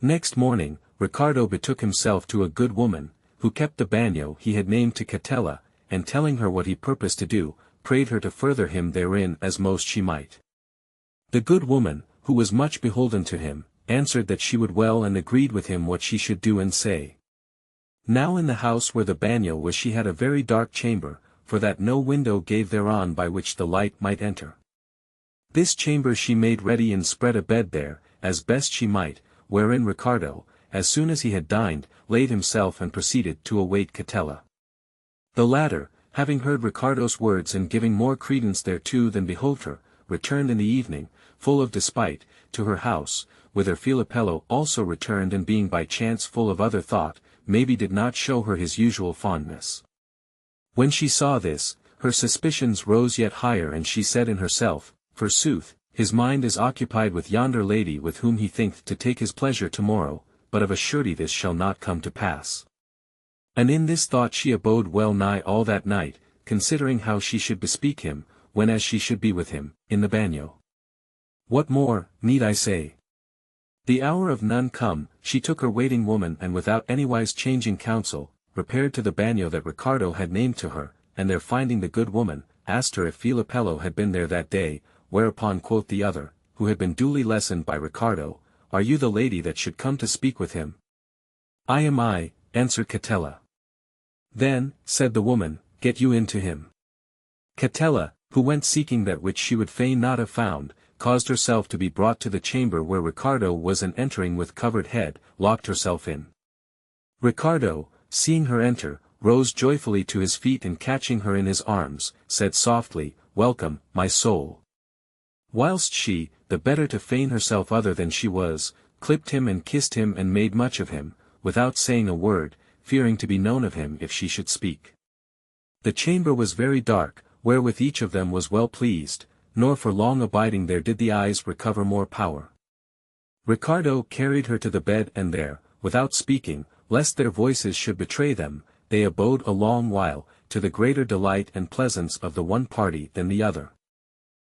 Next morning, Ricardo betook himself to a good woman, who kept the bagnio he had named to Catella, and telling her what he purposed to do, prayed her to further him therein as most she might. The good woman, who was much beholden to him, answered that she would well and agreed with him what she should do and say. Now in the house where the bagnio was she had a very dark chamber, for that no window gave thereon by which the light might enter. This chamber she made ready and spread a bed there, as best she might, wherein Ricardo, as soon as he had dined, laid himself and proceeded to await Catella. The latter, having heard Ricardo's words and giving more credence thereto than behoved her, returned in the evening, full of despite, to her house, whither Filipello also returned, and being by chance full of other thought, maybe did not show her his usual fondness. When she saw this, her suspicions rose yet higher, and she said in herself, forsooth, his mind is occupied with yonder lady with whom he thinketh to take his pleasure tomorrow, but of a surety this shall not come to pass. And in this thought she abode well nigh all that night, considering how she should bespeak him, whenas she should be with him, in the bagnio. What more, need I say? The hour of none come, she took her waiting woman, and without anywise changing counsel, repaired to the bagnio that Ricardo had named to her, and there finding the good woman, asked her if Filipello had been there that day, whereupon quoth the other, who had been duly lessoned by Ricardo, Are you the lady that should come to speak with him? I am I, answered Catella. Then, said the woman, get you in to him. Catella, who went seeking that which she would fain not have found, caused herself to be brought to the chamber where Ricardo was, and entering with covered head, locked herself in. Ricardo, seeing her enter, rose joyfully to his feet, and catching her in his arms, said softly, Welcome, my soul. Whilst she, the better to feign herself other than she was, clipped him and kissed him and made much of him, without saying a word, fearing to be known of him if she should speak. The chamber was very dark, wherewith each of them was well pleased, nor for long abiding there did the eyes recover more power. Ricardo carried her to the bed, and there, without speaking, lest their voices should betray them, they abode a long while, to the greater delight and pleasance of the one party than the other.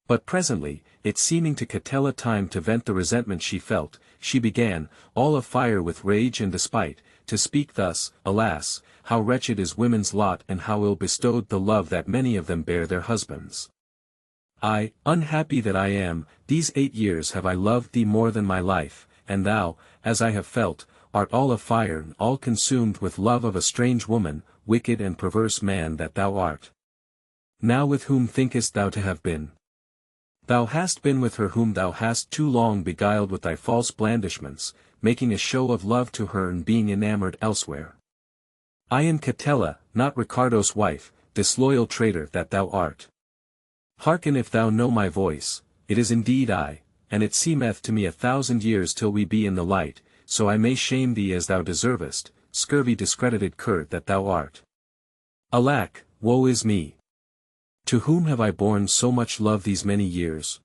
But presently, it seeming to Catella time to vent the resentment she felt, she began, all afire with rage and despite, to speak thus, Alas, how wretched is women's lot, and how ill bestowed the love that many of them bear their husbands. I, unhappy that I am, these 8 years have I loved thee more than my life, and thou, as I have felt, art all afire and all consumed with love of a strange woman, wicked and perverse man that thou art. Now with whom thinkest thou to have been? Thou hast been with her whom thou hast too long beguiled with thy false blandishments, making a show of love to her and being enamored elsewhere. I am Catella, not Ricardo's wife, disloyal traitor that thou art. Hearken, if thou know my voice, it is indeed I, and it seemeth to me 1,000 years till we be in the light, so I may shame thee as thou deservest, scurvy discredited cur that thou art. Alack, woe is me! To whom have I borne so much love these many years?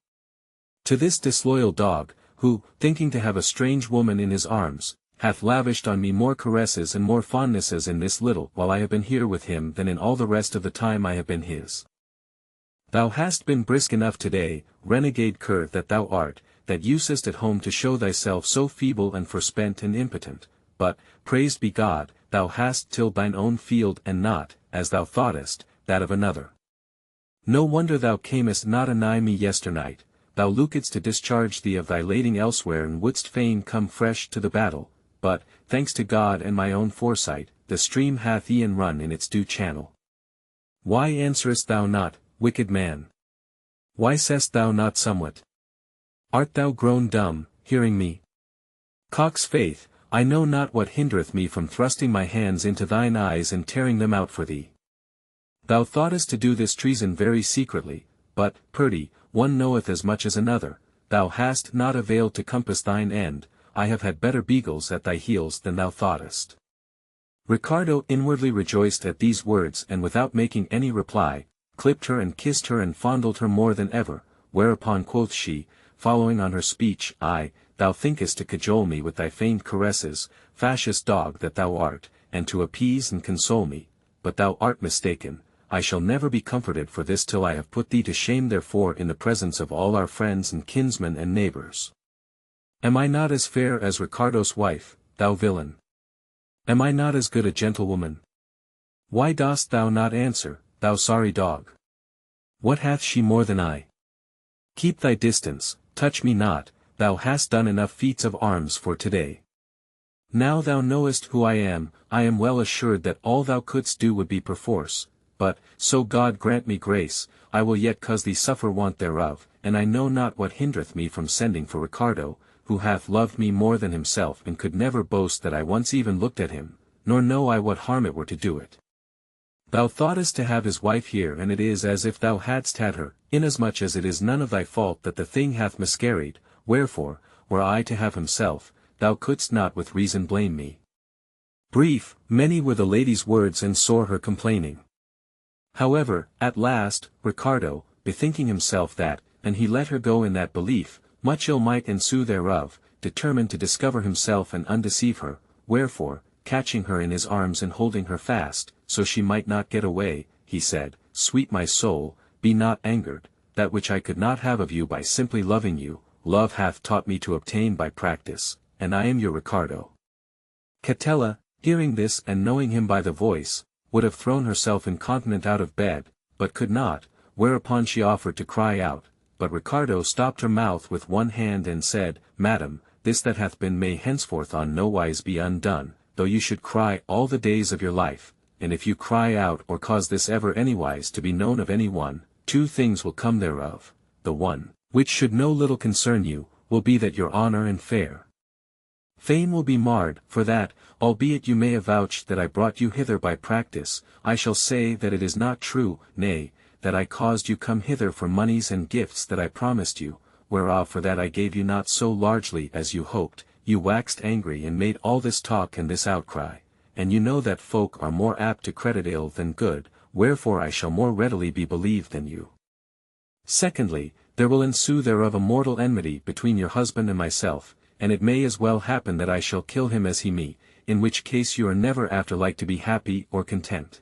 To this disloyal dog, who, thinking to have a strange woman in his arms, hath lavished on me more caresses and more fondnesses in this little while I have been here with him than in all the rest of the time I have been his. Thou hast been brisk enough today, renegade cur that thou art, that usest at home to show thyself so feeble and forspent and impotent, but, praised be God, thou hast tilled thine own field and not, as thou thoughtest, that of another. No wonder thou camest not anigh me yesternight, thou lookest to discharge thee of thy lading elsewhere, and wouldst fain come fresh to the battle, but, thanks to God and my own foresight, the stream hath e'en run in its due channel. Why answerest thou not, wicked man? Why sayest thou not somewhat? Art thou grown dumb, hearing me? Cock's faith, I know not what hindereth me from thrusting my hands into thine eyes and tearing them out for thee. Thou thoughtest to do this treason very secretly, but, Purdy, one knoweth as much as another, thou hast not availed to compass thine end, I have had better beagles at thy heels than thou thoughtest. Ricardo inwardly rejoiced at these words, and without making any reply, clipped her and kissed her and fondled her more than ever, whereupon quoth she, following on her speech, Thou thinkest to cajole me with thy feigned caresses, fascist dog that thou art, and to appease and console me, but thou art mistaken. I shall never be comforted for this till I have put thee to shame, therefore in the presence of all our friends and kinsmen and neighbors. Am I not as fair as Ricardo's wife, thou villain? Am I not as good a gentlewoman? Why dost thou not answer, thou sorry dog? What hath she more than I? Keep thy distance, touch me not, thou hast done enough feats of arms for today. Now thou knowest who I am well assured that all thou couldst do would be perforce, but, so God grant me grace, I will yet cause thee suffer want thereof, and I know not what hindereth me from sending for Ricardo, who hath loved me more than himself and could never boast that I once even looked at him, nor know I what harm it were to do it. Thou thoughtest to have his wife here, and it is as if thou hadst had her, inasmuch as it is none of thy fault that the thing hath miscarried, wherefore, were I to have himself, thou couldst not with reason blame me. Brief, many were the lady's words and sore her complaining. However, at last, Ricardo, bethinking himself that, and he let her go in that belief, much ill might ensue thereof, determined to discover himself and undeceive her, wherefore, catching her in his arms and holding her fast, so she might not get away, he said, Sweet my soul, be not angered, that which I could not have of you by simply loving you, love hath taught me to obtain by practice, and I am your Ricardo. Catella, hearing this and knowing him by the voice, would have thrown herself incontinent out of bed, but could not, whereupon she offered to cry out, but Ricardo stopped her mouth with one hand and said, Madam, this that hath been may henceforth on no wise be undone, though you should cry all the days of your life, and if you cry out or cause this ever anywise to be known of any one, two things will come thereof, the one, which should no little concern you, will be that your honor and fair fame will be marred, for that, albeit you may avouch that I brought you hither by practice, I shall say that it is not true, nay, that I caused you come hither for moneys and gifts that I promised you, whereof for that I gave you not so largely as you hoped, you waxed angry and made all this talk and this outcry, and you know that folk are more apt to credit ill than good, wherefore I shall more readily be believed than you. Secondly, there will ensue thereof a mortal enmity between your husband and myself, and it may as well happen that I shall kill him as he me, in which case you are never after like to be happy or content.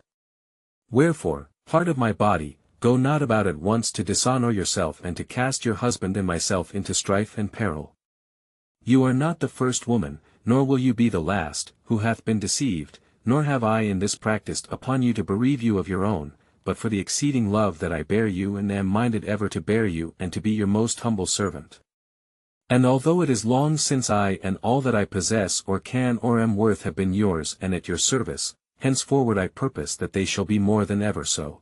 Wherefore, heart of my body, go not about at once to dishonor yourself and to cast your husband and myself into strife and peril. You are not the first woman, nor will you be the last, who hath been deceived, nor have I in this practiced upon you to bereave you of your own, but for the exceeding love that I bear you and am minded ever to bear you and to be your most humble servant. And although it is long since I and all that I possess or can or am worth have been yours and at your service, henceforward I purpose that they shall be more than ever so.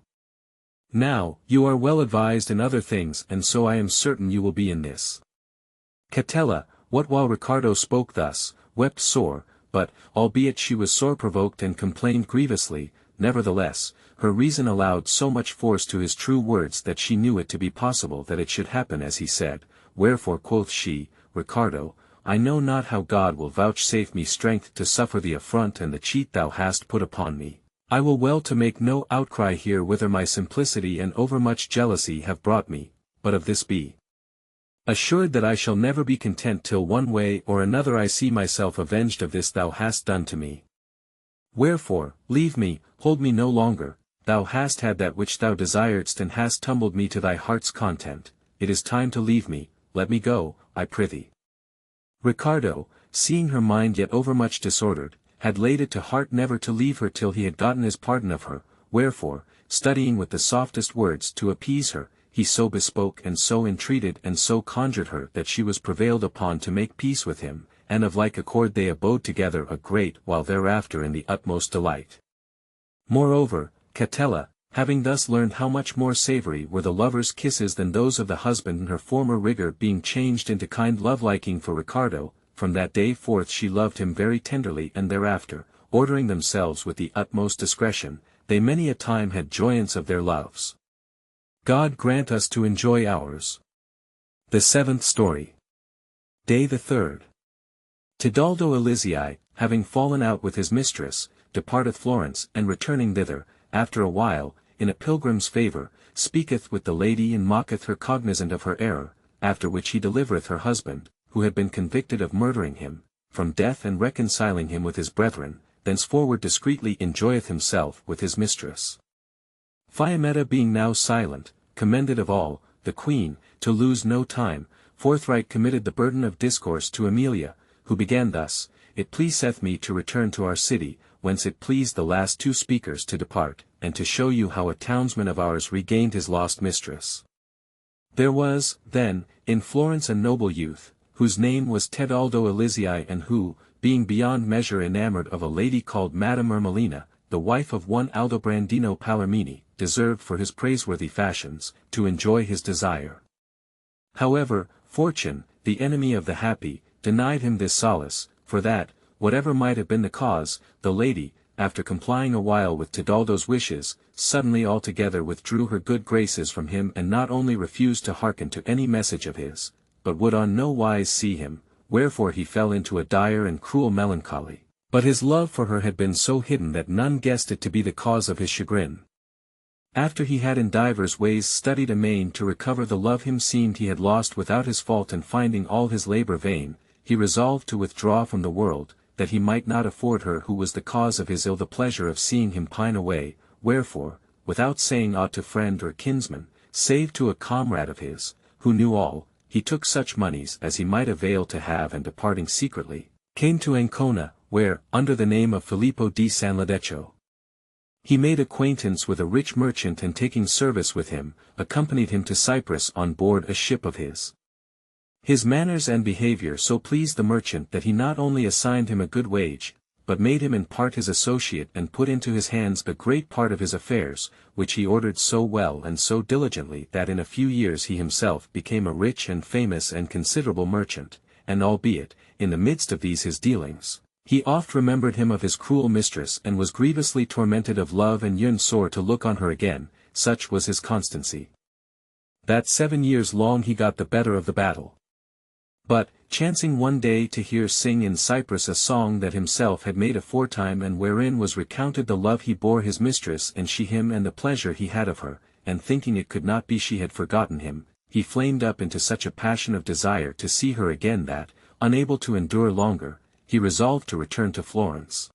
Now, you are well advised in other things and so I am certain you will be in this. Catella, what while Ricardo spoke thus, wept sore, but, albeit she was sore provoked and complained grievously, nevertheless, her reason allowed so much force to his true words that she knew it to be possible that it should happen as he said, wherefore quoth she, Ricardo, I know not how God will vouchsafe me strength to suffer the affront and the cheat thou hast put upon me. I will well to make no outcry here whither my simplicity and overmuch jealousy have brought me, but of this be assured that I shall never be content till one way or another I see myself avenged of this thou hast done to me. Wherefore, leave me, hold me no longer, thou hast had that which thou desiredst and hast tumbled me to thy heart's content, it is time to leave me, let me go, I prithee. Ricardo, seeing her mind yet overmuch disordered, had laid it to heart never to leave her till he had gotten his pardon of her, wherefore, studying with the softest words to appease her, he so bespoke and so entreated and so conjured her that she was prevailed upon to make peace with him, and of like accord they abode together a great while thereafter in the utmost delight. Moreover, Catella, having thus learned how much more savory were the lover's kisses than those of the husband in her former rigor being changed into kind love-liking for Ricardo, from that day forth she loved him very tenderly and thereafter, ordering themselves with the utmost discretion, they many a time had joyance of their loves. God grant us to enjoy ours. The seventh story. Day the third. Tidaldo Elizii, having fallen out with his mistress, departeth Florence and returning thither, after a while, in a pilgrim's favour, speaketh with the lady and mocketh her cognizant of her error, after which he delivereth her husband, who had been convicted of murdering him, from death and reconciling him with his brethren, thenceforward discreetly enjoyeth himself with his mistress. Fiametta being now silent, commended of all, the queen, to lose no time, forthright committed the burden of discourse to Amelia, who began thus, It pleaseth me to return to our city, whence it pleased the last two speakers to depart, and to show you how a townsman of ours regained his lost mistress. There was, then, in Florence a noble youth, whose name was Tidaldo Elizii and who, being beyond measure enamored of a lady called Madame Ermelina, the wife of one Aldobrandino Palermini, deserved for his praiseworthy fashions, to enjoy his desire. However, fortune, the enemy of the happy, denied him this solace, for that, whatever might have been the cause, the lady, after complying a while with Tedaldo's wishes, suddenly altogether withdrew her good graces from him and not only refused to hearken to any message of his, but would on no wise see him, wherefore he fell into a dire and cruel melancholy, but his love for her had been so hidden that none guessed it to be the cause of his chagrin. After he had in divers ways studied amain to recover the love him seemed he had lost without his fault and finding all his labour vain, he resolved to withdraw from the world, that he might not afford her who was the cause of his ill the pleasure of seeing him pine away, wherefore, without saying aught to friend or kinsman, save to a comrade of his, who knew all, he took such moneys as he might avail to have and departing secretly, came to Ancona, where, under the name of Filippo di San Ladeccio, he made acquaintance with a rich merchant and taking service with him, accompanied him to Cyprus on board a ship of his. His manners and behavior so pleased the merchant that he not only assigned him a good wage, but made him in part his associate and put into his hands a great part of his affairs, which he ordered so well and so diligently that in a few years he himself became a rich and famous and considerable merchant, and albeit, in the midst of these his dealings, he oft remembered him of his cruel mistress and was grievously tormented of love and yearned sore to look on her again, such was his constancy. That 7 years long he got the better of the battle. But, chancing one day to hear sing in Cyprus a song that himself had made aforetime and wherein was recounted the love he bore his mistress and she him and the pleasure he had of her, and thinking it could not be she had forgotten him, he flamed up into such a passion of desire to see her again that, unable to endure longer, he resolved to return to Florence.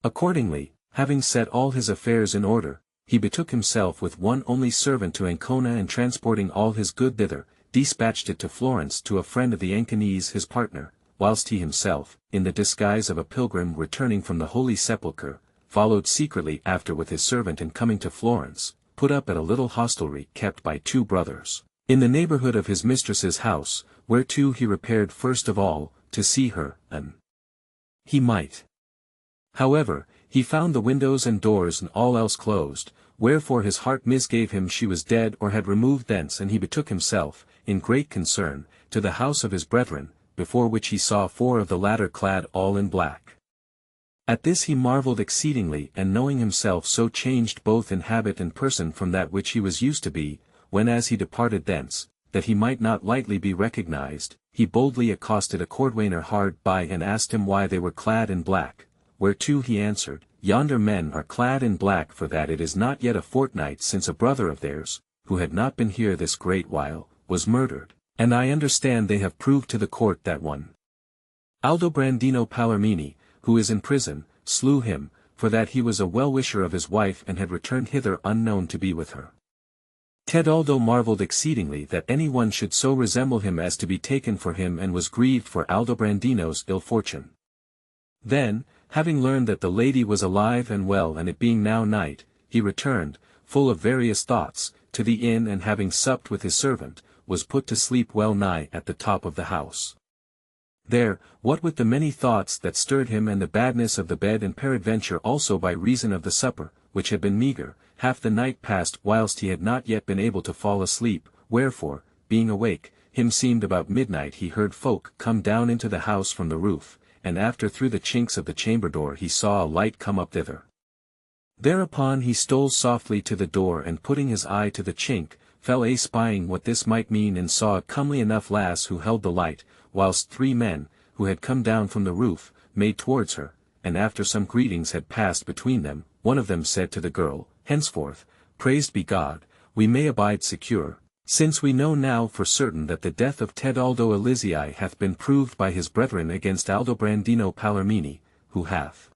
Accordingly, having set all his affairs in order, he betook himself with one only servant to Ancona and transporting all his good thither, dispatched it to Florence to a friend of the Anconese his partner, whilst he himself, in the disguise of a pilgrim returning from the Holy Sepulchre, followed secretly after with his servant and coming to Florence, put up at a little hostelry kept by 2 brothers, in the neighbourhood of his mistress's house, whereto he repaired first of all, to see her, and he might. However, he found the windows and doors and all else closed, wherefore his heart misgave him she was dead or had removed thence and he betook himself, in great concern, to the house of his brethren, before which he saw 4 of the latter clad all in black. At this he marvelled exceedingly and knowing himself so changed both in habit and person from that which he was used to be, when as he departed thence, that he might not lightly be recognized, he boldly accosted a cordwainer hard by and asked him why they were clad in black, whereto he answered, Yonder men are clad in black for that it is not yet a fortnight since a brother of theirs, who had not been here this great while, was murdered, and I understand they have proved to the court that one Aldobrandino Palermini, who is in prison, slew him, for that he was a well-wisher of his wife and had returned hither unknown to be with her. Tedaldo marvelled exceedingly that any one should so resemble him as to be taken for him and was grieved for Aldobrandino's ill fortune. Then, having learned that the lady was alive and well and it being now night, he returned, full of various thoughts, to the inn and having supped with his servant, was put to sleep well nigh at the top of the house. There, what with the many thoughts that stirred him and the badness of the bed and peradventure also by reason of the supper, which had been meagre, half the night passed whilst he had not yet been able to fall asleep, wherefore, being awake, him seemed about midnight he heard folk come down into the house from the roof, and after through the chinks of the chamber door he saw a light come up thither. Thereupon he stole softly to the door and putting his eye to the chink, fell a-spying what this might mean and saw a comely enough lass who held the light, whilst 3 men, who had come down from the roof, made towards her, and after some greetings had passed between them, one of them said to the girl, Henceforth, praised be God, we may abide secure, since we know now for certain that the death of Tedaldo Elizii hath been proved by his brethren against Aldobrandino Palermini, who hath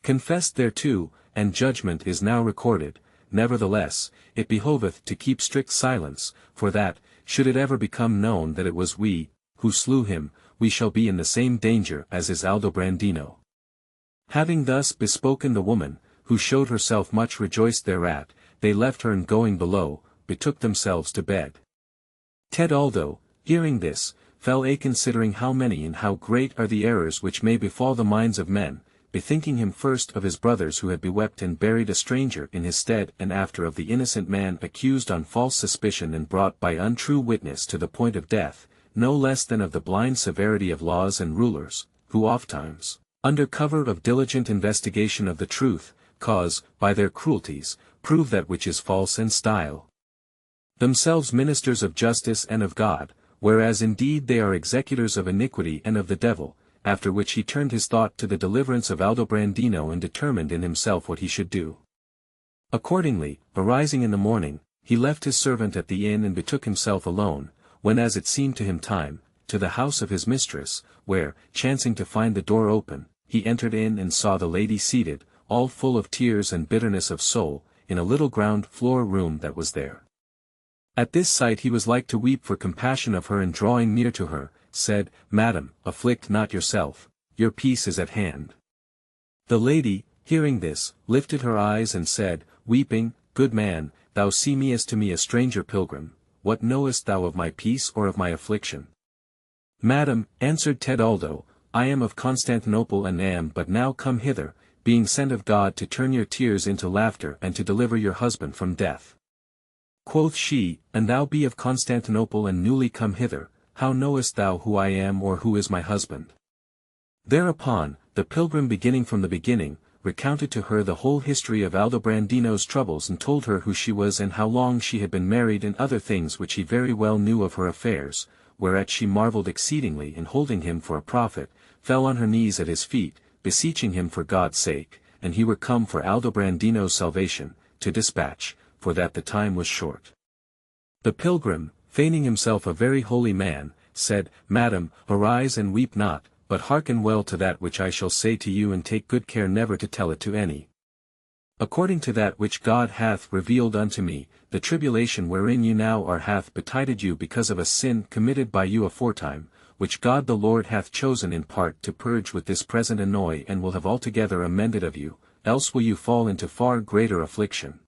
confessed thereto, and judgment is now recorded. Nevertheless, it behoveth to keep strict silence, for that, should it ever become known that it was we, who slew him, we shall be in the same danger as is Aldobrandino. Having thus bespoken the woman, who showed herself much rejoiced thereat, they left her and going below, betook themselves to bed. Tedaldo, hearing this, fell a considering how many and how great are the errors which may befall the minds of men, bethinking him first of his brothers who had bewept and buried a stranger in his stead, and after of the innocent man accused on false suspicion and brought by untrue witness to the point of death, no less than of the blind severity of laws and rulers, who ofttimes, under cover of diligent investigation of the truth, cause, by their cruelties, prove that which is false and style themselves ministers of justice and of God, whereas indeed they are executors of iniquity and of the devil. After which he turned his thought to the deliverance of Aldobrandino and determined in himself what he should do. Accordingly, arising in the morning, he left his servant at the inn and betook himself alone, when as it seemed to him time, to the house of his mistress, where, chancing to find the door open, he entered in and saw the lady seated, all full of tears and bitterness of soul, in a little ground-floor room that was there. At this sight he was like to weep for compassion of her, and drawing near to her, said, Madam, afflict not yourself, your peace is at hand. The lady, hearing this, lifted her eyes and said, weeping, Good man, thou see me as to me a stranger pilgrim, what knowest thou of my peace or of my affliction? Madam, answered Tedaldo, I am of Constantinople and am but now come hither, being sent of God to turn your tears into laughter and to deliver your husband from death. Quoth she, And thou be of Constantinople and newly come hither, how knowest thou who I am or who is my husband? Thereupon, the pilgrim beginning from the beginning, recounted to her the whole history of Aldobrandino's troubles and told her who she was and how long she had been married and other things which he very well knew of her affairs, whereat she marvelled exceedingly and holding him for a prophet, fell on her knees at his feet, beseeching him for God's sake, and he were come for Aldobrandino's salvation, to dispatch, for that the time was short. The pilgrim, feigning himself a very holy man, said, Madam, arise and weep not, but hearken well to that which I shall say to you and take good care never to tell it to any. According to that which God hath revealed unto me, the tribulation wherein you now are hath betided you because of a sin committed by you aforetime, which God the Lord hath chosen in part to purge with this present annoy and will have altogether amended of you, else will you fall into far greater affliction.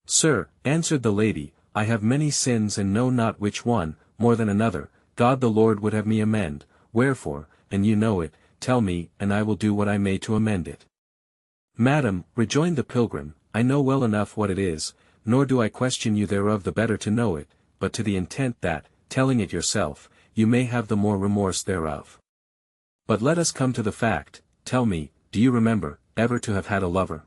Sir, answered the lady, I have many sins and know not which one, more than another, God the Lord would have me amend, wherefore, and you know it, tell me, and I will do what I may to amend it. Madam, rejoined the pilgrim, I know well enough what it is, nor do I question you thereof the better to know it, but to the intent that, telling it yourself, you may have the more remorse thereof. But let us come to the fact, tell me, do you remember, ever to have had a lover?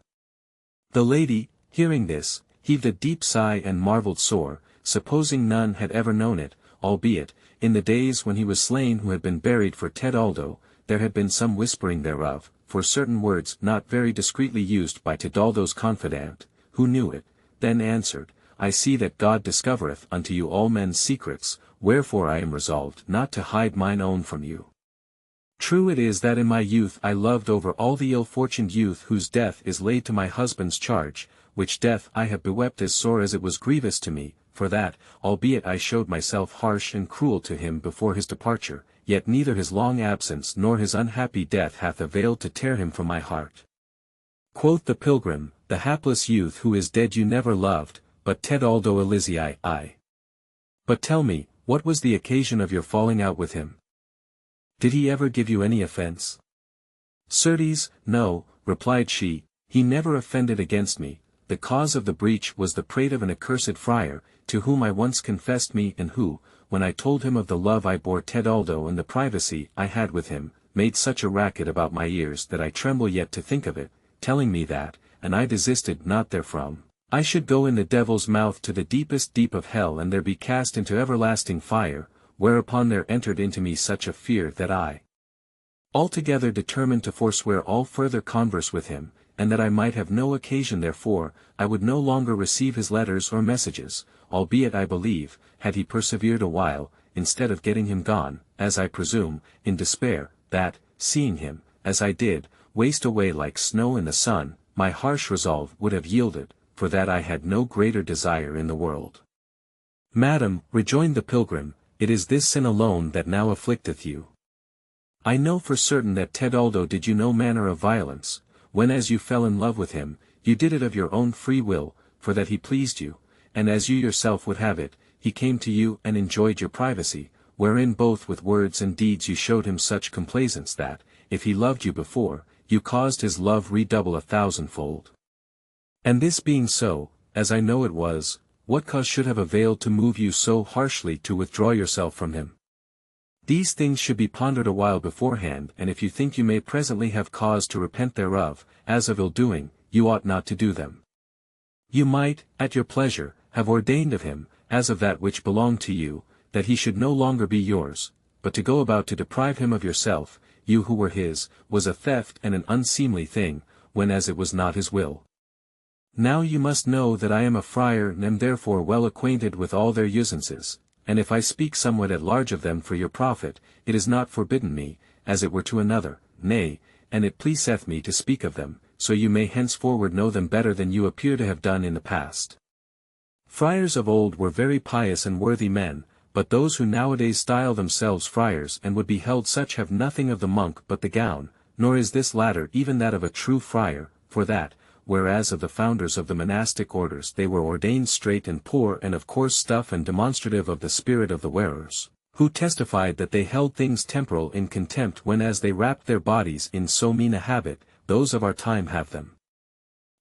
The lady, hearing this, heaved a deep sigh and marvelled sore, supposing none had ever known it, albeit, in the days when he was slain who had been buried for Tedaldo, there had been some whispering thereof, for certain words not very discreetly used by Tedaldo's confidant, who knew it, then answered, I see that God discovereth unto you all men's secrets, wherefore I am resolved not to hide mine own from you. True it is that in my youth I loved over all the ill-fortuned youth whose death is laid to my husband's charge, which death I have bewept as sore as it was grievous to me, for that, albeit I showed myself harsh and cruel to him before his departure, yet neither his long absence nor his unhappy death hath availed to tear him from my heart. Quoth the pilgrim, the hapless youth who is dead you never loved, but Tedaldo Elizii I. But tell me, what was the occasion of your falling out with him? Did he ever give you any offence? Certes, no, replied she, he never offended against me. The cause of the breach was the prate of an accursed friar, to whom I once confessed me and who, when I told him of the love I bore Tedaldo and the privacy I had with him, made such a racket about my ears that I tremble yet to think of it, telling me that, and I desisted not therefrom, I should go in the devil's mouth to the deepest deep of hell and there be cast into everlasting fire, whereupon there entered into me such a fear that I altogether determined to forswear all further converse with him, and that I might have no occasion therefore, I would no longer receive his letters or messages, albeit I believe, had he persevered a while, instead of getting him gone, as I presume, in despair, that, seeing him, as I did, waste away like snow in the sun, my harsh resolve would have yielded, for that I had no greater desire in the world. Madam, rejoined the pilgrim, it is this sin alone that now afflicteth you. I know for certain that Tedaldo did you no manner of violence, when as you fell in love with him, you did it of your own free will, for that he pleased you, and as you yourself would have it, he came to you and enjoyed your privacy, wherein both with words and deeds you showed him such complaisance that, if he loved you before, you caused his love redouble 1,000-fold. And this being so, as I know it was, what cause should have availed to move you so harshly to withdraw yourself from him? These things should be pondered a while beforehand, and if you think you may presently have cause to repent thereof, as of ill-doing, you ought not to do them. You might, at your pleasure, have ordained of him, as of that which belonged to you, that he should no longer be yours, but to go about to deprive him of yourself, you who were his, was a theft and an unseemly thing, when as it was not his will. Now you must know that I am a friar and am therefore well acquainted with all their usances, and if I speak somewhat at large of them for your profit, it is not forbidden me, as it were to another, nay, and it pleaseth me to speak of them, so you may henceforward know them better than you appear to have done in the past. Friars of old were very pious and worthy men, but those who nowadays style themselves friars and would be held such have nothing of the monk but the gown, nor is this latter even that of a true friar, for that, whereas of the founders of the monastic orders they were ordained straight and poor and of coarse stuff and demonstrative of the spirit of the wearers, who testified that they held things temporal in contempt when as they wrapped their bodies in so mean a habit, those of our time have them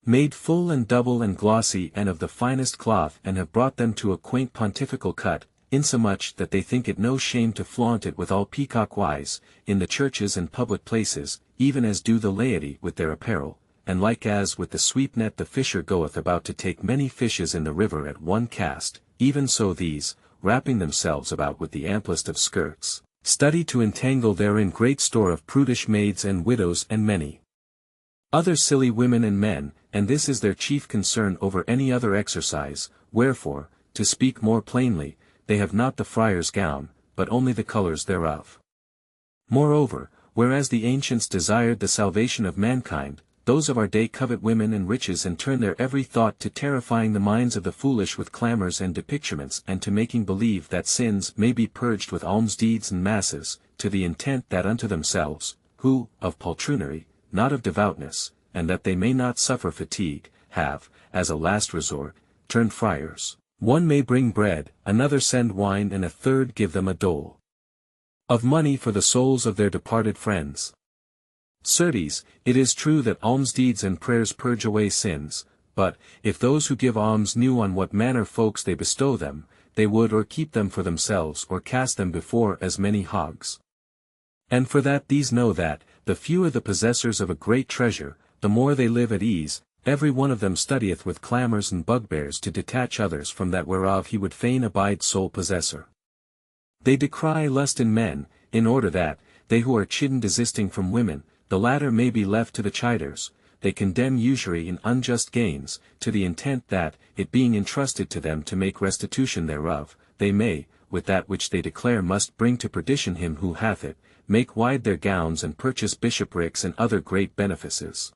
made full and double and glossy and of the finest cloth and have brought them to a quaint pontifical cut, insomuch that they think it no shame to flaunt it with all peacock wise, in the churches and public places, even as do the laity with their apparel, and like as with the sweep net the fisher goeth about to take many fishes in the river at one cast, even so these, wrapping themselves about with the amplest of skirts, study to entangle therein great store of prudish maids and widows and many other silly women and men, and this is their chief concern over any other exercise, wherefore, to speak more plainly, they have not the friar's gown, but only the colours thereof. Moreover, whereas the ancients desired the salvation of mankind, those of our day covet women and riches and turn their every thought to terrifying the minds of the foolish with clamours and depicturements and to making believe that sins may be purged with almsdeeds and masses, to the intent that unto themselves, who, of poltroonery, not of devoutness, and that they may not suffer fatigue, have, as a last resort, turned friars. One may bring bread, another send wine and a third give them a dole of money for the souls of their departed friends. Certes, it is true that almsdeeds and prayers purge away sins, but, if those who give alms knew on what manner folks they bestow them, they would or keep them for themselves or cast them before as many hogs. And for that these know that, the fewer the possessors of a great treasure, the more they live at ease, every one of them studieth with clamours and bugbears to detach others from that whereof he would fain abide sole possessor. They decry lust in men, in order that, they who are chidden desisting from women, the latter may be left to the chiders. They condemn usury in unjust gains, to the intent that, it being entrusted to them to make restitution thereof, they may, with that which they declare must bring to perdition him who hath it, make wide their gowns and purchase bishoprics and other great benefices.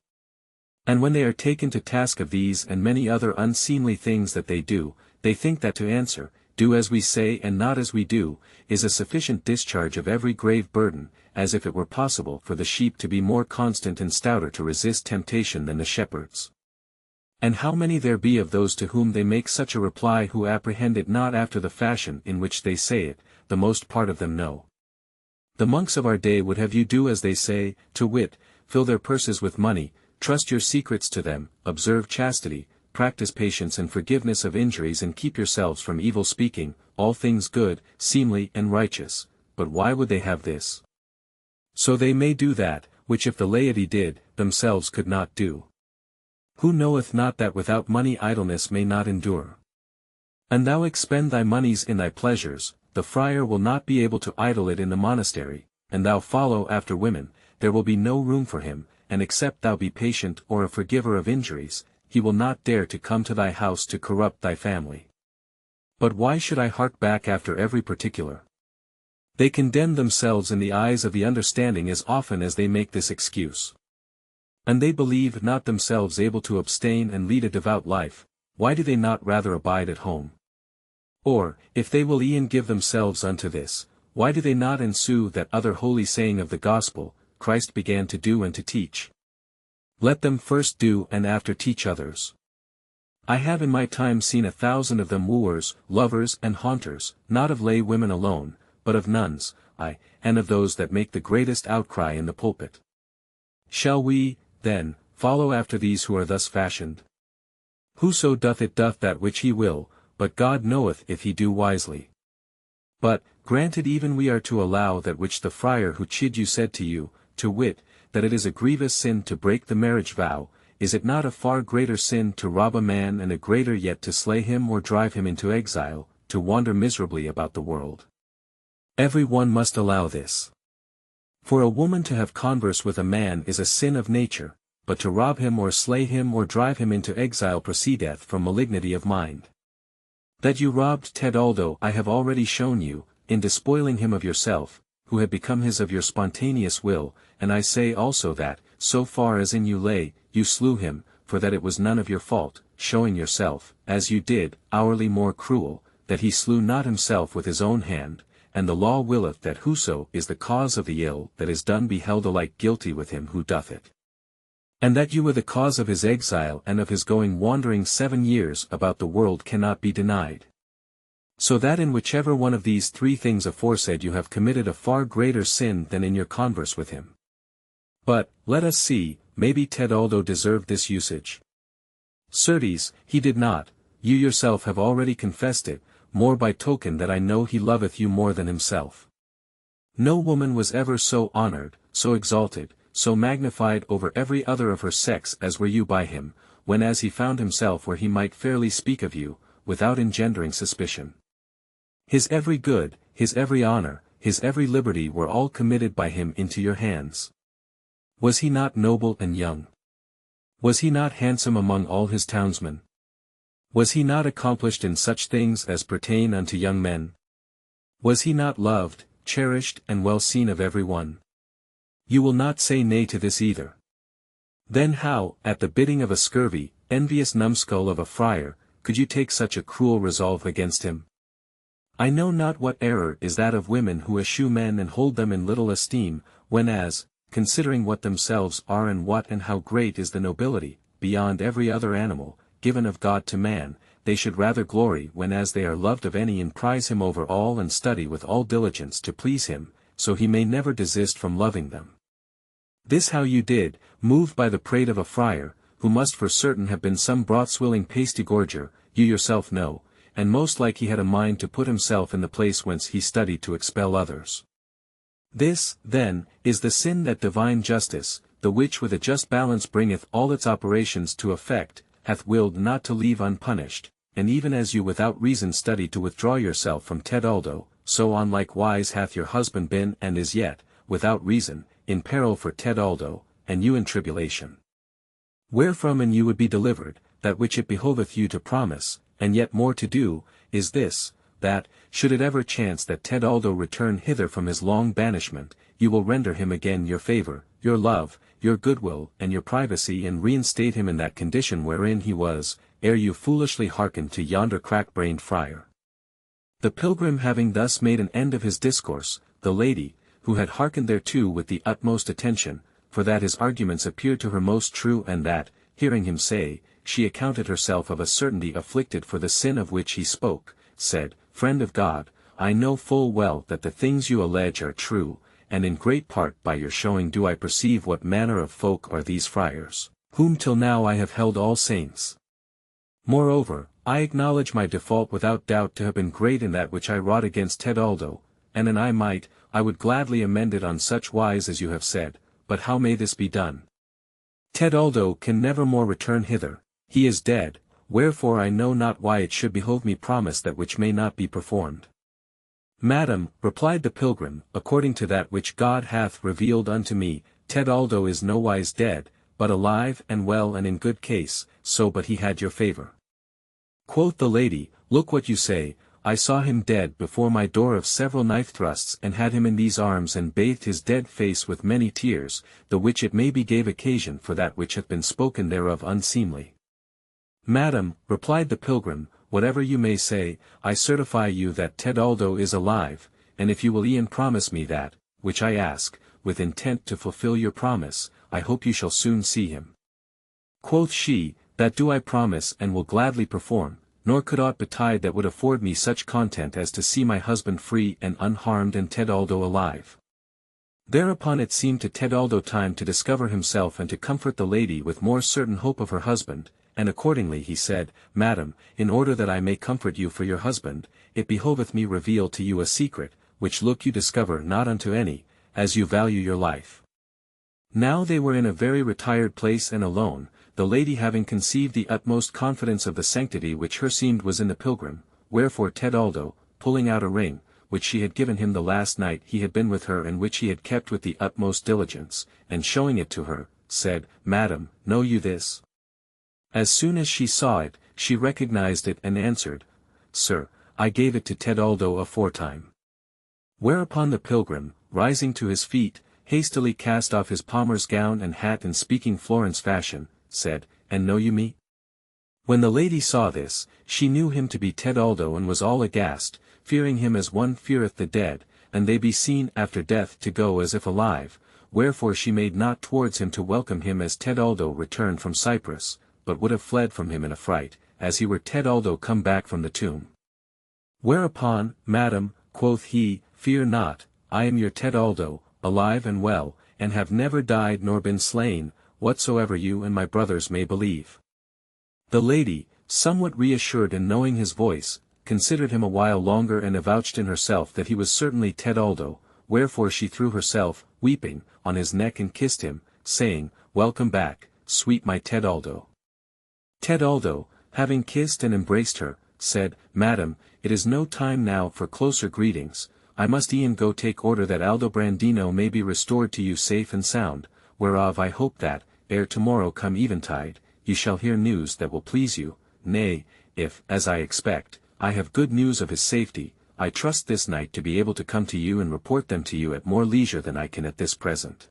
And when they are taken to task of these and many other unseemly things that they do, they think that to answer, do as we say and not as we do, is a sufficient discharge of every grave burden, as if it were possible for the sheep to be more constant and stouter to resist temptation than the shepherds. And how many there be of those to whom they make such a reply who apprehend it not after the fashion in which they say it, the most part of them know. The monks of our day would have you do as they say, to wit, fill their purses with money, trust your secrets to them, observe chastity, practice patience and forgiveness of injuries and keep yourselves from evil speaking, all things good, seemly and righteous. But why would they have this? So they may do that, which if the laity did, themselves could not do. Who knoweth not that without money idleness may not endure? And thou expend thy monies in thy pleasures, the friar will not be able to idle it in the monastery, and thou follow after women, there will be no room for him, and except thou be patient or a forgiver of injuries, he will not dare to come to thy house to corrupt thy family. But why should I hark back after every particular? They condemn themselves in the eyes of the understanding as often as they make this excuse. And they believe not themselves able to abstain and lead a devout life, why do they not rather abide at home? Or, if they will e'en give themselves unto this, why do they not ensue that other holy saying of the gospel, Christ began to do and to teach? Let them first do and after teach others. I have in my time seen 1,000 of them wooers, lovers and haunters, not of lay women alone, but of nuns, aye, and of those that make the greatest outcry in the pulpit. Shall we, then, follow after these who are thus fashioned? Whoso doth it doth that which he will, but God knoweth if he do wisely. But, granted even we are to allow that which the friar who chid you said to you, to wit, that it is a grievous sin to break the marriage vow, is it not a far greater sin to rob a man and a greater yet to slay him or drive him into exile, to wander miserably about the world? Every one must allow this. For a woman to have converse with a man is a sin of nature, but to rob him or slay him or drive him into exile proceedeth from malignity of mind. That you robbed Tedaldo I have already shown you, in despoiling him of yourself, who had become his of your spontaneous will, and I say also that, so far as in you lay, you slew him, for that it was none of your fault, showing yourself, as you did, hourly more cruel, that he slew not himself with his own hand, and the law willeth that whoso is the cause of the ill that is done be held alike guilty with him who doth it. And that you were the cause of his exile and of his going wandering 7 years about the world cannot be denied. So that in whichever one of these 3 things aforesaid you have committed a far greater sin than in your converse with him. But, let us see, maybe Tedaldo deserved this usage. Certes, he did not, you yourself have already confessed it, more by token that I know he loveth you more than himself. No woman was ever so honored, so exalted, so magnified over every other of her sex as were you by him, when as he found himself where he might fairly speak of you, without engendering suspicion. His every good, his every honor, his every liberty were all committed by him into your hands. Was he not noble and young? Was he not handsome among all his townsmen? Was he not accomplished in such things as pertain unto young men? Was he not loved, cherished and well seen of every one? You will not say nay to this either. Then how, at the bidding of a scurvy, envious numbskull of a friar, could you take such a cruel resolve against him? I know not what error is that of women who eschew men and hold them in little esteem, whenas, considering what themselves are and what and how great is the nobility, beyond every other animal, given of God to man, they should rather glory whenas they are loved of any and prize him over all and study with all diligence to please him, so he may never desist from loving them. This how you did, moved by the prate of a friar, who must for certain have been some broad-swilling pasty-gorger, you yourself know, and most like he had a mind to put himself in the place whence he studied to expel others. This, then, is the sin that divine justice, the which with a just balance bringeth all its operations to effect, hath willed not to leave unpunished, and even as you without reason studied to withdraw yourself from Tedaldo, so on likewise hath your husband been and is yet, without reason, in peril for Tedaldo, and you in tribulation. Wherefrom and you would be delivered, that which it behoveth you to promise, and yet more to do, is this, that, should it ever chance that Tedaldo return hither from his long banishment, you will render him again your favor, your love, your goodwill and your privacy and reinstate him in that condition wherein he was, ere you foolishly hearkened to yonder crack-brained friar. The pilgrim having thus made an end of his discourse, the lady, who had hearkened thereto with the utmost attention, for that his arguments appeared to her most true and that, hearing him say, she accounted herself of a certainty afflicted for the sin of which he spoke, said, Friend of God, I know full well that the things you allege are true, and in great part by your showing do I perceive what manner of folk are these friars, whom till now I have held all saints. Moreover, I acknowledge my default without doubt to have been great in that which I wrought against Tedaldo, and an I would gladly amend it on such wise as you have said, but how may this be done? Tedaldo can never more return hither, he is dead, wherefore I know not why it should behove me promise that which may not be performed. Madam, replied the pilgrim, according to that which God hath revealed unto me, Tedaldo is nowise dead, but alive and well and in good case, so but he had your favor. Quoth the lady, Look what you say, I saw him dead before my door of several knife thrusts and had him in these arms and bathed his dead face with many tears, the which it may be gave occasion for that which hath been spoken thereof unseemly. Madam, replied the pilgrim, whatever you may say, I certify you that Tedaldo is alive, and if you will e'en promise me that, which I ask, with intent to fulfill your promise, I hope you shall soon see him. Quoth she, That do I promise and will gladly perform, nor could aught betide that would afford me such content as to see my husband free and unharmed and Tedaldo alive. Thereupon it seemed to Tedaldo time to discover himself and to comfort the lady with more certain hope of her husband, and accordingly he said, Madam, in order that I may comfort you for your husband, it behoveth me reveal to you a secret, which look you discover not unto any, as you value your life. Now they were in a very retired place and alone, the lady having conceived the utmost confidence of the sanctity which her seemed was in the pilgrim, wherefore Tedaldo, pulling out a ring, which she had given him the last night he had been with her and which he had kept with the utmost diligence, and showing it to her, said, Madam, know you this? As soon as she saw it, she recognized it and answered, Sir, I gave it to Tedaldo aforetime. Whereupon the pilgrim, rising to his feet, hastily cast off his palmer's gown and hat and speaking Florence fashion, said, And know you me? When the lady saw this, she knew him to be Tedaldo and was all aghast, fearing him as one feareth the dead, and they be seen after death to go as if alive, wherefore she made not towards him to welcome him as Tedaldo returned from Cyprus, but would have fled from him in a fright, as he were Tedaldo come back from the tomb. Whereupon, Madam, quoth he, fear not, I am your Tedaldo, alive and well, and have never died nor been slain, whatsoever you and my brothers may believe. The lady, somewhat reassured and knowing his voice, considered him a while longer and avouched in herself that he was certainly Tedaldo, wherefore she threw herself, weeping, on his neck and kissed him, saying, Welcome back, sweet my Tedaldo. Tedaldo, having kissed and embraced her, said, Madam, it is no time now for closer greetings, I must e'en go take order that Aldobrandino may be restored to you safe and sound, whereof I hope that, ere tomorrow come eventide, ye shall hear news that will please you, nay, if, as I expect, I have good news of his safety, I trust this night to be able to come to you and report them to you at more leisure than I can at this present.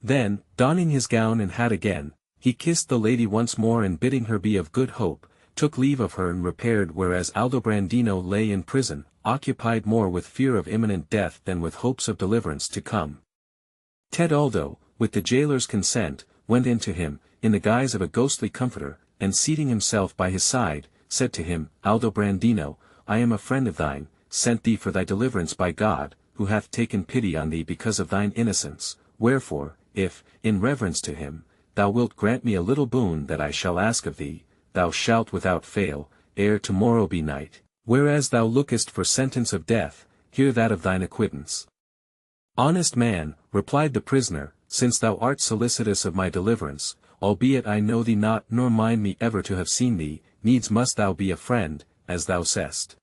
Then, donning his gown and hat again, he kissed the lady once more and bidding her be of good hope, took leave of her and repaired whereas Aldobrandino lay in prison, occupied more with fear of imminent death than with hopes of deliverance to come. Tedaldo, with the jailer's consent, went in to him, in the guise of a ghostly comforter, and seating himself by his side, said to him, Aldobrandino, I am a friend of thine, sent thee for thy deliverance by God, who hath taken pity on thee because of thine innocence, wherefore, if, in reverence to him, thou wilt grant me a little boon that I shall ask of thee, thou shalt without fail, ere tomorrow be night, whereas thou lookest for sentence of death, hear that of thine acquittance. Honest man, replied the prisoner, since thou art solicitous of my deliverance, albeit I know thee not nor mind me ever to have seen thee, needs must thou be a friend, as thou sayest.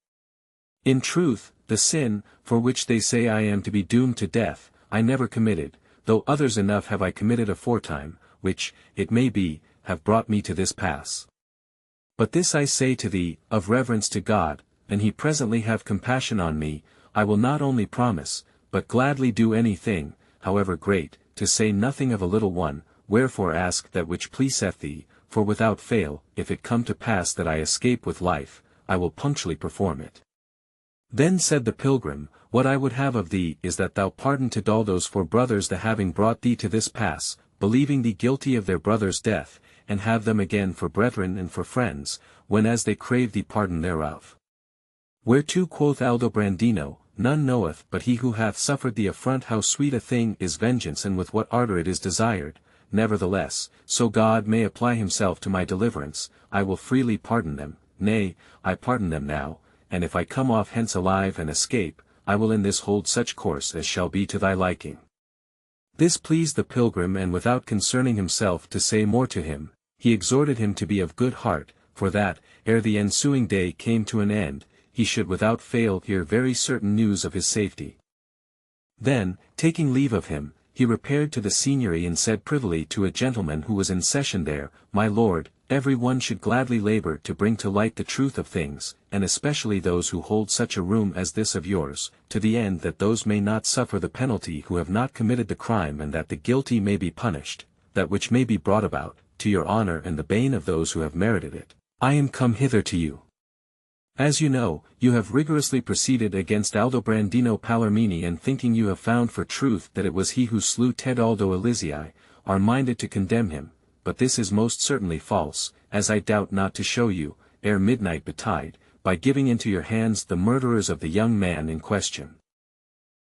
In truth, the sin, for which they say I am to be doomed to death, I never committed, though others enough have I committed aforetime, which, it may be, have brought me to this pass. But this I say to thee, of reverence to God, and he presently have compassion on me, I will not only promise, but gladly do any thing, however great, to say nothing of a little one, wherefore ask that which pleaseth thee, for without fail, if it come to pass that I escape with life, I will punctually perform it. Then said the pilgrim, What I would have of thee is that thou pardon Tedaldo's four brothers the having brought thee to this pass, believing thee guilty of their brother's death, and have them again for brethren and for friends, whenas they crave thee pardon thereof. Whereto quoth Aldobrandino, None knoweth but he who hath suffered the affront how sweet a thing is vengeance and with what ardour it is desired, nevertheless, so God may apply himself to my deliverance, I will freely pardon them, nay, I pardon them now, and if I come off hence alive and escape, I will in this hold such course as shall be to thy liking. This pleased the pilgrim and without concerning himself to say more to him, he exhorted him to be of good heart, for that, ere the ensuing day came to an end, he should without fail hear very certain news of his safety. Then, taking leave of him, he repaired to the Signory and said privily to a gentleman who was in session there, My lord, every one should gladly labour to bring to light the truth of things, and especially those who hold such a room as this of yours, to the end that those may not suffer the penalty who have not committed the crime and that the guilty may be punished, that which may be brought about, to your honour and the bane of those who have merited it. I am come hither to you. As you know, you have rigorously proceeded against Aldobrandino Palermini and thinking you have found for truth that it was he who slew Tedaldo Elizii, are minded to condemn him, but this is most certainly false, as I doubt not to show you, ere midnight betide, by giving into your hands the murderers of the young man in question.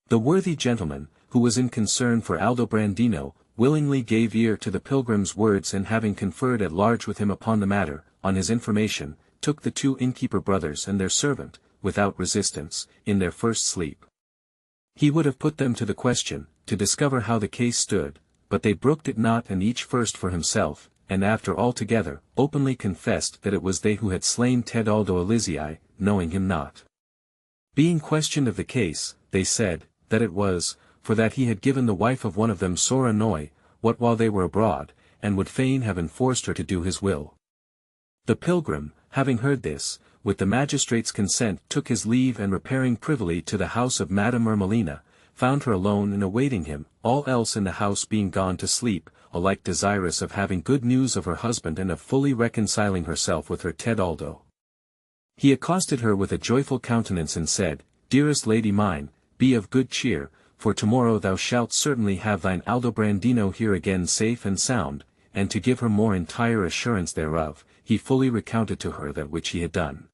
The worthy gentleman, who was in concern for Aldobrandino, willingly gave ear to the pilgrim's words, and having conferred at large with him upon the matter, on his information, took the 2 innkeeper brothers and their servant, without resistance, in their first sleep. He would have put them to the question, to discover how the case stood, but they brooked it not, and each first for himself, and after all together, openly confessed that it was they who had slain Tedaldo Elizei, knowing him not. Being questioned of the case, they said, that it was, for that he had given the wife of one of them sore annoy, what while they were abroad, and would fain have enforced her to do his will. The pilgrim, having heard this, with the magistrate's consent took his leave, and repairing privily to the house of Madame Ermelina, found her alone and awaiting him, all else in the house being gone to sleep, alike desirous of having good news of her husband and of fully reconciling herself with her Tedaldo. He accosted her with a joyful countenance and said, "Dearest lady mine, be of good cheer, for tomorrow thou shalt certainly have thine Aldobrandino here again safe and sound," and to give her more entire assurance thereof, he fully recounted to her that which he had done.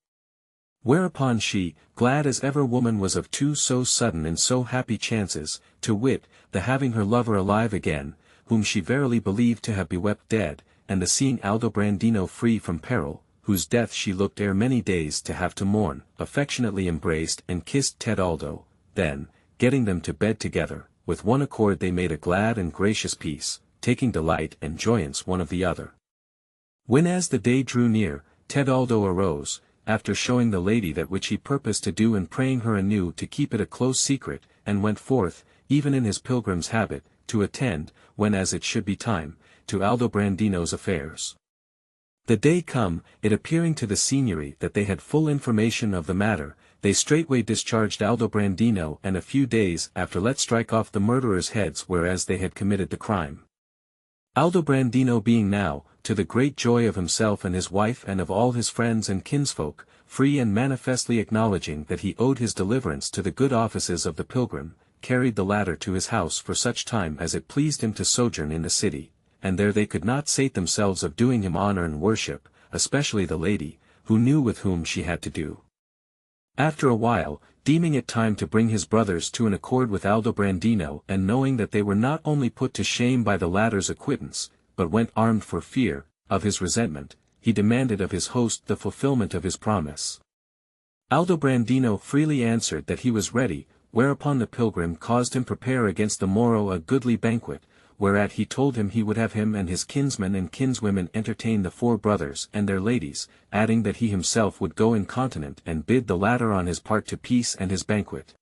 Whereupon she, glad as ever woman was of 2 so sudden and so happy chances, to wit, the having her lover alive again, whom she verily believed to have bewept dead, and the seeing Aldobrandino free from peril, whose death she looked ere many days to have to mourn, affectionately embraced and kissed Tedaldo, then, getting them to bed together, with one accord they made a glad and gracious peace, taking delight and joyance one of the other. When as the day drew near, Tedaldo arose, after showing the lady that which he purposed to do and praying her anew to keep it a close secret, and went forth, even in his pilgrim's habit, to attend, when as it should be time, to Aldobrandino's affairs. The day come, it appearing to the Signory that they had full information of the matter, they straightway discharged Aldobrandino, and a few days after let strike off the murderers' heads whereas they had committed the crime. Aldobrandino being now, to the great joy of himself and his wife and of all his friends and kinsfolk, free and manifestly acknowledging that he owed his deliverance to the good offices of the pilgrim, carried the latter to his house for such time as it pleased him to sojourn in the city, and there they could not sate themselves of doing him honor and worship, especially the lady, who knew with whom she had to do. After a while, deeming it time to bring his brothers to an accord with Aldobrandino, and knowing that they were not only put to shame by the latter's acquittance, but went armed for fear of his resentment, he demanded of his host the fulfillment of his promise. Aldobrandino freely answered that he was ready, whereupon the pilgrim caused him prepare against the morrow a goodly banquet, whereat he told him he would have him and his kinsmen and kinswomen entertain the 4 brothers and their ladies, adding that he himself would go incontinent and bid the latter on his part to peace and his banquet.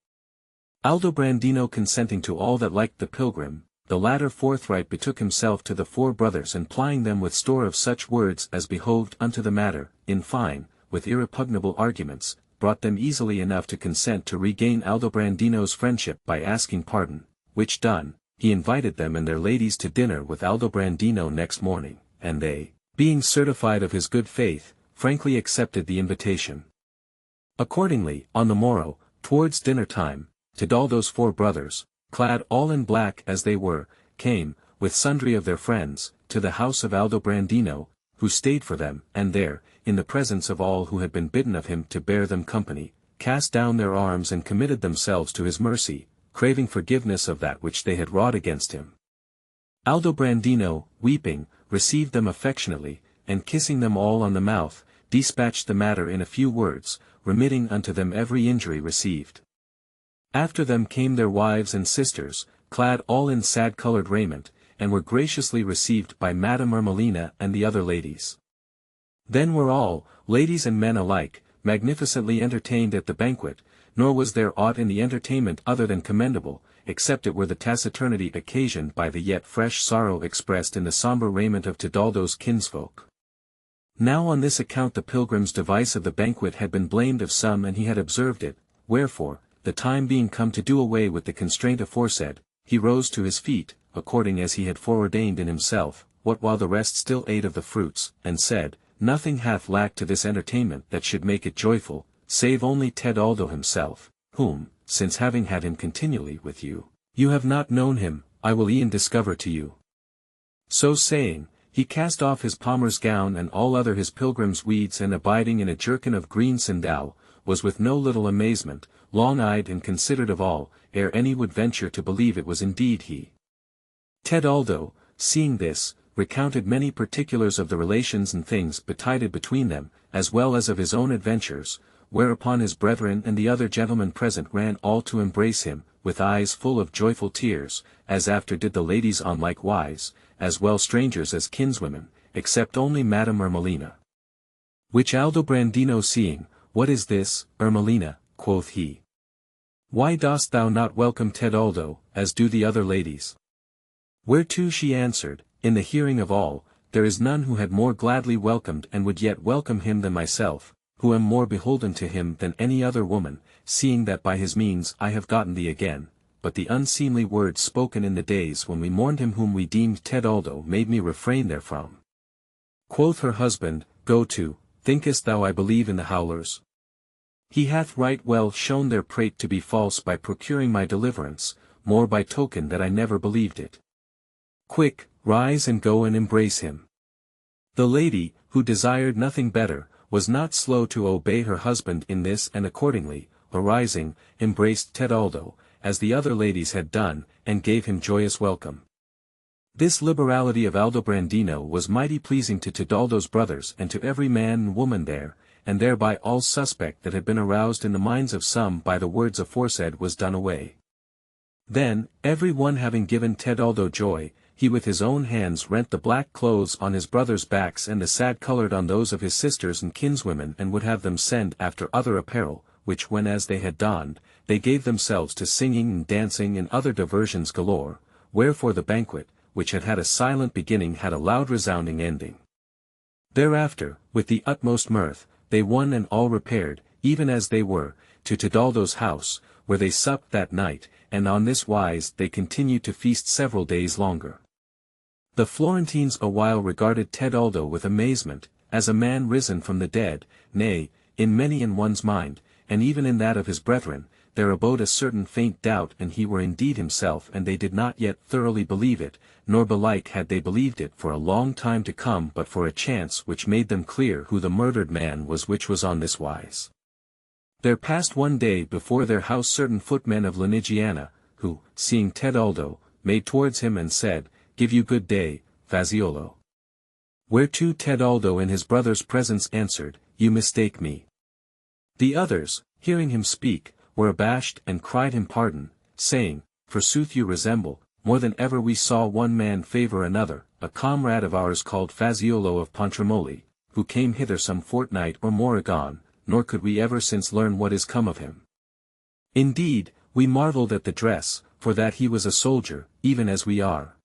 Aldobrandino consenting to all that liked the pilgrim, the latter forthright betook himself to the 4 brothers, and plying them with store of such words as behoved unto the matter, in fine, with irrepugnable arguments, brought them easily enough to consent to regain Aldobrandino's friendship by asking pardon, which done, he invited them and their ladies to dinner with Aldobrandino next morning, and they, being certified of his good faith, frankly accepted the invitation. Accordingly, on the morrow, towards dinner time, Tedaldo's 4 brothers, clad all in black as they were, came, with sundry of their friends, to the house of Aldobrandino, who stayed for them, and there, in the presence of all who had been bidden of him to bear them company, cast down their arms and committed themselves to his mercy, craving forgiveness of that which they had wrought against him. Aldobrandino, weeping, received them affectionately, and kissing them all on the mouth, dispatched the matter in a few words, remitting unto them every injury received. After them came their wives and sisters, clad all in sad-colored raiment, and were graciously received by Madame Ermelina and the other ladies. Then were all, ladies and men alike, magnificently entertained at the banquet, nor was there aught in the entertainment other than commendable, except it were the taciturnity occasioned by the yet fresh sorrow expressed in the sombre raiment of Tedaldo's kinsfolk. Now on this account the pilgrim's device of the banquet had been blamed of some, and he had observed it, wherefore, the time being come to do away with the constraint aforesaid, he rose to his feet, according as he had foreordained in himself, what while the rest still ate of the fruits, and said, Nothing hath lacked to this entertainment that should make it joyful, save only Tedaldo himself, whom, since having had him continually with you, you have not known him, I will e'en discover to you. So saying, He cast off his palmer's gown and all other his pilgrim's weeds, and abiding in a jerkin of green sandal, was with no little amazement, long-eyed and considered of all, ere any would venture to believe it was indeed he. Tebaldo, seeing this, recounted many particulars of the relations and things betided between them, as well as of his own adventures, whereupon his brethren and the other gentlemen present ran all to embrace him, with eyes full of joyful tears, as after did the ladies on like wise, as well strangers as kinswomen, except only Madame Ermelina. Which Aldobrandino seeing, "What is this, Ermelina?" quoth he. "Why dost thou not welcome Tebaldo, as do the other ladies?" Whereto she answered, "In the hearing of all, there is none who had more gladly welcomed and would yet welcome him than myself, who am more beholden to him than any other woman, seeing that by his means I have gotten thee again, but the unseemly words spoken in the days when we mourned him whom we deemed Tebaldo made me refrain therefrom." Quoth her husband, "Go to, thinkest thou I believe in the howlers? He hath right well shown their prate to be false by procuring my deliverance, more by token that I never believed it. Quick, rise and go and embrace him." The lady, who desired nothing better, was not slow to obey her husband in this, and accordingly, arising, embraced Tebaldo, as the other ladies had done, and gave him joyous welcome. This liberality of Aldobrandino was mighty pleasing to Tebaldo's brothers and to every man and woman there, and thereby all suspect that had been aroused in the minds of some by the words aforesaid was done away. Then, every one having given Tebaldo joy, he with his own hands rent the black clothes on his brothers' backs and the sad coloured on those of his sisters and kinswomen, and would have them send after other apparel, which when as they had donned, they gave themselves to singing and dancing and other diversions galore, wherefore the banquet, which had had a silent beginning had a loud resounding ending. Thereafter, with the utmost mirth, they one and all repaired, even as they were, to Tebaldo's house, where they supped that night, and on this wise they continued to feast several days longer. The Florentines awhile regarded Tebaldo with amazement, as a man risen from the dead, nay, in many in one's mind, and even in that of his brethren, there abode a certain faint doubt and he were indeed himself, and they did not yet thoroughly believe it, nor belike had they believed it for a long time to come but for a chance which made them clear who the murdered man was, which was on this wise. There passed one day before their house certain footmen of Lunigiana, who, seeing Tebaldo, made towards him and said, "Give you good day, Fazziolo." Whereto Tebaldo in his brother's presence answered, "You mistake me." The others, hearing him speak, were abashed and cried him pardon, saying, "Forsooth you resemble, more than ever we saw one man favour another, a comrade of ours called Fazziolo of Pontremoli, who came hither some fortnight or more agone, nor could we ever since learn what is come of him. Indeed, we marvelled at the dress, for that he was a soldier, even as we are."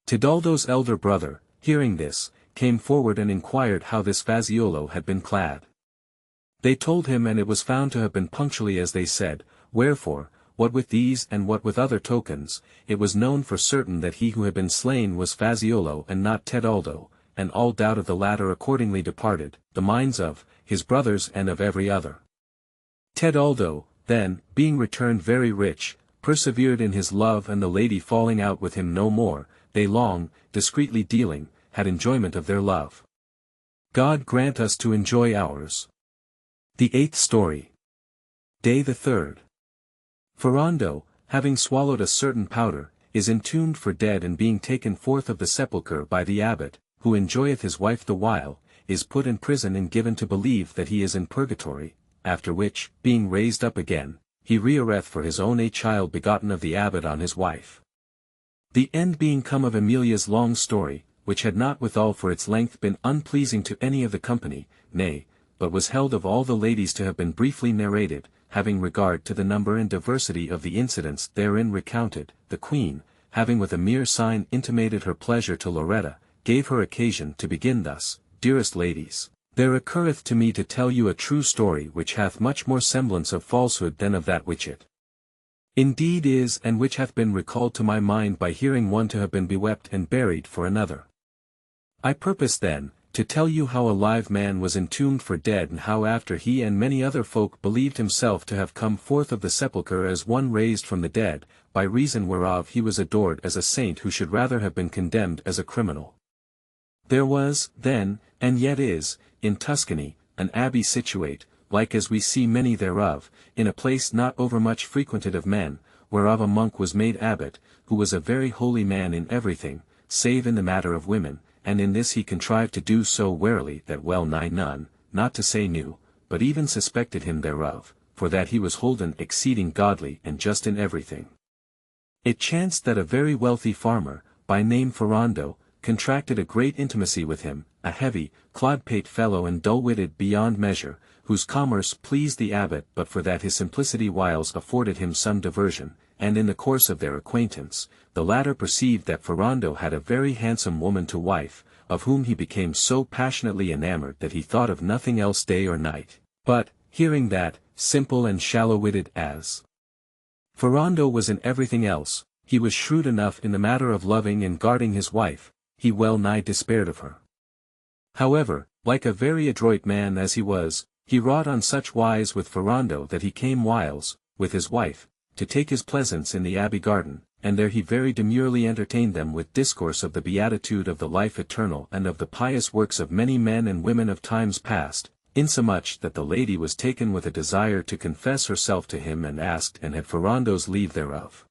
Tebaldo's elder brother, hearing this, came forward and inquired how this Fazziolo had been clad. They told him, and it was found to have been punctually as they said, wherefore, what with these and what with other tokens, it was known for certain that he who had been slain was Fazziolo and not Tebaldo, and all doubt of the latter accordingly departed, the minds of his brothers and of every other. Tebaldo, then, being returned very rich, persevered in his love, and the lady falling out with him no more, they long, discreetly dealing, had enjoyment of their love. God grant us to enjoy ours. The eighth story. Day the 3rd. Ferrando, having swallowed a certain powder, is entombed for dead, and being taken forth of the sepulchre by the abbot, who enjoyeth his wife the while, is put in prison and given to believe that he is in purgatory, after which, being raised up again, he rearreth for his own a child begotten of the abbot on his wife. The end being come of Emilia's long story, which had not withal for its length been unpleasing to any of the company, nay, but was held of all the ladies to have been briefly narrated, having regard to the number and diversity of the incidents therein recounted, the Queen, having with a mere sign intimated her pleasure to Loretta, gave her occasion to begin thus: "Dearest ladies, there occurreth to me to tell you a true story which hath much more semblance of falsehood than of that which it indeed is, and which hath been recalled to my mind by hearing one to have been bewept and buried for another. I purpose then, to tell you how a live man was entombed for dead, and how after he and many other folk believed himself to have come forth of the sepulchre as one raised from the dead, by reason whereof he was adored as a saint who should rather have been condemned as a criminal. There was, then, and yet is, in Tuscany, an abbey situate, like as we see many thereof, in a place not overmuch frequented of men, whereof a monk was made abbot, who was a very holy man in everything, save in the matter of women, and in this he contrived to do so warily that well nigh none, not to say knew, but even suspected him thereof, for that he was holden exceeding godly and just in everything. It chanced that a very wealthy farmer, by name Ferrando, contracted a great intimacy with him, a heavy, clodpate fellow and dull-witted beyond measure, whose commerce pleased the abbot but for that his simplicity whiles afforded him some diversion, and in the course of their acquaintance, the latter perceived that Ferrando had a very handsome woman to wife, of whom he became so passionately enamored that he thought of nothing else day or night, but, hearing that, simple and shallow-witted as Ferrando was in everything else, he was shrewd enough in the matter of loving and guarding his wife, he well nigh despaired of her. However, like a very adroit man as he was, he wrought on such wise with Ferrando that he came whiles, with his wife, to take his pleasance in the abbey garden, and there he very demurely entertained them with discourse of the beatitude of the life eternal and of the pious works of many men and women of times past, insomuch that the lady was taken with a desire to confess herself to him and asked and had Ferrando's leave thereof.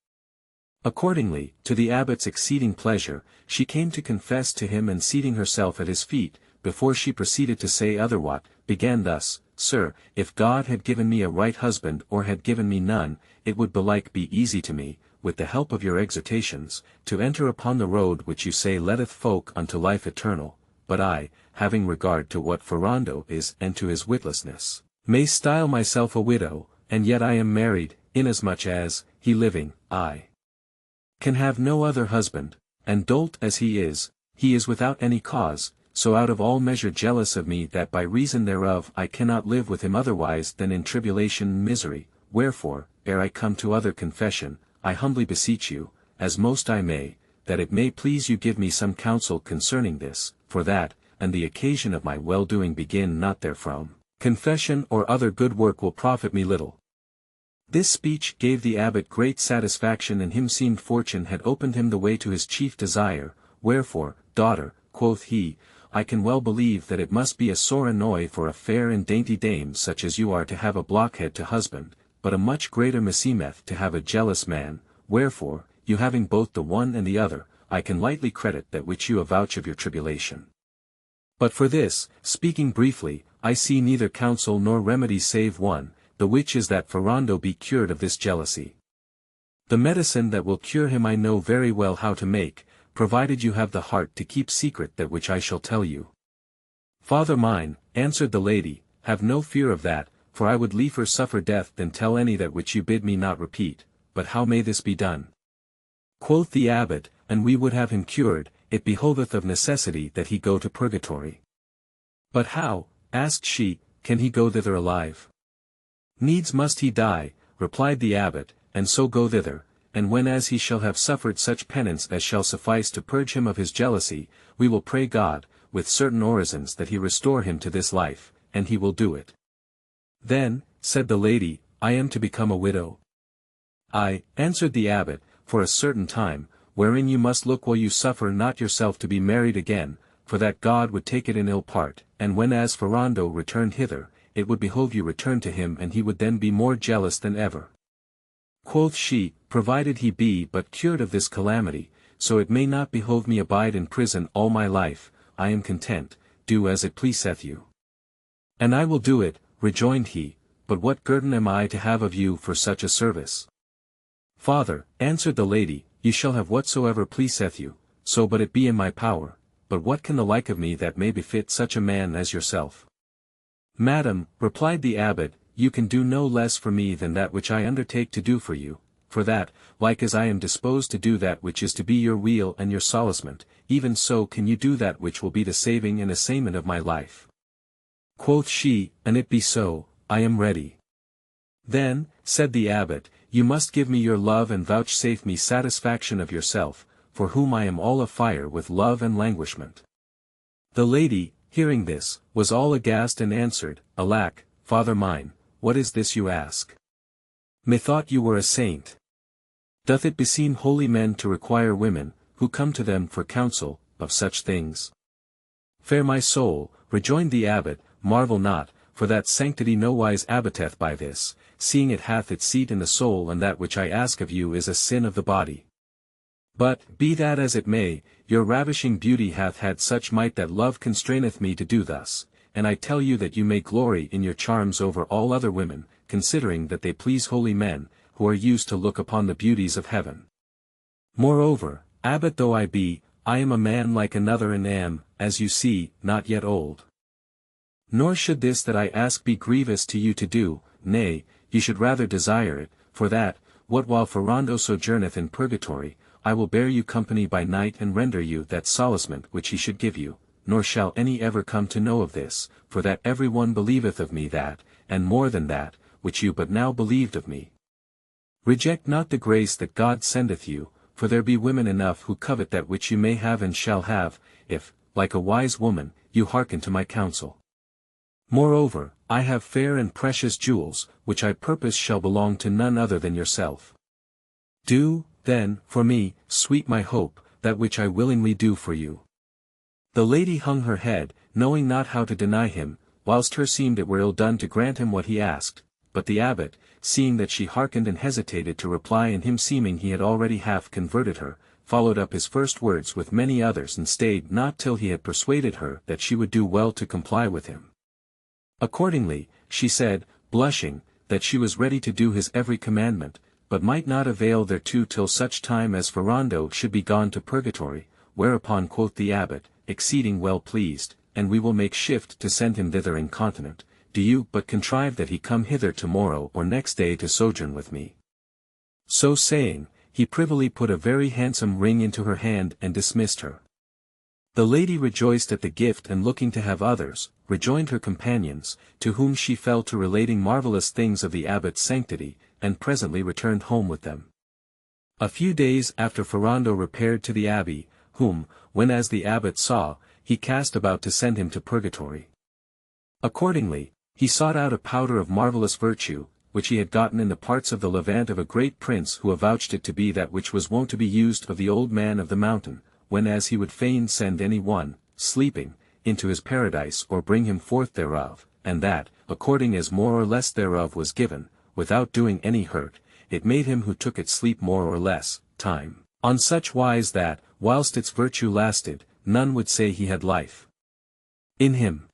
Accordingly, to the abbot's exceeding pleasure, she came to confess to him and seating herself at his feet, before she proceeded to say otherwhat, began thus, Sir, if God had given me a right husband or had given me none, it would belike be easy to me, with the help of your exhortations, to enter upon the road which you say leadeth folk unto life eternal, but I, having regard to what Ferrando is and to his witlessness, may style myself a widow, and yet I am married, inasmuch as, he living, I can have no other husband, and dolt as he is without any cause, so out of all measure jealous of me that by reason thereof I cannot live with him otherwise than in tribulation and misery, wherefore, ere I come to other confession, I humbly beseech you, as most I may, that it may please you give me some counsel concerning this, for that, and the occasion of my well-doing begin not therefrom, confession or other good work will profit me little. This speech gave the abbot great satisfaction and him seemed fortune had opened him the way to his chief desire, wherefore, daughter, quoth he, I can well believe that it must be a sore annoy for a fair and dainty dame such as you are to have a blockhead to husband, but a much greater meseemeth to have a jealous man, wherefore, you having both the one and the other, I can lightly credit that which you avouch of your tribulation. But for this, speaking briefly, I see neither counsel nor remedy save one, the which is that Ferrando be cured of this jealousy. The medicine that will cure him I know very well how to make, provided you have the heart to keep secret that which I shall tell you. Father mine, answered the lady, have no fear of that, for I would liefer suffer death than tell any that which you bid me not repeat, but how may this be done? Quoth the abbot, and we would have him cured, it behoveth of necessity that he go to purgatory. But how, asked she, can he go thither alive? Needs must he die, replied the abbot, and so go thither, and when as he shall have suffered such penance as shall suffice to purge him of his jealousy, we will pray God, with certain orisons that he restore him to this life, and he will do it. Then, said the lady, I am to become a widow? Ay, answered the abbot, for a certain time, wherein you must look while you suffer not yourself to be married again, for that God would take it in ill part, and when as Ferrando returned hither, it would behove you return to him and he would then be more jealous than ever. Quoth she, provided he be but cured of this calamity, so it may not behove me abide in prison all my life, I am content, do as it pleaseth you. And I will do it, rejoined he, but what guerdon am I to have of you for such a service? Father, answered the lady, you shall have whatsoever pleaseth you, so but it be in my power, but what can the like of me that may befit such a man as yourself? Madam, replied the abbot, you can do no less for me than that which I undertake to do for you, for that, like as I am disposed to do that which is to be your weal and your solacement, even so can you do that which will be the saving and assailment of my life. Quoth she, and it be so, I am ready. Then, said the abbot, you must give me your love and vouchsafe me satisfaction of yourself, for whom I am all afire with love and languishment. The lady, hearing this, was all aghast and answered, Alack, father mine, what is this you ask? Methought you were a saint. Doth it beseem holy men to require women, who come to them for counsel, of such things? Fair my soul, rejoined the abbot, marvel not, for that sanctity nowise abatteth by this, seeing it hath its seat in the soul, and that which I ask of you is a sin of the body. But, be that as it may, your ravishing beauty hath had such might that love constraineth me to do thus, and I tell you that you may glory in your charms over all other women, considering that they please holy men, who are used to look upon the beauties of heaven. Moreover, abbot though I be, I am a man like another and am, as you see, not yet old. Nor should this that I ask be grievous to you to do, nay, you should rather desire it, for that, what while Ferrando sojourneth in purgatory, I will bear you company by night and render you that solacement which he should give you, nor shall any ever come to know of this, for that every one believeth of me that, and more than that, which you but now believed of me. Reject not the grace that God sendeth you, for there be women enough who covet that which you may have and shall have, if, like a wise woman, you hearken to my counsel. Moreover, I have fair and precious jewels, which I purpose shall belong to none other than yourself. Do, then, for me, sweet my hope, that which I willingly do for you. The lady hung her head, knowing not how to deny him, whilst her seemed it were ill done to grant him what he asked, but the abbot, seeing that she hearkened and hesitated to reply, and him seeming he had already half converted her, followed up his first words with many others and stayed not till he had persuaded her that she would do well to comply with him. Accordingly, she said, blushing, that she was ready to do his every commandment, but might not avail thereto till such time as Ferrando should be gone to purgatory, whereupon quoth the abbot, exceeding well pleased, and we will make shift to send him thither incontinent, do you but contrive that he come hither tomorrow or next day to sojourn with me. So saying, he privily put a very handsome ring into her hand and dismissed her. The lady rejoiced at the gift, and looking to have others, rejoined her companions, to whom she fell to relating marvellous things of the abbot's sanctity, and presently returned home with them. A few days after Ferrando repaired to the abbey, whom, when as the abbot saw, he cast about to send him to purgatory. Accordingly, he sought out a powder of marvellous virtue, which he had gotten in the parts of the Levant of a great prince who avouched it to be that which was wont to be used of the old man of the mountain, whenas he would fain send any one, sleeping, into his paradise or bring him forth thereof, and that, according as more or less thereof was given, without doing any hurt, it made him who took it sleep more or less time, on such wise that, whilst its virtue lasted, none would say he had life in him.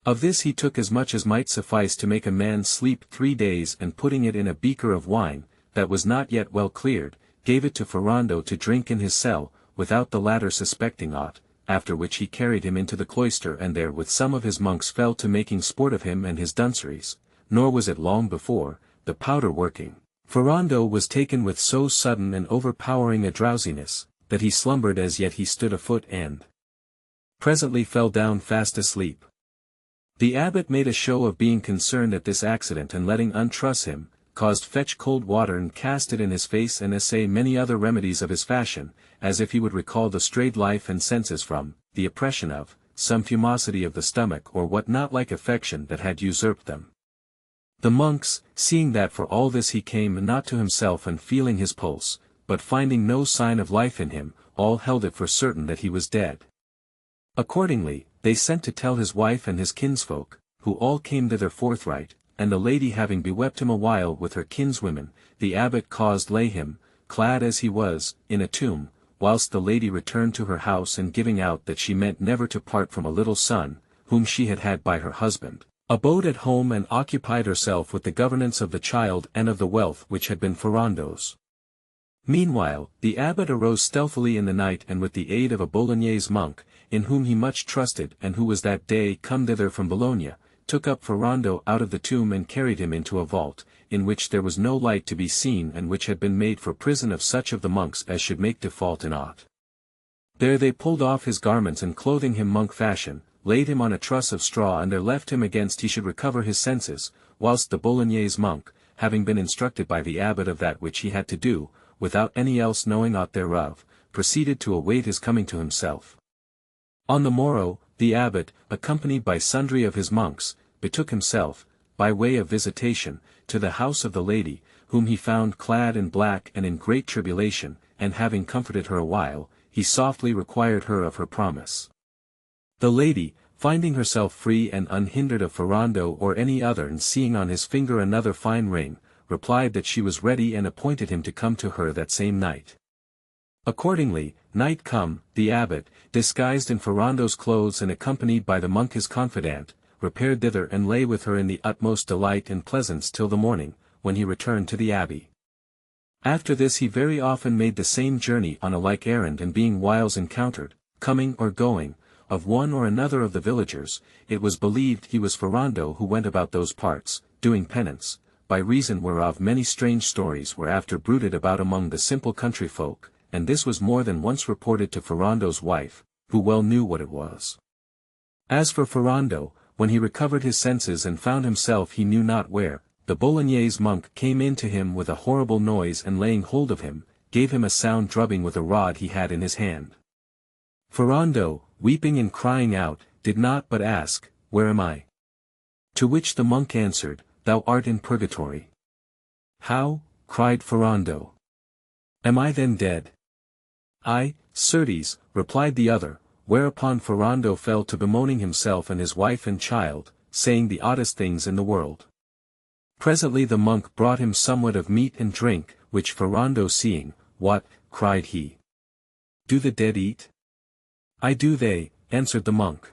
Of this he took as much as might suffice to make a man sleep 3 days, and putting it in a beaker of wine, that was not yet well cleared, gave it to Ferrando to drink in his cell, without the latter suspecting aught, after which he carried him into the cloister, and there with some of his monks fell to making sport of him and his dunceries, nor was it long before, the powder working, Ferrando was taken with so sudden and overpowering a drowsiness, that he slumbered as yet he stood afoot and presently fell down fast asleep. The abbot made a show of being concerned at this accident, and letting untruss him, caused fetch cold water and cast it in his face, and essay many other remedies of his fashion, as if he would recall the strayed life and senses from the oppression of some fumosity of the stomach or what not like affection that had usurped them. The monks, seeing that for all this he came not to himself, and feeling his pulse, but finding no sign of life in him, all held it for certain that he was dead. Accordingly, they sent to tell his wife and his kinsfolk, who all came thither forthright, and the lady having bewept him a while with her kinswomen, the abbot caused lay him, clad as he was, in a tomb, whilst the lady returned to her house, and giving out that she meant never to part from a little son, whom she had had by her husband, abode at home and occupied herself with the governance of the child and of the wealth which had been Ferrando's. Meanwhile, the abbot arose stealthily in the night, and with the aid of a Bolognese monk, in whom he much trusted and who was that day come thither from Bologna, took up Ferrando out of the tomb and carried him into a vault, in which there was no light to be seen, and which had been made for prison of such of the monks as should make default in aught. There they pulled off his garments, and clothing him monk fashion, laid him on a truss of straw, and there left him against he should recover his senses, whilst the Bolognese monk, having been instructed by the abbot of that which he had to do, without any else knowing aught thereof, proceeded to await his coming to himself. On the morrow, the abbot, accompanied by sundry of his monks, betook himself, by way of visitation, to the house of the lady, whom he found clad in black and in great tribulation, and having comforted her a while, he softly required her of her promise. The lady, finding herself free and unhindered of Ferrando or any other, and seeing on his finger another fine ring, replied that she was ready and appointed him to come to her that same night. Accordingly, night come, the abbot, disguised in Ferrando's clothes and accompanied by the monk his confidant, repaired thither and lay with her in the utmost delight and pleasance till the morning, when he returned to the abbey. After this he very often made the same journey on a like errand, and being whiles encountered, coming or going, of one or another of the villagers, it was believed he was Ferrando who went about those parts, doing penance, by reason whereof many strange stories were after bruited about among the simple country folk, and this was more than once reported to Ferrando's wife, who well knew what it was. As for Ferrando, when he recovered his senses and found himself he knew not where, the Bolognese monk came in to him with a horrible noise, and laying hold of him, gave him a sound drubbing with a rod he had in his hand. Ferrando, weeping and crying out, did not but ask, "Where am I?" To which the monk answered, "Thou art in purgatory." "How?" cried Ferrando. "Am I then dead?" "Aye, certes," replied the other, whereupon Ferrando fell to bemoaning himself and his wife and child, saying the oddest things in the world. Presently the monk brought him somewhat of meat and drink, which Ferrando seeing, "What," cried he, "do the dead eat?" "I do they," answered the monk.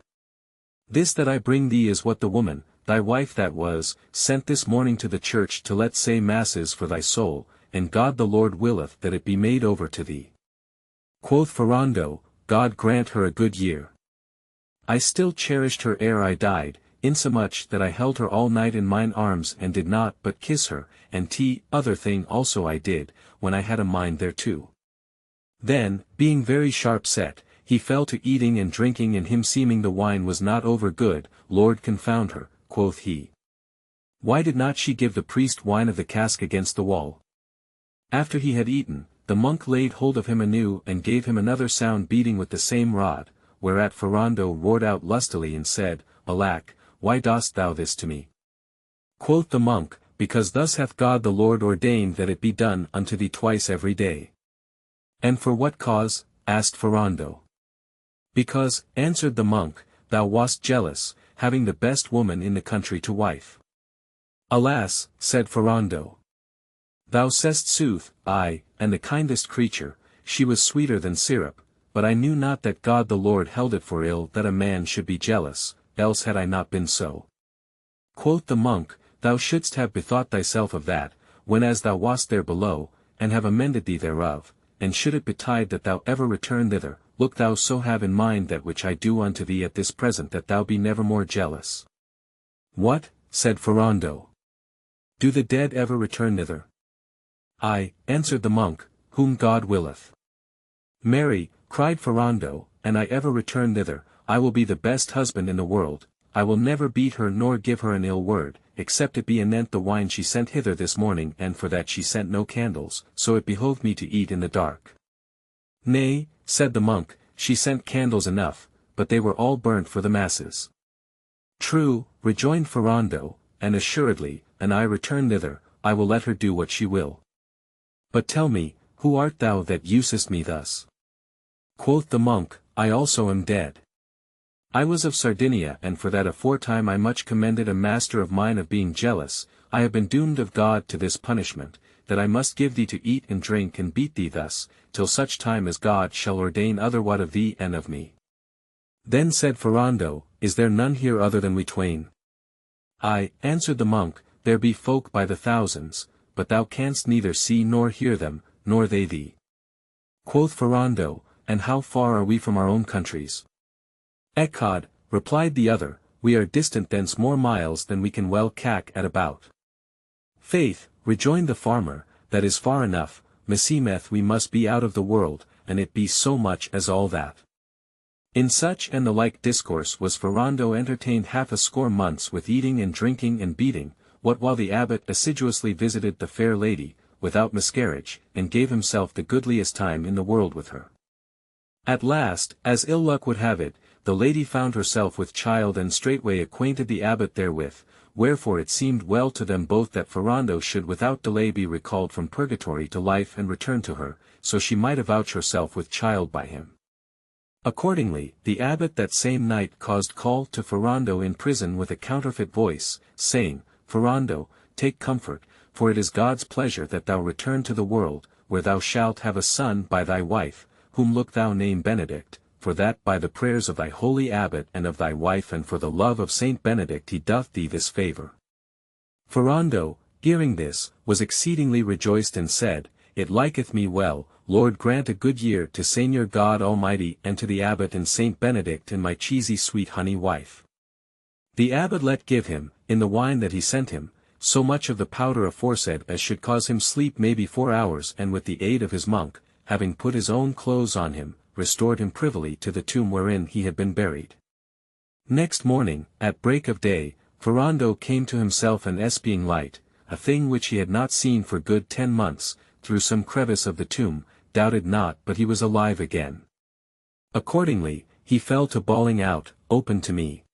"This that I bring thee is what the woman, thy wife that was, sent this morning to the church to let say masses for thy soul, and God the Lord willeth that it be made over to thee." Quoth Ferrando, "God grant her a good year. I still cherished her ere I died, insomuch that I held her all night in mine arms and did not but kiss her, and other thing also I did, when I had a mind thereto." Then, being very sharp set, he fell to eating and drinking, and him seeming the wine was not over good, "Lord confound her," quoth he. "Why did not she give the priest wine of the cask against the wall?" After he had eaten, the monk laid hold of him anew and gave him another sound beating with the same rod, whereat Ferrando roared out lustily and said, "Alack, why dost thou this to me?" Quoth the monk, "Because thus hath God the Lord ordained that it be done unto thee twice every day." "And for what cause?" asked Ferrando. "Because," answered the monk, "thou wast jealous, having the best woman in the country to wife." "Alas," said Ferrando, "thou sayst sooth, aye, and the kindest creature, she was sweeter than syrup, but I knew not that God the Lord held it for ill that a man should be jealous, else had I not been so." Quoth the monk, "Thou shouldst have bethought thyself of that, whenas thou wast there below, and have amended thee thereof, and should it betide that thou ever return thither, look thou so have in mind that which I do unto thee at this present, that thou be never more jealous." "What?" said Ferrando. "Do the dead ever return thither?" "Aye," answered the monk, "whom God willeth." "Marry," cried Ferrando, "an I ever return thither, I will be the best husband in the world, I will never beat her nor give her an ill word, except it be anent the wine she sent hither this morning, and for that she sent no candles, so it behoved me to eat in the dark." "Nay," said the monk, "she sent candles enough, but they were all burnt for the masses." "True," rejoined Ferrando, "and assuredly, an I return thither, I will let her do what she will. But tell me, who art thou that usest me thus?" Quoth the monk, "I also am dead. I was of Sardinia, and for that aforetime I much commended a master of mine of being jealous, I have been doomed of God to this punishment, that I must give thee to eat and drink and beat thee thus, till such time as God shall ordain otherwhat of thee and of me." Then said Ferrando, "Is there none here other than we twain?" "Aye," answered the monk, "there be folk by the thousands, but thou canst neither see nor hear them, nor they thee." Quoth Ferrando, "And how far are we from our own countries?" "Ecod," replied the other, "we are distant thence more miles than we can well cack at about." "Faith," rejoined the farmer, "that is far enough, meseemeth we must be out of the world, and it be so much as all that." In such and the like discourse was Ferrando entertained half a score months with eating and drinking and beating, what while the abbot assiduously visited the fair lady, without miscarriage, and gave himself the goodliest time in the world with her. At last, as ill luck would have it, the lady found herself with child and straightway acquainted the abbot therewith, wherefore it seemed well to them both that Ferrando should without delay be recalled from purgatory to life and return to her, so she might avouch herself with child by him. Accordingly, the abbot that same night caused call to Ferrando in prison with a counterfeit voice, saying, Ferrando, take comfort, for it is God's pleasure that thou return to the world, where thou shalt have a son by thy wife, whom look thou name Benedict, for that by the prayers of thy holy abbot and of thy wife and for the love of Saint Benedict he doth thee this favour. Ferrando, hearing this, was exceedingly rejoiced and said, It liketh me well, Lord grant a good year to Saviour God Almighty and to the abbot and Saint Benedict and my cheesy sweet honey wife. The abbot let give him, in the wine that he sent him, so much of the powder aforesaid as should cause him sleep maybe 4 hours, and with the aid of his monk, having put his own clothes on him, restored him privily to the tomb wherein he had been buried. Next morning, at break of day, Ferrando came to himself an espying light, a thing which he had not seen for good 10 months, through some crevice of the tomb, doubted not but he was alive again. Accordingly, he fell to bawling out, Open to me!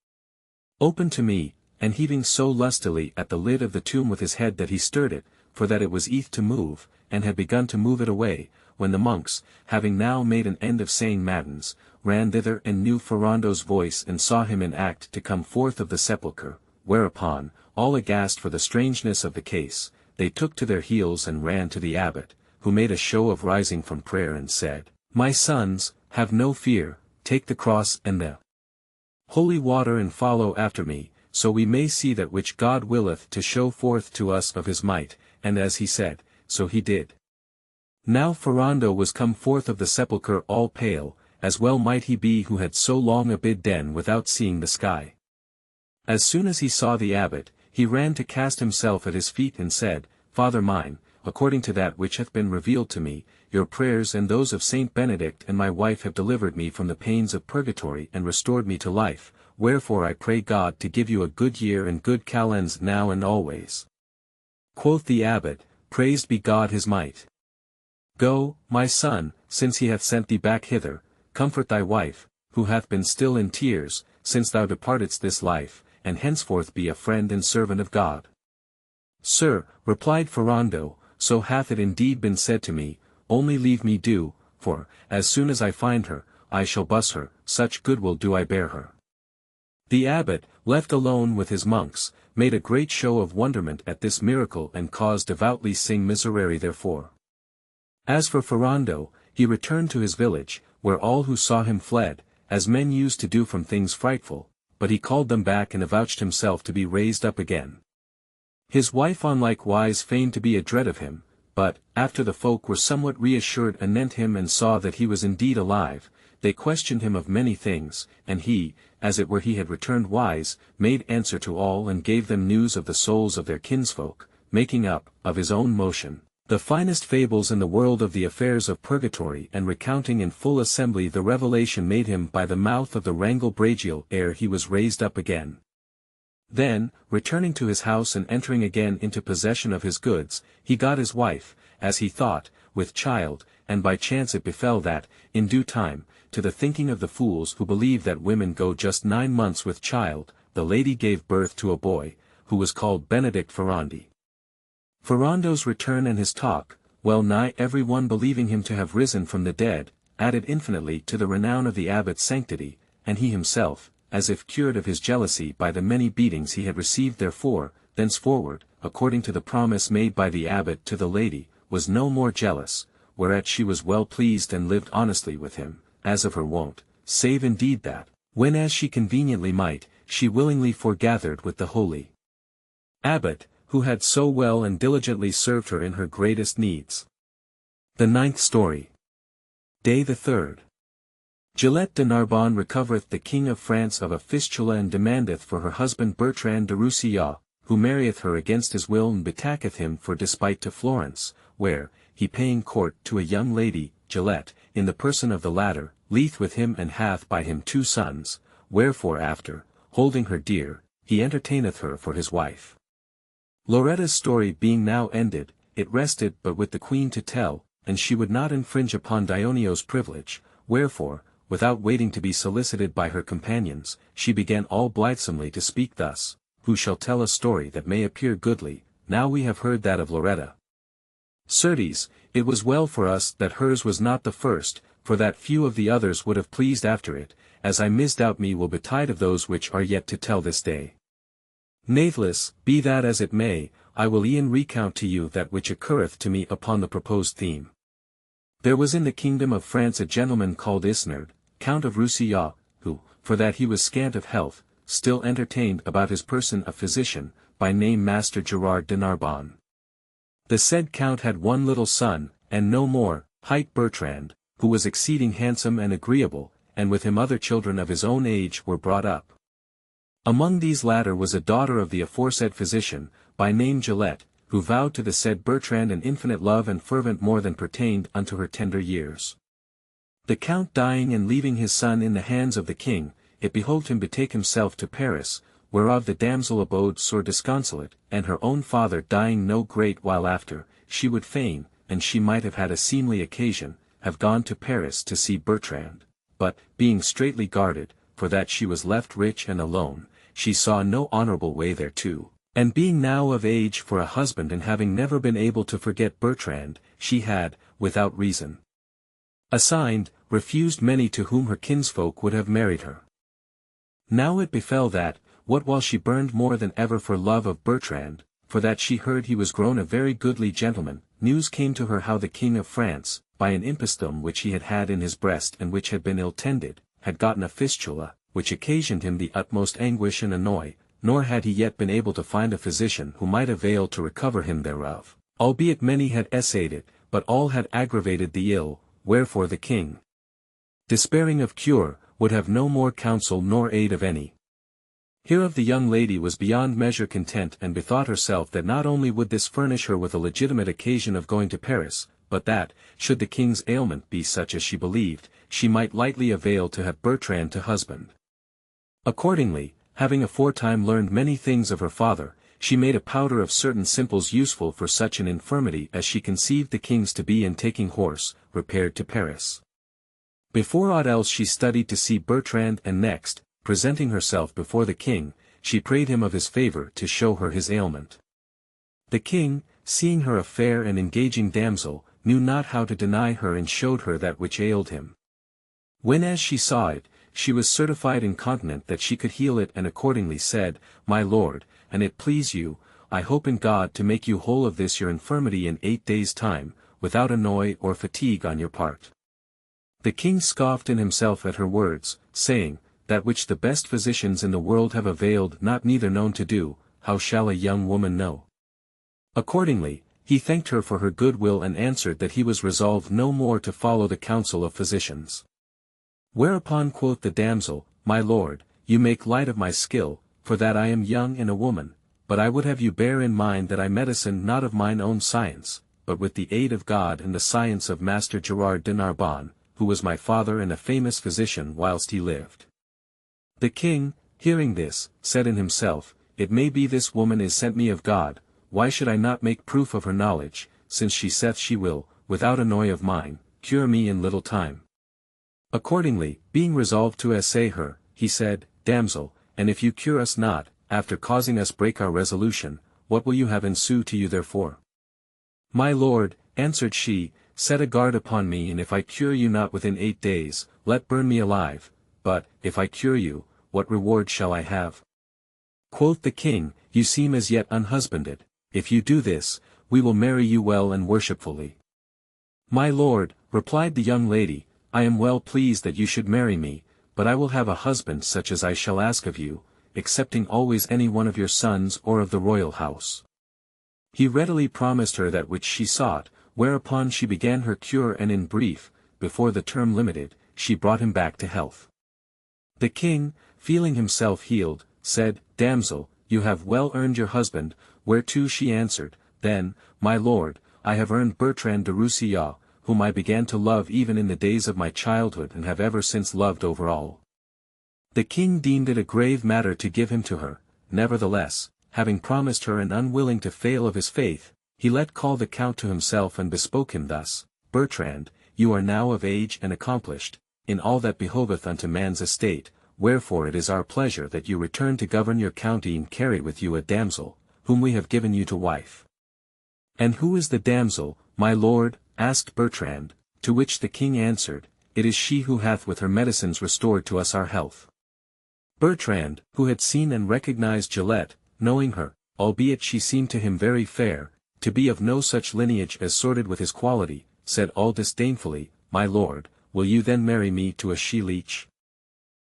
Open to me! And heaving so lustily at the lid of the tomb with his head that he stirred it, for that it was eath to move, and had begun to move it away, when the monks, having now made an end of saying matins, ran thither and knew Ferrando's voice and saw him in act to come forth of the sepulchre, whereupon, all aghast for the strangeness of the case, they took to their heels and ran to the abbot, who made a show of rising from prayer and said, My sons, have no fear, take the cross and the holy water and follow after me, so we may see that which God willeth to show forth to us of his might, and as he said, so he did. Now Ferrando was come forth of the sepulchre all pale, as well might he be who had so long abid den without seeing the sky. As soon as he saw the abbot, he ran to cast himself at his feet and said, Father mine, according to that which hath been revealed to me, your prayers and those of Saint Benedict and my wife have delivered me from the pains of purgatory and restored me to life, wherefore I pray God to give you a good year and good calends now and always. Quoth the abbot, Praised be God his might. Go, my son, since he hath sent thee back hither, comfort thy wife, who hath been still in tears, since thou departedst this life, and henceforth be a friend and servant of God. Sir, replied Ferrando, so hath it indeed been said to me, only leave me do, for, as soon as I find her, I shall buss her, such goodwill do I bear her. The abbot, left alone with his monks, made a great show of wonderment at this miracle and caused devoutly sing miserere therefore. As for Ferrando, he returned to his village, where all who saw him fled, as men used to do from things frightful, but he called them back and avouched himself to be raised up again. His wife on like wise feigned to be adread of him, but, after the folk were somewhat reassured anent him and saw that he was indeed alive, they questioned him of many things, and he, as it were he had returned wise, made answer to all and gave them news of the souls of their kinsfolk, making up, of his own motion, the finest fables in the world of the affairs of purgatory and recounting in full assembly the revelation made him by the mouth of the Wrangle Bragial ere he was raised up again. Then, returning to his house and entering again into possession of his goods, he got his wife, as he thought, with child, and by chance it befell that, in due time, to the thinking of the fools who believe that women go just 9 months with child, the lady gave birth to a boy, who was called Benedict Ferrandi. Ferrando's return and his talk, well nigh every one believing him to have risen from the dead, added infinitely to the renown of the abbot's sanctity, and he himself, as if cured of his jealousy by the many beatings he had received therefor, thenceforward, according to the promise made by the abbot to the lady, was no more jealous, whereat she was well pleased and lived honestly with him, as of her wont, save indeed that, when as she conveniently might, she willingly foregathered with the holy abbot, who had so well and diligently served her in her greatest needs. The 9th story. Day the 3rd. Gillette de Narbonne recovereth the King of France of a fistula and demandeth for her husband Bertrand de Roussillon, who marrieth her against his will and betaketh him for despite to Florence, where, he paying court to a young lady, Gillette, in the person of the latter, leath with him and hath by him 2 sons, wherefore after, holding her dear, he entertaineth her for his wife. Loretta's story being now ended, it rested but with the queen to tell, and she would not infringe upon Dionio's privilege, wherefore, without waiting to be solicited by her companions, she began all blithesomely to speak thus, Who shall tell a story that may appear goodly, now we have heard that of Loretta? Certes, it was well for us that hers was not the first, for that few of the others would have pleased after it, as I misdoubt me will betide of those which are yet to tell this day. Natheless, be that as it may, I will e'en recount to you that which occurreth to me upon the proposed theme. There was in the kingdom of France a gentleman called Isnard, Count of Roussillon, who, for that he was scant of health, still entertained about his person a physician, by name Master Gerard de Narbonne. The said count had one little son, and no more, hight Bertrand, who was exceeding handsome and agreeable, and with him other children of his own age were brought up. Among these latter was a daughter of the aforesaid physician, by name Gillette, who vowed to the said Bertrand an infinite love and fervent more than pertained unto her tender years. The count dying and leaving his son in the hands of the king, it behoved him betake himself to Paris, whereof the damsel abode sore disconsolate, and her own father dying no great while after, she would fain, and she might have had a seemly occasion, have gone to Paris to see Bertrand, but, being straitly guarded, for that she was left rich and alone, she saw no honourable way thereto, and being now of age for a husband and having never been able to forget Bertrand, she had, without reason assigned, refused many to whom her kinsfolk would have married her. Now it befell that, what while she burned more than ever for love of Bertrand, for that she heard he was grown a very goodly gentleman, news came to her how the King of France, by an imposthume which he had had in his breast and which had been ill tended, had gotten a fistula, which occasioned him the utmost anguish and annoy, nor had he yet been able to find a physician who might avail to recover him thereof, albeit many had essayed it, but all had aggravated the ill, wherefore the king, despairing of cure, would have no more counsel nor aid of any. Hereof the young lady was beyond measure content and bethought herself that not only would this furnish her with a legitimate occasion of going to Paris, but that, should the king's ailment be such as she believed, she might lightly avail to have Bertrand to husband. Accordingly, having aforetime learned many things of her father, she made a powder of certain simples useful for such an infirmity as she conceived the king's to be, and taking horse, repaired to Paris. Before aught else she studied to see Bertrand, and next, presenting herself before the king, she prayed him of his favour to show her his ailment. The king, seeing her a fair and engaging damsel, knew not how to deny her and showed her that which ailed him. When as she saw it, she was certified and confident that she could heal it, and accordingly said, My lord, and it please you, I hope in God to make you whole of this your infirmity in 8 days' time, without annoy or fatigue on your part. The king scoffed in himself at her words, saying, That which the best physicians in the world have availed not neither known to do, how shall a young woman know? Accordingly, he thanked her for her good will and answered that he was resolved no more to follow the counsel of physicians. Whereupon quoth the damsel, My lord, you make light of my skill, for that I am young and a woman, but I would have you bear in mind that I medicine not of mine own science, but with the aid of God and the science of Master Gerard de Narbonne, who was my father and a famous physician whilst he lived. The king, hearing this, said in himself, It may be this woman is sent me of God, why should I not make proof of her knowledge, since she saith she will, without annoy of mine, cure me in little time. Accordingly, being resolved to essay her, he said, Damsel, and if you cure us not, after causing us break our resolution, what will you have ensue to you therefore? My lord, answered she, set a guard upon me, and if I cure you not within 8 days, let burn me alive, but, if I cure you, what reward shall I have? Quoth the king, You seem as yet unhusbanded, if you do this, we will marry you well and worshipfully. My lord, replied the young lady, I am well pleased that you should marry me, but I will have a husband such as I shall ask of you, excepting always any one of your sons or of the royal house. He readily promised her that which she sought, whereupon she began her cure, and in brief, before the term limited, she brought him back to health. The king, feeling himself healed, said, Damsel, you have well earned your husband, whereto she answered, Then, my lord, I have earned Bertrand de Roussillon, whom I began to love even in the days of my childhood and have ever since loved over all. The king deemed it a grave matter to give him to her, nevertheless, having promised her and unwilling to fail of his faith, he let call the count to himself and bespoke him thus, Bertrand, you are now of age and accomplished, in all that behoveth unto man's estate, wherefore it is our pleasure that you return to govern your county and carry with you a damsel, whom we have given you to wife. And who is the damsel, my lord? asked Bertrand, to which the king answered, "It is she who hath with her medicines restored to us our health." Bertrand, who had seen and recognized Gillette, knowing her, albeit she seemed to him very fair, to be of no such lineage as sorted with his quality, said all disdainfully, "My lord, will you then marry me to a she-leech?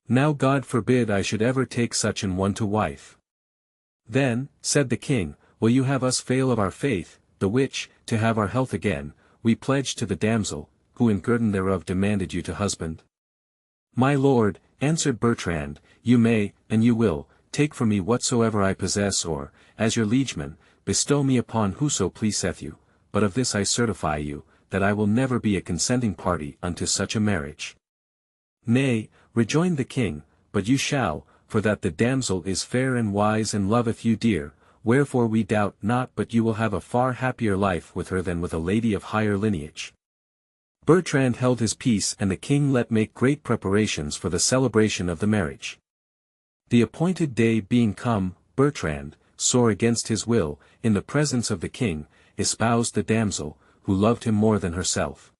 Now God forbid I should ever take such an one to wife." "Then," said the king, "will you have us fail of our faith, the which, to have our health again, we pledged to the damsel, who in guerdon thereof demanded you to husband?" "My lord," answered Bertrand, "you may, and you will, take from me whatsoever I possess or, as your liegeman, bestow me upon whoso pleaseth you, but of this I certify you, that I will never be a consenting party unto such a marriage." "Nay," rejoined the king, "but you shall, for that the damsel is fair and wise and loveth you dear, wherefore we doubt not but you will have a far happier life with her than with a lady of higher lineage." Bertrand held his peace and the king let make great preparations for the celebration of the marriage. The appointed day being come, Bertrand, sore against his will, in the presence of the king, espoused the damsel, who loved him more than herself.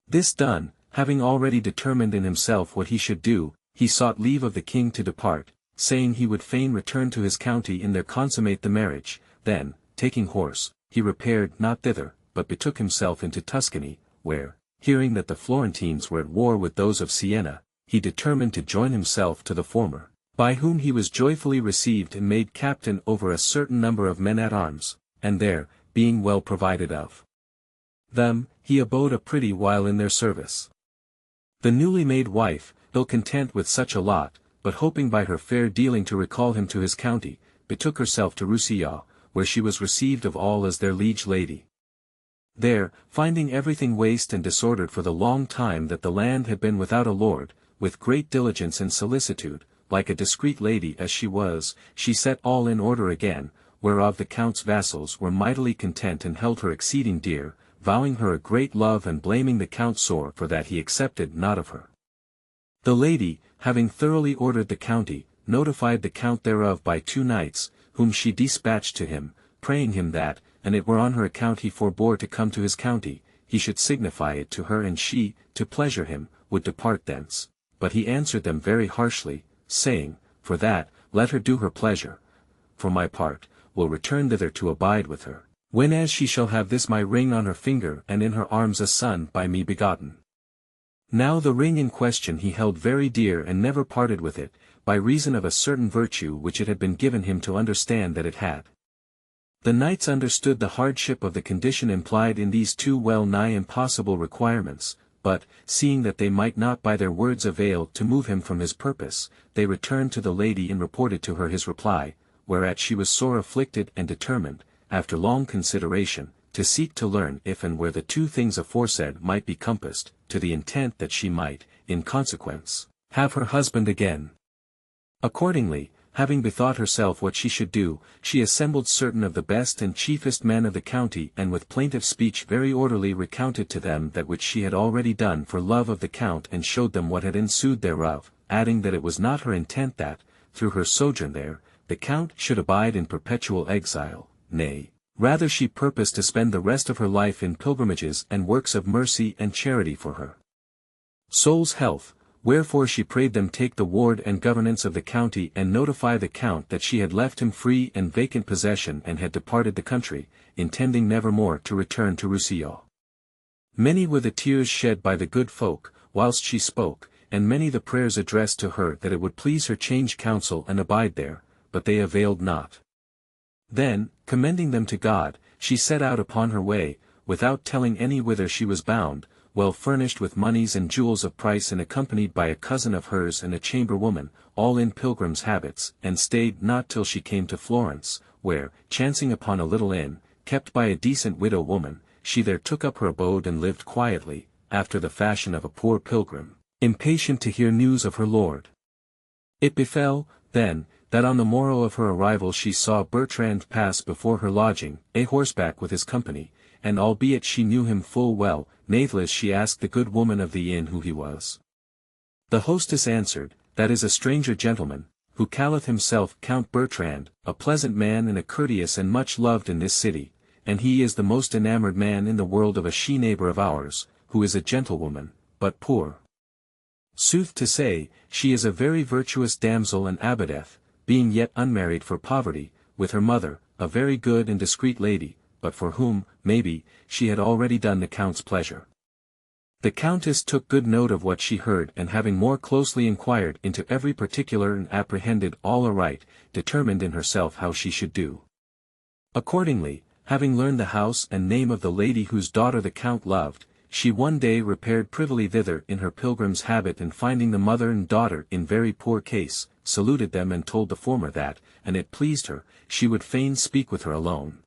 This done, having already determined in himself what he should do, he sought leave of the king to depart, saying he would fain return to his county and there consummate the marriage. Then, taking horse, he repaired not thither, but betook himself into Tuscany, where, hearing that the Florentines were at war with those of Siena, he determined to join himself to the former, by whom he was joyfully received and made captain over a certain number of men-at-arms, and there, being well provided of them, he abode a pretty while in their service. The newly made wife, ill content with such a lot, but hoping by her fair dealing to recall him to his county, betook herself to Roussillon, where she was received of all as their liege lady. There, finding everything waste and disordered for the long time that the land had been without a lord, with great diligence and solicitude, like a discreet lady as she was, she set all in order again, whereof the count's vassals were mightily content and held her exceeding dear, vowing her a great love and blaming the count sore for that he accepted not of her. The lady, having thoroughly ordered the county, notified the count thereof by 2 knights, whom she dispatched to him, praying him that, and it were on her account he forbore to come to his county, he should signify it to her and she, to pleasure him, would depart thence. But he answered them very harshly, saying, "For that, let her do her pleasure. For my part, will return thither to abide with her, whenas she shall have this my ring on her finger and in her arms a son by me begotten." Now the ring in question he held very dear and never parted with it, by reason of a certain virtue which it had been given him to understand that it had. The knights understood the hardship of the condition implied in these 2 well-nigh impossible requirements, but, seeing that they might not by their words avail to move him from his purpose, they returned to the lady and reported to her his reply, whereat she was sore afflicted and determined, after long consideration, to seek to learn if and where the 2 things aforesaid might be compassed, to the intent that she might, in consequence, have her husband again. Accordingly, having bethought herself what she should do, she assembled certain of the best and chiefest men of the county and with plaintive speech very orderly recounted to them that which she had already done for love of the count and showed them what had ensued thereof, adding that it was not her intent that, through her sojourn there, the count should abide in perpetual exile, nay, rather she purposed to spend the rest of her life in pilgrimages and works of mercy and charity for her soul's health. Wherefore she prayed them take the ward and governance of the county and notify the count that she had left him free and vacant possession and had departed the country, intending never more to return to Roussillon. Many were the tears shed by the good folk, whilst she spoke, and many the prayers addressed to her that it would please her change counsel and abide there, but they availed not. Then, commending them to God, she set out upon her way, without telling any whither she was bound, well furnished with moneys and jewels of price and accompanied by a cousin of hers and a chamberwoman, all in pilgrims' habits, and stayed not till she came to Florence, where, chancing upon a little inn, kept by a decent widow woman, she there took up her abode and lived quietly, after the fashion of a poor pilgrim, impatient to hear news of her lord. It befell, then, that on the morrow of her arrival she saw Bertrand pass before her lodging, a horseback with his company, and albeit she knew him full well, natheless she asked the good woman of the inn who he was. The hostess answered, "That is a stranger gentleman, who calleth himself Count Bertrand, a pleasant man and a courteous and much loved in this city, and he is the most enamoured man in the world of a she-neighbour of ours, who is a gentlewoman, but poor. Sooth to say, she is a very virtuous damsel and abboteth, being yet unmarried for poverty, with her mother, a very good and discreet lady, but for whom, maybe, she had already done the count's pleasure. The countess took good note of what she heard, and having more closely inquired into every particular and apprehended all aright, determined in herself how she should do. Accordingly, having learned the house and name of the lady whose daughter the count loved, she one day repaired privily thither in her pilgrim's habit, and finding the mother and daughter in very poor case, saluted them and told the former that, and it pleased her, she would fain speak with her alone.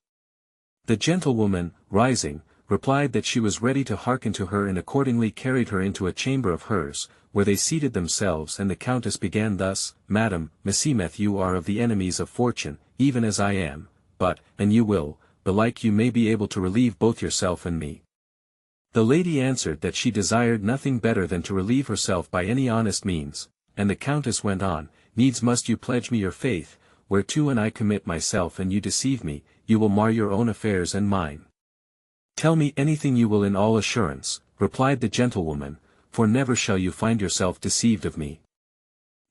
The gentlewoman, rising, replied that she was ready to hearken to her, and accordingly carried her into a chamber of hers, where they seated themselves, and the countess began thus: Madam, meseemeth you are of the enemies of fortune, even as I am, but, an you will, belike you may be able to relieve both yourself and me. The lady answered that she desired nothing better than to relieve herself by any honest means, and the countess went on: Needs must you pledge me your faith, whereto an I commit myself and you deceive me, you will mar your own affairs and mine. Tell me anything you will in all assurance, replied the gentlewoman, for never shall you find yourself deceived of me.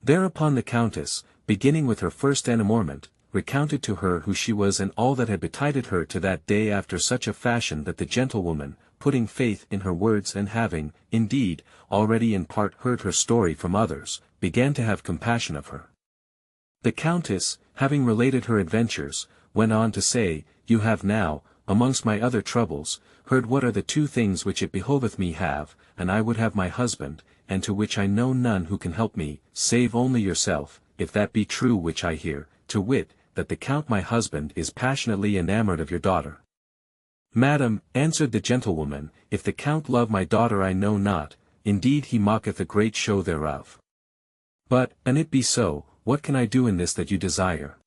Thereupon the countess, beginning with her first enamorment, recounted to her who she was and all that had betided her to that day, after such a fashion that the gentlewoman, putting faith in her words and having, indeed, already in part heard her story from others, began to have compassion of her. The countess, having related her adventures, went on to say: You have now, amongst my other troubles, heard what are the two things which it behoveth me have, and I would have my husband, and to which I know none who can help me, save only yourself, if that be true which I hear, to wit, that the count my husband is passionately enamoured of your daughter. Madam, answered the gentlewoman, if the count love my daughter I know not, indeed he mocketh a great show thereof. But, an it be so, what can I do in this that you desire?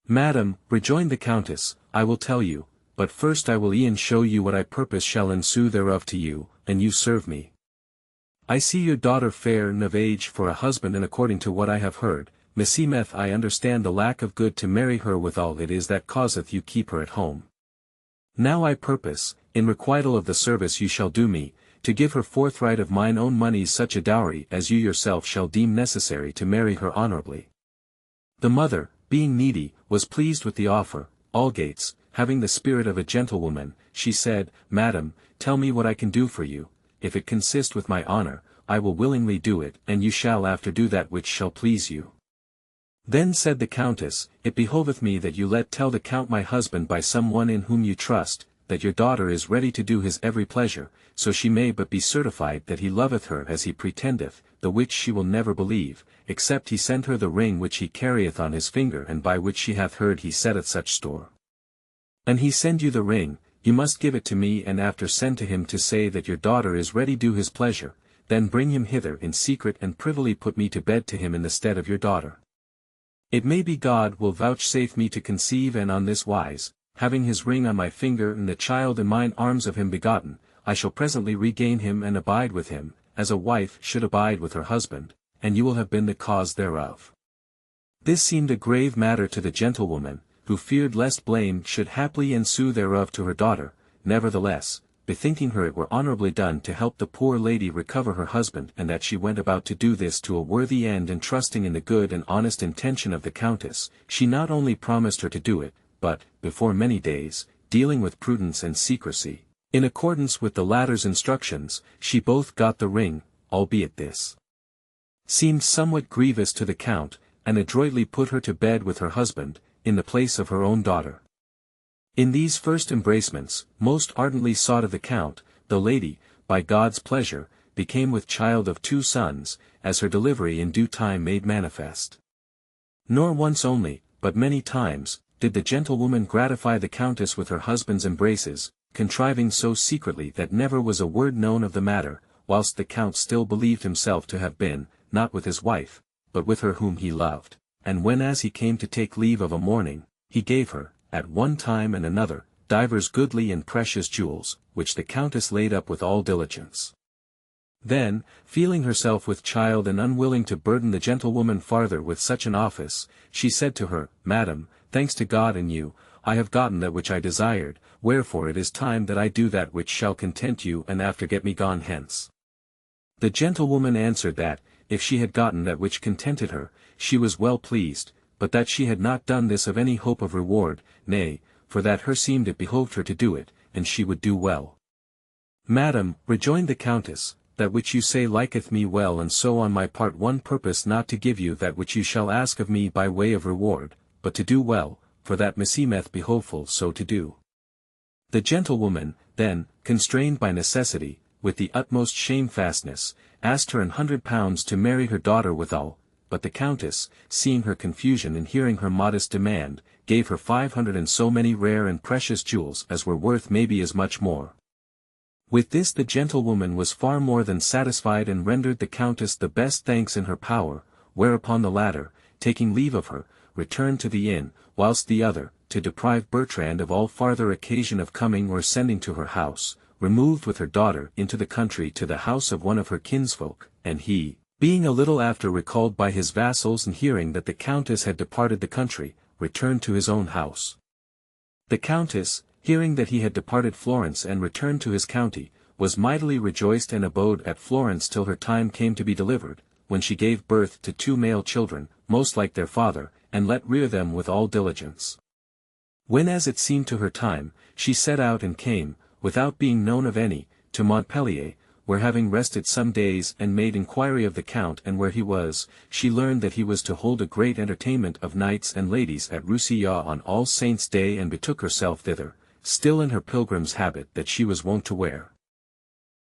Madam, rejoined the countess, I will tell you, but first I will e'en show you what I purpose shall ensue thereof to you, and you serve me. I see your daughter fair and of age for a husband, and according to what I have heard, meseemeth I understand the lack of good to marry her withal it is that causeth you keep her at home. Now I purpose, in requital of the service you shall do me, to give her forthright of mine own moneys such a dowry as you yourself shall deem necessary to marry her honourably. The mother, being needy, was pleased with the offer. Algates, having the spirit of a gentlewoman, she said, Madam, tell me what I can do for you. If it consist with my honour, I will willingly do it, and you shall after do that which shall please you. Then said the countess, It behoveth me that you let tell the count my husband by some one in whom you trust, that your daughter is ready to do his every pleasure, so she may but be certified that he loveth her as he pretendeth, the which she will never believe, except he send her the ring which he carrieth on his finger, and by which she hath heard he setteth such store. And he send you the ring, you must give it to me, and after send to him to say that your daughter is ready do his pleasure, then bring him hither in secret and privily put me to bed to him in the stead of your daughter. It may be God will vouchsafe me to conceive, and on this wise, having his ring on my finger and the child in mine arms of him begotten, I shall presently regain him and abide with him, as a wife should abide with her husband, and you will have been the cause thereof. This seemed a grave matter to the gentlewoman, who feared lest blame should haply ensue thereof to her daughter. Nevertheless, bethinking her it were honourably done to help the poor lady recover her husband, and that she went about to do this to a worthy end, and trusting in the good and honest intention of the countess, she not only promised her to do it, but, before many days, dealing with prudence and secrecy, in accordance with the latter's instructions, she both got the ring, albeit this seemed somewhat grievous to the count, and adroitly put her to bed with her husband, in the place of her own daughter. In these first embracements, most ardently sought of the count, the lady, by God's pleasure, became with child of 2 sons, as her delivery in due time made manifest. Nor once only, but many times, did the gentlewoman gratify the countess with her husband's embraces, contriving so secretly that never was a word known of the matter, whilst the count still believed himself to have been, not with his wife, but with her whom he loved, and when as he came to take leave of a morning, he gave her, at one time and another, divers goodly and precious jewels, which the countess laid up with all diligence. Then, feeling herself with child and unwilling to burden the gentlewoman farther with such an office, she said to her, Madam, thanks to God and you, I have gotten that which I desired. wherefore it is time that I do that which shall content you and after get me gone hence. The gentlewoman answered that, if she had gotten that which contented her, she was well pleased, but that she had not done this of any hope of reward, nay, for that her seemed it behoved her to do it, and she would do well. Madam, rejoined the Countess, that which you say liketh me well, and so on my part one purpose not to give you that which you shall ask of me by way of reward, but to do well, for that meseemeth behoveful so to do. The gentlewoman, then, constrained by necessity, with the utmost shamefastness, asked her £100 to marry her daughter withal, but the Countess, seeing her confusion and hearing her modest demand, gave her 500 and so many rare and precious jewels as were worth maybe as much more. With this the gentlewoman was far more than satisfied and rendered the Countess the best thanks in her power, whereupon the latter, taking leave of her, returned to the inn, whilst the other, to deprive Bertrand of all farther occasion of coming or sending to her house, removed with her daughter into the country to the house of one of her kinsfolk, and he, being a little after recalled by his vassals and hearing that the Countess had departed the country, returned to his own house. The Countess, hearing that he had departed Florence and returned to his county, was mightily rejoiced and abode at Florence till her time came to be delivered, when she gave birth to 2 male children, most like their father, and let rear them with all diligence. When as it seemed to her time, she set out and came, without being known of any, to Montpellier, where having rested some days and made inquiry of the Count and where he was, she learned that he was to hold a great entertainment of knights and ladies at Roussillon on All Saints' Day, and betook herself thither, still in her pilgrim's habit that she was wont to wear.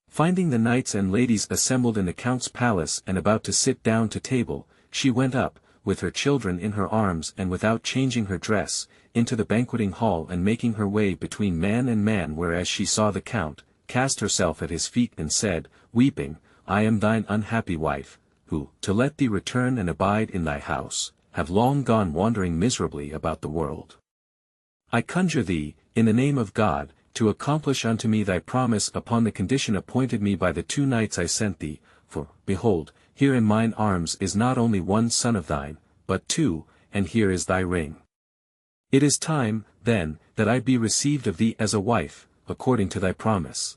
Finding the knights and ladies assembled in the Count's palace and about to sit down to table, she went up, with her children in her arms and without changing her dress, into the banqueting hall, and making her way between man and man whereas she saw the Count, cast herself at his feet and said, weeping, I am thine unhappy wife, who, to let thee return and abide in thy house, have long gone wandering miserably about the world. I conjure thee, in the name of God, to accomplish unto me thy promise upon the condition appointed me by the 2 knights I sent thee, for, behold, here in mine arms is not only one son of thine, but 2, and here is thy ring. It is time, then, that I be received of thee as a wife, according to thy promise.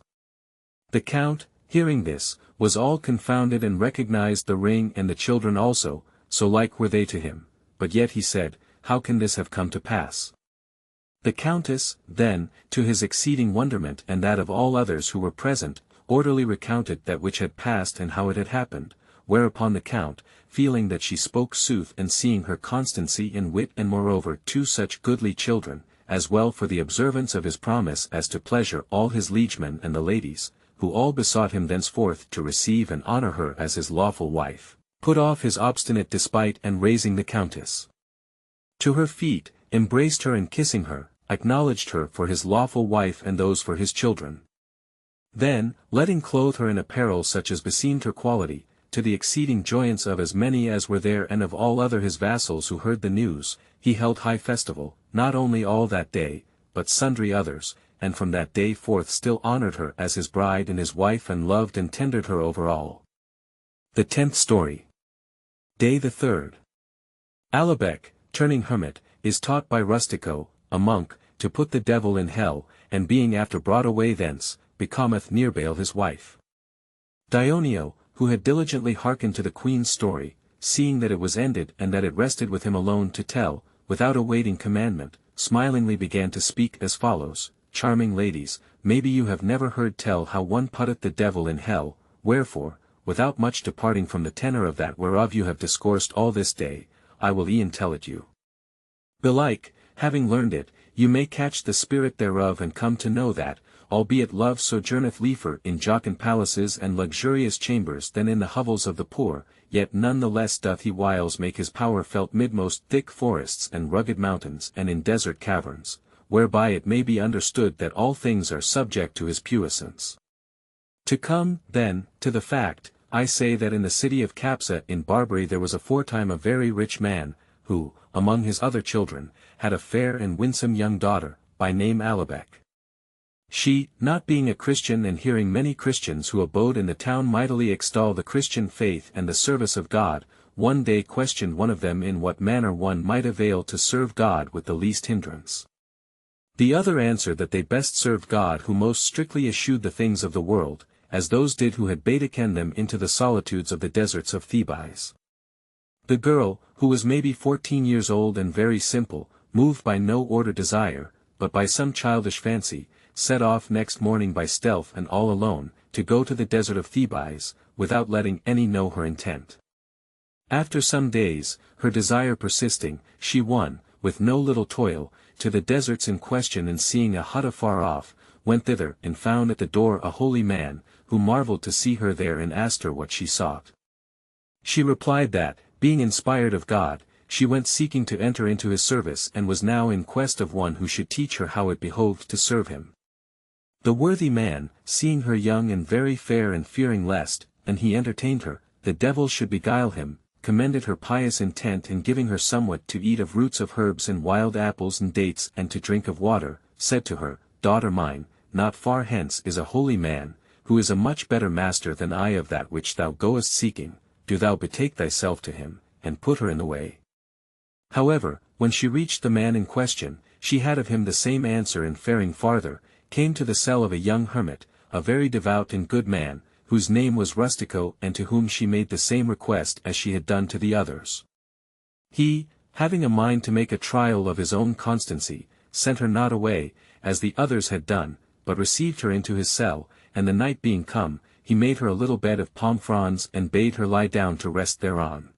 The Count, hearing this, was all confounded and recognized the ring and the children also, so like were they to him, but yet he said, how can this have come to pass? The Countess, then, to his exceeding wonderment and that of all others who were present, orderly recounted that which had passed and how it had happened, whereupon the Count, feeling that she spoke sooth and seeing her constancy in wit and moreover 2 such goodly children, as well for the observance of his promise as to pleasure all his liegemen and the ladies, who all besought him thenceforth to receive and honour her as his lawful wife, put off his obstinate despite and raising the Countess to her feet, embraced her and kissing her, acknowledged her for his lawful wife and those for his children. Then, letting clothe her in apparel such as beseemed her quality, to the exceeding joyance of as many as were there and of all other his vassals who heard the news, he held high festival, not only all that day, but sundry others, and from that day forth still honoured her as his bride and his wife and loved and tendered her over all. The 10th story. Day the 3rd. Alabec, turning hermit, is taught by Rustico, a monk, to put the devil in hell, and being after brought away thence, becometh Nerbale his wife. Dioneo, who had diligently hearkened to the Queen's story, seeing that it was ended and that it rested with him alone to tell, without awaiting commandment, smilingly began to speak as follows, Charming ladies, maybe you have never heard tell how one putteth the devil in hell, wherefore, without much departing from the tenor of that whereof you have discoursed all this day, I will e'en tell it you. Belike, having learned it, you may catch the spirit thereof and come to know that, albeit love sojourneth liefer in jocund palaces and luxurious chambers than in the hovels of the poor, yet none the less doth he whiles make his power felt midmost thick forests and rugged mountains and in desert caverns, whereby it may be understood that all things are subject to his puissance. To come, then, to the fact, I say that in the city of Capsa in Barbary there was aforetime a very rich man, who, among his other children, had a fair and winsome young daughter, by name Alabec. She, not being a Christian and hearing many Christians who abode in the town mightily extol the Christian faith and the service of God, one day questioned one of them in what manner one might avail to serve God with the least hindrance. The other answered that they best served God who most strictly eschewed the things of the world, as those did who had betaken them into the solitudes of the deserts of Thebes. The girl, who was maybe 14 years old and very simple, moved by no order desire, but by some childish fancy, set off next morning by stealth and all alone, to go to the desert of Thebes, without letting any know her intent. After some days, her desire persisting, she won, with no little toil, to the deserts in question, and seeing a hut afar off, went thither and found at the door a holy man, who marveled to see her there and asked her what she sought. She replied that, being inspired of God, she went seeking to enter into his service and was now in quest of one who should teach her how it behoved to serve him. The worthy man, seeing her young and very fair and fearing lest, and he entertained her, the devil should beguile him, commended her pious intent in giving her somewhat to eat of roots of herbs and wild apples and dates and to drink of water, said to her, Daughter mine, not far hence is a holy man, who is a much better master than I of that which thou goest seeking, do thou betake thyself to him, and put her in the way. However, when she reached the man in question, she had of him the same answer, and faring farther, came to the cell of a young hermit, a very devout and good man, whose name was Rustico, and to whom she made the same request as she had done to the others. He, having a mind to make a trial of his own constancy, sent her not away, as the others had done, but received her into his cell, and the night being come, he made her a little bed of palm fronds and bade her lie down to rest thereon.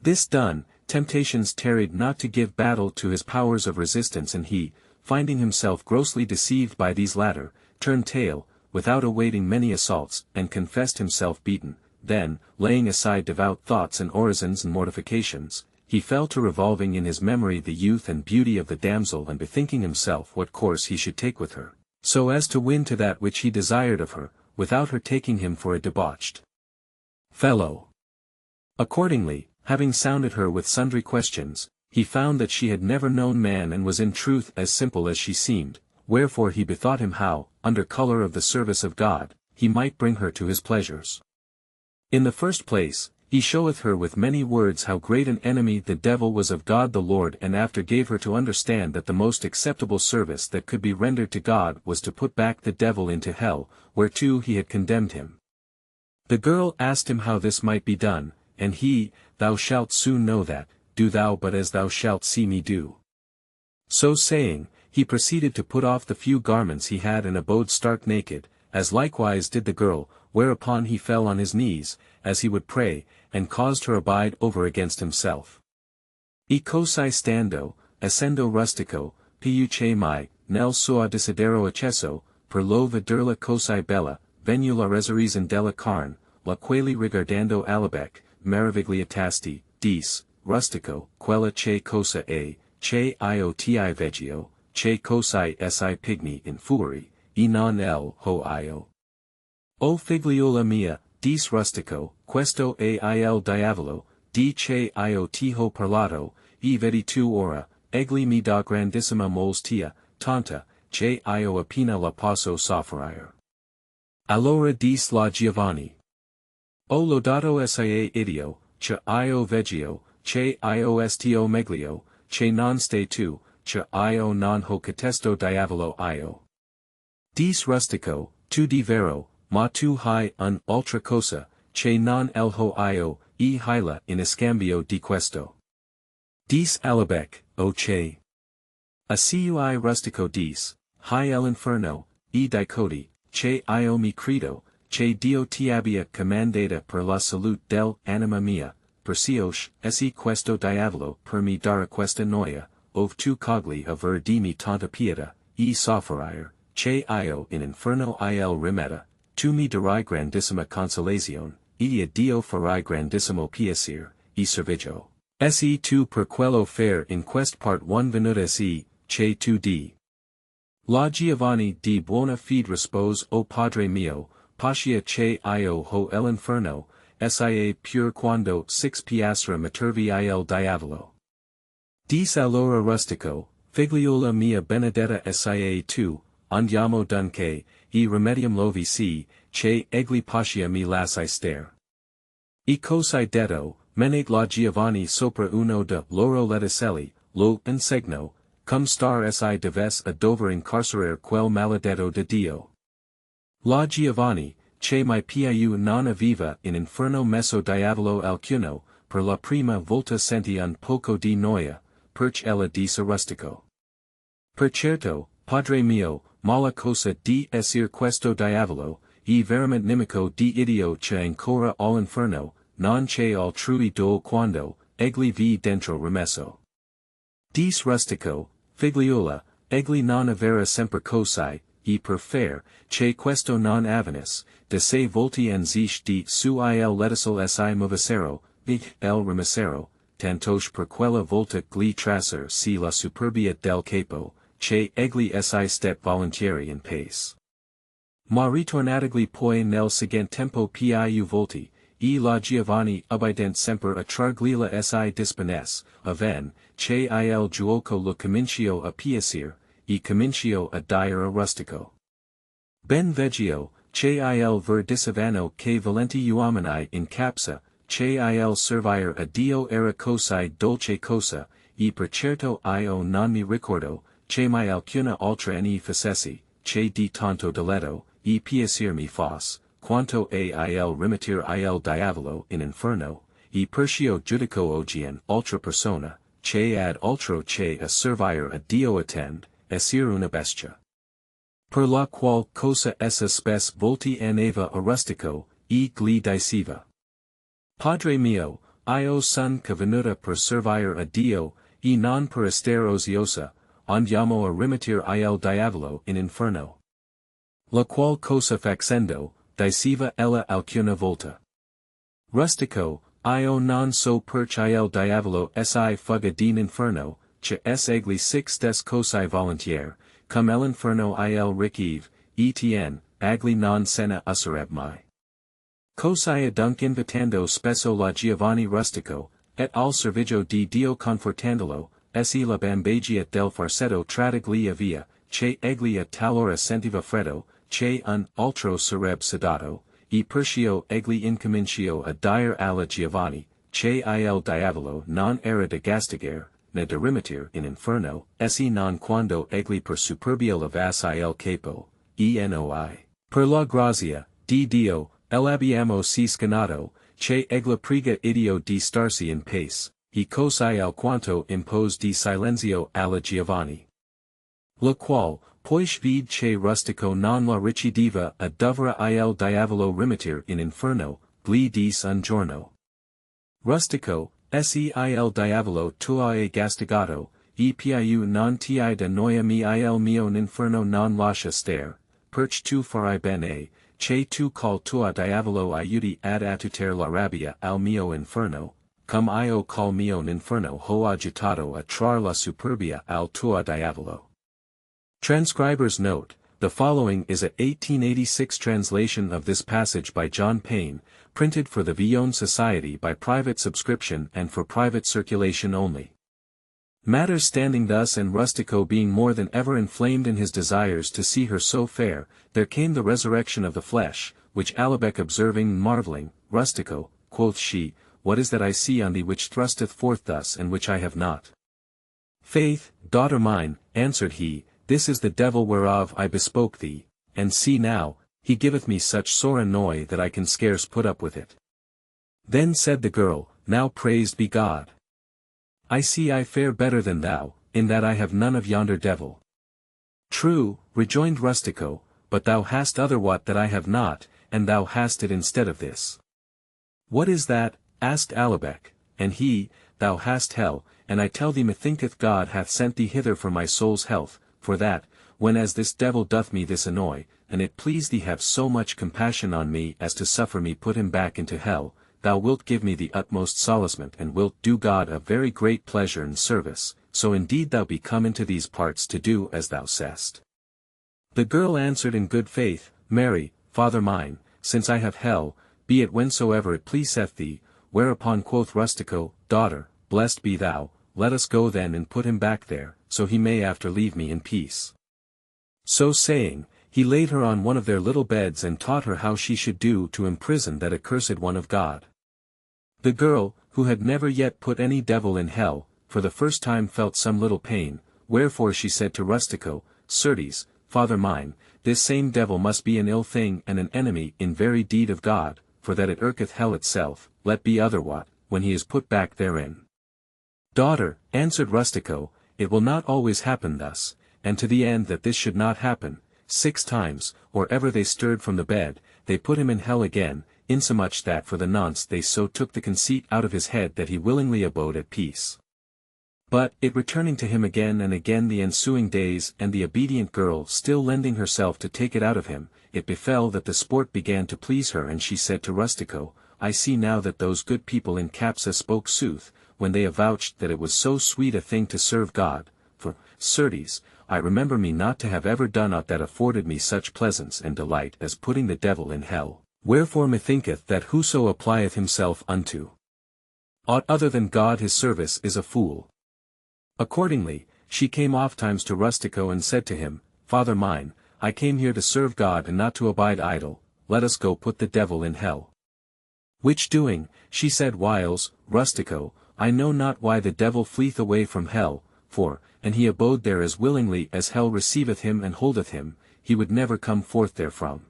This done, temptations tarried not to give battle to his powers of resistance, and he, finding himself grossly deceived by these latter, turned tail, without awaiting many assaults, and confessed himself beaten. Then, laying aside devout thoughts and orisons and mortifications, he fell to revolving in his memory the youth and beauty of the damsel, and bethinking himself what course he should take with her, so as to win to that which he desired of her, without her taking him for a debauched fellow. Accordingly, having sounded her with sundry questions, he found that she had never known man and was in truth as simple as she seemed, wherefore he bethought him how, under colour of the service of God, he might bring her to his pleasures. In the first place, he showeth her with many words how great an enemy the devil was of God the Lord, and after gave her to understand that the most acceptable service that could be rendered to God was to put back the devil into hell, whereto he had condemned him. The girl asked him how this might be done, and he, Thou shalt soon know that, do thou but as thou shalt see me do. So saying, he proceeded to put off the few garments he had and abode stark naked, as likewise did the girl, whereupon he fell on his knees, as he would pray, and caused her abide over against himself. E cosai stando, essendo rustico, piuce mai, nel sua desidero acceso, per lo vederla cosai bella, venu la resurrezione della carne, la quali riguardando alabec, meraviglia tasti, dis, rustico, quella che cosa che io ti veggio, che cosai si pigni in fuori, e non el ho io. O figliola mia, dis rustico, questo il diavolo, di che io ti ho parlato, e vedi tu ora, egli mi da grandissima molestia, tanta, che io appena la posso soffrire. Allora dis la Giovanni. O lodato sia idio, che io veggio, che io sto meglio, che non stai tu, che io non ho catesto diavolo io. Dis rustico, tu di vero, ma tu hai un ultra cosa, che non el ho io, e hyla in escambio di questo. Dis alabec, o che. A cui rustico dis, hi el inferno, e dicoti, che io mi credo, che Dio ti abbia comandata per la salute del anima mia, percios, esse questo diavolo per mi dare questa noia, ov tu cogli aver di mi tanta pieta, e soffrire, che io in inferno il rimetta, tu mi darai grandissima consolazione, e a Dio farai grandissimo piacere, e servigio. Se tu per quello faire in quest part 1 venuta se, che tu di. La Giovanni di buona fede rispose o padre mio, pascia che io ho l'inferno, sia pur quando 6 piastra matervi il diavolo. Dis allora rustico, figliola mia benedetta sia tu, andiamo dunque, e remedium lovi si, che egli pascia mi lasci stare. E cosai detto, menate la Giovanni sopra uno de loro leticelli, lo insegno, cum star si deves a dover incarcerare quel maledetto de Dio. La Giovanni, che mi piu non aviva in inferno messo diavolo alcuno, per la prima volta senti un poco di noia, perch ella disse rustico. Per certo, padre mio, mala cosa di esir questo diavolo, e veramente nemico di idio che ancora all'inferno, non che altrui do quando, egli vi dentro rimesso. Dis rustico, figliuola, egli non avera sempre cosai, e per fair, che questo non avanis, de se volti en zich di su il letisol si movesero, vich el remesero, tantoche per quella volta gli traser si la superbia del capo, che egli si step volentieri in pace. Ma ritornatigli poi nel seguente tempo più volti, e la Giovanni ubident semper a trarglila si dispones, aven, che il giuoco lo comincio a piacere, e comincio a dire a rustico. Ben veggio, che il ver disavano che valenti uomini in capsa, che il servire a Dio era cosai dolce cosa, e per certo io non mi ricordo, che mi alcuna altra ne facessi, che di tanto diletto, e piacer mi fos, quanto a il remitir il diavolo in inferno, e percio giudico ogien ultra persona, che ad ultro che a servire a Dio attend, esir una bestia. Per la qual cosa essa spes volti aneva a rustico, e gli diceva. Padre mio, io son venuta per servire a Dio, e non per estar oziosa, andiamo a remitir il diavolo in inferno. La qual cosa facendo, diceva ella alcuna volta. Rustico, io non so perch il diavolo si fuga din inferno, che es egli six des cosai volentieri, cum l'inferno il ricev, etn, agli non sena usureb mai. Cosai adunc invitando spesso la Giovanni rustico, et al servigio di Dio confortandolo, essi la bambagia del farsetto tradigli via, che egli a talora sentiva freddo, che un altro sareb sedato, e percio egli incomincio a dire alla Giovanni, che il diavolo non era de gastigar, ne de remitir in inferno, essi non quando egli per superbia levassi il capo, enoi. Per la grazia, di Dio, l'abbiamo si scanato, che egli prega idio di starsi in pace, e cosai alquanto impose di silenzio alla Giovanni. La qual, poish vid che rustico non la recidiva a dovra il diavolo remitir in inferno, gli dis un giorno. Rustico, essi il diavolo tua e gastigato, e piu non ti da noia mi il mio inferno non lascia stare, perch tu farai bene, che tu col tua diavolo aiuti ad attutare la rabbia al mio inferno, cum io col mio inferno ho agitato a trar la superbia al tua diavolo. Transcriber's note: the following is a 1886 translation of this passage by John Payne, printed for the Villon Society by private subscription and for private circulation only. Matters standing thus and Rustico being more than ever inflamed in his desires to see her so fair, there came the resurrection of the flesh, which Alabec observing and marvelling, Rustico, quoth she, what is that I see on thee which thrusteth forth thus and which I have not? Faith, daughter mine, answered he, this is the devil whereof I bespoke thee, and see now, he giveth me such sore annoy that I can scarce put up with it. Then said the girl, now praised be God. I see I fare better than thou, in that I have none of yonder devil. True, rejoined Rustico, but thou hast otherwhat that I have not, and thou hast it instead of this. What is that? Asked Alabec, and he, thou hast hell, and I tell thee methinketh God hath sent thee hither for my soul's health, for that, when as this devil doth me this annoy, and it please thee have so much compassion on me as to suffer me put him back into hell, thou wilt give me the utmost solacement and wilt do God a very great pleasure and service, so indeed thou be come into these parts to do as thou sayest. The girl answered in good faith, Mary, father mine, since I have hell, be it whensoever it pleaseth thee, whereupon quoth Rustico, daughter, blessed be thou, let us go then and put him back there, so he may after leave me in peace. So saying, he laid her on one of their little beds and taught her how she should do to imprison that accursed one of God. The girl, who had never yet put any devil in hell, for the first time felt some little pain, wherefore she said to Rustico, Certes, father mine, this same devil must be an ill thing and an enemy in very deed of God, for that it irketh hell itself, let be otherwhat, when he is put back therein. Daughter, answered Rustico, it will not always happen thus, and to the end that this should not happen, 6 times, or ever they stirred from the bed, they put him in hell again, insomuch that for the nonce they so took the conceit out of his head that he willingly abode at peace. But, it returning to him again and again the ensuing days and the obedient girl still lending herself to take it out of him, it befell that the sport began to please her and she said to Rustico, I see now that those good people in Capsa spoke sooth, when they avouched that it was so sweet a thing to serve God, for, certes, I remember me not to have ever done aught that afforded me such pleasance and delight as putting the devil in hell, wherefore methinketh that whoso applieth himself unto aught other than God his service is a fool. Accordingly, she came ofttimes to Rustico and said to him, Father mine, I came here to serve God and not to abide idle, let us go put the devil in hell. Which doing, she said whiles, Rustico, I know not why the devil fleeth away from hell, for, and he abode there as willingly as hell receiveth him and holdeth him, he would never come forth therefrom.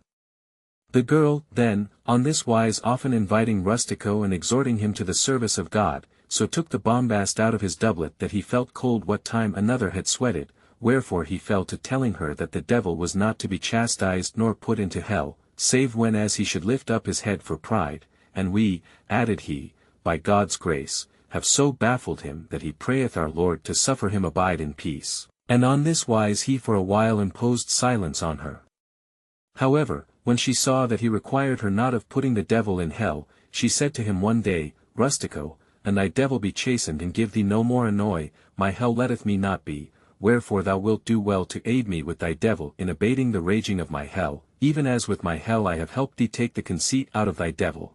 The girl, then, on this wise often inviting Rustico and exhorting him to the service of God, so took the bombast out of his doublet that he felt cold what time another had sweated, wherefore he fell to telling her that the devil was not to be chastised nor put into hell, save when as he should lift up his head for pride, and we, added he, by God's grace, have so baffled him that he prayeth our Lord to suffer him abide in peace, and on this wise he for a while imposed silence on her. However, when she saw that he required her not of putting the devil in hell, she said to him one day, Rustico, and thy devil be chastened and give thee no more annoy, my hell letteth me not be, wherefore thou wilt do well to aid me with thy devil in abating the raging of my hell, even as with my hell I have helped thee take the conceit out of thy devil.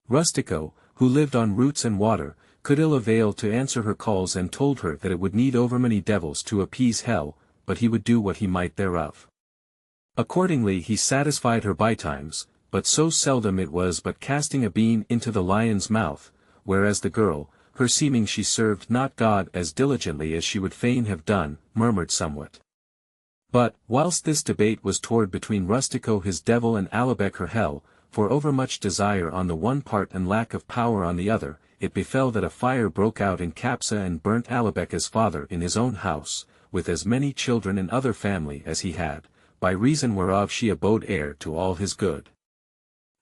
Rustico, who lived on roots and water, could ill avail to answer her calls and told her that it would need overmany devils to appease hell, but he would do what he might thereof. Accordingly he satisfied her bytimes, but so seldom it was but casting a bean into the lion's mouth, whereas the girl, perceiving she served not God as diligently as she would fain have done, murmured somewhat. But, whilst this debate was toward between Rustico his devil and Alabec her hell, for overmuch desire on the one part and lack of power on the other, it befell that a fire broke out in Capsa and burnt Alabecca's father in his own house, with as many children and other family as he had, by reason whereof she abode heir to all his good.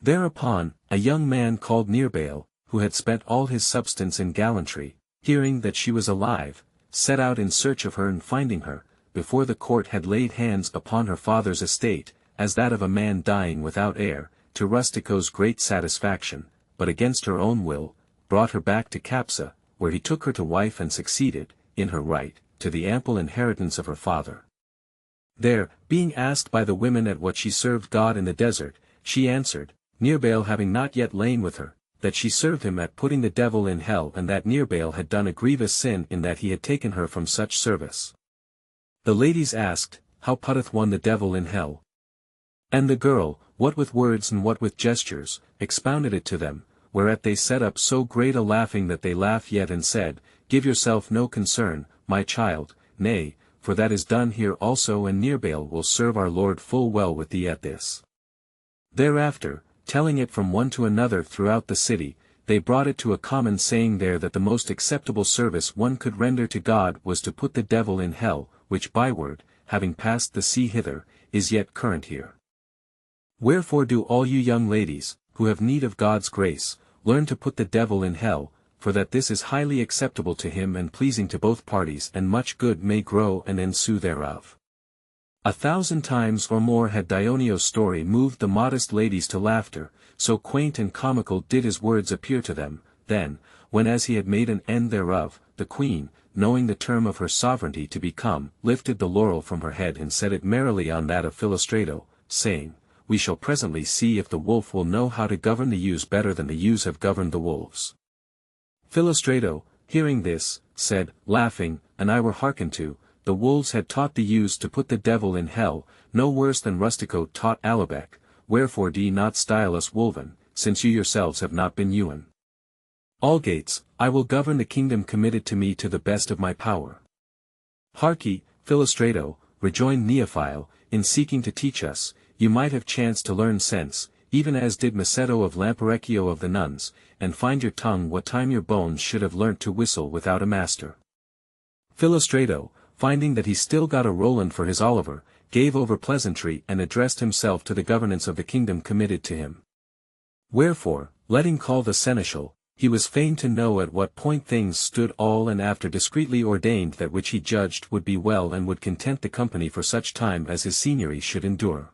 Thereupon, a young man called Nearbail, who had spent all his substance in gallantry, hearing that she was alive, set out in search of her and finding her, before the court had laid hands upon her father's estate, as that of a man dying without heir, to Rustico's great satisfaction, but against her own will, brought her back to Capsa, where he took her to wife and succeeded, in her right, to the ample inheritance of her father. There, being asked by the women at what she served God in the desert, she answered, Nearbail having not yet lain with her, that she served him at putting the devil in hell and that Nearbail had done a grievous sin in that he had taken her from such service. The ladies asked, How putteth one the devil in hell? And the girl, what with words and what with gestures, expounded it to them, whereat they set up so great a laughing that they laughed yet and said, Give yourself no concern, my child, nay, for that is done here also and Nearbail will serve our Lord full well with thee at this. Thereafter, telling it from one to another throughout the city, they brought it to a common saying there that the most acceptable service one could render to God was to put the devil in hell, which byword, having passed the sea hither, is yet current here. Wherefore do all you young ladies, who have need of God's grace, learn to put the devil in hell, for that this is highly acceptable to him and pleasing to both parties and much good may grow and ensue thereof. 1,000 times or more had Dionio's story moved the modest ladies to laughter, so quaint and comical did his words appear to them. Then, when as he had made an end thereof, the queen, knowing the term of her sovereignty to be come, lifted the laurel from her head and set it merrily on that of Philostrato, saying, We shall presently see if the wolf will know how to govern the ewes better than the ewes have governed the wolves. Philostrato, hearing this, said, laughing, and I were hearkened to, the wolves had taught the ewes to put the devil in hell, no worse than Rustico taught Alabec, wherefore do ye not style us wolven, since you yourselves have not been ewen. Algates, I will govern the kingdom committed to me to the best of my power. Harkee, Philostrato, rejoined Neophile, in seeking to teach us, you might have chanced to learn sense, even as did Macedo of Lamperecchio of the nuns, and find your tongue what time your bones should have learnt to whistle without a master. Philostrato, finding that he still got a Roland for his Oliver, gave over pleasantry and addressed himself to the governance of the kingdom committed to him. Wherefore, letting call the seneschal, he was fain to know at what point things stood all and after discreetly ordained that which he judged would be well and would content the company for such time as his seigneury should endure.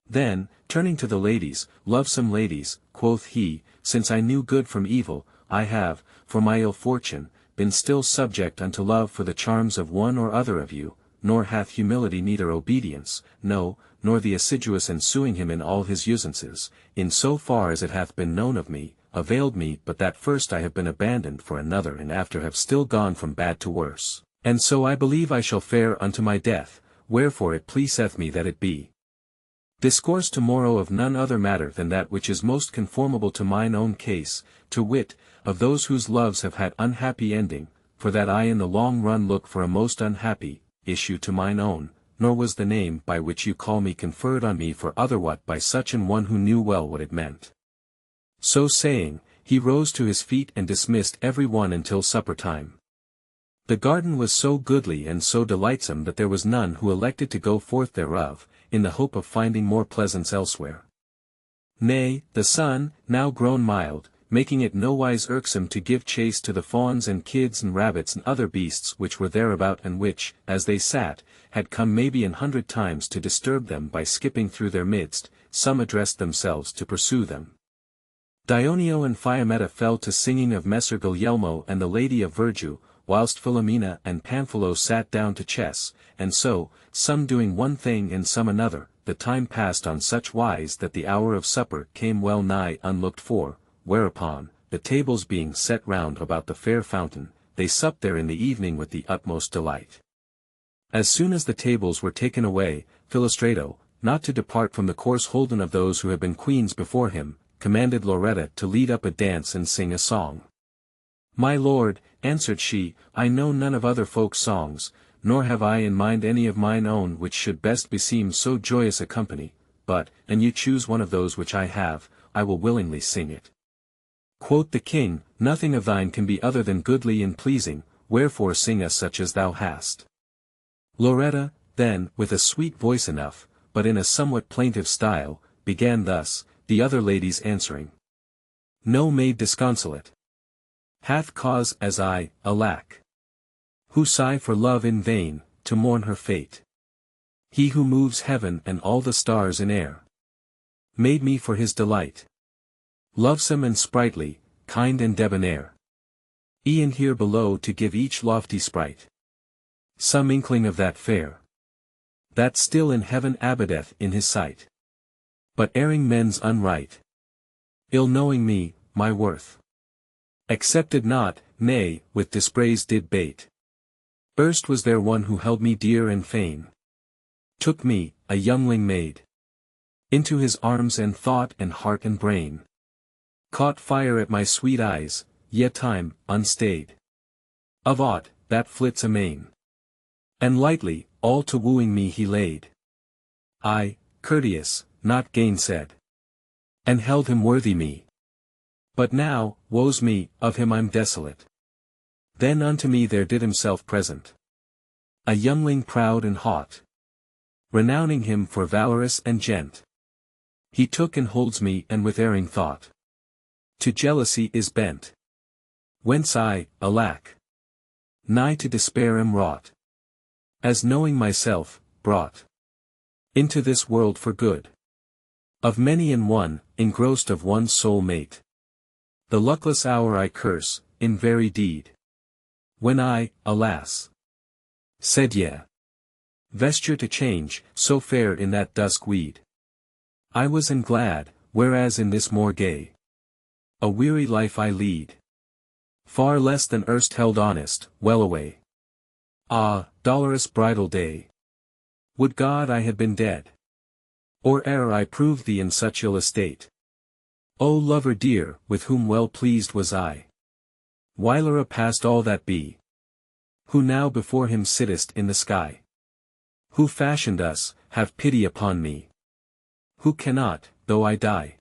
Then, turning to the ladies, lovesome ladies, quoth he, since I knew good from evil, I have, for my ill fortune, been still subject unto love for the charms of one or other of you, nor hath humility neither obedience, no, nor the assiduous ensuing him in all his usances, in so far as it hath been known of me, availed me but that first I have been abandoned for another and after have still gone from bad to worse, and so I believe I shall fare unto my death, wherefore it pleaseth me that it be. Discourse tomorrow of none other matter than that which is most conformable to mine own case, to wit, of those whose loves have had unhappy ending, for that I in the long run look for a most unhappy issue to mine own, nor was the name by which you call me conferred on me for otherwhat by such an one who knew well what it meant. So saying, he rose to his feet and dismissed every one until supper time. The garden was so goodly and so delightsome that there was none who elected to go forth thereof, in the hope of finding more pleasance elsewhere. Nay, the sun, now grown mild, making it nowise irksome to give chase to the fawns and kids and rabbits and other beasts which were thereabout and which, as they sat, had come maybe 100 times to disturb them by skipping through their midst, some addressed themselves to pursue them. Dioneo and Fiametta fell to singing of Messer Guglielmo and the Lady of Virgil, whilst Philomena and Pamphilo sat down to chess, and so, some doing one thing and some another, the time passed on such wise that the hour of supper came well nigh unlooked for, whereupon, the tables being set round about the fair fountain, they supped there in the evening with the utmost delight. As soon as the tables were taken away, Philostrato, not to depart from the course holden of those who had been queens before him, commanded Loretta to lead up a dance and sing a song. My lord, answered she, I know none of other folks' songs, nor have I in mind any of mine own which should best beseem so joyous a company, but, an you choose one of those which I have, I will willingly sing it. Quoth the king, nothing of thine can be other than goodly and pleasing, wherefore sing us such as thou hast. Loretta, then, with a sweet voice enough, but in a somewhat plaintive style, began thus, the other ladies answering. No maid disconsolate hath cause as I, alack, who sigh for love in vain, to mourn her fate. He who moves heaven and all the stars in air, made me for his delight. Lovesome and sprightly, kind and debonair, e'en here below to give each lofty sprite some inkling of that fair, that still in heaven abideth in his sight. But erring men's unright, ill knowing me, my worth, accepted not, nay, with dispraise did bait. Erst was there one who held me dear and fain, took me, a youngling maid, into his arms and thought and heart and brain, caught fire at my sweet eyes, yet time, unstayed, of aught, that flits amain, and lightly, all to wooing me he laid. I, courteous, not gainsaid, and held him worthy me. But now, woe's me, of him I'm desolate. Then unto me there did himself present, a youngling proud and haught, renowning him for valorous and gent. He took and holds me and with erring thought, to jealousy is bent. Whence I, alack, nigh to despair am wrought, as knowing myself, brought into this world for good. Of many in one, engrossed of one sole mate. The luckless hour I curse, in very deed. When I, alas, said yea, vesture to change, so fair in that dusk weed. I was and glad, whereas in this more gay, a weary life I lead. Far less than erst held honest, well away. Ah, dolorous bridal day! Would God I had been dead, or ere I proved thee in such ill estate. O lover dear, with whom well pleased was I, whilere past all that be, Who now before him sittest in the sky? Who fashioned us, have pity upon me. Who cannot, though I die,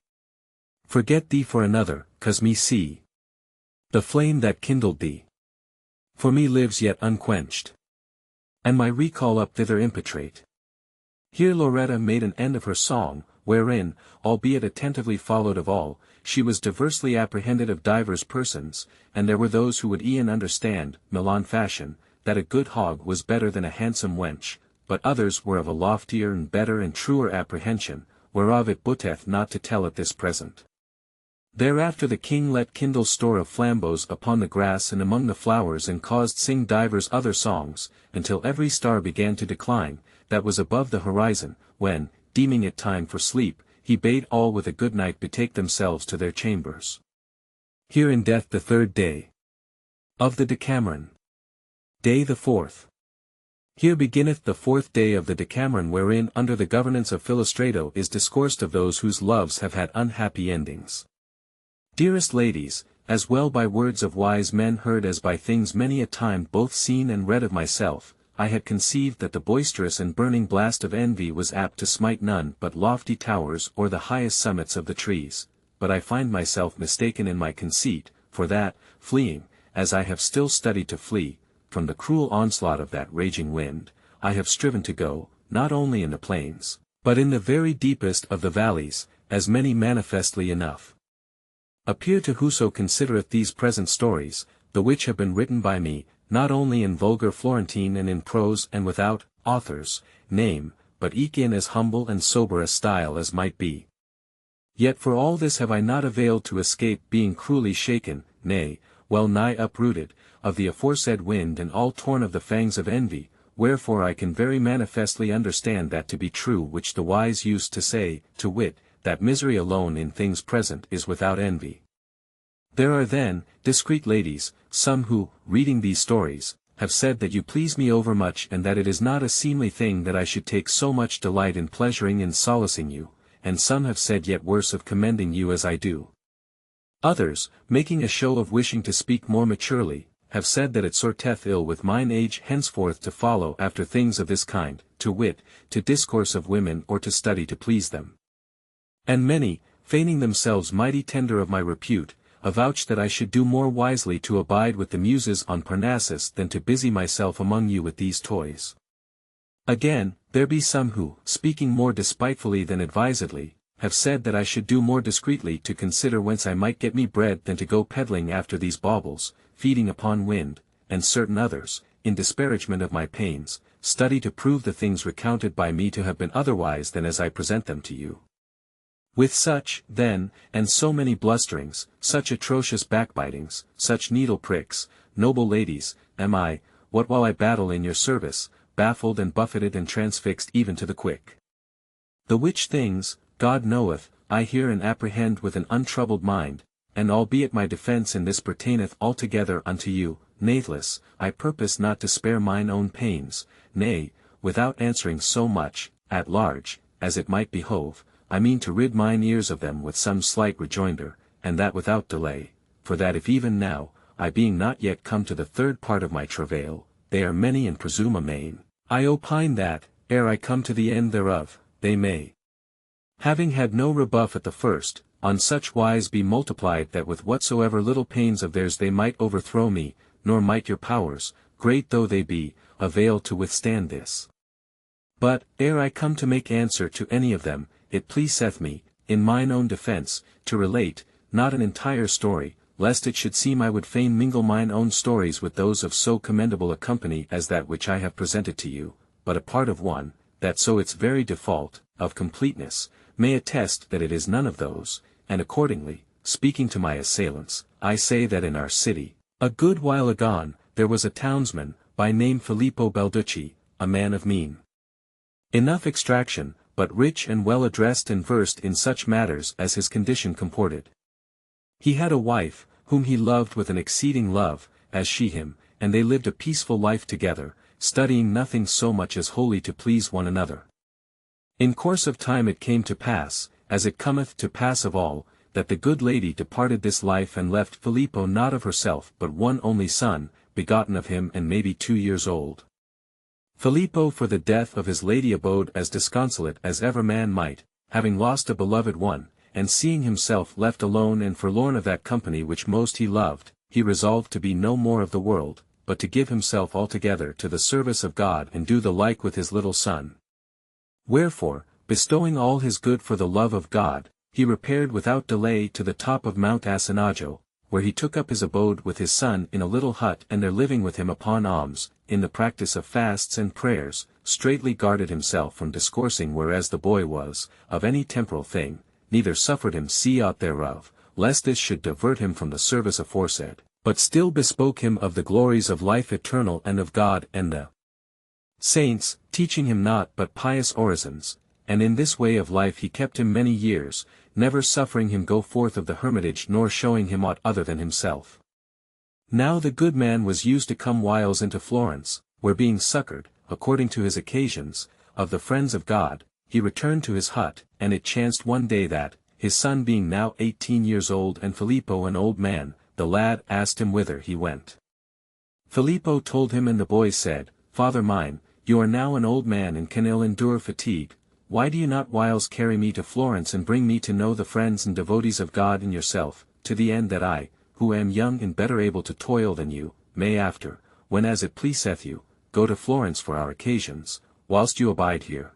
forget thee for another, 'cause me see the flame that kindled thee for me lives yet unquenched, and my recall up thither impetrate. Here Loretta made an end of her song, wherein, albeit attentively followed of all, she was diversely apprehended of divers persons, and there were those who would e'en understand, Milan fashion, that a good hog was better than a handsome wench, but others were of a loftier and better and truer apprehension, whereof it booteth not to tell at this present. Thereafter the king let kindle store of flambeaux upon the grass and among the flowers and caused sing divers other songs, until every star began to decline, that was above the horizon, when, deeming it time for sleep, he bade all with a good night betake themselves to their chambers. Here endeth the 3rd day of the Decameron. Day the 4th. Here beginneth the 4th day of the Decameron, wherein under the governance of Philostrato is discoursed of those whose loves have had unhappy endings. Dearest ladies, as well by words of wise men heard as by things many a time both seen and read of myself, I had conceived that the boisterous and burning blast of envy was apt to smite none but lofty towers or the highest summits of the trees, but I find myself mistaken in my conceit, for that, fleeing, as I have still studied to flee, from the cruel onslaught of that raging wind, I have striven to go, not only in the plains, but in the very deepest of the valleys, as many manifestly enough appear to whoso considereth these present stories, the which have been written by me, not only in vulgar Florentine and in prose and without author's name, but eke in as humble and sober a style as might be. Yet for all this have I not availed to escape being cruelly shaken, nay, well nigh uprooted, of the aforesaid wind and all torn of the fangs of envy, wherefore I can very manifestly understand that to be true which the wise used to say, to wit, that misery alone in things present is without envy. There are then, discreet ladies, some who, reading these stories, have said that you please me overmuch and that it is not a seemly thing that I should take so much delight in pleasuring and solacing you, and some have said yet worse of commending you as I do. Others, making a show of wishing to speak more maturely, have said that it sorteth ill with mine age henceforth to follow after things of this kind, to wit, to discourse of women or to study to please them. And many, feigning themselves mighty tender of my repute, avouch that I should do more wisely to abide with the muses on Parnassus than to busy myself among you with these toys. Again, there be some who, speaking more despitefully than advisedly, have said that I should do more discreetly to consider whence I might get me bread than to go peddling after these baubles, feeding upon wind, and certain others, in disparagement of my pains, study to prove the things recounted by me to have been otherwise than as I present them to you. With such, then, and so many blusterings, such atrocious backbitings, such needle pricks, noble ladies, am I, what while I battle in your service, baffled and buffeted and transfixed even to the quick. The which things, God knoweth, I hear and apprehend with an untroubled mind, and albeit my defence in this pertaineth altogether unto you, nathless, I purpose not to spare mine own pains, nay, without answering so much, at large, as it might behove, I mean to rid mine ears of them with some slight rejoinder, and that without delay, for that if even now, I being not yet come to the 3rd part of my travail, they are many and presume amain, I opine that, ere I come to the end thereof, they may, having had no rebuff at the first, on such wise be multiplied that with whatsoever little pains of theirs they might overthrow me, nor might your powers, great though they be, avail to withstand this. But, ere I come to make answer to any of them, it pleaseth me, in mine own defence, to relate, not an entire story, lest it should seem I would fain mingle mine own stories with those of so commendable a company as that which I have presented to you, but a part of one, that so its very default, of completeness, may attest that it is none of those, and accordingly, speaking to my assailants, I say that in our city, a good while agone, there was a townsman, by name Filippo Balducci, a man of mean enough extraction, but rich and well addressed and versed in such matters as his condition comported. He had a wife, whom he loved with an exceeding love, as she him, and they lived a peaceful life together, studying nothing so much as wholly to please one another. In course of time it came to pass, as it cometh to pass of all, that the good lady departed this life and left Filippo not of herself but one only son, begotten of him and maybe 2 years old. Filippo for the death of his lady abode as disconsolate as ever man might, having lost a beloved one, and seeing himself left alone and forlorn of that company which most he loved, he resolved to be no more of the world, but to give himself altogether to the service of God and do the like with his little son. Wherefore, bestowing all his good for the love of God, he repaired without delay to the top of Mount Asinaggio, where he took up his abode with his son in a little hut, and there living with him upon alms, in the practice of fasts and prayers, straitly guarded himself from discoursing whereas the boy was, of any temporal thing, neither suffered him see aught thereof, lest this should divert him from the service aforesaid, but still bespoke him of the glories of life eternal and of God and the saints, teaching him naught but pious orisons, and in this way of life he kept him many years, never suffering him go forth of the hermitage nor showing him aught other than himself. Now the good man was used to come whiles into Florence, where being succoured, according to his occasions, of the friends of God, he returned to his hut, and it chanced one day that, his son being now 18 years old and Filippo an old man, the lad asked him whither he went. Filippo told him, and the boy said, Father mine, you are now an old man and can ill endure fatigue, why do you not whiles carry me to Florence and bring me to know the friends and devotees of God and yourself, to the end that I, who am young and better able to toil than you, may after, when as it pleaseth you, go to Florence for our occasions, whilst you abide here.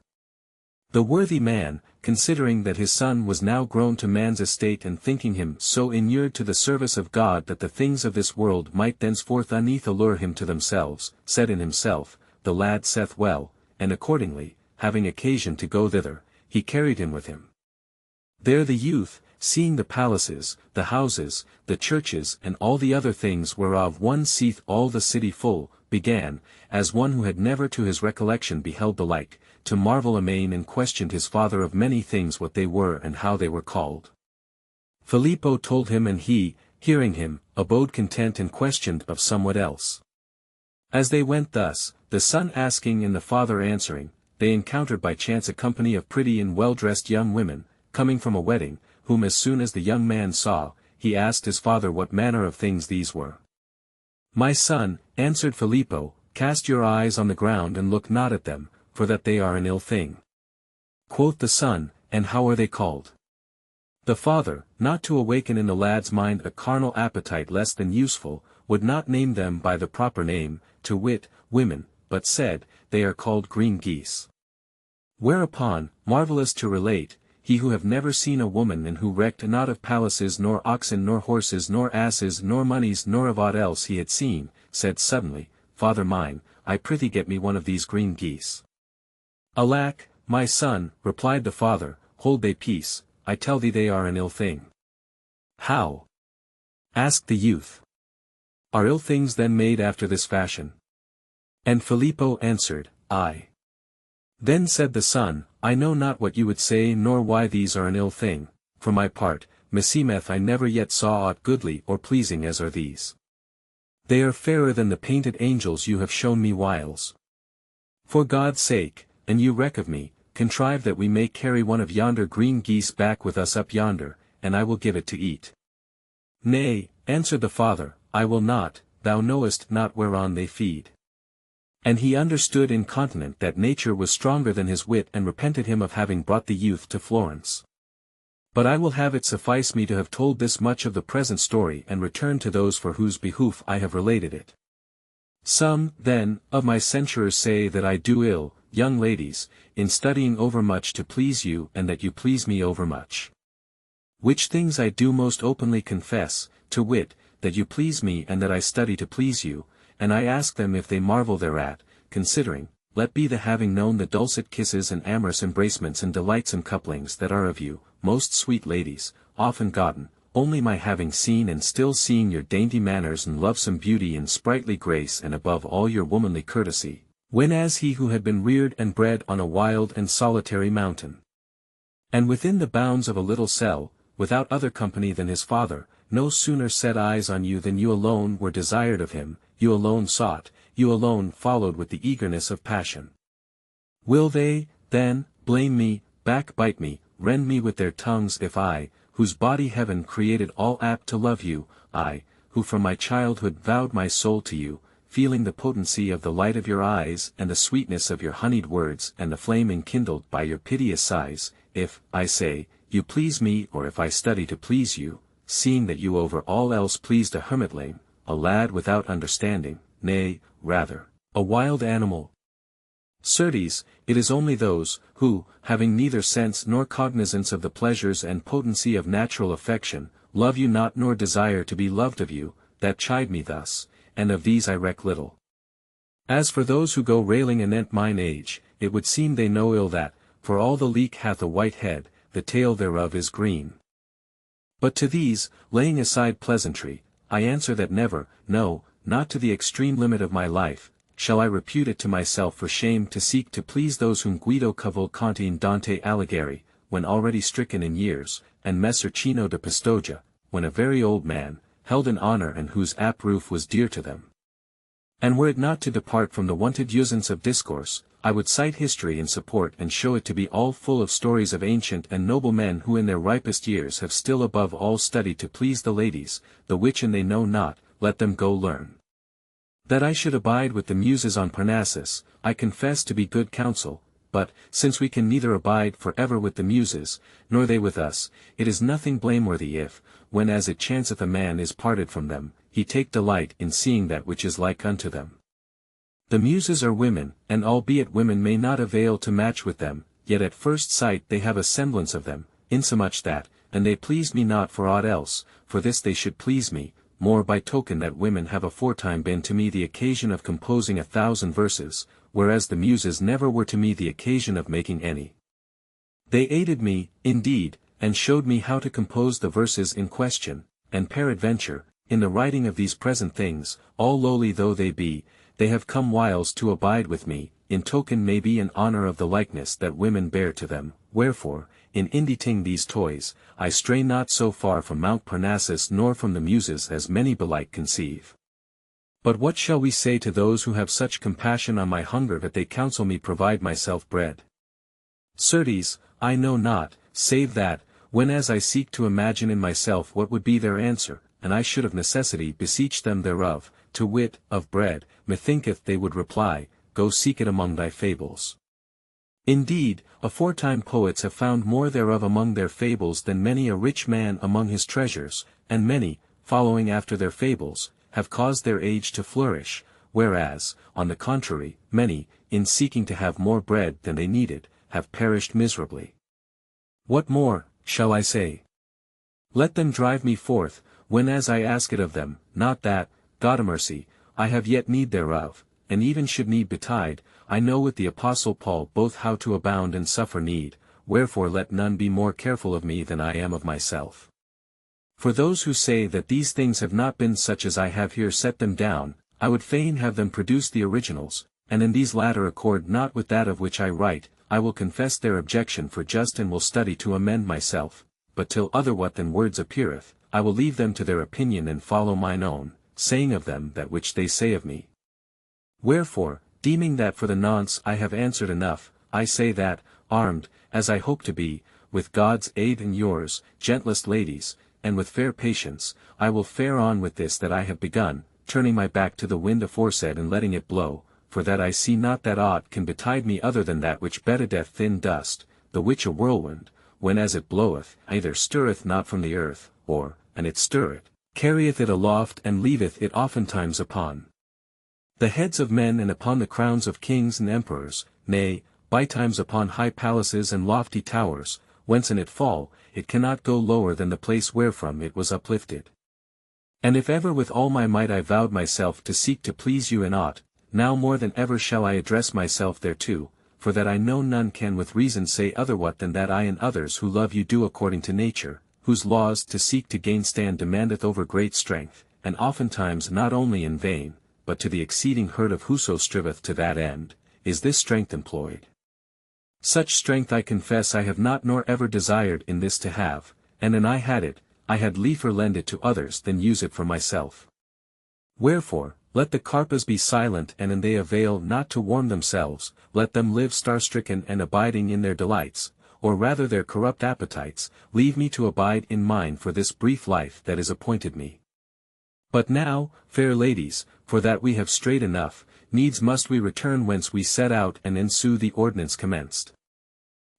The worthy man, considering that his son was now grown to man's estate and thinking him so inured to the service of God that the things of this world might thenceforth uneath allure him to themselves, said in himself, the lad saith well, and accordingly, having occasion to go thither, he carried him with him. There the youth, seeing the palaces, the houses, the churches and all the other things whereof one seeth all the city full, began, as one who had never to his recollection beheld the like, to marvel amain, and questioned his father of many things what they were and how they were called. Filippo told him, and he, hearing him, abode content and questioned of somewhat else. As they went thus, the son asking and the father answering, they encountered by chance a company of pretty and well-dressed young women, coming from a wedding, whom as soon as the young man saw, he asked his father what manner of things these were. My son, answered Filippo, cast your eyes on the ground and look not at them, for that they are an ill thing. Quoth the son, and how are they called? The father, not to awaken in the lad's mind a carnal appetite less than useful, would not name them by the proper name, to wit, women, but said, they are called green geese. Whereupon, marvellous to relate, he who have never seen a woman and who recked not of palaces nor oxen nor horses nor asses nor monies nor of aught else he had seen, said suddenly, Father mine, I prithee get me one of these green geese. Alack, my son, replied the father, hold thy peace, I tell thee they are an ill thing. How? Asked the youth. Are ill things then made after this fashion? And Filippo answered, Aye. Then said the son, I know not what you would say nor why these are an ill thing, for my part, meseemeth I never yet saw aught goodly or pleasing as are these. They are fairer than the painted angels you have shown me whiles. For God's sake, and you reck of me, contrive that we may carry one of yonder green geese back with us up yonder, and I will give it to eat. Nay, answered the father, I will not, thou knowest not whereon they feed. And he understood incontinent that nature was stronger than his wit, and repented him of having brought the youth to Florence. But I will have it suffice me to have told this much of the present story, and return to those for whose behoof I have related it. Some, then, of my censurers say that I do ill, young ladies, in studying overmuch to please you, and that you please me overmuch. Which things I do most openly confess, to wit, that you please me and that I study to please you, and I ask them if they marvel thereat, considering, let be the having known the dulcet kisses and amorous embracements and delightsome couplings that are of you, most sweet ladies, often gotten, only my having seen and still seeing your dainty manners and lovesome beauty and sprightly grace, and above all your womanly courtesy, when as he who had been reared and bred on a wild and solitary mountain, and within the bounds of a little cell, without other company than his father, no sooner set eyes on you than you alone were desired of him, you alone sought, you alone followed with the eagerness of passion. Will they, then, blame me, backbite me, rend me with their tongues if I, whose body heaven created all apt to love you, I, who from my childhood vowed my soul to you, feeling the potency of the light of your eyes and the sweetness of your honeyed words and the flame enkindled by your piteous sighs, if, I say, you please me or if I study to please you, seeing that you over all else pleased a hermitling, a lad without understanding, nay, rather, a wild animal. Certes, it is only those, who, having neither sense nor cognizance of the pleasures and potency of natural affection, love you not nor desire to be loved of you, that chide me thus, and of these I reck little. As for those who go railing anent mine age, it would seem they know ill that, for all the leek hath a white head, the tail thereof is green. But to these, laying aside pleasantry, I answer that never, no, not to the extreme limit of my life, shall I repute it to myself for shame to seek to please those whom Guido Cavalcanti and Dante Alighieri, when already stricken in years, and Messer Cino da Pistoia, when a very old man, held in honor and whose uproof was dear to them. And were it not to depart from the wonted usance of discourse, I would cite history in support and show it to be all full of stories of ancient and noble men who in their ripest years have still above all studied to please the ladies, the which and they know not, let them go learn. That I should abide with the Muses on Parnassus, I confess to be good counsel, but, since we can neither abide for ever with the Muses, nor they with us, it is nothing blameworthy if, when as it chanceth a man is parted from them, he take delight in seeing that which is like unto them. The Muses are women, and albeit women may not avail to match with them, yet at first sight they have a semblance of them, insomuch that, and they pleased me not for aught else, for this they should please me, more by token that women have aforetime been to me the occasion of composing 1,000 verses, whereas the Muses never were to me the occasion of making any. They aided me, indeed, and showed me how to compose the verses in question, and peradventure, in the writing of these present things, all lowly though they be, they have come whiles to abide with me, in token may be in honor of the likeness that women bear to them, wherefore, in inditing these toys, I stray not so far from Mount Parnassus nor from the Muses as many belike conceive. But what shall we say to those who have such compassion on my hunger that they counsel me provide myself bread? Certes, I know not, save that, whenas I seek to imagine in myself what would be their answer, and I should of necessity beseech them thereof, to wit, of bread, methinketh they would reply, go seek it among thy fables. Indeed, aforetime poets have found more thereof among their fables than many a rich man among his treasures, and many, following after their fables, have caused their age to flourish, whereas, on the contrary, many, in seeking to have more bread than they needed, have perished miserably. What more, shall I say? Let them drive me forth, whenas I ask it of them, not that, God-a-mercy, I have yet need thereof, and even should need betide, I know with the Apostle Paul both how to abound and suffer need, wherefore let none be more careful of me than I am of myself. For those who say that these things have not been such as I have here set them down, I would fain have them produce the originals, and in these latter accord not with that of which I write, I will confess their objection for just and will study to amend myself, but till other what than words appeareth, I will leave them to their opinion and follow mine own, saying of them that which they say of me. Wherefore, deeming that for the nonce I have answered enough, I say that, armed, as I hope to be, with God's aid and yours, gentlest ladies, and with fair patience, I will fare on with this that I have begun, turning my back to the wind aforesaid and letting it blow, for that I see not that aught can betide me other than that which bettedeth thin dust, the which a whirlwind, when as it bloweth, either stirreth not from the earth, or, and it stirreth, carrieth it aloft and leaveth it oftentimes upon the heads of men and upon the crowns of kings and emperors, nay, bytimes upon high palaces and lofty towers, whence in it fall, it cannot go lower than the place wherefrom it was uplifted. And if ever with all my might I vowed myself to seek to please you in aught, now more than ever shall I address myself thereto, for that I know none can with reason say otherwhat than that I and others who love you do according to nature, whose laws to seek to gain stand demandeth over great strength, and oftentimes not only in vain, but to the exceeding hurt of whoso striveth to that end, is this strength employed. Such strength I confess I have not nor ever desired in this to have, and an I had it, I had liefer lend it to others than use it for myself. Wherefore, let the Carpas be silent and an they avail not to warm themselves, let them live star-stricken and abiding in their delights, or rather their corrupt appetites, leave me to abide in mine for this brief life that is appointed me. But now, fair ladies, for that we have strayed enough, needs must we return whence we set out and ensue the ordinance commenced.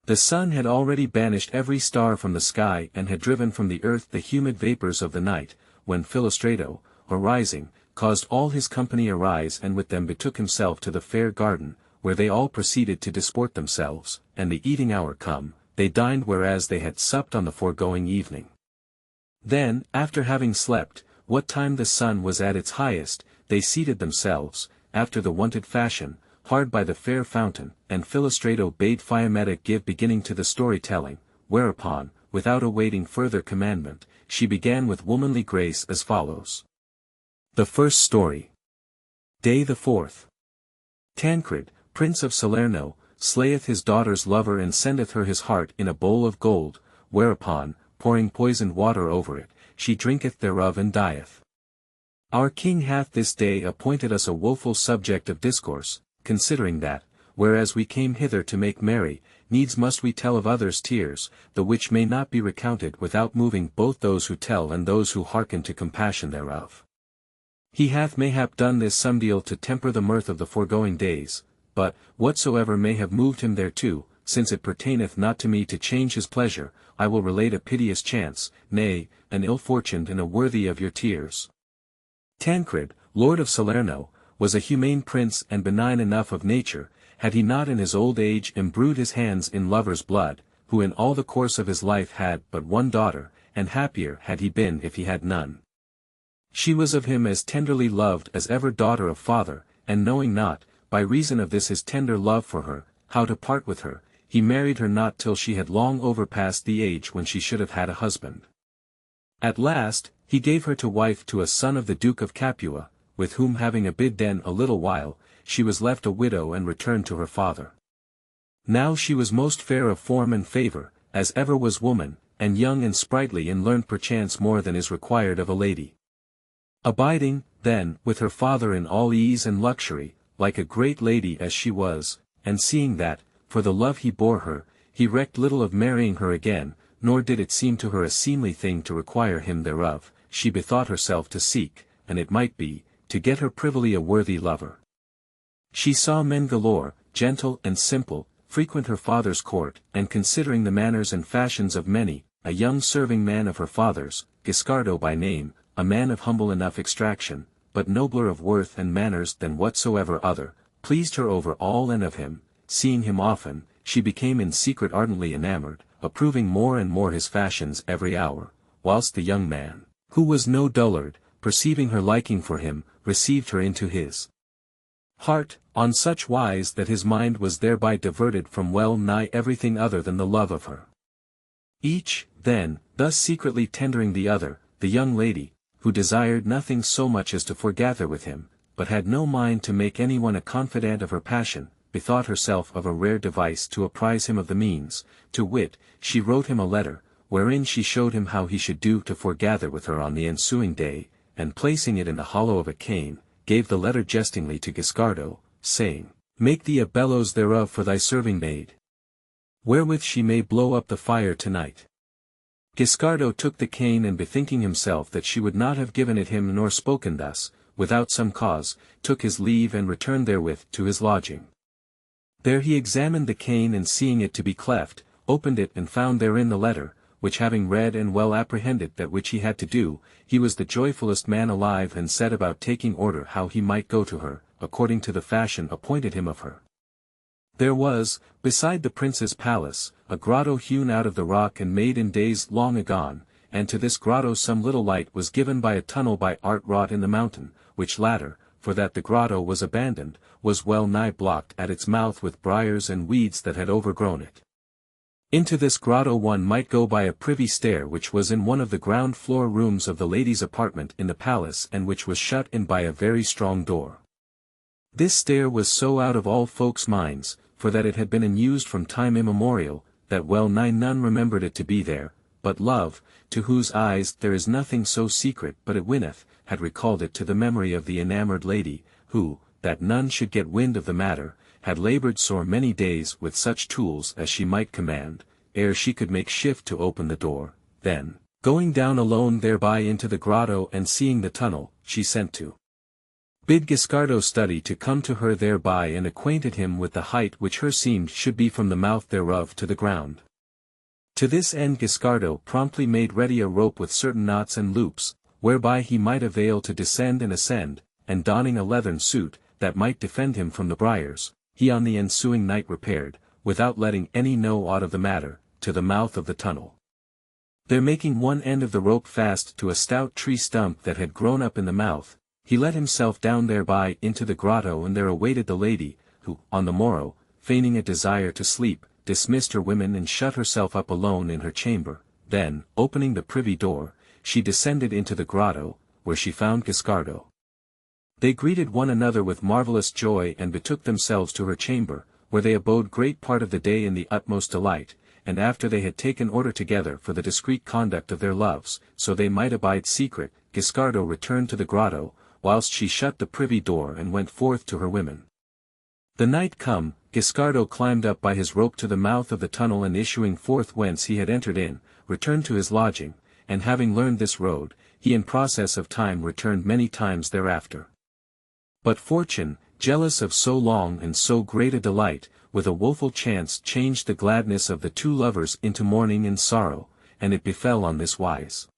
The sun had already banished every star from the sky and had driven from the earth the humid vapors of the night, when Philostrato, arising, caused all his company arise and with them betook himself to the fair garden, where they all proceeded to disport themselves, and the eating hour come, they dined whereas they had supped on the foregoing evening. Then, after having slept, what time the sun was at its highest, they seated themselves, after the wonted fashion, hard by the fair fountain, and Philostrato bade Phiomeda give beginning to the story-telling, whereupon, without awaiting further commandment, she began with womanly grace as follows. The first story. Day the 4th. Tancred, Prince of Salerno, slayeth his daughter's lover and sendeth her his heart in a bowl of gold, whereupon, pouring poisoned water over it, she drinketh thereof and dieth. Our king hath this day appointed us a woeful subject of discourse, considering that, whereas we came hither to make merry, needs must we tell of others' tears, the which may not be recounted without moving both those who tell and those who hearken to compassion thereof. He hath mayhap done this somedeal to temper the mirth of the foregoing days, but, whatsoever may have moved him thereto, since it pertaineth not to me to change his pleasure, I will relate a piteous chance, nay, an ill-fortuned and a worthy of your tears. Tancred, lord of Salerno, was a humane prince and benign enough of nature, had he not in his old age imbrued his hands in lovers' blood, who in all the course of his life had but one daughter, and happier had he been if he had none. She was of him as tenderly loved as ever daughter of father, and knowing not, by reason of this his tender love for her, how to part with her, he married her not till she had long overpassed the age when she should have had a husband. At last, he gave her to wife to a son of the Duke of Capua, with whom having abid then a little while, she was left a widow and returned to her father. Now she was most fair of form and favour, as ever was woman, and young and sprightly and learned perchance more than is required of a lady. Abiding, then, with her father in all ease and luxury, like a great lady as she was, and seeing that, for the love he bore her, he recked little of marrying her again, nor did it seem to her a seemly thing to require him thereof, she bethought herself to seek, and it might be, to get her privily a worthy lover. She saw men galore, gentle and simple, frequent her father's court, and considering the manners and fashions of many, a young serving man of her father's, Giscardo by name, a man of humble enough extraction, but nobler of worth and manners than whatsoever other, pleased her over all and of him, seeing him often, she became in secret ardently enamored, approving more and more his fashions every hour, whilst the young man, who was no dullard, perceiving her liking for him, received her into his heart, on such wise that his mind was thereby diverted from well nigh everything other than the love of her. Each, then, thus secretly tendering the other, the young lady, who desired nothing so much as to foregather with him, but had no mind to make anyone a confidant of her passion, bethought herself of a rare device to apprise him of the means, to wit, she wrote him a letter, wherein she showed him how he should do to foregather with her on the ensuing day, and placing it in the hollow of a cane, gave the letter jestingly to Giscardo, saying, "Make thee a bellows thereof for thy serving maid, wherewith she may blow up the fire tonight." Giscardo took the cane and bethinking himself that she would not have given it him nor spoken thus, without some cause, took his leave and returned therewith to his lodging. There he examined the cane and seeing it to be cleft, opened it and found therein the letter, which having read and well apprehended that which he had to do, he was the joyfullest man alive and set about taking order how he might go to her, according to the fashion appointed him of her. There was, beside the prince's palace, a grotto hewn out of the rock and made in days long agone, and to this grotto some little light was given by a tunnel by art wrought in the mountain, which latter, for that the grotto was abandoned, was well nigh blocked at its mouth with briars and weeds that had overgrown it. Into this grotto one might go by a privy stair which was in one of the ground floor rooms of the lady's apartment in the palace and which was shut in by a very strong door. This stair was so out of all folks' minds, for that it had been unused from time immemorial, that well nigh none remembered it to be there, but love, to whose eyes there is nothing so secret but it winneth, had recalled it to the memory of the enamoured lady, who, that none should get wind of the matter, had laboured sore many days with such tools as she might command, ere she could make shift to open the door, then, going down alone thereby into the grotto and seeing the tunnel, she sent to Bid Giscardo study to come to her thereby and acquainted him with the height which her seemed should be from the mouth thereof to the ground. To this end Giscardo promptly made ready a rope with certain knots and loops, whereby he might avail to descend and ascend, and donning a leathern suit, that might defend him from the briars, he on the ensuing night repaired, without letting any know aught of the matter, to the mouth of the tunnel. There making one end of the rope fast to a stout tree stump that had grown up in the mouth, he let himself down thereby into the grotto and there awaited the lady, who, on the morrow, feigning a desire to sleep, dismissed her women and shut herself up alone in her chamber. Then, opening the privy door, she descended into the grotto, where she found Giscardo. They greeted one another with marvellous joy and betook themselves to her chamber, where they abode great part of the day in the utmost delight, and after they had taken order together for the discreet conduct of their loves, so they might abide secret, Giscardo returned to the grotto, whilst she shut the privy door and went forth to her women. The night come, Giscardo climbed up by his rope to the mouth of the tunnel and issuing forth whence he had entered in, returned to his lodging, and having learned this road, he in process of time returned many times thereafter. But fortune, jealous of so long and so great a delight, with a woeful chance changed the gladness of the two lovers into mourning and sorrow, and it befell on this wise.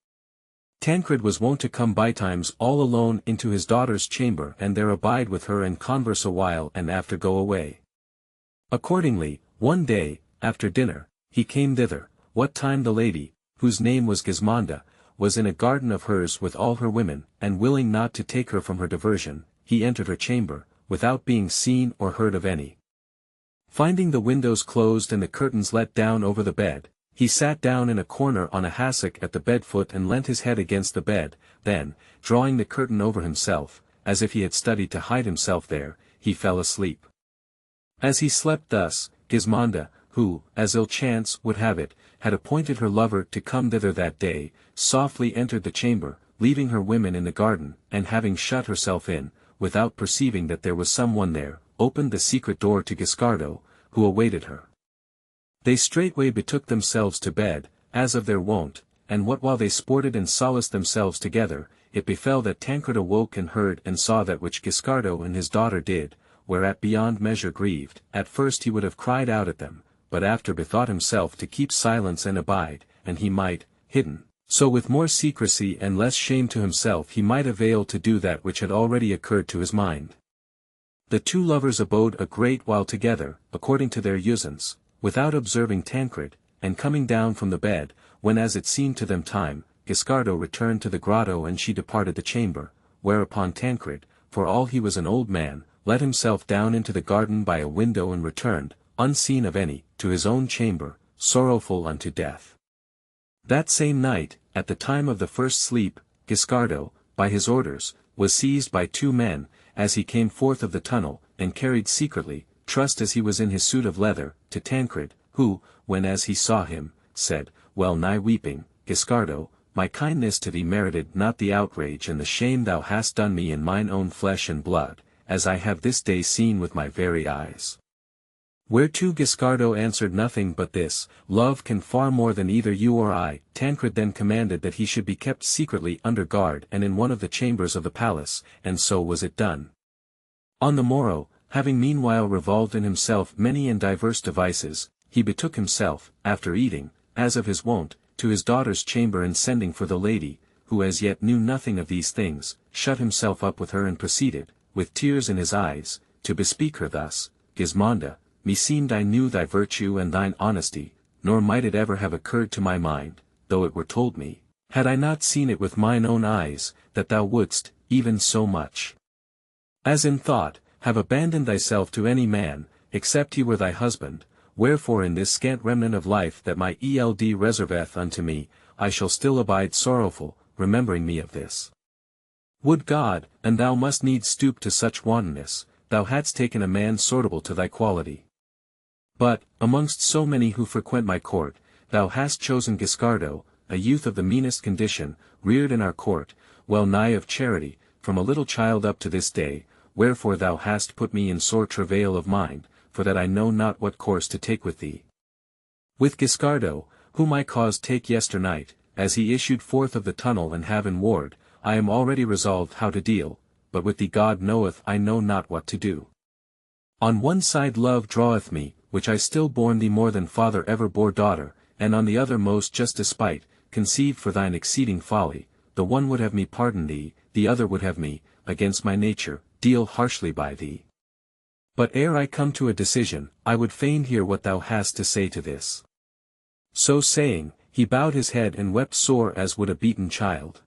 Tancred was wont to come bytimes all alone into his daughter's chamber and there abide with her and converse a while and after go away. Accordingly, one day, after dinner, he came thither, what time the lady, whose name was Gismonda, was in a garden of hers with all her women, and willing not to take her from her diversion, he entered her chamber, without being seen or heard of any. Finding the windows closed and the curtains let down over the bed, he sat down in a corner on a hassock at the bed-foot and leant his head against the bed, then, drawing the curtain over himself, as if he had studied to hide himself there, he fell asleep. As he slept thus, Gismonda, who, as ill chance would have it, had appointed her lover to come thither that day, softly entered the chamber, leaving her women in the garden, and having shut herself in, without perceiving that there was some one there, opened the secret door to Giscardo, who awaited her. They straightway betook themselves to bed, as of their wont, and what while they sported and solaced themselves together, it befell that Tancred awoke and heard and saw that which Giscardo and his daughter did, whereat beyond measure grieved. At first he would have cried out at them, but after bethought himself to keep silence and abide, and he might, hidden, so with more secrecy and less shame to himself he might avail to do that which had already occurred to his mind. The two lovers abode a great while together, according to their usance, without observing Tancred, and coming down from the bed, when as it seemed to them time, Giscardo returned to the grotto and she departed the chamber, whereupon Tancred, for all he was an old man, let himself down into the garden by a window and returned, unseen of any, to his own chamber, sorrowful unto death. That same night, at the time of the first sleep, Giscardo, by his orders, was seized by two men, as he came forth of the tunnel, and carried secretly, trussed as he was in his suit of leather, to Tancred, who, when as he saw him, said, well nigh weeping, Giscardo, my kindness to thee merited not the outrage and the shame thou hast done me in mine own flesh and blood, as I have this day seen with my very eyes. Whereto Giscardo answered nothing but this, love can far more than either you or I. Tancred then commanded that he should be kept secretly under guard and in one of the chambers of the palace, and so was it done. On the morrow, having meanwhile revolved in himself many and diverse devices, he betook himself, after eating, as of his wont, to his daughter's chamber and sending for the lady, who as yet knew nothing of these things, shut himself up with her and proceeded, with tears in his eyes, to bespeak her thus, Gismonda, meseemed I knew thy virtue and thine honesty, nor might it ever have occurred to my mind, though it were told me, had I not seen it with mine own eyes, that thou wouldst, even so much as in thought, have abandoned thyself to any man, except he were thy husband, wherefore in this scant remnant of life that my eld reserveth unto me, I shall still abide sorrowful, remembering me of this. Would God, and thou must needs stoop to such wantonness, thou hadst taken a man sortable to thy quality. But, amongst so many who frequent my court, thou hast chosen Giscardo, a youth of the meanest condition, reared in our court, well nigh of charity, from a little child up to this day, wherefore thou hast put me in sore travail of mind, for that I know not what course to take with thee. With Giscardo, whom I caused take yesternight, as he issued forth of the tunnel and have in ward, I am already resolved how to deal, but with thee God knoweth I know not what to do. On one side love draweth me, which I still borne thee more than father ever bore daughter, and on the other most just despite, conceived for thine exceeding folly, the one would have me pardon thee, the other would have me, against my nature, deal harshly by thee. But ere I come to a decision, I would fain hear what thou hast to say to this. So saying, he bowed his head and wept sore as would a beaten child.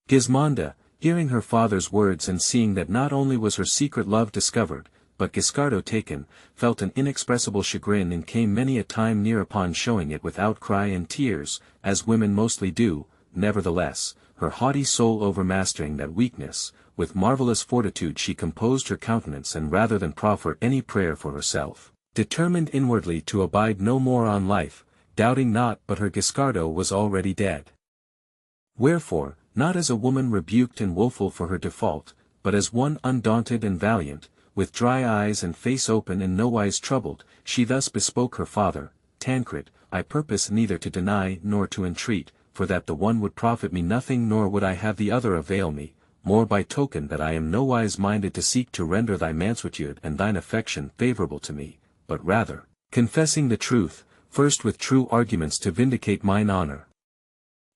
Gismonda, hearing her father's words and seeing that not only was her secret love discovered, but Giscardo taken, felt an inexpressible chagrin and came many a time near upon showing it with outcry and tears, as women mostly do. Nevertheless, her haughty soul overmastering that weakness, with marvelous fortitude she composed her countenance and rather than proffer any prayer for herself, determined inwardly to abide no more on life, doubting not but her Giscardo was already dead. Wherefore, not as a woman rebuked and woeful for her default, but as one undaunted and valiant, with dry eyes and face open and nowise troubled, she thus bespoke her father, Tancred, I purpose neither to deny nor to entreat, for that the one would profit me nothing nor would I have the other avail me, more by token that I am nowise minded to seek to render thy mansuetude and thine affection favourable to me, but rather, confessing the truth, first with true arguments to vindicate mine honour,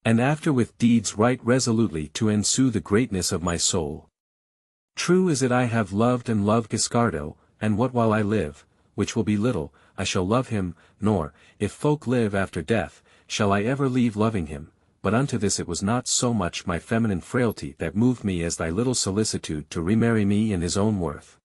and after with deeds right resolutely to ensue the greatness of my soul. True is it I have loved and love Giscardo, and what while I live, which will be little, I shall love him, nor, if folk live after death, shall I ever leave loving him, but unto this it was not so much my feminine frailty that moved me as thy little solicitude to remarry me in his own worth.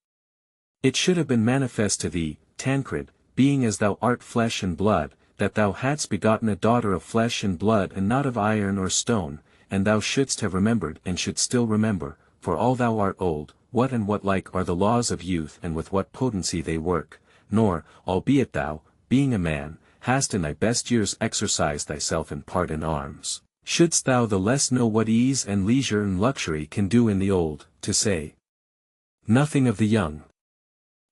It should have been manifest to thee, Tancred, being as thou art flesh and blood, that thou hadst begotten a daughter of flesh and blood and not of iron or stone, and thou shouldst have remembered and should still remember, for all thou art old, what and what like are the laws of youth and with what potency they work, nor, albeit thou, being a man, hast in thy best years exercised thyself in part in arms, shouldst thou the less know what ease and leisure and luxury can do in the old, to say nothing of the young.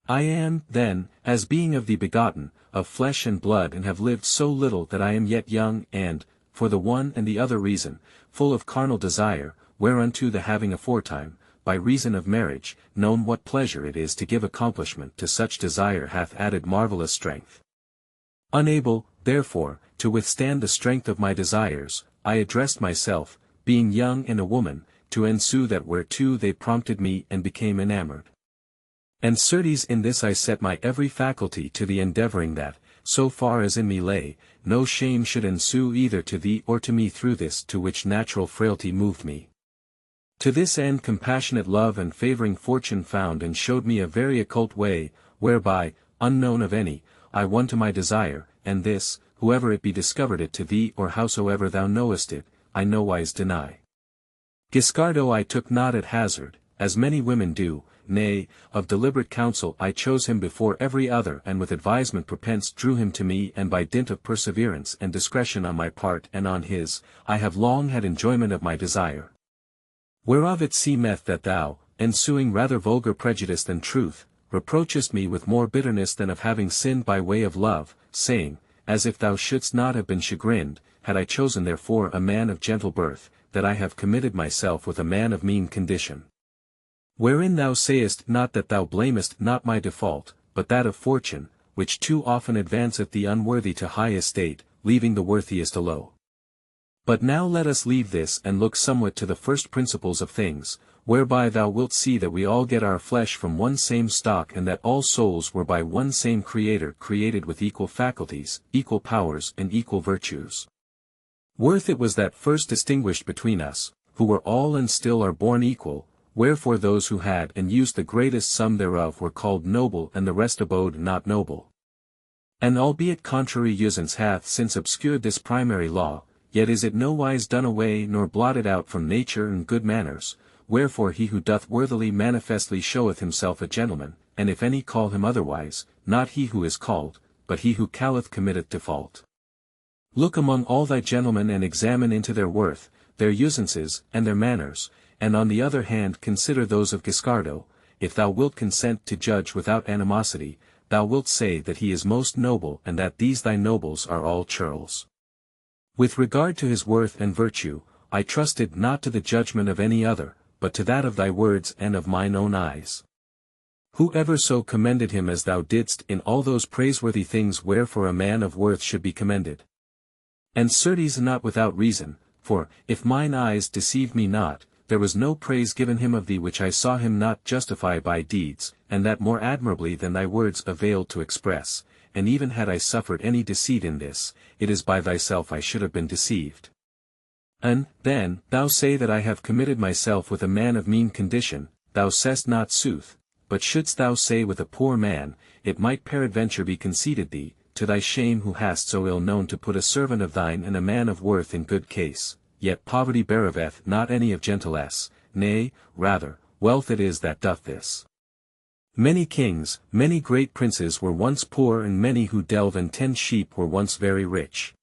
I am, then, as being of thee begotten, of flesh and blood and have lived so little that I am yet young and, for the one and the other reason, full of carnal desire, whereunto the having aforetime, by reason of marriage, known what pleasure it is to give accomplishment to such desire hath added marvellous strength. Unable, therefore, to withstand the strength of my desires, I addressed myself, being young and a woman, to ensue that whereto they prompted me and became enamoured. And certes in this I set my every faculty to the endeavouring that, so far as in me lay, no shame should ensue either to thee or to me through this to which natural frailty moved me. To this end compassionate love and favouring fortune found and showed me a very occult way, whereby, unknown of any, I won to my desire, and this, whoever it be discovered it to thee or howsoever thou knowest it, I nowise deny. Giscardo I took not at hazard, as many women do, nay, of deliberate counsel I chose him before every other and with advisement prepense drew him to me and by dint of perseverance and discretion on my part and on his, I have long had enjoyment of my desire. Whereof it seemeth that thou, ensuing rather vulgar prejudice than truth, reproachest me with more bitterness than of having sinned by way of love, saying, as if thou shouldst not have been chagrined, had I chosen therefore a man of gentle birth, that I have committed myself with a man of mean condition. Wherein thou sayest not that thou blamest not my default, but that of fortune, which too often advanceth the unworthy to high estate, leaving the worthiest alow. But now let us leave this and look somewhat to the first principles of things, whereby thou wilt see that we all get our flesh from one same stock and that all souls were by one same Creator created with equal faculties, equal powers and equal virtues. Worth it was that first distinguished between us, who were all and still are born equal, wherefore those who had and used the greatest sum thereof were called noble and the rest abode not noble. And albeit contrary usance hath since obscured this primary law, yet is it nowise done away nor blotted out from nature and good manners, wherefore he who doth worthily manifestly showeth himself a gentleman, and if any call him otherwise, not he who is called, but he who calleth committeth default. Look among all thy gentlemen and examine into their worth, their usances, and their manners, and on the other hand consider those of Giscardo. If thou wilt consent to judge without animosity, thou wilt say that he is most noble and that these thy nobles are all churls. With regard to his worth and virtue, I trusted not to the judgment of any other, but to that of thy words and of mine own eyes. Who ever so commended him as thou didst in all those praiseworthy things wherefore a man of worth should be commended? And certes not without reason, for, if mine eyes deceive me not, there was no praise given him of thee which I saw him not justify by deeds, and that more admirably than thy words availed to express, and even had I suffered any deceit in this, it is by thyself I should have been deceived. And, then, thou say that I have committed myself with a man of mean condition, thou sayst not sooth, but shouldst thou say with a poor man, it might peradventure be conceded thee, to thy shame who hast so ill known to put a servant of thine and a man of worth in good case, yet poverty beareth not any of gentilesse, nay, rather, wealth it is that doth this. Many kings, many great princes were once poor and many who delve and tend sheep were once very rich.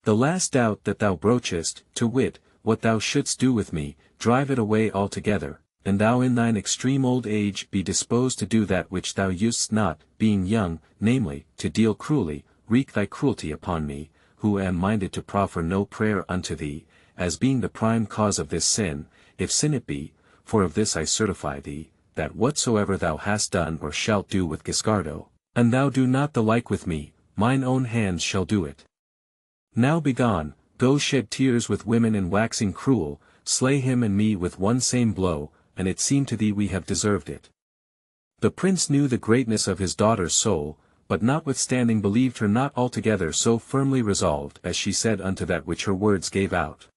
The last doubt that thou broachest, to wit, what thou shouldst do with me, drive it away altogether, and thou in thine extreme old age be disposed to do that which thou usedst not, being young, namely, to deal cruelly, wreak thy cruelty upon me, who am minded to proffer no prayer unto thee, as being the prime cause of this sin, if sin it be, for of this I certify thee, that whatsoever thou hast done or shalt do with Guiscardo, and thou do not the like with me, mine own hands shall do it. Now begone, go shed tears with women and waxing cruel, slay him and me with one same blow, and it seem to thee we have deserved it. The prince knew the greatness of his daughter's soul, but notwithstanding believed her not altogether so firmly resolved as she said unto that which her words gave out.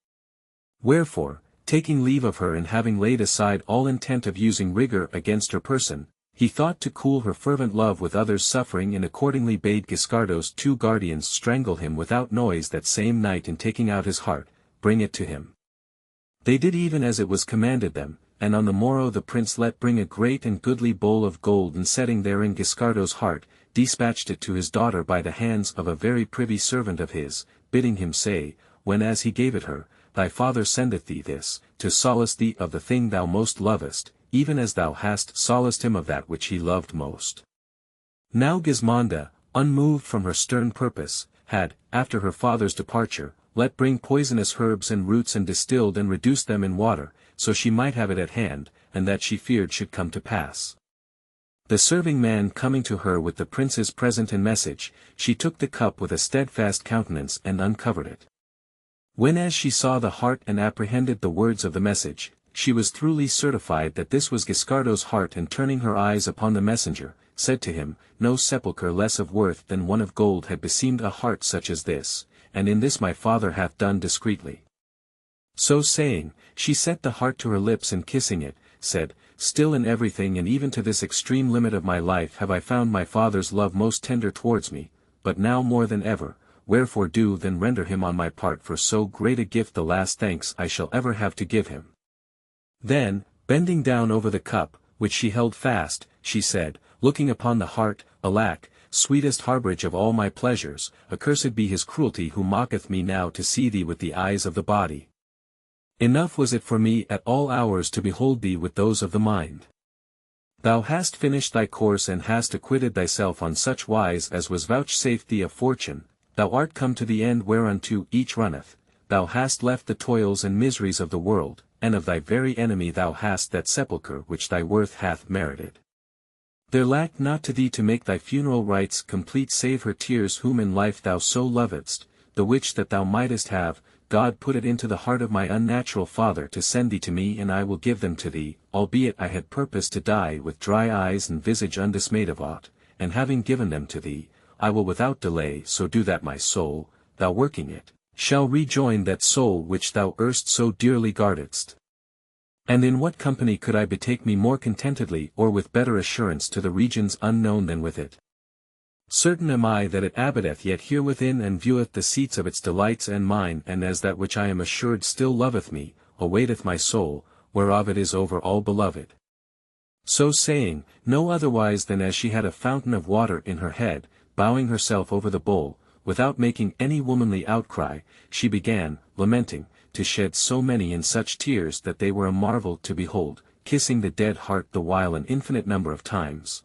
Wherefore, taking leave of her and having laid aside all intent of using rigor against her person, he thought to cool her fervent love with others' suffering and accordingly bade Guiscardo's 2 guardians strangle him without noise that same night and taking out his heart, bring it to him. They did even as it was commanded them, and on the morrow the prince let bring a great and goodly bowl of gold and setting therein Guiscardo's heart, dispatched it to his daughter by the hands of a very privy servant of his, bidding him say, when as he gave it her, thy father sendeth thee this, to solace thee of the thing thou most lovest, even as thou hast solaced him of that which he loved most. Now Gismonda, unmoved from her stern purpose, had, after her father's departure, let bring poisonous herbs and roots and distilled and reduced them in water, so she might have it at hand, and that she feared should come to pass. The serving man coming to her with the prince's present and message, she took the cup with a steadfast countenance and uncovered it. When as she saw the heart and apprehended the words of the message, she was truly certified that this was Guiscardo's heart and turning her eyes upon the messenger, said to him, no sepulchre less of worth than one of gold had beseemed a heart such as this, and in this my father hath done discreetly. So saying, she set the heart to her lips and kissing it, said, still in everything and even to this extreme limit of my life have I found my father's love most tender towards me, but now more than ever, wherefore do then render him on my part for so great a gift the last thanks I shall ever have to give him. Then, bending down over the cup, which she held fast, she said, looking upon the heart, alack, sweetest harborage of all my pleasures, accursed be his cruelty who mocketh me now to see thee with the eyes of the body. Enough was it for me at all hours to behold thee with those of the mind. Thou hast finished thy course and hast acquitted thyself on such wise as was vouchsafed thee of fortune, thou art come to the end whereunto each runneth, thou hast left the toils and miseries of the world, and of thy very enemy thou hast that sepulchre which thy worth hath merited. There lacked not to thee to make thy funeral rites complete save her tears whom in life thou so lovedst, the which that thou mightest have, God put it into the heart of my unnatural father to send thee to me and I will give them to thee, albeit I had purposed to die with dry eyes and visage undismayed of aught, and having given them to thee, I will without delay so do that my soul, thou working it, shall rejoin that soul which thou erst so dearly guardedst. And in what company could I betake me more contentedly or with better assurance to the regions unknown than with it? Certain am I that it abideth yet here within and vieweth the seats of its delights and mine and as that which I am assured still loveth me, awaiteth my soul, whereof it is over all beloved. So saying, no otherwise than as she had a fountain of water in her head, bowing herself over the bowl, without making any womanly outcry, she began, lamenting, to shed so many and such tears that they were a marvel to behold, kissing the dead heart the while an infinite number of times.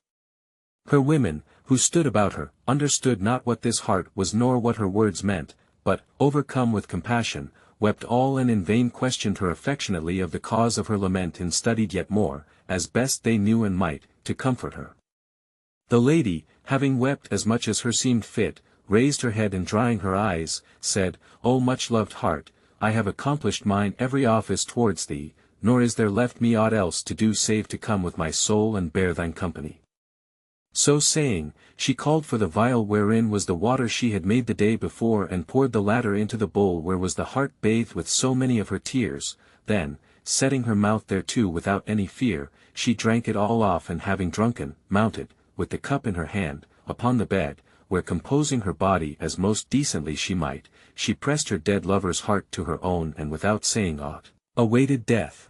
Her women, who stood about her, understood not what this heart was nor what her words meant, but, overcome with compassion, wept all and in vain questioned her affectionately of the cause of her lament and studied yet more, as best they knew and might, to comfort her. The lady, having wept as much as her seemed fit, raised her head and drying her eyes, said, O much-loved heart, I have accomplished mine every office towards thee, nor is there left me aught else to do save to come with my soul and bear thine company. So saying, she called for the vial wherein was the water she had made the day before and poured the latter into the bowl where was the heart bathed with so many of her tears, then, setting her mouth thereto without any fear, she drank it all off and having drunken, mounted, with the cup in her hand, upon the bed, where composing her body as most decently she might, she pressed her dead lover's heart to her own and without saying aught, awaited death.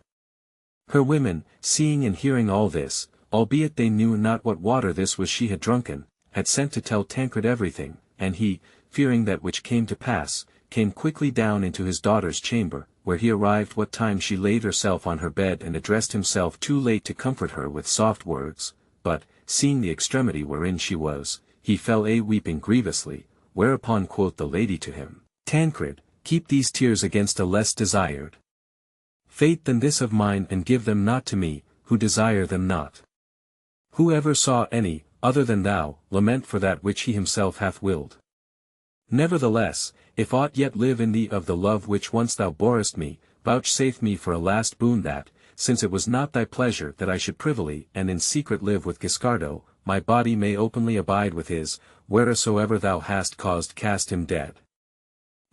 Her women, seeing and hearing all this, albeit they knew not what water this was she had drunken, had sent to tell Tancred everything, and he, fearing that which came to pass, came quickly down into his daughter's chamber, where he arrived what time she laid herself on her bed and addressed himself too late to comfort her with soft words, but, seeing the extremity wherein she was, he fell a weeping grievously, whereupon quoth the lady to him, Tancred, keep these tears against a less desired fate than this of mine and give them not to me, who desire them not. Who ever saw any, other than thou, lament for that which he himself hath willed? Nevertheless, if aught yet live in thee of the love which once thou borest me, vouchsafe me for a last boon that, since it was not thy pleasure that I should privily and in secret live with Guiscardo, my body may openly abide with his, wheresoever thou hast caused cast him dead.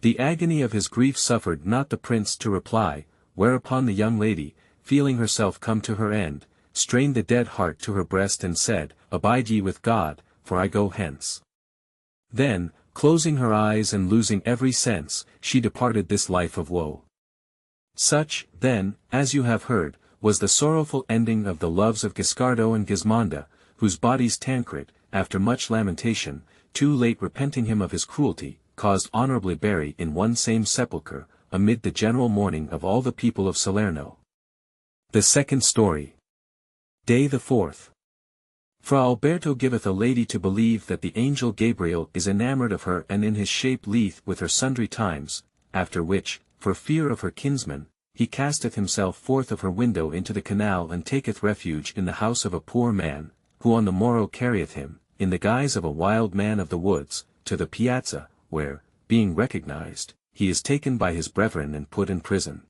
The agony of his grief suffered not the prince to reply, whereupon the young lady, feeling herself come to her end, strained the dead heart to her breast and said, Abide ye with God, for I go hence. Then, closing her eyes and losing every sense, she departed this life of woe. Such, then, as you have heard, was the sorrowful ending of the loves of Guiscardo and Gismonda, whose bodies Tancred, after much lamentation, too late repenting him of his cruelty, caused honorably bury in one same sepulchre, amid the general mourning of all the people of Salerno. The second story. Day the 4th. Fra Alberto giveth a lady to believe that the angel Gabriel is enamoured of her and in his shape lieth with her sundry times, after which, for fear of her kinsman, he casteth himself forth of her window into the canal and taketh refuge in the house of a poor man, who on the morrow carrieth him, in the guise of a wild man of the woods, to the piazza, where, being recognized, he is taken by his brethren and put in prison.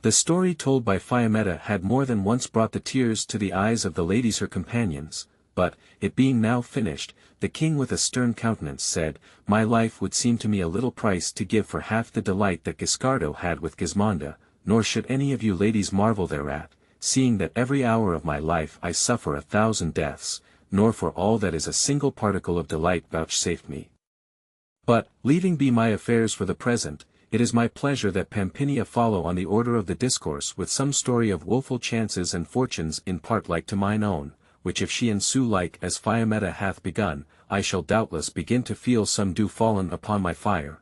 The story told by Fiammetta had more than once brought the tears to the eyes of the ladies her companions, but, it being now finished, the king with a stern countenance said, My life would seem to me a little price to give for half the delight that Guiscardo had with Gismonda, nor should any of you ladies marvel thereat, seeing that every hour of my life I suffer 1,000 deaths, nor for all that is a single particle of delight vouchsafed me. But, leaving be my affairs for the present, it is my pleasure that Pampinia follow on the order of the discourse with some story of woeful chances and fortunes in part like to mine own, which if she ensue like as Fiammetta hath begun, I shall doubtless begin to feel some dew fallen upon my fire.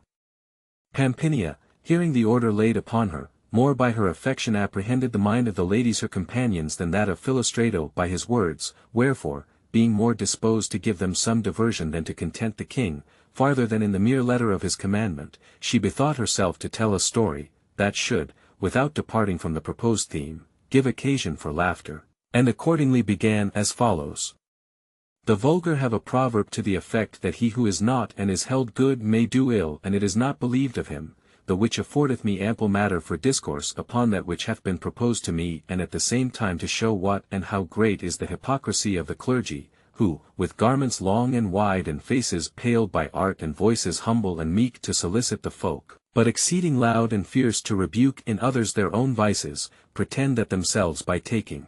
Pampinia, hearing the order laid upon her, more by her affection apprehended the mind of the ladies her companions than that of Philostrato by his words, wherefore, being more disposed to give them some diversion than to content the king, farther than in the mere letter of his commandment, she bethought herself to tell a story, that should, without departing from the proposed theme, give occasion for laughter, and accordingly began as follows. The vulgar have a proverb to the effect that he who is not and is held good may do ill and it is not believed of him, the which affordeth me ample matter for discourse upon that which hath been proposed to me and at the same time to show what and how great is the hypocrisy of the clergy, who, with garments long and wide and faces paled by art and voices humble and meek to solicit the folk, but exceeding loud and fierce to rebuke in others their own vices, pretend that themselves by taking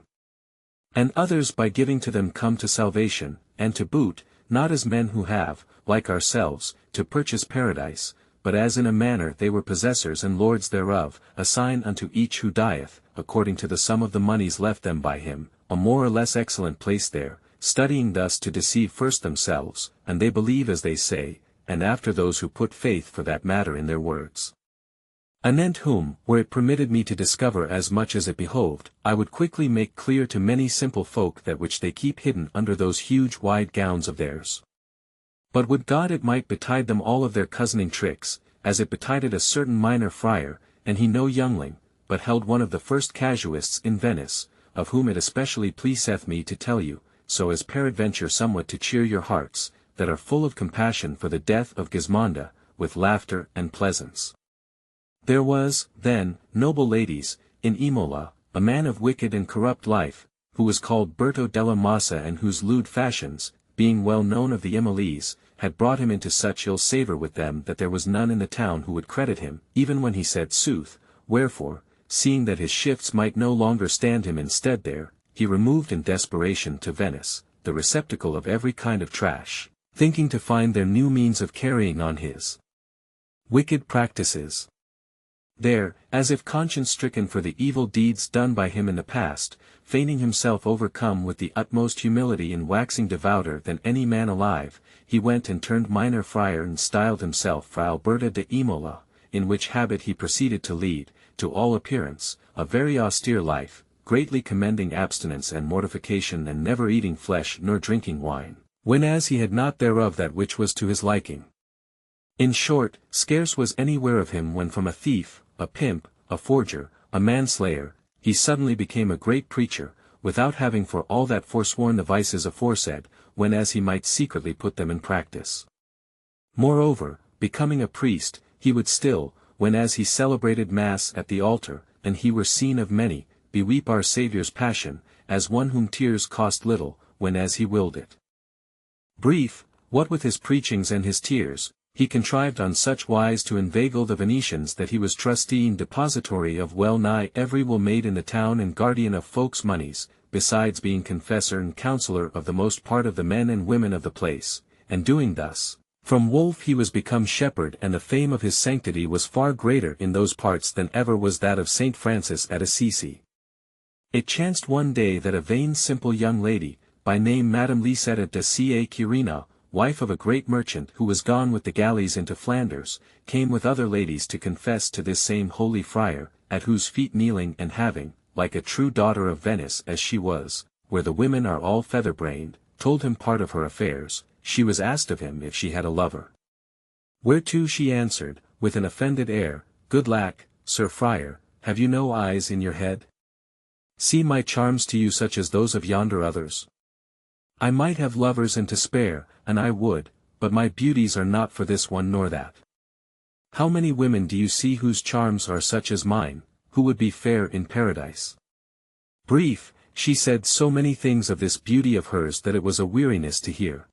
and others by giving to them come to salvation, and to boot, not as men who have, like ourselves, to purchase paradise, but as in a manner they were possessors and lords thereof, assign unto each who dieth, according to the sum of the moneys left them by him, a more or less excellent place there, studying thus to deceive first themselves, and they believe as they say, and after those who put faith for that matter in their words. Anent whom, were it permitted me to discover as much as it behoved, I would quickly make clear to many simple folk that which they keep hidden under those huge wide gowns of theirs. But would God it might betide them all of their cozening tricks, as it betided a certain minor friar, and he no youngling, but held one of the first casuists in Venice, of whom it especially pleaseth me to tell you, so as peradventure somewhat to cheer your hearts, that are full of compassion for the death of Gismonda, with laughter and pleasance. There was, then, noble ladies, in Imola, a man of wicked and corrupt life, who was called Berto della Massa, and whose lewd fashions, being well known of the Imolese, had brought him into such ill savour with them that there was none in the town who would credit him, even when he said sooth, wherefore, seeing that his shifts might no longer stand him in stead there, he removed in desperation to Venice, the receptacle of every kind of trash, thinking to find there new means of carrying on his wicked practices. There, as if conscience-stricken for the evil deeds done by him in the past, feigning himself overcome with the utmost humility and waxing devouter than any man alive, he went and turned minor friar and styled himself Fra Alberta de Imola, in which habit he proceeded to lead, to all appearance, a very austere life, greatly commending abstinence and mortification, and never eating flesh nor drinking wine, whenas he had not thereof that which was to his liking. In short, scarce was anywhere of him when from a thief, a pimp, a forger, a manslayer, he suddenly became a great preacher, without having for all that forsworn the vices aforesaid, whenas he might secretly put them in practice. Moreover, becoming a priest, he would still, whenas he celebrated Mass at the altar, and he were seen of many, beweep our Saviour's passion, as one whom tears cost little, whenas he willed it. Brief, what with his preachings and his tears, he contrived on such wise to inveigle the Venetians that he was trustee and depository of well nigh every will made in the town and guardian of folks' moneys, besides being confessor and counsellor of the most part of the men and women of the place, and doing thus, from wolf he was become shepherd, and the fame of his sanctity was far greater in those parts than ever was that of Saint Francis at Assisi. It chanced one day that a vain simple young lady, by name Madame Lisetta de Ca Quirina, wife of a great merchant who was gone with the galleys into Flanders, came with other ladies to confess to this same holy friar, at whose feet kneeling and having, like a true daughter of Venice as she was, where the women are all feather-brained, told him part of her affairs, she was asked of him if she had a lover. Whereto she answered, with an offended air, Good lack, Sir Friar, have you no eyes in your head? See my charms to you such as those of yonder others? I might have lovers and to spare, and I would, but my beauties are not for this one nor that. How many women do you see whose charms are such as mine, who would be fair in paradise? Brief, she said so many things of this beauty of hers that it was a weariness to hear.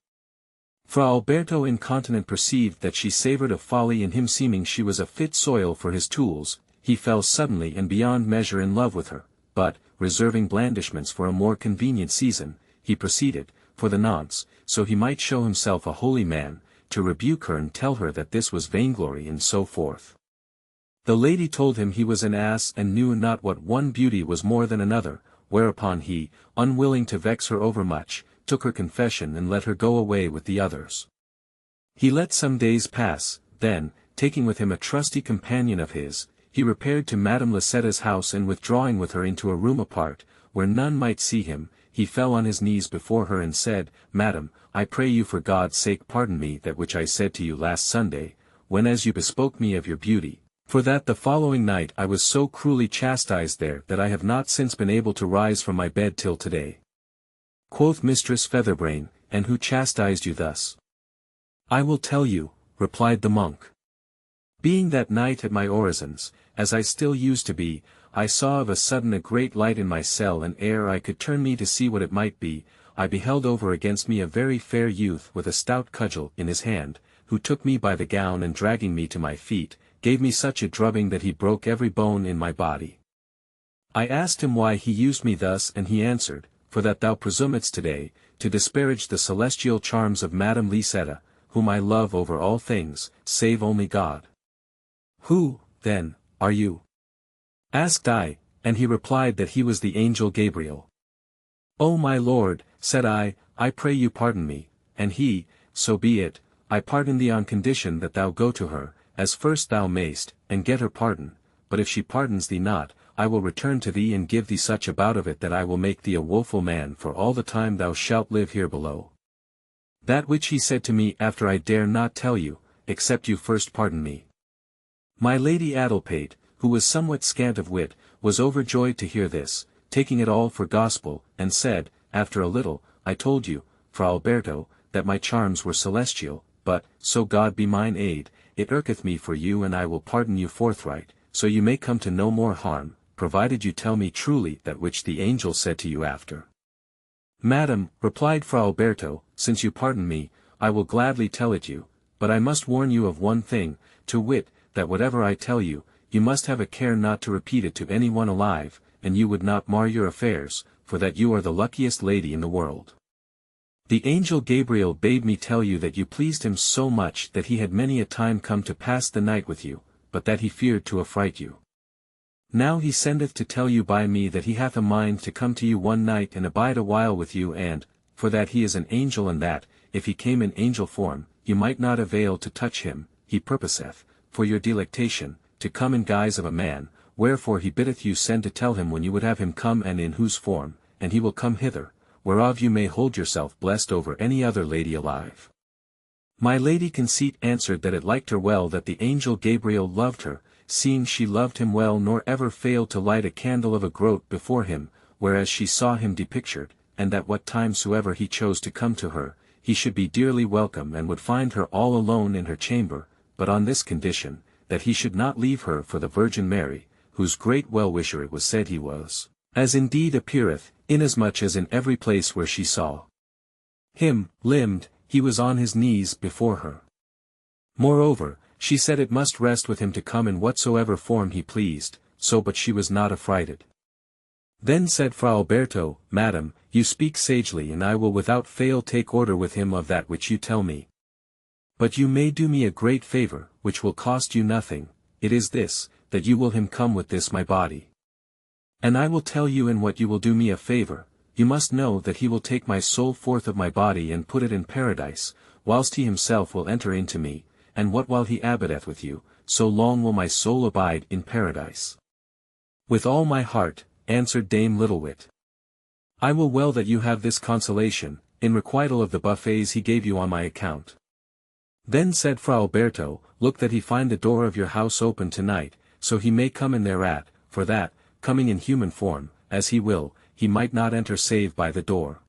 Fra Alberto incontinent perceived that she savoured of folly, in him seeming she was a fit soil for his tools, he fell suddenly and beyond measure in love with her, but, reserving blandishments for a more convenient season, he proceeded, for the nonce, so he might show himself a holy man, to rebuke her and tell her that this was vainglory and so forth. The lady told him he was an ass and knew not what one beauty was more than another, whereupon he, unwilling to vex her overmuch, took her confession and let her go away with the others. He let some days pass, then, taking with him a trusty companion of his, he repaired to Madame Lisetta's house, and withdrawing with her into a room apart, where none might see him, he fell on his knees before her and said, Madam, I pray you for God's sake pardon me that which I said to you last Sunday, whenas you bespoke me of your beauty, for that the following night I was so cruelly chastised there that I have not since been able to rise from my bed till today. Quoth Mistress Featherbrain, And who chastised you thus? I will tell you, replied the monk. Being that night at my orisons, as I still used to be, I saw of a sudden a great light in my cell, and ere I could turn me to see what it might be, I beheld over against me a very fair youth with a stout cudgel in his hand, who took me by the gown and dragging me to my feet, gave me such a drubbing that he broke every bone in my body. I asked him why he used me thus, and he answered, For that thou presumedst today, to disparage the celestial charms of Madame Lisetta, whom I love over all things, save only God. Who, then, are you? Asked I, and he replied that he was the angel Gabriel. O my lord, said I pray you pardon me, and he, So be it, I pardon thee on condition that thou go to her, as first thou mayst, and get her pardon, but if she pardons thee not, I will return to thee and give thee such a bout of it that I will make thee a woeful man for all the time thou shalt live here below. That which he said to me after I dare not tell you, except you first pardon me. My lady Adelpate, who was somewhat scant of wit, was overjoyed to hear this, taking it all for gospel, and said, after a little, I told you, Fra Alberto, that my charms were celestial, but, so God be mine aid, it irketh me for you, and I will pardon you forthright, so you may come to no more harm, provided you tell me truly that which the angel said to you after. Madam, replied Fra Alberto, since you pardon me, I will gladly tell it you, but I must warn you of one thing, to wit, that whatever I tell you, you must have a care not to repeat it to any one alive, and you would not mar your affairs, for that you are the luckiest lady in the world. The angel Gabriel bade me tell you that you pleased him so much that he had many a time come to pass the night with you, but that he feared to affright you. Now he sendeth to tell you by me that he hath a mind to come to you one night and abide a while with you, and, for that he is an angel, and that, if he came in angel form, you might not avail to touch him, he purposeth, for your delectation, to come in guise of a man, wherefore he biddeth you send to tell him when you would have him come and in whose form, and he will come hither, whereof you may hold yourself blessed over any other lady alive. My lady Conceit answered that it liked her well that the angel Gabriel loved her, seeing she loved him well, nor ever failed to light a candle of a groat before him, whereas she saw him depictured, and that what time soever he chose to come to her, he should be dearly welcome and would find her all alone in her chamber, but on this condition, that he should not leave her for the Virgin Mary, whose great well-wisher it was said he was, as indeed appeareth, inasmuch as in every place where she saw him, limbed, he was on his knees before her. Moreover, she said it must rest with him to come in whatsoever form he pleased, so but she was not affrighted. Then said Fra Alberto, Madam, you speak sagely, and I will without fail take order with him of that which you tell me. But you may do me a great favor, which will cost you nothing, it is this, that you will him come with this my body. And I will tell you in what you will do me a favor, you must know that he will take my soul forth of my body and put it in paradise, whilst he himself will enter into me, and what while he abideth with you, so long will my soul abide in paradise. With all my heart, answered Dame Littlewit. I will well that you have this consolation, in requital of the buffets he gave you on my account. Then said Fra Alberto, look that he find the door of your house open tonight, so he may come in thereat, for that, coming in human form, as he will, he might not enter save by the door.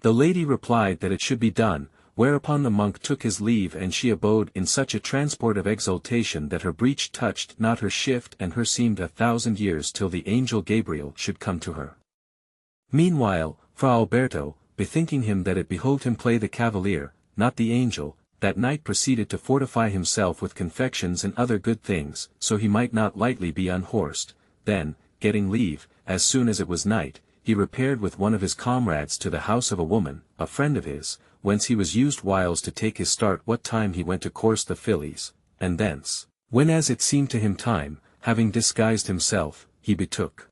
The lady replied that it should be done, whereupon the monk took his leave, and she abode in such a transport of exultation that her breech touched not her shift, and her seemed 1,000 years till the angel Gabriel should come to her. Meanwhile, Fra Alberto, bethinking him that it behoved him play the cavalier, not the angel, that night proceeded to fortify himself with confections and other good things, so he might not lightly be unhorsed. Then, getting leave, as soon as it was night, he repaired with one of his comrades to the house of a woman, a friend of his, whence he was used whiles to take his start what time he went to course the fillies, and thence, when as it seemed to him time, having disguised himself, he betook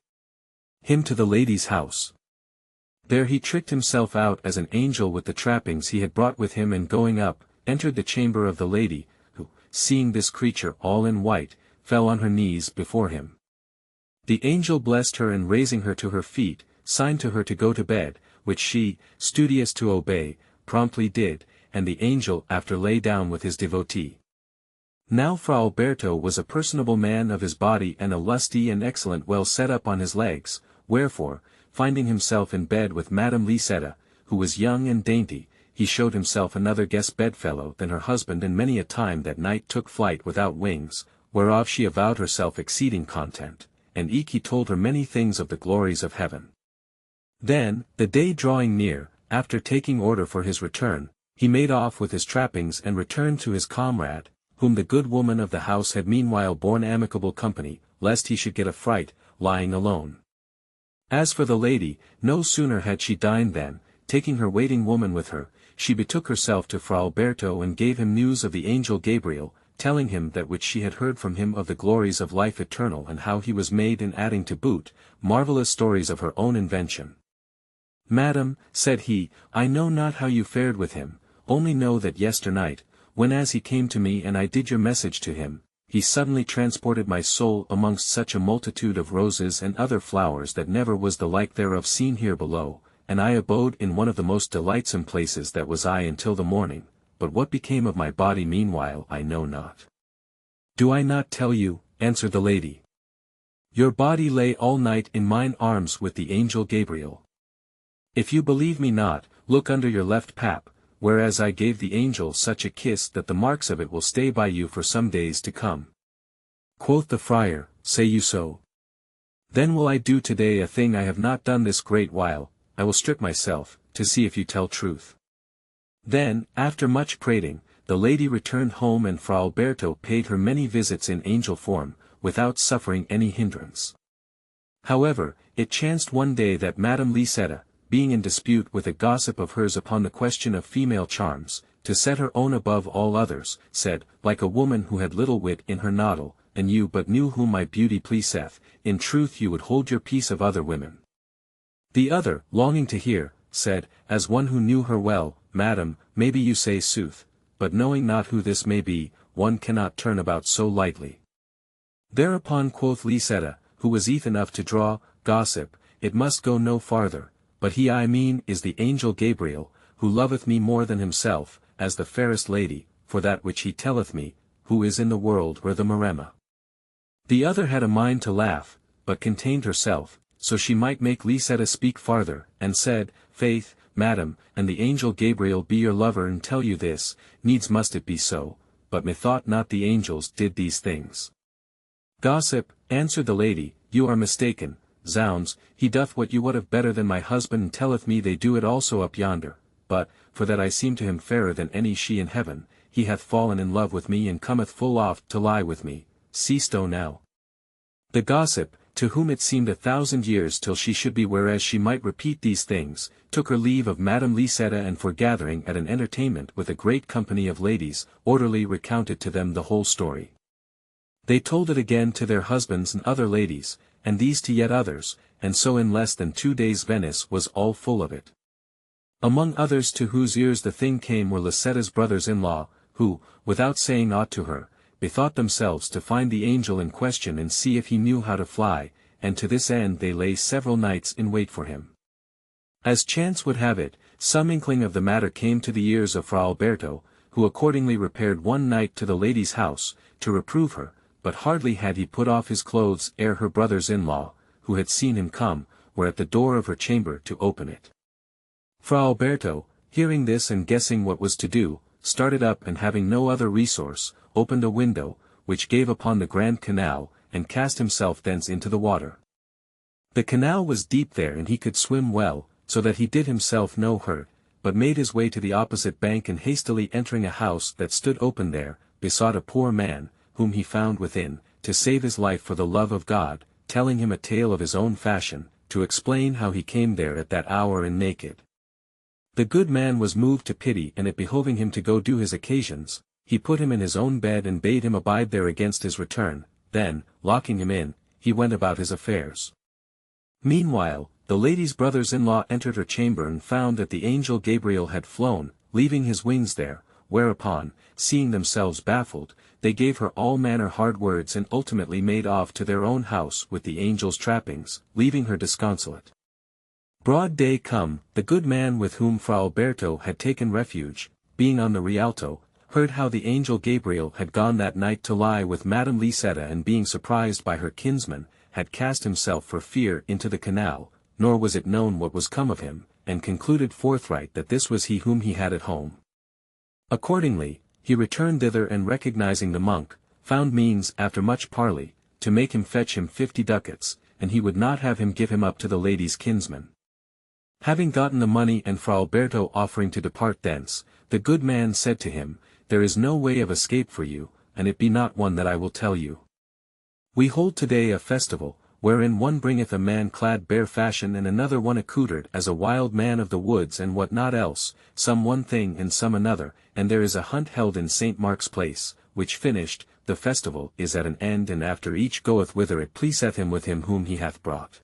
him to the lady's house. There he tricked himself out as an angel with the trappings he had brought with him, and going up, entered the chamber of the lady, who, seeing this creature all in white, fell on her knees before him. The angel blessed her, and raising her to her feet, signed to her to go to bed, which she, studious to obey, promptly did, and the angel after lay down with his devotee. Now Fra Alberto was a personable man of his body, and a lusty and excellent, well set up on his legs, wherefore, finding himself in bed with Madame Lisetta, who was young and dainty, he showed himself another guest bedfellow than her husband, and many a time that night took flight without wings, whereof she avowed herself exceeding content, and eke he told her many things of the glories of heaven. Then, the day drawing near, after taking order for his return, he made off with his trappings and returned to his comrade, whom the good woman of the house had meanwhile borne amicable company, lest he should get a fright, lying alone. As for the lady, no sooner had she dined than, taking her waiting woman with her, she betook herself to Fra Alberto and gave him news of the angel Gabriel, telling him that which she had heard from him of the glories of life eternal, and how he was made, and adding to boot, marvellous stories of her own invention. Madam, said he, I know not how you fared with him, only know that yesternight, when as he came to me and I did your message to him, he suddenly transported my soul amongst such a multitude of roses and other flowers that never was the like thereof seen here below, and I abode in one of the most delightsome places that was I until the morning, but what became of my body meanwhile I know not. Do I not tell you, answered the lady. Your body lay all night in mine arms with the angel Gabriel. If you believe me not, look under your left pap, whereas I gave the angel such a kiss that the marks of it will stay by you for some days to come. Quoth the friar, say you so? Then will I do today a thing I have not done this great while, I will strip myself, to see if you tell truth. Then, after much prating, the lady returned home and Fra Alberto paid her many visits in angel form, without suffering any hindrance. However, it chanced one day that Madame Lisetta, being in dispute with a gossip of hers upon the question of female charms, to set her own above all others, said, like a woman who had little wit in her noddle, and you but knew whom my beauty pleaseth, in truth you would hold your peace of other women. The other, longing to hear, said, as one who knew her well, Madam, maybe you say sooth, but knowing not who this may be, one cannot turn about so lightly. Thereupon quoth Lisetta, who was eth enough to draw, gossip, it must go no farther, but he I mean is the angel Gabriel, who loveth me more than himself, as the fairest lady, for that which he telleth me, who is in the world where the Maremma. The other had a mind to laugh, but contained herself, so she might make Lisetta speak farther, and said, Faith, Madam, and the angel Gabriel be your lover and tell you this, needs must it be so, but methought not the angels did these things. Gossip, answered the lady, you are mistaken, zounds, he doth what you would have better than my husband and telleth me they do it also up yonder, but, for that I seem to him fairer than any she in heaven, he hath fallen in love with me and cometh full oft to lie with me, seesto now. The gossip, to whom it seemed 1,000 years till she should be whereas she might repeat these things, took her leave of Madame Lisetta and foregathering at an entertainment with a great company of ladies, orderly recounted to them the whole story. They told it again to their husbands and other ladies, and these to yet others, and so in less than 2 days Venice was all full of it. Among others to whose ears the thing came were Lisetta's brothers-in-law, who, without saying aught to her, bethought themselves to find the angel in question and see if he knew how to fly, and to this end they lay several nights in wait for him. As chance would have it, some inkling of the matter came to the ears of Fra Alberto, who accordingly repaired one night to the lady's house, to reprove her, but hardly had he put off his clothes ere her brothers-in-law, who had seen him come, were at the door of her chamber to open it. Fra Alberto, hearing this and guessing what was to do, started up and having no other resource, opened a window, which gave upon the Grand Canal, and cast himself thence into the water. The canal was deep there and he could swim well, so that he did himself no hurt, but made his way to the opposite bank and hastily entering a house that stood open there, besought a poor man, whom he found within, to save his life for the love of God, telling him a tale of his own fashion, to explain how he came there at that hour and naked. The good man was moved to pity and it behoving him to go do his occasions, he put him in his own bed and bade him abide there against his return, then, locking him in, he went about his affairs. Meanwhile, the lady's brothers-in-law entered her chamber and found that the angel Gabriel had flown, leaving his wings there, whereupon, seeing themselves baffled, they gave her all manner hard words and ultimately made off to their own house with the angel's trappings, leaving her disconsolate. Broad day come, the good man with whom Fra Alberto had taken refuge, being on the Rialto, heard how the angel Gabriel had gone that night to lie with Madame Lisetta and being surprised by her kinsman, had cast himself for fear into the canal, nor was it known what was come of him, and concluded forthright that this was he whom he had at home. Accordingly, he returned thither and recognizing the monk, found means after much parley, to make him fetch him 50 ducats, and he would not have him give him up to the lady's kinsman. Having gotten the money and Fra Alberto offering to depart thence, the good man said to him, There is no way of escape for you, and it be not one that I will tell you. We hold today a festival, wherein one bringeth a man clad bare fashion and another one accoutred as a wild man of the woods and what not else, some one thing and some another, and there is a hunt held in St. Mark's Place, which finished, the festival is at an end and after each goeth whither it pleaseth him with him whom he hath brought.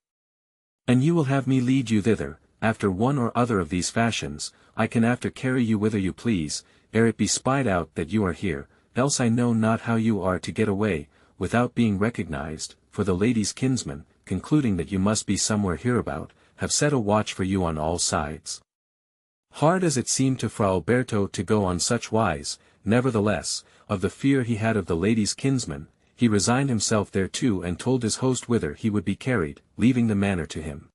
And you will have me lead you thither, after one or other of these fashions, I can after carry you whither you please, ere it be spied out that you are here, else I know not how you are to get away, without being recognized, for the lady's kinsmen, concluding that you must be somewhere hereabout, have set a watch for you on all sides. Hard as it seemed to Fra Alberto to go on such wise, nevertheless, of the fear he had of the lady's kinsman, he resigned himself thereto and told his host whither he would be carried, leaving the manor to him.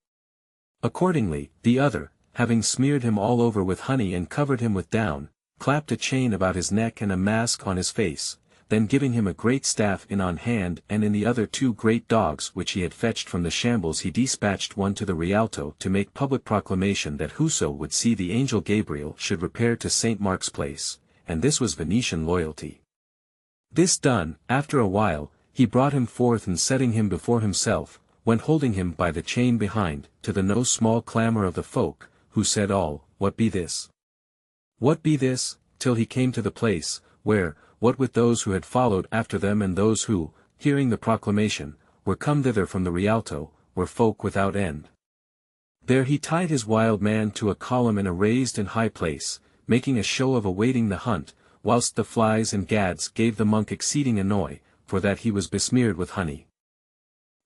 Accordingly, the other, having smeared him all over with honey and covered him with down, clapped a chain about his neck and a mask on his face, then giving him a great staff in on hand and in the other 2 great dogs which he had fetched from the shambles, he dispatched one to the Rialto to make public proclamation that whoso would see the angel Gabriel should repair to St. Mark's Place, and this was Venetian loyalty. This done, after a while, he brought him forth and setting him before himself, went holding him by the chain behind, to the no small clamour of the folk, who said all, "What be this? What be this?" till he came to the place, where, what with those who had followed after them and those who, hearing the proclamation, were come thither from the Rialto, were folk without end. There he tied his wild man to a column in a raised and high place, making a show of awaiting the hunt, whilst the flies and gads gave the monk exceeding annoy, for that he was besmeared with honey.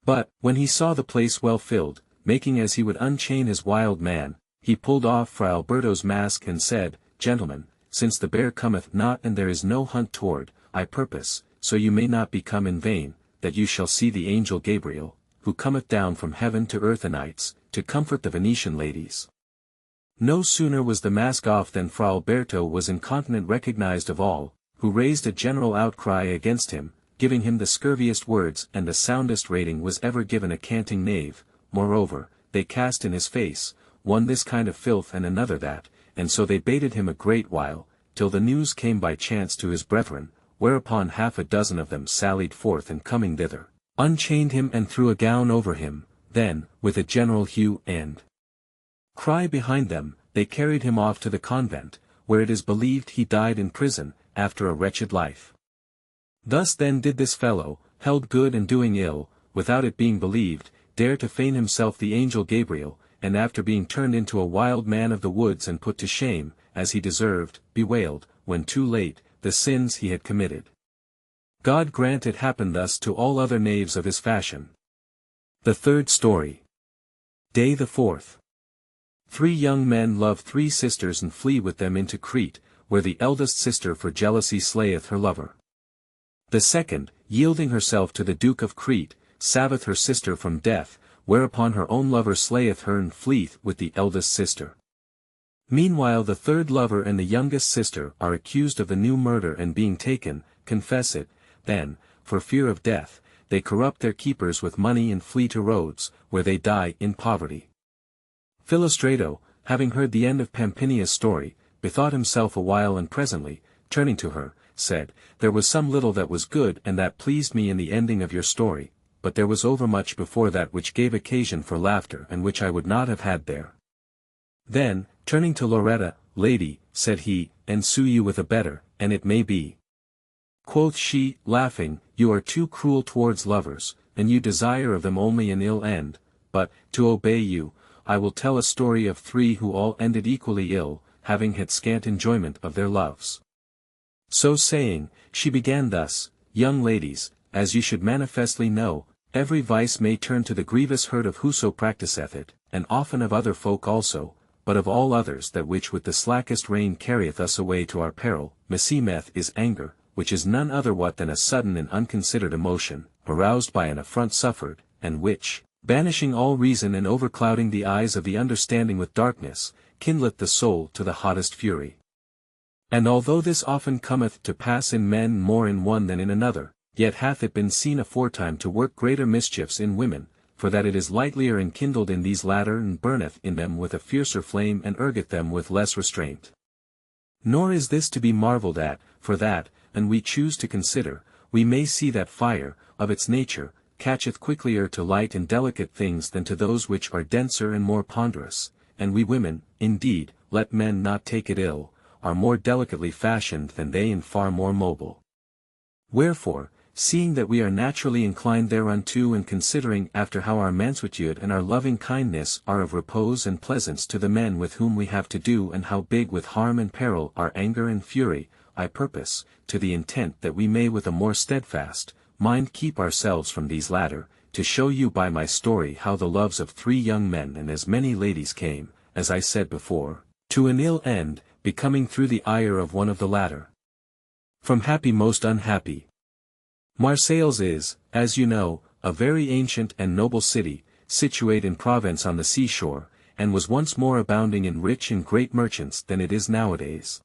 But, when he saw the place well filled, making as he would unchain his wild man, he pulled off Fra Alberto's mask and said, "Gentlemen, since the bear cometh not and there is no hunt toward, I purpose, so you may not become in vain, that you shall see the angel Gabriel, who cometh down from heaven to earth o'nights, to comfort the Venetian ladies." No sooner was the mask off than Fra Alberto was incontinent recognized of all, who raised a general outcry against him, giving him the scurviest words and the soundest rating was ever given a canting knave. Moreover, they cast in his face, one this kind of filth and another that, and so they baited him a great while, till the news came by chance to his brethren, whereupon 6 of them sallied forth and coming thither, unchained him and threw a gown over him, then, with a general hue and cry behind them, they carried him off to the convent, where it is believed he died in prison, after a wretched life. Thus then did this fellow, held good and doing ill, without it being believed, dare to feign himself the angel Gabriel, and after being turned into a wild man of the woods and put to shame, as he deserved, bewailed, when too late, the sins he had committed. God grant it happened thus to all other knaves of his fashion. The third story. Day the 4th. 3 young men love 3 sisters and flee with them into Crete, where the eldest sister for jealousy slayeth her lover. The second, yielding herself to the Duke of Crete, saveth her sister from death, whereupon her own lover slayeth her and fleeth with the eldest sister. Meanwhile the third lover and the youngest sister are accused of the new murder and being taken, confess it, then, for fear of death, they corrupt their keepers with money and flee to Rhodes, where they die in poverty. Philostrato, having heard the end of Pampinia's story, bethought himself a while and presently, turning to her, said, "There was some little that was good and that pleased me in the ending of your story, but there was overmuch before that which gave occasion for laughter and which I would not have had there." Then, turning to Loretta, "Lady," said he, "ensue you with a better, and it may be." Quoth she, laughing, "You are too cruel towards lovers, and you desire of them only an ill end, but, to obey you, I will tell a story of 3 who all ended equally ill, having had scant enjoyment of their loves." So saying, she began thus, "Young ladies, as ye should manifestly know, every vice may turn to the grievous hurt of whoso practiseth it, and often of other folk also, but of all others that which with the slackest rein carrieth us away to our peril, meseemeth is anger, which is none other what than a sudden and unconsidered emotion, aroused by an affront suffered, and which, banishing all reason and overclouding the eyes of the understanding with darkness, kindleth the soul to the hottest fury. And although this often cometh to pass in men more in one than in another, yet hath it been seen aforetime to work greater mischiefs in women, for that it is lightlier enkindled in these latter and burneth in them with a fiercer flame and urgeth them with less restraint. Nor is this to be marvelled at, for that, and we choose to consider, we may see that fire, of its nature, catcheth quicklier to light and delicate things than to those which are denser and more ponderous, and we women, indeed, let men not take it ill, are more delicately fashioned than they and far more mobile. Wherefore, seeing that we are naturally inclined thereunto and considering after how our mansuetude and our loving kindness are of repose and pleasance to the men with whom we have to do and how big with harm and peril our anger and fury, I purpose, to the intent that we may with a more steadfast mind keep ourselves from these latter, to show you by my story how the loves of 3 young men and as many ladies came, as I said before, To an ill end, becoming through the ire of one of the latter. From happy most unhappy. Marseilles is, as you know, a very ancient and noble city, situate in Provence on the seashore, and was once more abounding in rich and great merchants than it is nowadays.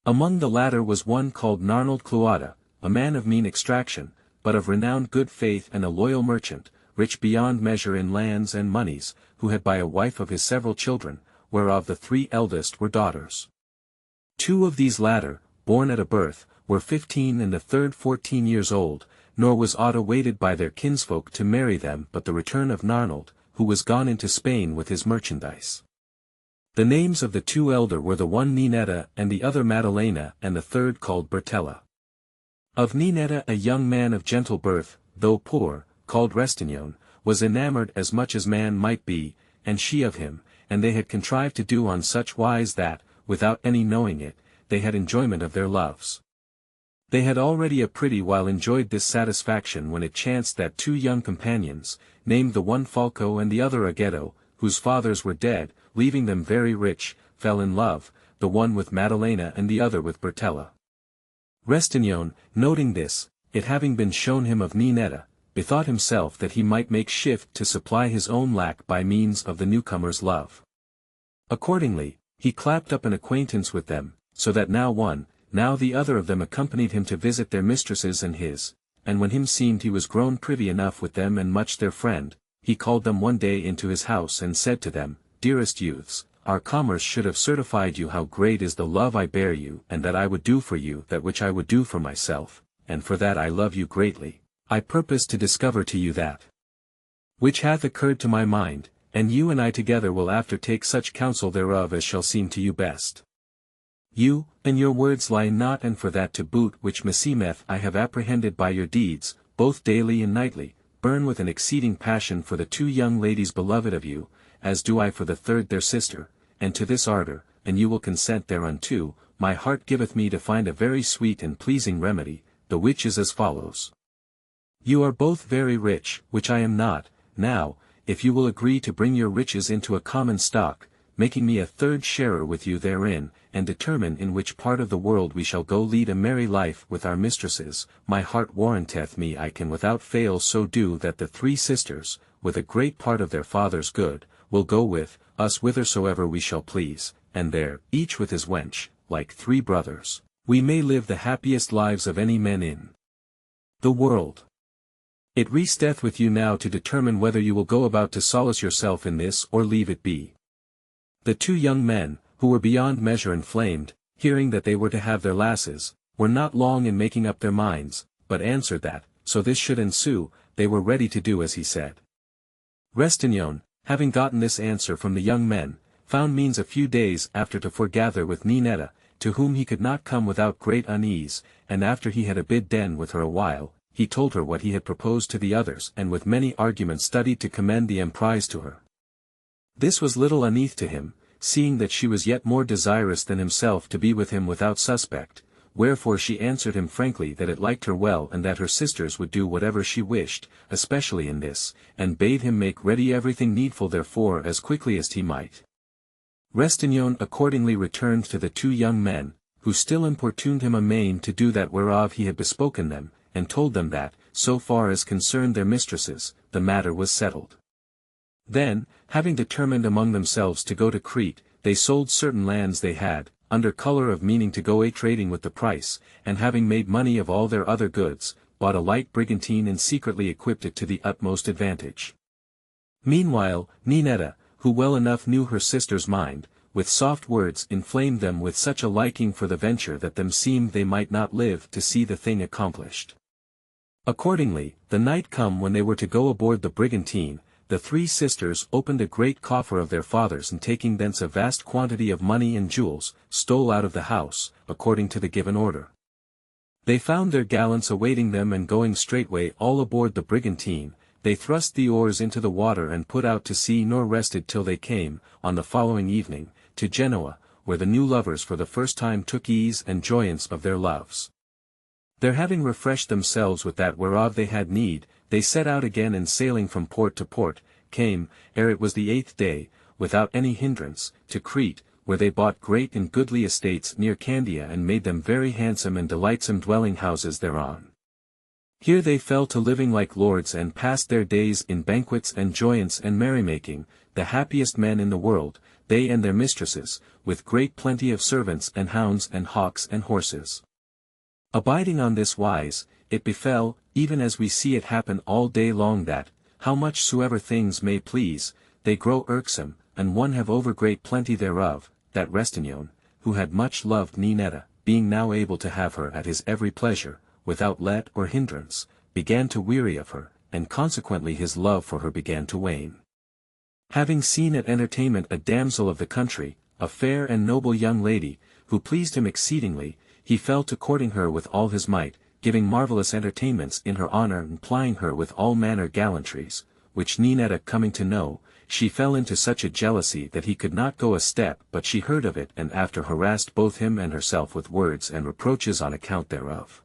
Among the latter was one called Narnold Cloada, a man of mean extraction, but of renowned good faith and a loyal merchant, rich beyond measure in lands and moneys, who had by a wife of his several children, whereof the 3 eldest were daughters. 2 of these latter, born at a birth, were 15 and the third 14 years old, nor was aught awaited by their kinsfolk to marry them but the return of Narnold, who was gone into Spain with his merchandise. The names of the 2 elder were the one Ninetta and the other Maddalena and the third called Bertella. Of Ninetta a young man of gentle birth, though poor, called Restignon, was enamoured as much as man might be, and she of him, and they had contrived to do on such wise that, without any knowing it, they had enjoyment of their loves. They had already a pretty while enjoyed this satisfaction when it chanced that 2 young companions, named the one Falco and the other Aghetto, whose fathers were dead, leaving them very rich, fell in love, the one with Maddalena and the other with Bertella. Restignon, noting this, it having been shown him of Ninetta, bethought himself that he might make shift to supply his own lack by means of the newcomer's love. Accordingly, he clapped up an acquaintance with them, so that now one, now the other of them accompanied him to visit their mistresses and his, and when him seemed he was grown privy enough with them and much their friend, he called them one day into his house and said to them, Dearest youths, our commerce should have certified you how great is the love I bear you and that I would do for you that which I would do for myself, and for that I love you greatly, I purpose to discover to you that which hath occurred to my mind, and you and I together will after take such counsel thereof as shall seem to you best. You, and your words lie not and for that to boot which meseemeth I have apprehended by your deeds, both daily and nightly, burn with an exceeding passion for the 2 young ladies beloved of you, as do I for the third their sister, and to this ardour, and you will consent thereunto, my heart giveth me to find a very sweet and pleasing remedy, the which is as follows. You are both very rich, which I am not, now, if you will agree to bring your riches into a common stock, making me a third sharer with you therein, and determine in which part of the world we shall go lead a merry life with our mistresses, my heart warranteth me I can without fail so do that the 3 sisters, with a great part of their father's good, will go with us whithersoever we shall please, and there, each with his wench, like 3 brothers, we may live the happiest lives of any men in the world. It resteth with you now to determine whether you will go about to solace yourself in this or leave it be. The 2 young men, who were beyond measure inflamed, hearing that they were to have their lasses, were not long in making up their minds, but answered that, so this should ensue, they were ready to do as he said. Restignon, having gotten this answer from the young men, found means a few days after to foregather with Ninetta, to whom he could not come without great unease, and after he had abid den with her a while, he told her what he had proposed to the others and with many arguments studied to commend the emprise to her. This was little uneath to him, seeing that she was yet more desirous than himself to be with him without suspect, wherefore she answered him frankly that it liked her well and that her sisters would do whatever she wished, especially in this, and bade him make ready everything needful therefore as quickly as he might. Restignon accordingly returned to the 2 young men, who still importuned him amain to do that whereof he had bespoken them, and told them that, so far as concerned their mistresses, the matter was settled. Then, having determined among themselves to go to Crete, they sold certain lands they had, under colour of meaning to go a-trading with the price, and having made money of all their other goods, bought a light brigantine and secretly equipped it to the utmost advantage. Meanwhile, Ninetta, who well enough knew her sister's mind, with soft words inflamed them with such a liking for the venture that them seemed they might not live to see the thing accomplished. Accordingly, the night come when they were to go aboard the brigantine, the 3 sisters opened a great coffer of their father's and taking thence a vast quantity of money and jewels, stole out of the house, according to the given order. They found their gallants awaiting them and going straightway all aboard the brigantine, they thrust the oars into the water and put out to sea nor rested till they came, on the following evening, to Genoa, where the new lovers for the first time took ease and joyance of their loves. There having refreshed themselves with that whereof they had need, they set out again and sailing from port to port, came, ere it was the 8th day, without any hindrance, to Crete, where they bought great and goodly estates near Candia and made them very handsome and delightsome dwelling houses thereon. Here they fell to living like lords and passed their days in banquets and joyance and merrymaking, the happiest men in the world, they and their mistresses, with great plenty of servants and hounds and hawks and horses. Abiding on this wise, it befell, even as we see it happen all day long that, how much soever things may please, they grow irksome, and one have over great plenty thereof, that Restignon, who had much loved Ninetta, being now able to have her at his every pleasure, without let or hindrance, began to weary of her, and consequently his love for her began to wane. Having seen at entertainment a damsel of the country, a fair and noble young lady, who pleased him exceedingly, he fell to courting her with all his might, giving marvellous entertainments in her honour and plying her with all manner gallantries, which Ninetta coming to know, she fell into such a jealousy that he could not go a step but she heard of it and after harassed both him and herself with words and reproaches on account thereof.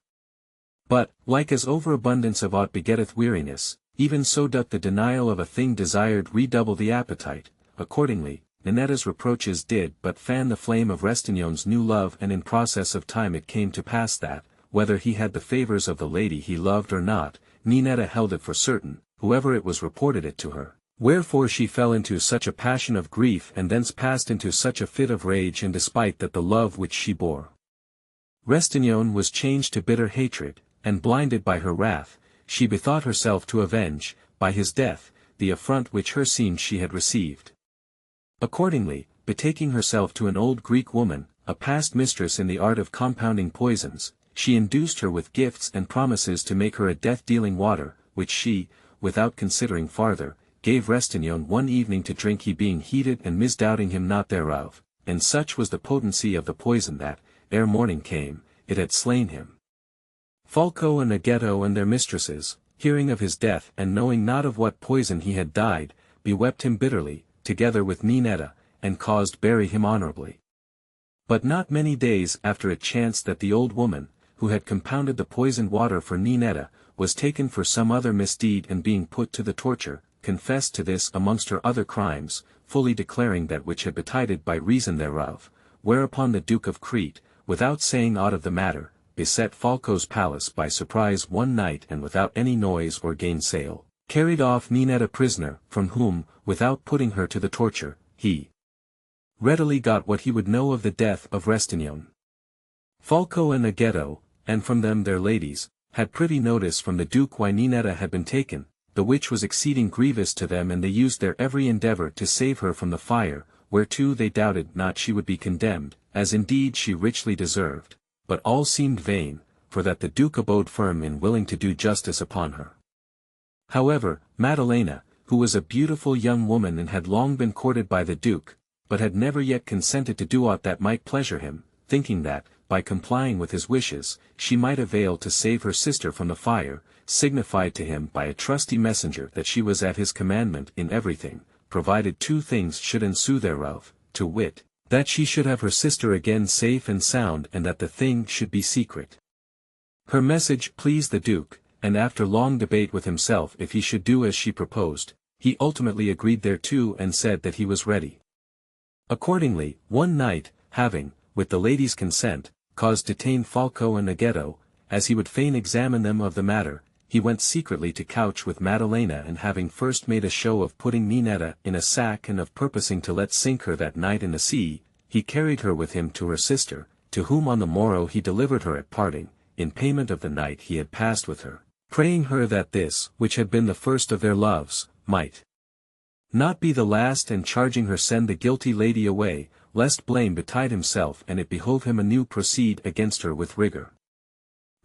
But, like as overabundance of aught begetteth weariness, even so doth the denial of a thing desired redouble the appetite. Accordingly, Ninetta's reproaches did but fan the flame of Restignon's new love, and in process of time it came to pass that, whether he had the favours of the lady he loved or not, Ninetta held it for certain, whoever it was reported it to her. Wherefore she fell into such a passion of grief and thence passed into such a fit of rage and despite that the love which she bore Restignon was changed to bitter hatred, and blinded by her wrath, she bethought herself to avenge, by his death, the affront which her seemed she had received. Accordingly, betaking herself to an old Greek woman, a past mistress in the art of compounding poisons, she induced her with gifts and promises to make her a death-dealing water, which she, without considering farther, gave Restignon one evening to drink, he being heated and misdoubting him not thereof, and such was the potency of the poison that, ere morning came, it had slain him. Falco and Agetto and their mistresses, hearing of his death and knowing not of what poison he had died, bewept him bitterly, together with Ninetta, and caused bury him honourably. But not many days after it chanced that the old woman, who had compounded the poisoned water for Ninetta, was taken for some other misdeed and being put to the torture, confessed to this amongst her other crimes, fully declaring that which had betided by reason thereof, whereupon the Duke of Crete, without saying aught of the matter, beset Falco's palace by surprise one night and without any noise or gainsayal, carried off Ninetta prisoner, from whom, without putting her to the torture, he readily got what he would know of the death of Restignon. Falco and Agetto, and from them their ladies, had privy notice from the Duke why Ninetta had been taken, the which was exceeding grievous to them, and they used their every endeavour to save her from the fire, whereto they doubted not she would be condemned, as indeed she richly deserved, but all seemed vain, for that the Duke abode firm in willing to do justice upon her. However, Maddalena, who was a beautiful young woman and had long been courted by the Duke, but had never yet consented to do aught that might pleasure him, thinking that, by complying with his wishes, she might avail to save her sister from the fire, signified to him by a trusty messenger that she was at his commandment in everything, provided two things should ensue thereof, to wit, that she should have her sister again safe and sound and that the thing should be secret. Her message pleased the Duke, and after long debate with himself if he should do as she proposed, he ultimately agreed thereto and said that he was ready. Accordingly, one night, having, with the lady's consent, caused detain Falco and Agetto, as he would fain examine them of the matter, he went secretly to couch with Maddalena, and having first made a show of putting Ninetta in a sack and of purposing to let sink her that night in the sea, he carried her with him to her sister, to whom on the morrow he delivered her at parting, in payment of the night he had passed with her, praying her that this, which had been the first of their loves, might not be the last, and charging her send the guilty lady away, lest blame betide himself and it behove him anew proceed against her with rigour.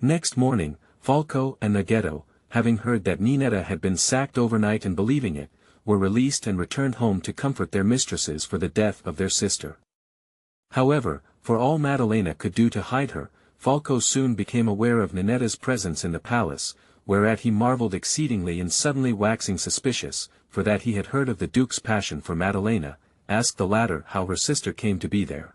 Next morning, Falco and Agetto, having heard that Ninetta had been sacked overnight and believing it, were released and returned home to comfort their mistresses for the death of their sister. However, for all Maddalena could do to hide her, Falco soon became aware of Ninetta's presence in the palace, whereat he marvelled exceedingly, and suddenly waxing suspicious, for that he had heard of the Duke's passion for Maddalena, asked the latter how her sister came to be there.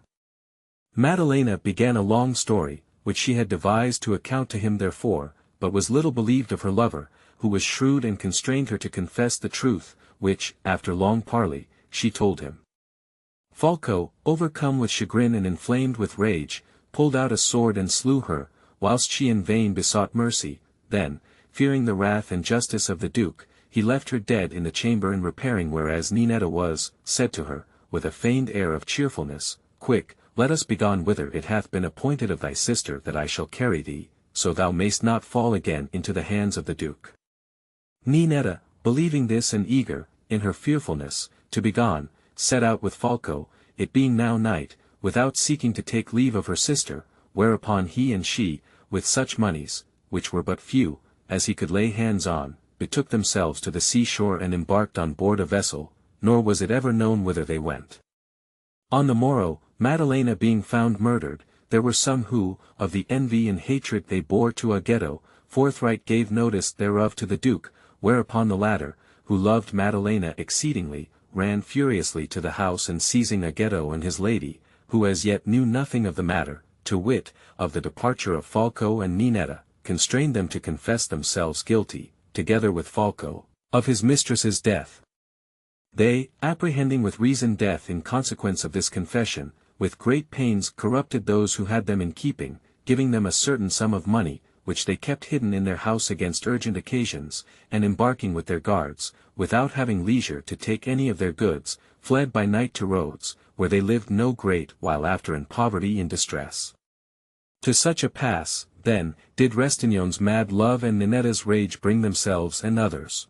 Maddalena began a long story, which she had devised to account to him therefore, but was little believed of her lover, who was shrewd and constrained her to confess the truth, which, after long parley, she told him. Falco, overcome with chagrin and inflamed with rage, pulled out a sword and slew her, whilst she in vain besought mercy. Then, fearing the wrath and justice of the duke, he left her dead in the chamber, and repairing whereas Ninetta was, said to her, with a feigned air of cheerfulness, Quick, let us begone whither it hath been appointed of thy sister that I shall carry thee, so thou mayst not fall again into the hands of the duke. Ninetta, believing this and eager, in her fearfulness, to be gone, set out with Falco, it being now night, without seeking to take leave of her sister, whereupon he and she, with such moneys, which were but few, as he could lay hands on, betook themselves to the sea-shore and embarked on board a vessel, nor was it ever known whither they went. On the morrow, Maddalena being found murdered, there were some who, of the envy and hatred they bore to Aghetto, forthright gave notice thereof to the duke, whereupon the latter, who loved Maddalena exceedingly, ran furiously to the house, and seizing Aghetto and his lady, who as yet knew nothing of the matter, to wit, of the departure of Falco and Ninetta, constrained them to confess themselves guilty, together with Falco, of his mistress's death. They, apprehending with reason death in consequence of this confession, with great pains corrupted those who had them in keeping, giving them a certain sum of money, which they kept hidden in their house against urgent occasions, and embarking with their guards, without having leisure to take any of their goods, fled by night to Rhodes, where they lived no great while after in poverty and distress. To such a pass, then, did Restignon's mad love and Ninetta's rage bring themselves and others.